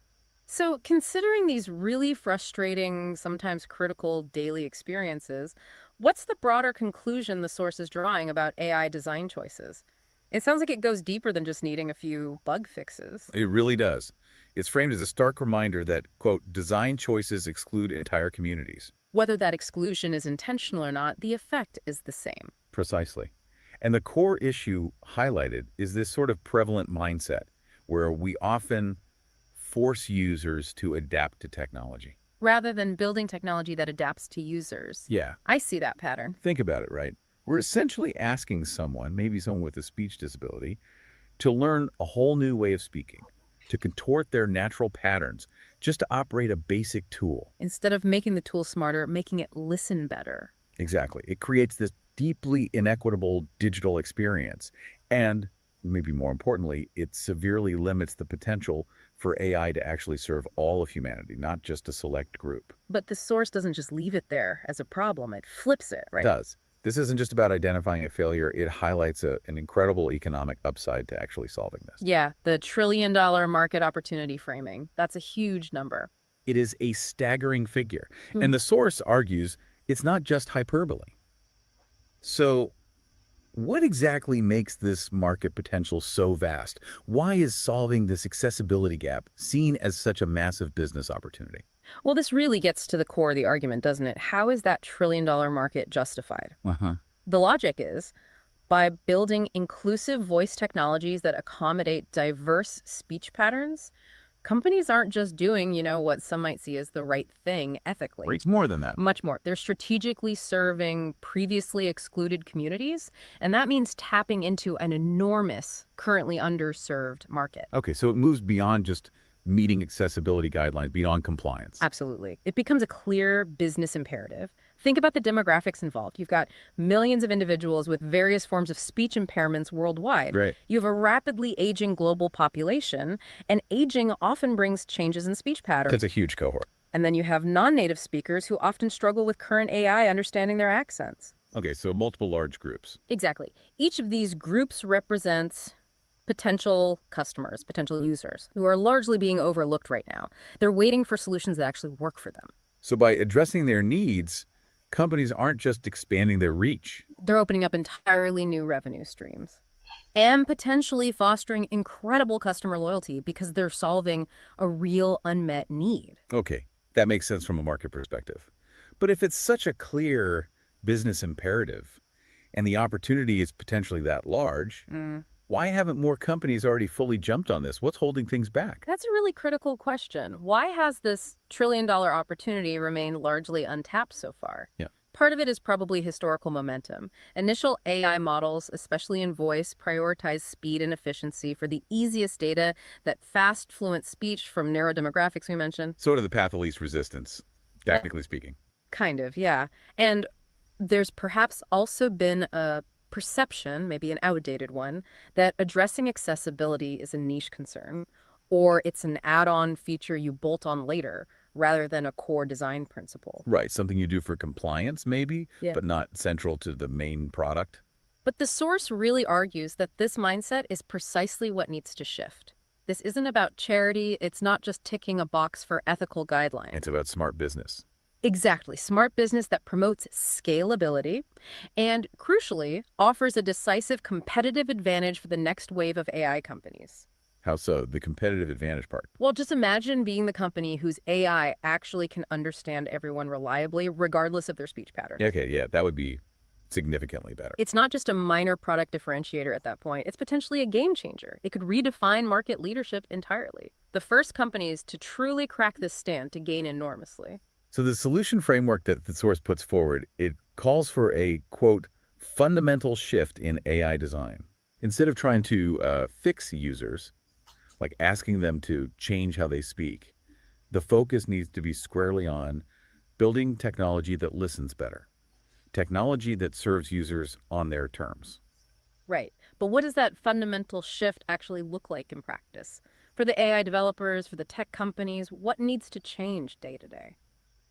So, considering these really frustrating, sometimes critical daily experiences, what's the broader conclusion the source is drawing about AI design choices? It sounds like it goes deeper than just needing a few bug fixes. It really does. It's framed as a stark reminder that, quote, design choices exclude entire communities. Whether that exclusion is intentional or not, the effect is the same. Precisely. And the core issue highlighted is this sort of prevalent mindset where we often force users to adapt to technology. Rather than building technology that adapts to users. Yeah. I see that pattern. Think about it, right? We're essentially asking someone, maybe someone with a speech disability, to learn a whole new way of speaking, to contort their natural patterns, just to operate a basic tool. Instead of making the tool smarter, making it listen better. Exactly. It creates this deeply inequitable digital experience. And maybe more importantly, it severely limits the potential for AI to actually serve all of humanity, not just a select group. But the source doesn't just leave it there as a problem, it flips it, right? It does. This isn't just about identifying a failure, it highlights an incredible economic upside to actually solving this. Yeah, the $1 trillion market opportunity framing. That's a huge number. It is a staggering figure. And the source argues it's not just hyperbole. So what exactly makes this market potential so vast? Why is solving this accessibility gap seen as such a massive business opportunity? Well, this really gets to the core of the argument, doesn't it? How is that $1 trillion market justified? The logic is by building inclusive voice technologies that accommodate diverse speech patterns, companies aren't just doing, what some might see as the right thing ethically. It's more than that. Much more. They're strategically serving previously excluded communities, and that means tapping into an enormous, currently underserved market. Okay, so it moves beyond just meeting accessibility guidelines, beyond compliance. Absolutely. It becomes a clear business imperative. Think about the demographics involved. You've got millions of individuals with various forms of speech impairments worldwide. Right. You have a rapidly aging global population, and aging often brings changes in speech patterns. That's a huge cohort. And then you have non-native speakers who often struggle with current AI understanding their accents. Okay, so multiple large groups. Exactly. Each of these groups represents potential customers, potential users, who are largely being overlooked right now. They're waiting for solutions that actually work for them. So by addressing their needs, companies aren't just expanding their reach. They're opening up entirely new revenue streams and potentially fostering incredible customer loyalty because they're solving a real unmet need. Okay, that makes sense from a market perspective. But if it's such a clear business imperative and the opportunity is potentially that large, why haven't more companies already fully jumped on this? What's holding things back? That's a really critical question. Why has this $1 trillion opportunity remained largely untapped so far? Yeah. Part of it is probably historical momentum. Initial AI models, especially in voice, prioritize speed and efficiency for the easiest data, that fast, fluent speech from narrow demographics we mentioned. Sort of the path of least resistance, technically speaking. Kind of, yeah. And there's perhaps also been a perception, maybe an outdated one, that addressing accessibility is a niche concern, or it's an add-on feature you bolt on later, rather than a core design principle. Right, something you do for compliance maybe, Yeah. but not central to the main product. But the source really argues that this mindset is precisely what needs to shift. This isn't about charity, it's not just ticking a box for ethical guidelines. It's about smart business. Exactly. Smart business that promotes scalability and, crucially, offers a decisive competitive advantage for the next wave of AI companies. How so? The competitive advantage part. Well, just imagine being the company whose AI actually can understand everyone reliably, regardless of their speech pattern. Okay, yeah, that would be significantly better. It's not just a minor product differentiator at that point. It's potentially a game changer. It could redefine market leadership entirely. The first companies to truly crack this stand to gain enormously. So the solution framework that the source puts forward, it calls for a, quote, fundamental shift in AI design. Instead of trying to fix users, like asking them to change how they speak, the focus needs to be squarely on building technology that listens better, technology that serves users on their terms. Right. But what does that fundamental shift actually look like in practice? For the AI developers, for the tech companies, what needs to change day to day?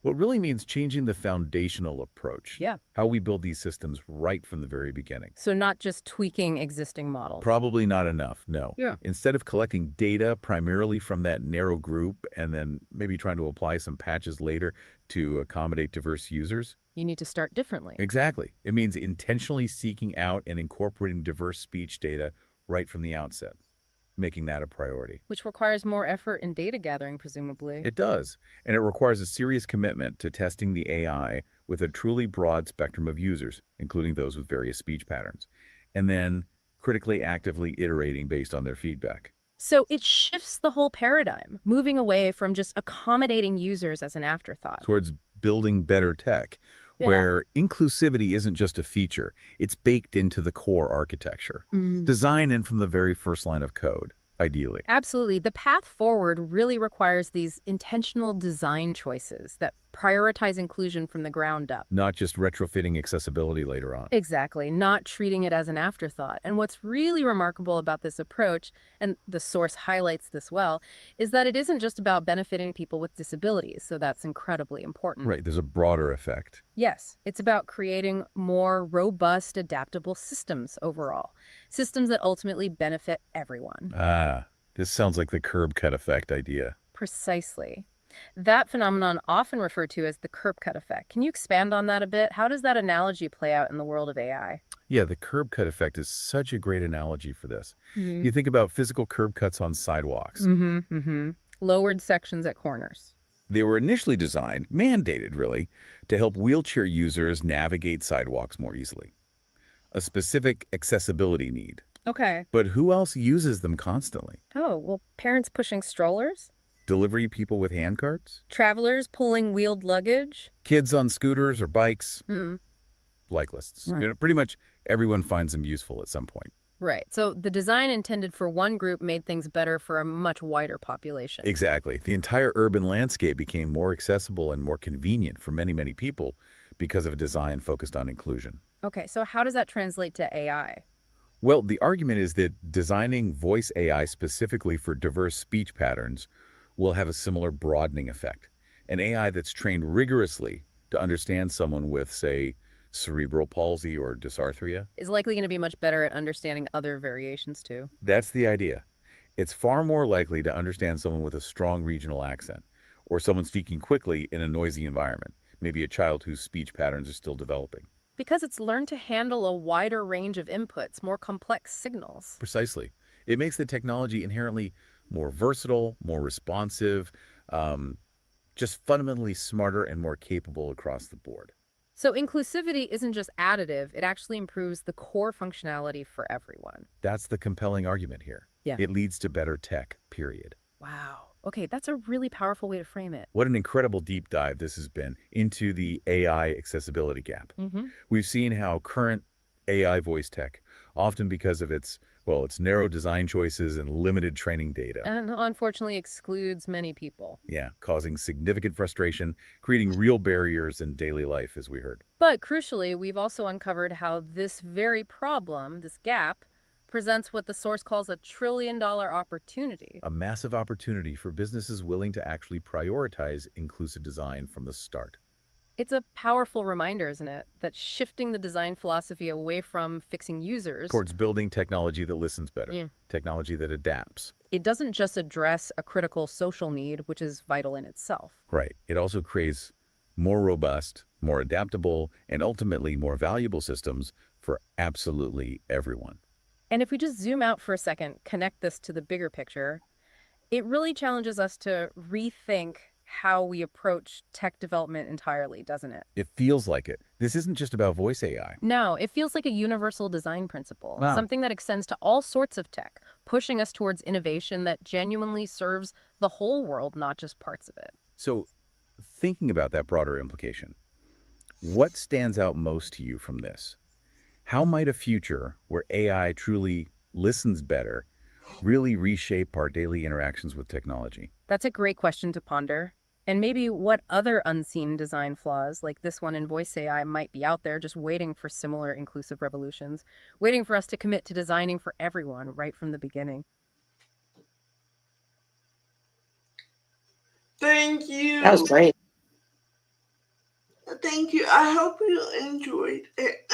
Well, it really means changing the foundational approach. Yeah. How we build these systems right from the very beginning. So not just tweaking existing models. Probably not enough, no. Yeah. Instead of collecting data primarily from that narrow group and then maybe trying to apply some patches later to accommodate diverse users. You need to start differently. Exactly. It means intentionally seeking out and incorporating diverse speech data right from the outset, making that a priority. Which requires more effort in data gathering, presumably. It does, and it requires a serious commitment to testing the AI with a truly broad spectrum of users, including those with various speech patterns, and then critically actively iterating based on their feedback. So it shifts the whole paradigm, moving away from just accommodating users as an afterthought. Towards building better tech, where inclusivity isn't just a feature, it's baked into the core architecture. Design in from the very first line of code, ideally. Absolutely. The path forward really requires these intentional design choices that prioritize inclusion from the ground up. Not just retrofitting accessibility later on. Exactly, not treating it as an afterthought. And what's really remarkable about this approach, and the source highlights this well, is that it isn't just about benefiting people with disabilities. So that's incredibly important. Right, there's a broader effect. Yes, it's about creating more robust, adaptable systems overall. Systems that ultimately benefit everyone. Ah, this sounds like the curb cut effect idea. Precisely. That phenomenon often referred to as the curb cut effect. Can you expand on that a bit? How does that analogy play out in the world of AI? Yeah, the curb cut effect is such a great analogy for this. You think about physical curb cuts on sidewalks. Lowered sections at corners. They were initially designed, mandated really, to help wheelchair users navigate sidewalks more easily. A specific accessibility need. Okay. But who else uses them constantly? Oh, well, parents pushing strollers? Delivery people with handcarts? Travelers pulling wheeled luggage? Kids on scooters or bikes? Like lists. Right. You know, pretty much everyone finds them useful at some point. Right. So the design intended for one group made things better for a much wider population. Exactly. The entire urban landscape became more accessible and more convenient for many, many people because of a design focused on inclusion. Okay, so how does that translate to AI? Well, the argument is that designing voice AI specifically for diverse speech patterns will have a similar broadening effect. An AI that's trained rigorously to understand someone with, say, cerebral palsy or dysarthria Is likely going to be much better at understanding other variations too. That's the idea. It's far more likely to understand someone with a strong regional accent or someone speaking quickly in a noisy environment, maybe a child whose speech patterns are still developing. Because it's learned to handle a wider range of inputs, more complex signals. Precisely. It makes the technology inherently more versatile, more responsive, just fundamentally smarter and more capable across the board. So inclusivity isn't just additive, it actually improves the core functionality for everyone. That's the compelling argument here. Yeah. It leads to better tech, period. Wow. Okay, that's a really powerful way to frame it. What an incredible deep dive this has been into the AI accessibility gap. We've seen how current AI voice tech, often because of its narrow design choices and limited training data. And unfortunately excludes many people. Yeah, causing significant frustration, creating real barriers in daily life, as we heard. But crucially, we've also uncovered how this very problem, this gap, presents what the source calls a $1 trillion opportunity. A massive opportunity for businesses willing to actually prioritize inclusive design from the start. It's a powerful reminder, isn't it, that shifting the design philosophy away from fixing users Towards building technology that listens better, Yeah. technology that adapts. It doesn't just address a critical social need, which is vital in itself. Right. It also creates more robust, more adaptable, and ultimately more valuable systems for absolutely everyone. And if we just zoom out for a second, connect this to the bigger picture, it really challenges us to rethink how we approach tech development entirely, doesn't it? It feels like it. This isn't just about voice AI. No, it feels like a universal design principle, Wow. something that extends to all sorts of tech, pushing us towards innovation that genuinely serves the whole world, not just parts of it. So, thinking about that broader implication, what stands out most to you from this? How might a future where AI truly listens better really reshape our daily interactions with technology? That's a great question to ponder. And maybe what other unseen design flaws, like this one in voice AI, might be out there just waiting for similar inclusive revolutions, waiting for us to commit to designing for everyone right from the beginning. Thank you. That was great. Thank you. I hope you enjoyed it.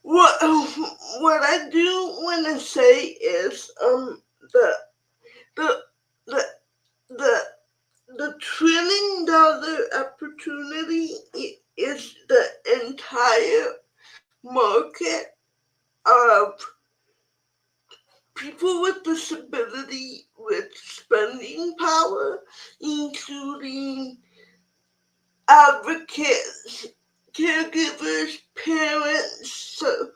What I do want to say is the the the the the $1 trillion opportunity is the entire market of people with disability with spending power, including advocates, caregivers, parents. So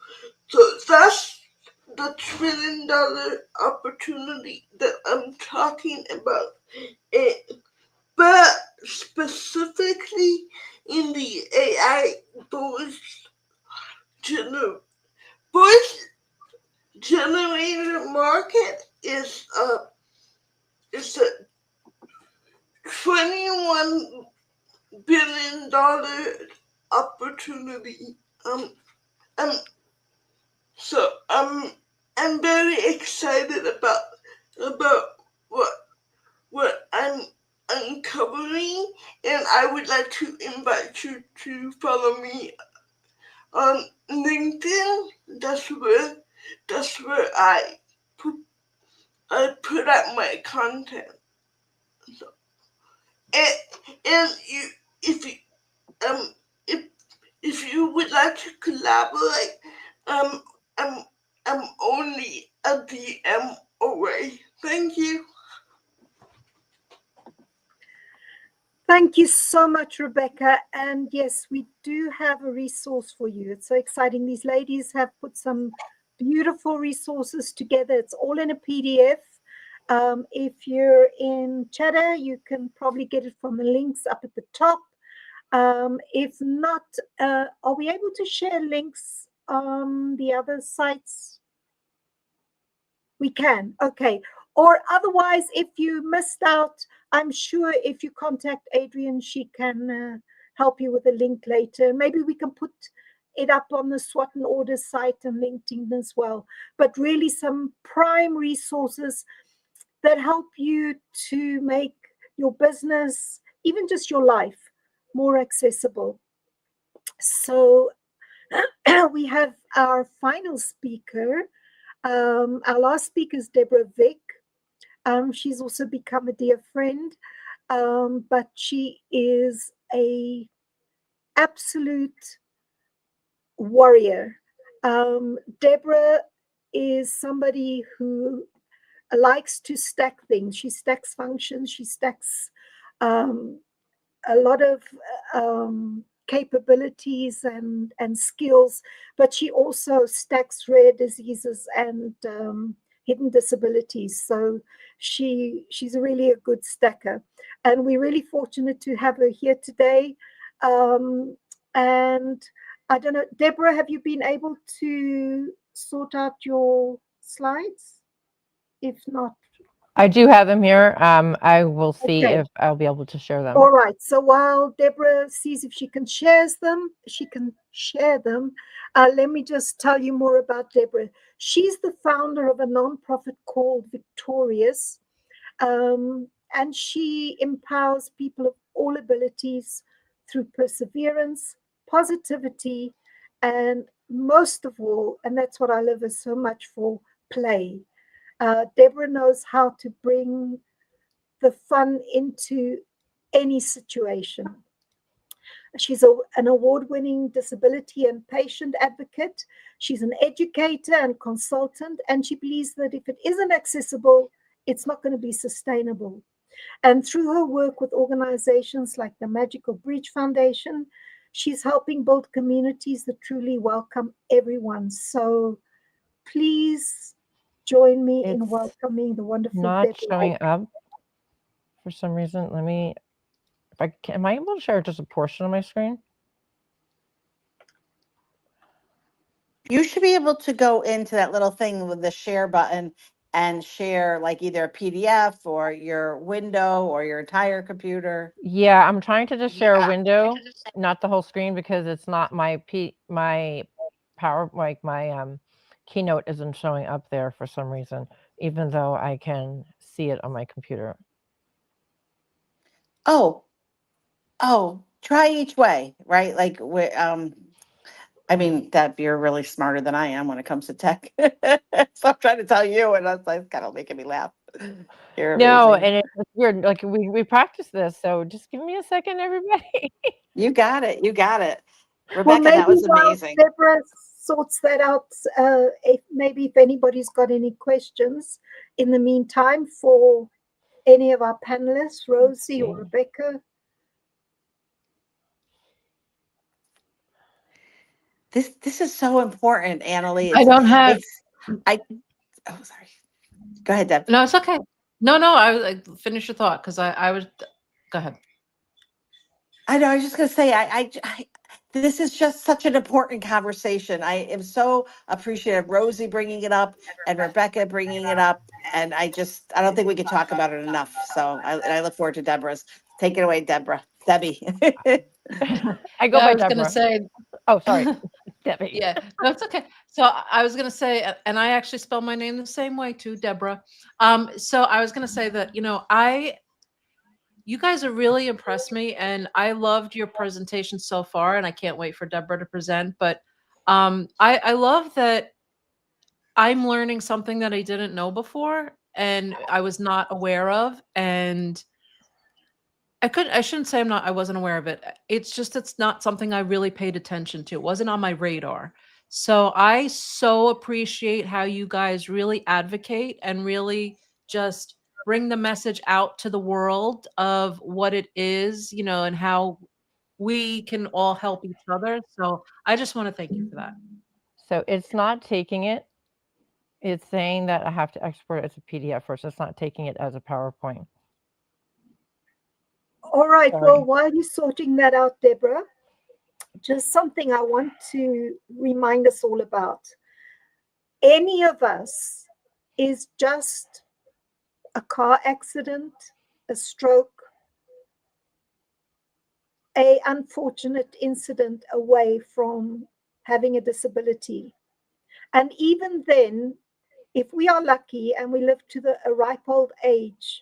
that's the $1 trillion opportunity that I'm talking about. But specifically in the AI voice generator market is a $21 billion opportunity. So I'm very excited about what I'm uncovering, and I would like to invite you to follow me on LinkedIn. That's where I put out my content. So, and you, if you would like to collaborate, I'm only a DM away. Thank you. Thank you so much, Rebecca. And yes, we do have a resource for you. It's so exciting. These ladies have put some beautiful resources together. It's all in a PDF. If you're in Chatter, you can probably get it from the links up at the top. If not, are we able to share links on the other sites? We can, okay. Or otherwise, if you missed out, I'm sure if you contact Adrian, she can help you with a link later. Maybe we can put it up on the Swot and Order site and LinkedIn as well. But really some prime resources that help you to make your business, even just your life, more accessible. So we have our final speaker. Our last speaker is Deborah Vick. She's also become a dear friend, but she is a absolute warrior. Deborah is somebody who likes to stack things. She stacks functions. She stacks a lot of capabilities and skills, but she also stacks rare diseases and hidden disabilities. So she's really a good stacker, and we're really fortunate to have her here today. And I don't know, Deborah, have you been able to sort out your slides? If not, I do have them here. I will see okay. if I'll be able to share them. All right. So while Deborah sees if she can share them, let me just tell you more about Deborah. She's the founder of a nonprofit called Victorious, and she empowers people of all abilities through perseverance, positivity, and most of all, and that's what I live so much for, play. Deborah knows how to bring the fun into any situation. She's an award-winning disability and patient advocate. She's an educator and consultant, and she believes that if it isn't accessible, it's not going to be sustainable. And through her work with organizations like the Magical Bridge Foundation, she's helping build communities that truly welcome everyone. So please join me in welcoming the wonderful Not Debbie. showing up for some reason. Let me, if I can, am I able to share just a portion of my screen? You should be able to go into that little thing with the share button and share like either a PDF or your window or your entire computer. Yeah, I'm trying to just share a window, not the whole screen, because it's not my power, like my keynote isn't showing up there for some reason, even though I can see it on my computer. Oh, try each way, right? Like, I mean, Deb, you're really smarter than I am when it comes to tech. So I'm trying to tell you, and that's like kind of making me laugh. You're No, amazing. and it's weird. Like we practiced this, so just give me a second, everybody. You got it. You got it. Well, Rebecca, maybe that was while amazing. Deborah sorts that out, if anybody's got any questions in the meantime for any of our panelists, Rosie or Rebecca. This is so important, Annalie. I don't have. Oh, sorry. Go ahead, Deb. No, it's okay. No, I finish your thought because I was. Go ahead. I know. I was just gonna say, this is just such an important conversation. I am so appreciative of Rosie bringing it up and Rebecca bringing it up, and I don't think we could talk about it enough. So I look forward to Deborah's. Take it away, Debbie. I go by Deborah. I was going to say. Oh, sorry, Debbie. Yeah, that's okay. So I was going to say, and I actually spell my name the same way too, Deborah. So I was going to say that you guys have really impressed me, and I loved your presentation so far, and I can't wait for Deborah to present. But I love that I'm learning something that I didn't know before, and I was not aware of, and I shouldn't say I wasn't aware of it. It's not something I really paid attention to. It wasn't on my radar. So I so appreciate how you guys really advocate and really just bring the message out to the world of what it is, and how we can all help each other. So I just want to thank you for that. So it's not taking it. It's saying that I have to export it as a PDF first. It's not taking it as a PowerPoint. All right. Sorry. Well, while you're sorting that out, Deborah, just something I want to remind us all about. Any of us is just a car accident, a stroke, an unfortunate incident away from having a disability. And even then, if we are lucky and we live to a ripe old age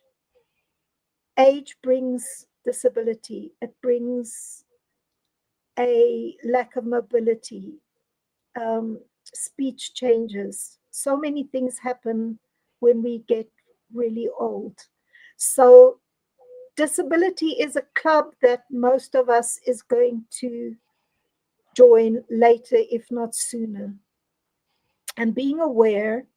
brings disability. It brings a lack of mobility, speech changes. So many things happen when we get really old. So disability is a club that most of us is going to join later, if not sooner. And being aware,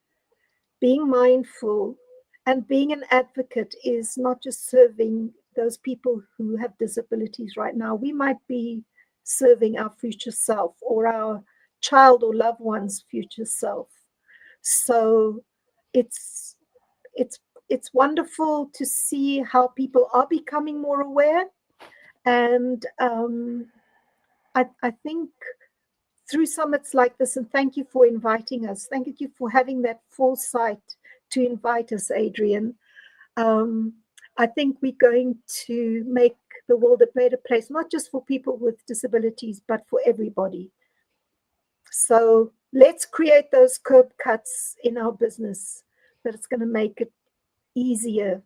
being mindful, and being an advocate is not just serving those people who have disabilities right now. We might be serving our future self or our child or loved one's future self. So it's wonderful to see how people are becoming more aware. And I think through summits like this, and thank you for inviting us. Thank you for having that foresight to invite us, Adrian. I think we're going to make the world a better place, not just for people with disabilities, but for everybody. So let's create those curb cuts in our business that it's going to make it easier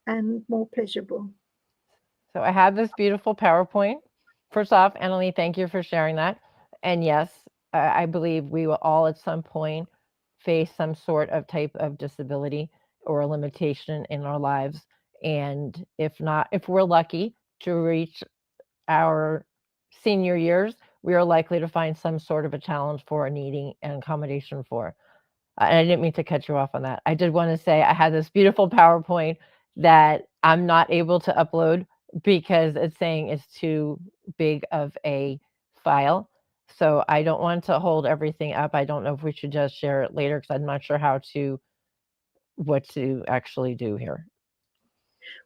and more pleasurable. So I have this beautiful PowerPoint. First off, Annalie, thank you for sharing that. And yes, I believe we will all at some point face some sort of type of disability or a limitation in our lives. And if not, if we're lucky to reach our senior years, we are likely to find some sort of a challenge for needing an accommodation for. And I didn't mean to cut you off on that. I did want to say I had this beautiful PowerPoint that I'm not able to upload because it's saying it's too big of a file. So I don't want to hold everything up. I don't know if we should just share it later because I'm not sure what to actually do here.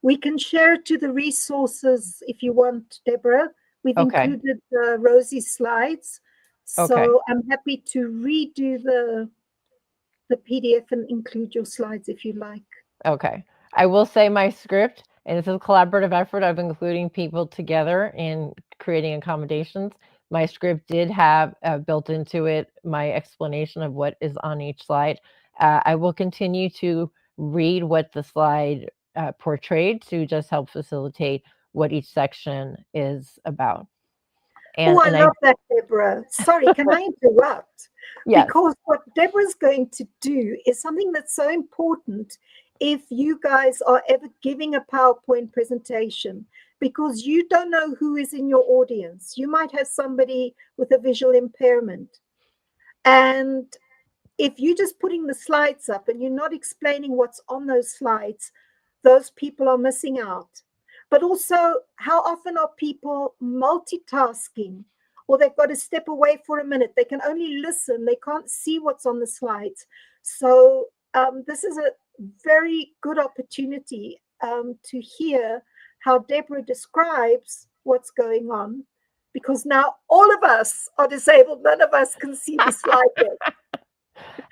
We can share it to the resources if you want, Deborah. We've Okay. included Rosie's slides. So Okay. I'm happy to redo the PDF and include your slides if you like. Okay. I will say my script, and this is a collaborative effort of including people together in creating accommodations. My script did have built into it my explanation of what is on each slide. I will continue to read what the slide portrayed to just help facilitate what each section is about. I love that, Deborah. Sorry, can I interrupt? Yes. Because what Deborah's going to do is something that's so important if you guys are ever giving a PowerPoint presentation, because you don't know who is in your audience. You might have somebody with a visual impairment. And if you're just putting the slides up and you're not explaining what's on those slides, those people are missing out. But also, how often are people multitasking, or they've got to step away for a minute? They can only listen. They can't see what's on the slides. So this is a very good opportunity to hear how Deborah describes what's going on, because now all of us are disabled. None of us can see the slide deck.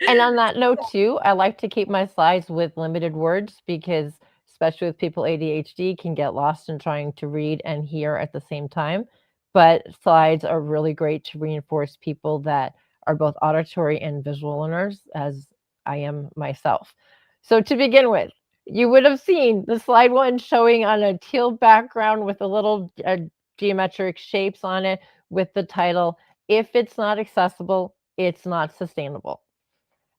And on that note too, I like to keep my slides with limited words because especially with people ADHD can get lost in trying to read and hear at the same time. But slides are really great to reinforce people that are both auditory and visual learners, as I am myself. So to begin with, you would have seen the slide one showing on a teal background with a little geometric shapes on it with the title, "If it's not accessible, it's not sustainable."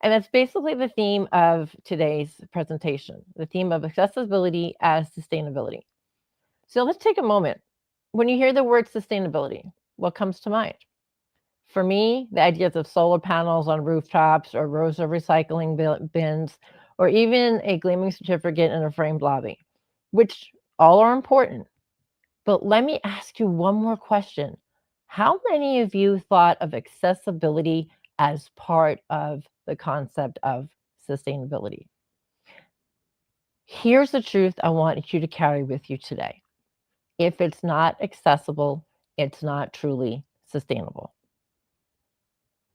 And that's basically the theme of today's presentation, the theme of accessibility as sustainability. So let's take a moment. When you hear the word sustainability, what comes to mind? For me, the ideas of solar panels on rooftops or rows of recycling bins, or even a gleaming certificate in a framed lobby, which all are important. But let me ask you one more question. How many of you thought of accessibility as part of the concept of sustainability? Here's the truth I want you to carry with you today. If it's not accessible, it's not truly sustainable.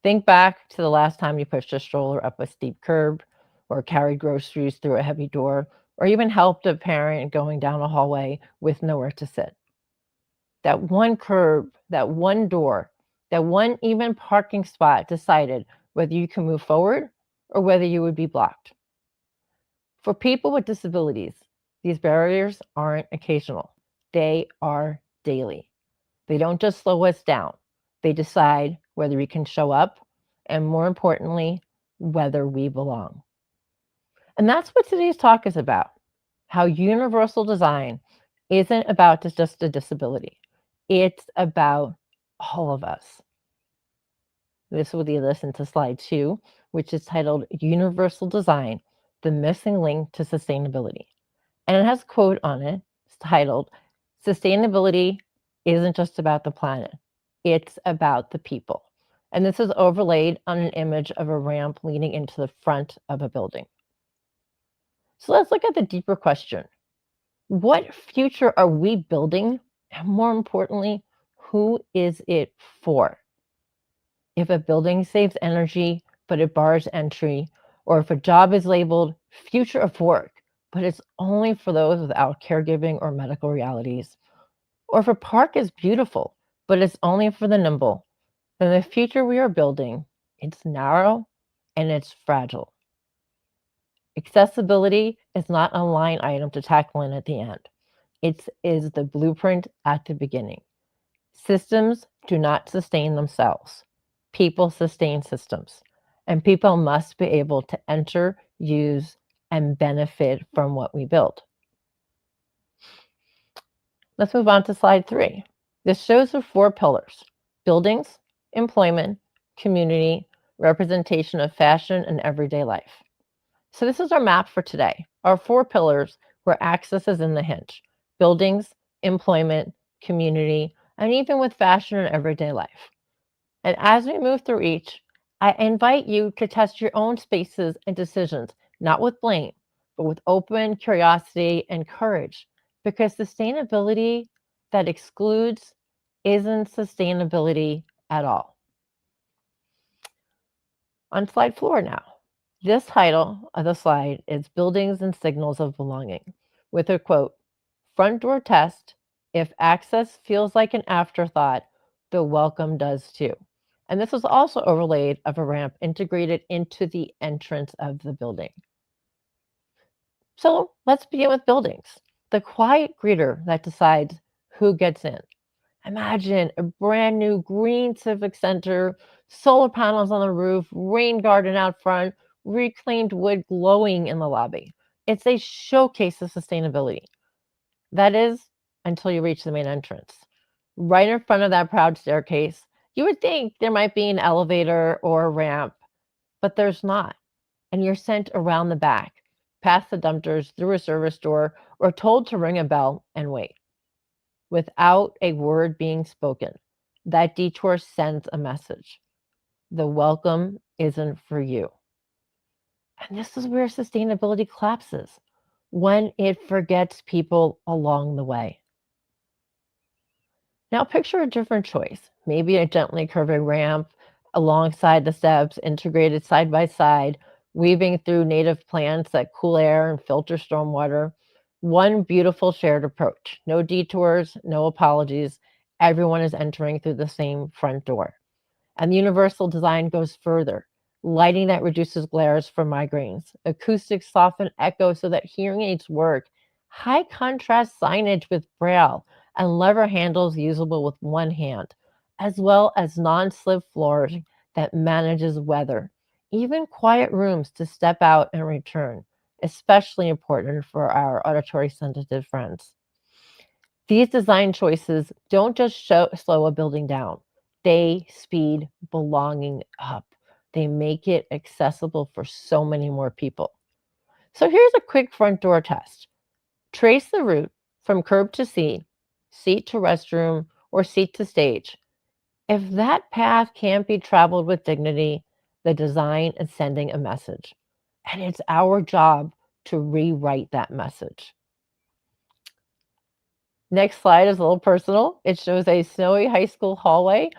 Think back to the last time you pushed a stroller up a steep curb, or carried groceries through a heavy door, or even helped a parent going down a hallway with nowhere to sit. That one curb, that one door, that one even parking spot decided whether you can move forward or whether you would be blocked. For people with disabilities, these barriers aren't occasional. They are daily. They don't just slow us down. They decide whether we can show up and, more importantly, whether we belong. And that's what today's talk is about. How universal design isn't about just a disability. It's about all of us. This will lead us into slide 2, which is titled Universal Design, the Missing Link to Sustainability. And it has a quote on it. It's titled, "Sustainability isn't just about the planet. It's about the people." And this is overlaid on an image of a ramp leading into the front of a building. So let's look at the deeper question. What future are we building? And more importantly, who is it for? If a building saves energy, but it bars entry, or if a job is labeled future of work, but it's only for those without caregiving or medical realities, or if a park is beautiful, but it's only for the nimble, then the future we are building, it's narrow and it's fragile. Accessibility is not a line item to tackle in at the end. It is the blueprint at the beginning. Systems do not sustain themselves. People sustain systems, and people must be able to enter, use, and benefit from what we build. Let's move on to slide 3. This shows the 4 pillars: buildings, employment, community, representation of fashion, and everyday life. So this is our map for today, our 4 pillars where access is in the hinge: buildings, employment, community, and even with fashion and everyday life. And as we move through each, I invite you to test your own spaces and decisions, not with blame, but with open curiosity and courage, because sustainability that excludes isn't sustainability at all. On slide 4 now. This title of the slide is Buildings and Signals of Belonging, with a quote, "Front door test, if access feels like an afterthought, the welcome does too." And this was also overlaid of a ramp integrated into the entrance of the building. So let's begin with buildings. The quiet greeter that decides who gets in. Imagine a brand new green civic center, solar panels on the roof, rain garden out front, reclaimed wood glowing in the lobby. It's a showcase of sustainability. That is, until you reach the main entrance. Right in front of that proud staircase, you would think there might be an elevator or a ramp, but there's not. And you're sent around the back, past the dumpsters, through a service door, or told to ring a bell and wait. Without a word being spoken, that detour sends a message. The welcome isn't for you. And this is where sustainability collapses, when it forgets people along the way. Now picture a different choice, maybe a gently curving ramp alongside the steps, integrated side by side, weaving through native plants that cool air and filter stormwater. One beautiful shared approach. No detours, no apologies. Everyone is entering through the same front door. And the universal design goes further. Lighting that reduces glares for migraines, acoustics soften echo so that hearing aids work, high contrast signage with braille, and lever handles usable with one hand, as well as non-slip floors that manages weather, even quiet rooms to step out and return, especially important for our auditory sensitive friends. These design choices don't just slow a building down, they speed belonging up. They make it accessible for so many more people. So here's a quick front door test. Trace the route from curb to seat, seat to restroom, or seat to stage. If that path can't be traveled with dignity, the design is sending a message. And it's our job to rewrite that message. Next slide is a little personal. It shows a snowy high school hallway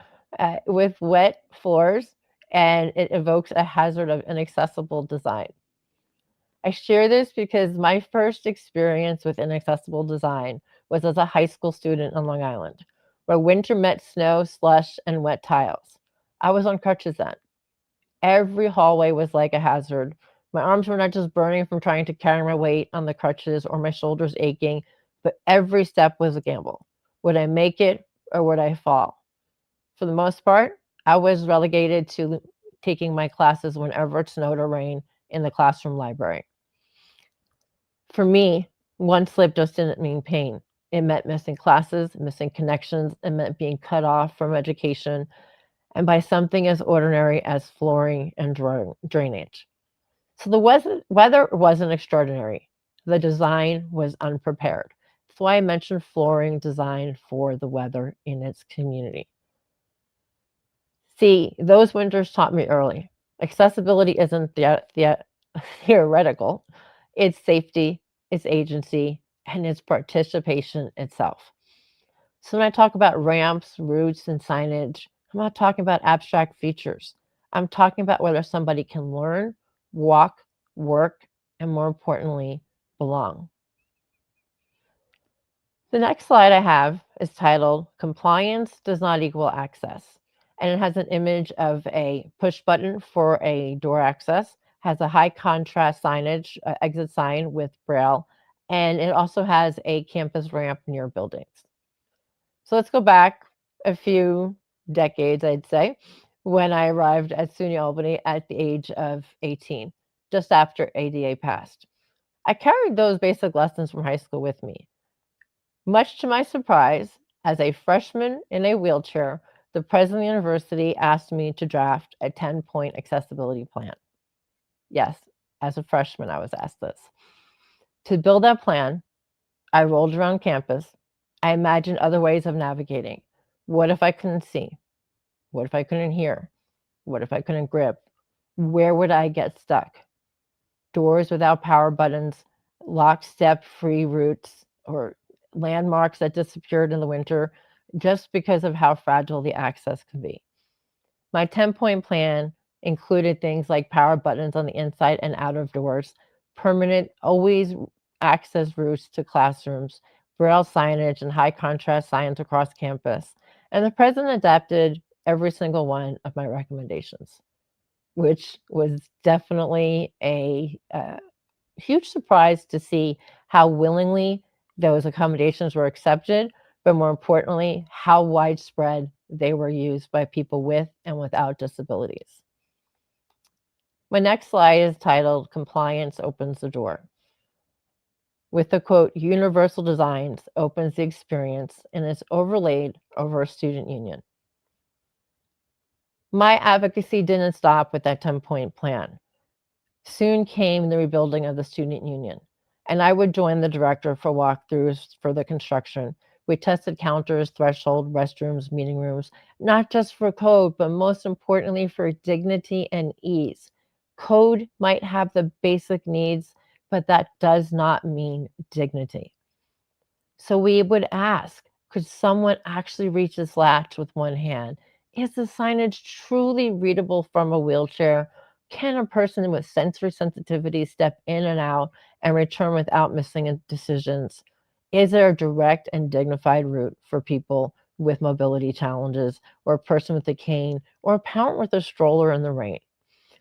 with wet floors, and it evokes a hazard of inaccessible design. I share this because my first experience with inaccessible design was as a high school student on Long Island, where winter met snow, slush, and wet tiles. I was on crutches then. Every hallway was like a hazard. My arms were not just burning from trying to carry my weight on the crutches or my shoulders aching, but every step was a gamble. Would I make it or would I fall? For the most part, I was relegated to taking my classes whenever it snowed or rained in the classroom library. For me, one slip just didn't mean pain. It meant missing classes, missing connections. It meant being cut off from education and by something as ordinary as flooring and drainage. So the weather wasn't extraordinary. The design was unprepared. That's why I mentioned flooring designed for the weather in its community. See, those winters taught me early. Accessibility isn't theoretical. It's safety, it's agency, and it's participation itself. So when I talk about ramps, routes, and signage, I'm not talking about abstract features. I'm talking about whether somebody can learn, walk, work, and more importantly, belong. The next slide I have is titled Compliance Does Not Equal Access. And it has an image of a push button for a door access, has a high contrast signage, exit sign with braille, and it also has a campus ramp near buildings. So let's go back a few decades, I'd say, when I arrived at SUNY Albany at the age of 18, just after ADA passed. I carried those basic lessons from high school with me. Much to my surprise, as a freshman in a wheelchair, the president of the university asked me to draft a 10-point accessibility plan. Yes, as a freshman, I was asked this. To build that plan, I rolled around campus. I imagined other ways of navigating. What if I couldn't see? What if I couldn't hear? What if I couldn't grip? Where would I get stuck? Doors without power buttons, locked step free routes, or landmarks that disappeared in the winter just because of how fragile the access could be. My 10-point plan included things like power buttons on the inside and out of doors, permanent, always access routes to classrooms, braille signage, and high contrast signs across campus. And the president adapted every single one of my recommendations, which was definitely a huge surprise to see how willingly those accommodations were accepted, but more importantly, how widespread they were used by people with and without disabilities. My next slide is titled Compliance Opens the Door. With the quote, universal designs opens the experience, and is overlaid over a student union. My advocacy didn't stop with that 10-point plan. Soon came the rebuilding of the student union, and I would join the director for walkthroughs for the construction. We tested counters, threshold, restrooms, meeting rooms, not just for code, but most importantly for dignity and ease. Code might have the basic needs, but that does not mean dignity. So we would ask, could someone actually reach this latch with one hand? Is the signage truly readable from a wheelchair? Can a person with sensory sensitivity step in and out and return without missing decisions? Is there a direct and dignified route for people with mobility challenges, or a person with a cane, or a parent with a stroller in the rain?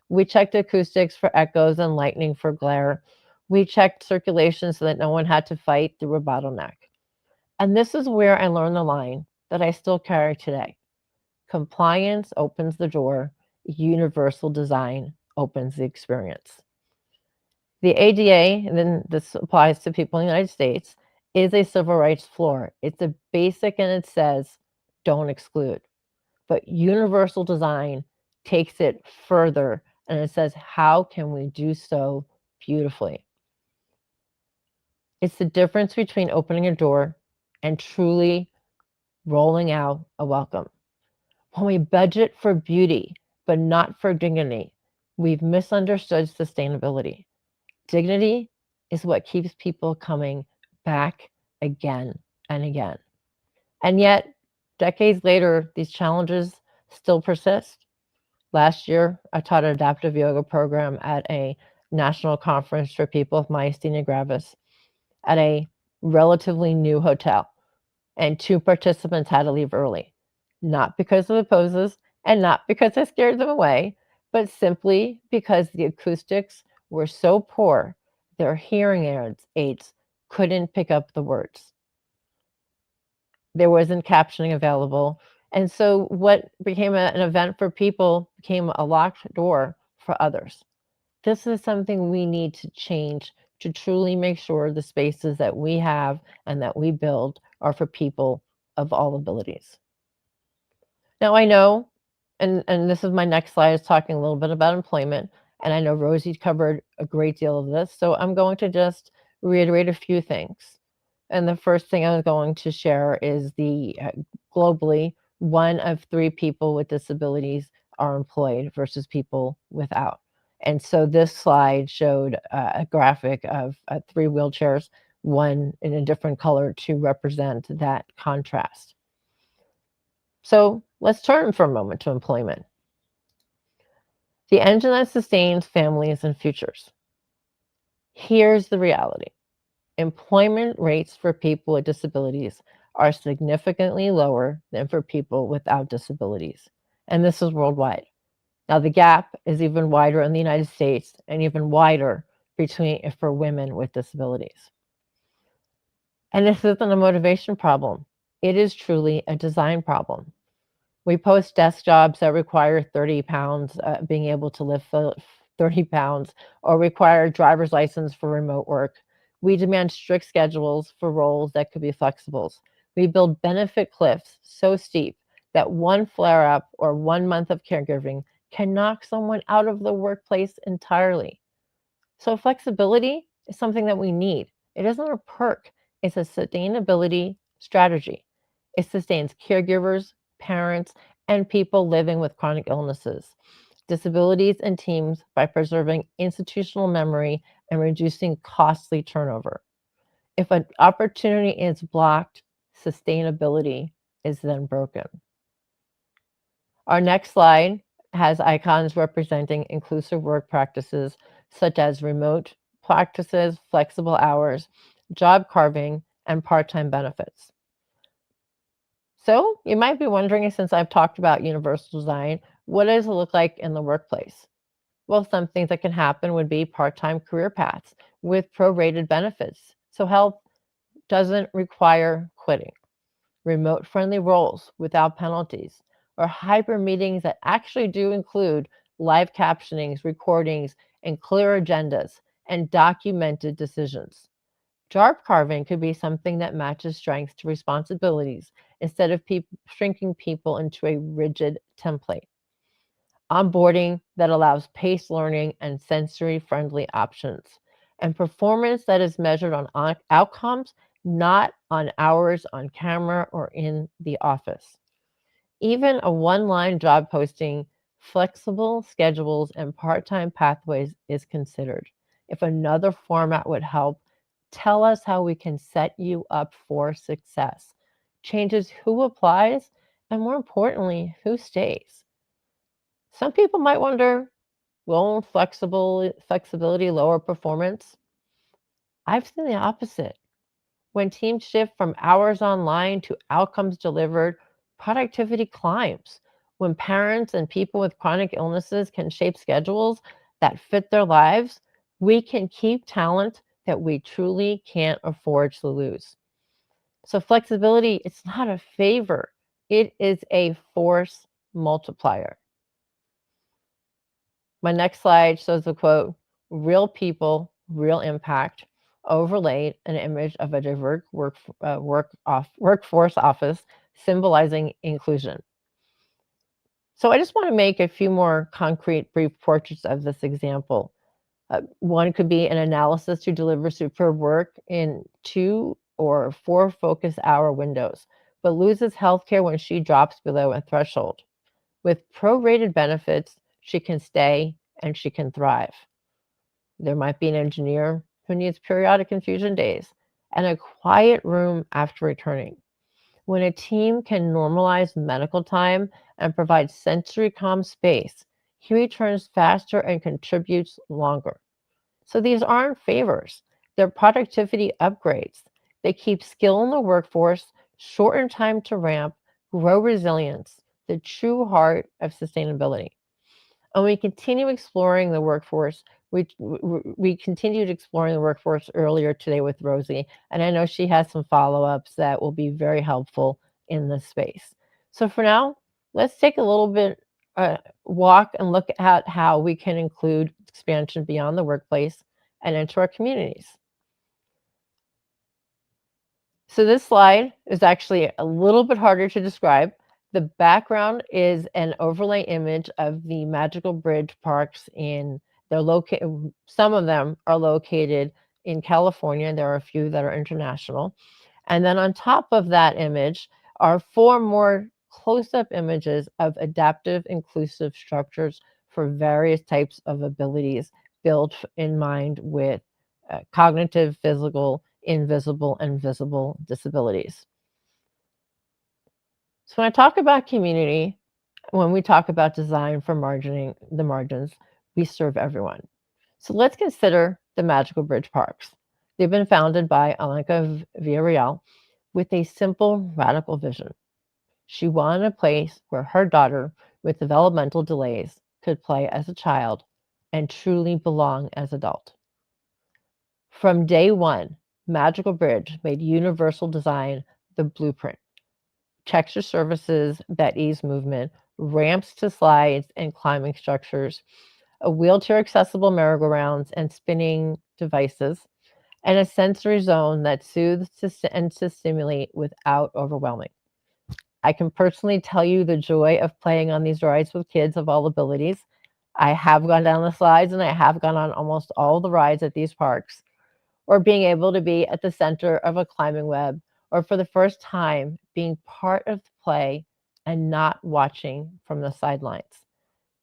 We checked acoustics for echoes and lightning for glare. We checked circulation so that no one had to fight through a bottleneck. And this is where I learned the line that I still carry today. Compliance opens the door. Universal design opens the experience. The ADA, and then this applies to people in the United States, is a civil rights floor. It's a basic and it says, don't exclude. But universal design takes it further and it says, how can we do so beautifully? It's the difference between opening a door and truly rolling out a welcome. When we budget for beauty, but not for dignity, we've misunderstood sustainability. Dignity is what keeps people coming back again and again. And yet, decades later, these challenges still persist. Last year, I taught an adaptive yoga program at a national conference for people with myasthenia gravis at a relatively new hotel, and 2 participants had to leave early, not because of the poses and not because I scared them away, but simply because the acoustics were so poor, their hearing aids couldn't pick up the words. There wasn't captioning available. And so what became an event for people became a locked door for others. This is something we need to change to truly make sure the spaces that we have and that we build are for people of all abilities. Now I know, and this is my next slide, is talking a little bit about employment, and I know Rosie covered a great deal of this, so I'm going to just reiterate a few things. And the first thing I'm going to share is the globally, 1 of 3 people with disabilities are employed versus people without. And so this slide showed a graphic of 3 wheelchairs, 1 in a different color to represent that contrast. So let's turn for a moment to employment. The engine that sustains families and futures. Here's the reality. Employment rates for people with disabilities are significantly lower than for people without disabilities. And this is worldwide. Now, the gap is even wider in the United States and even wider for women with disabilities. And this isn't a motivation problem. It is truly a design problem. We post desk jobs that require 30 pounds, being able to lift 30 pounds, or require a driver's license for remote work. We demand strict schedules for roles that could be flexibles. We build benefit cliffs so steep that 1 flare-up or 1 month of caregiving can knock someone out of the workplace entirely. So flexibility is something that we need. It isn't a perk, it's a sustainability strategy. It sustains caregivers, parents, and people living with chronic illnesses, disabilities, and teams by preserving institutional memory and reducing costly turnover. If an opportunity is blocked, sustainability is then broken. Our next slide has icons representing inclusive work practices such as remote practices, flexible hours, job carving, and part-time benefits. So you might be wondering, since I've talked about universal design, what does it look like in the workplace? Well, some things that can happen would be part-time career paths with prorated benefits. So help doesn't require quitting. Remote-friendly roles without penalties, or hybrid meetings that actually do include live captionings, recordings, and clear agendas, and documented decisions. Job carving could be something that matches strengths to responsibilities instead of shrinking people into a rigid template. Onboarding that allows paced learning and sensory-friendly options, and performance that is measured on outcomes, not on hours on camera or in the office. Even a one-line job posting, flexible schedules, and part-time pathways is considered. If another format would help, tell us how we can set you up for success. Changes who applies, and more importantly, who stays. Some people might wonder, will flexibility lower performance? I've seen the opposite. When teams shift from hours online to outcomes delivered, productivity climbs. When parents and people with chronic illnesses can shape schedules that fit their lives, we can keep talent that we truly can't afford to lose. So flexibility, it's not a favor. It is a force multiplier. My next slide shows the quote, real people, real impact, overlaid an image of a diverse workforce office symbolizing inclusion. So I just want to make a few more concrete brief portraits of this example. One could be an analysis to deliver superb work in 2 or 4 focus hour windows, but loses healthcare when she drops below a threshold. With prorated benefits, she can stay and she can thrive. There might be an engineer who needs periodic infusion days and a quiet room after returning. When a team can normalize medical time and provide sensory calm space, he returns faster and contributes longer. So these aren't favors, they're productivity upgrades. They keep skill in the workforce, shorten time to ramp, grow resilience, the true heart of sustainability. And we continue exploring the workforce. We continued exploring the workforce earlier today with Rosie, and I know she has some follow-ups that will be very helpful in this space. So for now, let's take a little bit walk and look at how we can include expansion beyond the workplace and into our communities. So this slide is actually a little bit harder to describe. The background is an overlay image of the Magical Bridge parks some of them are located in California. There are a few that are international. And then on top of that image are 4 more close-up images of adaptive inclusive structures for various types of abilities built in mind with cognitive, physical, invisible, and visible disabilities. So when I talk about community, when we talk about design for margining the margins, we serve everyone. So let's consider the Magical Bridge Parks. They've been founded by Alenka Villarreal with a simple, radical vision. She wanted a place where her daughter with developmental delays could play as a child and truly belong as an adult. From day one, Magical Bridge made universal design the blueprint. Texture surfaces that ease movement, ramps to slides and climbing structures, a wheelchair-accessible merry-go-rounds and spinning devices, and a sensory zone that soothes and to stimulate without overwhelming. I can personally tell you the joy of playing on these rides with kids of all abilities. I have gone down the slides and I have gone on almost all the rides at these parks. or being able to be at the center of a climbing web, or for the first time being part of the play and not watching from the sidelines,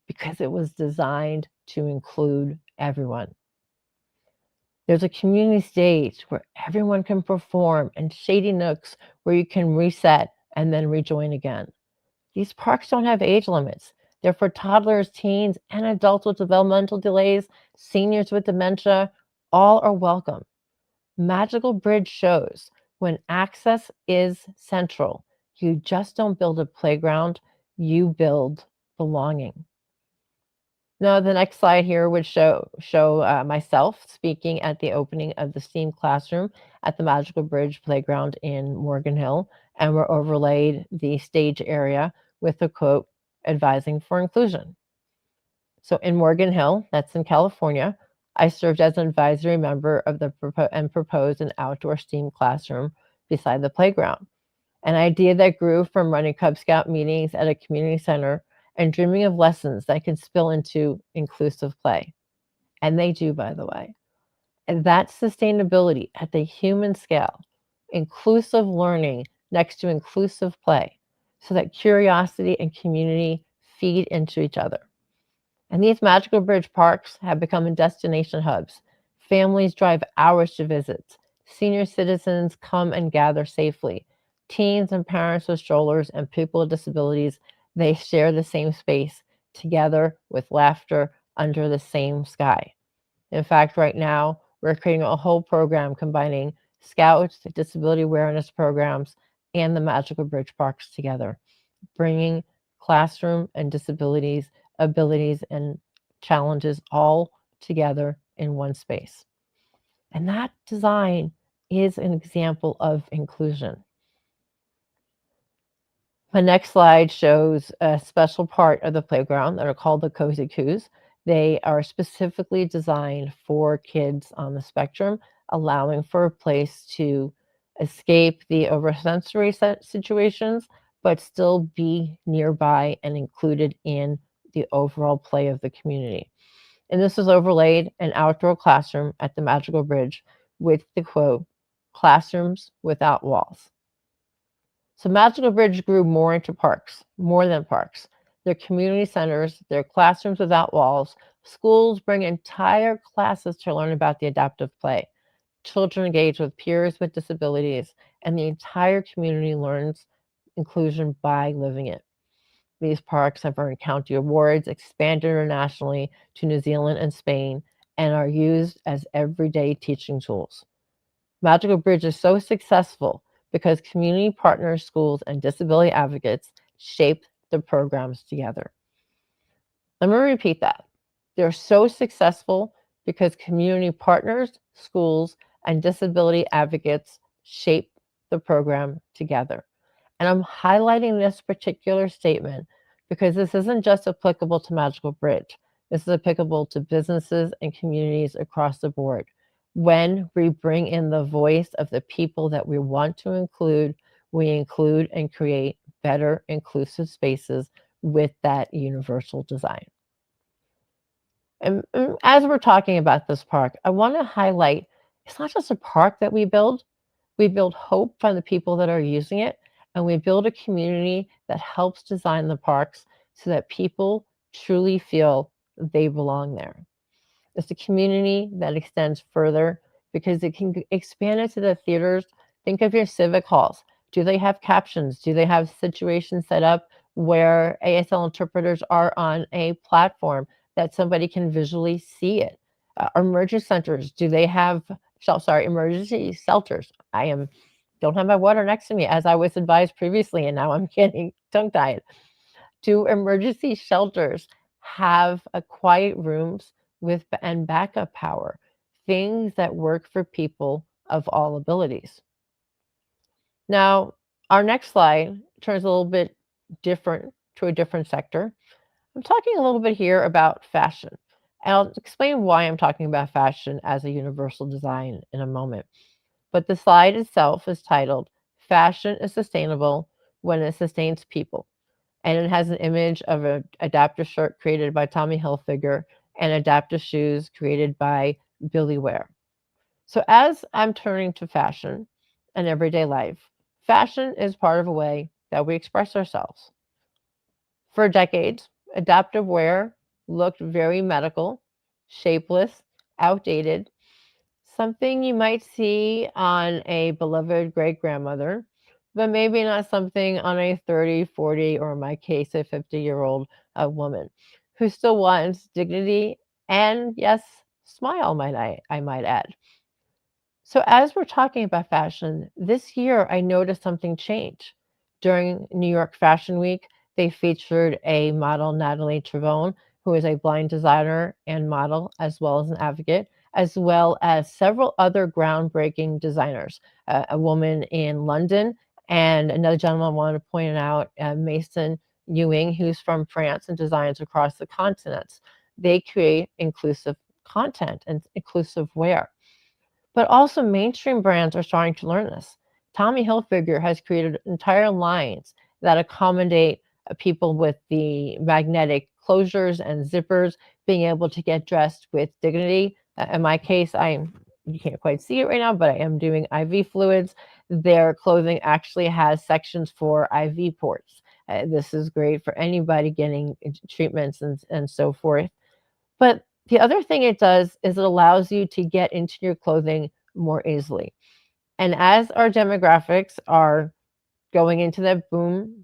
because it was designed to include everyone. There's a community stage where everyone can perform and shady nooks where you can reset and then rejoin again. These parks don't have age limits. They're for toddlers, teens, and adults with developmental delays, seniors with dementia. All are welcome. Magical Bridge shows when access is central, you just don't build a playground, you build belonging. Now, the next slide here would show myself speaking at the opening of the STEAM classroom at the Magical Bridge Playground in Morgan Hill, and we're overlaid the stage area with the quote, "Advising for Inclusion." So in Morgan Hill, that's in California, I served as an advisory member of the proposed an outdoor STEAM classroom beside the playground. An idea that grew from running Cub Scout meetings at a community center and dreaming of lessons that can spill into inclusive play. And they do, by the way. And that's sustainability at the human scale, inclusive learning next to inclusive play, so that curiosity and community feed into each other. And these Magical Bridge parks have become destination hubs. Families drive hours to visit. Senior citizens come and gather safely. Teens and parents with strollers and people with disabilities, they share the same space together with laughter under the same sky. In fact, right now, we're creating a whole program combining Scouts, disability awareness programs, and the Magical Bridge parks together, bringing classroom and disabilities, abilities, and challenges all together in one space. And that design is an example of inclusion. The next slide shows a special part of the playground that are called the Cozy Coos. They are specifically designed for kids on the spectrum, allowing for a place to escape the oversensory situations, but still be nearby and included in the overall play of the community. And this is overlaid an outdoor classroom at the Magical Bridge with the quote, "Classrooms without walls." So Magical Bridge grew more into parks, more than parks. They're community centers, they're classrooms without walls. Schools bring entire classes to learn about the adaptive play. Children engage with peers with disabilities, and the entire community learns inclusion by living it. These parks have earned county awards, expanded internationally to New Zealand and Spain, and are used as everyday teaching tools. Magical Bridge is so successful because community partners, schools, and disability advocates shape the programs together. Let me repeat that. They're so successful because community partners, schools, and disability advocates shape the program together. And I'm highlighting this particular statement because this isn't just applicable to Magical Bridge. This is applicable to businesses and communities across the board. When we bring in the voice of the people that we want to include, we include and create better inclusive spaces with that universal design. And as we're talking about this park, I want to highlight it's not just a park that we build hope for the people that are using it, and we build a community that helps design the parks so that people truly feel they belong there. It's a community that extends further because it can expand into the theaters. Think of your civic halls. Do they have captions? Do they have situations set up where ASL interpreters are on a platform that somebody can visually see it? Emergency centers, do they have, emergency shelters? Don't have my water next to me as I was advised previously, and now I'm getting tongue-tied. Do emergency shelters have quiet rooms and backup power, things that work for people of all abilities? Now, our next slide turns a little bit different to a different sector. I'm talking a little bit here about fashion. And I'll explain why I'm talking about fashion as a universal design in a moment. But the slide itself is titled, "Fashion is Sustainable When It Sustains People." And it has an image of an adaptive shirt created by Tommy Hilfiger and adaptive shoes created by Billy Ware. So as I'm turning to fashion and everyday life, fashion is part of a way that we express ourselves. For decades, adaptive wear looked very medical, shapeless, outdated, something you might see on a beloved great grandmother, but maybe not something on a 30, 40, or in my case, a 50-year-old woman who still wants dignity and, yes, smile, I might add. So, as we're talking about fashion, this year I noticed something change. During New York Fashion Week, they featured a model, Natalie Trevone, who is a blind designer and model, as well as an advocate, as well as several other groundbreaking designers. A woman in London, and another gentleman I wanted to point out, Mason Ewing, who's from France and designs across the continents. They create inclusive content and inclusive wear. But also mainstream brands are starting to learn this. Tommy Hilfiger has created entire lines that accommodate people with the magnetic closures and zippers being able to get dressed with dignity. In my case, you can't quite see it right now, but I am doing IV fluids. Their clothing actually has sections for IV ports. This is great for anybody getting treatments and so forth. But the other thing it does is it allows you to get into your clothing more easily. And as our demographics are going into the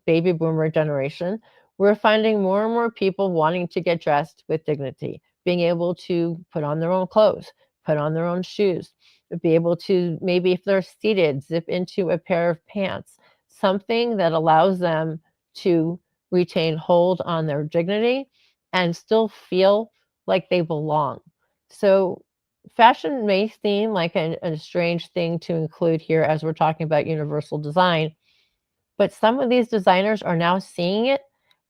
baby boomer generation, we're finding more and more people wanting to get dressed with dignity, being able to put on their own clothes, put on their own shoes, be able to, maybe if they're seated, zip into a pair of pants, something that allows them to retain hold on their dignity and still feel like they belong. So fashion may seem like a strange thing to include here as we're talking about universal design, but some of these designers are now seeing it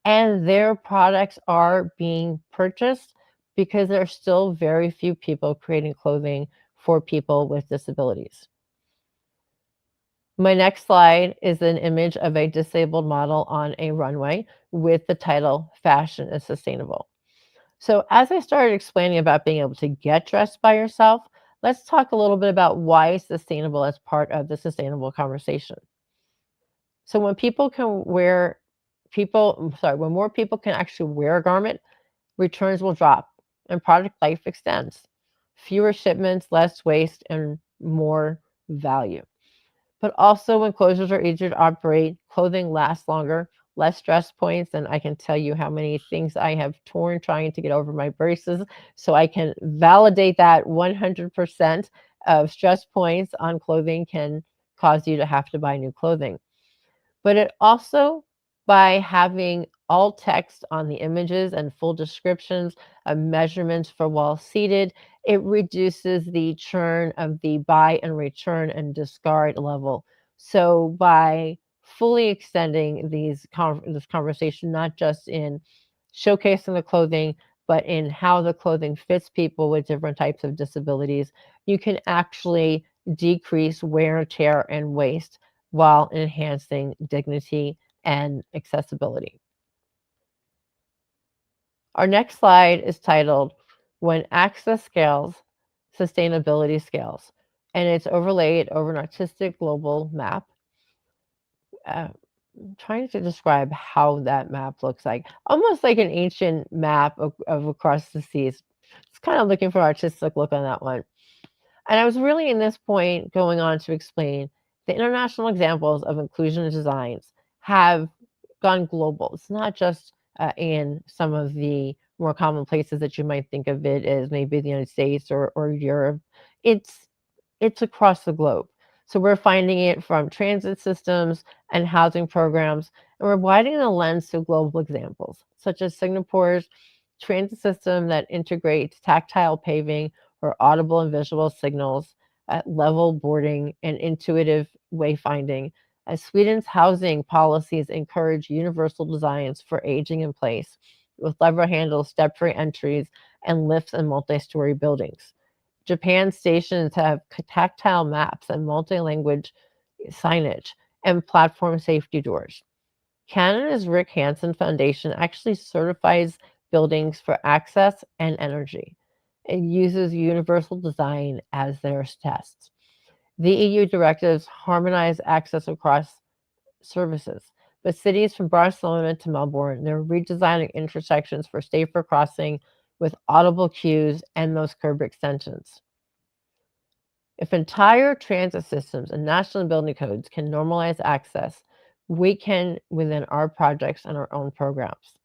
and their products are being purchased because there are still very few people creating clothing for people with disabilities. My next slide is an image of a disabled model on a runway with the title Fashion is Sustainable. So as I started explaining about being able to get dressed by yourself, let's talk a little bit about why sustainable as part of the sustainable conversation. So when when more people can actually wear a garment, returns will drop and product life extends. Fewer shipments, less waste, and more value. But also when closures are easier to operate, clothing lasts longer, less stress points, and I can tell you how many things I have torn trying to get over my braces. So I can validate that 100% of stress points on clothing can cause you to have to buy new clothing. But it also, by having alt text on the images and full descriptions of measurements for while seated, it reduces the churn of the buy and return and discard level. So by fully extending this conversation, not just in showcasing the clothing, but in how the clothing fits people with different types of disabilities, you can actually decrease wear and tear and waste while enhancing dignity and accessibility. Our next slide is titled When Access Scales, Sustainability Scales, and it's overlaid over an artistic global map. I'm trying to describe how that map looks like, almost like an ancient map of across the seas. It's kind of looking for an artistic look on that one. And I was really in this point going on to explain the international examples of inclusion designs have gone global. It's not just in some of the more common places that you might think of it as maybe the United States or Europe. It's across the globe. So we're finding it from transit systems and housing programs, and we're widening the lens to global examples, such as Singapore's transit system that integrates tactile paving or audible and visual signals, level boarding, and intuitive wayfinding. As Sweden's housing policies encourage universal designs for aging in place, with lever handles, step-free entries, and lifts in multi-story buildings. Japan's stations have tactile maps and multi-language signage and platform safety doors. Canada's Rick Hansen Foundation actually certifies buildings for access and energy. It uses universal design as their test. The EU directives harmonize access across services, but cities from Barcelona to Melbourne, they're redesigning intersections for safer crossing with audible cues and those curb extensions. If entire transit systems and national building codes can normalize access, we can within our projects and our own programs.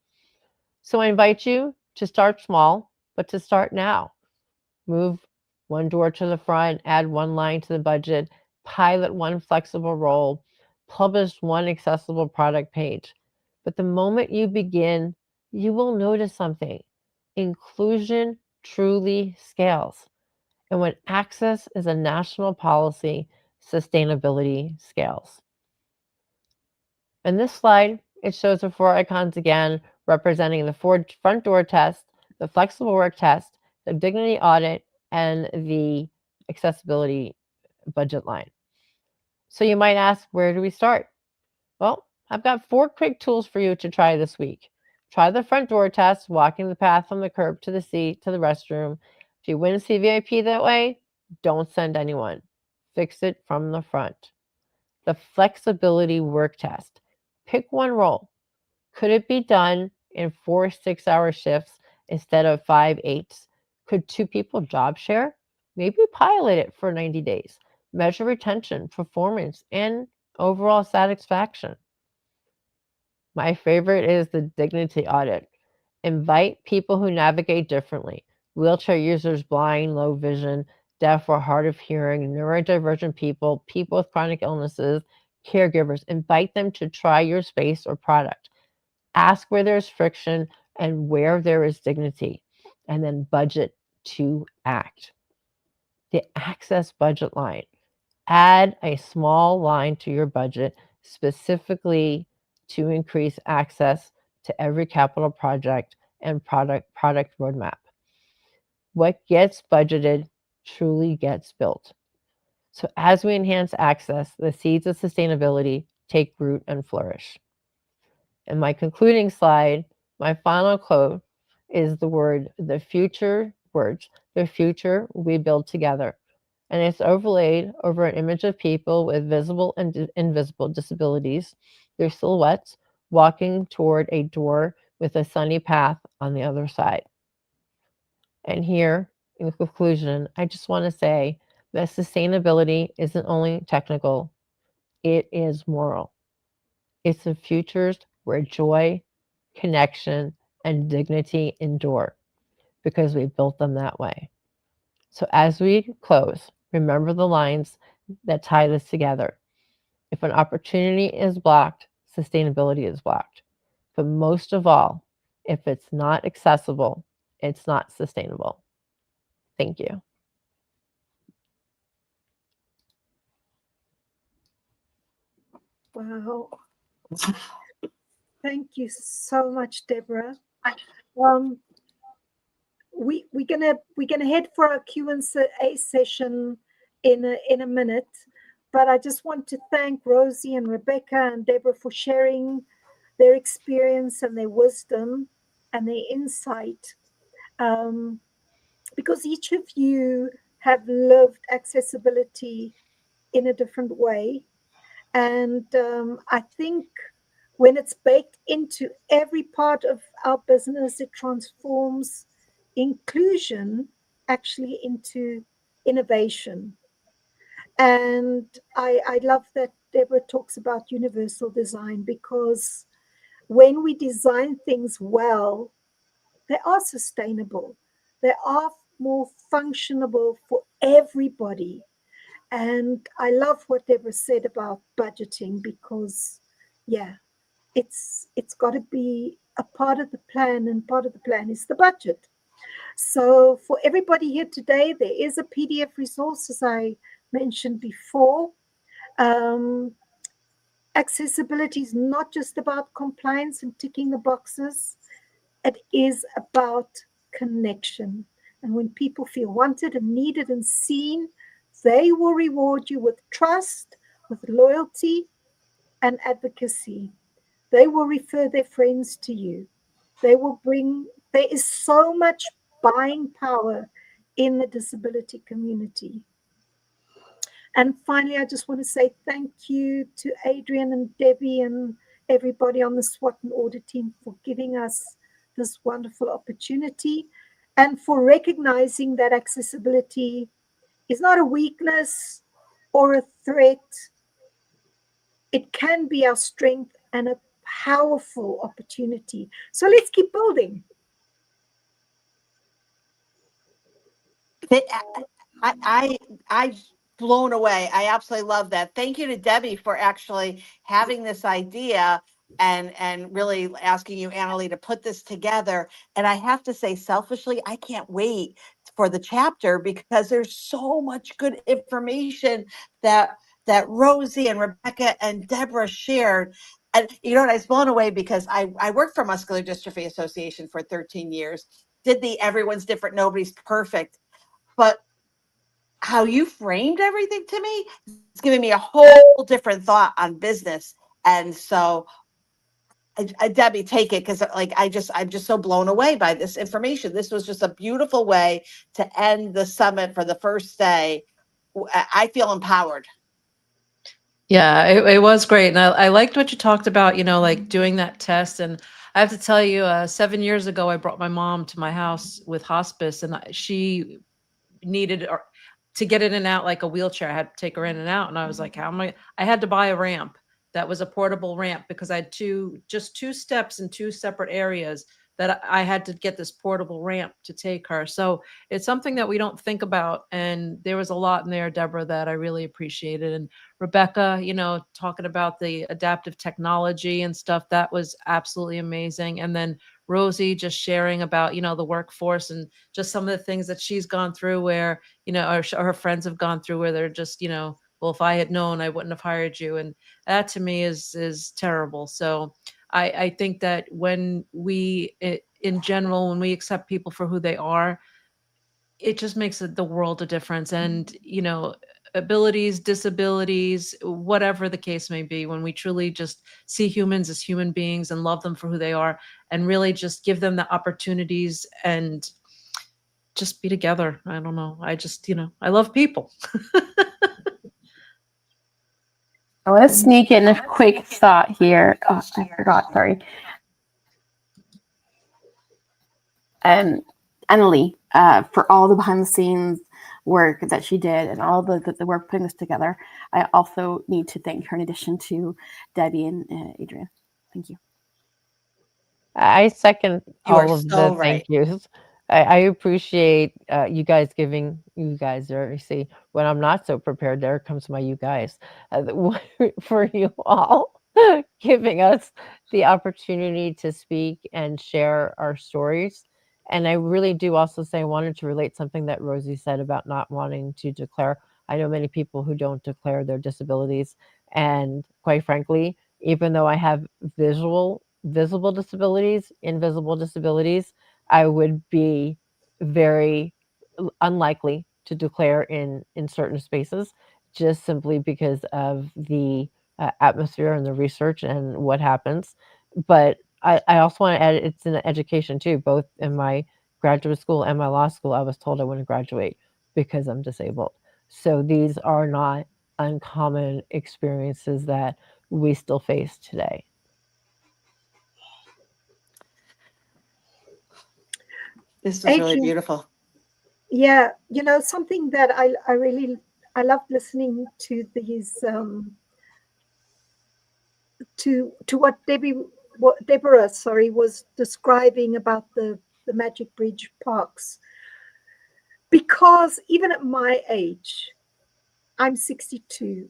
So I invite you to start small, but to start now. Move one door to the front, add one line to the budget, pilot one flexible role, publish one accessible product page. But the moment you begin, you will notice something. Inclusion truly scales. And when access is a national policy, sustainability scales. In this slide, it shows the 4 icons again, representing the front door test, the flexible work test, the dignity audit, and the accessibility budget line. So you might ask, where do we start? Well, I've got 4 quick tools for you to try this week. Try the front door test, walking the path from the curb to the seat to the restroom. If you win CVIP that way, don't send anyone. Fix it from the front. The flexibility work test. Pick one role. Could it be done in 4 6-hour shifts instead of 5 8s? Could 2 people job share? Maybe pilot it for 90 days. Measure retention, performance, and overall satisfaction. My favorite is the dignity audit. Invite people who navigate differently. Wheelchair users, blind, low vision, deaf or hard of hearing, neurodivergent people, people with chronic illnesses, caregivers. Invite them to try your space or product. Ask where there's friction and where there is dignity, and then budget to act. The access budget line. Add a small line to your budget specifically to increase access to every capital project and product roadmap. What gets budgeted truly gets built. So as we enhance access, the seeds of sustainability take root and flourish. And my concluding slide, my final quote is the future we build together. And it's overlaid over an image of people with visible and invisible disabilities, their silhouettes walking toward a door with a sunny path on the other side. And here, in conclusion, I just want to say that sustainability isn't only technical, it is moral. It's the futures where joy, connection, and dignity endure because we built them that way. So as we close, remember the lines that tie this together. If an opportunity is blocked, sustainability is blocked. But most of all, if it's not accessible, it's not sustainable. Thank you. Wow. Thank you so much, Deborah. We're gonna head for our Q&A session in a minute, but I just want to thank Rosie and Rebecca and Deborah for sharing their experience and their wisdom and their insight, because each of you have lived accessibility in a different way, and I think when it's baked into every part of our business, it transforms inclusion actually into innovation. And I love that Deborah talks about universal design, because when we design things well, they are sustainable. They are more functionable for everybody. And I love what Deborah said about budgeting, because, yeah, it's got to be a part of the plan, and part of the plan is the budget. So for everybody here today, there is a PDF resource, as I mentioned before. Accessibility is not just about compliance and ticking the boxes. It is about connection. And when people feel wanted and needed and seen, they will reward you with trust, with loyalty, and advocacy. They will refer their friends to you. There is so much buying power in the disability community. And finally, I just want to say thank you to Adrian and Debbie and everybody on the Swot and Order team for giving us this wonderful opportunity and for recognizing that accessibility is not a weakness or a threat. It can be our strength and a powerful opportunity. So let's keep building. I blown away. I absolutely love that. Thank you to Debbie for actually having this idea and really asking you, Annalie, to put this together. And I have to say, selfishly, I can't wait for the chapter because there's so much good information that Rosie and Rebecca and Deborah shared. And you know what? I was blown away because I worked for Muscular Dystrophy Association for 13 years, did the everyone's different, nobody's perfect. But how you framed everything to me is giving me a whole different thought on business. And so, Debbie, take it because I'm just so blown away by this information. This was just a beautiful way to end the summit for the first day. I feel empowered. Yeah, it was great. And I liked what you talked about, like doing that test. And I have to tell you, 7 years ago, I brought my mom to my house with hospice, and she needed to get in and out like a wheelchair. I had to take her in and out. And I was like, how am I had to buy a ramp that was a portable ramp because I had just two steps in two separate areas that I had to get this portable ramp to take her. So it's something that we don't think about. And there was a lot in there, Deborah, that I really appreciated. And Rebecca, talking about the adaptive technology and stuff, that was absolutely amazing. And then Rosie just sharing about, the workforce and just some of the things that she's gone through where, or her friends have gone through where they're just, well, if I had known, I wouldn't have hired you. And that to me is terrible. So I think that when in general, when we accept people for who they are, it just makes the world a difference. And, abilities, disabilities, whatever the case may be, when we truly just see humans as human beings and love them for who they are and really just give them the opportunities and just be together. I don't know. I just, I love people. I want to sneak in a quick thought here. Oh, I forgot. Sorry. Annalie, for all the behind the scenes work that she did and all the work putting this together, I also need to thank her in addition to Debbie and Adrian. Thank you. I second You are all of so the right. thank yous. I appreciate you guys giving you guys there. You see, when I'm not so prepared, there comes my you guys for you all giving us the opportunity to speak and share our stories. And I really do also say I wanted to relate something that Rosie said about not wanting to declare. I know many people who don't declare their disabilities, and quite frankly, even though I have visible disabilities, invisible disabilities, I would be very unlikely to declare in certain spaces just simply because of the atmosphere and the research and what happens. But I also want to add it's in education too. Both in my graduate school and my law school, I was told I wouldn't graduate because I'm disabled. So these are not uncommon experiences that we still face today. This was really beautiful. Yeah, something that I love listening to these to what Deborah was describing about the Magic Bridge parks, because even at my age, I'm 62.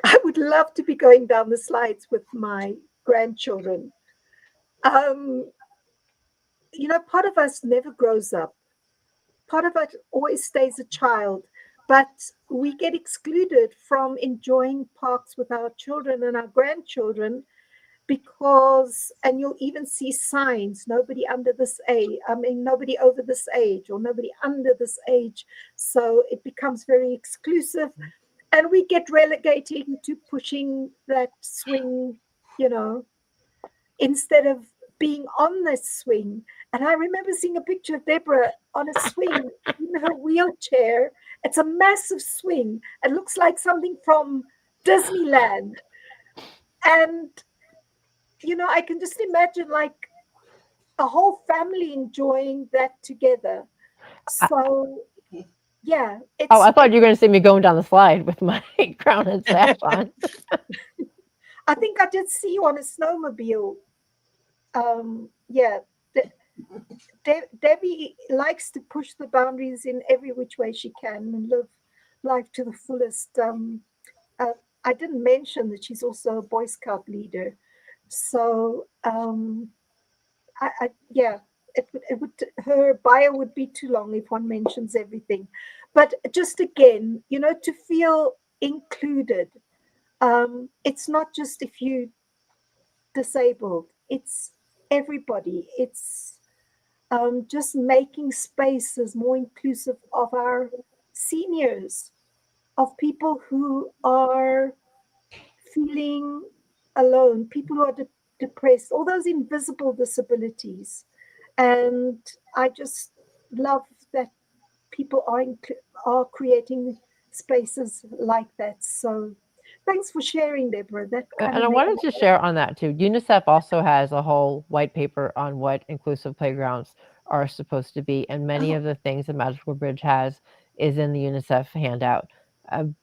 I would love to be going down the slides with my grandchildren. Part of us never grows up. Part of us always stays a child, but we get excluded from enjoying parks with our children and our grandchildren because, and you'll even see signs, nobody over this age or nobody under this age. So it becomes very exclusive and we get relegated to pushing that swing, instead of being on this swing. And I remember seeing a picture of Deborah on a swing in her wheelchair. It's a massive swing. It looks like something from Disneyland. And, you know, I can just imagine like a whole family enjoying that together. So, yeah. Oh, I thought you were going to see me going down the slide with my crown and staff on. I think I did see you on a snowmobile. Yeah. Debbie likes to push the boundaries in every which way she can and live life to the fullest. I didn't mention that she's also a Boy Scout leader. So, yeah, it would, her bio would be too long if one mentions everything. But just again, you know, to feel included. It's not just if you disabled, it's everybody. It's just making spaces more inclusive of our seniors, of people who are feeling alone, people who are depressed, all those invisible disabilities. And I just love that people are creating spaces like that. So thanks for sharing, Deborah. That kind And I of wanted to share on that too. UNICEF also has a whole white paper on what inclusive playgrounds are supposed to be. And many of the things that Magical Bridge has is in the UNICEF handout.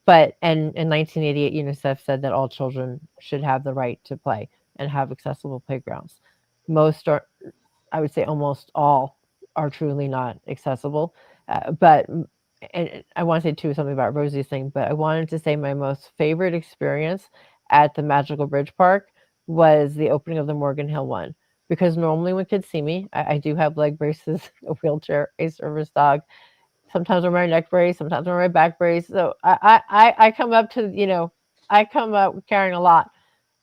But in 1988, UNICEF said that all children should have the right to play and have accessible playgrounds. Most are, I would say almost all are truly not accessible. But and I want to say too something about Rosie's thing, but I wanted to say my most favorite experience at the Magical Bridge Park was the opening of the Morgan Hill one. Because normally when kids see me, I do have leg braces, a wheelchair, a service dog. Sometimes I'm wearing neck brace, sometimes I'm wearing back brace. So I come up to, you know, I come up carrying a lot.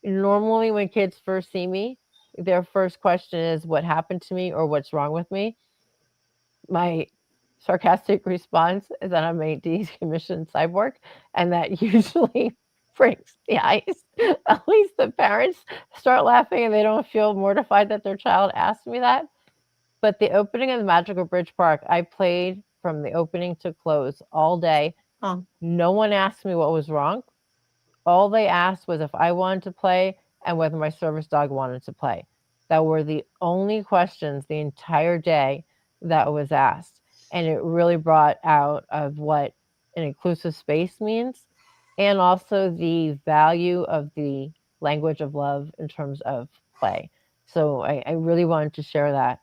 Normally when kids first see me, their first question is what happened to me or what's wrong with me. My sarcastic response is that I'm a decommissioned cyborg, and that usually breaks the ice. At least the parents start laughing and they don't feel mortified that their child asked me that. But the opening of the Magical Bridge Park, I played from the opening to close all day. No one asked me what was wrong. All they asked was if I wanted to play and whether my service dog wanted to play. That were the only questions the entire day that was asked. And it really brought out of what an inclusive space means, and also the value of the language of love in terms of play. So I really wanted to share that.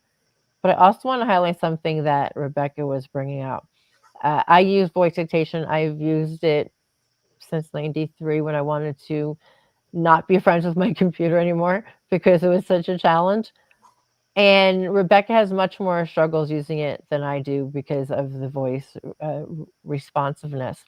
But I also want to highlight something that Rebecca was bringing out. I use voice dictation. I've used it since 93 when I wanted to not be friends with my computer anymore because it was such a challenge. And Rebecca has much more struggles using it than I do because of the voice responsiveness.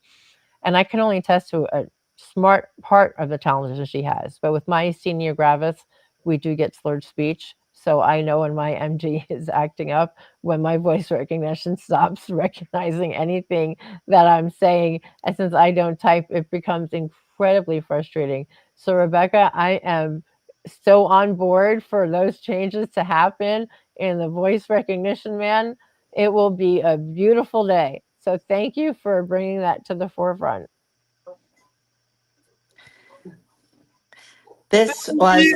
And I can only attest to a smart part of the challenges she has. But with my senior gravis, we do get slurred speech. So I know when my MG is acting up, when my voice recognition stops recognizing anything that I'm saying. And since I don't type, it becomes incredibly frustrating. So Rebecca, I am so on board for those changes to happen in the voice recognition, man. It will be a beautiful day. So thank you for bringing that to the forefront. This was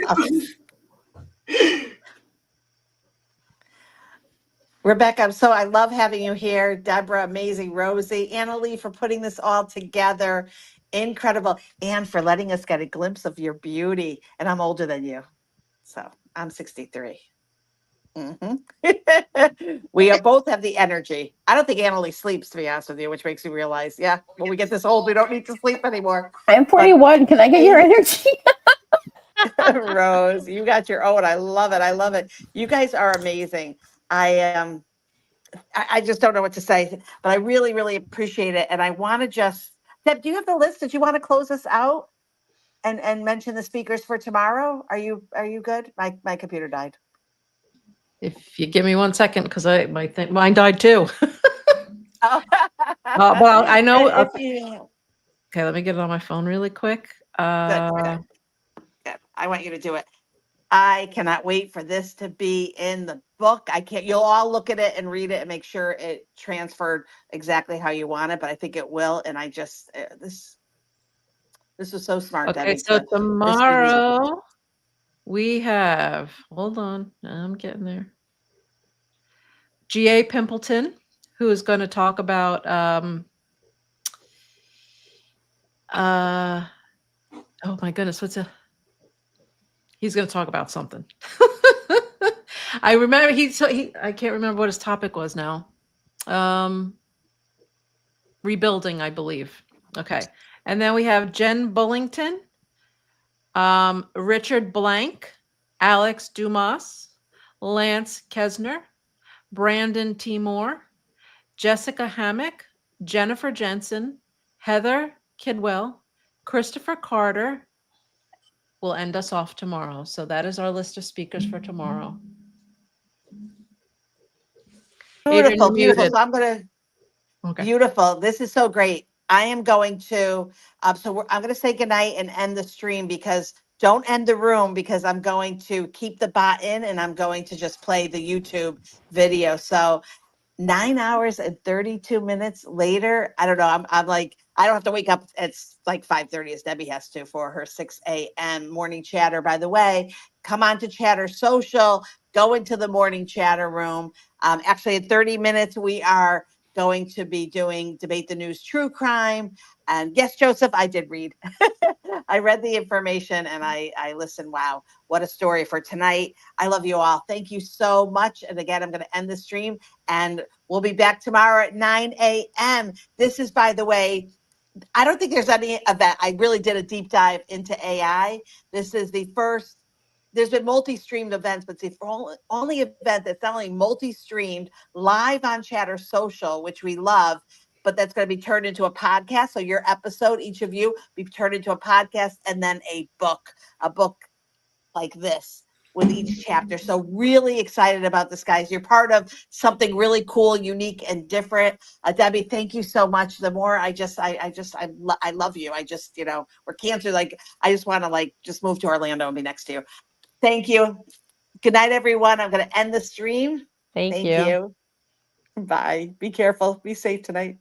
Rebecca, so I love having you here. Deborah, amazing. Rosie, Annalie for putting this all together. Incredible. And for letting us get a glimpse of your beauty. And I'm older than you. So I'm 63. We are both have the energy. I don't think Annalie sleeps, to be honest with you, which makes me realize, yeah, when we get this old, we don't need to sleep anymore. I'm 41. Can I get your energy? Rose, you got your own. I love it. I love it. You guys are amazing. I just don't know what to say, but I really, really appreciate it. And I want to just, Deb, do you have the list? Did you want to close us out and mention the speakers for tomorrow? Are you good? My computer died. If you give me 1 second, because mine died too. Well, I know. Okay, let me get it on my phone really quick. Good. I want you to do it. I cannot wait for this to be in the book. You'll all look at it and read it and make sure it transferred exactly how you want it, but I think it will. And I just, this was so smart, Okay, Debbie. so This tomorrow we have, hold on, I'm getting there. G.A. Pimpleton, who is going to talk about, oh my goodness, he's going to talk about something. I remember I can't remember what his topic was now. Rebuilding, I believe. Okay. And then we have Jen Bullington, Richard Blank, Alex Dumas, Lance Kesner, Brandon Timor, Jessica Hammock, Jennifer Jensen, Heather Kidwell, Christopher Carter will end us off tomorrow. So that is our list of speakers for tomorrow. beautiful, Adrian, beautiful. muted. So I'm going to, beautiful. This is so great. I am going to, I'm going to say goodnight and end the stream, because don't end the room, because I'm going to keep the bot in and I'm going to just play the YouTube video. So 9 hours and 32 minutes later, I don't know. I'm like, I don't have to wake up. It's like 5:30 as Debbie has to for her 6 a.m. morning chatter. By the way, come on to Chatter Social, go into the morning chatter room. Actually, in 30 minutes, we are going to be doing Debate the News True Crime. And yes, Joseph, I did read. I read the information and I listened. Wow, what a story for tonight. I love you all. Thank you so much. And again, I'm going to end the stream and we'll be back tomorrow at 9 a.m. This is, by the way, I don't think there's any event. I really did a deep dive into AI. This is the first. There's been multi-streamed events, but it's the only event that's not only multi-streamed live on Chatter Social, which we love, but that's going to be turned into a podcast. So your episode, each of you, be turned into a podcast, and then a book like this with each chapter. So really excited about this, guys. You're part of something really cool, unique, and different. Debbie, thank you so much. The more I love you. I just, we're cancer. Like, I just want to just move to Orlando and be next to you. Thank you. Good night, everyone. I'm going to end the stream. Thank you. Bye. Be careful. Be safe tonight.